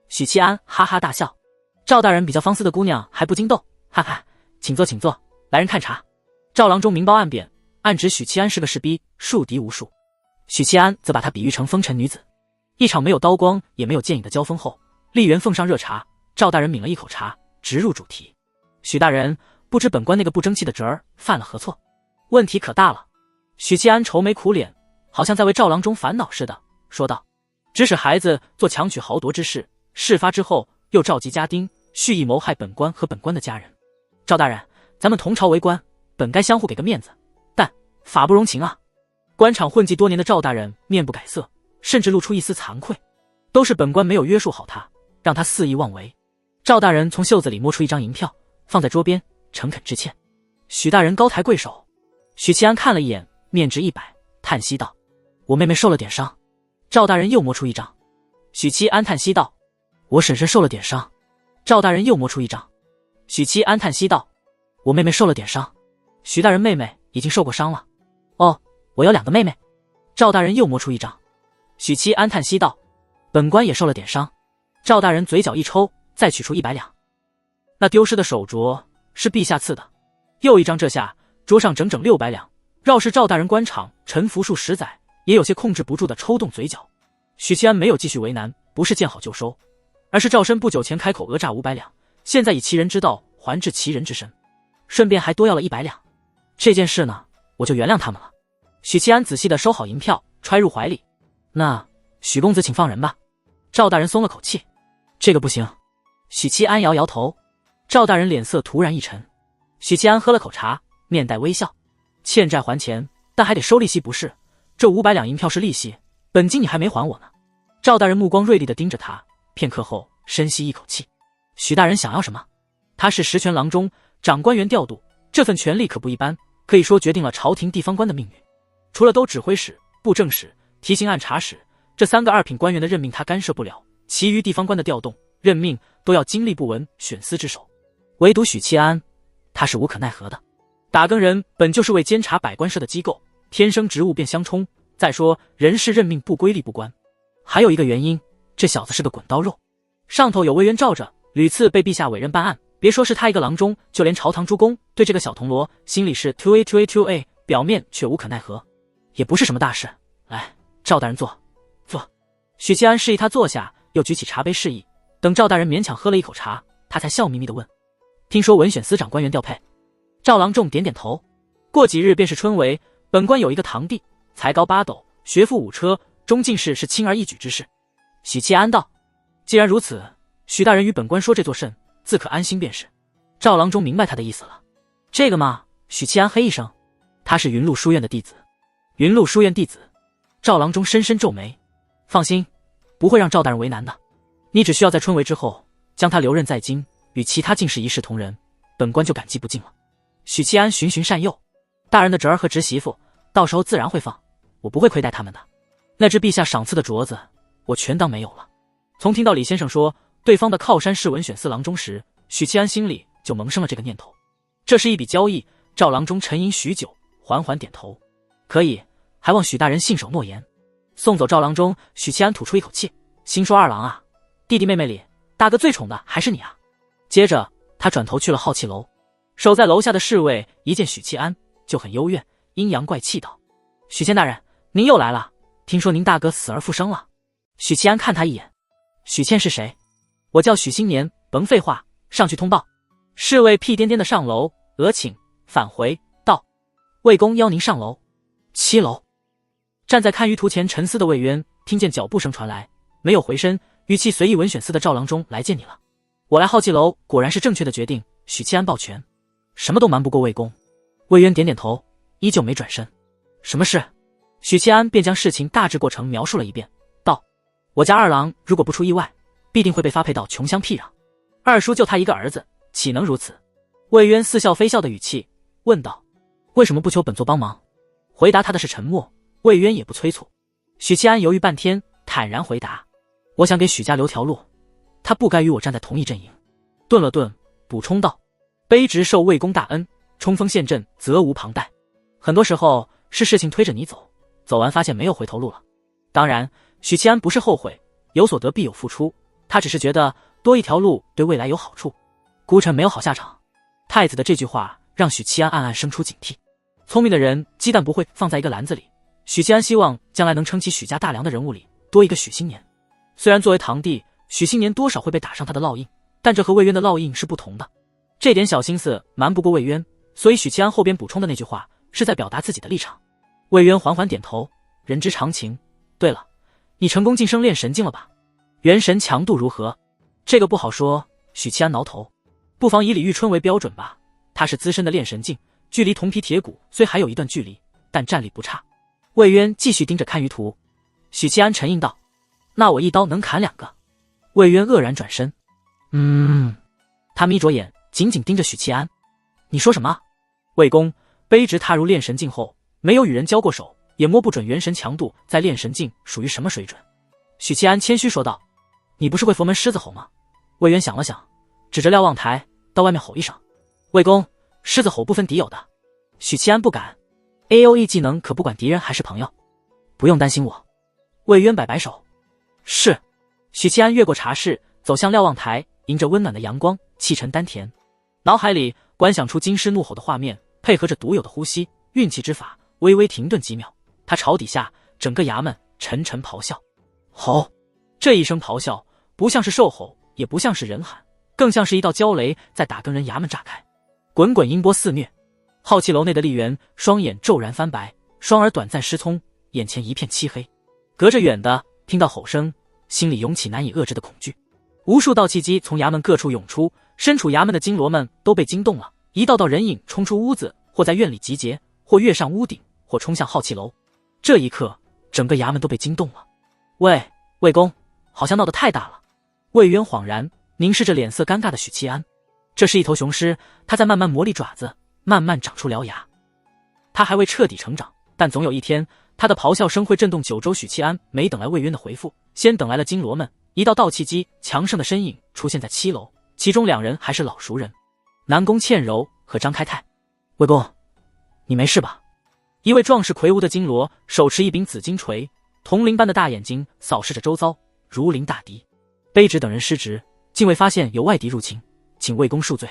许七安哈哈大笑：赵大人比较坊司的姑娘还不经斗，哈哈，请坐请坐，来人看茶。赵郎中明褒暗贬，暗指许七安是个士逼，树敌无数。许七安则把他比喻成风尘女子。一场没有刀光也没有剑影的交锋后，吏员奉上热茶，赵大人抿了一口茶，直入主题：许大人，不知本官那个不争气的侄儿犯了何错？问题可大了。许七安愁眉苦脸，好像在为赵郎中烦恼似的，说道：指使孩子做强取豪夺之事，事发之后又召集家丁，蓄意谋害本官和本官的家人。赵大人，咱们同朝为官，本该相互给个面子，但法不容情啊。官场混迹多年的赵大人面不改色，甚至露出一丝惭愧，都是本官没有约束好他，让他肆意妄为。赵大人从袖子里摸出一张银票，放在桌边，诚恳致歉。许大人高抬贵手。许七安看了一眼，面值100，叹息道：我妹妹受了点伤。赵大人又摸出一张。许七安叹息道：我婶婶受了点伤。赵大人又摸出一张。许七安叹息道：我妹妹受了点伤。许大人妹妹已经受过伤了。哦，我有2个妹妹。赵大人又摸出一张。许七安叹息道：本官也受了点伤。赵大人嘴角一抽，再取出100两。那丢失的手镯是陛下赐的。又一张，这下桌上整整600两。绕是赵大人官场沉浮数10载，也有些控制不住的抽动嘴角。许七安没有继续为难，不是见好就收，而是赵身不久前开口讹诈500两，现在以其人之道还治其人之身，顺便还多要了100两。这件事呢，我就原谅他们了。许七安仔细地收好银票，揣入怀里。那许公子请放人吧。赵大人松了口气。这个不行。许七安摇摇头。赵大人脸色突然一沉。许七安喝了口茶，面带微笑。欠债还钱，但还得收利息不是？这500两银票是利息，本金你还没还我呢。赵大人目光锐利地盯着他，片刻后深吸一口气。许大人想要什么？他是实权郎中，掌官员调度，这份权力可不一般，可以说决定了朝廷地方官的命运。除了都指挥使、布政使、提刑按察使这3个2品官员的任命他干涉不了，其余地方官的调动、任命都要经吏部文选司之手。唯独许七安，他是无可奈何的。打更人本就是为监察百官设的机构，天生职务便相冲。再说人事任命不归吏部官，还有一个原因，这小子是个滚刀肉，上头有威严罩着，屡次被陛下委任办案。别说是他一个郎中，就连朝堂诸公对这个小铜锣心里是 2A， 表面却无可奈何。也不是什么大事。来，赵大人坐。许七安示意他坐下，又举起茶杯示意。等赵大人勉强喝了一口茶，他才笑眯眯地问：听说文选司长官员调配？赵郎中点点头。过几日便是春闱，本官有一个堂弟，才高8斗，学富5车，中进士是轻而易举之事。许七安道：既然如此，许大人与本官说这座甚，自可安心便是。赵郎中明白他的意思了。这个嘛，许七安嘿一声，他是云麓书院的弟子。云麓书院弟子？赵郎中深深皱眉。放心，不会让赵大人为难的。你只需要在春闱之后将他留任在京，与其他进士一视同仁，本官就感激不尽了。许七安循循善诱，大人的侄儿和侄媳妇到时候自然会放，我不会亏待他们的。那只陛下赏赐的镯子我全当没有了。从听到李先生说对方的靠山是文选司郎中时，许七安心里就萌生了这个念头。这是一笔交易，赵郎中沉吟许久，缓缓点头：“可以，还望许大人信守诺言。”送走赵郎中，许七安吐出一口气，心说：“二郎啊，弟弟妹妹里，大哥最宠的还是你啊。”接着他转头去了好气楼，守在楼下的侍卫一见许七安，就很幽怨，阴阳怪气道：“许仙大人，您又来了，听说您大哥死而复生了。”许七安看他一眼：“许倩是谁？我叫许新年，甭废话，上去通报。”侍卫屁颠颠的上楼，额请返回道：“魏公邀您上楼。”7楼，站在看舆图前沉思的魏渊听见脚步声传来，没有回身，语气随意文选司的赵郎中来见你了。我来好气楼果然是正确的决定，许七安抱拳，什么都瞒不过魏公。魏渊点点头，依旧没转身。什么事？许七安便将事情大致过程描述了一遍，道：“我家二郎如果不出意外，必定会被发配到穷乡僻壤。二叔就他一个儿子，岂能如此？”魏渊似笑非笑的语气问道：“为什么不求本座帮忙？”回答他的是沉默，魏渊也不催促。许七安犹豫半天，坦然回答：“我想给许家留条路，他不该与我站在同一阵营。”顿了顿，补充道：“卑职受魏公大恩，冲锋陷阵，责无旁贷。很多时候是事情推着你走，走完发现没有回头路了。当然，许七安不是后悔，有所得必有付出，他只是觉得多一条路对未来有好处。孤臣没有好下场。”太子的这句话让许七安暗暗生出警惕。聪明的人鸡蛋不会放在一个篮子里，许七安希望将来能撑起许家大梁的人物里多一个许新年。虽然作为堂弟，许新年多少会被打上他的烙印，但这和魏渊的烙印是不同的。这点小心思瞒不过魏渊，所以许七安后边补充的那句话是在表达自己的立场。魏渊缓缓点头，人之常情。对了，你成功晋升炼神境了吧？元神强度如何？这个不好说。许七安挠头，不妨以李玉春为标准吧。他是资深的炼神境，距离铜皮铁骨虽还有一段距离，但战力不差。魏渊继续盯着看舆图。许七安沉吟道：“那我一刀能砍2个。”魏渊愕然转身。他眯着眼，紧紧盯着许七安。你说什么？魏公，卑职踏入炼神境后，没有与人交过手，也摸不准元神强度在炼神境属于什么水准。许七安谦虚说道：“你不是会佛门狮子吼吗？”魏渊想了想，指着瞭望台到外面吼一声：“魏公，狮子吼不分敌友的。”许七安不敢。AOE 技能可不管敌人还是朋友，不用担心我。魏渊摆摆手。是。许七安越过茶室，走向瞭望台，迎着温暖的阳光，气沉丹田，脑海里观想出金狮怒吼的画面，配合着独有的呼吸运气之法，微微停顿几秒，他朝底下整个衙门沉沉咆哮。吼！这一声咆哮不像是兽吼，也不像是人喊，更像是一道焦雷在打更人衙门炸开，滚滚音波肆虐。好气楼内的丽媛双眼骤然翻白，双耳短暂失聪，眼前一片漆黑。隔着远的听到吼声，心里涌起难以遏制的恐惧。无数道气机从衙门各处涌出，身处衙门的金罗们都被惊动了，一道道人影冲出屋子，或在院里集结，或跃上屋顶，或冲向好气楼。这一刻，整个衙门都被惊动了。魏公，好像闹得太大了。魏渊恍然凝视着脸色尴尬的许七安。这是一头雄狮，它在慢慢磨砺爪子，慢慢长出獠牙。它还未彻底成长，但总有一天，它的咆哮声会震动九州。许七安没等来魏渊的回复，先等来了金罗们。一道道气机强盛的身影出现在7楼，其中2人还是老熟人，南宫倩柔和张开泰。魏公，你没事吧？一位壮士魁梧的金罗手持一柄紫金锤，铜铃般的大眼睛扫视着周遭，如临大敌。卑职等人失职，竟未发现有外敌入侵，请魏公恕罪。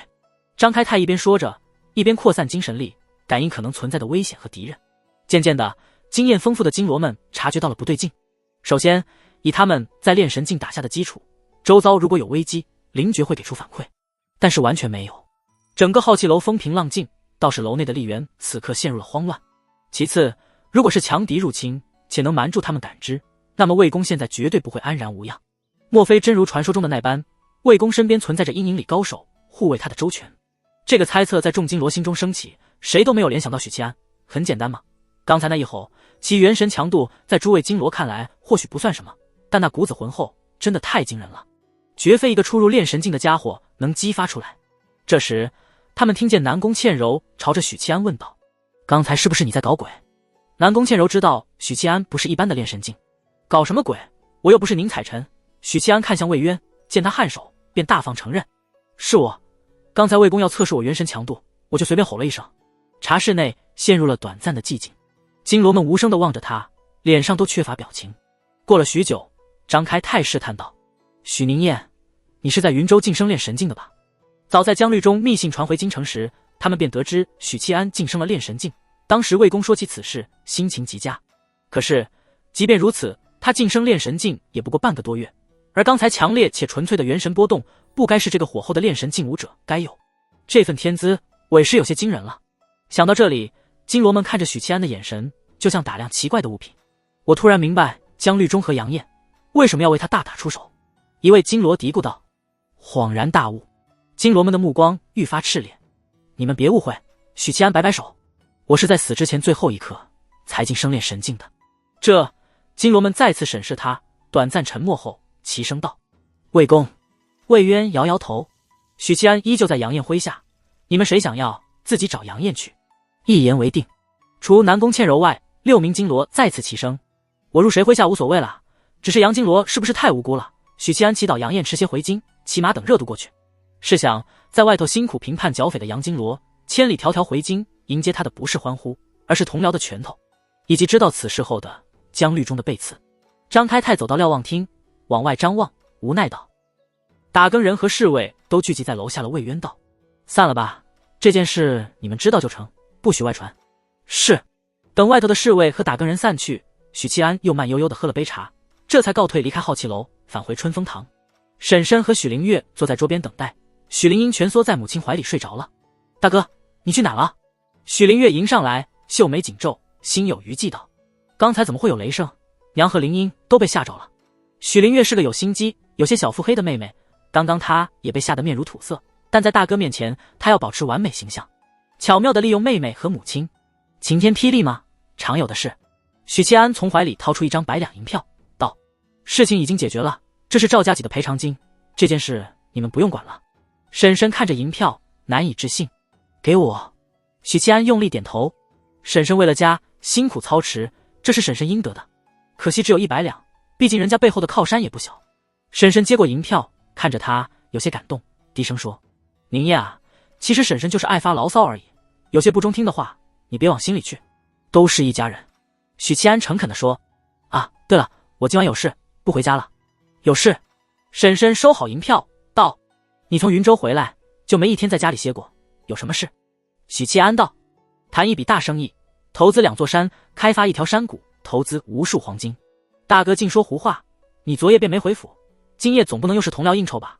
张开泰一边说着，一边扩散精神力，感应可能存在的危险和敌人。渐渐的，经验丰富的金罗们察觉到了不对劲。首先，以他们在炼神境打下的基础，周遭如果有危机，灵觉会给出反馈，但是完全没有。整个好气楼风平浪静，倒是楼内的丽媛此刻陷入了慌乱。其次，如果是强敌入侵，且能瞒住他们感知，那么魏公现在绝对不会安然无恙。莫非真如传说中的那般，魏公身边存在着阴影里高手，护卫他的周全？这个猜测在众金罗心中升起，谁都没有联想到许七安。很简单嘛，刚才那一吼，其元神强度在诸位金罗看来或许不算什么，但那股子浑厚真的太惊人了，绝非一个初入炼神境的家伙能激发出来。这时，他们听见南宫倩柔朝着许七安问道：“刚才是不是你在搞鬼？”南宫倩柔知道许七安不是一般的炼神境，搞什么鬼？我又不是宁采臣。许七安看向魏渊，见他颔首，便大方承认：“是我。刚才魏公要测试我元神强度，我就随便吼了一声。”茶室内陷入了短暂的寂静，金罗们无声地望着他，脸上都缺乏表情。过了许久，张开泰试探道：“许宁燕，你是在云州晋升炼神境的吧？”早在江律中密信传回京城时，他们便得知许七安晋升了炼神境。当时魏公说起此事，心情极佳。可是，即便如此，他晋升炼神境也不过半个多月，而刚才强烈且纯粹的元神波动，不该是这个火候的炼神境武者该有。这份天资，委实有些惊人了。想到这里，金罗们看着许七安的眼神，就像打量奇怪的物品。我突然明白江律中和杨艳为什么要为他大打出手。一位金罗嘀咕道。恍然大悟，金罗们的目光愈发炽烈。你们别误会，许七安摆摆手，我是在死之前最后一刻才进升炼神境的。这金罗们再次审视他，短暂沉默后齐声道：“魏公。”魏渊摇摇头。许七安依旧在杨艳麾下，你们谁想要，自己找杨艳去。一言为定。除南宫倩柔外，6名金罗再次齐声：“我入谁麾下无所谓了，只是杨金罗是不是太无辜了？”许七安祈祷杨艳迟些回京，骑马等热度过去。试想，在外头辛苦评判剿匪的杨金罗，千里迢迢回京迎接他的不是欢呼，而是同僚的拳头，以及知道此事后的江律中的背刺。张开泰走到瞭望厅，往外张望，无奈道：“打更人和侍卫都聚集在楼下了。”魏渊道：“散了吧，这件事你们知道就成，不许外传。”是。等外头的侍卫和打更人散去，许七安又慢悠悠地喝了杯茶，这才告退离开好奇楼，返回春风堂。婶婶和许灵月坐在桌边等待，许灵英蜷缩在母亲怀里睡着了。“大哥，你去哪了？”许灵月迎上来，秀眉紧皱，心有余悸道：“刚才怎么会有雷声？娘和灵英都被吓着了。”许灵月是个有心机、有些小腹黑的妹妹，刚刚她也被吓得面如土色，但在大哥面前，她要保持完美形象，巧妙地利用妹妹和母亲。晴天霹雳吗？常有的事。许七安从怀里掏出一张100两银票，道：“事情已经解决了，这是赵家给的赔偿金，这件事你们不用管了。”婶婶看着银票，难以置信：“给我。”许七安用力点头。婶婶为了家辛苦操持，这是婶婶应得的，可惜只有100两，毕竟人家背后的靠山也不小。婶婶接过银票，看着他有些感动，低声说：“宁夜啊，其实婶婶就是爱发牢骚而已，有些不中听的话你别往心里去，都是一家人。”许七安诚恳地说：“啊，对了，我今晚有事，不回家了。”“有事？”婶婶收好银票道：“你从云州回来就没一天在家里歇过，有什么事？”许七安道：“谈一笔大生意，投资2座山，开发1条山谷，投资无数黄金。”大哥净说胡话，你昨夜便没回府，今夜总不能又是同僚应酬吧？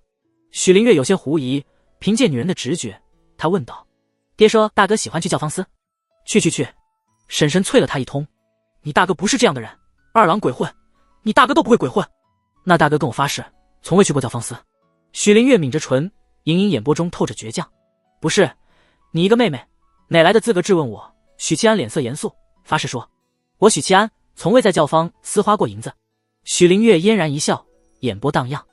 许灵月有些狐疑，凭借女人的直觉，她问道：“爹说大哥喜欢去教坊司？”“去。”婶婶啐了他一通：“你大哥不是这样的人，二郎鬼混，你大哥都不会鬼混。”“那大哥跟我发誓，从未去过教坊司。”许灵月抿着唇，盈盈眼波中透着倔强：“不是，你一个妹妹，哪来的资格质问我？”许七安脸色严肃，发誓说：“我许七安从未在教坊司花过银子。”许灵月嫣然一笑，眼波荡漾：“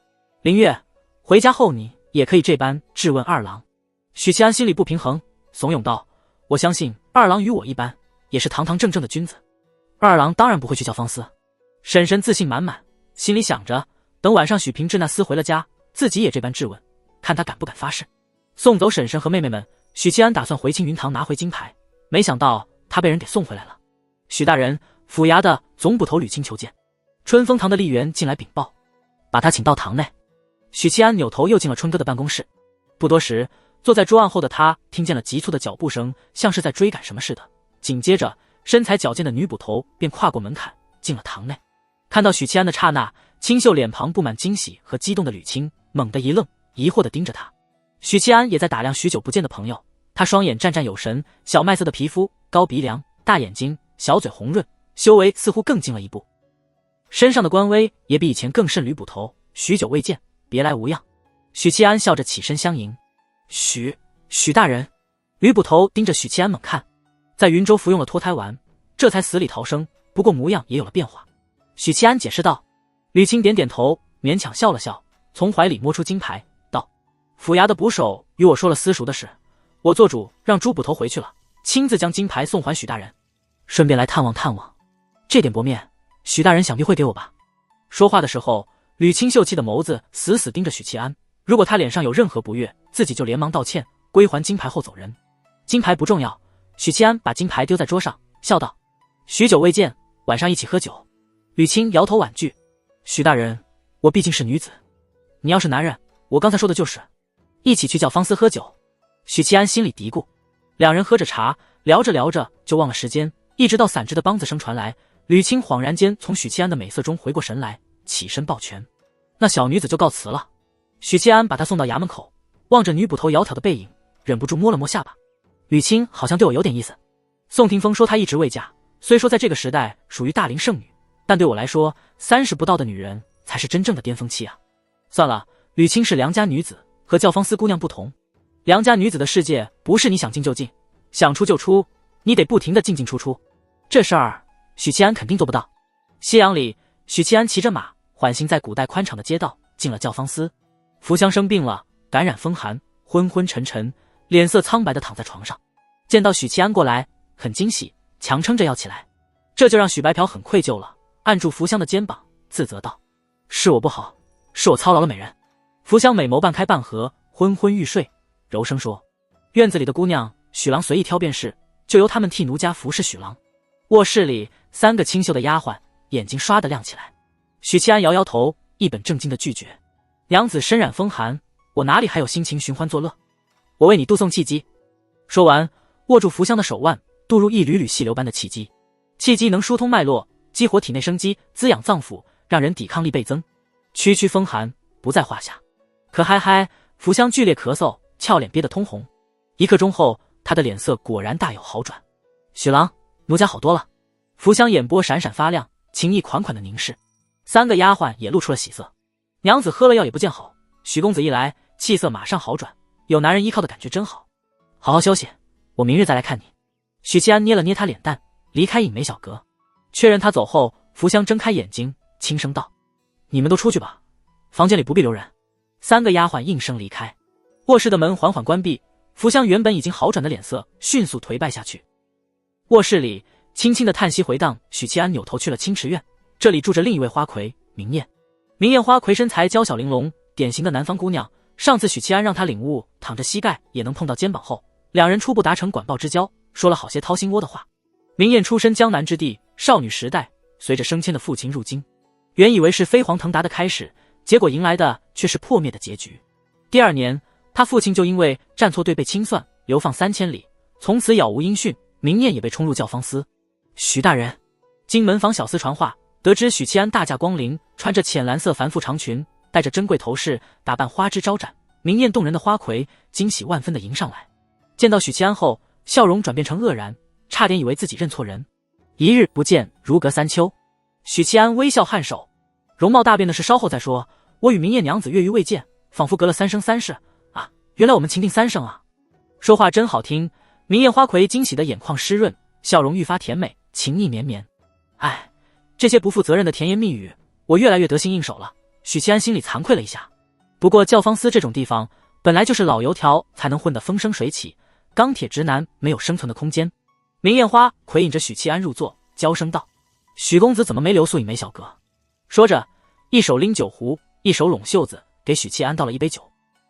灵月，回家后你也可以这般质问二郎。”许七安心里不平衡，怂恿道：“我相信二郎与我一般，也是堂堂正正的君子。二郎当然不会去教坊司。”婶婶自信满满，心里想着，等晚上许平志那厮回了家，自己也这般质问，看他敢不敢发誓。送走婶婶和妹妹们，许七安打算回青云堂拿回金牌，没想到他被人给送回来了。“许大人，府衙的总捕头吕青求见。”春风堂的吏员进来禀报：“把他请到堂内。”许七安扭头又进了春哥的办公室。不多时，坐在桌案后的他听见了急促的脚步声，像是在追赶什么似的。紧接着，身材矫健的女捕头便跨过门槛进了堂内。看到许七安的刹那，清秀脸庞布满惊喜和激动的吕青猛地一愣，疑惑地盯着他。许七安也在打量许久不见的朋友，他双眼战战有神，小麦色的皮肤，高鼻梁，大眼睛，小嘴红润，修为似乎更进了一步，身上的官威也比以前更甚。吕捕头，许久未见，别来无恙。许七安笑着起身相迎。许大人。吕捕头盯着许七安猛看，在云州服用了脱胎丸，这才死里逃生，不过模样也有了变化。许七安解释道。吕青点点头，勉强笑了笑，从怀里摸出金牌道：“府衙的捕手与我说了私塾的事，我做主让朱捕头回去了，亲自将金牌送还许大人，顺便来探望探望。这点薄面，许大人想必会给我吧？”说话的时候，吕青秀气的眸子死死盯着许七安，如果他脸上有任何不悦，自己就连忙道歉，归还金牌后走人。金牌不重要，许七安把金牌丢在桌上，笑道：“许久未见，晚上一起喝酒。”吕钦摇头婉拒：“许大人，我毕竟是女子，你要是男人，我刚才说的就是一起去教坊司喝酒。”许七安心里嘀咕。两人喝着茶，聊着聊着就忘了时间，一直到散枝的梆子声传来，吕钦恍然间从许七安的美色中回过神来，起身抱拳。那小女子就告辞了。许七安把她送到衙门口，望着女捕头窈窕的背影，忍不住摸了摸下巴。吕钦好像对我有点意思。宋霆锋说她一直未嫁，虽说在这个时代属于大龄剩女，但对我来说，30不到的女人才是真正的巅峰期啊。算了，吕钦是良家女子，和教坊司姑娘不同。良家女子的世界不是你想进就进，想出就出，你得不停的进进出出。这事儿许七安肯定做不到。夕阳里，许七安骑着马缓行在古代宽敞的街道，进了教坊司。福香生病了，感染风寒，昏昏沉沉，脸色苍白的躺在床上。见到许七安过来，很惊喜，强撑着要起来。这就让许白嫖很愧疚了，按住福香的肩膀，自责道：“是我不好，是我操劳了美人。”福香美眸半开半合，昏昏欲睡，柔声说：“院子里的姑娘，许郎随意挑便是，就由他们替奴家服侍许郎。”卧室里3个清秀的丫鬟眼睛唰地亮起来。许七安摇摇头，一本正经地拒绝：“娘子身染风寒，我哪里还有心情寻欢作乐？我为你渡送气机。”说完，握住福香的手腕，渡入一缕缕细流般的气机。气机能疏通脉络，激活体内生机，滋养脏腑，让人抵抗力倍增，区区风寒不在话下。可嗨嗨，福香剧烈咳嗽，俏脸憋得通红。1刻钟后，她的脸色果然大有好转。许郎，奴家好多了。福香眼波闪闪发亮，情意款款的凝视。3个丫鬟也露出了喜色。娘子喝了药也不见好，许公子一来，气色马上好转，有男人依靠的感觉真好。好好休息，我明日再来看你。许七安捏了捏他脸蛋，离开影梅小阁。确认他走后，福香睁开眼睛，轻声道：“你们都出去吧，房间里不必留人。”3个丫鬟应声离开。卧室的门缓缓关闭，福香原本已经好转的脸色迅速颓败下去。卧室里轻轻的叹息回荡，许七安扭头去了清池院，这里住着另一位花魁明艳。明艳花魁身材娇小玲珑，典型的南方姑娘。上次许七安让她领悟躺着膝盖也能碰到肩膀后，两人初步达成管鲍之交，说了好些掏心窝的话。明艳出身江南之地，少女时代随着升迁的父亲入京，原以为是飞黄腾达的开始，结果迎来的却是破灭的结局。第2年，他父亲就因为站错队被清算，流放3000里，从此杳无音讯。明艳也被冲入教坊司。许大人，经门房小厮传话，得知许七安大驾光临，穿着浅蓝色繁复长裙，戴着珍贵头饰，打扮花枝招展，明艳动人的花魁惊喜万分地迎上来。见到许七安后，笑容转变成愕然，差点以为自己认错人。1日不见，如隔3秋。许七安微笑颔首，容貌大变的事稍后再说。我与明艳娘子月余未见，仿佛隔了3生3世啊！原来我们情定3生啊！说话真好听。明艳花魁惊喜的眼眶湿润，笑容愈发甜美，情意绵绵。哎，这些不负责任的甜言蜜语，我越来越得心应手了。许七安心里惭愧了一下。不过教坊司这种地方，本来就是老油条才能混得风生水起，钢铁直男没有生存的空间。明艳花魁引着许七安入座，娇声道：“许公子怎么没留宿影梅小阁？”说着，一手拎酒壶，一手拢袖子，给许七安倒了一杯酒。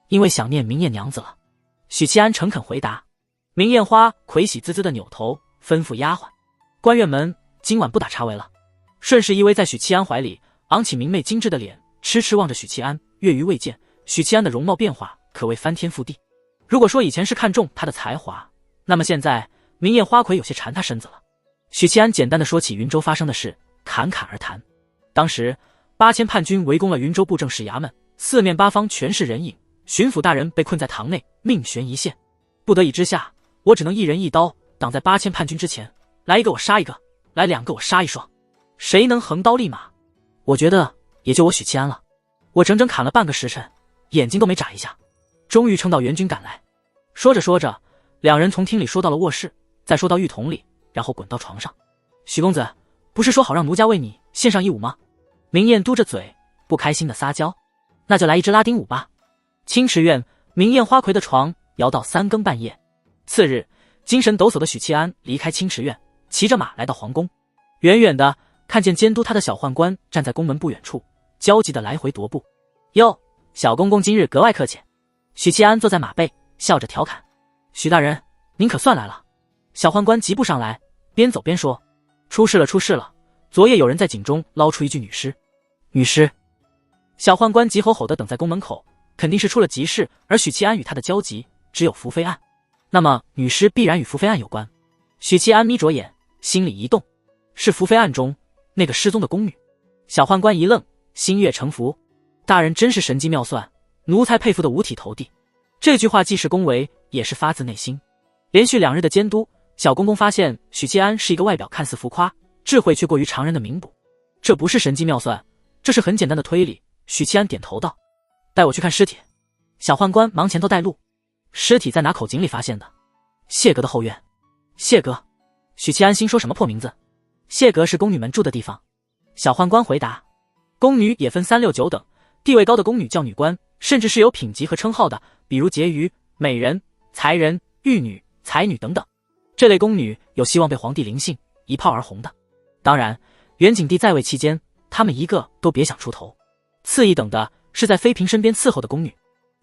因为想念明艳娘子了。许七安诚恳回答。明艳花魁喜滋滋的扭头，吩咐丫鬟：“关院门，今晚不打茶围了。”顺势依偎在许七安怀里，昂起明媚精致的脸，痴痴望着许七安。月余未见，许七安的容貌变化可谓翻天覆地。如果说以前是看中他的才华，那么现在明艳花魁有些馋他身子了。许七安简单的说起云州发生的事，侃侃而谈。当时8000叛军围攻了云州布政使衙门，四面八方全是人影，巡抚大人被困在堂内，命悬一线。不得已之下，我只能一人一刀挡在8000叛军之前，来一个我杀一个，来2个我杀一双，谁能横刀立马？我觉得也就我许七安了。我整整砍了半个时辰，眼睛都没眨一下，终于撑到援军赶来。说着说着，两人从厅里说到了卧室，再说到浴桶里，然后滚到床上。许公子，不是说好让奴家为你献上一舞吗？明艳嘟着嘴，不开心的撒娇。那就来一支拉丁舞吧。清池院，明艳花魁的床摇到3更半夜。次日，精神抖擞的许七安离开清池院，骑着马来到皇宫。远远的看见监督他的小宦官站在宫门不远处，焦急的来回踱步。哟，小公公今日格外客气。许七安坐在马背，笑着调侃：“许大人，您可算来了。”小宦官急步上来，边走边说：“出事了，出事了！昨夜有人在井中捞出一具女尸。”女尸！小宦官急吼吼地等在宫门口，肯定是出了急事。而许七安与他的交集只有福妃案，那么女尸必然与福妃案有关。许七安眯着眼，心里一动，是福妃案中那个失踪的宫女。小宦官一愣，心悦诚服，大人真是神机妙算，奴才佩服得五体投地。这句话既是恭维，也是发自内心。连续2日的监督，小公公发现许七安是一个外表看似浮夸，智慧却过于常人的名捕。这不是神机妙算，这是很简单的推理。许七安点头道：“带我去看尸体。”小宦官忙前头带路。尸体在哪口井里发现的？谢阁的后院。谢阁？许七安心说什么破名字？谢阁是宫女们住的地方。小宦官回答：“宫女也分3、6、9等，地位高的宫女叫女官，甚至是有品级和称号的，比如婕妤、美人、才人、玉女、才女等等。这类宫女有希望被皇帝临幸，一炮而红的。当然，元景帝在位期间，他们一个都别想出头。次一等的是在妃嫔身边伺候的宫女，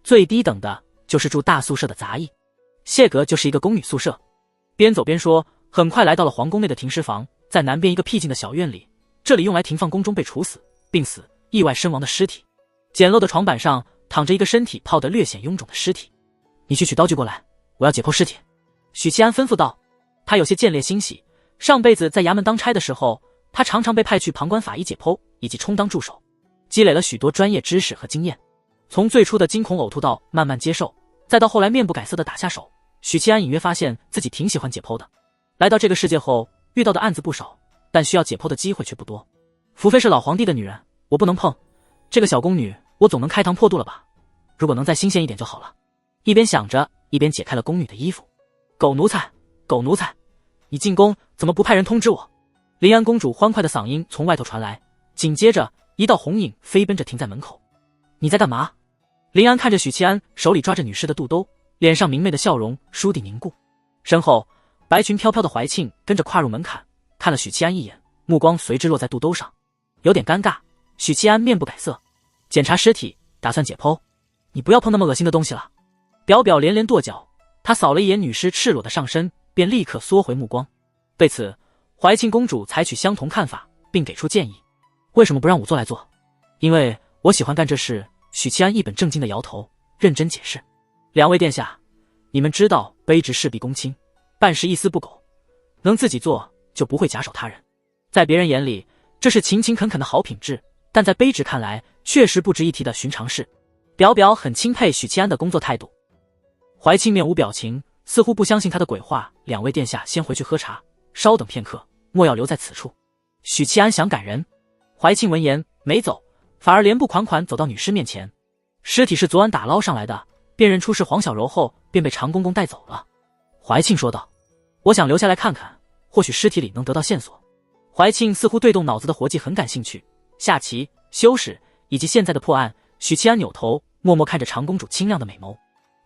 最低等的就是住大宿舍的杂役。谢阁就是一个宫女宿舍。”边走边说，很快来到了皇宫内的停尸房，在南边一个僻静的小院里，这里用来停放宫中被处死、病死、意外身亡的尸体。简陋的床板上躺着一个身体泡得略显臃肿的尸体。“你去取刀具过来，我要解剖尸体。”许七安吩咐道。他有些见猎欣喜，上辈子在衙门当差的时候，他常常被派去旁观法医解剖以及充当助手，积累了许多专业知识和经验。从最初的惊恐呕吐到慢慢接受，再到后来面不改色的打下手，许七安隐约发现自己挺喜欢解剖的。来到这个世界后，遇到的案子不少，但需要解剖的机会却不多。福妃是老皇帝的女人，我不能碰。这个小宫女，我总能开膛破肚了吧？如果能再新鲜一点就好了。一边想着，一边解开了宫女的衣服。狗奴才，狗奴才，你进宫怎么不派人通知我？临安公主欢快的嗓音从外头传来，紧接着一道红影飞奔着停在门口。你在干嘛？临安看着许七安手里抓着女尸的肚兜，脸上明媚的笑容倏地凝固。身后白裙飘飘的怀庆跟着跨入门槛，看了许七安一眼，目光随之落在肚兜上，有点尴尬。许七安面不改色，检查尸体，打算解剖。你不要碰那么恶心的东西了。表表连连跺脚，他扫了一眼女尸赤裸的上身，便立刻缩回目光。对此，怀庆公主采取相同看法，并给出建议：为什么不让仵作来做？因为我喜欢干这事。许七安一本正经的摇头，认真解释：两位殿下，你们知道卑职事必躬亲，办事一丝不苟，能自己做就不会假手他人。在别人眼里，这是勤勤恳恳的好品质，但在卑职看来，确实不值一提的寻常事。表表很钦佩许七安的工作态度。怀庆面无表情，似乎不相信他的鬼话。两位殿下先回去喝茶，稍等片刻，莫要留在此处。许七安想赶人。怀庆闻言没走，反而连步款款走到女尸面前。尸体是昨晚打捞上来的，辨认出是黄小柔后，便被常公公带走了。怀庆说道：我想留下来看看，或许尸体里能得到线索。怀庆似乎对动脑子的活计很感兴趣，下棋、修史以及现在的破案。许七安扭头默默看着常公主清亮的美眸，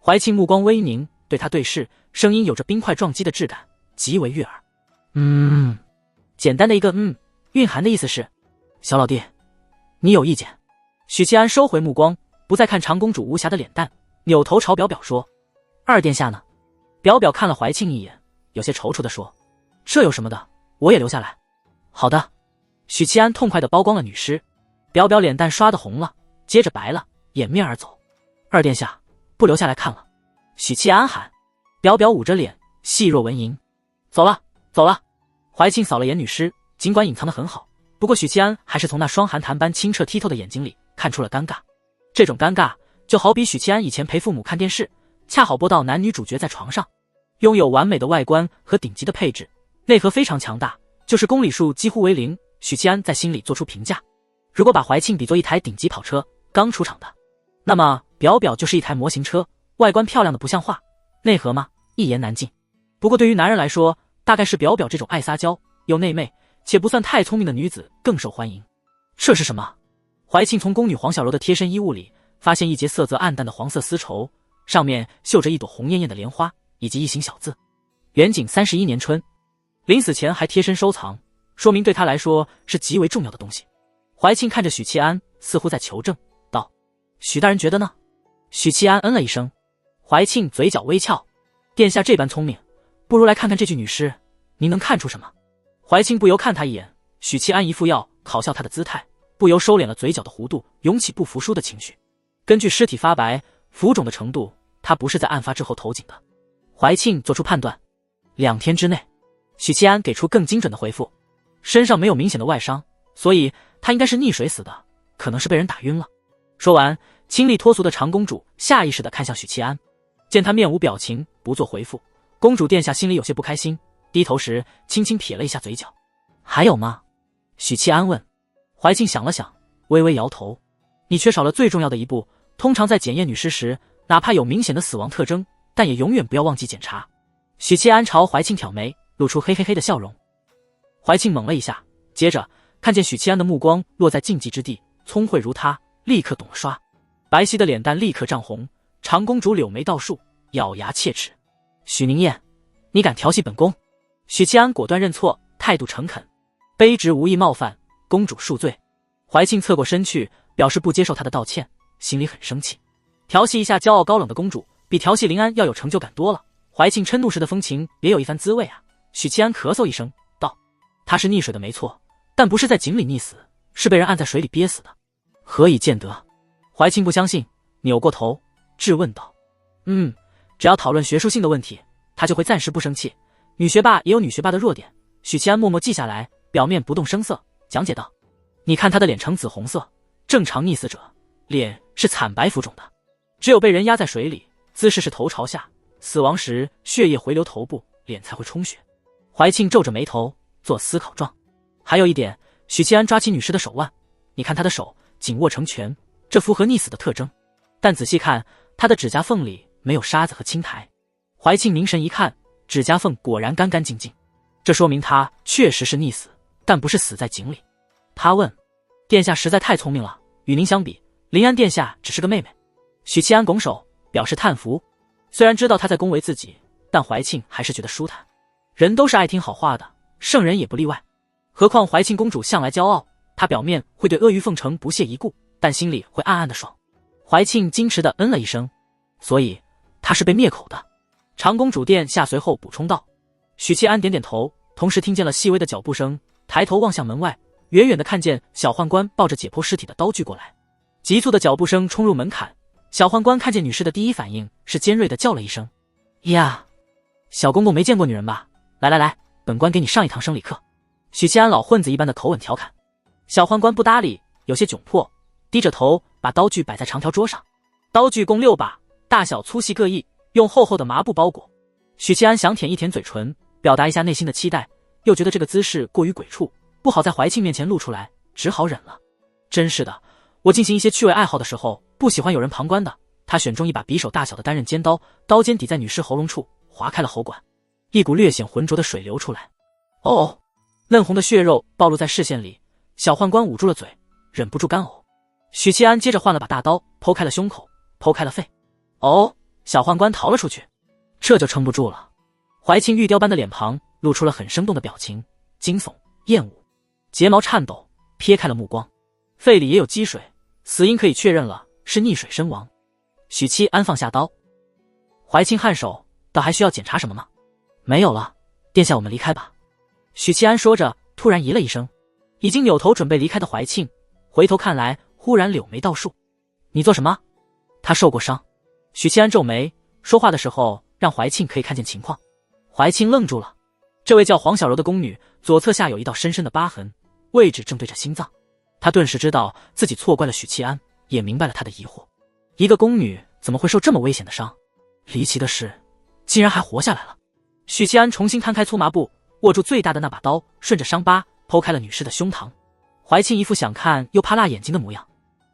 怀庆目光微凝，对他对视，声音有着冰块撞击的质感，极为悦耳。简单的一个蕴含的意思是，小老弟，你有意见？许七安收回目光，不再看常公主无瑕的脸蛋，扭头朝表表说：二殿下呢？表表看了怀庆一眼，有些踌躇地说：这有什么的，我也留下来。好的。许七安痛快地剥光了女尸，表表脸蛋刷得红了，接着白了，掩面而走。二殿下，不留下来看了。许七安喊。表表捂着脸，细若蚊蝇。走了，走了。怀庆扫了眼女尸，尽管隐藏得很好，不过许七安还是从那双寒潭般清澈剔透的眼睛里看出了尴尬。这种尴尬就好比许七安以前陪父母看电视，恰好播到男女主角在床上，拥有完美的外观和顶级的配置，内核非常强大，就是公里数几乎为零。许七安在心里做出评价，如果把怀庆比作一台顶级跑车，刚出厂的，那么表表就是一台模型车，外观漂亮的不像话，内核嘛，一言难尽。不过对于男人来说，大概是表表这种爱撒娇又内媚且不算太聪明的女子更受欢迎。这是什么？怀庆从宫女黄小柔的贴身衣物里发现一截色泽暗淡的黄色丝绸，上面绣着一朵红艳艳的莲花以及一行小字：元景31年春。临死前还贴身收藏，说明对他来说是极为重要的东西。怀庆看着许七安，似乎在求证，道：许大人觉得呢？许七安嗯了一声。怀庆嘴角微翘：殿下这般聪明，不如来看看这具女尸，您能看出什么？怀庆不由看他一眼，许七安一副要嘲笑他的姿态，不由收敛了嘴角的弧度，涌起不服输的情绪。根据尸体发白、浮肿的程度，他不是在案发之后投井的。怀庆做出判断，2天之内。许七安给出更精准的回复，身上没有明显的外伤，所以他应该是溺水死的，可能是被人打晕了。说完，清丽脱俗的长公主下意识地看向许七安，见他面无表情，不做回复，公主殿下心里有些不开心，低头时轻轻撇了一下嘴角。还有吗？许七安问。怀庆想了想，微微摇头。你缺少了最重要的一步，通常在检验女尸时，哪怕有明显的死亡特征，但也永远不要忘记检查。许七安朝怀庆挑眉，露出嘿嘿嘿的笑容。怀庆猛了一下，接着看见许七安的目光落在禁忌之地，聪慧如他，立刻懂了刷。白皙的脸蛋立刻涨红，长公主柳眉倒竖，咬牙切齿。许宁燕，你敢调戏本宫？许七安果断认错，态度诚恳，卑职无意冒犯，公主恕罪。怀庆侧过身去，表示不接受他的道歉，心里很生气。调戏一下骄傲高冷的公主，比调戏林安要有成就感多了。怀庆嗔怒时的风情别有一番滋味啊！许七安咳嗽一声道：他是溺水的没错，但不是在井里溺死，是被人按在水里憋死的，何以见得？怀庆不相信，扭过头质问道：只要讨论学术性的问题，他就会暂时不生气。女学霸也有女学霸的弱点。许七安默默记下来，表面不动声色，讲解道：你看他的脸呈紫红色，正常溺死者脸是惨白浮肿的，只有被人压在水里，姿势是头朝下，死亡时血液回流头部，脸才会充血。怀庆皱着眉头做思考状。还有一点，许七安抓起女尸的手腕，你看她的手紧握成拳，这符合溺死的特征，但仔细看她的指甲缝里没有沙子和青苔。怀庆凝神一看，指甲缝果然干干净净，这说明她确实是溺死，但不是死在井里。他问：殿下实在太聪明了，与您相比，林安殿下只是个妹妹。许七安拱手表示叹服，虽然知道他在恭维自己，但怀庆还是觉得舒坦。人都是爱听好话的，圣人也不例外。何况怀庆公主向来骄傲，她表面会对阿谀奉承不屑一顾，但心里会暗暗的爽。怀庆矜持的嗯了一声，所以她是被灭口的。长公主殿下随后补充道。许七安点点头，同时听见了细微的脚步声，抬头望向门外，远远的看见小宦官抱着解剖尸体的刀具过来。急促的脚步声冲入门槛，小宦官看见女尸的第一反应是尖锐的叫了一声：呀，小公公没见过女人吧？来来来，本官给你上一堂生理课。许七安老混子一般的口吻调侃。小宦官不搭理，有些窘迫，低着头把刀具摆在长条桌上。刀具共6把，大小粗细各异，用厚厚的麻布包裹。许七安想舔一舔嘴唇，表达一下内心的期待，又觉得这个姿势过于鬼畜，不好在怀庆面前露出来，只好忍了。真是的，我进行一些趣味爱好的时候，不喜欢有人旁观的。他选中一把匕首大小的单刃尖刀，刀尖抵在女尸喉咙处，划开了喉管，一股略显浑浊的水流出来。哦，嫩红的血肉暴露在视线里，小宦官捂住了嘴，忍不住干呕。许七安接着换了把大刀，剖开了胸口，剖开了肺。哦，小宦官逃了出去，这就撑不住了。怀庆玉雕般的脸庞露出了很生动的表情，惊悚、厌恶，睫毛颤抖，撇开了目光。肺里也有积水，死因可以确认了，是溺水身亡。许七安放下刀，怀庆颔首，倒还需要检查什么吗？没有了，殿下我们离开吧。许七安说着，突然咦了一声。已经扭头准备离开的怀庆，回头看来，忽然柳眉倒竖。你做什么？他受过伤。许七安皱眉，说话的时候让怀庆可以看见情况。怀庆愣住了，这位叫黄小柔的宫女左侧下有一道深深的疤痕，位置正对着心脏。他顿时知道自己错怪了许七安，也明白了他的疑惑。一个宫女怎么会受这么危险的伤？离奇的是，竟然还活下来了。许七安重新摊开粗麻布，握住最大的那把刀，顺着伤疤剖开了女尸的胸膛。怀庆一副想看又怕辣眼睛的模样。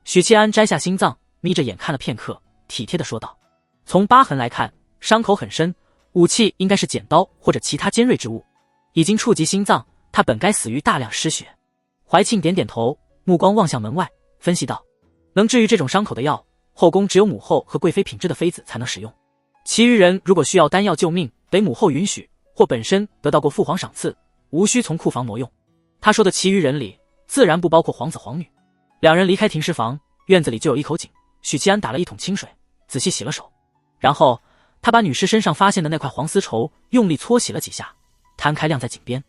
许七安摘下心脏，眯着眼看了片刻，体贴地说道：从疤痕来看，伤口很深，武器应该是剪刀或者其他尖锐之物，已经触及心脏，他本该死于大量失血。怀庆点点头，目光望向门外，分析道：能治愈这种伤口的药，后宫只有母后和贵妃品质的妃子才能使用，其余人如果需要丹药救命，得母后允许，或本身得到过父皇赏赐，无需从库房挪用。他说的其余人里，自然不包括皇子皇女。两人离开停尸房，院子里就有一口井，许七安打了一桶清水，仔细洗了手，然后他把女尸身上发现的那块黄丝绸用力搓洗了几下，摊开晾在井边。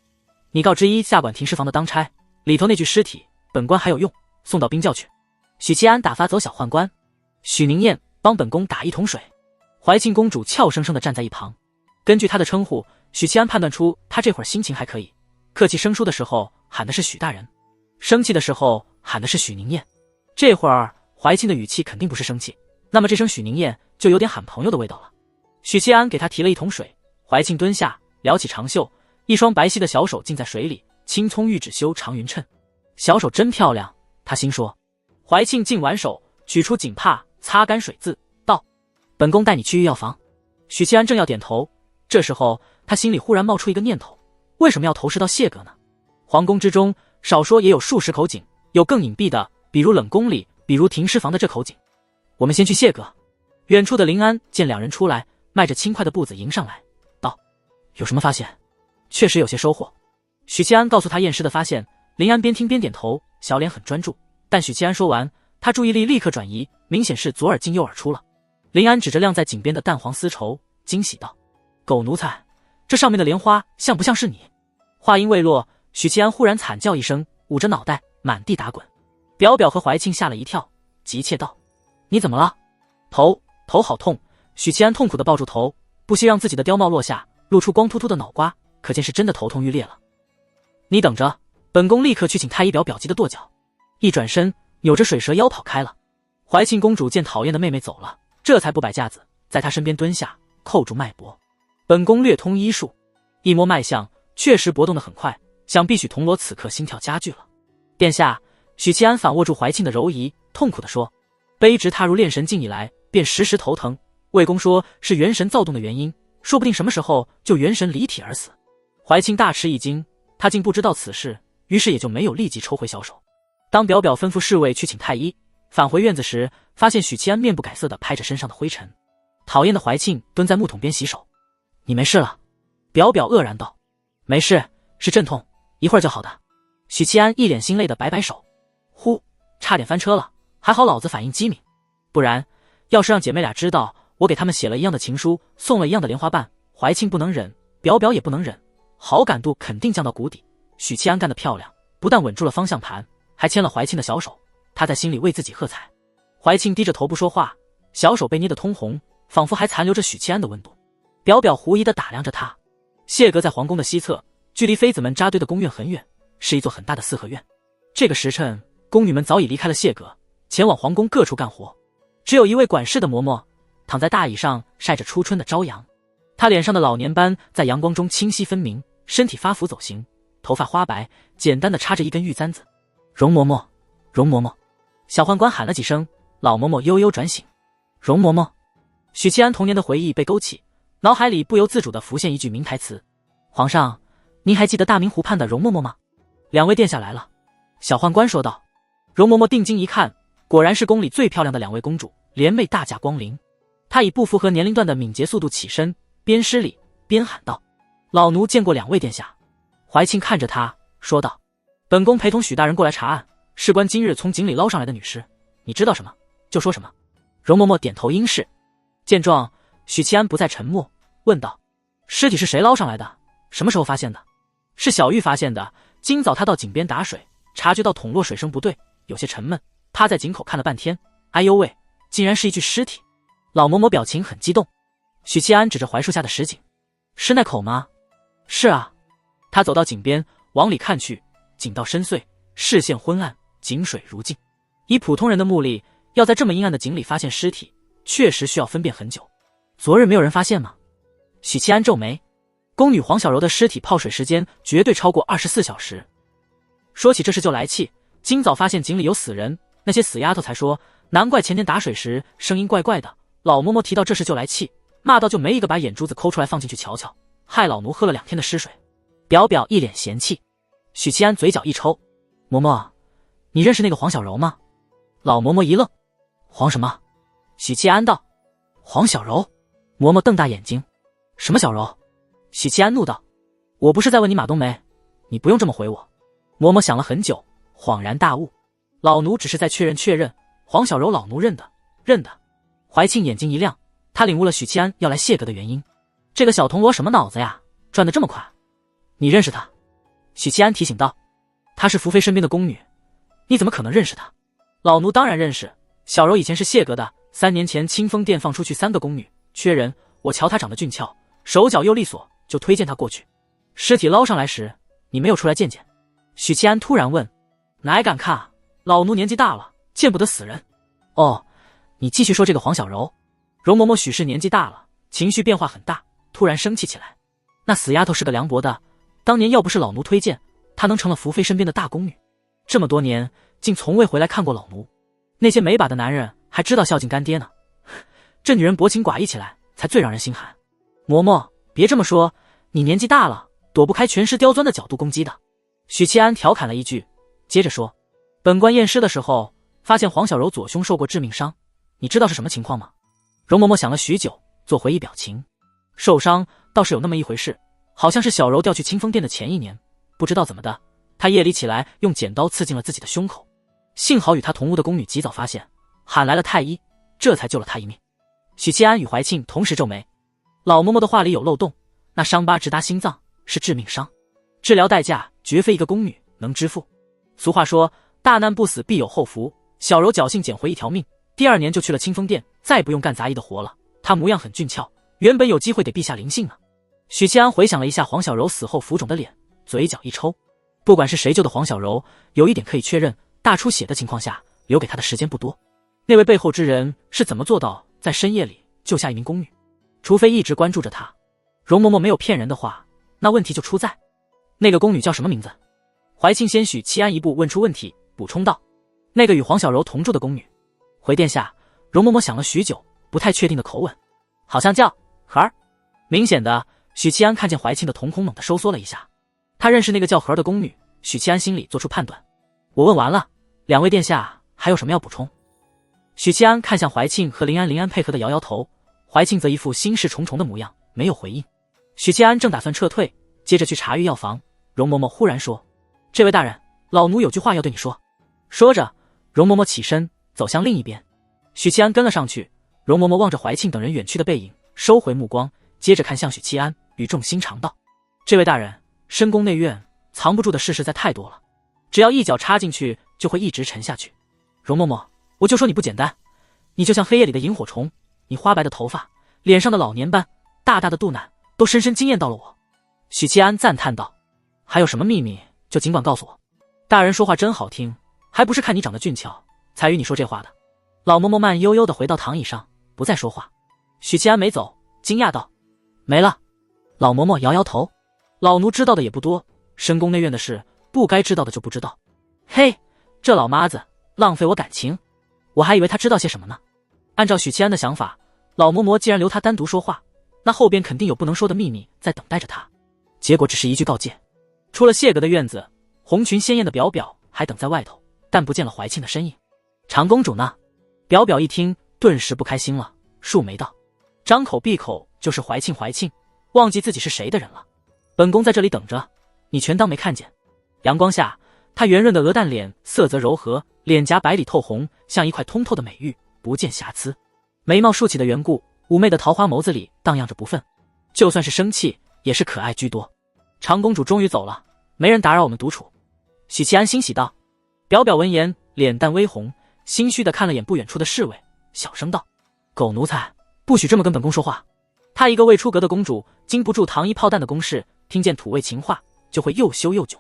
你告知一下管停尸房的当差，里头那具尸体本官还有用，送到冰窖去。许七安打发走小宦官，许宁燕帮本宫打一桶水。怀庆公主俏生生地站在一旁。根据她的称呼，许七安判断出她这会儿心情还可以，客气生疏的时候喊的是许大人，生气的时候喊的是许宁燕。这会儿怀庆的语气肯定不是生气，那么这声许宁燕就有点喊朋友的味道了。许七安给他提了一桶水，怀庆蹲下，撩起长袖，一双白皙的小手浸在水里，青葱玉指修长匀称，小手真漂亮，他心说。怀庆浸完手，取出锦帕，擦干水渍，道：本宫带你去御药房。许七安正要点头，这时候他心里忽然冒出一个念头，为什么要投射到谢阁呢？皇宫之中少说也有数十口井，有更隐蔽的，比如冷宫里，比如停尸房的这口井。我们先去谢阁。远处的林安见两人出来，迈着轻快的步子迎上来，道：有什么发现？确实有些收获。许七安告诉他验尸的发现，林安边听边点头，小脸很专注。但许七安说完，他注意力立刻转移，明显是左耳进右耳出了。林安指着晾在井边的淡黄丝绸，惊喜道：狗奴才，这上面的莲花像不像是你？话音未落，许七安忽然惨叫一声，捂着脑袋满地打滚。表表和怀庆吓了一跳，急切道：你怎么了？头好痛。许七安痛苦地抱住头，不惜让自己的貂帽落下，露出光秃秃的脑瓜，可见是真的头痛欲裂了。你等着，本宫立刻去请太医表表急的跺脚。一转身，扭着水蛇腰跑开了。怀庆公主见讨厌的妹妹走了，这才不摆架子，在她身边蹲下，扣住脉搏。本宫略通医术，一摸脉象，确实搏动得很快，想必许铜锣此刻心跳加剧了。殿下，许七安反握住怀庆的柔仪，痛苦地说：卑职踏入炼神境以来，便时时头疼，魏公说是元神躁动的原因，说不定什么时候就元神离体而死。怀庆大吃一惊，他竟不知道此事，于是也就没有立即抽回小手。当表表吩咐侍卫去请太医，返回院子时，发现许七安面不改色地拍着身上的灰尘。讨厌的怀庆蹲在木桶边洗手。你没事了？表表愕然道。没事，是阵痛，一会儿就好的。许七安一脸心累地摆摆手。呼，差点翻车了，还好老子反应机敏，不然要是让姐妹俩知道我给他们写了一样的情书，送了一样的莲花瓣，怀庆不能忍，表表也不能忍，好感度肯定降到谷底。许七安干得漂亮，不但稳住了方向盘，还牵了怀庆的小手，他在心里为自己喝彩。怀庆低着头不说话，小手被捏得通红，仿佛还残留着许七安的温度。表表狐疑地打量着他。谢阁在皇宫的西侧，距离妃子们扎堆的宫院很远，是一座很大的四合院。这个时辰，宫女们早已离开了谢阁，前往皇宫各处干活。只有一位管事的嬷嬷躺在大椅上晒着初春的朝阳，她脸上的老年斑在阳光中清晰分明，身体发福走形，头发花白，简单的插着一根玉簪子。容嬷嬷，容嬷嬷。小宦官喊了几声，老嬷嬷悠悠转醒。容嬷嬷。许七安童年的回忆被勾起，脑海里不由自主地浮现一句名台词：皇上，您还记得大明湖畔的容嬷嬷吗？两位殿下来了。小宦官说道。容嬷嬷定睛一看，果然是宫里最漂亮的两位公主，联袂大驾光临。她以不符合年龄段的敏捷速度起身，边施礼边喊道：老奴见过两位殿下。怀庆看着他说道：本宫陪同许大人过来查案，事关今日从井里捞上来的女尸，你知道什么就说什么。容嬷嬷点头应是。见状，许七安不再沉默，问道：尸体是谁捞上来的？什么时候发现的？是小玉发现的，今早她到井边打水，察觉到桶落水声不对，有些沉闷，趴在井口看了半天，哎呦喂，竟然是一具尸体。老嬷嬷表情很激动。许七安指着槐树下的石井：是那口吗？是啊。他走到井边，往里看去，井道深邃，视线昏暗，井水如镜。以普通人的目力，要在这么阴暗的井里发现尸体，确实需要分辨很久。昨日没有人发现吗？许七安皱眉。宫女黄小柔的尸体泡水时间绝对超过24小时。说起这事就来气，今早发现井里有死人，那些死丫头才说，难怪前天打水时声音怪怪的。老嬷嬷提到这事就来气，骂到就没一个把眼珠子抠出来放进去瞧瞧，害老奴喝了2天的尸水。表表一脸嫌弃。许七安嘴角一抽：嬷嬷，你认识那个黄小柔吗？老嬷嬷一愣：黄什么？许七安道：黄小柔。嬷嬷瞪大眼睛：什么小柔？许七安怒道：我不是在问你马冬梅，你不用这么回我。嬷嬷想了很久，恍然大悟：老奴只是在确认，黄小柔老奴认的。怀庆眼睛一亮，他领悟了许七安要来谢阁的原因。这个小铜锣什么脑子呀，转得这么快？你认识他？许七安提醒道。她是福妃身边的宫女，你怎么可能认识她？老奴当然认识，小柔以前是谢阁的，3年前清风殿放出去3个宫女，缺人，我瞧她长得俊俏，手脚又利索，就推荐她过去。尸体捞上来时，你没有出来见见？许七安突然问。哪敢看，老奴年纪大了，见不得死人。哦，你继续说这个黄小柔。容嬷嬷许是年纪大了，情绪变化很大，突然生气起来。那死丫头是个凉薄的，当年要不是老奴推荐，她能成了福妃身边的大宫女。这么多年竟从未回来看过老奴，那些没把的男人还知道孝敬干爹呢。这女人薄情寡义起来才最让人心寒。嬷嬷别这么说，你年纪大了，躲不开权势刁钻的角度攻击的。许七安调侃了一句，接着说，本官验尸的时候发现黄小柔左胸受过致命伤，你知道是什么情况吗？容嬷嬷想了许久，做回忆表情。受伤倒是有那么一回事，好像是小柔调去清风殿的前1年，不知道怎么的，她夜里起来用剪刀刺进了自己的胸口，幸好与她同屋的宫女及早发现，喊来了太医，这才救了她一命。许七安与怀庆同时皱眉，老嬷嬷的话里有漏洞，那伤疤直达心脏，是致命伤，治疗代价绝非一个宫女能支付。俗话说，大难不死必有后福，小柔侥幸捡回一条命，第2年就去了清风殿，再不用干杂役的活了。她模样很俊俏，原本有机会给陛下临幸呢。许七安回想了一下黄小柔死后浮肿的脸，嘴角一抽。不管是谁救的黄小柔，有一点可以确认，大出血的情况下留给她的时间不多。那位背后之人是怎么做到在深夜里救下一名宫女？除非一直关注着她。容嬷嬷没有骗人的话，那问题就出在那个宫女叫什么名字？怀庆先许七安一步问出问题，补充道，那个与黄小柔同住的宫女。回殿下。容嬷嬷想了许久，不太确定的口吻，好像叫荷儿。明显的，许七安看见怀庆的瞳孔猛地收缩了一下，他认识那个叫荷儿的宫女。许七安心里做出判断。我问完了，2位殿下还有什么要补充？许七安看向怀庆和林安配合的摇摇头，怀庆则一副心事重重的模样，没有回应。许七安正打算撤退，接着去查阅药房，容嬷嬷忽然说，这位大人，老奴有句话要对你说。说着，容嬷嬷起身走向另一边。许七安跟了上去，容嬷嬷望着怀庆等人远去的背影，收回目光，接着看向许七安，语重心长道，这位大人，深宫内院藏不住的事实在太多了，只要一脚插进去就会一直沉下去。容嬷嬷，我就说你不简单，你就像黑夜里的萤火虫，你花白的头发，脸上的老年斑，大大的肚腩，都深深惊艳到了我。许七安赞叹道，还有什么秘密就尽管告诉我。大人说话真好听，还不是看你长得俊俏才与你说这话的。老嬷嬷慢悠悠地回到躺椅上，不再说话。许七安没走，惊讶道，没了。老嬷嬷摇摇头，老奴知道的也不多，深宫内院的事不该知道的就不知道。嘿，这老妈子浪费我感情，我还以为她知道些什么呢。按照许七安的想法，老嬷嬷既然留她单独说话，那后边肯定有不能说的秘密在等待着她。结果只是一句告诫。出了谢阁的院子，红裙鲜艳的表表还等在外头，但不见了怀庆的身影。长公主呢？表表一听，顿时不开心了，竖眉道，张口闭口就是怀庆，忘记自己是谁的人了。本宫在这里等着，你全当没看见。阳光下，她圆润的鹅蛋脸色泽柔和，脸颊白里透红，像一块通透的美玉，不见瑕疵。眉毛竖起的缘故，妩媚的桃花眸子里荡漾着不忿，就算是生气也是可爱居多。长公主终于走了，没人打扰我们独处。许七安欣喜道。表表闻言，脸蛋微红，心虚地看了眼不远处的侍卫，小声道，狗奴才，不许这么跟本宫说话。她一个未出阁的公主，经不住糖衣炮弹的攻势，听见土味情话就会又羞又窘。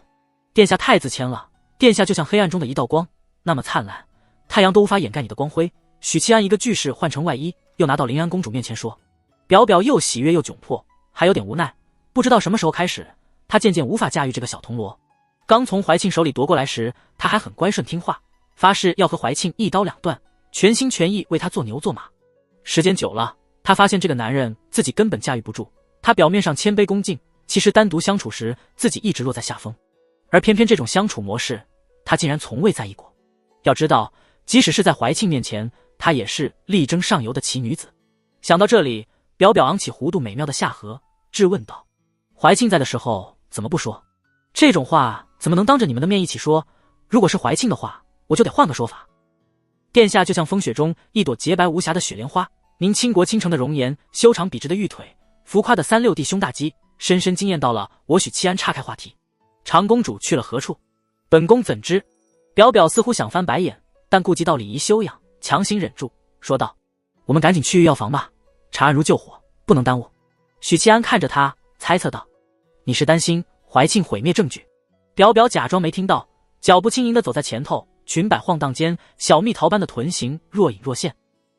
殿下太自谦了，殿下就像黑暗中的一道光，那么灿烂，太阳都无法掩盖你的光辉。许七安一个句式换成外衣，又拿到临安公主面前说。表表又喜悦又窘迫，还有点无奈，不知道什么时候开始，她渐渐无法驾驭这个小铜锣。刚从怀庆手里夺过来时，她还很乖顺听话，发誓要和怀庆一刀两断，全心全意为他做牛做马。时间久了，她发现这个男人自己根本驾驭不住。他表面上谦卑恭敬，其实单独相处时自己一直落在下风，而偏偏这种相处模式他竟然从未在意过。要知道，即使是在怀庆面前，她也是力争上游的奇女子。想到这里，表表昂起弧度美妙的下颌，质问道，怀庆在的时候怎么不说？这种话怎么能当着你们的面一起说？如果是怀庆的话，我就得换个说法。殿下就像风雪中一朵洁白无瑕的雪莲花，您倾国倾城的容颜，修长笔直的玉腿，浮夸的3-6 弟胸大肌，深深惊艳到了我许七安。岔开话题，长公主去了何处？本宫怎知？表表似乎想翻白眼，但顾及到礼仪修养，强行忍住，说道：“我们赶紧去御药房吧，查案如救火，不能耽误。”许七安看着他，猜测道：“你是担心怀庆毁灭证据？”表表假装没听到，脚步轻盈地走在前头，裙摆晃荡间，小蜜桃般的臀形若隐若现。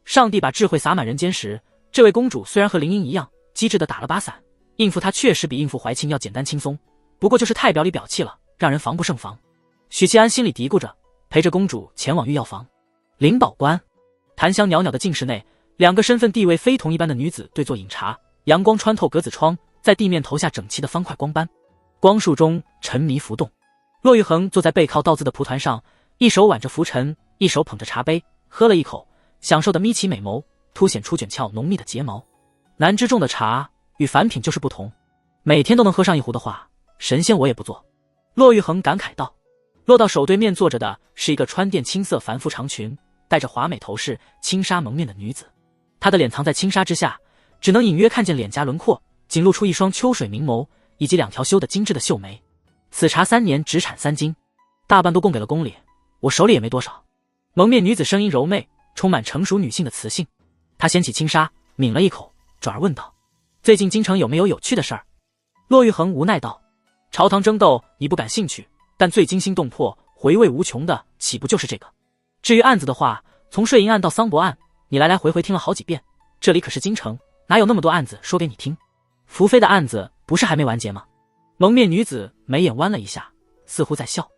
上帝把智慧洒满人间时，这位公主虽然和林英一样机智地打了把伞，应付她确实比应付怀庆要简单轻松，不过就是太表里表气了，让人防不胜防。许七安心里嘀咕着，陪着公主前往御药房。林宝官，檀香袅袅的静室内，两个身份地位非同一般的女子对坐饮茶，阳光穿透格子窗，在地面投下整齐的方块光斑。光束中沉迷浮动。骆玉衡坐在背靠倒字的蒲团上，一手挽着拂尘，一手捧着茶杯，喝了一口，享受的眯起美眸，凸显出卷翘浓密的睫毛。南之种的茶与凡品就是不同，每天都能喝上一壶的话，神仙我也不做。骆玉衡感慨道。落到手对面坐着的是一个穿靛青色繁复长裙，戴着华美头饰，轻纱蒙面的女子。她的脸藏在轻纱之下，只能隐约看见脸颊轮廓，仅露出一双秋水明眸，以及2条修得精致的秀眉。此茶3年只产3斤，大半都供给了宫里，我手里也没多少。蒙面女子声音柔媚，充满成熟女性的磁性。她掀起轻纱，抿了一口，转而问道：“最近京城有没有有趣的事儿？”骆玉衡无奈道：“朝堂争斗你不感兴趣，但最惊心动魄、回味无穷的，岂不就是这个？至于案子的话，从税银案到桑博案，你来来回回听了好几遍。这里可是京城，哪有那么多案子说给你听？福妃的案子不是还没完结吗？”蒙面女子眉眼弯了一下，似乎在笑。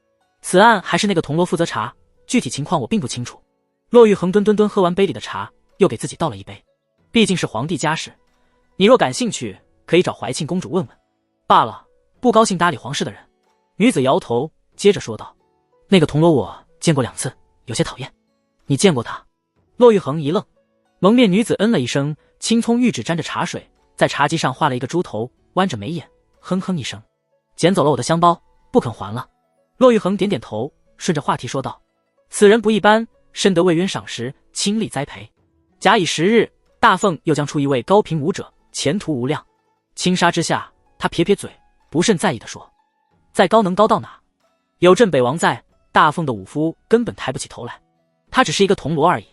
此案还是那个铜锣负责查，具体情况我并不清楚。骆玉衡蹲喝完杯里的茶，又给自己倒了一杯。毕竟是皇帝家事，你若感兴趣，可以找怀庆公主问问。罢了，不高兴搭理皇室的人。女子摇头，接着说道：“那个铜锣我见过2次，有些讨厌。你见过他？”骆玉衡一愣。蒙面女子嗯了一声，青葱玉指沾着茶水，在茶几上画了一个猪头，弯着眉眼，哼哼一声，捡走了我的香包，不肯还了。骆玉衡点点头，顺着话题说道：“此人不一般，深得魏渊赏识，倾力栽培。假以时日，大凤又将出一位高频武者，前途无量。”轻纱之下，他撇撇嘴，不甚在意地说：“再高能高到哪？有朕北王在，大凤的武夫根本抬不起头来。他只是一个铜锣而已。”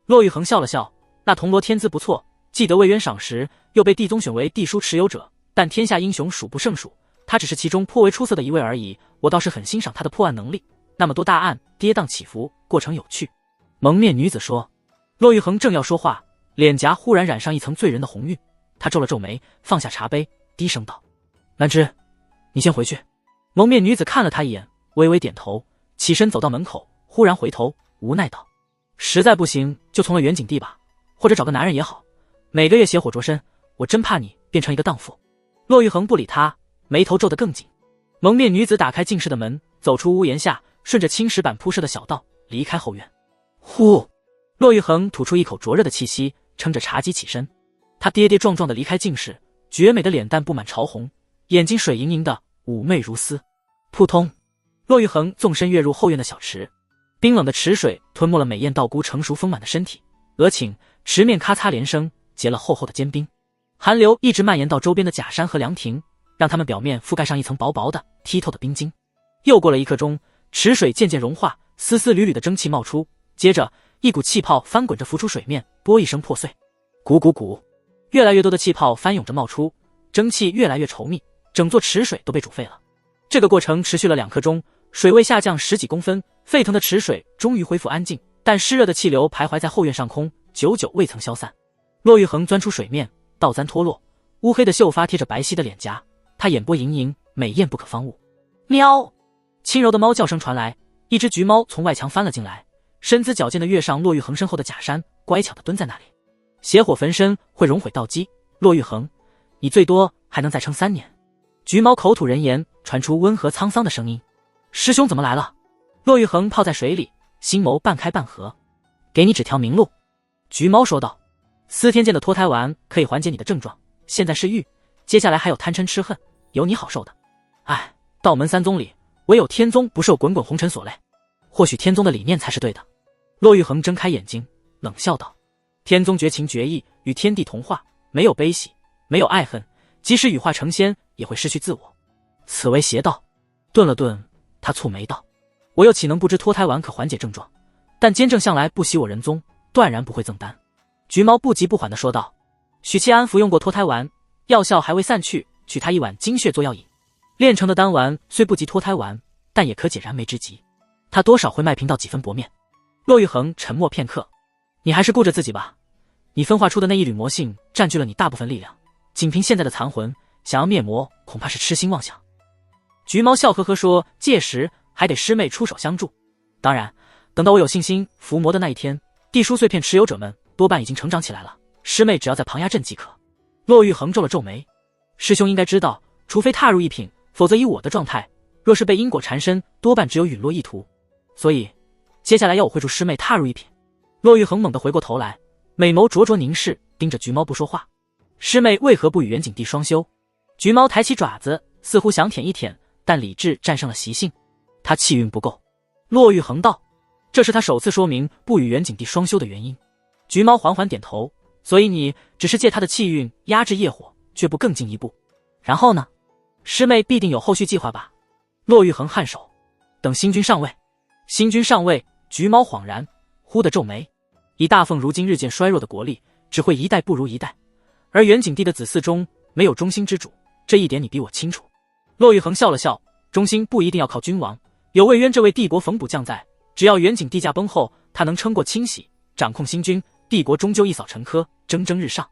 骆玉衡笑了笑，那铜锣天资不错，既得魏渊赏识，又被帝宗选为帝书持有者，但天下英雄数不胜数，他只是其中颇为出色的一位而已。我倒是很欣赏他的破案能力，那么多大案跌宕起伏，过程有趣。蒙面女子说。骆玉衡正要说话，脸颊忽然染上一层醉人的红晕，他皱了皱眉，放下茶杯，低声道：“兰芝，你先回去。”蒙面女子看了他一眼，微微点头，起身走到门口，忽然回头，无奈道：“实在不行就从了远景帝吧，或者找个男人也好，每个月血火灼身，我真怕你变成一个荡妇。”骆玉衡不理他，眉头皱得更紧。蒙面女子打开进室的门，走出屋檐下，顺着青石板铺设的小道离开后院。呼！骆玉衡吐出一口灼热的气息，撑着茶几起身。他跌跌撞撞地离开进室，绝美的脸蛋布满潮红，眼睛水盈盈的，妩媚如丝。扑通！骆玉衡纵身跃入后院的小池，冰冷的池水吞没了美艳道姑成熟丰满的身体，额颈、池面咔嚓连声，结了厚厚的坚冰。寒流一直蔓延到周边的假山和凉亭，让它们表面覆盖上一层薄薄的、剔透的冰晶。又过了1刻钟，池水渐渐融化，丝丝缕缕的蒸汽冒出，接着一股气泡翻滚着浮出水面，啵一声破碎。鼓鼓鼓，越来越多的气泡翻涌着冒出，蒸汽越来越稠密，整座池水都被煮沸了。这个过程持续了2刻钟，水位下降10几公分，沸腾的池水终于恢复安静，但湿热的气流徘徊在后院上空，久久未曾消散。骆玉衡钻出水面，倒簪脱落，乌黑的秀发贴着白皙的脸颊，她眼波盈盈，美艳不可方物。喵！轻柔的猫叫声传来，一只橘猫从外墙翻了进来，身姿矫健地跃上骆玉衡身后的假山，乖巧地蹲在那里。邪火焚身会熔毁道基，骆玉衡，你最多还能再撑3年。橘猫口吐人言，传出温和沧桑的声音。师兄怎么来了？骆玉衡泡在水里，心眸半开半合。给你指条明路。橘猫说道。司天监的脱胎丸可以缓解你的症状，现在是郁，接下来还有贪嗔痴恨，有你好受的。哎，道门3宗里，唯有天宗不受滚滚红尘所累，或许天宗的理念才是对的。骆玉衡睁开眼睛，冷笑道。天宗绝情绝义，与天地同化，没有悲喜，没有爱恨，即使羽化成仙，也会失去自我，此为邪道。顿了顿，他蹙眉道：我又岂能不知脱胎丸可缓解症状？但监正向来不喜我人宗，断然不会赠丹。橘猫不急不缓地说道。许七安服用过脱胎丸，药效还未散去，取他1碗精血做药引。炼成的丹丸虽不及脱胎丸，但也可解燃眉之急，他多少会卖平到几分薄面。骆玉衡沉默片刻，你还是顾着自己吧，你分化出的那一缕魔性占据了你大部分力量，仅凭现在的残魂，想要灭魔恐怕是痴心妄想。橘猫笑呵呵说，届时还得师妹出手相助，当然等到我有信心伏魔的那一天，地书碎片持有者们多半已经成长起来了，师妹只要在旁压阵即可。骆玉衡皱了皱眉，师兄应该知道，除非踏入一品，否则以我的状态，若是被因果缠身，多半只有陨落一途，所以接下来要我会助师妹踏入一品。骆玉衡猛地回过头来，美眸灼灼凝视，盯着橘猫不说话。师妹为何不与元景帝双修？橘猫抬起爪子，似乎想舔一舔，但理智战胜了习性，他气运不够。骆玉衡道，这是他首次说明不与元景帝双修的原因。橘猫缓缓点头，所以你只是借他的气运压制业火，却不更进一步。然后呢？师妹必定有后续计划吧？骆玉衡颔首，等新君上位。新君上位，橘猫恍然，忽地皱眉。以大凤如今日渐衰弱的国力，只会一代不如一代，而元景帝的子嗣中没有中兴之主，这一点你比我清楚。骆玉衡笑了笑，中兴不一定要靠君王，有魏渊这位帝国冯补将在，只要元景帝驾崩后，他能撑过清洗，掌控新君，帝国终究一扫陈疴，蒸蒸日上。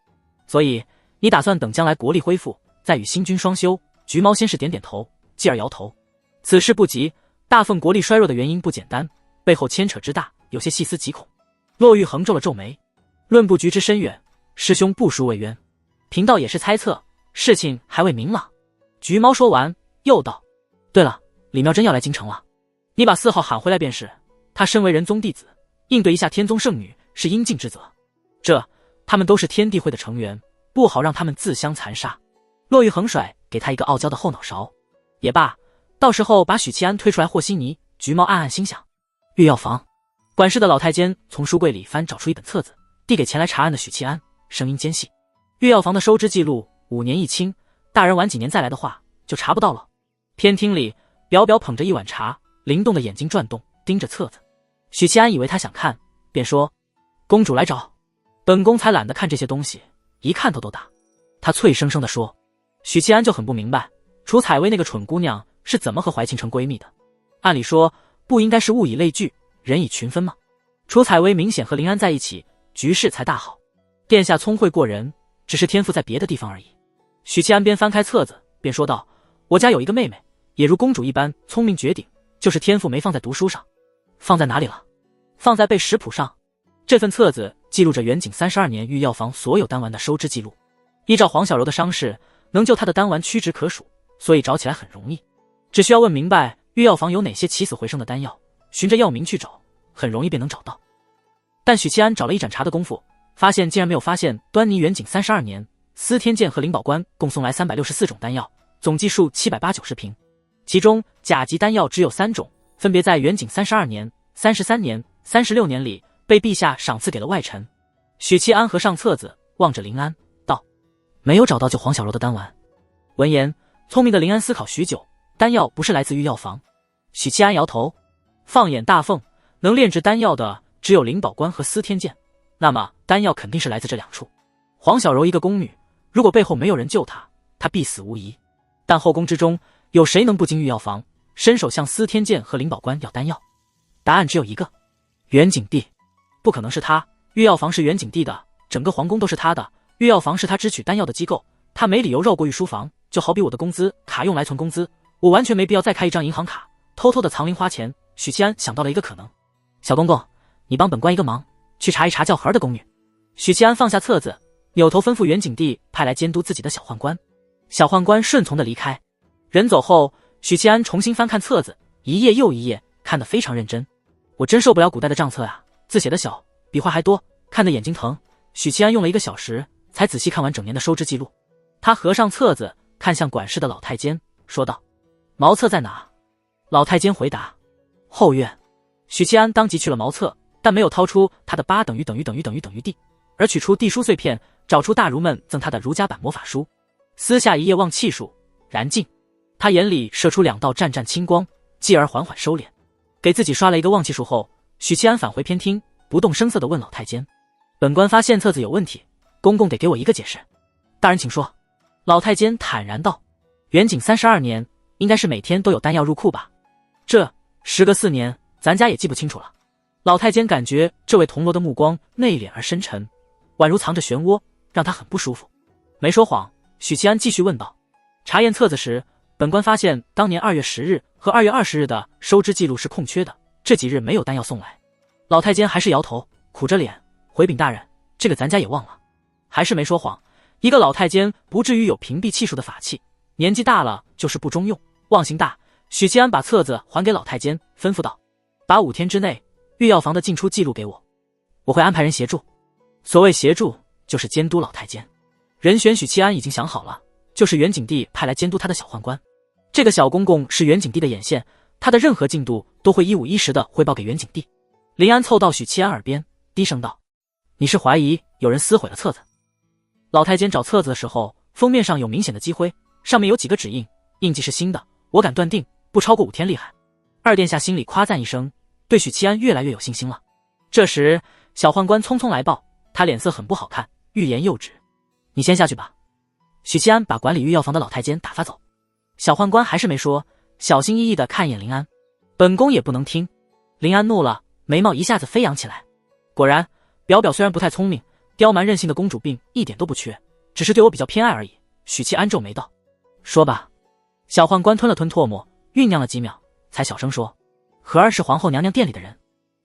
所以你打算等将来国力恢复，再与新君双修？橘猫先是点点头，继而摇头。此事不急，大凤国力衰弱的原因不简单，背后牵扯之大，有些细思极恐。骆玉衡皱了皱眉，论布局之深远，师兄不输魏渊，贫道也是猜测，事情还未明朗。橘猫说完，又道：对了，李妙真要来京城了，你把4号喊回来便是。他身为人宗弟子，应对一下天宗圣女是应尽之责，他们都是天地会的成员，不好让他们自相残杀。骆玉衡甩给他一个傲娇的后脑勺。也罢，到时候把许七安推出来和稀泥。橘猫暗暗心想。御药房，管事的老太监从书柜里找出一本册子，递给前来查案的许七安，声音尖细。御药房的收支记录5年一清，大人晚几年再来的话就查不到了。偏厅里，表表捧着一碗茶，灵动的眼睛转动，盯着册子。许七安以为他想看，便说：公主来找，本宫才懒得看这些东西，一看头都大。他脆生生地说。许七安就很不明白，楚采薇那个蠢姑娘是怎么和怀庆成闺蜜的？按理说不应该是物以类聚，人以群分吗？楚采薇明显和林安在一起，局势才大好。殿下聪慧过人，只是天赋在别的地方而已。许七安边翻开册子边说道：我家有一个妹妹，也如公主一般聪明绝顶，就是天赋没放在读书上。放在哪里了？放在背食谱上。这份册子记录着元景32年御药房所有丹丸的收支记录。依照黄小柔的伤势，能救她的丹丸屈指可数，所以找起来很容易，只需要问明白御药房有哪些起死回生的丹药，循着药名去找，很容易便能找到。但许七安找了一盏茶的功夫，发现竟然没有发现端倪元景32年司天监和灵宝官共送来364种丹药，总计数780-90瓶，其中甲级丹药只有3种，分别在元景32年、33年、36年里被陛下赏赐给了外臣。许七安合上册子，望着林安道：没有找到救黄小柔的丹丸。闻言，聪明的林安思考许久，丹药不是来自于药房。许七安摇头，放眼大凤，能炼制丹药的只有灵宝官和司天监，那么丹药肯定是来自这2处。黄小柔一个宫女，如果背后没有人救她，她必死无疑。但后宫之中有谁能不经御药房，伸手向司天监和灵宝官要丹药？答案只有一个，元景帝。不可能是他，御药房是元景帝的，整个皇宫都是他的，御药房是他支取丹药的机构，他没理由绕过御书房，就好比我的工资卡用来存工资，我完全没必要再开一张银行卡，偷偷的藏零花钱。许七安想到了一个可能，小公公，你帮本官一个忙，去查一查叫和儿的宫女。许七安放下册子，扭头吩咐元景帝派来监督自己的小宦官。小宦官顺从的离开。人走后，许七安重新翻看册子，一页又一页，看得非常认真。我真受不了古代的账册啊，字写的小，笔画还多，看得眼睛疼。许七安用了1个小时才仔细看完整年的收支记录。他合上册子，看向管事的老太监，说道：茅册在哪？老太监回答：后院。许七安当即去了茅册，但没有掏出他的8等于等于等于等于等于 D，而取出地书碎片，找出大儒们赠他的儒家版魔法书，撕下一页望气术，燃尽。他眼里射出2道湛湛青光，继而缓缓收敛。给自己刷了一个望气术后，许七安返回偏厅，不动声色地问老太监：“本官发现册子有问题，公公得给我一个解释。”大人请说。老太监坦然道：“元景32年，应该是每天都有丹药入库吧？这时隔4年，咱家也记不清楚了。”老太监感觉这位铜锣的目光内敛而深沉，宛如藏着漩涡，让他很不舒服。没说谎，许七安继续问道：“查验册子时，本官发现当年2月10日和2月20日的收支记录是空缺的，这几日没有丹药送来。”老太监还是摇头，苦着脸回禀大人：“这个咱家也忘了。”还是没说谎，一个老太监不至于有屏蔽气数的法器，年纪大了就是不中用，忘性大。许七安把册子还给老太监，吩咐道：“把5天之内御药房的进出记录给我，我会安排人协助。”所谓协助，就是监督老太监。人选许七安已经想好了，就是元景帝派来监督他的小宦官。这个小公公是元景帝的眼线，他的任何进度都会一五一十的汇报给元景帝。林安凑到许七安耳边，低声道：“你是怀疑有人撕毁了册子？”老太监找册子的时候，封面上有明显的积灰，上面有几个指印，印记是新的，我敢断定不超过5天厉害。二殿下心里夸赞一声，对许七安越来越有信心了。这时小宦官匆匆来报，他脸色很不好看，欲言又止：“你先下去吧。”许七安把管理御药房的老太监打发走。小宦官还是没说，小心翼翼地看一眼林安：“本宫也不能听。”林安怒了，眉毛一下子飞扬起来。果然，表表虽然不太聪明，刁蛮任性的公主病一点都不缺，只是对我比较偏爱而已。许七安皱眉道：“说吧。”小宦官吞了吞唾沫，酝酿了几秒，才小声说：“和儿是皇后娘娘殿里的人。”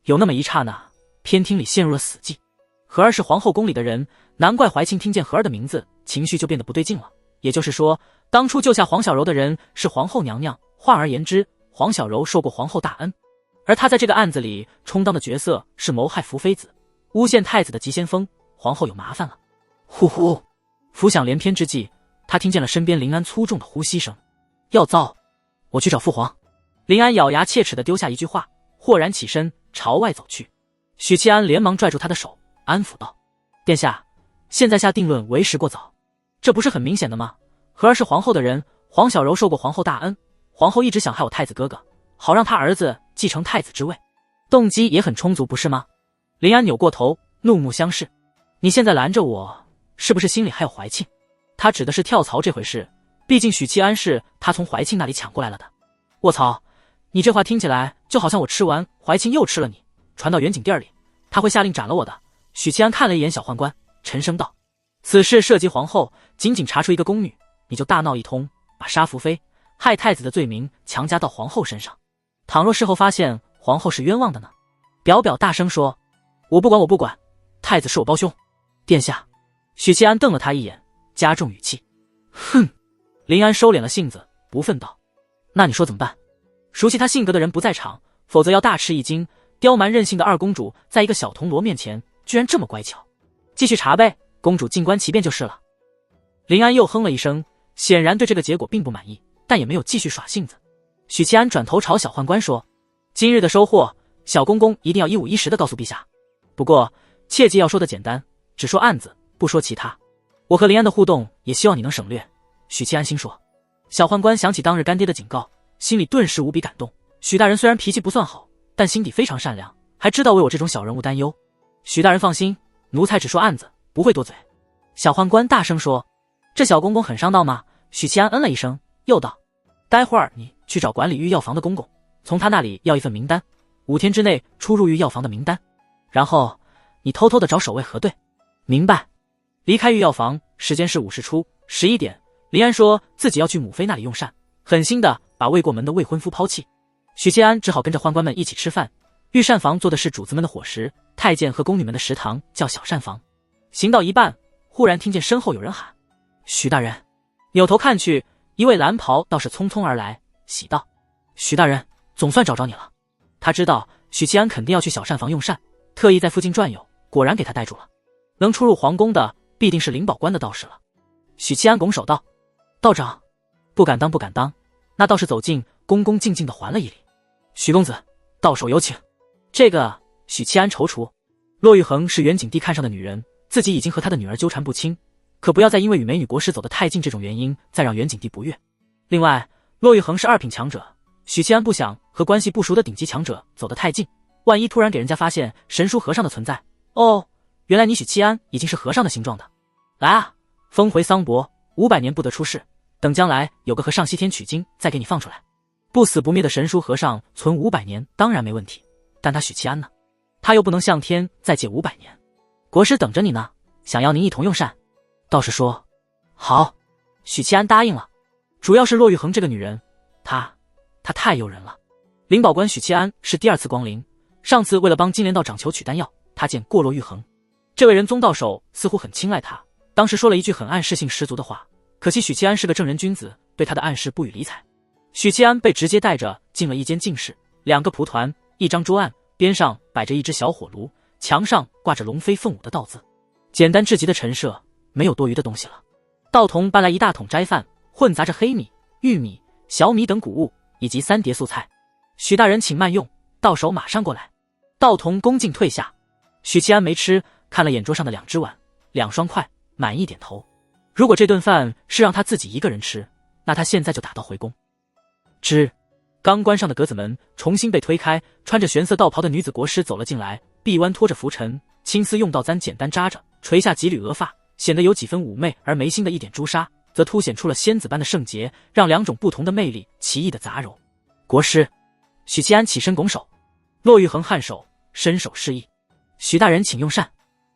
有那么一刹那，偏厅里陷入了死寂。和儿是皇后宫里的人，难怪怀庆听见和儿的名字，情绪就变得不对劲了。也就是说，当初救下黄小柔的人是皇后娘娘，换而言之，黄小柔受过皇后大恩，而她在这个案子里充当的角色是谋害福妃子、诬陷太子的急先锋。皇后有麻烦了。呼呼，浮想联翩之际，他听见了身边林安粗重的呼吸声。要糟，我去找父皇。林安咬牙切齿地丢下一句话，豁然起身朝外走去。许七安连忙拽住他的手，安抚道：“殿下，现在下定论为时过早。这不是很明显的吗？和儿是皇后的人，黄小柔受过皇后大恩，皇后一直想害我太子哥哥，好让他儿子继承太子之位，动机也很充足，不是吗？”林安扭过头，怒目相视：“你现在拦着我，是不是心里还有怀庆？”他指的是跳槽这回事，毕竟许七安是他从怀庆那里抢过来了的。卧槽，你这话听起来就好像我吃完怀庆又吃了你，传到元景殿里，他会下令斩了我的。许七安看了一眼小宦官，沉声道：“此事涉及皇后，仅查出一个宫女，你就大闹一通，把杀福妃、害太子的罪名强加到皇后身上。倘若事后发现皇后是冤枉的呢？”表表大声说：“我不管，我不管，太子是我胞兄。”殿下。许七安瞪了他一眼，加重语气：“哼！”林安收敛了性子，不忿道：“那你说怎么办？”熟悉他性格的人不在场，否则要大吃一惊。刁蛮任性的二公主，在一个小铜锣面前，居然这么乖巧。继续查呗，公主静观其变就是了。林安又哼了一声，显然对这个结果并不满意，但也没有继续耍性子。许七安转头朝小宦官说：“今日的收获，小公公一定要一五一十的告诉陛下。不过切记要说的简单，只说案子，不说其他。我和林安的互动，也希望你能省略。”许七安心说。小宦官想起当日干爹的警告，心里顿时无比感动。许大人虽然脾气不算好，但心底非常善良，还知道为我这种小人物担忧。许大人放心，奴才只说案子，不会多嘴。小宦官大声说：“这小公公很上道吗？”许七安嗯了一声，又道：“待会儿你去找管理御药房的公公，从他那里要一份名单，5天之内出入御药房的名单，然后你偷偷的找守卫核对。”明白。离开御药房，时间是午时出11点。林安说自己要去母妃那里用膳，狠心的把未过门的未婚夫抛弃。许七安只好跟着宦官们一起吃饭。御膳房做的是主子们的伙食，太监和宫女们的食堂叫小膳房。行到一半，忽然听见身后有人喊：“许大人！”扭头看去，一位蓝袍道士匆匆而来，喜道：“许大人，总算找着你了。”他知道许七安肯定要去小膳房用膳，特意在附近转悠，果然给他带住了。能出入皇宫的必定是灵宝关的道士了。许七安拱手道：“道长，不敢当，不敢当。”那道士走近，恭恭敬敬地还了一礼：“许公子，到手有请。”这个许七安踌躇。骆玉衡是元景帝看上的女人，自己已经和他的女儿纠缠不清，可不要再因为与美女国师走得太近这种原因再让袁景帝不悦。另外，骆玉衡是2品强者，许七安不想和关系不熟的顶级强者走得太近，万一突然给人家发现神书和尚的存在，哦，原来你许七安已经是和尚的形状的。来啊，峰回桑博，500年不得出世，等将来有个和尚西天取经再给你放出来。不死不灭的神书和尚存500年当然没问题，但他许七安呢？他又不能向天再借500年。国师等着你呢，想要您一同用膳。道士说好，许七安答应了。主要是骆玉衡这个女人，她太诱人了。灵宝官许七安是第2次光临，上次为了帮金莲道长求取丹药，他见过骆玉衡。这位仁宗道手似乎很青睐他，当时说了一句很暗示性十足的话，可惜许七安是个正人君子，对他的暗示不予理睬。许七安被直接带着进了一间净室，2个蒲团，1张桌案，边上摆着一只小火炉，墙上挂着龙飞凤舞的道字，简单至极的陈设，没有多余的东西了。道童搬来1大桶斋饭，混杂着黑米、玉米、小米等谷物，以及3碟素菜。许大人请慢用，到手马上过来。道童恭敬退下。许七安没吃，看了眼桌上的2只碗、2双筷，满意点头。如果这顿饭是让他自己一个人吃，那他现在就打道回宫。刚关上的格子门重新被推开，穿着玄色道袍的女子国师走了进来，臂弯拖着拂尘，青丝用道簪简单扎着，垂下几缕额发，显得有几分妩媚，而眉心的一点朱砂则凸显出了仙子般的圣洁，让2种不同的魅力奇异的杂糅。国师，许七安起身拱手。骆玉衡颔首，伸手示意。许大人请用膳。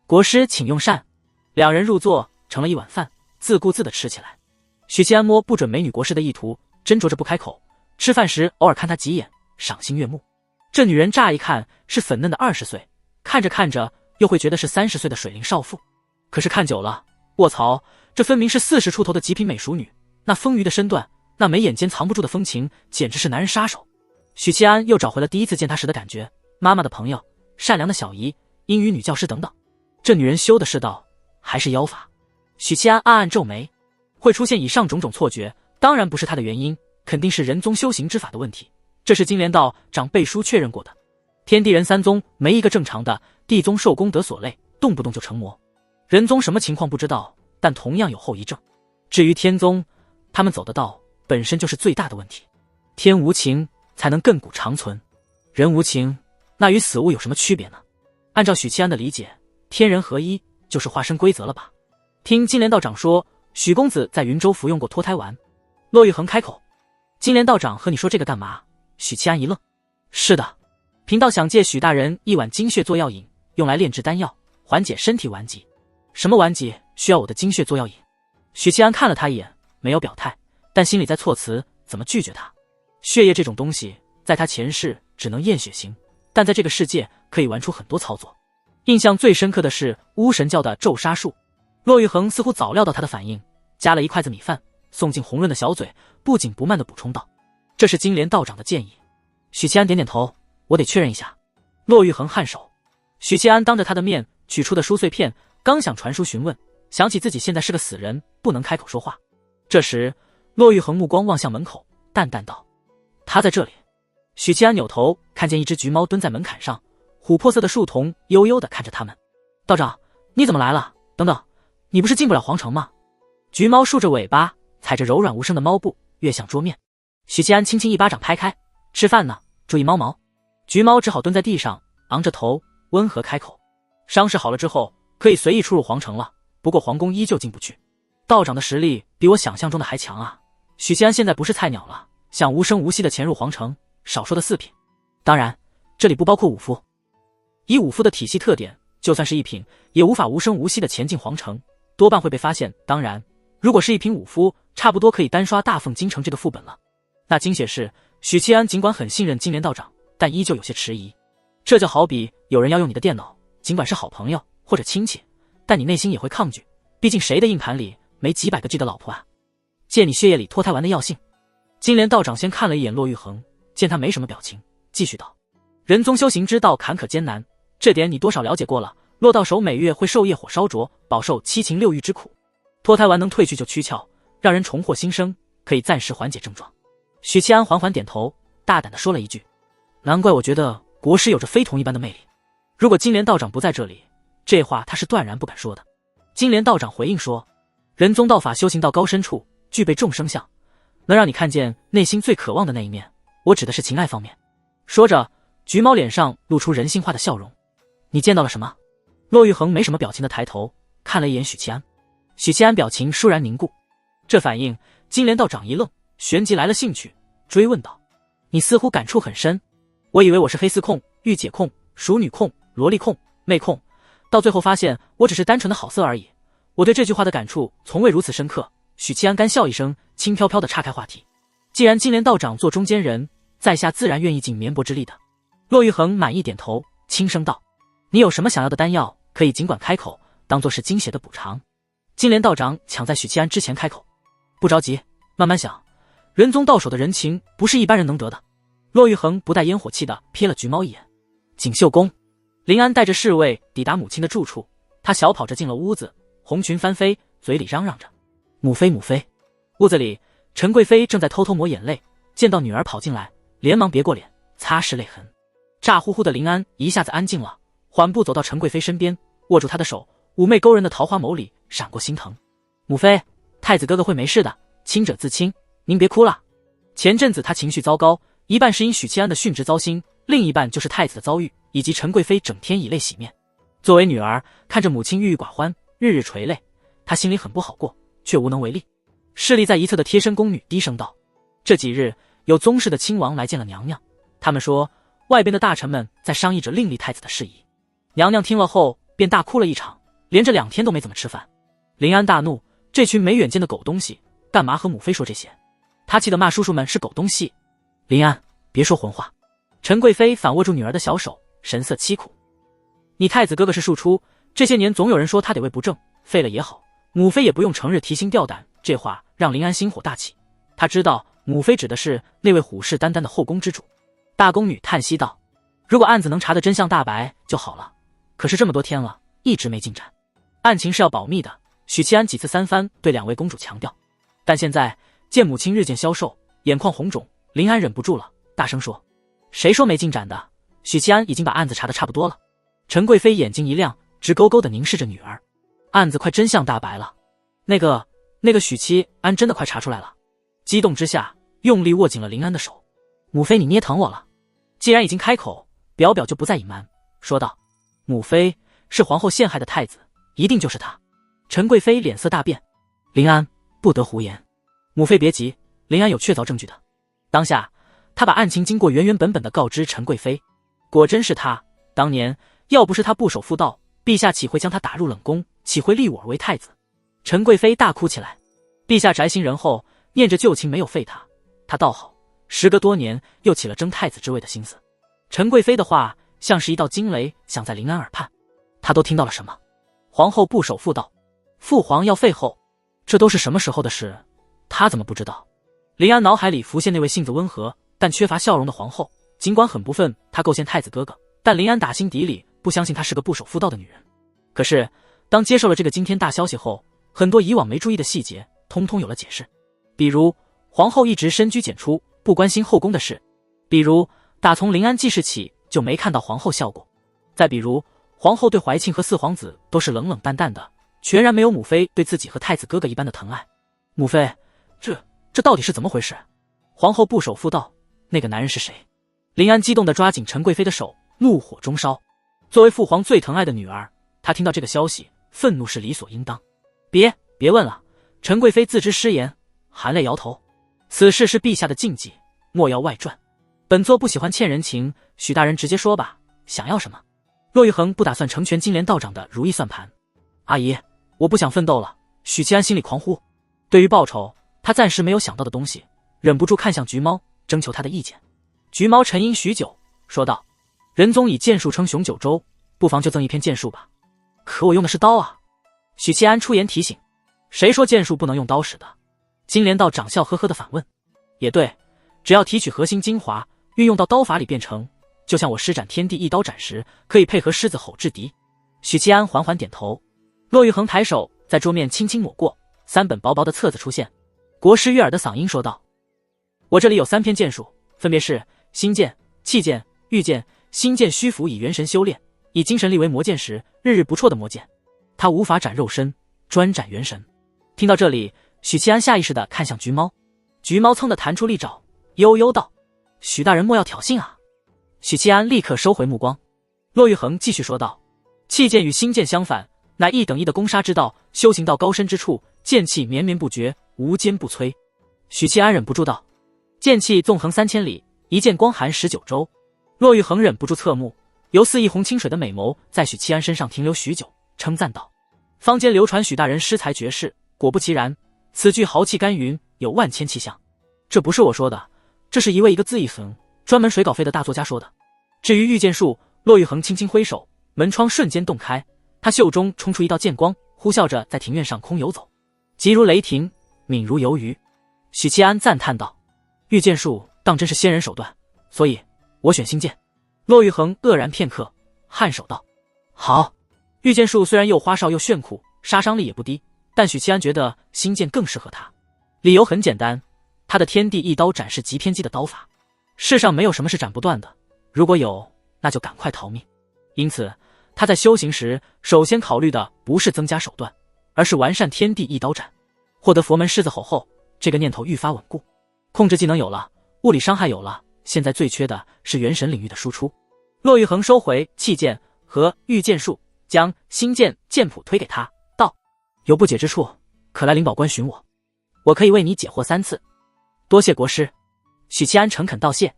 国师请用膳。2人入座，盛了一碗饭，自顾自地吃起来。许七安摸不准美女国师的意图，斟酌着不开口。吃饭时偶尔看她几眼，赏心悦目。这女人乍一看是粉嫩的20岁，看着看着又会觉得是30岁的水灵少妇。可是看久了，卧槽，这分明是40出头的极品美熟女，那丰腴的身段，那眉眼间藏不住的风情，简直是男人杀手。许七安又找回了第一次见她时的感觉，妈妈的朋友，善良的小姨，英语女教师等等。这女人修的是道还是妖法？许七安暗暗皱眉，会出现以上种种错觉，当然不是她的原因，肯定是人宗修行之法的问题，这是金莲道长背书确认过的。天地人3宗没一个正常的，地宗受功德所累，动不动就成魔。人宗什么情况不知道，但同样有后遗症。至于天宗，他们走的道本身就是最大的问题。天无情才能亘古长存，人无情，那与死物有什么区别呢？按照许七安的理解，天人合一就是化身规则了吧？听金莲道长说，许公子在云州服用过脱胎丸。骆玉衡开口。金莲道长和你说这个干嘛？许七安一愣。是的，贫道想借许大人1碗精血做药引，用来炼制丹药，缓解身体顽疾。什么顽疾需要我的精血做药引？许七安看了他一眼，没有表态，但心里在措辞怎么拒绝他。血液这种东西，在他前世只能验血型，但在这个世界可以玩出很多操作。印象最深刻的是巫神教的咒杀术。骆玉衡似乎早料到他的反应，夹了1筷子米饭送进红润的小嘴，不紧不慢地补充道：“这是金莲道长的建议。”许七安点点头：“我得确认一下。”骆玉衡颔首。许七安当着他的面取出的书碎片，刚想传书询问，想起自己现在是个死人，不能开口说话。这时，骆玉衡目光望向门口，淡淡道：“他在这里。”许七安扭头看见一只橘猫蹲在门槛上，琥珀色的树瞳悠悠地看着他们。“道长，你怎么来了？等等，你不是进不了皇城吗？”橘猫竖着尾巴，踩着柔软无声的猫步，跃向桌面。许七安轻轻一巴掌拍开：“吃饭呢，注意猫毛。”橘猫只好蹲在地上，昂着头，温和开口：“伤势好了之后，可以随意出入皇城了，不过皇宫依旧进不去。道长的实力比我想象中的还强啊！”许七安现在不是菜鸟了，想无声无息地潜入皇城，少说的4品。当然，这里不包括武夫。以武夫的体系特点，就算是1品，也无法无声无息地前进皇城，多半会被发现。当然，如果是1品武夫，差不多可以单刷大凤京城这个副本了。那精血是，许七安尽管很信任金莲道长，但依旧有些迟疑。这就好比有人要用你的电脑，尽管是好朋友或者亲戚，但你内心也会抗拒，毕竟谁的硬盘里没几百个 G 的老婆啊？借你血液里脱胎丸的药性。金莲道长先看了一眼骆玉衡，见他没什么表情，继续道：“人宗修行之道坎坷艰难，这点你多少了解过了。落到手每月会受业火烧灼，饱受7情6欲之苦。脱胎丸能褪去就躯壳，让人重获新生，可以暂时缓解症状。”许七安缓缓点头，大胆地说了一句：“难怪我觉得国师有着非同一般的魅力。如果金莲道长不在这里，这话他是断然不敢说的。”金莲道长回应说：“人宗道法修行到高深处，具备众生相，能让你看见内心最渴望的那一面。我指的是情爱方面。”说着，橘猫脸上露出人性化的笑容。你见到了什么？骆玉衡没什么表情的抬头看了一眼许七安，许七安表情倏然凝固。这反应，金莲道长一愣，旋即来了兴趣，追问道：“你似乎感触很深。我以为我是黑丝控、御姐控、熟女控、萝莉控、妹控，到最后发现我只是单纯的好色而已。我对这句话的感触从未如此深刻。”许七安干笑一声，轻飘飘地岔开话题。既然金莲道长做中间人，在下自然愿意尽绵薄之力的。骆玉衡满意点头，轻声道：“你有什么想要的丹药，可以尽管开口，当作是精血的补偿。”金莲道长抢在许七安之前开口：“不着急，慢慢想。人宗到手的人情，不是一般人能得的。”骆玉衡不带烟火气的瞥了橘猫一眼。锦绣宫，林安带着侍卫抵达母亲的住处，他小跑着进了屋子，红裙翻飞，嘴里嚷嚷着：“母妃，母妃！”屋子里，陈贵妃正在偷偷抹眼泪，见到女儿跑进来，连忙别过脸，擦拭泪痕。炸呼呼的林安一下子安静了，缓步走到陈贵妃身边，握住她的手，妩媚勾人的桃花眸里闪过心疼。“母妃，太子哥哥会没事的，亲者自亲，您别哭了。”前阵子他情绪糟糕，一半是因许七安的殉职糟心，另一半就是太子的遭遇，以及陈贵妃整天以泪洗面。作为女儿，看着母亲郁郁寡欢，日日垂泪，她心里很不好过，却无能为力。侍立在一侧的贴身宫女低声道：“这几日有宗室的亲王来见了娘娘，他们说外边的大臣们在商议着另立太子的事宜。”娘娘听了后便大哭了一场，连着2天都没怎么吃饭。林安大怒，这群没远见的狗东西，干嘛和母妃说这些？他气得骂叔叔们是狗东西。林安，别说混话。陈贵妃反握住女儿的小手，神色凄苦：“你太子哥哥是庶出，这些年总有人说他得位不正，废了也好，母妃也不用成日提心吊胆。”这话让林安心火大起，他知道母妃指的是那位虎视眈眈的后宫之主。大宫女叹息道：“如果案子能查得真相大白就好了，可是这么多天了，一直没进展。案情是要保密的。”许七安几次三番对2位公主强调，但现在见母亲日渐消瘦，眼眶红肿，林安忍不住了，大声说：“谁说没进展的？许七安已经把案子查得差不多了。”陈贵妃眼睛一亮，直勾勾地凝视着女儿：“案子快真相大白了？那个许七安真的快查出来了？”激动之下，用力握紧了林安的手：“母妃，你捏疼我了。既然已经开口，表表就不再隐瞒，说道：母妃是皇后陷害的太子，一定就是他。”陈贵妃脸色大变：“林安，不得胡言。母妃别急，林安有确凿证据的。”当下，他把案情经过原原本本的告知陈贵妃。果真是他，当年要不是他不守妇道，陛下岂会将他打入冷宫，岂会立我而为太子？陈贵妃大哭起来：“陛下宅心仁厚，念着旧情没有废他，他倒好，时隔多年又起了争太子之位的心思。”陈贵妃的话像是一道惊雷，响在林安耳畔。他都听到了什么？皇后不守妇道，父皇要废后，这都是什么时候的事？他怎么不知道？林安脑海里浮现那位性子温和但缺乏笑容的皇后，尽管很不忿她构陷太子哥哥，但林安打心底里不相信她是个不守妇道的女人。可是当接受了这个惊天大消息后，很多以往没注意的细节通通有了解释。比如皇后一直深居简出，不关心后宫的事；比如打从临安记事起就没看到皇后笑过；再比如皇后对怀庆和四皇子都是冷冷淡淡的，全然没有母妃对自己和太子哥哥一般的疼爱。母妃，这到底是怎么回事？皇后不守妇道，那个男人是谁？林安激动地抓紧陈贵妃的手，怒火中烧。作为父皇最疼爱的女儿，她听到这个消息，愤怒是理所应当。别问了。陈贵妃自知失言，含泪摇头。此事是陛下的禁忌，莫要外传。本座不喜欢欠人情，许大人直接说吧，想要什么？骆玉衡不打算成全金莲道长的如意算盘。阿姨，我不想奋斗了。许七安心里狂呼。对于报酬，他暂时没有想到的东西，忍不住看向橘猫，征求他的意见。橘猫沉吟许久，说道：仁宗以剑术称雄九州，不妨就赠一篇剑术吧。可我用的是刀啊。许七安出言提醒：谁说剑术不能用刀使的？金莲道长笑呵呵地反问：也对，只要提取核心精华，运用到刀法里便成，就像我施展天地一刀斩时，可以配合狮子吼制敌。许七安缓缓点头。骆玉衡抬手在桌面轻轻抹过，3本薄薄的册子出现。国师悦耳的嗓音说道：我这里有3篇剑术，分别是心剑、气剑、御剑。心剑虚浮以元神修炼，以精神力为魔剑时，日日不辍的魔剑。它无法斩肉身，专斩元神。听到这里，许七安下意识地看向橘猫，橘猫噌地弹出利爪，悠悠道：“许大人莫要挑衅啊！”许七安立刻收回目光。骆玉衡继续说道：“气剑与心剑相反，乃一等一的攻杀之道，修行到高深之处，剑气绵绵不绝，无坚不摧。”许七安忍不住道：“剑气纵横3000里，一剑光寒19州。”骆玉衡忍不住侧目，犹似一泓清水的美眸在许七安身上停留许久，称赞道：“坊间流传许大人诗才绝世，果不其然，此句豪气干云，有万千气象。这不是我说的，这是一个字一粉专门水稿费的大作家说的。”至于御剑术，骆玉衡轻轻挥手，门窗瞬间洞开，他袖中冲出一道剑光，呼啸着在庭院上空游走，急如雷霆，敏如游鱼。许七安赞叹道：“御剑术当真是仙人手段，所以我选心剑。”骆玉衡愕然片刻，颔首道：“好。”御剑术虽然又花哨又炫酷，杀伤力也不低，但许七安觉得心剑更适合他。理由很简单，他的天地一刀斩是极偏激的刀法，世上没有什么是斩不断的，如果有，那就赶快逃命。因此他在修行时首先考虑的不是增加手段，而是完善天地一刀斩。获得佛门狮子吼后，这个念头愈发稳固。控制技能有了，物理伤害有了，现在最缺的是元神领域的输出。骆玉衡收回气剑和御剑术，将心剑剑谱推给他，道：“有不解之处，可来灵宝关寻我可以为你解惑3次。”多谢国师。许七安诚恳道谢。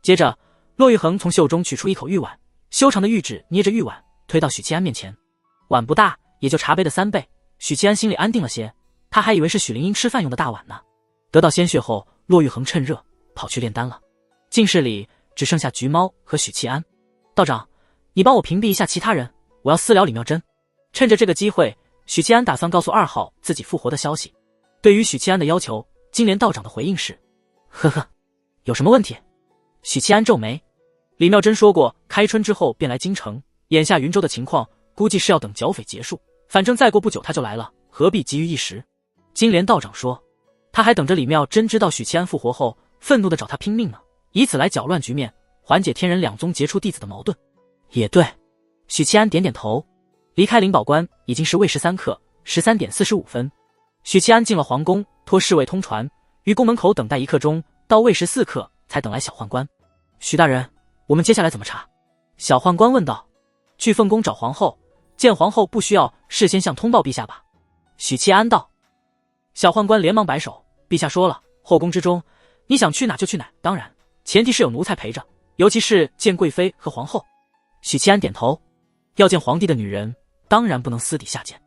接着骆玉衡从袖中取出一口玉碗，修长的玉指捏着玉碗推到许七安面前。碗不大，也就茶杯的3倍。许七安心里安定了些，他还以为是许灵英吃饭用的大碗呢。得到鲜血后，骆玉衡趁热跑去炼丹了。净室里只剩下橘猫和许七安。道长，你帮我屏蔽一下其他人，我要私聊李妙珍。趁着这个机会，许七安打算告诉2号自己复活的消息。对于许七安的要求，金莲道长的回应是：“呵呵，有什么问题？”许七安皱眉。李妙珍说过，开春之后便来京城，眼下云州的情况，估计是要等剿匪结束，反正再过不久他就来了，何必急于一时？金莲道长说，他还等着李妙珍知道许七安复活后，愤怒地找他拼命呢，以此来搅乱局面，缓解天人两宗杰出弟子的矛盾。也对。许七安点点头。离开灵宝关已经是未时3刻，13点45分。许七安进了皇宫，托侍卫通传，于宫门口等待1刻钟，到未时4刻才等来小宦官。许大人，我们接下来怎么查？小宦官问道。去凤宫找皇后，见皇后不需要事先向通报陛下吧？许七安道。小宦官连忙摆手，陛下说了，后宫之中，你想去哪就去哪，当然前提是有奴才陪着，尤其是见贵妃和皇后。许七安点头，要见皇帝的女人，当然不能私底下见。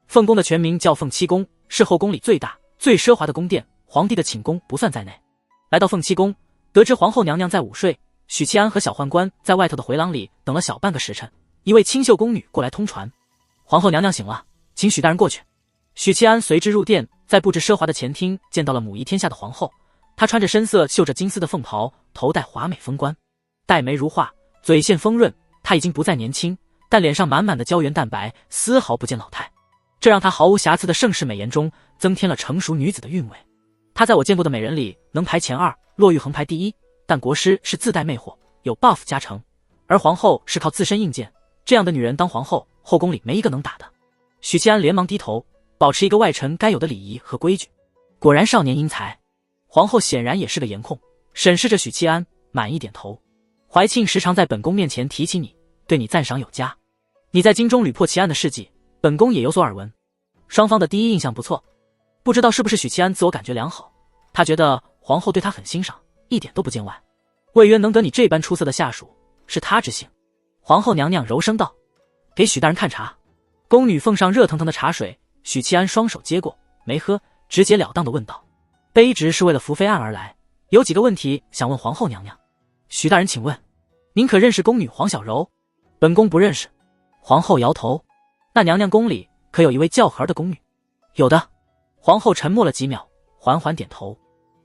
凤宫的全名叫凤七宫，是后宫里最大、最奢华的宫殿，皇帝的寝宫不算在内。来到凤七宫，得知皇后娘娘在午睡，许七安和小宦官在外头的回廊里等了小半个时辰，一位清秀宫女过来通传，皇后娘娘醒了，请许大人过去。许七安随之入殿，在布置奢华的前厅见到了母仪天下的皇后。她穿着深色绣着金丝的凤袍，头戴华美凤冠，黛眉如画，嘴线丰润。她已经不再年轻，但脸上满满的胶原蛋白，丝毫不见老态，这让她毫无瑕疵的盛世美颜中增添了成熟女子的韵味。她在我见过的美人里能排前2，骆玉衡排第1，但国师是自带魅惑，有 buff 加成，而皇后是靠自身硬件，这样的女人当皇后，后宫里没一个能打的。许七安连忙低头，保持一个外臣该有的礼仪和规矩。果然少年英才。皇后显然也是个颜控，审视着许七安，满意点头。怀庆时常在本宫面前提起你，对你赞赏有加。你在京中屡破奇案的事迹，本宫也有所耳闻。双方的第一印象不错，不知道是不是许七安自我感觉良好，他觉得皇后对他很欣赏，一点都不见外。魏渊能得你这般出色的下属，是他之幸。皇后娘娘柔声道：“给许大人看茶。”宫女奉上热腾腾的茶水，许七安双手接过，没喝，直截了当地问道：“卑职是为了福妃案而来，有几个问题想问皇后娘娘。”许大人请问，您可认识宫女黄小柔？本宫不认识。皇后摇头。那娘娘宫里可有一位叫和的宫女？有的。皇后沉默了几秒，缓缓点头。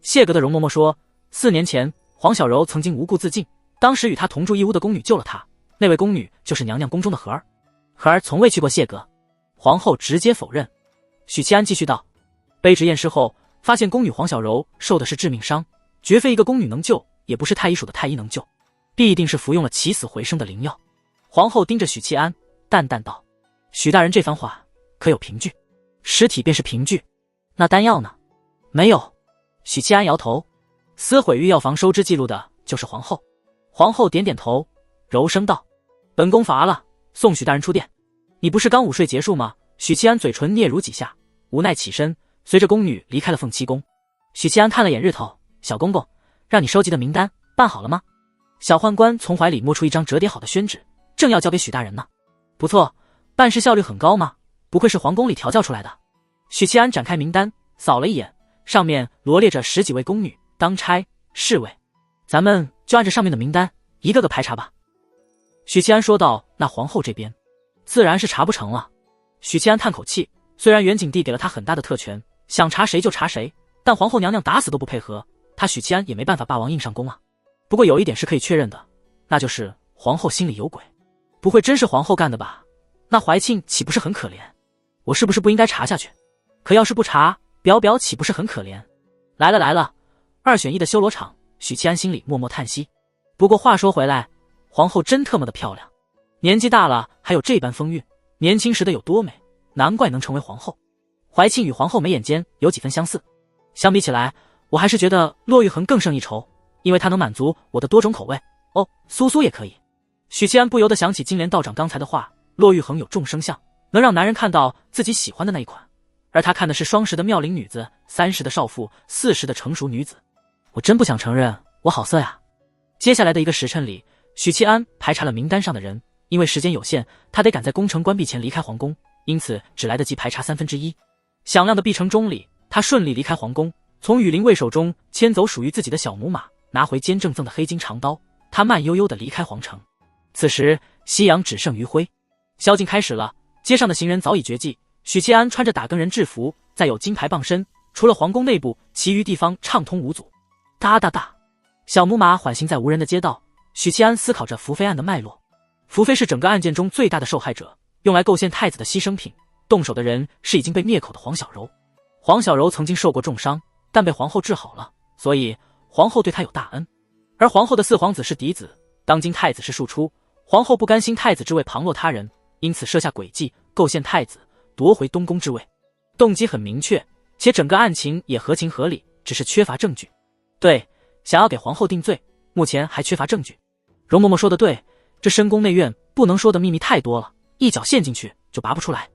谢阁的容嬷嬷说，4年前黄小柔曾经无故自尽，当时与她同住一屋的宫女救了她，那位宫女就是娘娘宫中的和儿。和儿从未去过谢阁。皇后直接否认。许七安继续道，卑职验尸后发现宫女黄小柔受的是致命伤，绝非一个宫女能救，也不是太医署的太医能救，必定是服用了起死回生的灵药。皇后盯着许七安，淡淡道：“许大人这番话可有凭据？”尸体便是凭据。那丹药呢？没有。许七安摇头。司毁御药房收支记录的就是皇后。皇后点点头，柔声道：本宫乏了，送许大人出殿。你不是刚午睡结束吗？许七安嘴唇嗫嚅几下，无奈起身，随着宫女离开了凤栖宫。许七安看了眼日头，小公公，让你收集的名单办好了吗？小宦官从怀里摸出一张折叠好的宣纸，正要交给许大人呢。不错，办事效率很高嘛，不愧是皇宫里调教出来的。许七安展开名单，扫了一眼，上面罗列着10几位宫女、当差、侍卫。咱们就按着上面的名单，一个个排查吧。许七安说道。那皇后这边，自然是查不成了。许七安叹口气，虽然元景帝给了他很大的特权，想查谁就查谁，但皇后娘娘打死都不配合，他许七安也没办法霸王硬上弓啊。不过有一点是可以确认的，那就是皇后心里有鬼。不会真是皇后干的吧？那怀庆岂不是很可怜？我是不是不应该查下去？可要是不查，表表岂不是很可怜？来了，2选1的修罗场。许七安心里默默叹息。不过话说回来，皇后真特么的漂亮，年纪大了还有这般风韵，年轻时的有多美，难怪能成为皇后。怀庆与皇后眉眼间有几分相似，相比起来，我还是觉得骆玉衡更胜一筹，因为她能满足我的多种口味。哦，苏苏也可以。许七安不由得想起金莲道长刚才的话，骆玉衡有众生相，能让男人看到自己喜欢的那一款，而他看的是20的妙龄女子，30的少妇，40的成熟女子。我真不想承认我好色呀。接下来的1个时辰里，许七安排查了名单上的人，因为时间有限，他得赶在宫城关闭前离开皇宫，因此只来得及排查1/3。响亮的闭城钟里，他顺利离开皇宫，从羽林卫手中牵走属于自己的小母马，拿回监正赠的黑金长刀，他慢悠悠地离开皇城。此时夕阳只剩余晖，宵禁开始了，街上的行人早已绝迹。许七安穿着打更人制服，再有金牌傍身，除了皇宫内部，其余地方畅通无阻。哒哒哒，小母马缓行在无人的街道。许七安思考着福妃案的脉络。福妃是整个案件中最大的受害者，用来构陷太子的牺牲品，动手的人是已经被灭口的黄小柔。黄小柔曾经受过重伤，但被皇后治好了，所以皇后对她有大恩。而皇后的4皇子是嫡子，当今太子是庶出，皇后不甘心太子之位旁落他人，因此设下诡计，构陷太子，夺回东宫之位。动机很明确，且整个案情也合情合理，只是缺乏证据。对，想要给皇后定罪，目前还缺乏证据。容嬷嬷说的对，这深宫内院不能说的秘密太多了，一脚陷进去就拔不出来。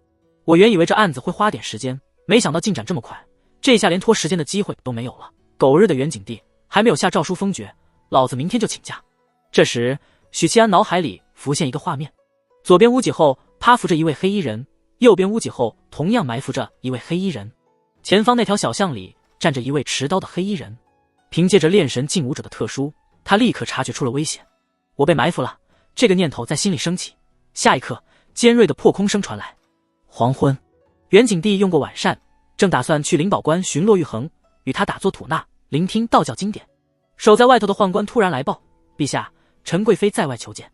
我原以为这案子会花点时间，没想到进展这么快，这下连拖时间的机会都没有了。狗日的元景帝还没有下诏书封爵，老子明天就请假。这时许七安脑海里浮现一个画面，左边屋脊后趴伏着一位黑衣人，右边屋脊后同样埋伏着一位黑衣人，前方那条小巷里站着一位持刀的黑衣人。凭借着炼神禁武者的特殊，他立刻察觉出了危险。我被埋伏了，这个念头在心里升起。下一刻，尖锐的破空声传来。黄昏，元景帝用过晚膳，正打算去灵宝关寻骆玉衡，与他打坐吐纳，聆听道教经典。守在外头的宦官突然来报：陛下，陈贵妃在外求见。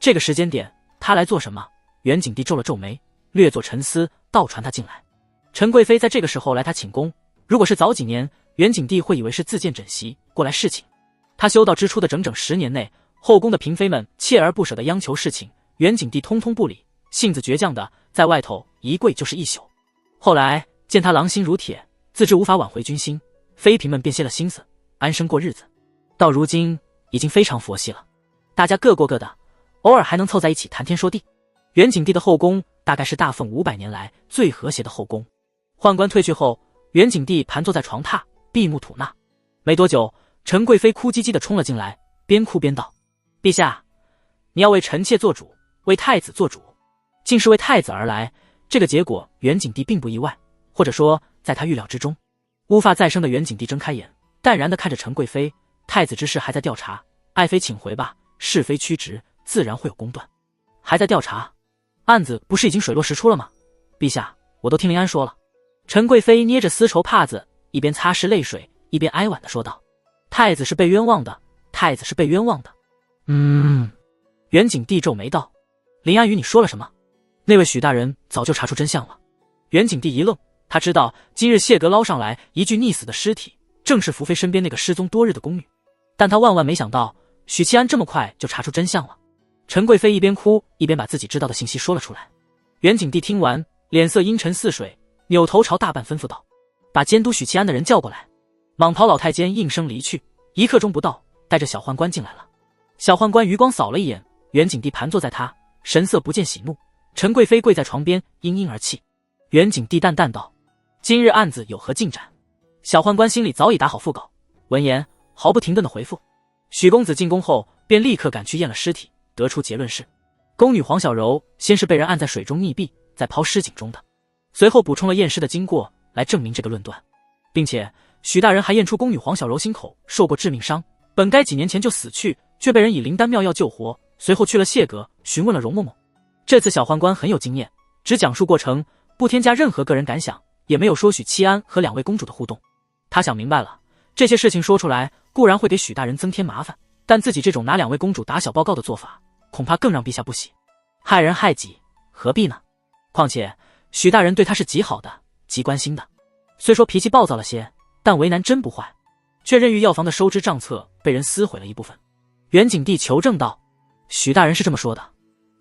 这个时间点，他来做什么？元景帝皱了皱眉，略作沉思，倒传他进来。陈贵妃在这个时候来他寝宫，如果是早几年，元景帝会以为是自荐枕席过来侍寝。他修道之初的整整10年内，后宫的嫔妃们锲而不舍地央求侍寝，元景帝通通不理，性子倔强的在外头一跪就是一宿。后来见他狼心如铁，自知无法挽回军心，妃嫔们便歇了心思，安生过日子。到如今已经非常佛系了，大家各过各的，偶尔还能凑在一起谈天说地。元景帝的后宫大概是大凤500年来最和谐的后宫。宦官退去后，元景帝盘坐在床榻，闭目吐纳。没多久，陈贵妃哭唧唧地冲了进来，边哭边道：陛下，你要为臣妾做主，为太子做主。竟是为太子而来，这个结果元景帝并不意外，或者说在他预料之中。乌发再生的元景帝睁开眼，淡然地看着陈贵妃：太子之事还在调查，爱妃请回吧，是非曲直自然会有公断。还在调查？案子不是已经水落石出了吗？陛下，我都听林安说了。陈贵妃捏着丝绸帕子，一边擦拭泪水，一边哀婉地说道：太子是被冤枉的，太子是被冤枉的。元景帝皱眉道：林安与你说了什么？那位许大人早就查出真相了。元景帝一愣，他知道今日谢阁捞上来一具溺死的尸体，正是福妃身边那个失踪多日的宫女，但他万万没想到许七安这么快就查出真相了。陈贵妃一边哭一边把自己知道的信息说了出来。元景帝听完，脸色阴沉似水，扭头朝大半吩咐道：“把监督许七安的人叫过来。”蟒袍老太监应声离去，一刻钟不到，带着小宦官进来了。小宦官余光扫了一眼袁景帝，盘坐在他，神色不见喜怒。陈贵妃跪在床边，嘤嘤而泣。袁景帝淡淡道：“今日案子有何进展？”小宦官心里早已打好腹稿，闻言毫不停顿的回复。许公子进宫后，便立刻赶去验了尸体，得出结论是，宫女黄小柔先是被人按在水中溺毙，再抛尸井中的。随后补充了验尸的经过来证明这个论断，并且许大人还验出宫女黄小柔心口受过致命伤，本该几年前就死去，却被人以灵丹妙药救活。随后去了谢阁，询问了容嬷嬷。这次小宦官很有经验，只讲述过程，不添加任何个人感想，也没有说许七安和两位公主的互动。他想明白了，这些事情说出来固然会给许大人增添麻烦，但自己这种拿两位公主打小报告的做法，恐怕更让陛下不喜。害人害己，何必呢？况且许大人对他是极好的，极关心的。虽说脾气暴躁了些，但为难真不坏。却任于药房的收支账册被人撕毁了一部分。袁景帝求证道：“许大人是这么说的？”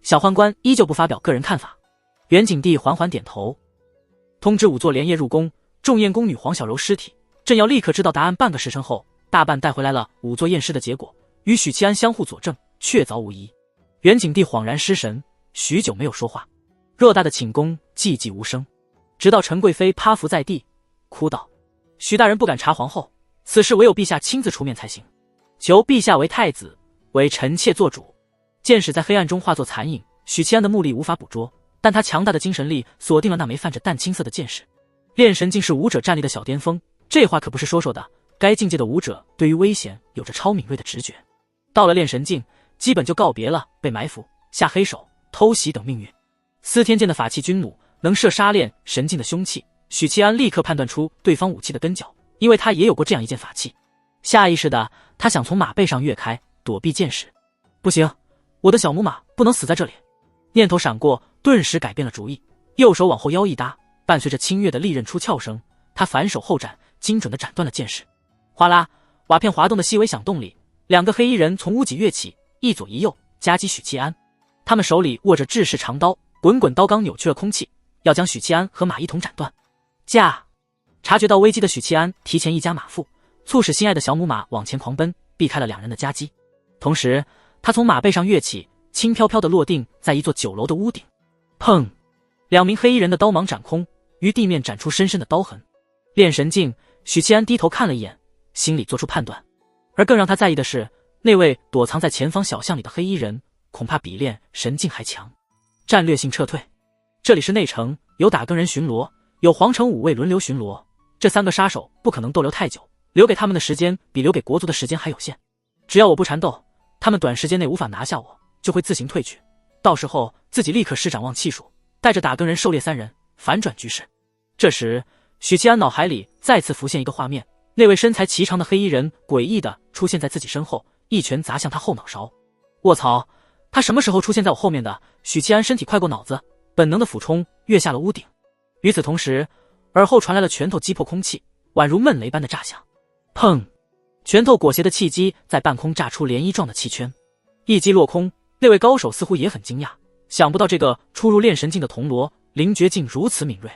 小宦官依旧不发表个人看法。袁景帝缓缓点头，通知仵作连夜入宫，重验宫女黄小柔尸体。正要立刻知道答案，半个时辰后，大半带回来了仵作验尸的结果，与许七安相互佐证，确凿无疑。袁景帝恍然失神，许久没有说话。偌大的寝宫寂寂无声，直到陈贵妃趴伏在地，哭道：“许大人不敢查皇后，此事唯有陛下亲自出面才行。求陛下为太子，为臣妾做主。”箭矢在黑暗中化作残影，许七安的目力无法捕捉，但他强大的精神力锁定了那枚泛着淡青色的箭矢。炼神境是武者战力的小巅峰，这话可不是说说的。该境界的武者对于危险有着超敏锐的直觉，到了炼神境，基本就告别了被埋伏、下黑手、偷袭等命运。司天剑的法器军弩能射杀炼神境的凶器，许七安立刻判断出对方武器的根脚，因为他也有过这样一件法器。下意识的，他想从马背上跃开，躲避箭矢。不行，我的小母马不能死在这里。念头闪过，顿时改变了主意，右手往后腰一搭，伴随着清越的利刃出鞘声，他反手后斩，精准地斩断了箭矢。哗啦，瓦片滑动的细微响动里，两个黑衣人从屋脊跃起，一左一右夹击许七安。他们手里握着制式长刀，滚滚刀刚扭曲了空气，要将许七安和马一同斩断。驾！察觉到危机的许七安提前一夹马腹，促使心爱的小母马往前狂奔，避开了两人的夹击。同时他从马背上跃起，轻飘飘地落定在一座酒楼的屋顶。砰！两名黑衣人的刀芒斩空，于地面斩出深深的刀痕。炼神境，许七安低头看了一眼，心里做出判断。而更让他在意的是，那位躲藏在前方小巷里的黑衣人，恐怕比炼神境还强。战略性撤退。这里是内城，有打更人巡逻，有皇城武卫轮流巡逻，这三个杀手不可能逗留太久，留给他们的时间比留给国族的时间还有限。只要我不缠斗，他们短时间内无法拿下我，就会自行退去。到时候自己立刻施展望气术，带着打更人狩猎三人，反转局势。这时许七安脑海里再次浮现一个画面，那位身材颀长的黑衣人诡异地出现在自己身后，一拳砸向他后脑勺。卧槽，他什么时候出现在我后面的？许七安身体快过脑子，本能的俯冲跃下了屋顶。与此同时，耳后传来了拳头击破空气，宛如闷雷般的炸响。砰！拳头裹挟的气机在半空炸出涟漪状的气圈，一击落空。那位高手似乎也很惊讶，想不到这个初入炼神境的铜锣灵觉境如此敏锐。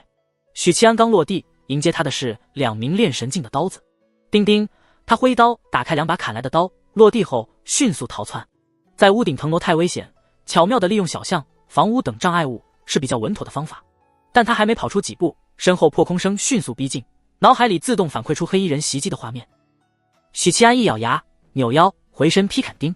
许七安刚落地，迎接他的是两名炼神境的刀子。叮叮，他挥刀打开两把砍来的刀，落地后迅速逃窜。在屋顶腾挪太危险，巧妙地利用小巷、房屋等障碍物是比较稳妥的方法。但他还没跑出几步，身后破空声迅速逼近，脑海里自动反馈出黑衣人袭击的画面。许七安一咬牙，扭腰回身劈砍钉，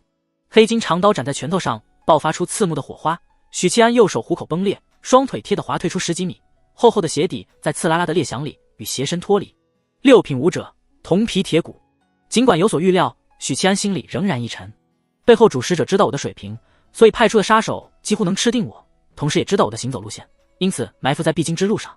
黑金长刀斩在拳头上，爆发出刺目的火花。许七安右手虎口崩裂，双腿贴得滑退出10几米，厚厚的鞋底在刺啦啦的裂响里与鞋身脱离。6品武者，铜皮铁骨。尽管有所预料，许七安心里仍然一沉。背后主使者知道我的水平，所以派出的杀手几乎能吃定我，同时也知道我的行走路线，因此埋伏在必经之路上。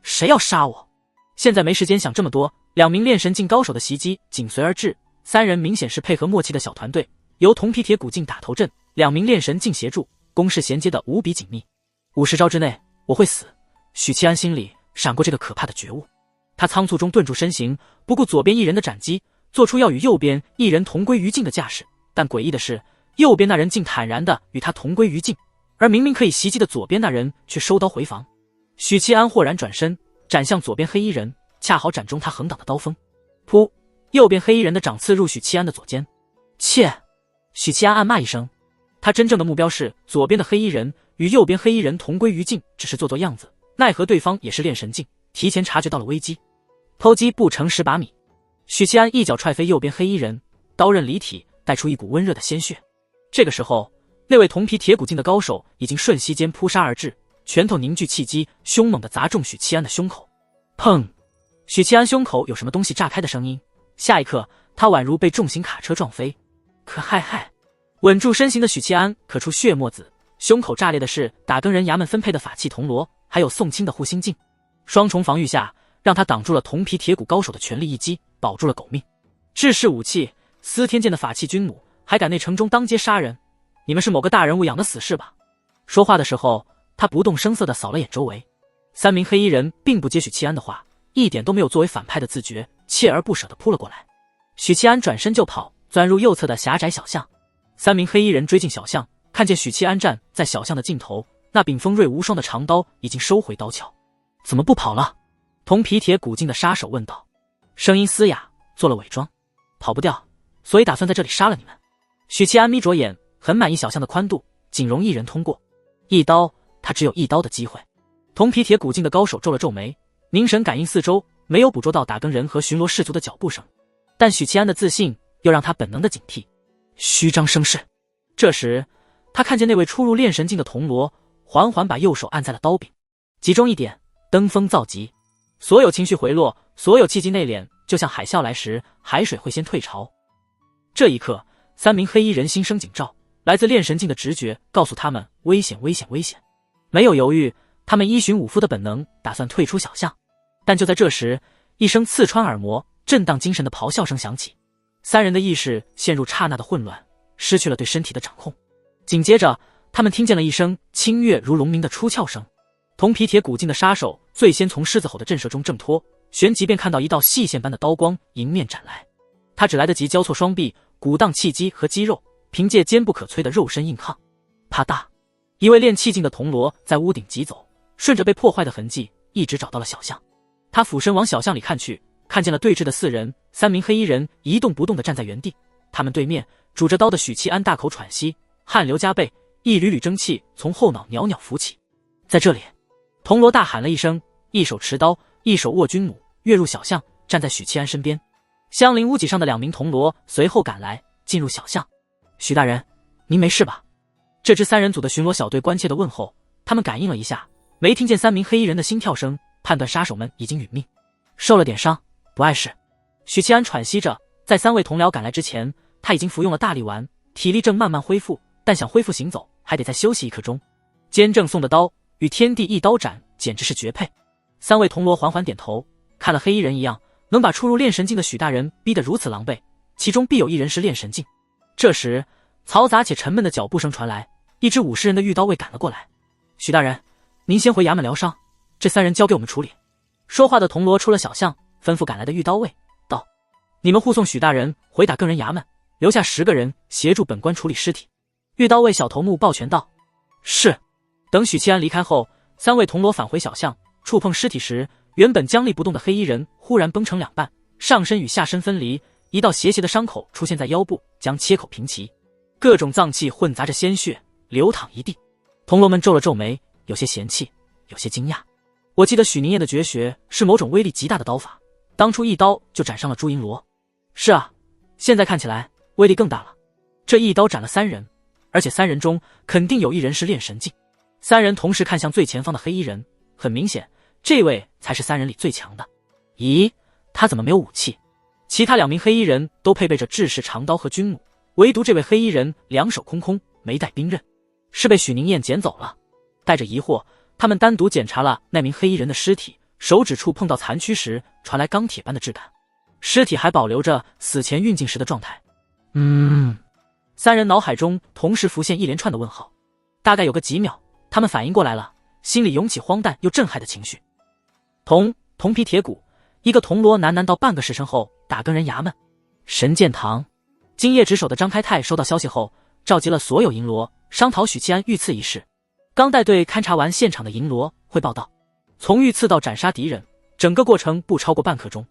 谁要杀我？现在没时间想这么多，两名炼神境高手的袭击紧随而至，三人明显是配合默契的小团队，由铜皮铁骨境打头阵，两名炼神境协助，攻势衔接得无比紧密。50招之内我会死，许七安心里闪过这个可怕的觉悟。他仓促中顿住身形，不顾左边一人的斩击，做出要与右边一人同归于尽的架势。但诡异的是，右边那人竟坦然地与他同归于尽，而明明可以袭击的左边那人却收刀回防。许七安豁然转身，斩向左边黑衣人，恰好斩中他横挡的刀锋。噗！右边黑衣人的掌刺入许七安的左肩。切！许七安暗骂一声，他真正的目标是左边的黑衣人，与右边黑衣人同归于尽，只是做做样子。奈何对方也是炼神境，提前察觉到了危机，偷鸡不成蚀把米。许七安一脚踹飞右边黑衣人，刀刃离体，带出一股温热的鲜血。这个时候，那位铜皮铁骨境的高手已经瞬息间扑杀而至，拳头凝聚气机，凶猛地砸中许七安的胸口。砰！许七安胸口有什么东西炸开的声音，下一刻他宛如被重型卡车撞飞。可嗨！稳住身形的许七安可出血沫子，胸口炸裂的是打更人衙门分配的法器铜锣，还有宋清的护心镜，双重防御下，让他挡住了铜皮铁骨高手的全力一击，保住了狗命。制式武器，司天剑的法器军弩，还敢内城中当街杀人？你们是某个大人物养的死士吧？说话的时候，他不动声色地扫了眼周围。三名黑衣人并不接许七安的话，一点都没有作为反派的自觉，锲而不舍地扑了过来。许七安转身就跑，钻入右侧的狭窄小巷。三名黑衣人追进小巷，看见许七安站在小巷的尽头，那柄锋锐无双的长刀已经收回刀鞘。怎么不跑了？铜皮铁骨境的杀手问道，声音嘶哑，做了伪装。跑不掉，所以打算在这里杀了你们。许七安眯着眼，很满意小巷的宽度，仅容一人通过。一刀，他只有一刀的机会。铜皮铁骨境的高手皱了皱眉，凝神感应四周，没有捕捉到打更人和巡逻士卒的脚步声。但许七安的自信又让他本能的警惕，虚张声势。这时，他看见那位初入炼神境的铜锣缓缓把右手按在了刀柄，集中一点，登峰造极。所有情绪回落，所有气机内敛，就像海啸来时，海水会先退潮。这一刻，三名黑衣人心生警兆，来自炼神境的直觉告诉他们危险危险危险。没有犹豫，他们依循武夫的本能，打算退出小巷。但就在这时，一声刺穿耳膜、震荡精神的咆哮声响起，三人的意识陷入刹那的混乱，失去了对身体的掌控。紧接着，他们听见了一声清越如龙鸣的出鞘声。铜皮铁骨境的杀手最先从狮子吼的震慑中挣脱，旋即便看到一道细线般的刀光迎面斩来。他只来得及交错双臂，鼓荡气机和肌肉，凭借坚不可摧的肉身硬抗。啪嗒，一位炼气境的铜锣在屋顶疾走，顺着被破坏的痕迹一直找到了小巷。他俯身往小巷里看去，看见了对峙的四人，三名黑衣人一动不动地站在原地。他们对面拄着刀的许七安大口喘息，汗流浃背，一缕缕蒸汽从后脑袅袅浮起。在这里，铜锣大喊了一声，一手持刀，一手握军弩，跃入小巷，站在许七安身边。相邻屋脊上的两名铜锣随后赶来，进入小巷。许大人，您没事吧？这支三人组的巡逻小队关切地问候。他们感应了一下，没听见三名黑衣人的心跳声，判断杀手们已经殒命，受了点伤，不碍事。许七安喘息着，在三位同僚赶来之前，他已经服用了大力丸，体力正慢慢恢复，但想恢复行走，还得再休息1刻钟。坚正送的刀与天地一刀斩简直是绝配。三位铜锣缓缓点头，看了黑衣人一样，能把初入炼神境的许大人逼得如此狼狈，其中必有一人是炼神境。这时，嘈杂且沉闷的脚步声传来，一支50人的御刀卫赶了过来。许大人，您先回衙门疗伤，这三人交给我们处理。说话的铜锣出了小巷，吩咐赶来的御刀卫道：你们护送许大人回打更人衙门，留下10个人协助本官处理尸体。御刀卫小头目抱拳道：是。等许七安离开后，三位铜锣返回小巷，触碰尸体时，原本僵立不动的黑衣人忽然崩成两半，上身与下身分离，一道斜斜的伤口出现在腰部，将切口平齐，各种脏器混杂着鲜血流淌一地。铜锣们皱了皱眉，有些嫌弃，有些惊讶。我记得许宁夜的绝学是某种威力极大的刀法，当初一刀就斩伤了朱银罗。是啊，现在看起来威力更大了。这一刀斩了3人，而且3人中肯定有1人是炼神境。3人同时看向最前方的黑衣人，很明显，这位才是3人里最强的。咦，他怎么没有武器？其他2名黑衣人都配备着制式长刀和军弩，唯独这位黑衣人两手空空，没带兵刃，是被许宁燕捡走了。带着疑惑，他们单独检查了那名黑衣人的尸体，手指处碰到残躯时传来钢铁般的质感，尸体还保留着死前运进时的状态。3人脑海中同时浮现一连串的问号，大概有个几秒，他们反应过来了，心里涌起荒诞又震撼的情绪。铜皮铁骨，一个铜锣喃喃到半个时辰后，打更人衙门。神剑堂，今夜值守的张开泰收到消息后，召集了所有银罗，商讨许七安遇刺一事。刚带队勘察完现场的银罗汇报道，从遇刺到斩杀敌人，整个过程不超过半刻钟。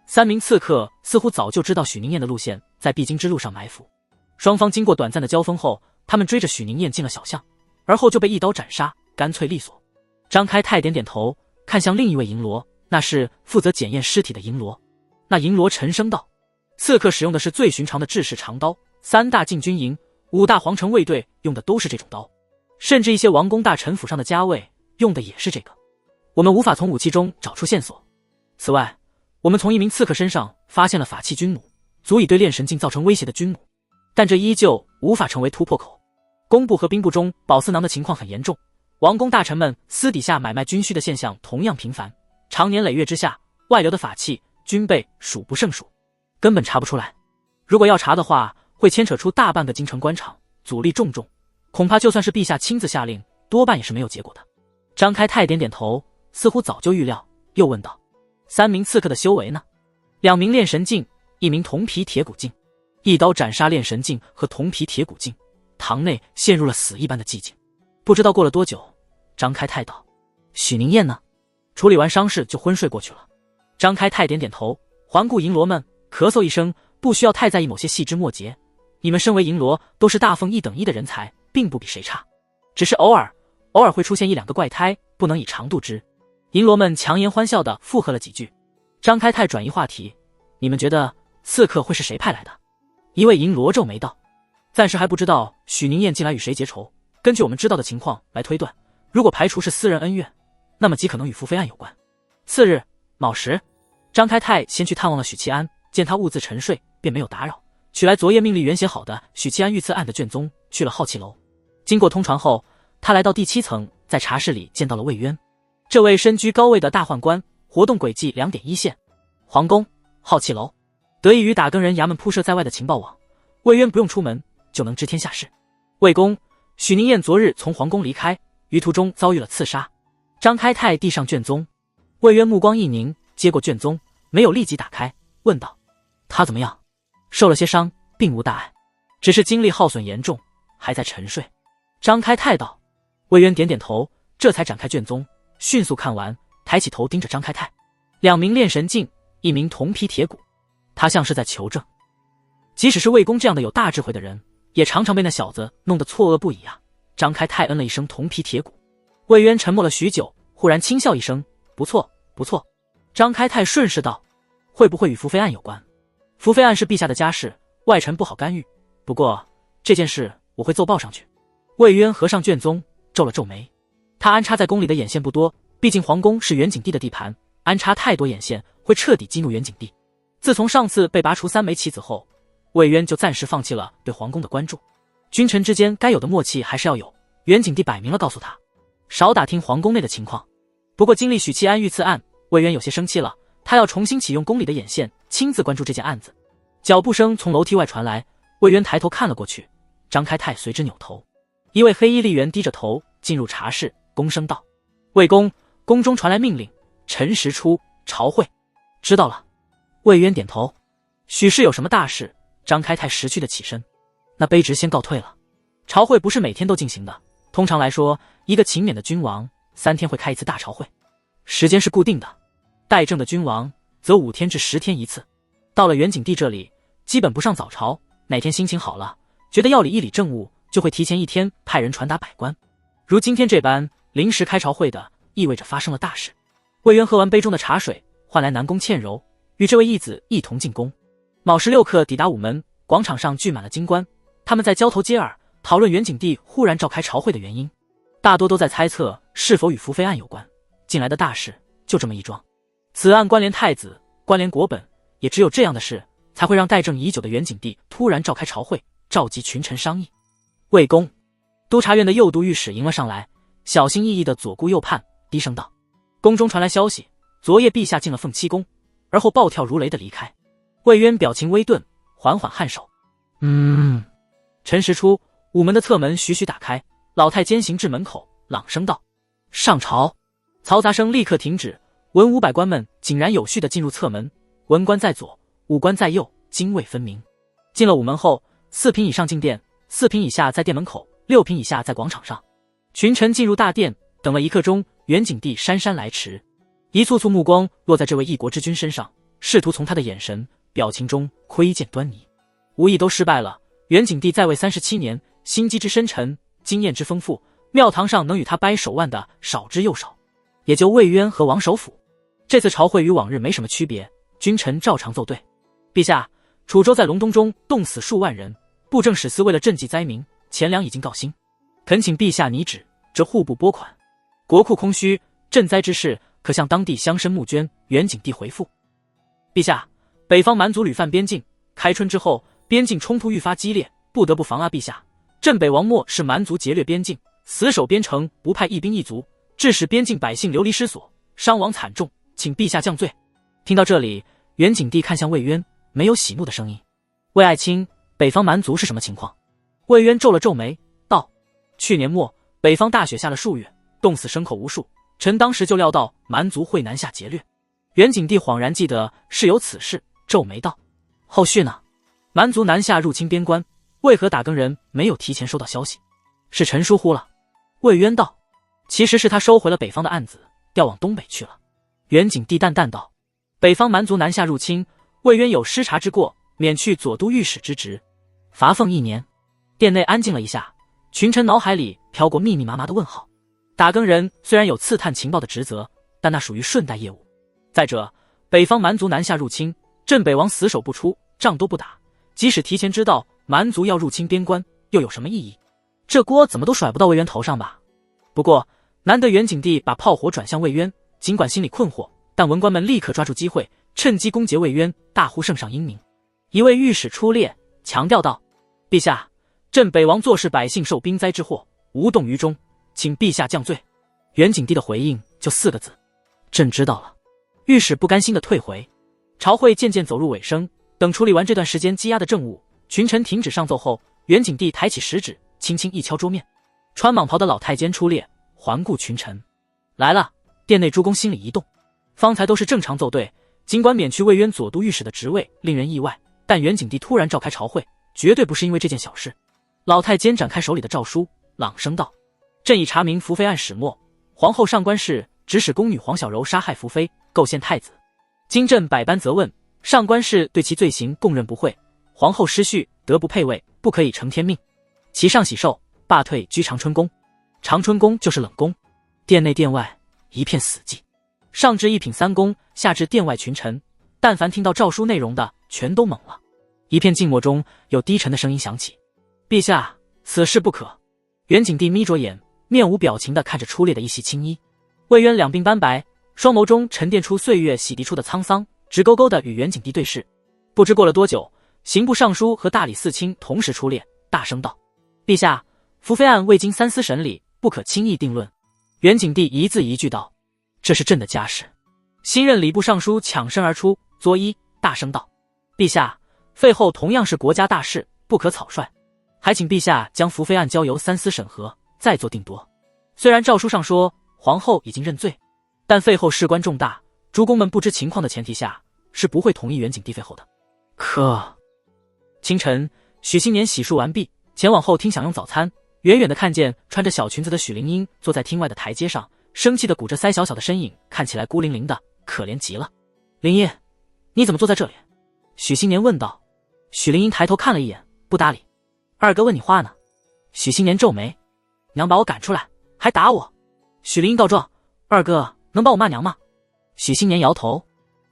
3名刺客似乎早就知道许宁燕的路线在必经之路上埋伏，双方经过短暂的交锋后，他们追着许宁燕进了小巷，而后就被一刀斩杀，干脆利索。张开泰点点头，看向另一位银罗，那是负责检验尸体的银罗。那银罗沉声道：刺客使用的是最寻常的制式长刀，3大禁军营、5大皇城卫队用的都是这种刀，甚至一些王公大臣府上的家卫用的也是这个。我们无法从武器中找出线索。此外，我们从一名刺客身上发现了法器军弩，足以对炼神镜造成威胁的军弩，但这依旧无法成为突破口。工部和兵部中宝四囊的情况很严重，王公大臣们私底下买卖军需的现象同样频繁，长年累月之下，外流的法器、军备数不胜数，根本查不出来。如果要查的话，会牵扯出大半个京城官场，阻力重重，恐怕就算是陛下亲自下令，多半也是没有结果的。张开泰点点头，似乎早就预料，又问道：3名刺客的修为呢？2名炼神镜，1名铜皮铁骨镜。一刀斩杀炼神镜和铜皮铁骨镜，堂内陷入了死一般的寂静。不知道过了多久，张开泰道：许宁燕呢？处理完伤势就昏睡过去了。张开泰点点头，环顾银罗们，咳嗽一声，不需要太在意某些细枝末节。你们身为银罗，都是大奉1等1的人才，并不比谁差，只是偶尔会出现1、2个怪胎，不能以长度之。银罗们强颜欢笑地附和了几句。张开泰转移话题：你们觉得刺客会是谁派来的？一位银罗皱眉道：暂时还不知道许宁燕近来与谁结仇，根据我们知道的情况来推断，如果排除是私人恩怨，那么极可能与福妃案有关。次日卯时，张开泰先去探望了许七安，见他兀自沉睡，便没有打扰，取来昨夜命令原写好的许七安遇刺案的卷宗，去了好气楼。经过通传后，他来到第7层，在茶室里见到了魏渊。这位身居高位的大宦官，活动轨迹2点1线，皇宫、好气楼。得益于打更人衙门铺设在外的情报网，魏渊不用出门就能知天下事。魏公，许宁燕昨日从皇宫离开，于途中遭遇了刺杀。张开泰递上卷宗，魏渊目光一凝，接过卷宗，没有立即打开，问道：他怎么样？受了些伤，并无大碍，只是精力耗损严重，还在沉睡。张开泰道。魏渊点点头，这才展开卷宗，迅速看完，抬起头盯着张开泰。2名炼神镜，1名铜皮铁骨，他像是在求证。即使是魏公这样的有大智慧的人，也常常被那小子弄得错愕不已啊。张开泰嗯了一声铜皮铁骨。魏渊沉默了许久，忽然轻笑一声：不错不错。张开泰顺势道：会不会与福妃案有关？福妃案是陛下的家事，外臣不好干预，不过这件事我会奏报上去。魏渊合上卷宗，皱了皱眉。他安插在宫里的眼线不多，毕竟皇宫是元景帝的地盘，安插太多眼线会彻底激怒元景帝。自从上次被拔除3枚棋子后，魏渊就暂时放弃了对皇宫的关注。君臣之间该有的默契还是要有，元景帝摆明了告诉他，少打听皇宫内的情况。不过经历许七安遇刺案，魏渊有些生气了，他要重新启用宫里的眼线，亲自关注这件案子。脚步声从楼梯外传来，魏渊抬头看了过去，张开泰随之扭头。一位黑衣吏员低着头进入茶室，躬声道：魏公，宫中传来命令，辰时出朝会。知道了。魏渊点头。许是有什么大事？张开泰识趣的起身。那卑职先告退了。朝会不是每天都进行的，通常来说，一个勤勉的君王3天会开一次大朝会，时间是固定的。代政的君王则5天至10天一次。到了元景帝这里，基本不上早朝，哪天心情好了，觉得要理一理政务，就会提前1天派人传达百官。如今天这般临时开朝会的，意味着发生了大事。魏渊喝完杯中的茶水，唤来南宫倩柔，与这位义子一同进宫。卯时6刻抵达午门，广场上聚满了京官，他们在交头接耳，讨论元景帝忽然召开朝会的原因，大多都在猜测是否与福妃案有关。近来的大事就这么一桩，此案关联太子，关联国本，也只有这样的事才会让待政已久的元景帝突然召开朝会，召集群臣商议。魏公，督察院的右都御史迎了上来，小心翼翼地左顾右盼，低声道：宫中传来消息，昨夜陛下进了凤栖宫，而后暴跳如雷地离开。魏渊表情微顿，缓缓颔首。辰时出，午门的侧门徐徐打开，老太监行至门口，朗声道：上朝。嘈杂声立刻停止，文武百官们井然有序地进入侧门，文官在左，武官在右，泾渭分明。进了午门后，4品以上进殿，4品以下在殿门口，6品以下在广场上。群臣进入大殿，等了1刻钟，元景帝姗姗来迟。一簇簇目光落在这位一国之君身上，试图从他的眼神、表情中窥见端倪，无意都失败了。元景帝在位37年，心机之深沉，经验之丰富，庙堂上能与他掰手腕的少之又少，也就魏渊和王首辅。这次朝会与往日没什么区别，君臣照常奏对。陛下，楚州在隆冬中冻死数万人，布政使司为了赈济灾民，钱粮已经告罄，恳请陛下拟旨，这户部拨款。国库空虚，赈灾之事可向当地乡绅募捐。元景帝回复：陛下，北方蛮族屡犯边境，开春之后边境冲突愈发激烈，不得不防啊。陛下，镇北王末是蛮族劫掠边境，死守边城，不派一兵一卒，致使边境百姓流离失所，伤亡惨重，请陛下降罪。听到这里，元景帝看向魏渊，没有喜怒的声音。魏爱卿，北方蛮族是什么情况？魏渊皱了皱眉道：去年末北方大雪下了数月，冻死牲口无数，臣当时就料到蛮族会南下劫掠。元景帝恍然记得是有此事，皱眉道：后续呢？蛮族南下入侵边关，为何打更人没有提前收到消息？是臣疏忽了。魏渊道：其实是他收回了北方的案子，调往东北去了。元景帝淡淡道：北方蛮族南下入侵，魏渊有失察之过，免去左都御史之职，罚俸1年。殿内安静了一下，群臣脑海里飘过密密麻麻的问号。打更人虽然有刺探情报的职责，但那属于顺带业务。再者，北方蛮族南下入侵，镇北王死守不出，仗都不打，即使提前知道蛮族要入侵边关，又有什么意义？这锅怎么都甩不到魏渊头上吧？不过难得元景帝把炮火转向魏渊，尽管心里困惑，但文官们立刻抓住机会，趁机攻讦魏渊，大呼圣上英明。一位御史出列，强调道：陛下，镇北王坐视百姓受兵灾之祸，无动于衷，请陛下降罪。元景帝的回应就4个字：朕知道了。御史不甘心地退回。朝会渐渐走入尾声，等处理完这段时间积压的政务，群臣停止上奏后，元景帝抬起食指，轻轻一敲桌面。穿蟒袍的老太监出列，环顾群臣：来了。殿内诸公心里一动，方才都是正常奏对，尽管免去魏渊左都御史的职位令人意外，但元景帝突然召开朝会，绝对不是因为这件小事。老太监展开手里的诏书，朗声道：朕已查明福妃案始末，皇后上官氏指使宫女黄小柔杀害福妃，构陷太子。经朕百般责问，上官氏对其罪行供认不讳，皇后失序，德不配位，不可以承天命。其上喜寿，罢退居长春宫。长春宫就是冷宫。殿内殿外一片死寂，上至一品3公，下至殿外群臣，但凡听到诏书内容的，全都懵了。一片静默中，有低沉的声音响起：陛下，此事不可。元景帝眯着眼，面无表情地看着出列的一袭青衣。魏渊两鬓斑白，双眸中沉淀出岁月洗涤出的沧桑，直勾勾地与元景帝对视。不知过了多久，刑部尚书和大理寺卿同时出列，大声道：陛下，福妃案未经三司审理，不可轻易定论。元景帝一字一句道：这是朕的家事。新任礼部尚书抢身而出，作揖，大声道：陛下，废后同样是国家大事，不可草率，还请陛下将福妃案交由三司审核，再做定夺。虽然诏书上说皇后已经认罪，但废后事关重大，诸公们不知情况的前提下，是不会同意元景帝废后的。清晨，许新年洗漱完毕，前往后厅享用早餐，远远的看见穿着小裙子的许灵英坐在厅外的台阶上，生气的鼓着腮，小小的身影看起来孤零零的，可怜极了。灵英，你怎么坐在这里？许新年问道。许灵英抬头看了一眼，不搭理。二哥问你话呢。许新年皱眉：娘把我赶出来，还打我。许灵英告状：二哥能帮我骂娘吗？许新年摇头。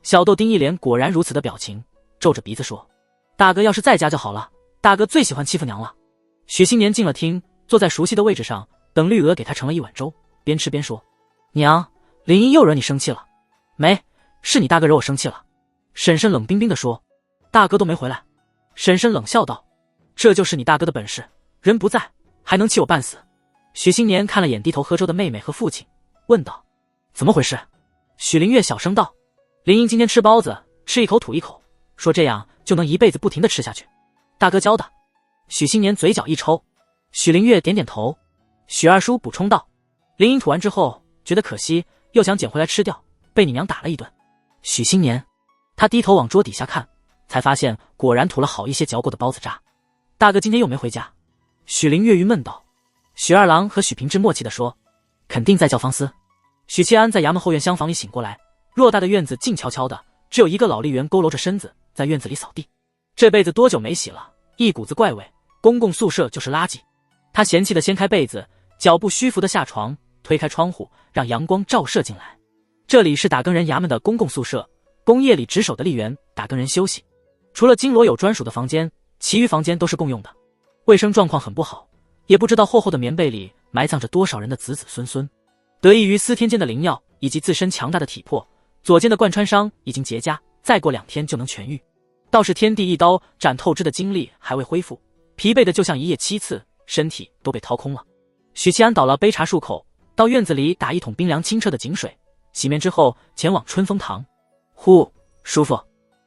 小豆丁一脸果然如此的表情，皱着鼻子说：大哥要是在家就好了，大哥最喜欢欺负娘了。许新年进了厅，坐在熟悉的位置上，等绿娥给他盛了一碗粥，边吃边说：娘，灵英又惹你生气了。没，是你大哥惹我生气了。婶婶冷冰冰地说：大哥都没回来。婶婶冷笑道：这就是你大哥的本事，人不在还能气我半死。许新年看了眼低头喝粥的妹妹和父亲，问道：怎么回事？许灵月小声道：灵英今天吃包子，吃一口吐一口，说这样就能一辈子不停地吃下去，大哥教的。许新年嘴角一抽。许灵月点点头。许二叔补充道：灵英吐完之后觉得可惜，又想捡回来吃掉，被你娘打了一顿。许新年，他低头往桌底下看，才发现果然吐了好一些嚼过的包子渣。大哥今天又没回家。许灵月郁闷道。许二郎和许平之默契地说：肯定在教方司。许七安在衙门后院厢房里醒过来，偌大的院子静悄悄的，只有一个老吏员佝偻着身子在院子里扫地。这被子多久没洗了，一股子怪味，公共宿舍就是垃圾。他嫌弃的掀开被子，脚步虚浮的下床，推开窗户，让阳光照射进来。这里是打更人衙门的公共宿舍，供夜里值守的吏员打更人休息。除了金罗有专属的房间，其余房间都是共用的，卫生状况很不好，也不知道厚厚的棉被里埋葬着多少人的子子孙孙。得益于司天监的灵药以及自身强大的体魄，左肩的贯穿伤已经结痂，再过2天就能痊愈。倒是天地一刀斩透支的精力还未恢复，疲惫的就像一夜7次，身体都被掏空了。许七安倒了杯茶漱口，到院子里打一桶冰凉清澈的井水，洗面之后前往春风堂。呼，舒服。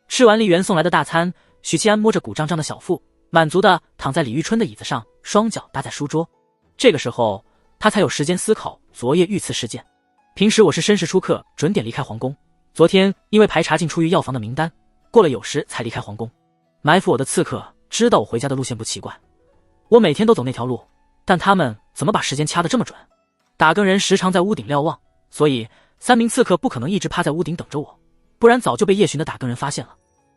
吃完吏员送来的大餐，许七安摸着鼓胀胀的小腹，满足地躺在李玉春的椅子上，双脚搭在书桌。这个时候他才有时间思考昨夜遇刺事件。平时我是申时出客，准点离开皇宫，昨天因为排查进出狱药房的名单，过了酉时才离开皇宫。埋伏我的刺客知道我回家的路线不奇怪，我每天都走那条路，但他们怎么把时间掐得这么准？打更人时常在屋顶瞭望，所以3名刺客不可能一直趴在屋顶等着我，不然早就被夜巡的打更人发现了。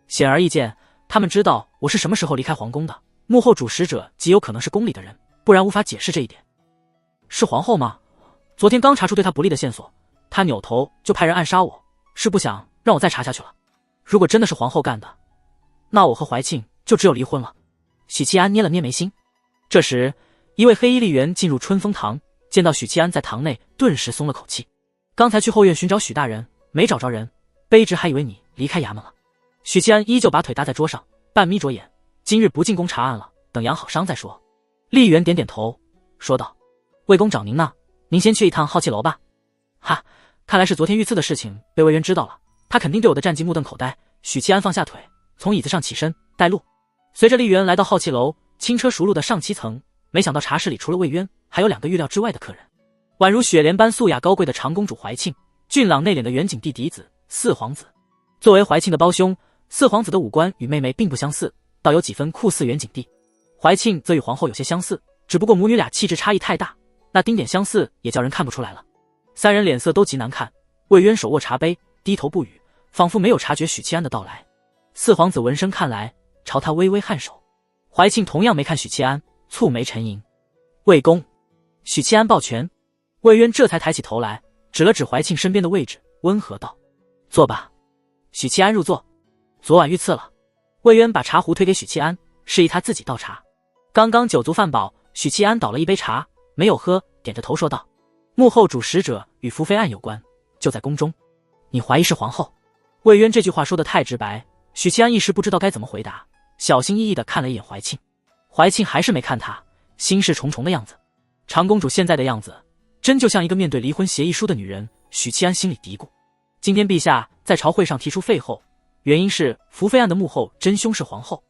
显而易见，他们知道我是什么时候离开皇宫的，幕后主使者极有可能是宫里的人，不然无法解释这一点。是皇后吗？昨天刚查出对她不利的线索，她扭头就派人暗杀我，是不想让我再查下去了。如果真的是皇后干的，那我和怀庆就只有离婚了。许七安捏了捏眉心。这时一位黑衣吏员进入春风堂，见到许七安在堂内，顿时松了口气。刚才去后院寻找许大人，没找着人，卑职还以为你离开衙门了。许七安依旧把腿搭在桌上，半眯着眼，今日不进宫查案了，等养好伤再说。吏员点点头，说道：魏公找您呢，您先去一趟好气楼吧。哈，看来是昨天遇刺的事情被魏渊知道了，他肯定对我的战绩目瞪口呆。许七安放下腿，从椅子上起身带路。随着吏员来到好气楼，轻车熟路的上7层，没想到茶室里除了魏渊，还有2个预料之外的客人，宛如雪莲般素雅高贵的长公主怀庆，俊朗内敛的远景帝嫡子四皇子。作为怀庆的胞兄，四皇子的五官与妹妹并不相似，倒有几分酷似远景帝。怀庆则与皇后有些相似，只不过母女俩气质差异太大，那丁点相似也叫人看不出来了。3人脸色都极难看，魏渊手握茶杯，低头不语，仿佛没有察觉许七安的到来。四皇子闻声看来，朝他微微颔首。怀庆同样没看许七安，蹙眉沉吟。魏公。许七安抱拳。魏渊这才抬起头来，指了指怀庆身边的位置，温和道：坐吧。许七安入座。昨晚遇刺了。魏渊把茶壶推给许七安，示意他自己倒茶。刚刚酒足饭饱，许七安倒了一杯茶，没有喝，点着头说道：幕后主使者与福妃案有关，就在宫中。你怀疑是皇后？魏渊这句话说得太直白，许七安一时不知道该怎么回答，小心翼翼地看了一眼怀庆。怀庆还是没看他，心事重重的样子。长公主现在的样子，真就像一个面对离婚协议书的女人。许七安心里嘀咕。今天陛下在朝会上提出废后，原因是福妃案的幕后真凶是皇后。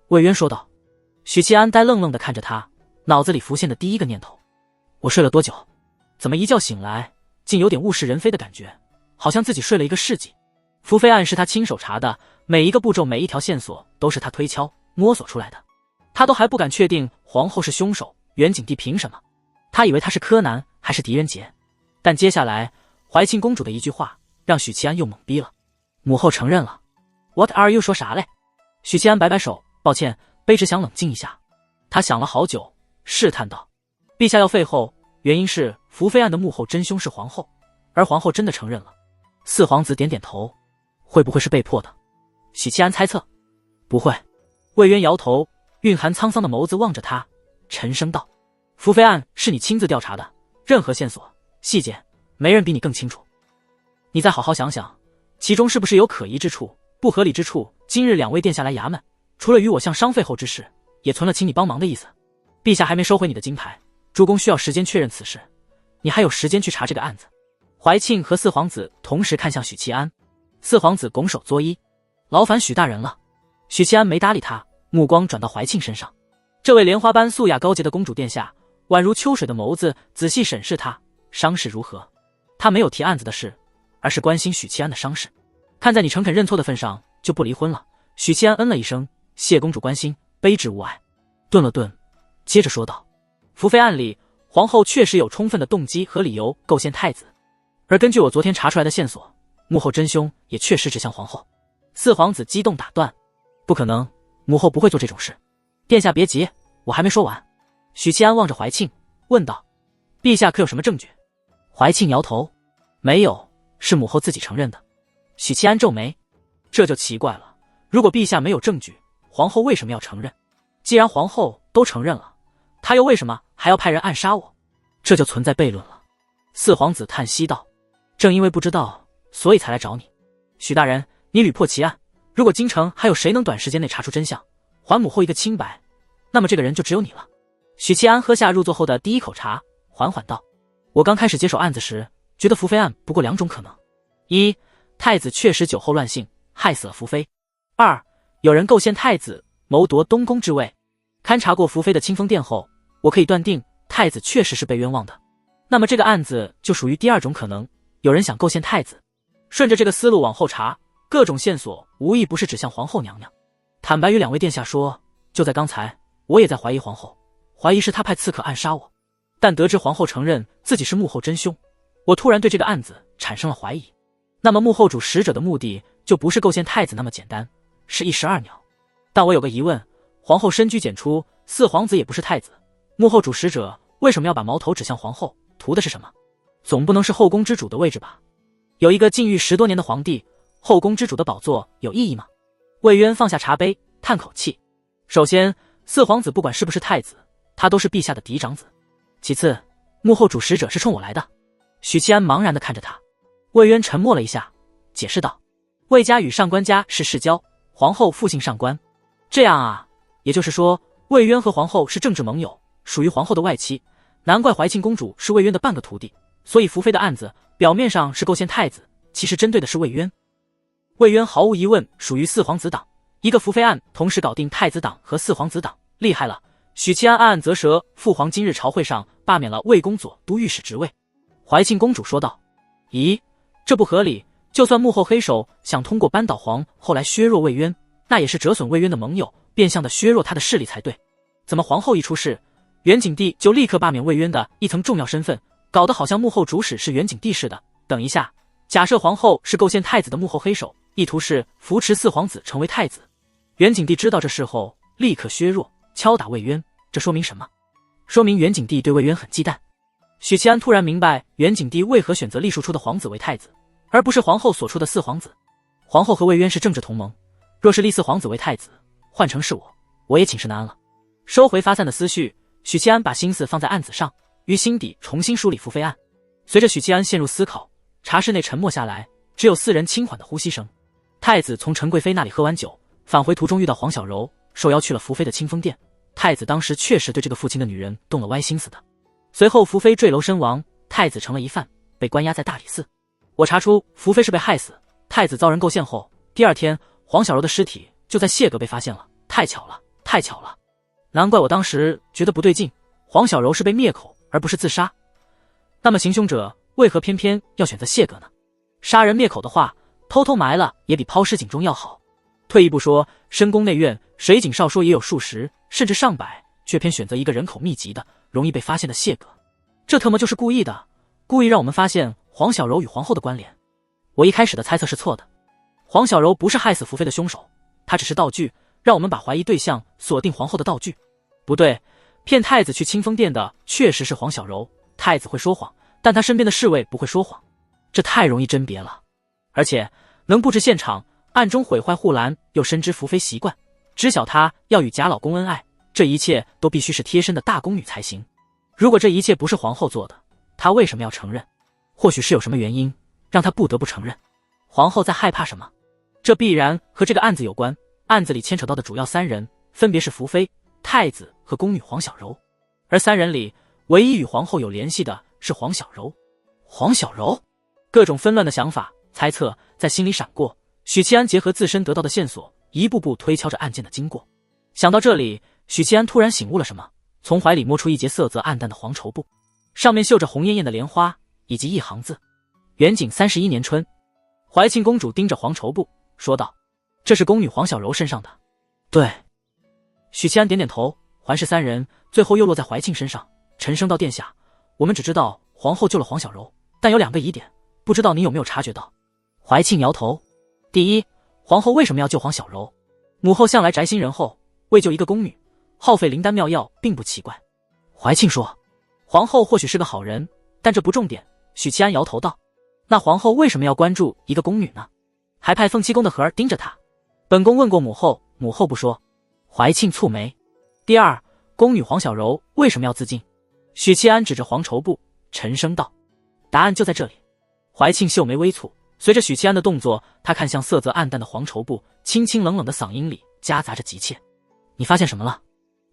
魏渊说道。许七安呆愣愣地看着他，脑子里浮现的第一个念头：我睡了多久？怎么一觉醒来，竟有点物是人非的感觉，好像自己睡了一个世纪。福妃案是他亲手查的，每一个步骤每一条线索都是他推敲摸索出来的，他都还不敢确定皇后是凶手，远景帝凭什么？他以为他是柯南还是狄仁杰，但接下来怀庆公主的一句话让许七安又懵逼了。母后承认了。 What are you 说啥嘞？许七安摆摆手，抱歉，卑职想冷静一下。他想了好久，试探道：陛下要废后，原因是福妃案的幕后真凶是皇后，而皇后真的承认了。四皇子点点头，会不会是被迫的？许七安猜测。不会。魏渊摇头，蕴含沧桑的眸子望着他，沉声道：福妃案是你亲自调查的，任何线索细节没人比你更清楚，你再好好想想，其中是不是有可疑之处、不合理之处？今日2位殿下来衙门，除了与我向商废后之事，也存了请你帮忙的意思。陛下还没收回你的金牌，诸公需要时间确认此事，你还有时间去查这个案子。怀庆和四皇子同时看向许七安，四皇子拱手作揖：劳烦许大人了。许七安没搭理他，目光转到怀庆身上。这位莲花般素雅高洁的公主殿下，宛如秋水的眸子仔细审视他，伤势如何？他没有提案子的事，而是关心许七安的伤势。看在你诚恳认错的份上，就不离婚了。许七安嗯了一声，谢公主关心，卑职无碍。顿了顿，接着说道：福妃案里，皇后确实有充分的动机和理由构陷太子，而根据我昨天查出来的线索，幕后真凶也确实指向皇后。四皇子激动打断：“不可能，母后不会做这种事。”殿下别急，我还没说完。许七安望着怀庆问道：“陛下可有什么证据？”怀庆摇头：“没有，是母后自己承认的。”许七安皱眉：“这就奇怪了，如果陛下没有证据，皇后为什么要承认？既然皇后都承认了，她又为什么还要派人暗杀我？这就存在悖论了。”四皇子叹息道：“正因为不知道，所以才来找你。许大人，你屡破奇案，如果京城还有谁能短时间内查出真相，还母后一个清白，那么这个人就只有你了。”许七安喝下入座后的第一口茶，缓缓道：“我刚开始接手案子时，觉得福妃案不过两种可能：一，太子确实酒后乱性，害死了福妃；二，有人构陷太子，谋夺东宫之位。勘察过福妃的清风殿后，我可以断定太子确实是被冤枉的。那么这个案子就属于第二种可能，有人想构陷太子。顺着这个思路往后查，各种线索无一不是指向皇后娘娘。坦白与两位殿下说，就在刚才，我也在怀疑皇后，怀疑是她派刺客暗杀我。但得知皇后承认自己是幕后真凶，我突然对这个案子产生了怀疑。那么幕后主使者的目的就不是构陷太子那么简单，是一石二鸟。但我有个疑问，皇后深居简出，四皇子也不是太子，幕后主使者为什么要把矛头指向皇后，图的是什么？总不能是后宫之主的位置吧？有一个禁欲10多年的皇帝，后宫之主的宝座有意义吗？魏渊放下茶杯，叹口气。首先，四皇子不管是不是太子，他都是陛下的嫡长子。其次，幕后主使者是冲我来的。许七安茫然地看着他。魏渊沉默了一下，解释道：“魏家与上官家是世交，皇后父姓上官。这样啊，也就是说，魏渊和皇后是政治盟友，属于皇后的外戚。难怪怀庆公主是魏渊的半个徒弟。所以福妃的案子表面上是构陷太子，其实针对的是魏渊。魏渊毫无疑问属于四皇子党，一个福妃案同时搞定太子党和四皇子党，厉害了。”许七安暗暗啧舌，父皇今日朝会上罢免了魏公佐都御史职位。怀庆公主说道：“咦，这不合理，就算幕后黑手想通过扳倒皇后来削弱魏渊，那也是折损魏渊的盟友，变相的削弱他的势力才对。怎么皇后一出事，元景帝就立刻罢免魏渊的一层重要身份，搞得好像幕后主使是元景帝似的？等一下，假设皇后是构陷太子的幕后黑手，意图是扶持四皇子成为太子，元景帝知道这事后立刻削弱敲打魏渊，这说明什么？说明元景帝对魏渊很忌惮。”许七安突然明白元景帝为何选择立庶出的皇子为太子，而不是皇后所出的四皇子。皇后和魏渊是政治同盟，若是立四皇子为太子，换成是我也寝食难安了。收回发散的思绪，许七安把心思放在案子上，于心底重新梳理福妃案。随着许七安陷入思考，茶室内沉默下来，只有4人轻缓的呼吸声。太子从陈贵妃那里喝完酒，返回途中遇到黄小柔，受邀去了福妃的清风殿。太子当时确实对这个父亲的女人动了歪心思的。随后福妃坠楼身亡，太子成了疑犯，被关押在大理寺。我查出福妃是被害死，太子遭人构陷后，第二天黄小柔的尸体就在谢阁被发现了。太巧了，太巧了！难怪我当时觉得不对劲，黄小柔是被灭口而不是自杀。那么行凶者为何偏偏要选择谢阁呢？杀人灭口的话，偷偷埋了也比抛尸井中要好。退一步说，深宫内院水井少说也有数十甚至上百，却偏选择一个人口密集的容易被发现的谢阁，这特么就是故意的，故意让我们发现黄小柔与皇后的关联。我一开始的猜测是错的，黄小柔不是害死福妃的凶手，她只是道具，让我们把怀疑对象锁定皇后的道具。不对，骗太子去清风殿的确实是黄小柔，太子会说谎，但他身边的侍卫不会说谎，这太容易甄别了。而且能布置现场，暗中毁坏护栏，又深知福妃习惯，知晓她要与假老公恩爱，这一切都必须是贴身的大宫女才行。如果这一切不是皇后做的，她为什么要承认？或许是有什么原因让她不得不承认。皇后在害怕什么？这必然和这个案子有关。案子里牵扯到的主要3人分别是福妃、太子和宫女黄小柔，而3人里唯一与皇后有联系的是黄小柔。黄小柔，各种纷乱的想法、猜测在心里闪过。许七安结合自身得到的线索，一步步推敲着案件的经过。想到这里，许七安突然醒悟了什么，从怀里摸出一截色泽暗淡的黄绸布，上面绣着红艳艳的莲花，以及一行字：元景31年春。怀庆公主盯着黄绸布说道：“这是宫女黄小柔身上的。”对。许七安点点头，环视3人，最后又落在怀庆身上，沉声道：“殿下，我们只知道皇后救了黄小柔，但有2个疑点，不知道您有没有察觉到？”怀庆摇头。第一，皇后为什么要救黄小柔？母后向来宅心仁厚，为救一个宫女，耗费灵丹妙药并不奇怪。怀庆说，皇后或许是个好人，但这不重点。许七安摇头道，那皇后为什么要关注一个宫女呢？还派凤七宫的和儿盯着她。本宫问过母后，母后不说。怀庆蹙眉。第二，宫女黄小柔为什么要自尽？许七安指着黄绸布，沉声道，答案就在这里。怀庆秀眉微蹙，随着许七安的动作，他看向色泽暗淡的黄绸布，清清冷冷的嗓音里夹杂着急切。你发现什么了？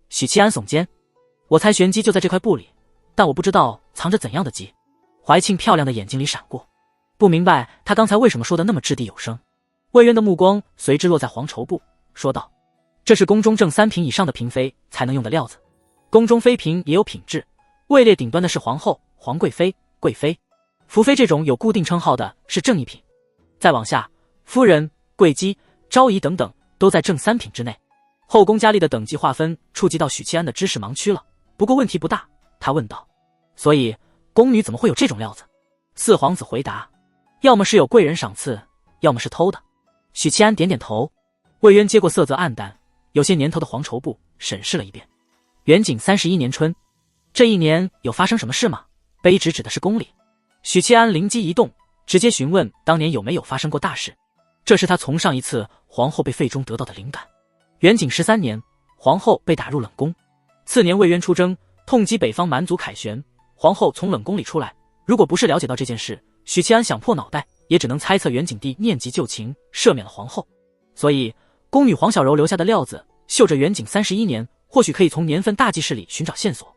许七安耸肩，我猜玄机就在这块布里，但我不知道藏着怎样的机。怀庆漂亮的眼睛里闪过，不明白他刚才为什么说的那么掷地有声。魏渊的目光随之落在黄绸布，说道，这是宫中正3品以上的嫔妃才能用的料子，宫中妃嫔也有品质，位列顶端的是皇后、皇贵妃、贵妃，福妃这种有固定称号的是正一品，再往下，夫人、贵姬、昭仪等等都在正3品之内。后宫佳丽的等级划分触及到许七安的知识盲区了，不过问题不大。他问道，所以宫女怎么会有这种料子？四皇子回答，要么是有贵人赏赐，要么是偷的。许七安点点头。魏渊接过色泽暗淡有些年头的黄绸布，审视了一遍。元景31年春，这一年有发生什么事吗？卑职指的是宫里。许七安灵机一动，直接询问当年有没有发生过大事。这是他从上一次皇后被废中得到的灵感。元景13年，皇后被打入冷宫，次年魏渊出征，痛击北方蛮族凯旋，皇后从冷宫里出来。如果不是了解到这件事，许七安想破脑袋也只能猜测元景帝念及旧情，赦免了皇后。所以宫女黄小柔留下的料子绣着元景31年，或许可以从年份大记事里寻找线索。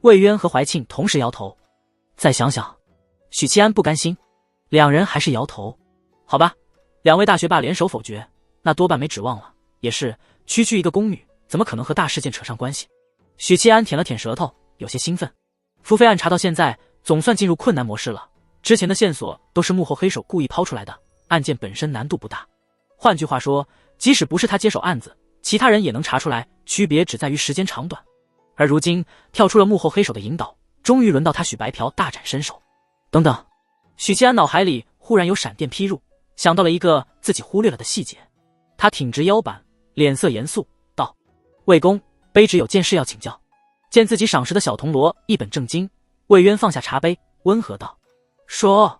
魏渊和怀庆同时摇头。再想想。许七安不甘心，两人还是摇头。好吧，两位大学霸联手否决，那多半没指望了。也是，区区一个宫女，怎么可能和大事件扯上关系？许七安舔了舔舌头，有些兴奋。福妃案查到现在，总算进入困难模式了。之前的线索都是幕后黑手故意抛出来的，案件本身难度不大。换句话说，即使不是他接手案子，其他人也能查出来，区别只在于时间长短。而如今跳出了幕后黑手的引导，终于轮到他许白嫖大展身手。等等，许七安脑海里忽然有闪电劈入，想到了一个自己忽略了的细节。他挺直腰板，脸色严肃道，魏公，卑职有件事要请教。见自己赏识的小铜锣一本正经，魏渊放下茶杯，温和道，说。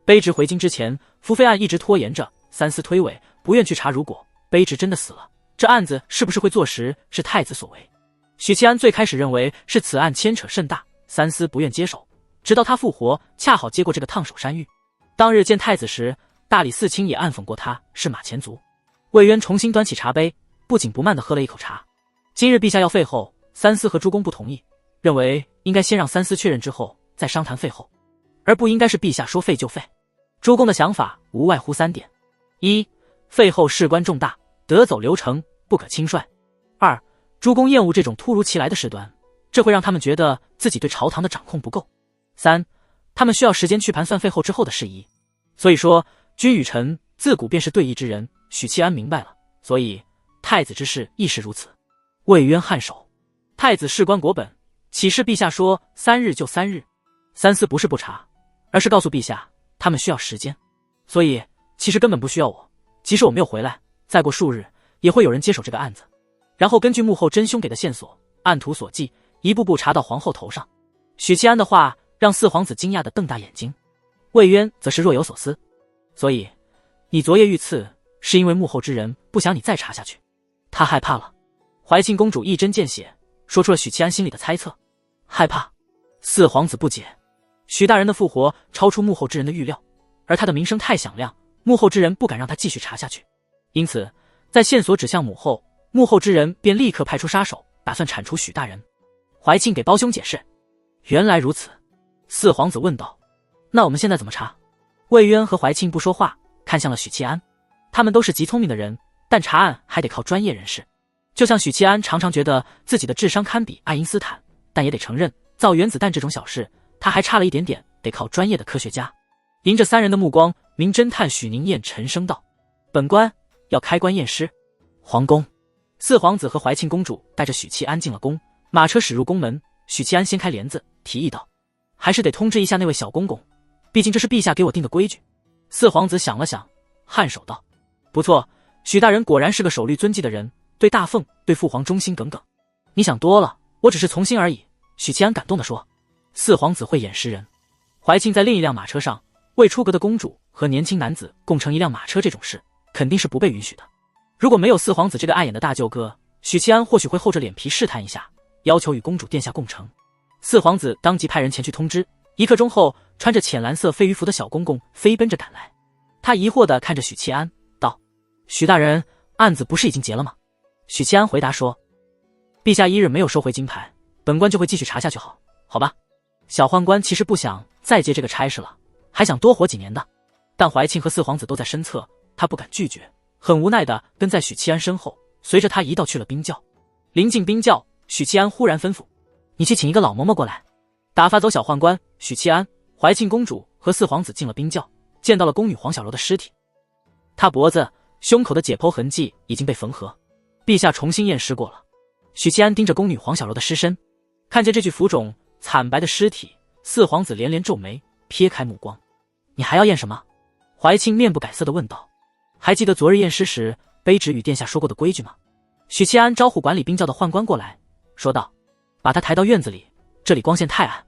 卑职回京之前，福妃案一直拖延着，三思推诿，不愿去查。如果卑职真的死了，这案子是不是会坐实是太子所为？许七安最开始认为是此案牵扯甚大，三思不愿接手，直到他复活，恰好接过这个烫手山芋。当日见太子时，大理寺卿也暗讽过他是马前卒。魏渊重新端起茶杯，不紧不慢地喝了一口茶。今日陛下要废后，三思和诸公不同意，认为应该先让三思确认之后再商谈废后，而不应该是陛下说废就废。诸公的想法无外乎3点：一，废后事关重大，得走流程，不可轻率；二，诸公厌恶这种突如其来的事端，这会让他们觉得自己对朝堂的掌控不够；三，他们需要时间去盘算废后之后的事宜。所以说，君与臣自古便是对弈之人，许七安明白了，所以太子之事亦是如此。魏渊颔首，太子事关国本，岂是陛下说3日就3日？三思不是不查，而是告诉陛下他们需要时间，所以其实根本不需要我，即使我没有回来，再过数日也会有人接手这个案子，然后根据幕后真凶给的线索，按图索骥，一步步查到皇后头上。许七安的话让四皇子惊讶地瞪大眼睛，魏渊则是若有所思。所以你昨夜遇刺是因为幕后之人不想你再查下去？他害怕了。怀庆公主一针见血说出了许七安心里的猜测。害怕？四皇子不解。许大人的复活超出幕后之人的预料，而他的名声太响亮，幕后之人不敢让他继续查下去，因此在线索指向母后，幕后之人便立刻派出杀手，打算铲除许大人。怀庆给胞兄解释。原来如此。四皇子问道，那我们现在怎么查？魏渊和怀庆不说话，看向了许七安。他们都是极聪明的人，但查案还得靠专业人士。就像许七安常常觉得自己的智商堪比爱因斯坦，但也得承认造原子弹这种小事他还差了一点点，得靠专业的科学家。迎着三人的目光，名侦探许宁燕沉声道，本官要开棺验尸。皇宫。四皇子和怀庆公主带着许七安进了宫，马车驶入宫门，许七安掀开帘子提议道，还是得通知一下那位小公公，毕竟这是陛下给我定的规矩。四皇子想了想，颔首道：“不错，许大人果然是个守律遵纪的人，对大凤、对父皇忠心耿耿。你想多了，我只是从心而已。”许七安感动地说：“四皇子慧眼识人。”怀庆在另一辆马车上，未出阁的公主和年轻男子共乘一辆马车，这种事肯定是不被允许的。如果没有四皇子这个碍眼的大舅哥，许七安或许会厚着脸皮试探一下，要求与公主殿下共乘。四皇子当即派人前去通知。1刻钟后，穿着浅蓝色飞鱼服的小公公飞奔着赶来。他疑惑地看着许七安，道：“许大人，案子不是已经结了吗？”许七安回答说：“陛下1日没有收回金牌，本官就会继续查下去。好吧。”小宦官其实不想再接这个差事了，还想多活几年的。但怀庆和四皇子都在身侧，他不敢拒绝，很无奈地跟在许七安身后，随着他一道去了冰窖。临近冰窖，许七安忽然吩咐：“你去请一个老嬷嬷过来。”打发走小宦官，许七安、怀庆公主和四皇子进了冰窖，见到了宫女黄小柔的尸体。她脖子、胸口的解剖痕迹已经被缝合，陛下重新验尸过了。许七安盯着宫女黄小柔的尸身，看见这具浮肿惨白的尸体，四皇子连连皱眉，撇开目光：“你还要验什么？”怀庆面不改色地问道：“还记得昨日验尸时卑职与殿下说过的规矩吗？”许七安招呼管理冰窖的宦官过来，说道：“把他抬到院子里，这里光线太暗。”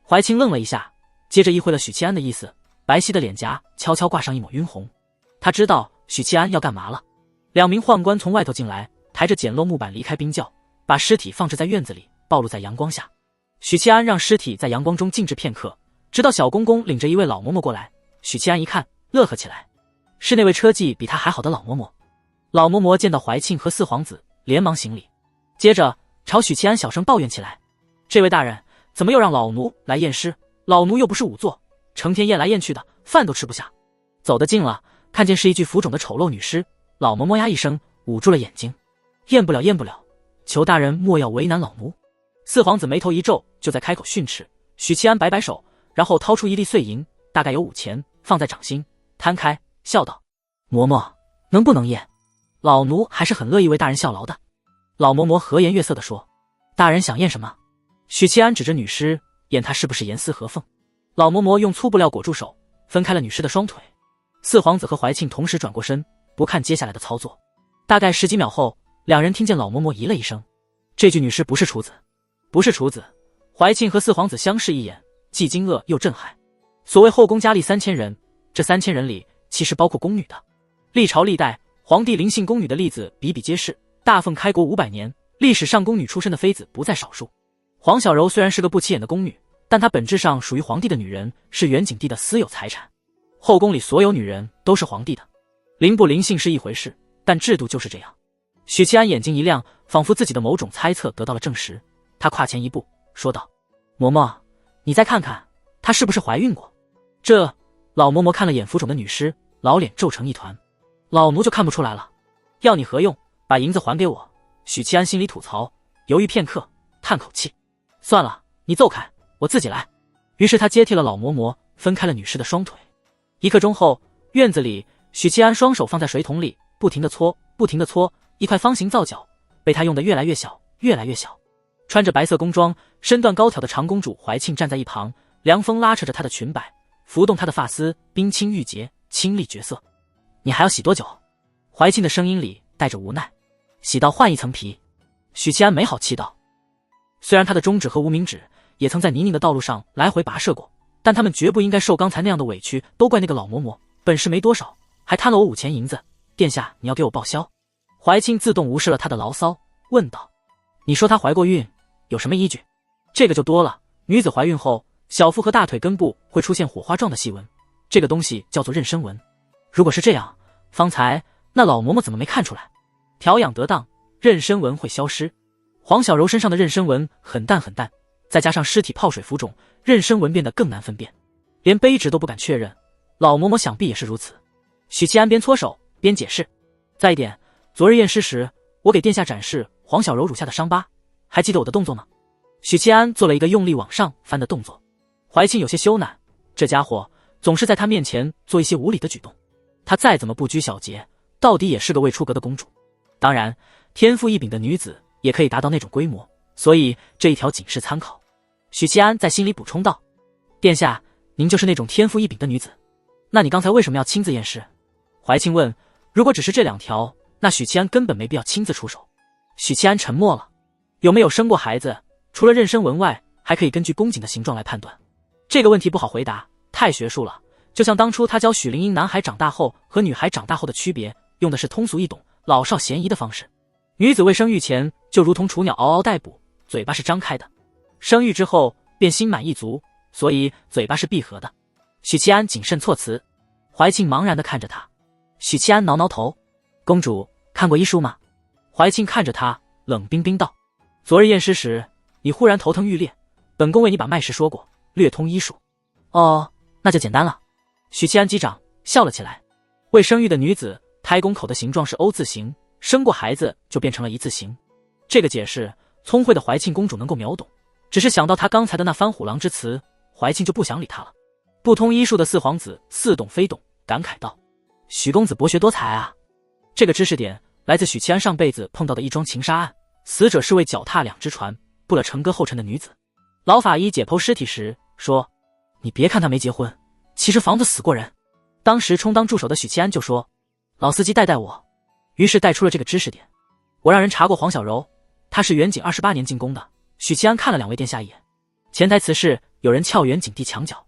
怀庆愣了一下，接着意会了许七安的意思，白皙的脸颊悄悄挂上一抹晕红。他知道许七安要干嘛了。2名宦官从外头进来，抬着简陋木板离开冰窖，把尸体放置在院子里，暴露在阳光下。许七安让尸体在阳光中静置片刻，直到小公公领着一位老嬷嬷过来。许七安一看，乐呵起来，是那位车技比他还好的老嬷嬷。老嬷嬷见到怀庆和四皇子，连忙行礼，接着朝许七安小声抱怨起来：“这位大人，怎么又让老奴来验尸？老奴又不是仵作，成天验来验去的，饭都吃不下。”走得近了，看见是一具浮肿的丑陋女尸，老嬷嬷呀一声捂住了眼睛：“验不了，验不了，求大人莫要为难老奴。”四皇子眉头一皱，就在开口训斥。许七安摆摆手，然后掏出一粒碎银，大概有5钱，放在掌心，摊开笑道：“嬷嬷，能不能验？老奴还是很乐意为大人效劳的。”老嬷嬷和颜悦色地说：“大人想验什么？”许七安指着女尸，验她是不是严丝合缝。老嬷嬷用粗布料裹住手，分开了女尸的双腿。四皇子和怀庆同时转过身，不看接下来的操作。大概10几秒后，2人听见老嬷嬷咦了一声：“这具女尸不是处子。”不是处子。怀庆和四皇子相视一眼，既惊愕又震撼。所谓后宫佳丽3000人，这3000人里其实包括宫女的。历朝历代皇帝临幸宫女的例子比比皆是，大凤开国500年，历史上宫女出身的妃子不在少数。黄小柔虽然是个不起眼的宫女，但她本质上属于皇帝的女人，是元景帝的私有财产。后宫里所有女人都是皇帝的，临不临幸是一回事，但制度就是这样。许七安眼睛一亮，仿佛自己的某种猜测得到了证实。他跨前一步说道：“嬷嬷，你再看看，她是不是怀孕过？”这老嬷嬷看了眼浮肿的女尸，老脸皱成一团：“老奴就看不出来了，要你何用？把银子还给我。”许七安心里吐槽，犹豫片刻，叹口气：“算了，你走开，我自己来。”于是他接替了老嬷嬷，分开了女尸的双腿。1刻钟后，院子里，许七安双手放在水桶里，不停地搓，不停地搓，一块方形皂角被他用得越来越小，越来越小。穿着白色宫装、身段高挑的长公主怀庆站在一旁，凉风拉扯着她的裙摆，拂动她的发丝，冰清玉洁，清丽绝色。“你还要洗多久？”怀庆的声音里带着无奈。“洗到换一层皮。”许七安没好气道。虽然他的中指和无名指也曾在泥泞的道路上来回跋涉过，但他们绝不应该受刚才那样的委屈，都怪那个老嬷嬷，本事没多少，还贪了我5钱银子。殿下，你要给我报销。怀庆自动无视了他的牢骚，问道：“你说她怀过孕，有什么依据？”“这个就多了，女子怀孕后，小腹和大腿根部会出现火花状的细纹，这个东西叫做妊娠纹。如果是这样，方才那老嬷嬷怎么没看出来？调养得当，妊娠纹会消失。黄小柔身上的妊娠纹很淡很淡，再加上尸体泡水浮肿，妊娠纹变得更难分辨，连卑职都不敢确认。老嬷嬷想必也是如此。”许七安边搓手边解释：“再一点，昨日验尸时，我给殿下展示黄小柔乳下的伤疤，还记得我的动作吗？”许七安做了一个用力往上翻的动作。怀庆有些羞赧，这家伙总是在他面前做一些无礼的举动。他再怎么不拘小节，到底也是个未出阁的公主。当然，天赋异禀的女子也可以达到那种规模，所以这一条仅是参考。许七安在心里补充道：“殿下，您就是那种天赋异禀的女子。”那你刚才为什么要亲自验尸？怀庆问。如果只是这2条，那许七安根本没必要亲自出手。许七安沉默了。有没有生过孩子，除了妊娠纹外，还可以根据宫颈的形状来判断。这个问题不好回答，太学术了。就像当初他教许灵英男孩长大后和女孩长大后的区别，用的是通俗易懂、老少咸宜的方式。女子未生育前就如同雏鸟嗷嗷待哺，嘴巴是张开的；生育之后便心满意足，所以嘴巴是闭合的。许七安谨慎措辞。怀庆茫然地看着他。许七安挠挠头。公主看过医书吗？怀庆看着他，冷冰冰道：昨日验尸时，你忽然头疼欲裂，本宫为你把脉时说过，略通医术。哦，那就简单了。许七安击掌笑了起来。未生育的女子胎宫口的形状是 O 字形，生过孩子就变成了1字形。这个解释，聪慧的怀庆公主能够秒懂，只是想到他刚才的那番虎狼之词，怀庆就不想理他了。不通医术的四皇子似懂非懂，感慨道：许公子博学多才啊。这个知识点来自许七安上辈子碰到的一桩情杀案，死者是位脚踏2只船，步了成歌后尘的女子。老法医解剖尸体时说：你别看他没结婚，其实房子死过人。当时充当助手的许七安就说：老司机带我。于是带出了这个知识点。我让人查过黄小柔，她是元景28年进宫的。许七安看了2位殿下一眼。潜台词是有人撬元景帝墙角。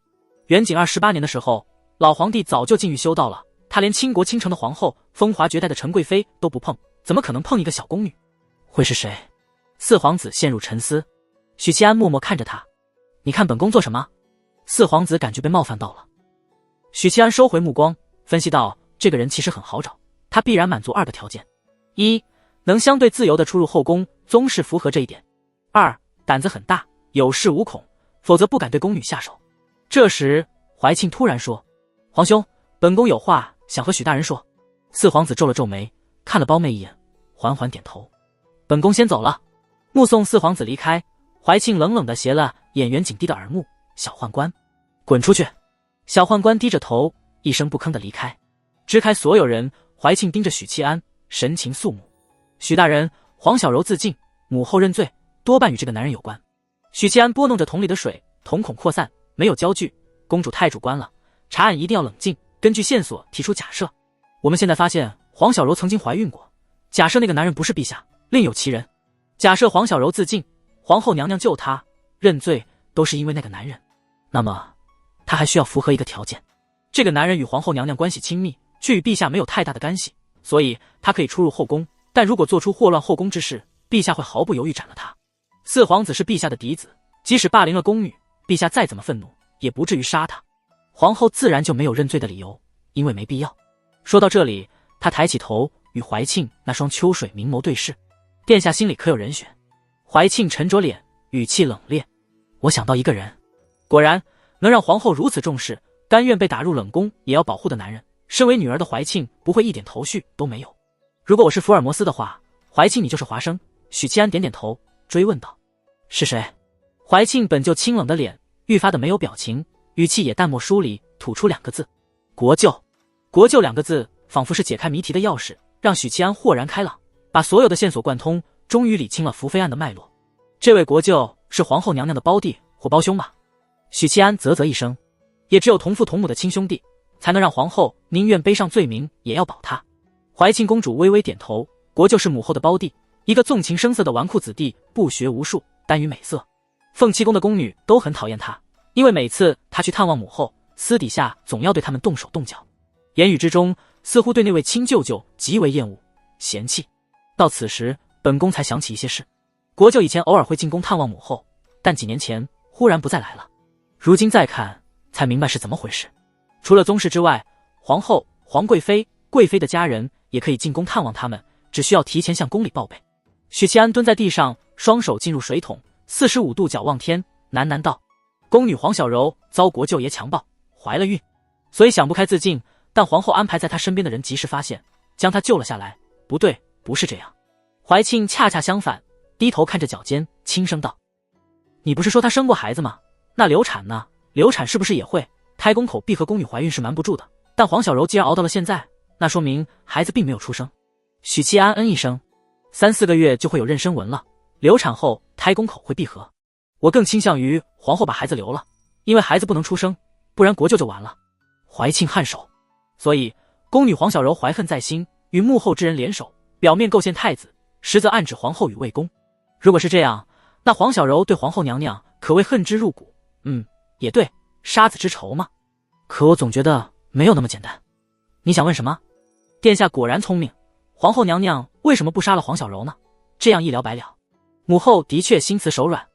元景28年的时候，老皇帝早就禁欲修道了，他连倾国倾城的皇后、风华绝代的陈贵妃都不碰，怎么可能碰一个小宫女？会是谁？四皇子陷入沉思。许七安默默看着他。你看本宫做什么？四皇子感觉被冒犯到了。许七安收回目光，分析道：这个人其实很好找，他必然满足2个条件：一，能相对自由地出入后宫，宗室符合这一点；二，胆子很大，有恃无恐，否则不敢对宫女下手。这时怀庆突然说：皇兄，本宫有话想和许大人说。四皇子皱了皱眉，看了胞妹一眼，缓缓点头。本宫先走了。目送四皇子离开，怀庆冷冷地斜了眼元景帝的耳目：小宦官，滚出去！小宦官低着头，一声不吭地离开。支开所有人，怀庆盯着许七安，神情肃穆。许大人，黄小柔自尽，母后认罪，多半与这个男人有关。许七安拨弄着桶里的水，瞳孔扩散，没有焦距。公主太主观了，查案一定要冷静，根据线索提出假设。我们现在发现黄小柔曾经怀孕过，假设那个男人不是陛下，另有其人。假设黄小柔自尽，皇后娘娘救她认罪，都是因为那个男人。那么他还需要符合一个条件，这个男人与皇后娘娘关系亲密，却与陛下没有太大的干系，所以他可以出入后宫，但如果做出祸乱后宫之事，陛下会毫不犹豫斩了他。四皇子是陛下的嫡子，即使霸凌了宫女，陛下再怎么愤怒，也不至于杀他。皇后自然就没有认罪的理由，因为没必要。说到这里，他抬起头，与怀庆那双秋水明眸对视。殿下心里可有人选？怀庆沉着脸，语气冷冽：我想到一个人。果然，能让皇后如此重视，甘愿被打入冷宫也要保护的男人，身为女儿的怀庆不会一点头绪都没有。如果我是福尔摩斯的话，怀庆你就是华生。许七安点点头，追问道：是谁？怀庆本就清冷的脸愈发的没有表情，语气也淡漠疏离，吐出2个字：国舅。国舅2个字仿佛是解开谜题的钥匙，让许七安豁然开朗，把所有的线索贯通，终于理清了福妃案的脉络。这位国舅是皇后娘娘的胞弟或胞兄吧？许七安啧啧一声，也只有同父同母的亲兄弟，才能让皇后宁愿背上罪名也要保他。怀庆公主微微点头，国舅是母后的胞弟，一个纵情声色的纨绔子弟，不学无术，耽于美色。凤七宫的宫女都很讨厌他，因为每次他去探望母后，私底下总要对他们动手动脚，言语之中似乎对那位亲舅舅极为厌恶嫌弃。到此时，本宫才想起一些事。国舅以前偶尔会进宫探望母后，但几年前忽然不再来了。如今再看，才明白是怎么回事。除了宗室之外，皇后、皇贵妃、贵妃的家人也可以进宫探望他们，只需要提前向宫里报备。许七安蹲在地上，双手进入水桶，45度角望天，喃喃道：宫女黄小柔遭国舅爷强暴，怀了孕，所以想不开自尽，但皇后安排在她身边的人及时发现，将她救了下来。不对，不是这样。怀庆恰恰相反，低头看着脚尖，轻声道：你不是说她生过孩子吗？那流产呢？流产是不是也会？胎宫口闭合，宫女怀孕是瞒不住的，但黄小柔既然熬到了现在，那说明孩子并没有出生。许七安一声，3、4个月就会有妊娠纹了，流产后胎宫口会闭合。我更倾向于皇后把孩子留了，因为孩子不能出生，不然国舅就完了。怀庆颔首。所以宫女黄小柔怀恨在心，与幕后之人联手，表面构陷太子，实则暗指皇后与魏公。如果是这样，那黄小柔对皇后娘娘可谓恨之入骨。也对，杀子之仇嘛。可我总觉得没有那么简单。你想问什么？殿下果然聪明，皇后娘娘为什么不杀了黄小柔呢？这样一了百了。母后的确心慈手软。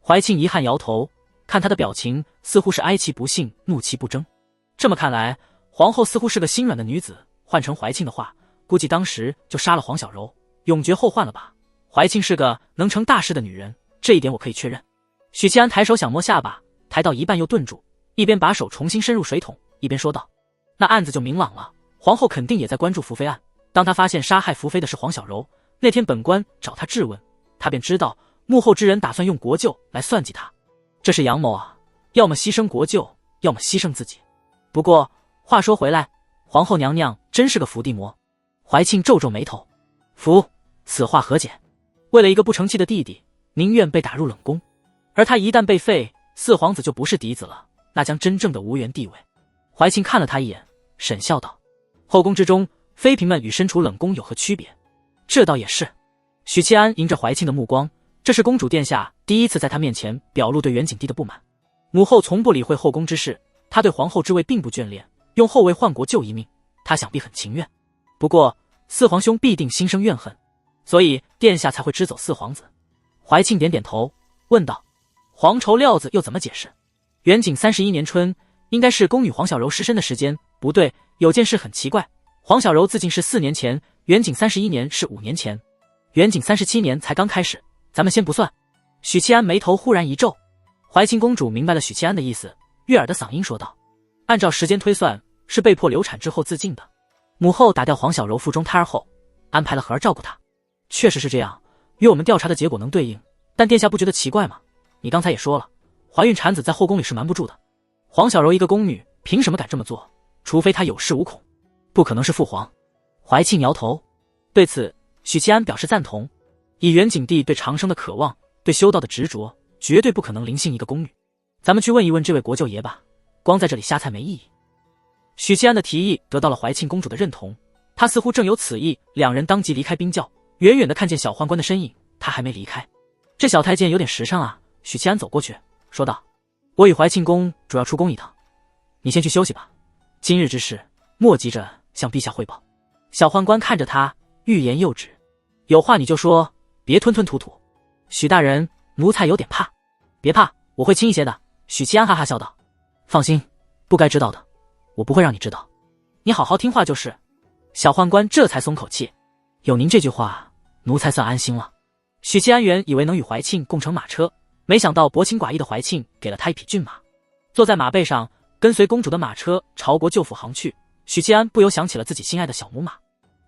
怀庆遗憾摇头，看她的表情似乎是哀其不幸，怒其不争。这么看来，皇后似乎是个心软的女子，换成怀庆的话，估计当时就杀了黄小柔，永绝后患了吧。怀庆是个能成大事的女人，这一点我可以确认。许七安抬手想摸下巴，抬到一半又顿住，一边把手重新伸入水桶，一边说道：那案子就明朗了，皇后肯定也在关注福妃案。当她发现杀害福妃的是黄小柔，那天本官找她质问，她便知道幕后之人打算用国舅来算计她。这是阳谋啊，要么牺牲国舅，要么牺牲自己。不过话说回来，皇后娘娘真是个伏地魔。怀庆皱皱眉头，此话何解？为了一个不成器的弟弟，宁愿被打入冷宫，而他一旦被废，四皇子就不是嫡子了，那将真正的无缘地位。怀庆看了他一眼，沈笑道：后宫之中，妃嫔们与身处冷宫有何区别？这倒也是。许七安迎着怀庆的目光，这是公主殿下第一次在他面前表露对元景帝的不满。母后从不理会后宫之事，她对皇后之位并不眷恋，用后位换国舅一命，她想必很情愿。不过四皇兄必定心生怨恨，所以殿下才会支走四皇子。怀庆点点头，问道：黄绸料子又怎么解释？元景31年春，应该是宫女黄小柔失身的时间。不对，有件事很奇怪，黄小柔自尽是4年前，元景31年是5年前，元景37年才刚开始，咱们先不算。许七安眉头忽然一皱。怀庆公主明白了许七安的意思，悦耳的嗓音说道：按照时间推算，是被迫流产之后自尽的。母后打掉黄小柔腹中胎儿后，安排了和儿照顾她。确实是这样，与我们调查的结果能对应，但殿下不觉得奇怪吗？你刚才也说了，怀孕产子在后宫里是瞒不住的。黄小柔一个宫女，凭什么敢这么做？除非她有恃无恐，不可能是父皇。怀庆摇头。对此，许七安表示赞同。以元景帝对长生的渴望，对修道的执着，绝对不可能临幸一个宫女。咱们去问一问这位国舅爷吧，光在这里瞎猜没意义。许七安的提议得到了怀庆公主的认同，她似乎正有此意，两人当即离开冰窖，远远的看见小宦官的身影，他还没离开。这小太监有点时尚啊。许七安走过去说道：我与怀庆公主要出宫一趟，你先去休息吧，今日之事莫急着向陛下汇报。小宦官看着他，欲言又止。有话你就说，别吞吞吐吐。许大人，奴才有点怕。别怕，我会轻一些的。许七安哈哈笑道：放心，不该知道的我不会让你知道，你好好听话就是。小宦官这才松口气，有您这句话，奴才算安心了。许七安原以为能与怀庆共乘马车，没想到薄情寡义的怀庆给了他一匹骏马。坐在马背上，跟随公主的马车朝国舅府航去。许七安不由想起了自己心爱的小母马。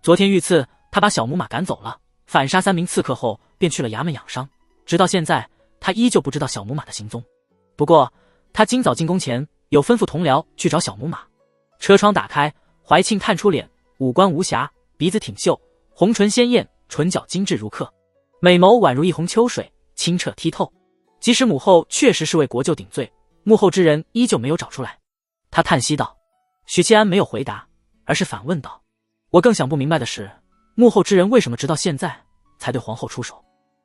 昨天遇刺，他把小母马赶走了，反杀3名刺客后便去了衙门养伤，直到现在他依旧不知道小母马的行踪。不过他今早进宫前有吩咐同僚去找小母马。车窗打开，怀庆探出脸，五官无瑕，鼻子挺秀，红唇鲜艳，唇角精致如刻，美眸宛如一泓秋水，清澈剔透。即使母后确实是为国舅顶罪，幕后之人依旧没有找出来。他叹息道。许七安没有回答，而是反问道：我更想不明白的是，幕后之人为什么直到现在才对皇后出手？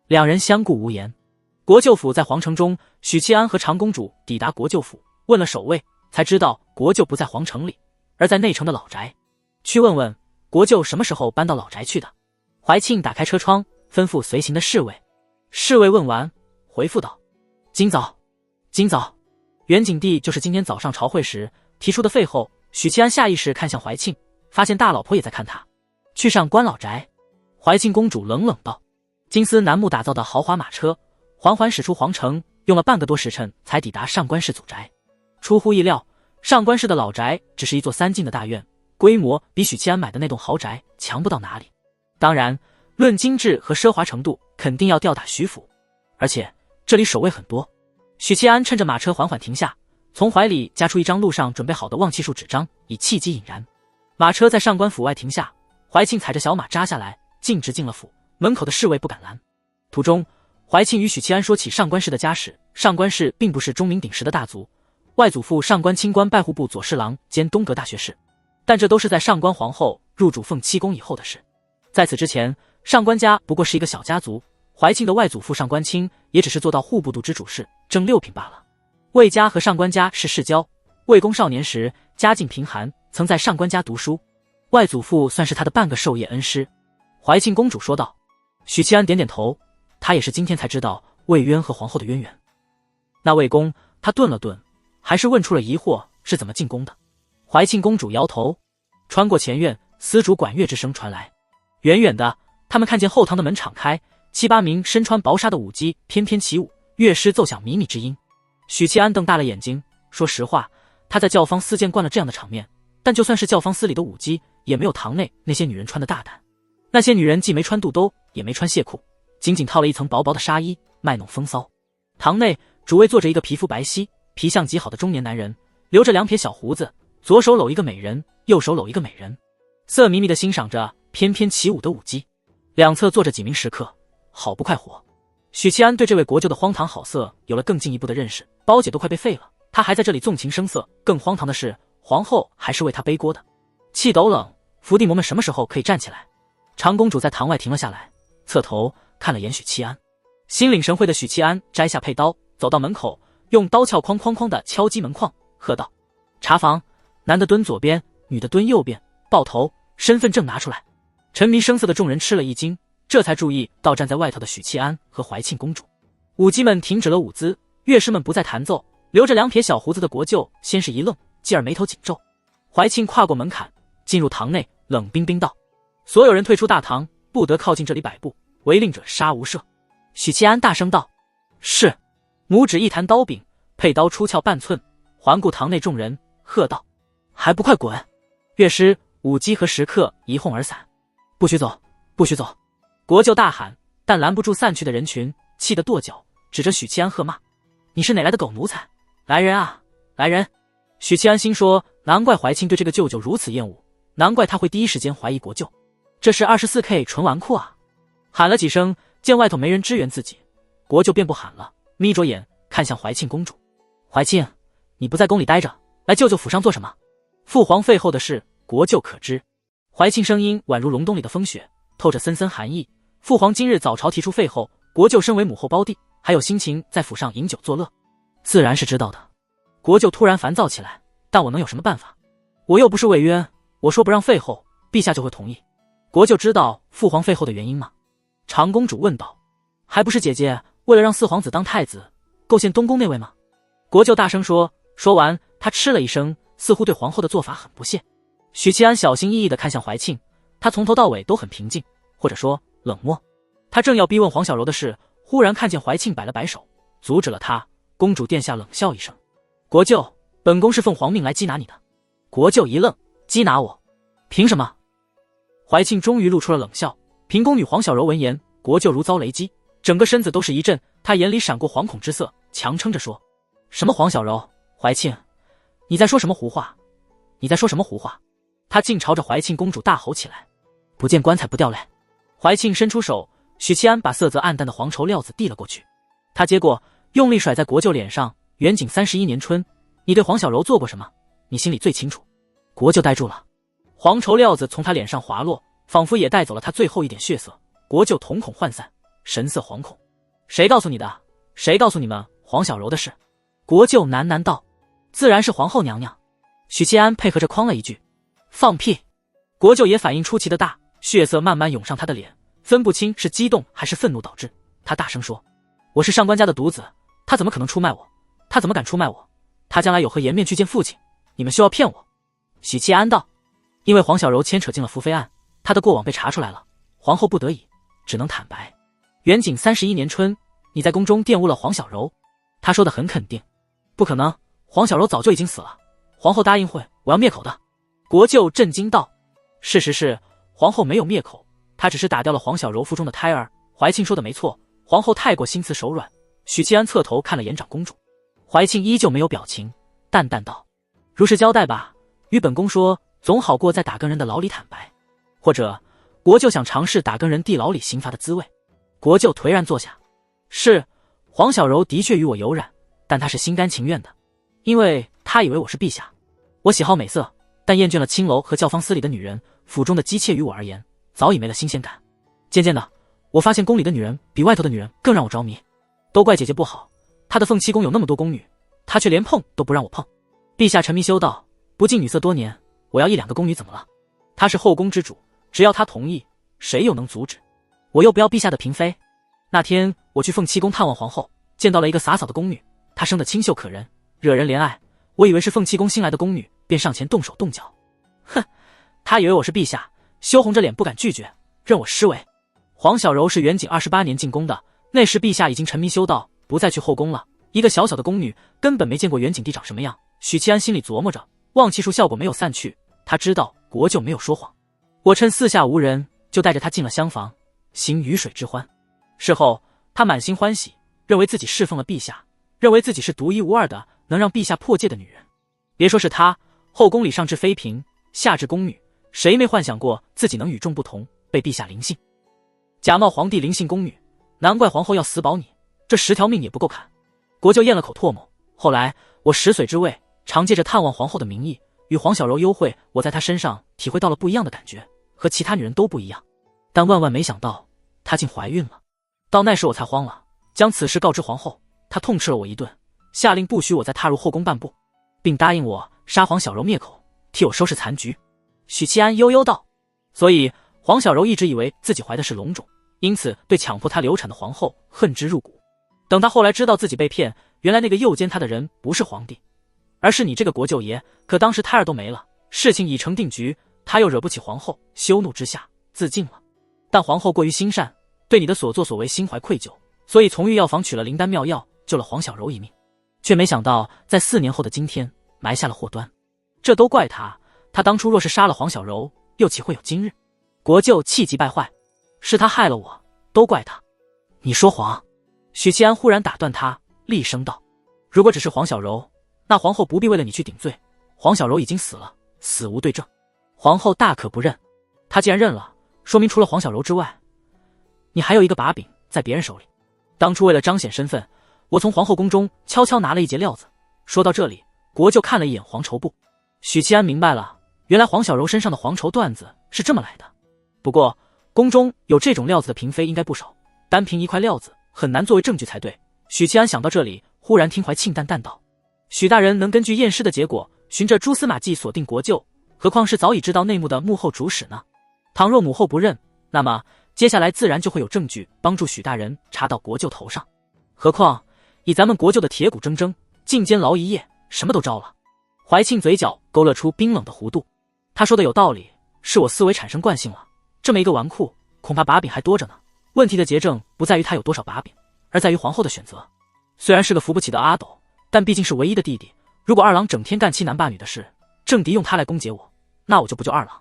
两人相顾无言。国舅府在皇城中，许七安和长公主抵达国舅府，问了守卫，才知道国舅不在皇城里，而在内城的老宅。去问问国舅什么时候搬到老宅去的。怀庆打开车窗，吩咐随行的侍卫。侍卫问完，回复道：今早。元景帝就是今天早上朝会时提出的废后。许七安下意识看向怀庆，发现大老婆也在看他。去上官老宅。怀庆公主冷冷道。金丝楠木打造的豪华马车缓缓驶出皇城，用了半个多时辰才抵达上官氏祖宅。出乎意料，上官氏的老宅只是一座3进的大院，规模比许七安买的那栋豪宅强不到哪里。当然，论精致和奢华程度，肯定要吊打许府。而且这里守卫很多。许七安趁着马车缓缓停下，从怀里夹出一张路上准备好的望气术纸张，以契机引燃。马车在上官府外停下，怀庆踩着小马扎下来，径直进了府。门口的侍卫不敢拦。途中，怀庆与许七安说起上官氏的家史。上官氏并不是钟鸣鼎食的大族，外祖父上官清官拜户部左侍郎兼东阁大学士，但这都是在上官皇后入主凤七宫以后的事。在此之前，上官家不过是一个小家族，怀庆的外祖父上官清也只是做到户部度之主事，正六品罢了。魏家和上官家是世交，魏公少年时家境贫寒，曾在上官家读书，外祖父算是他的半个授业恩师。怀庆公主说道。许七安点点头，他也是今天才知道魏渊和皇后的渊源。那魏公，他顿了顿，还是问出了疑惑，是怎么进宫的？怀庆公主摇头。穿过前院，丝竹管乐之声传来，远远的，他们看见后堂的门敞开，7、8名身穿薄纱的舞姬翩翩起舞，乐师奏响靡靡之音。许七安瞪大了眼睛，说实话，他在教坊司见惯了这样的场面，但就算是教坊司里的舞姬，也没有堂内那些女人穿的大胆。那些女人既没穿肚兜，也没穿亵裤，仅仅套了一层薄薄的纱衣，卖弄风骚。堂内主位坐着一个皮肤白皙、皮相极好的中年男人，留着2撇小胡子，左手搂一个美人，右手搂一个美人，色迷迷地欣赏着翩翩起舞的舞姬。两侧坐着几名食客，好不快活。许七安对这位国舅的荒唐好色有了更进一步的认识，包姐都快被废了，他还在这里纵情声色。更荒唐的是，皇后还是为他背锅的。气斗冷，伏地魔们什么时候可以站起来？长公主在堂外停了下来，侧头看了眼许七安。心领神会的许七安摘下佩刀，走到门口，用刀鞘哐哐哐地敲击门框，喝道：茶房，男的蹲左边，女的蹲右边，抱头，身份证拿出来。沉迷声色的众人吃了一惊，这才注意到站在外头的许七安和怀庆公主。舞姬们停止了舞姿，乐师们不再弹奏，留着2撇小胡子的国舅先是一愣，继而眉头紧皱。怀庆跨过门槛，进入堂内，冷冰冰道：所有人退出大堂，不得靠近这里100步，违令者杀无赦。许七安大声道：是。拇指一弹刀柄，佩刀出鞘半寸，环顾堂内众人，喝道：还不快滚！乐师、舞姬和食客一哄而散。不许走，不许走！国舅大喊，但拦不住散去的人群，气得跺脚，指着许七安喝骂：你是哪来的狗奴才？来人啊，来人！许七安心说，难怪怀庆对这个舅舅如此厌恶，难怪他会第一时间怀疑国舅，这是 24K 纯纨绔啊！喊了几声，见外头没人支援自己，国舅便不喊了，眯着眼看向怀庆公主：怀庆，你不在宫里待着，来舅舅府上做什么？父皇废后的事，国舅可知？怀庆声音宛如隆冬里的风雪，透着森森寒意。父皇今日早朝提出废后，国舅身为母后胞弟，还有心情在府上饮酒作乐，自然是知道的。国舅突然烦躁起来，但我能有什么办法？我又不是魏渊，我说不让废后，陛下就会同意。国舅知道父皇废后的原因吗？长公主问道。还不是姐姐为了让4皇子当太子，构陷东宫内卫吗？国舅大声说，说完他嗤了一声，似乎对皇后的做法很不屑。许七安小心翼翼地看向怀庆，他从头到尾都很平静，或者说冷漠。他正要逼问黄小柔的事，忽然看见怀庆摆了摆手，阻止了他。公主殿下冷笑一声：国舅，本宫是奉皇命来缉拿你的。国舅一愣：缉拿我？凭什么？怀庆终于露出了冷笑。平宫女黄小柔闻言，国舅如遭雷击，整个身子都是一震，她眼里闪过惶恐之色，强撑着说：什么黄小柔？怀庆，你在说什么胡话？你在说什么胡话？他竟朝着怀庆公主大吼起来：不见棺材不掉泪！怀庆伸出手，许七安把色泽暗淡的黄绸料子递了过去，他接过，用力甩在国舅脸上。元景31年春，你对黄小柔做过什么？你心里最清楚。国舅呆住了，黄绸料子从他脸上滑落，仿佛也带走了他最后一点血色。国舅瞳孔涣散，神色惶恐。谁告诉你的？谁告诉你们黄小柔的事？国舅喃喃道：自然是皇后娘娘。许七安配合着哐了一句：放屁！国舅也反应出奇的大，血色慢慢涌上他的脸，分不清是激动还是愤怒导致。他大声说：我是上官家的独子，他怎么可能出卖我？他怎么敢出卖我？他将来有何颜面去见父亲？你们休要骗我！许七安道：因为黄小柔牵扯进了福妃案，他的过往被查出来了，皇后不得已只能坦白。元景31年春，你在宫中玷污了黄小柔。他说得很肯定。不可能，黄小柔早就已经死了，皇后答应会我要灭口的。国舅震惊道：事实是皇后没有灭口，她只是打掉了黄小柔腹中的胎儿。怀庆说的没错，皇后太过心慈手软。许七安侧头看了眼长公主，怀庆依旧没有表情，淡淡道：如实交代吧，与本宫说，总好过在打更人的牢里坦白。或者国舅想尝试打更人地牢里刑罚的滋味。国舅颓然坐下：是，黄小柔的确与我有染，但她是心甘情愿的。因为他以为我是陛下。我喜好美色，但厌倦了青楼和教坊司里的女人，府中的姬妾于我而言早已没了新鲜感。渐渐的，我发现宫里的女人比外头的女人更让我着迷。都怪姐姐不好，她的凤栖宫有那么多宫女，她却连碰都不让我碰。陛下沉迷修道，不近女色多年，我要1-2个宫女怎么了？她是后宫之主，只要她同意，谁又能阻止？我又不要陛下的嫔妃。那天我去凤栖宫探望皇后，见到了一个洒扫的宫女，她生得清秀可人，惹人怜爱。我以为是凤栖宫新来的宫女，便上前动手动脚。哼，她以为我是陛下，羞红着脸不敢拒绝，任我施为。黄小柔是元景28年进宫的，那时陛下已经沉迷修道，不再去后宫了。一个小小的宫女根本没见过元景帝长什么样。许七安心里琢磨着，望气术效果没有散去，他知道国舅没有说谎。我趁四下无人，就带着他进了厢房，行鱼水之欢。事后他满心欢喜，认为自己侍奉了陛下，认为自己是独一无二的能让陛下破戒的女人。别说是他，后宫里上至妃嫔，下至宫女，谁没幻想过自己能与众不同，被陛下临幸？假冒皇帝临幸宫女，难怪皇后要死保你，这10条命也不够砍。国舅咽了口唾沫。后来我10岁之位，常借着探望皇后的名义与黄小柔幽会，我在她身上体会到了不一样的感觉，和其他女人都不一样。但万万没想到，她竟怀孕了。到那时我才慌了，将此事告知皇后，她痛斥了我一顿，下令不许我再踏入后宫半步，并答应我杀黄小柔灭口，替我收拾残局。许七安悠悠道：所以黄小柔一直以为自己怀的是龙种，因此对强迫她流产的皇后恨之入骨。等她后来知道自己被骗，原来那个诱奸她的人不是皇帝，而是你这个国舅爷。可当时胎儿都没了，事情已成定局，他又惹不起皇后，羞怒之下自尽了。但皇后过于心善，对你的所作所为心怀愧疚，所以从御药房取了灵丹妙药，救了黄小柔一命，却没想到在4年后的今天埋下了祸端。这都怪他，他当初若是杀了黄小柔，又岂会有今日？国舅气急败坏，是他害了我，都怪他。你说谎！许七安忽然打断他，厉声道：如果只是黄小柔，那皇后不必为了你去顶罪，黄小柔已经死了，死无对证。皇后大可不认，她既然认了，说明除了黄小柔之外，你还有一个把柄在别人手里。当初为了彰显身份，我从皇后宫中悄悄拿了一截料子。说到这里，国舅看了一眼黄绸布。许七安明白了，原来黄小柔身上的黄绸缎子是这么来的。不过宫中有这种料子的嫔妃应该不少，单凭一块料子很难作为证据才对。许七安想到这里，忽然听怀庆淡淡道：许大人能根据验尸的结果，循着蛛丝马迹锁定国舅，何况是早已知道内幕的幕后主使呢？倘若母后不认，那么接下来自然就会有证据帮助许大人查到国舅头上。何况以咱们国舅的铁骨铮铮，进监牢一夜，什么都招了。怀庆嘴角勾勒出冰冷的弧度，他说的有道理，是我思维产生惯性了。这么一个纨绔，恐怕把柄还多着呢。问题的结症不在于他有多少把柄，而在于皇后的选择。虽然是个扶不起的阿斗，但毕竟是唯一的弟弟。如果二郎整天干欺男霸女的事，政敌用他来攻击我，那我就不救二郎。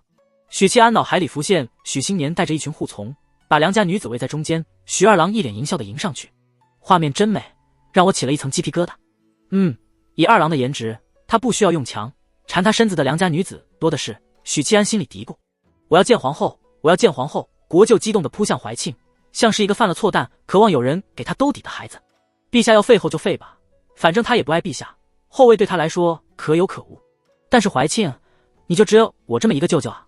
许七安脑海里浮现许新年带着一群护从，把良家女子围在中间，许二郎一脸淫笑的迎上去，画面真美，让我起了一层鸡皮疙瘩。以二郎的颜值，他不需要用强，缠他身子的良家女子多的是。许七安心里嘀咕：我要见皇后，我要见皇后。国舅激动地扑向怀庆，像是一个犯了错但渴望有人给他兜底的孩子。陛下要废后就废吧，反正他也不爱陛下，后位对他来说可有可无。但是怀庆，你就只有我这么一个舅舅啊？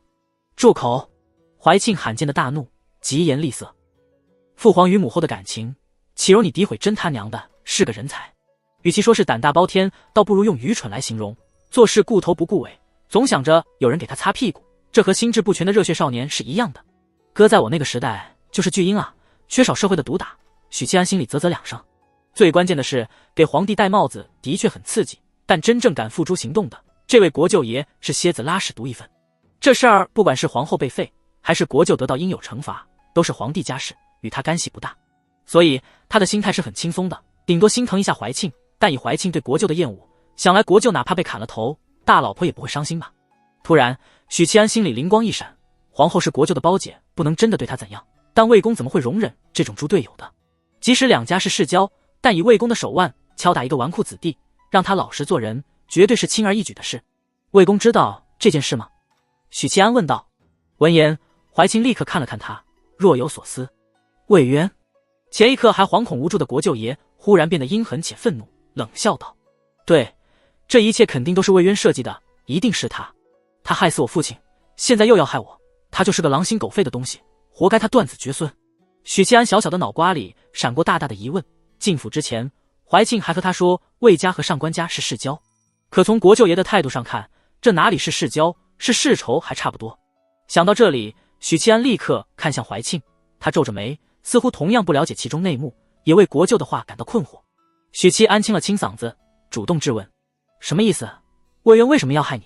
住口！怀庆罕见的大怒，疾言厉色。父皇与母后的感情，岂容你诋毁真他娘的是个人才？与其说是胆大包天，倒不如用愚蠢来形容。做事顾头不顾尾，总想着有人给他擦屁股，这和心智不全的热血少年是一样的。搁在我那个时代就是巨婴啊，缺少社会的毒打。许七安心里啧啧两声。最关键的是，给皇帝戴帽子的确很刺激，但真正敢付诸行动的，这位国舅爷是蝎子拉屎独一份。这事儿不管是皇后被废，还是国舅得到应有惩罚，都是皇帝家事，与他干系不大。所以他的心态是很轻松的，顶多心疼一下怀庆，但以怀庆对国舅的厌恶，想来国舅哪怕被砍了头，大老婆也不会伤心吧。突然许七安心里灵光一闪，皇后是国舅的胞姐，不能真的对他怎样，但魏公怎么会容忍这种猪队友的？即使两家是世交，但以魏公的手腕敲打一个纨绔子弟，让他老实做人，绝对是轻而易举的事。魏公知道这件事吗？许七安问道。闻言，怀庆立刻看了看他，若有所思。魏渊。前一刻还惶恐无助的国舅爷忽然变得阴狠且愤怒，冷笑道：对，这一切肯定都是魏渊设计的，一定是他。他害死我父亲，现在又要害我，他就是个狼心狗肺的东西，活该他断子绝孙。许七安小小的脑瓜里闪过大大的疑问。进府之前，怀庆还和他说魏家和上官家是世交，可从国舅爷的态度上看，这哪里是世交，是世仇还差不多。想到这里，许七安立刻看向怀庆，他皱着眉，似乎同样不了解其中内幕，也为国舅的话感到困惑。许七安清了清嗓子，主动质问：什么意思？魏渊为什么要害你？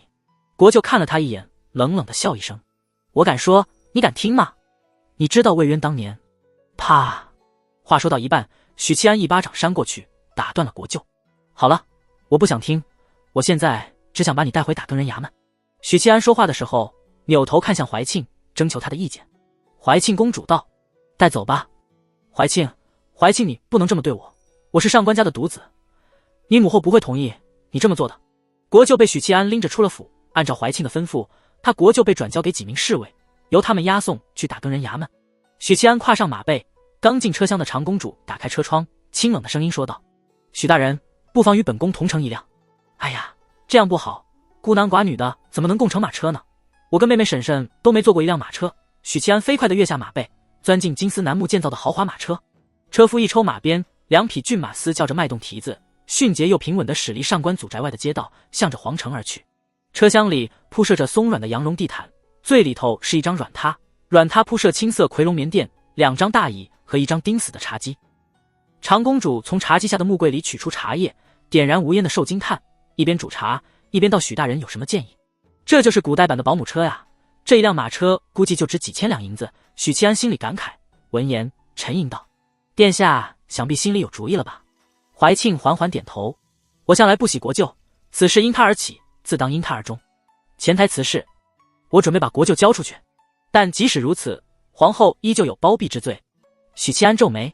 国舅看了他一眼，冷冷的笑一声：我敢说，你敢听吗？你知道魏渊当年……啪！话说到一半，许七安一巴掌扇过去，打断了国舅。好了，我不想听，我现在只想把你带回打更人衙门。许七安说话的时候，扭头看向怀庆，征求他的意见。怀庆公主道：带走吧。怀庆，你不能这么对我，我是上官家的独子，你母后不会同意你这么做的。国舅被许七安拎着出了府，按照怀庆的吩咐，他国舅被转交给几名侍卫，由他们押送去打更人衙门。许七安跨上马背，刚进车厢的长公主打开车窗，清冷的声音说道：许大人，不妨与本宫同乘一辆。哎呀，这样不好，孤男寡女的怎么能共乘马车呢？我跟妹妹婶婶都没坐过一辆马车。许七安飞快地跃下马背，钻进金丝楠木建造的豪华马车。车夫一抽马鞭，2匹骏马嘶叫着迈动蹄子，迅捷又平稳地驶离上官祖宅外的街道，向着皇城而去。车厢里铺设着松软的羊绒地毯，最里头是一张软榻，软榻铺设青色夔龙棉垫，2张大椅和一张钉死的茶几。长公主从茶几下的木柜里取出茶叶，点燃无烟的受精炭，一边煮茶一边道：许大人有什么建议？这就是古代版的保姆车呀，这一辆马车估计就值几千两银子。许七安心里感慨，闻言沉吟道：殿下想必心里有主意了吧？怀庆缓缓点头：我向来不喜国舅，此事因他而起，自当因他而终。潜台词是，我准备把国舅交出去，但即使如此，皇后依旧有包庇之罪。许七安皱眉，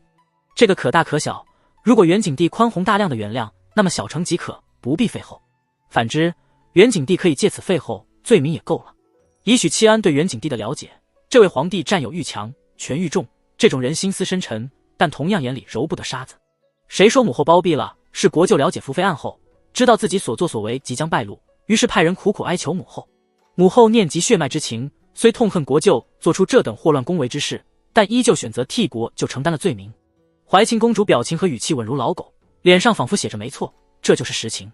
这个可大可小，如果元景帝宽宏大量的原谅，那么小惩即可，不必废后；反之，元景帝可以借此废后，罪名也够了。以许七安对元景帝的了解，这位皇帝占有欲强，权欲重，这种人心思深沉，但同样眼里揉不得沙子。谁说母后包庇了？是国舅了解福妃案后，知道自己所作所为即将败露，于是派人苦苦哀求母后。母后念及血脉之情，虽痛恨国舅做出这等祸乱宫闱之事，但依旧选择替国舅承担了罪名。怀庆公主表情和语气稳如老狗，脸上仿佛写着没错，这就是实情。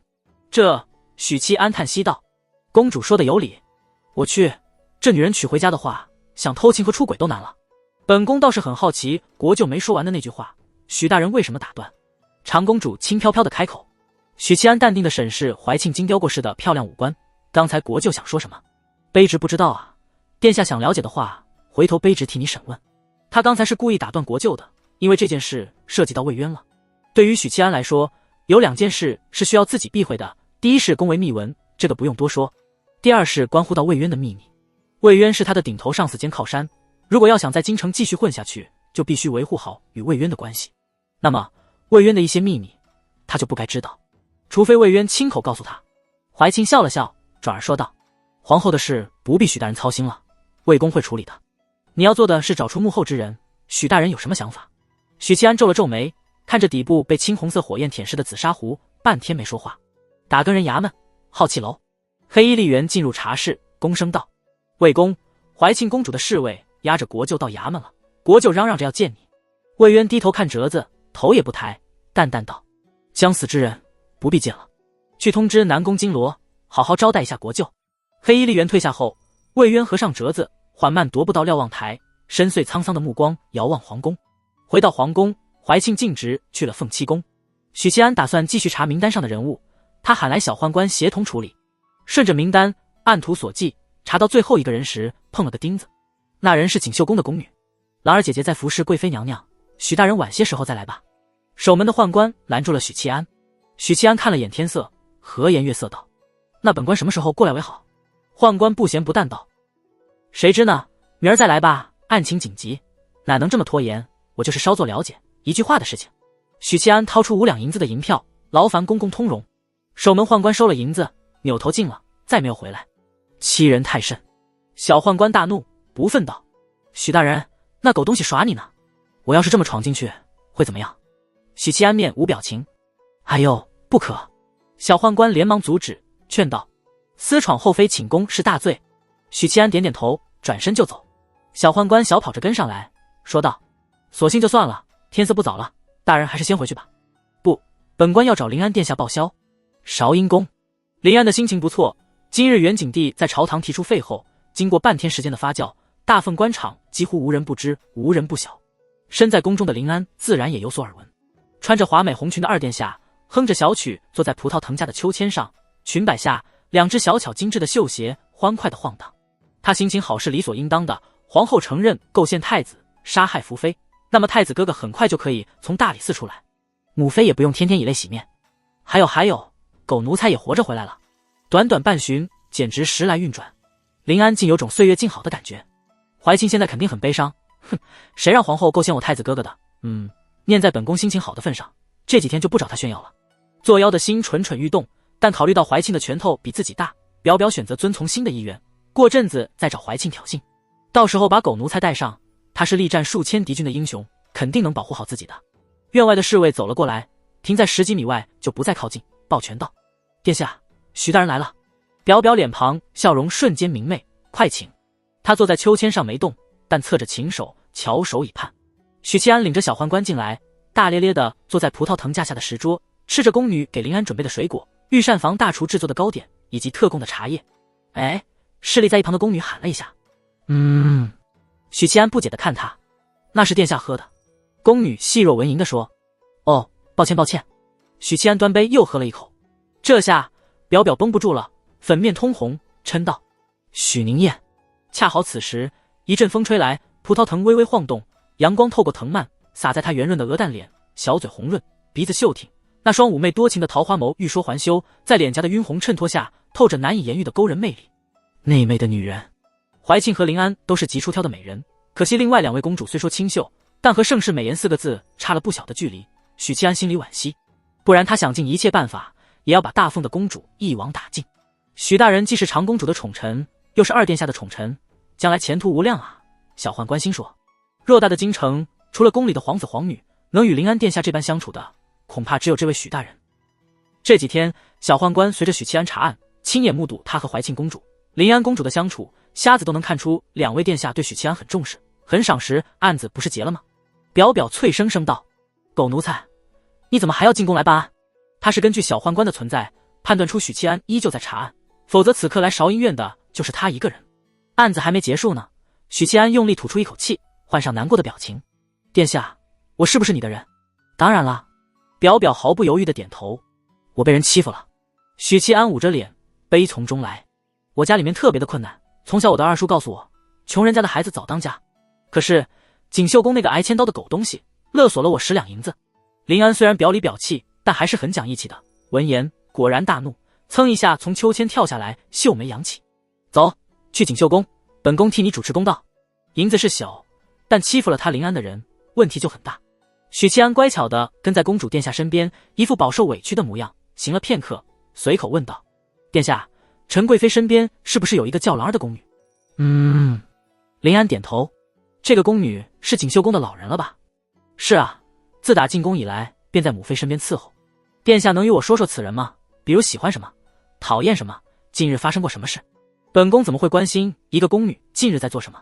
许七安叹息道：公主说的有理，我去，这女人娶回家的话，想偷情和出轨都难了。本宫倒是很好奇，国舅没说完的那句话，许大人为什么打断？长公主轻飘飘的开口。许七安淡定的审视怀庆精雕过似的漂亮五官，刚才国舅想说什么？卑职不知道啊，殿下想了解的话，回头卑职替你审问。他刚才是故意打断国舅的，因为这件事涉及到魏渊了。对于许七安来说，有2件事是需要自己避讳的，第一是宫闱秘闻，这个不用多说；第二是关乎到魏渊的秘密。魏渊是他的顶头上司兼靠山，如果要想在京城继续混下去，就必须维护好与魏渊的关系。那么魏渊的一些秘密，他就不该知道，除非魏渊亲口告诉他。怀庆笑了笑，转而说道：皇后的事不必许大人操心了，魏公会处理的。你要做的是找出幕后之人，许大人有什么想法？许七安皱了皱眉，看着底部被青红色火焰舔舐的紫砂壶，半天没说话。打更人衙门，好气楼。黑衣吏员进入茶室，躬声道：魏公，怀庆公主的侍卫押着国舅到衙门了，国舅嚷嚷着要见你。魏渊低头看折子，头也不抬，淡淡道：将死之人不必见了，去通知南宫金罗，好好招待一下国舅。黑衣吏员退下后，魏渊合上折子，缓慢踱步到瞭望台，深邃沧桑的目光遥望皇宫。回到皇宫，怀庆径直去了凤栖宫。许七安打算继续查名单上的人物，他喊来小宦官协同处理。顺着名单按图索骥，查到最后一个人时碰了个钉子，那人是锦绣宫的宫女。兰儿姐姐在服侍贵妃娘娘，许大人晚些时候再来吧。守门的宦官拦住了许七安。许七安看了眼天色，和颜悦色道：那本官什么时候过来为好？宦官不咸不淡道：谁知呢，明儿再来吧，案情紧急，哪能这么拖延？我就是稍作了解，一句话的事情。许七安掏出5两银子的银票，劳烦公公通融。守门宦官收了银子，扭头进了，再没有回来。欺人太甚！小宦官大怒，不忿道：许大人，那狗东西耍你呢，我要是这么闯进去会怎么样？许七安面无表情：哎呦，不可！小宦官连忙阻止，劝道：“私闯后妃寝宫是大罪。”许七安点点头，转身就走。小宦官小跑着跟上来，说道：“索性就算了，天色不早了，大人还是先回去吧。”“不，本官要找临安殿下报销。”韶阴宫。临安的心情不错，今日元景帝在朝堂提出废后，经过半天时间的发酵，大凤官场几乎无人不知，无人不晓。身在宫中的临安自然也有所耳闻。穿着华美红裙的二殿下哼着小曲，坐在葡萄藤架的秋千上，裙摆下2只小巧精致的绣鞋欢快地晃荡。他心情好是理所应当的，皇后承认构陷太子，杀害福妃，那么太子哥哥很快就可以从大理寺出来，母妃也不用天天以泪洗面。还有，狗奴才也活着回来了。短短半旬，简直时来运转，临安竟有种岁月静好的感觉。怀庆现在肯定很悲伤，哼，谁让皇后构陷我太子哥哥的？念在本宫心情好的份上，这几天就不找他炫耀了。作妖的心蠢蠢欲动，但考虑到怀庆的拳头比自己大，表表选择遵从新的意愿，过阵子再找怀庆挑衅。到时候把狗奴才带上，他是力战数千敌军的英雄，肯定能保护好自己的。院外的侍卫走了过来，停在10几米外就不再靠近，抱拳道：“殿下，许大人来了。”表表脸庞笑容瞬间明媚，快请。他坐在秋千上没动，但侧着琴手，翘首以盼。许七安领着小宦官进来，大咧咧地坐在葡萄藤架下的石桌，吃着宫女给临安准备的水果、御膳房大厨制作的糕点以及特供的茶叶。侍立在一旁的宫女喊了一下：“许七安不解地看他：“那是殿下喝的。”宫女细若蚊蝇地说：“哦，抱歉。”许七安端杯又喝了一口，这下表表绷不住了，粉面通红，嗔道：“许宁燕！”恰好此时一阵风吹来，葡萄藤微微晃动，阳光透过藤蔓洒在他圆润的鹅蛋脸，小嘴红润，鼻子秀挺，那双妩媚多情的桃花眸欲说还休，在脸颊的晕红衬托下透着难以言喻的勾人魅力。内媚的女人。怀庆和临安都是极出挑的美人，可惜另外2位公主虽说清秀，但和盛世美颜4个字差了不小的距离。许七安心里惋惜，不然他想尽一切办法也要把大凤的公主一网打尽。许大人既是长公主的宠臣，又是二殿下的宠臣，将来前途无量啊。小宦官心说，偌大的京城，除了宫里的皇子皇女，能与临安殿下这般相处的，恐怕只有这位许大人。这几天小宦官随着许七安查案，亲眼目睹他和怀庆公主、临安公主的相处，瞎子都能看出2位殿下对许七安很重视，很赏识，案子不是结了吗？表表脆生生道：“狗奴才，你怎么还要进宫来办案？”他是根据小宦官的存在判断出许七安依旧在查案，否则此刻来韶音院的就是他一个人。案子还没结束呢。许七安用力吐出一口气，换上难过的表情：“殿下，我是不是你的人？”“当然了。”表表毫不犹豫的点头。“我被人欺负了。”许七安捂着脸，悲从中来：“我家里面特别的困难，从小我的二叔告诉我，穷人家的孩子早当家。可是锦绣宫那个挨千刀的狗东西勒索了我10两银子。”临安虽然表里表气，但还是很讲义气的。闻言果然大怒，噌一下从秋千跳下来，秀眉扬起：“走，去锦绣宫，本宫替你主持公道。”银子是小，但欺负了他临安的人，问题就很大。许七安乖巧地跟在公主殿下身边，一副饱受委屈的模样，行了片刻，随口问道：“殿下，陈贵妃身边是不是有一个叫兰儿的宫女？”“临安点头。”“这个宫女是锦绣宫的老人了吧？”“是啊，自打进宫以来便在母妃身边伺候。殿下能与我说说此人吗？比如喜欢什么，讨厌什么，近日发生过什么事？本宫怎么会关心一个宫女近日在做什么？”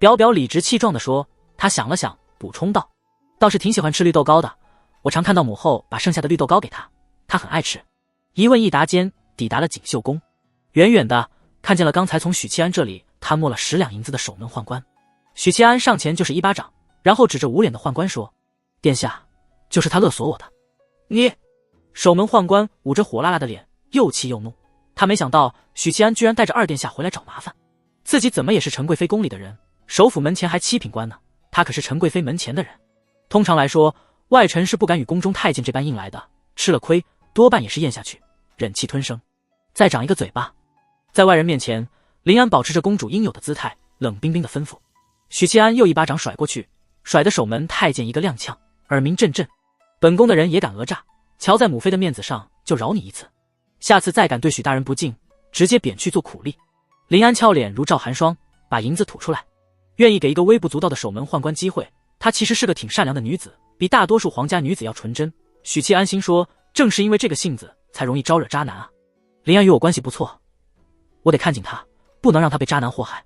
表表理直气壮地说。他想了想，补充道：“倒是挺喜欢吃绿豆糕的，我常看到母后把剩下的绿豆糕给他，他很爱吃。”一问一答间抵达了锦绣宫，远远的看见了刚才从许七安这里贪摸了10两银子的守门宦官。许七安上前就是一巴掌，然后指着捂脸的宦官说：“殿下，就是他勒索我的。”“你！”守门宦官捂着火辣辣的脸，又气又怒。他没想到许七安居然带着二殿下回来找麻烦，自己怎么也是陈贵妃宫里的人，首府门前还7品官呢，他可是陈贵妃门前的人。通常来说，外臣是不敢与宫中太监这般硬来的，吃了亏多半也是咽下去，忍气吞声，再长一个嘴巴。在外人面前，临安保持着公主应有的姿态，冷冰冰的吩咐。许七安又一巴掌甩过去，甩得守门太监一个踉跄，耳鸣阵阵。本宫的人也敢讹诈，瞧在母妃的面子上就饶你一次，下次再敢对许大人不敬，直接贬去做苦力。临安俏脸如照寒霜，把银子吐出来，愿意给一个微不足道的守门宦官机会。她其实是个挺善良的女子，比大多数皇家女子要纯真。许七安心说，正是因为这个性子，才容易招惹渣男啊。林安与我关系不错，我得看紧他，不能让他被渣男祸害。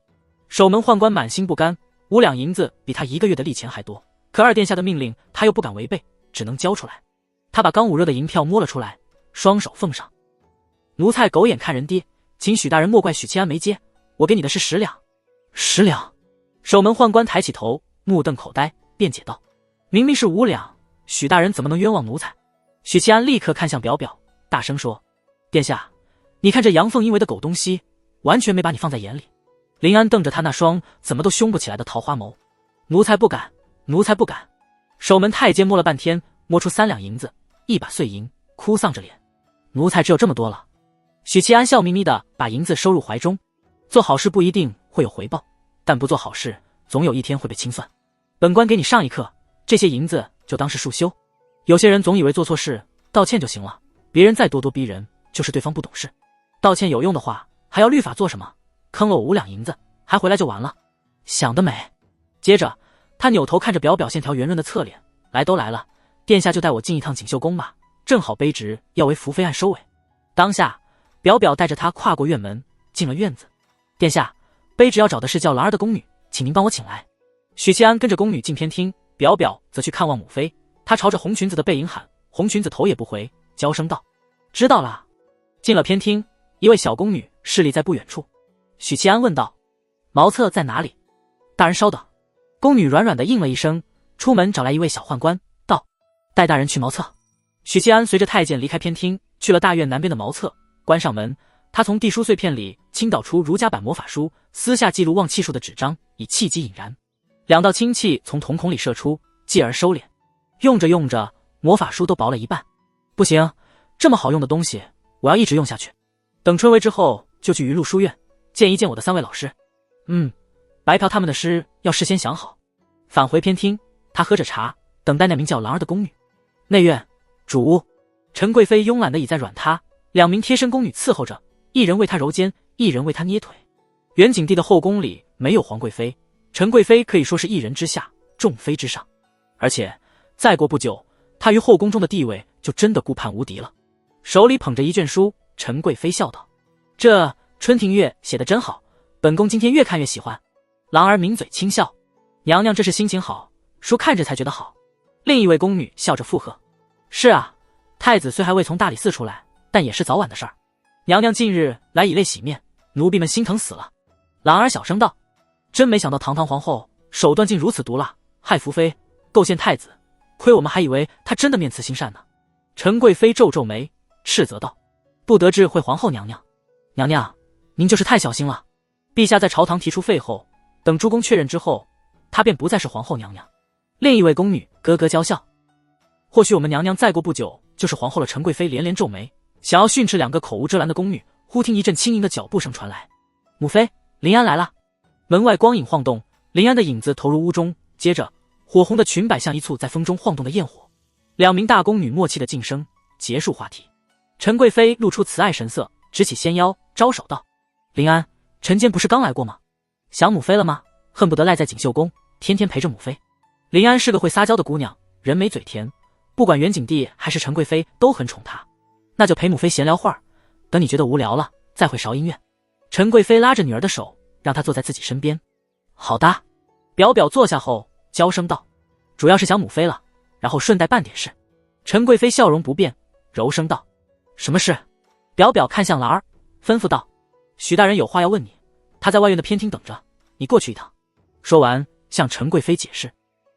守门宦官满心不甘，5两银子比他1个月的利钱还多，可二殿下的命令他又不敢违背，只能交出来。他把刚捂热的银票摸了出来，双手奉上。奴才狗眼看人低，请许大人莫怪许七安没接，我给你的是10两。10两？守门宦官抬起头，目瞪口呆，辩解道：明明是5两，许大人怎么能冤枉奴才？许七安立刻看向表表，大声说：殿下，你看这阳奉阴违的狗东西，完全没把你放在眼里。林安瞪着他那双怎么都凶不起来的桃花眸，奴才不敢，奴才不敢。守门太监摸了半天，摸出3两银子，一把碎银，哭丧着脸：奴才只有这么多了。许七安笑眯眯地把银子收入怀中，做好事不一定会有回报，但不做好事总有一天会被清算。本官给你上一课，这些银子就当是束修。有些人总以为做错事道歉就行了，别人再咄咄逼人就是对方不懂事，道歉有用的话还要律法做什么？坑了我5两银子还回来就完了，想得美。接着他扭头看着表表线条圆润的侧脸，来都来了，殿下就带我进一趟锦绣宫吧，正好卑职要为福妃案收尾。当下表表带着他跨过院门进了院子。殿下，卑职要找的是叫兰儿的宫女，请您帮我请来。许七安跟着宫女进偏厅，表表则去看望母妃。他朝着红裙子的背影喊，红裙子头也不回，娇声道：知道了。进了偏厅，一位小宫女侍立在不远处。许七安问道：茅厕在哪里？大人稍等。宫女软软的应了一声，出门找来一位小宦官，道：带大人去茅厕。许七安随着太监离开偏厅，去了大院南边的茅厕，关上门，他从地书碎片里倾倒出儒家版魔法书，撕下记录望气术的纸张，以气机引燃，2道清气从瞳孔里射出，继而收敛。用着用着，魔法书都薄了一半。不行，这么好用的东西我要一直用下去。等春闱之后就去云路书院见一见我的3位老师。白嫖他们的诗要事先想好。返回偏厅，他喝着茶，等待那名叫兰儿的宫女。内院主屋，陈贵妃慵懒地倚在软榻，2名贴身宫女伺候着，一人为她揉肩，一人为她捏腿。元景帝的后宫里没有皇贵妃，陈贵妃可以说是一人之下，众妃之上，而且再过不久，她于后宫中的地位就真的顾盼无敌了。手里捧着一卷书，陈贵妃笑道：这春庭月写得真好，本宫今天越看越喜欢。兰儿抿嘴轻笑：娘娘这是心情好，书看着才觉得好。另一位宫女笑着附和：是啊，太子虽还未从大理寺出来，但也是早晚的事儿。娘娘近日来以泪洗面，奴婢们心疼死了。兰儿小声道：真没想到堂堂皇后手段竟如此毒辣，害福妃，构陷太子，亏我们还以为她真的面慈心善呢。陈贵妃皱皱眉，斥责道：不得智慧皇后娘娘，娘娘您就是太小心了。陛下在朝堂提出废后，等诸公确认之后，她便不再是皇后娘娘。另一位宫女咯咯娇笑：或许我们娘娘再过不久就是皇后了。陈贵妃连连皱眉，想要训斥2个口无遮拦的宫女，忽听一阵轻盈的脚步声传来：母妃，林安来了。门外光影晃动，林安的影子投入屋中，接着火红的裙摆像一簇在风中晃动的焰火。2名大宫女默契的噤声，结束话题。陈贵妃露出慈爱神色，直起纤腰，招手道：林安，晨间不是刚来过吗？想母妃了吗？恨不得赖在锦绣宫，天天陪着母妃。林安是个会撒娇的姑娘，人美嘴甜，不管元景帝还是陈贵妃都很宠她。那就陪母妃闲聊会儿，等你觉得无聊了再回韶音院。陈贵妃拉着女儿的手，让她坐在自己身边。好的。表表坐下后娇声道：主要是想母妃了，然后顺带办点事。陈贵妃笑容不变，柔声道：什么事？表表看向兰儿，吩咐道：许大人有话要问你，他在外院的偏厅等着，你过去一趟。说完向陈贵妃解释：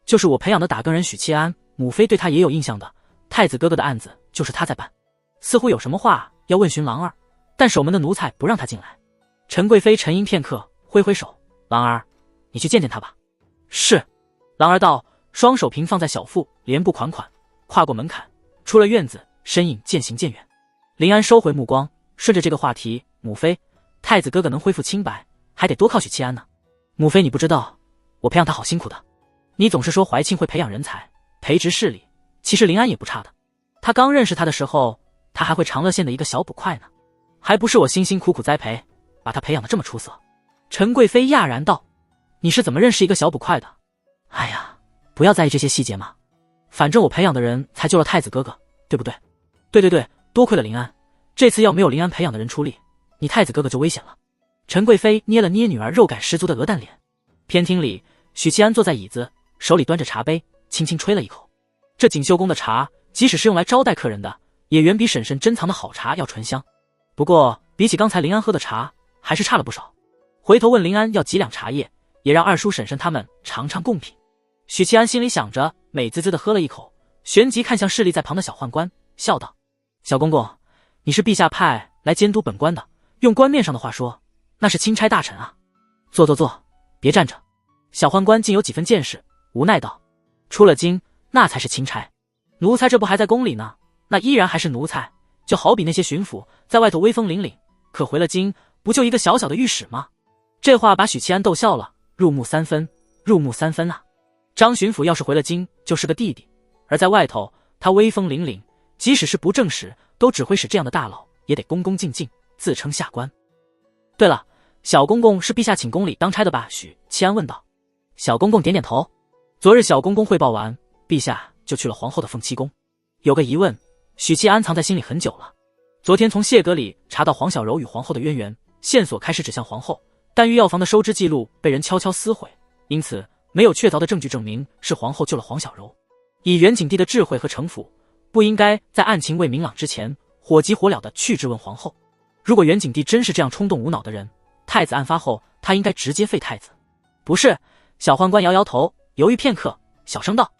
就是我培养的打更人许七安，母妃对他也有印象的，太子哥哥的案子就是他在办，似乎有什么话要问询兰儿，但守门的奴才不让他进来。陈贵妃沉吟片刻，挥挥手：兰儿，你去见见他吧。是。兰儿道，双手平放在小腹，莲步款款跨过门槛，出了院子，身影渐行渐远。林安收回目光，顺着这个话题：母妃，太子哥哥能恢复清白，还得多靠许七安呢。母妃你不知道，我培养他好辛苦的。你总是说怀庆会培养人才，培植势力，其实林安也不差的。他刚认识他的时候，他还会长乐县的一个小捕快呢，还不是我辛辛苦苦栽培，把他培养得这么出色。陈贵妃讶然道：你是怎么认识一个小捕快的？哎呀，不要在意这些细节嘛，反正我培养的人才救了太子哥哥，对不对？对，多亏了林安，这次要没有林安培养的人出力，你太子哥哥就危险了。陈贵妃捏了捏女儿肉感十足的鹅蛋脸。偏厅里，许七安坐在椅子，手里端着茶杯，轻轻吹了一口。这锦绣宫的茶，即使是用来招待客人的，也远比婶婶珍藏的好茶要醇香。不过，比起刚才林安喝的茶，还是差了不少。回头问林安要几两茶叶，也让二叔婶婶他们尝尝贡品。许七安心里想着，美滋滋的喝了一口，旋即看向侍立在旁的小宦官，笑道：“小公公，你是陛下派来监督本官的，用官面上的话说，那是钦差大臣啊。坐坐坐，别站着。”小宦官竟有几分见识，无奈道：“出了京，那才是钦差。奴才这不还在宫里呢，那依然还是奴才。就好比那些巡抚在外头威风凛凛，可回了京，不就一个小小的御史吗？”这话把许七安逗笑了，入木三分，入木三分啊！张巡抚要是回了京，就是个弟弟；而在外头，他威风凛凛，即使是不正使，都只会使这样的大佬也得恭恭敬敬，自称下官。对了，小公公是陛下请宫里当差的吧？许七安问道。小公公点点头。昨日小公公汇报完，陛下就去了皇后的凤栖宫。有个疑问，许七安藏在心里很久了。昨天从谢阁里查到黄小柔与皇后的渊源，线索开始指向皇后，但御药房的收支记录被人悄悄撕毁，因此没有确凿的证据证明是皇后救了黄小柔。以元景帝的智慧和城府，不应该在案情未明朗之前火急火燎地去质问皇后。如果元景帝真是这样冲动无脑的人，太子案发后他应该直接废太子。不是，小宦官摇摇头，犹豫片刻，小声道：“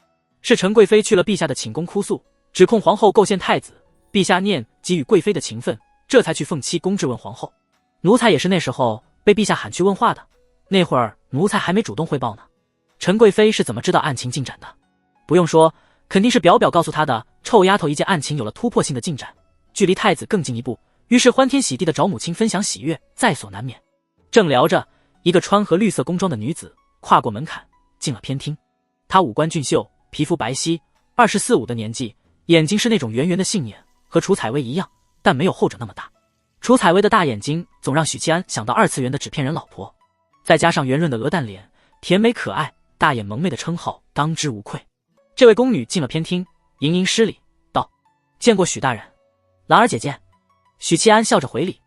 是陈贵妃去了陛下的寝宫哭诉，指控皇后构陷太子，陛下念给予贵妃的情分，这才去凤栖宫质问皇后。奴才也是那时候被陛下喊去问话的，那会儿奴才还没主动汇报呢。陈贵妃是怎么知道案情进展的？不用说，肯定是表表告诉她的。臭丫头一见案情有了突破性的进展，距离太子更进一步，于是欢天喜地的找母亲分享喜悦，在所难免。正聊着，一个穿和绿色宫装的女子跨过门槛进了偏厅。她五官俊秀，皮肤白皙，24、25的年纪，眼睛是那种圆圆的杏眼，和楚采薇一样，但没有后者那么大。楚采薇的大眼睛总让许七安想到二次元的纸片人老婆，再加上圆润的鹅蛋脸，甜美可爱，大眼萌妹的称号当之无愧。这位宫女进了偏厅，盈盈施礼道：“见过许大人。”“兰儿姐姐。”许七安笑着回礼。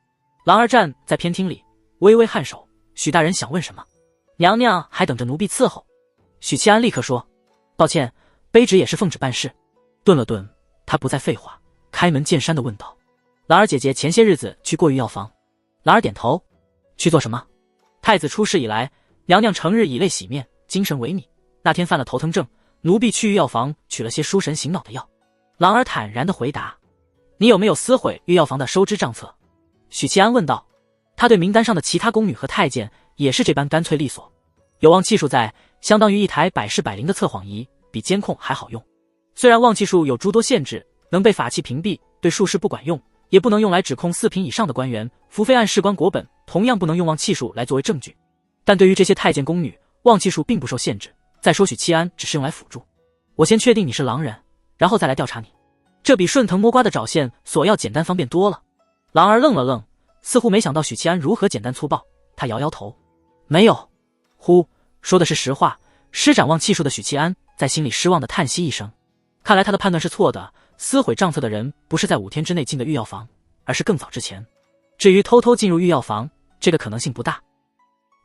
兰儿站在偏厅里，微微颔首：“许大人想问什么？”“娘娘还等着奴婢伺候。”许七安立刻说：“抱歉，卑职也是奉旨办事。”顿了顿，他不再废话，开门见山地问道：“兰儿姐姐前些日子去过御药房？”兰儿点头：“去做什么？”“太子出事以来，娘娘成日以泪洗面，精神萎靡。那天犯了头疼症，奴婢去御药房取了些舒神醒脑的药。”兰儿坦然地回答：“你有没有撕毁御药房的收支账册？”许七安问道。他对名单上的其他宫女和太监也是这般干脆利索。有望气术在，相当于一台百试百灵的测谎仪，比监控还好用。虽然望气术有诸多限制，能被法器屏蔽，对术士不管用，也不能用来指控4品以上的官员，除非按事关国本，同样不能用望气术来作为证据。但对于这些太监宫女，望气术并不受限制。再说许七安只是用来辅助。我先确定你是狼人，然后再来调查你，这比顺藤摸瓜的找线索要简单方便多了。狼儿愣了愣，似乎没想到许七安如何简单粗暴，他摇摇头：“没有。”呼，说的是实话。施展望气术的许七安在心里失望地叹息一声，看来他的判断是错的，撕毁账册的人不是在5天之内进的御药房，而是更早之前。至于偷偷进入御药房，这个可能性不大，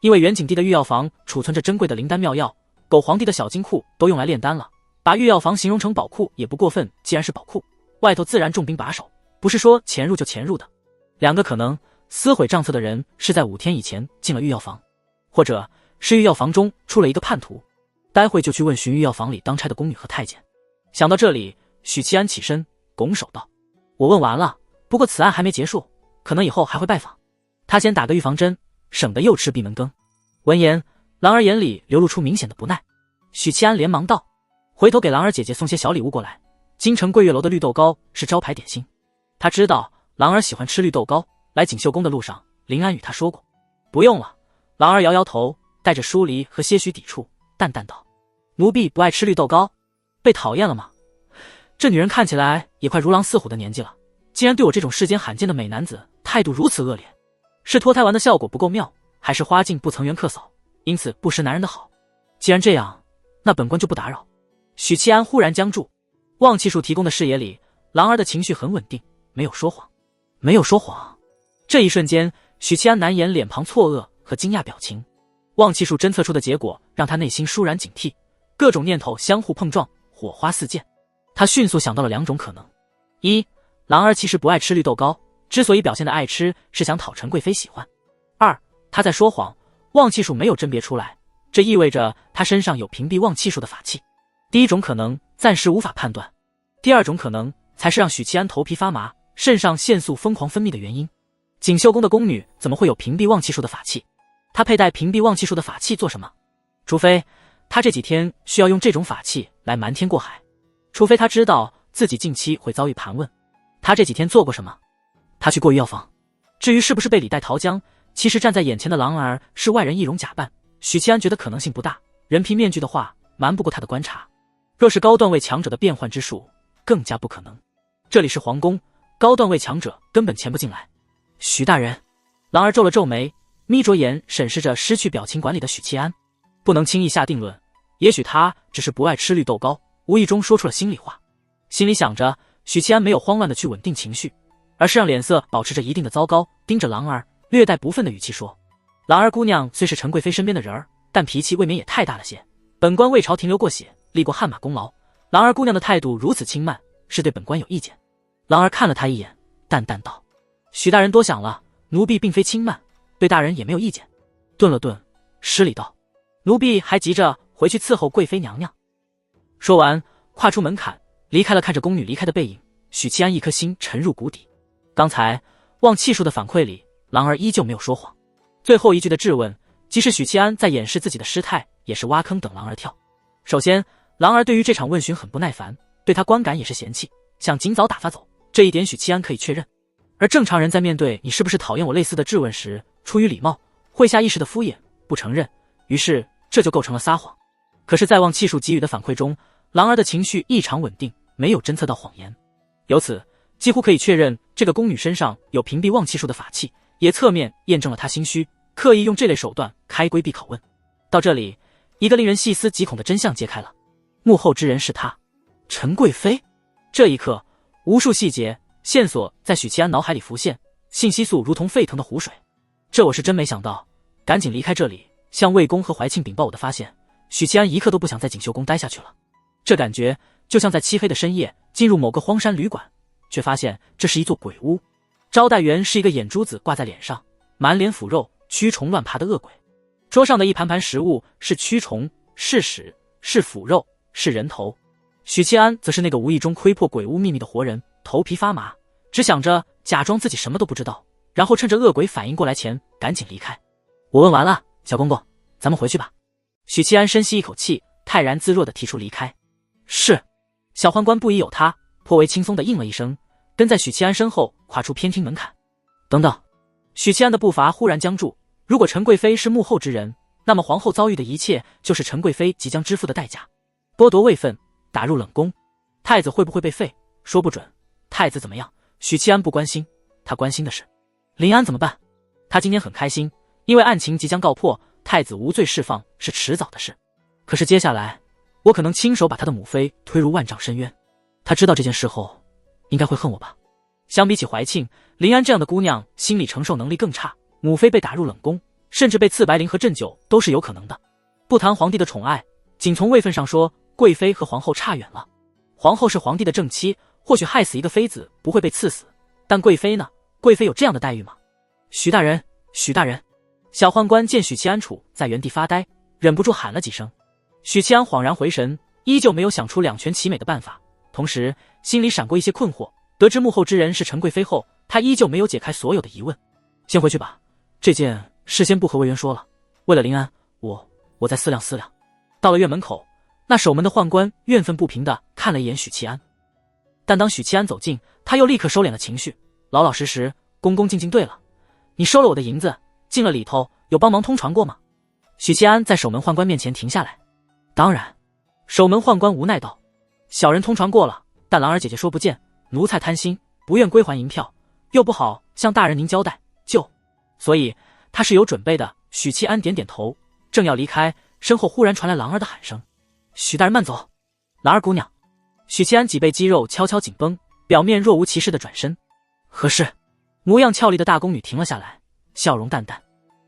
因为元景帝的御药房储存着珍贵的灵丹妙药，狗皇帝的小金库都用来炼丹了，把御药房形容成宝库也不过分。既然是宝库，外头自然重兵把守，不是说潜入就潜入的。两个可能，撕毁账册的人是在5天以前进了御药房，或者是御药房中出了一个叛徒，待会就去问询御药房里当差的宫女和太监。想到这里，许七安起身拱手道：“我问完了，不过此案还没结束，可能以后还会拜访。”他先打个预防针，省得又吃闭门羹。闻言，兰儿眼里流露出明显的不耐。许七安连忙道：“回头给兰儿姐姐送些小礼物过来，京城桂月楼的绿豆糕是招牌点心。”他知道兰儿喜欢吃绿豆糕，来锦绣宫的路上，林安与他说过。不用了。兰儿摇摇头，带着疏离和些许抵触，淡淡道：“奴婢不爱吃绿豆糕。”被讨厌了吗？这女人看起来也快如狼似虎的年纪了，竟然对我这种世间罕见的美男子态度如此恶劣，是脱胎丸的效果不够妙，还是花镜不曾缘客扫，因此不识男人的好？既然这样，那本官就不打扰。许七安忽然僵住，望气术提供的视野里，兰儿的情绪很稳定，没有说谎。没有说谎。这一瞬间，许七安难掩脸庞错愕和惊讶表情。旺气术侦测出的结果让他内心倏然警惕，各种念头相互碰撞，火花四溅。他迅速想到了2种可能：一，狼儿其实不爱吃绿豆糕，之所以表现的爱吃，是想讨陈贵妃喜欢；二，他在说谎，旺气术没有甄别出来，这意味着他身上有屏蔽旺气术的法器。第一种可能暂时无法判断，第二种可能才是让许七安头皮发麻、肾上腺素疯狂分泌的原因。锦绣宫的宫女怎么会有屏蔽旺气术的法器？她佩戴屏蔽旺气术的法器做什么？除非她这几天需要用这种法器来瞒天过海，除非她知道自己近期会遭遇盘问。她这几天做过什么？她去过于药房。至于是不是被李代桃僵，其实站在眼前的狼儿是外人易容假扮，许七安觉得可能性不大，人皮面具的话瞒不过他的观察。若是高段位强者的变换之术，更加不可能。这里是皇宫，高段位强者根本潜不进来。许大人，狼儿皱了皱眉，眯着眼审视着失去表情管理的许七安。不能轻易下定论，也许他只是不爱吃绿豆糕，无意中说出了心里话。心里想着，许七安没有慌乱的去稳定情绪，而是让脸色保持着一定的糟糕，盯着狼儿，略带不忿的语气说：狼儿姑娘虽是陈贵妃身边的人儿，但脾气未免也太大了些。本官为朝停留过血，立过汗马功劳，狼儿姑娘的态度如此轻慢，是对本官有意见。狼儿看了他一眼，淡淡道：许大人多想了，奴婢并非轻慢，对大人也没有意见。顿了顿，施礼道：奴婢还急着回去伺候贵妃娘娘。说完，跨出门槛，离开了。看着宫女离开的背影，许七安一颗心沉入谷底。刚才旺气术的反馈里，狼儿依旧没有说谎。最后一句的质问，即使许七安在掩饰自己的失态，也是挖坑等狼儿跳。首先，狼儿对于这场问询很不耐烦，对他观感也是嫌弃，想尽早打发走，这一点许七安可以确认。而正常人在面对你是不是讨厌我类似的质问时，出于礼貌会下意识的敷衍不承认，于是这就构成了撒谎。可是在旺气术给予的反馈中，狼儿的情绪异常稳定，没有侦测到谎言，由此几乎可以确认这个宫女身上有屏蔽旺气术的法器，也侧面验证了她心虚，刻意用这类手段开规避拷问。到这里，一个令人细思极恐的真相揭开了，幕后之人是她，陈贵妃。这一刻，无数细节线索在许七安脑海里浮现，信息素如同沸腾的湖水。这我是真没想到，赶紧离开这里，向魏公和怀庆禀报我的发现。许七安一刻都不想在锦绣宫待下去了，这感觉就像在漆黑的深夜进入某个荒山旅馆，却发现这是一座鬼屋。招待员是一个眼珠子挂在脸上、满脸腐肉、蛆虫乱爬的恶鬼。桌上的一盘盘食物是蛆虫，是屎，是腐肉，是人头。许七安则是那个无意中窥破鬼屋秘密的活人，头皮发麻，只想着假装自己什么都不知道，然后趁着恶鬼反应过来前赶紧离开。我问完了，小公公，咱们回去吧。许七安深吸一口气，泰然自若地提出离开。是。小宦官不疑有他，颇为轻松地应了一声，跟在许七安身后跨出偏厅门槛。等等，许七安的步伐忽然僵住。如果陈贵妃是幕后之人，那么皇后遭遇的一切就是陈贵妃即将支付的代价。剥夺位分，打入冷宫，太子会不会被废，说不准。太子怎么样，许七安不关心，他关心的是临安怎么办。他今天很开心，因为案情即将告破，太子无罪释放是迟早的事。可是接下来，我可能亲手把他的母妃推入万丈深渊。他知道这件事后，应该会恨我吧。相比起怀庆、临安这样的姑娘，心理承受能力更差，母妃被打入冷宫，甚至被赐白绫和鸩酒都是有可能的。不谈皇帝的宠爱，仅从位分上说，贵妃和皇后差远了。皇后是皇帝的正妻，或许害死一个妃子不会被赐死，但贵妃呢？贵妃有这样的待遇吗？许大人，许大人！小宦官见许七安处在原地发呆，忍不住喊了几声。许七安恍然回神，依旧没有想出两全其美的办法，同时心里闪过一些困惑。得知幕后之人是陈贵妃后，他依旧没有解开所有的疑问。先回去吧，这件事先不和魏源说了。为了临安，我再思量思量。到了院门口，那守门的宦官怨愤不平地看了一眼许七安，但当许七安走近，他又立刻收敛了情绪，老老实实、恭恭敬敬。对了，你收了我的银子，进了里头，有帮忙通传过吗？许七安在守门宦官面前停下来。当然。守门宦官无奈道：小人通传过了，但兰儿姐姐说不见，奴才贪心，不愿归还银票，又不好向大人您交代，所以他是有准备的。许七安点点头，正要离开，身后忽然传来兰儿的喊声：许大人慢走。兰儿姑娘。许七安脊背肌肉悄悄紧绷，表面若无其事的转身。何事？模样俏丽的大宫女停了下来，笑容淡淡。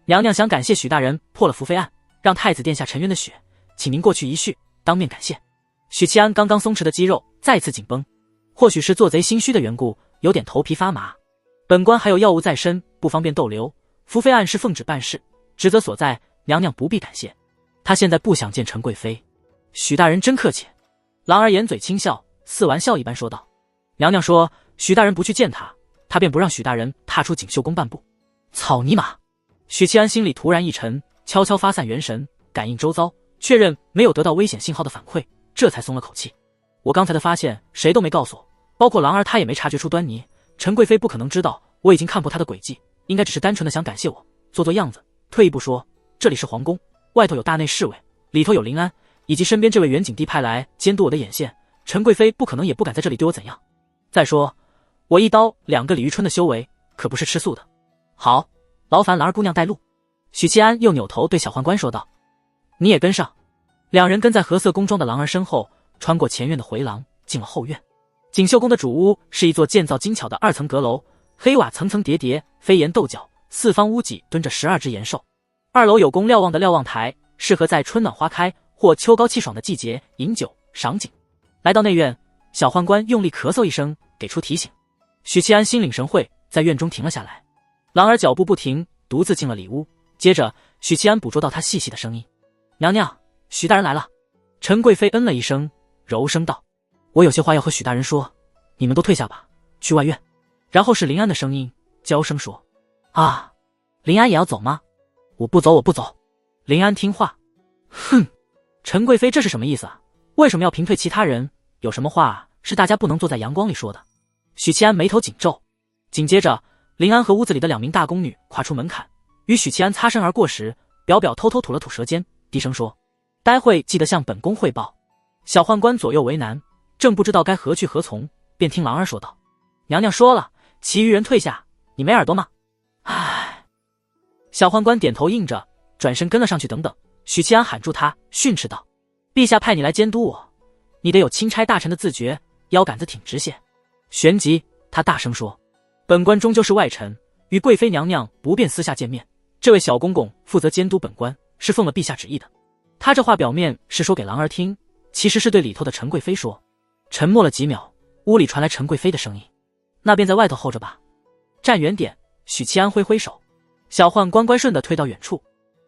娘娘想感谢许大人破了福妃案，让太子殿下沉冤的雪，请您过去一叙，当面感谢。许七安刚刚松弛的肌肉再次紧绷，或许是做贼心虚的缘故，有点头皮发麻。本官还有要务在身，不方便逗留。福妃案是奉旨办事，职责所在，娘娘不必感谢。她现在不想见陈贵妃。许大人真客气。郎儿掩嘴轻笑，似玩笑一般说道。娘娘说许大人不去见她，她便不让许大人踏出锦绣宫半步。草泥马！许七安心里突然一沉，悄悄发散元神，感应周遭，确认没有得到危险信号的反馈，这才松了口气。我刚才的发现谁都没告诉我，包括郎儿他也没察觉出端倪。陈贵妃不可能知道我已经看破她的诡计，应该只是单纯的想感谢我，做做样子。退一步说，这里是皇宫，外头有大内侍卫，里头有临安以及身边这位元景帝派来监督我的眼线，陈贵妃不可能也不敢在这里对我怎样。再说我一刀2个李玉春的修为可不是吃素的。好，劳烦郎儿姑娘带路。许七安又扭头对小宦官说道，你也跟上。两人跟在褐色宫装的郎儿身后，穿过前院的回廊，进了后院。锦绣宫的主屋是一座建造精巧的2层阁楼，黑瓦层层叠叠，飞檐斗角，四方屋脊蹲着12只岩兽。2楼有供瞭望的瞭望台，适合在春暖花开或秋高气爽的季节饮酒赏景。来到内院，小宦官用力咳嗽一声，给出提醒。许七安心领神会，在院中停了下来。郎儿脚步不停，独自进了里屋。接着许七安捕捉到他细细的声音，娘娘，许大人来了。陈贵妃嗯了一声，柔声道，我有些话要和许大人说，你们都退下吧，去外院。然后是临安的声音，娇声说，啊，临安也要走吗？我不走，我不走。临安听话。哼，陈贵妃这是什么意思啊？为什么要平退其他人？有什么话是大家不能坐在阳光里说的？许七安眉头紧皱。紧接着临安和屋子里的2名大宫女跨出门槛，与许七安擦身而过时，表表偷偷吐了吐舌尖，低声说，待会记得向本宫汇报。小宦官左右为难，正不知道该何去何从，便听郎儿说道，娘娘说了，其余人退下，你没耳朵吗？唉。小宦官点头应着，转身跟了上去。等等。许七安喊住他，训斥道，陛下派你来监督我，你得有钦差大臣的自觉，腰杆子挺直些。旋即他大声说，本官终究是外臣，与贵妃娘娘不便私下见面，这位小公公负责监督本官，是奉了陛下旨意的。他这话表面是说给郎儿听，其实是对里头的陈贵妃说。沉默了几秒，屋里传来陈贵妃的声音，那便在外头候着吧。站远点。许七安挥挥手，小宦官乖顺地退到远处。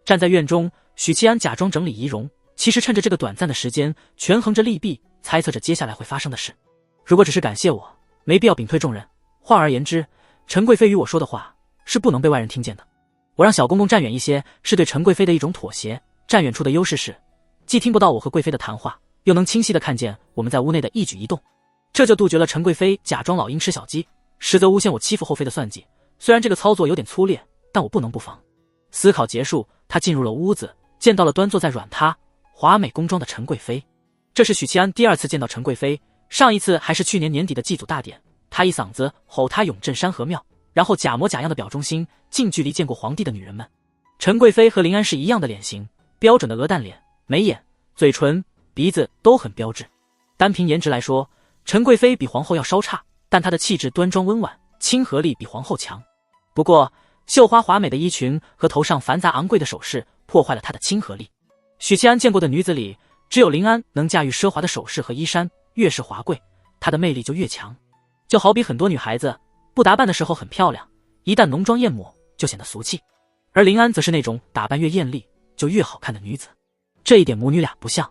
站在院中，许七安假装整理仪容，其实趁着这个短暂的时间，权衡着利弊，猜测着接下来会发生的事。如果只是感谢我，没必要屏退众人。换而言之，陈贵妃与我说的话是不能被外人听见的。我让小公公站远一些，是对陈贵妃的一种妥协。站远处的优势是，既听不到我和贵妃的谈话，又能清晰地看见我们在屋内的一举一动。这就杜绝了陈贵妃假装老鹰吃小鸡，实则诬陷我欺负后妃的算计。虽然这个操作有点粗劣，但我不能不防。思考结束，他进入了屋子，见到了端坐在软榻华美宫装的陈贵妃。这是许七安第2次见到陈贵妃，上一次还是去年年底的祭祖大典，他一嗓子吼他永镇山河庙，然后假模假样的表忠心，近距离见过皇帝的女人们。陈贵妃和临安是一样的脸型，标准的鹅蛋脸，眉眼、嘴唇、鼻子都很标致。单凭颜值来说，陈贵妃比皇后要稍差，但她的气质端庄温婉，亲和力比皇后强。不过绣花华美的衣裙和头上繁杂昂贵的首饰破坏了她的亲和力。许七安见过的女子里，只有临安能驾驭奢华的首饰和衣衫，越是华贵，她的魅力就越强。就好比很多女孩子不打扮的时候很漂亮，一旦浓妆艳抹就显得俗气，而临安则是那种打扮越艳丽就越好看的女子。这一点母女俩不像。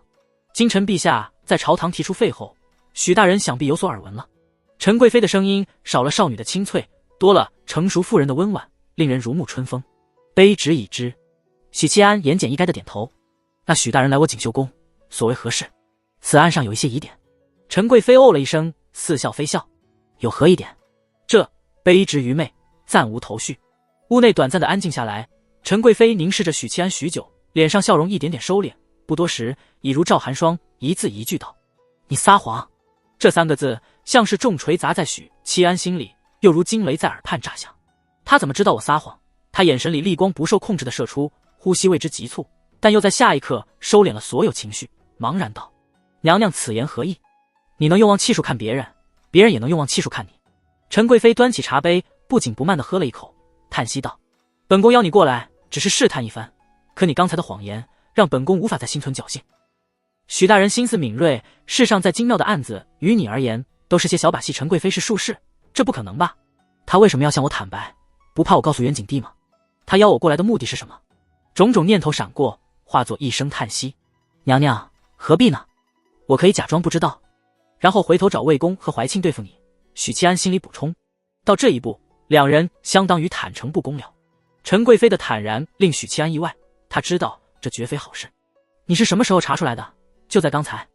今晨陛下在朝堂提出废后，许大人想必有所耳闻了。陈贵妃的声音少了少女的清脆，多了成熟妇人的温婉，令人如沐春风。卑职已知。许七安言简意赅的点头。那许大人来我锦绣宫，所谓何事？此案上有一些疑点。陈贵妃哦了一声，似笑非笑。有何疑点？这卑职愚昧，暂无头绪。屋内短暂的安静下来，陈贵妃凝视着许七安许久，脸上笑容一点点收敛，不多时已如照寒霜，一字一句道：你撒谎。这3个字像是重锤砸在许七安心里，又如惊雷在耳畔炸响。他怎么知道我撒谎？他眼神里厉光不受控制地射出，呼吸为之急促，但又在下一刻收敛了所有情绪，茫然道：娘娘此言何意？你能用望气数看别人，别人也能用望气数看你。陈贵妃端起茶杯，不紧不慢地喝了一口，叹息道：“本宫邀你过来，只是试探一番，可你刚才的谎言，让本宫无法再心存侥幸。”许大人心思敏锐，世上再精妙的案子，于你而言都是些小把戏。陈贵妃是术士，这不可能吧？他为什么要向我坦白？不怕我告诉元景帝吗？他邀我过来的目的是什么？种种念头闪过，化作一声叹息：“娘娘何必呢？我可以假装不知道，然后回头找魏公和怀庆对付你。”许七安心里补充。到这一步，两人相当于坦诚不公了。陈贵妃的坦然令许七安意外，他知道这绝非好事。你是什么时候查出来的？就在刚才。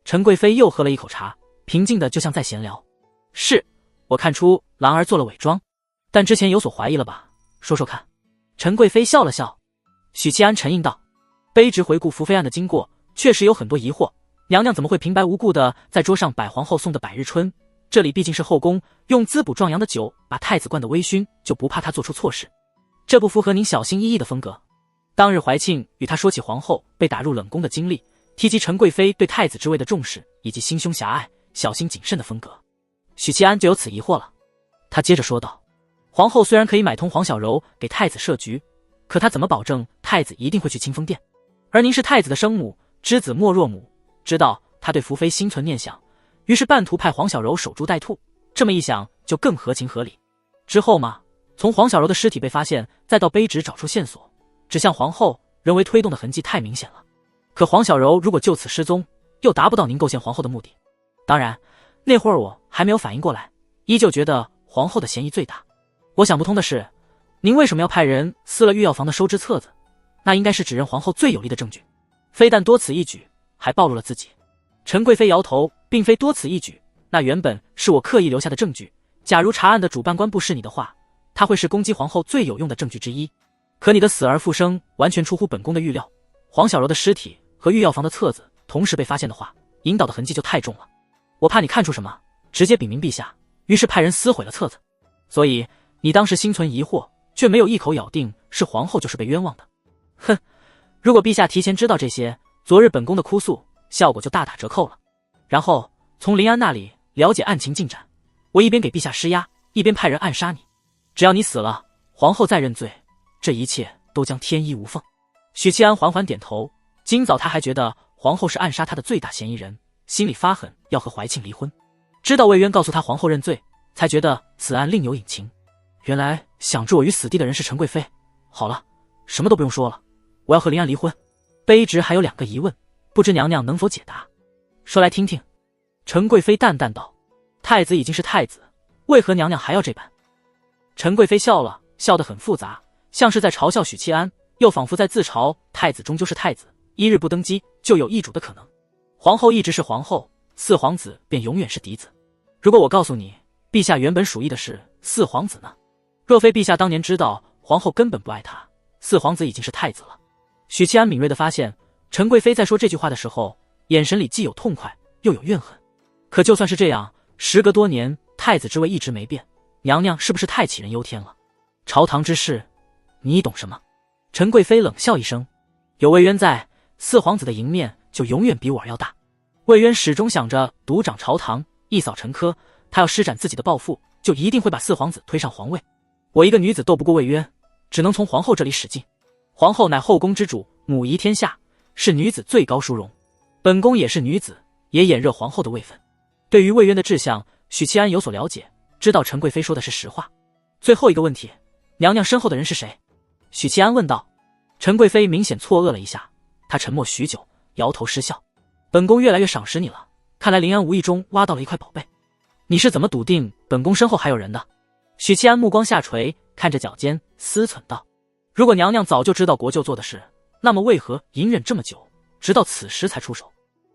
陈贵妃又喝了一口茶，平静的就像在闲聊。是，我看出兰儿做了伪装，但之前有所怀疑了吧？说说看。陈贵妃笑了笑。许七安沉吟道：“卑职回顾福妃案的经过，确实有很多疑惑。娘娘怎么会平白无故的在桌上摆皇后送的百日春？这里毕竟是后宫，用滋补壮阳的酒把太子灌得微醺，就不怕他做出错事？这不符合您小心翼翼的风格。”当日怀庆与他说起皇后被打入冷宫的经历，提及陈贵妃对太子之位的重视，以及心胸狭隘、小心谨慎的风格，许七安就有此疑惑了。他接着说道：“皇后虽然可以买通黄小柔给太子设局，可她怎么保证太子一定会去清风殿？而您是太子的生母，知子莫若母，知道他对福妃心存念想，于是半途派黄小柔守株待兔。这么一想，就更合情合理。之后嘛，从黄小柔的尸体被发现，再到卑职找出线索，指向皇后，人为推动的痕迹太明显了。可黄小柔如果就此失踪，又达不到您构陷皇后的目的。当然，那会儿我还没有反应过来，依旧觉得皇后的嫌疑最大。我想不通的是，您为什么要派人撕了御药房的收支册子？那应该是指认皇后最有力的证据。非但多此一举，还暴露了自己。”陈贵妃摇头，并非多此一举，那原本是我刻意留下的证据。假如查案的主办官不是你的话，他会是攻击皇后最有用的证据之一。可你的死而复生完全出乎本宫的预料，黄小柔的尸体和御药房的册子同时被发现的话，引导的痕迹就太重了。我怕你看出什么，直接禀明陛下，于是派人撕毁了册子。所以你当时心存疑惑，却没有一口咬定是皇后就是被冤枉的。哼，如果陛下提前知道这些，昨日本宫的哭诉效果就大打折扣了。然后从林安那里了解案情进展，我一边给陛下施压，一边派人暗杀你。只要你死了，皇后再认罪，这一切都将天衣无缝。许七安缓缓点头。今早他还觉得皇后是暗杀他的最大嫌疑人，心里发狠，要和怀庆离婚。知道魏渊告诉他皇后认罪，才觉得此案另有隐情。原来想置我于死地的人是陈贵妃。好了，什么都不用说了，我要和林安离婚。卑职还有2个疑问，不知娘娘能否解答？说来听听。陈贵妃淡淡道：“太子已经是太子，为何娘娘还要这般？”陈贵妃笑了，笑得很复杂，像是在嘲笑许七安，又仿佛在自嘲太子终究是太子，一日不登基就有易主的可能。皇后一直是皇后，四皇子便永远是嫡子。如果我告诉你，陛下原本属意的是四皇子呢？若非陛下当年知道皇后根本不爱他，四皇子已经是太子了。许七安敏锐地发现，陈贵妃在说这句话的时候，眼神里既有痛快，又有怨恨。可就算是这样，时隔多年，太子之位一直没变，娘娘是不是太杞人忧天了？朝堂之事，你懂什么？陈贵妃冷笑一声：“有魏渊在，四皇子的赢面就永远比我要大。魏渊始终想着独掌朝堂，一扫陈珂，他要施展自己的抱负，就一定会把四皇子推上皇位。我一个女子斗不过魏渊，只能从皇后这里使劲。皇后乃后宫之主，母仪天下，是女子最高殊荣。本宫也是女子，也眼热皇后的位分。”对于魏渊的志向，许七安有所了解，知道陈贵妃说的是实话。最后一个问题，娘娘身后的人是谁？许七安问道。陈贵妃明显错愕了一下，她沉默许久，摇头失笑：“本宫越来越赏识你了，看来林安无意中挖到了一块宝贝。你是怎么笃定本宫身后还有人的？”许七安目光下垂，看着脚尖，思忖道：“如果娘娘早就知道国舅做的事，那么为何隐忍这么久，直到此时才出手？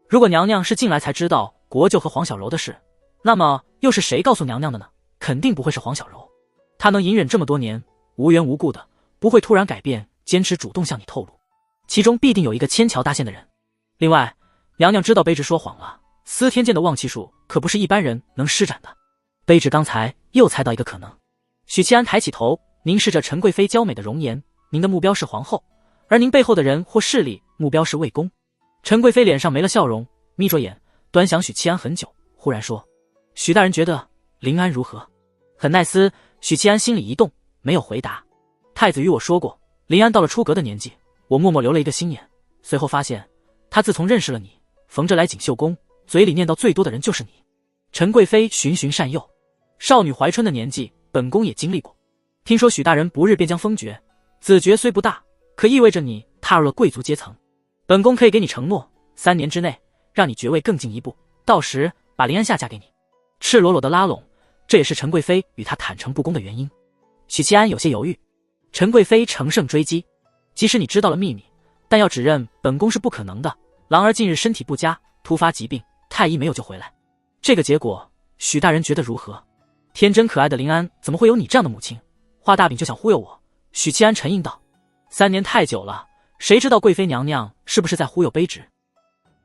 如果娘娘是近来才知道国舅和黄小柔的事，那么又是谁告诉娘娘的呢？肯定不会是黄小柔。她能隐忍这么多年，无缘无故的，不会突然改变，坚持主动向你透露，其中必定有一个牵桥搭线的人。另外，娘娘知道卑职说谎了，司天监的望气术可不是一般人能施展的。卑职刚才又猜到一个可能。”许七安抬起头，凝视着陈贵妃娇美的容颜：“您的目标是皇后，而您背后的人或势力目标是魏公。”陈贵妃脸上没了笑容，眯着眼端详许七安很久，忽然说：“许大人觉得林安如何？”很耐思，许七安心里一动，没有回答。太子与我说过，林安到了出阁的年纪，我默默留了一个心眼。随后发现，他自从认识了你，逢着来锦绣宫，嘴里念叨最多的人就是你。陈贵妃循循善诱，少女怀春的年纪，本宫也经历过。听说许大人不日便将封爵，子爵虽不大，可意味着你踏入了贵族阶层。本宫可以给你承诺，3年之内让你爵位更进一步，到时把林安夏嫁给你。赤裸裸的拉拢，这也是陈贵妃与他坦诚不公的原因。许七安有些犹豫，陈贵妃乘胜追击，即使你知道了秘密，但要指认本宫是不可能的。郎儿近日身体不佳，突发疾病，太医没有救回来。这个结果，许大人觉得如何？天真可爱的林安怎么会有你这样的母亲？画大饼就想忽悠我？许七安沉吟道：3年太久了，谁知道贵妃娘娘是不是在忽悠卑职？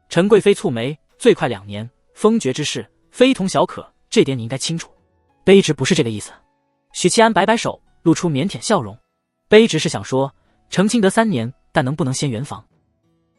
陈贵妃蹙眉，最快2年，封爵之事非同小可，这点你应该清楚。卑职不是这个意思。许七安摆摆手，露出腼腆笑容。卑职是想说，成亲得3年，但能不能先圆房？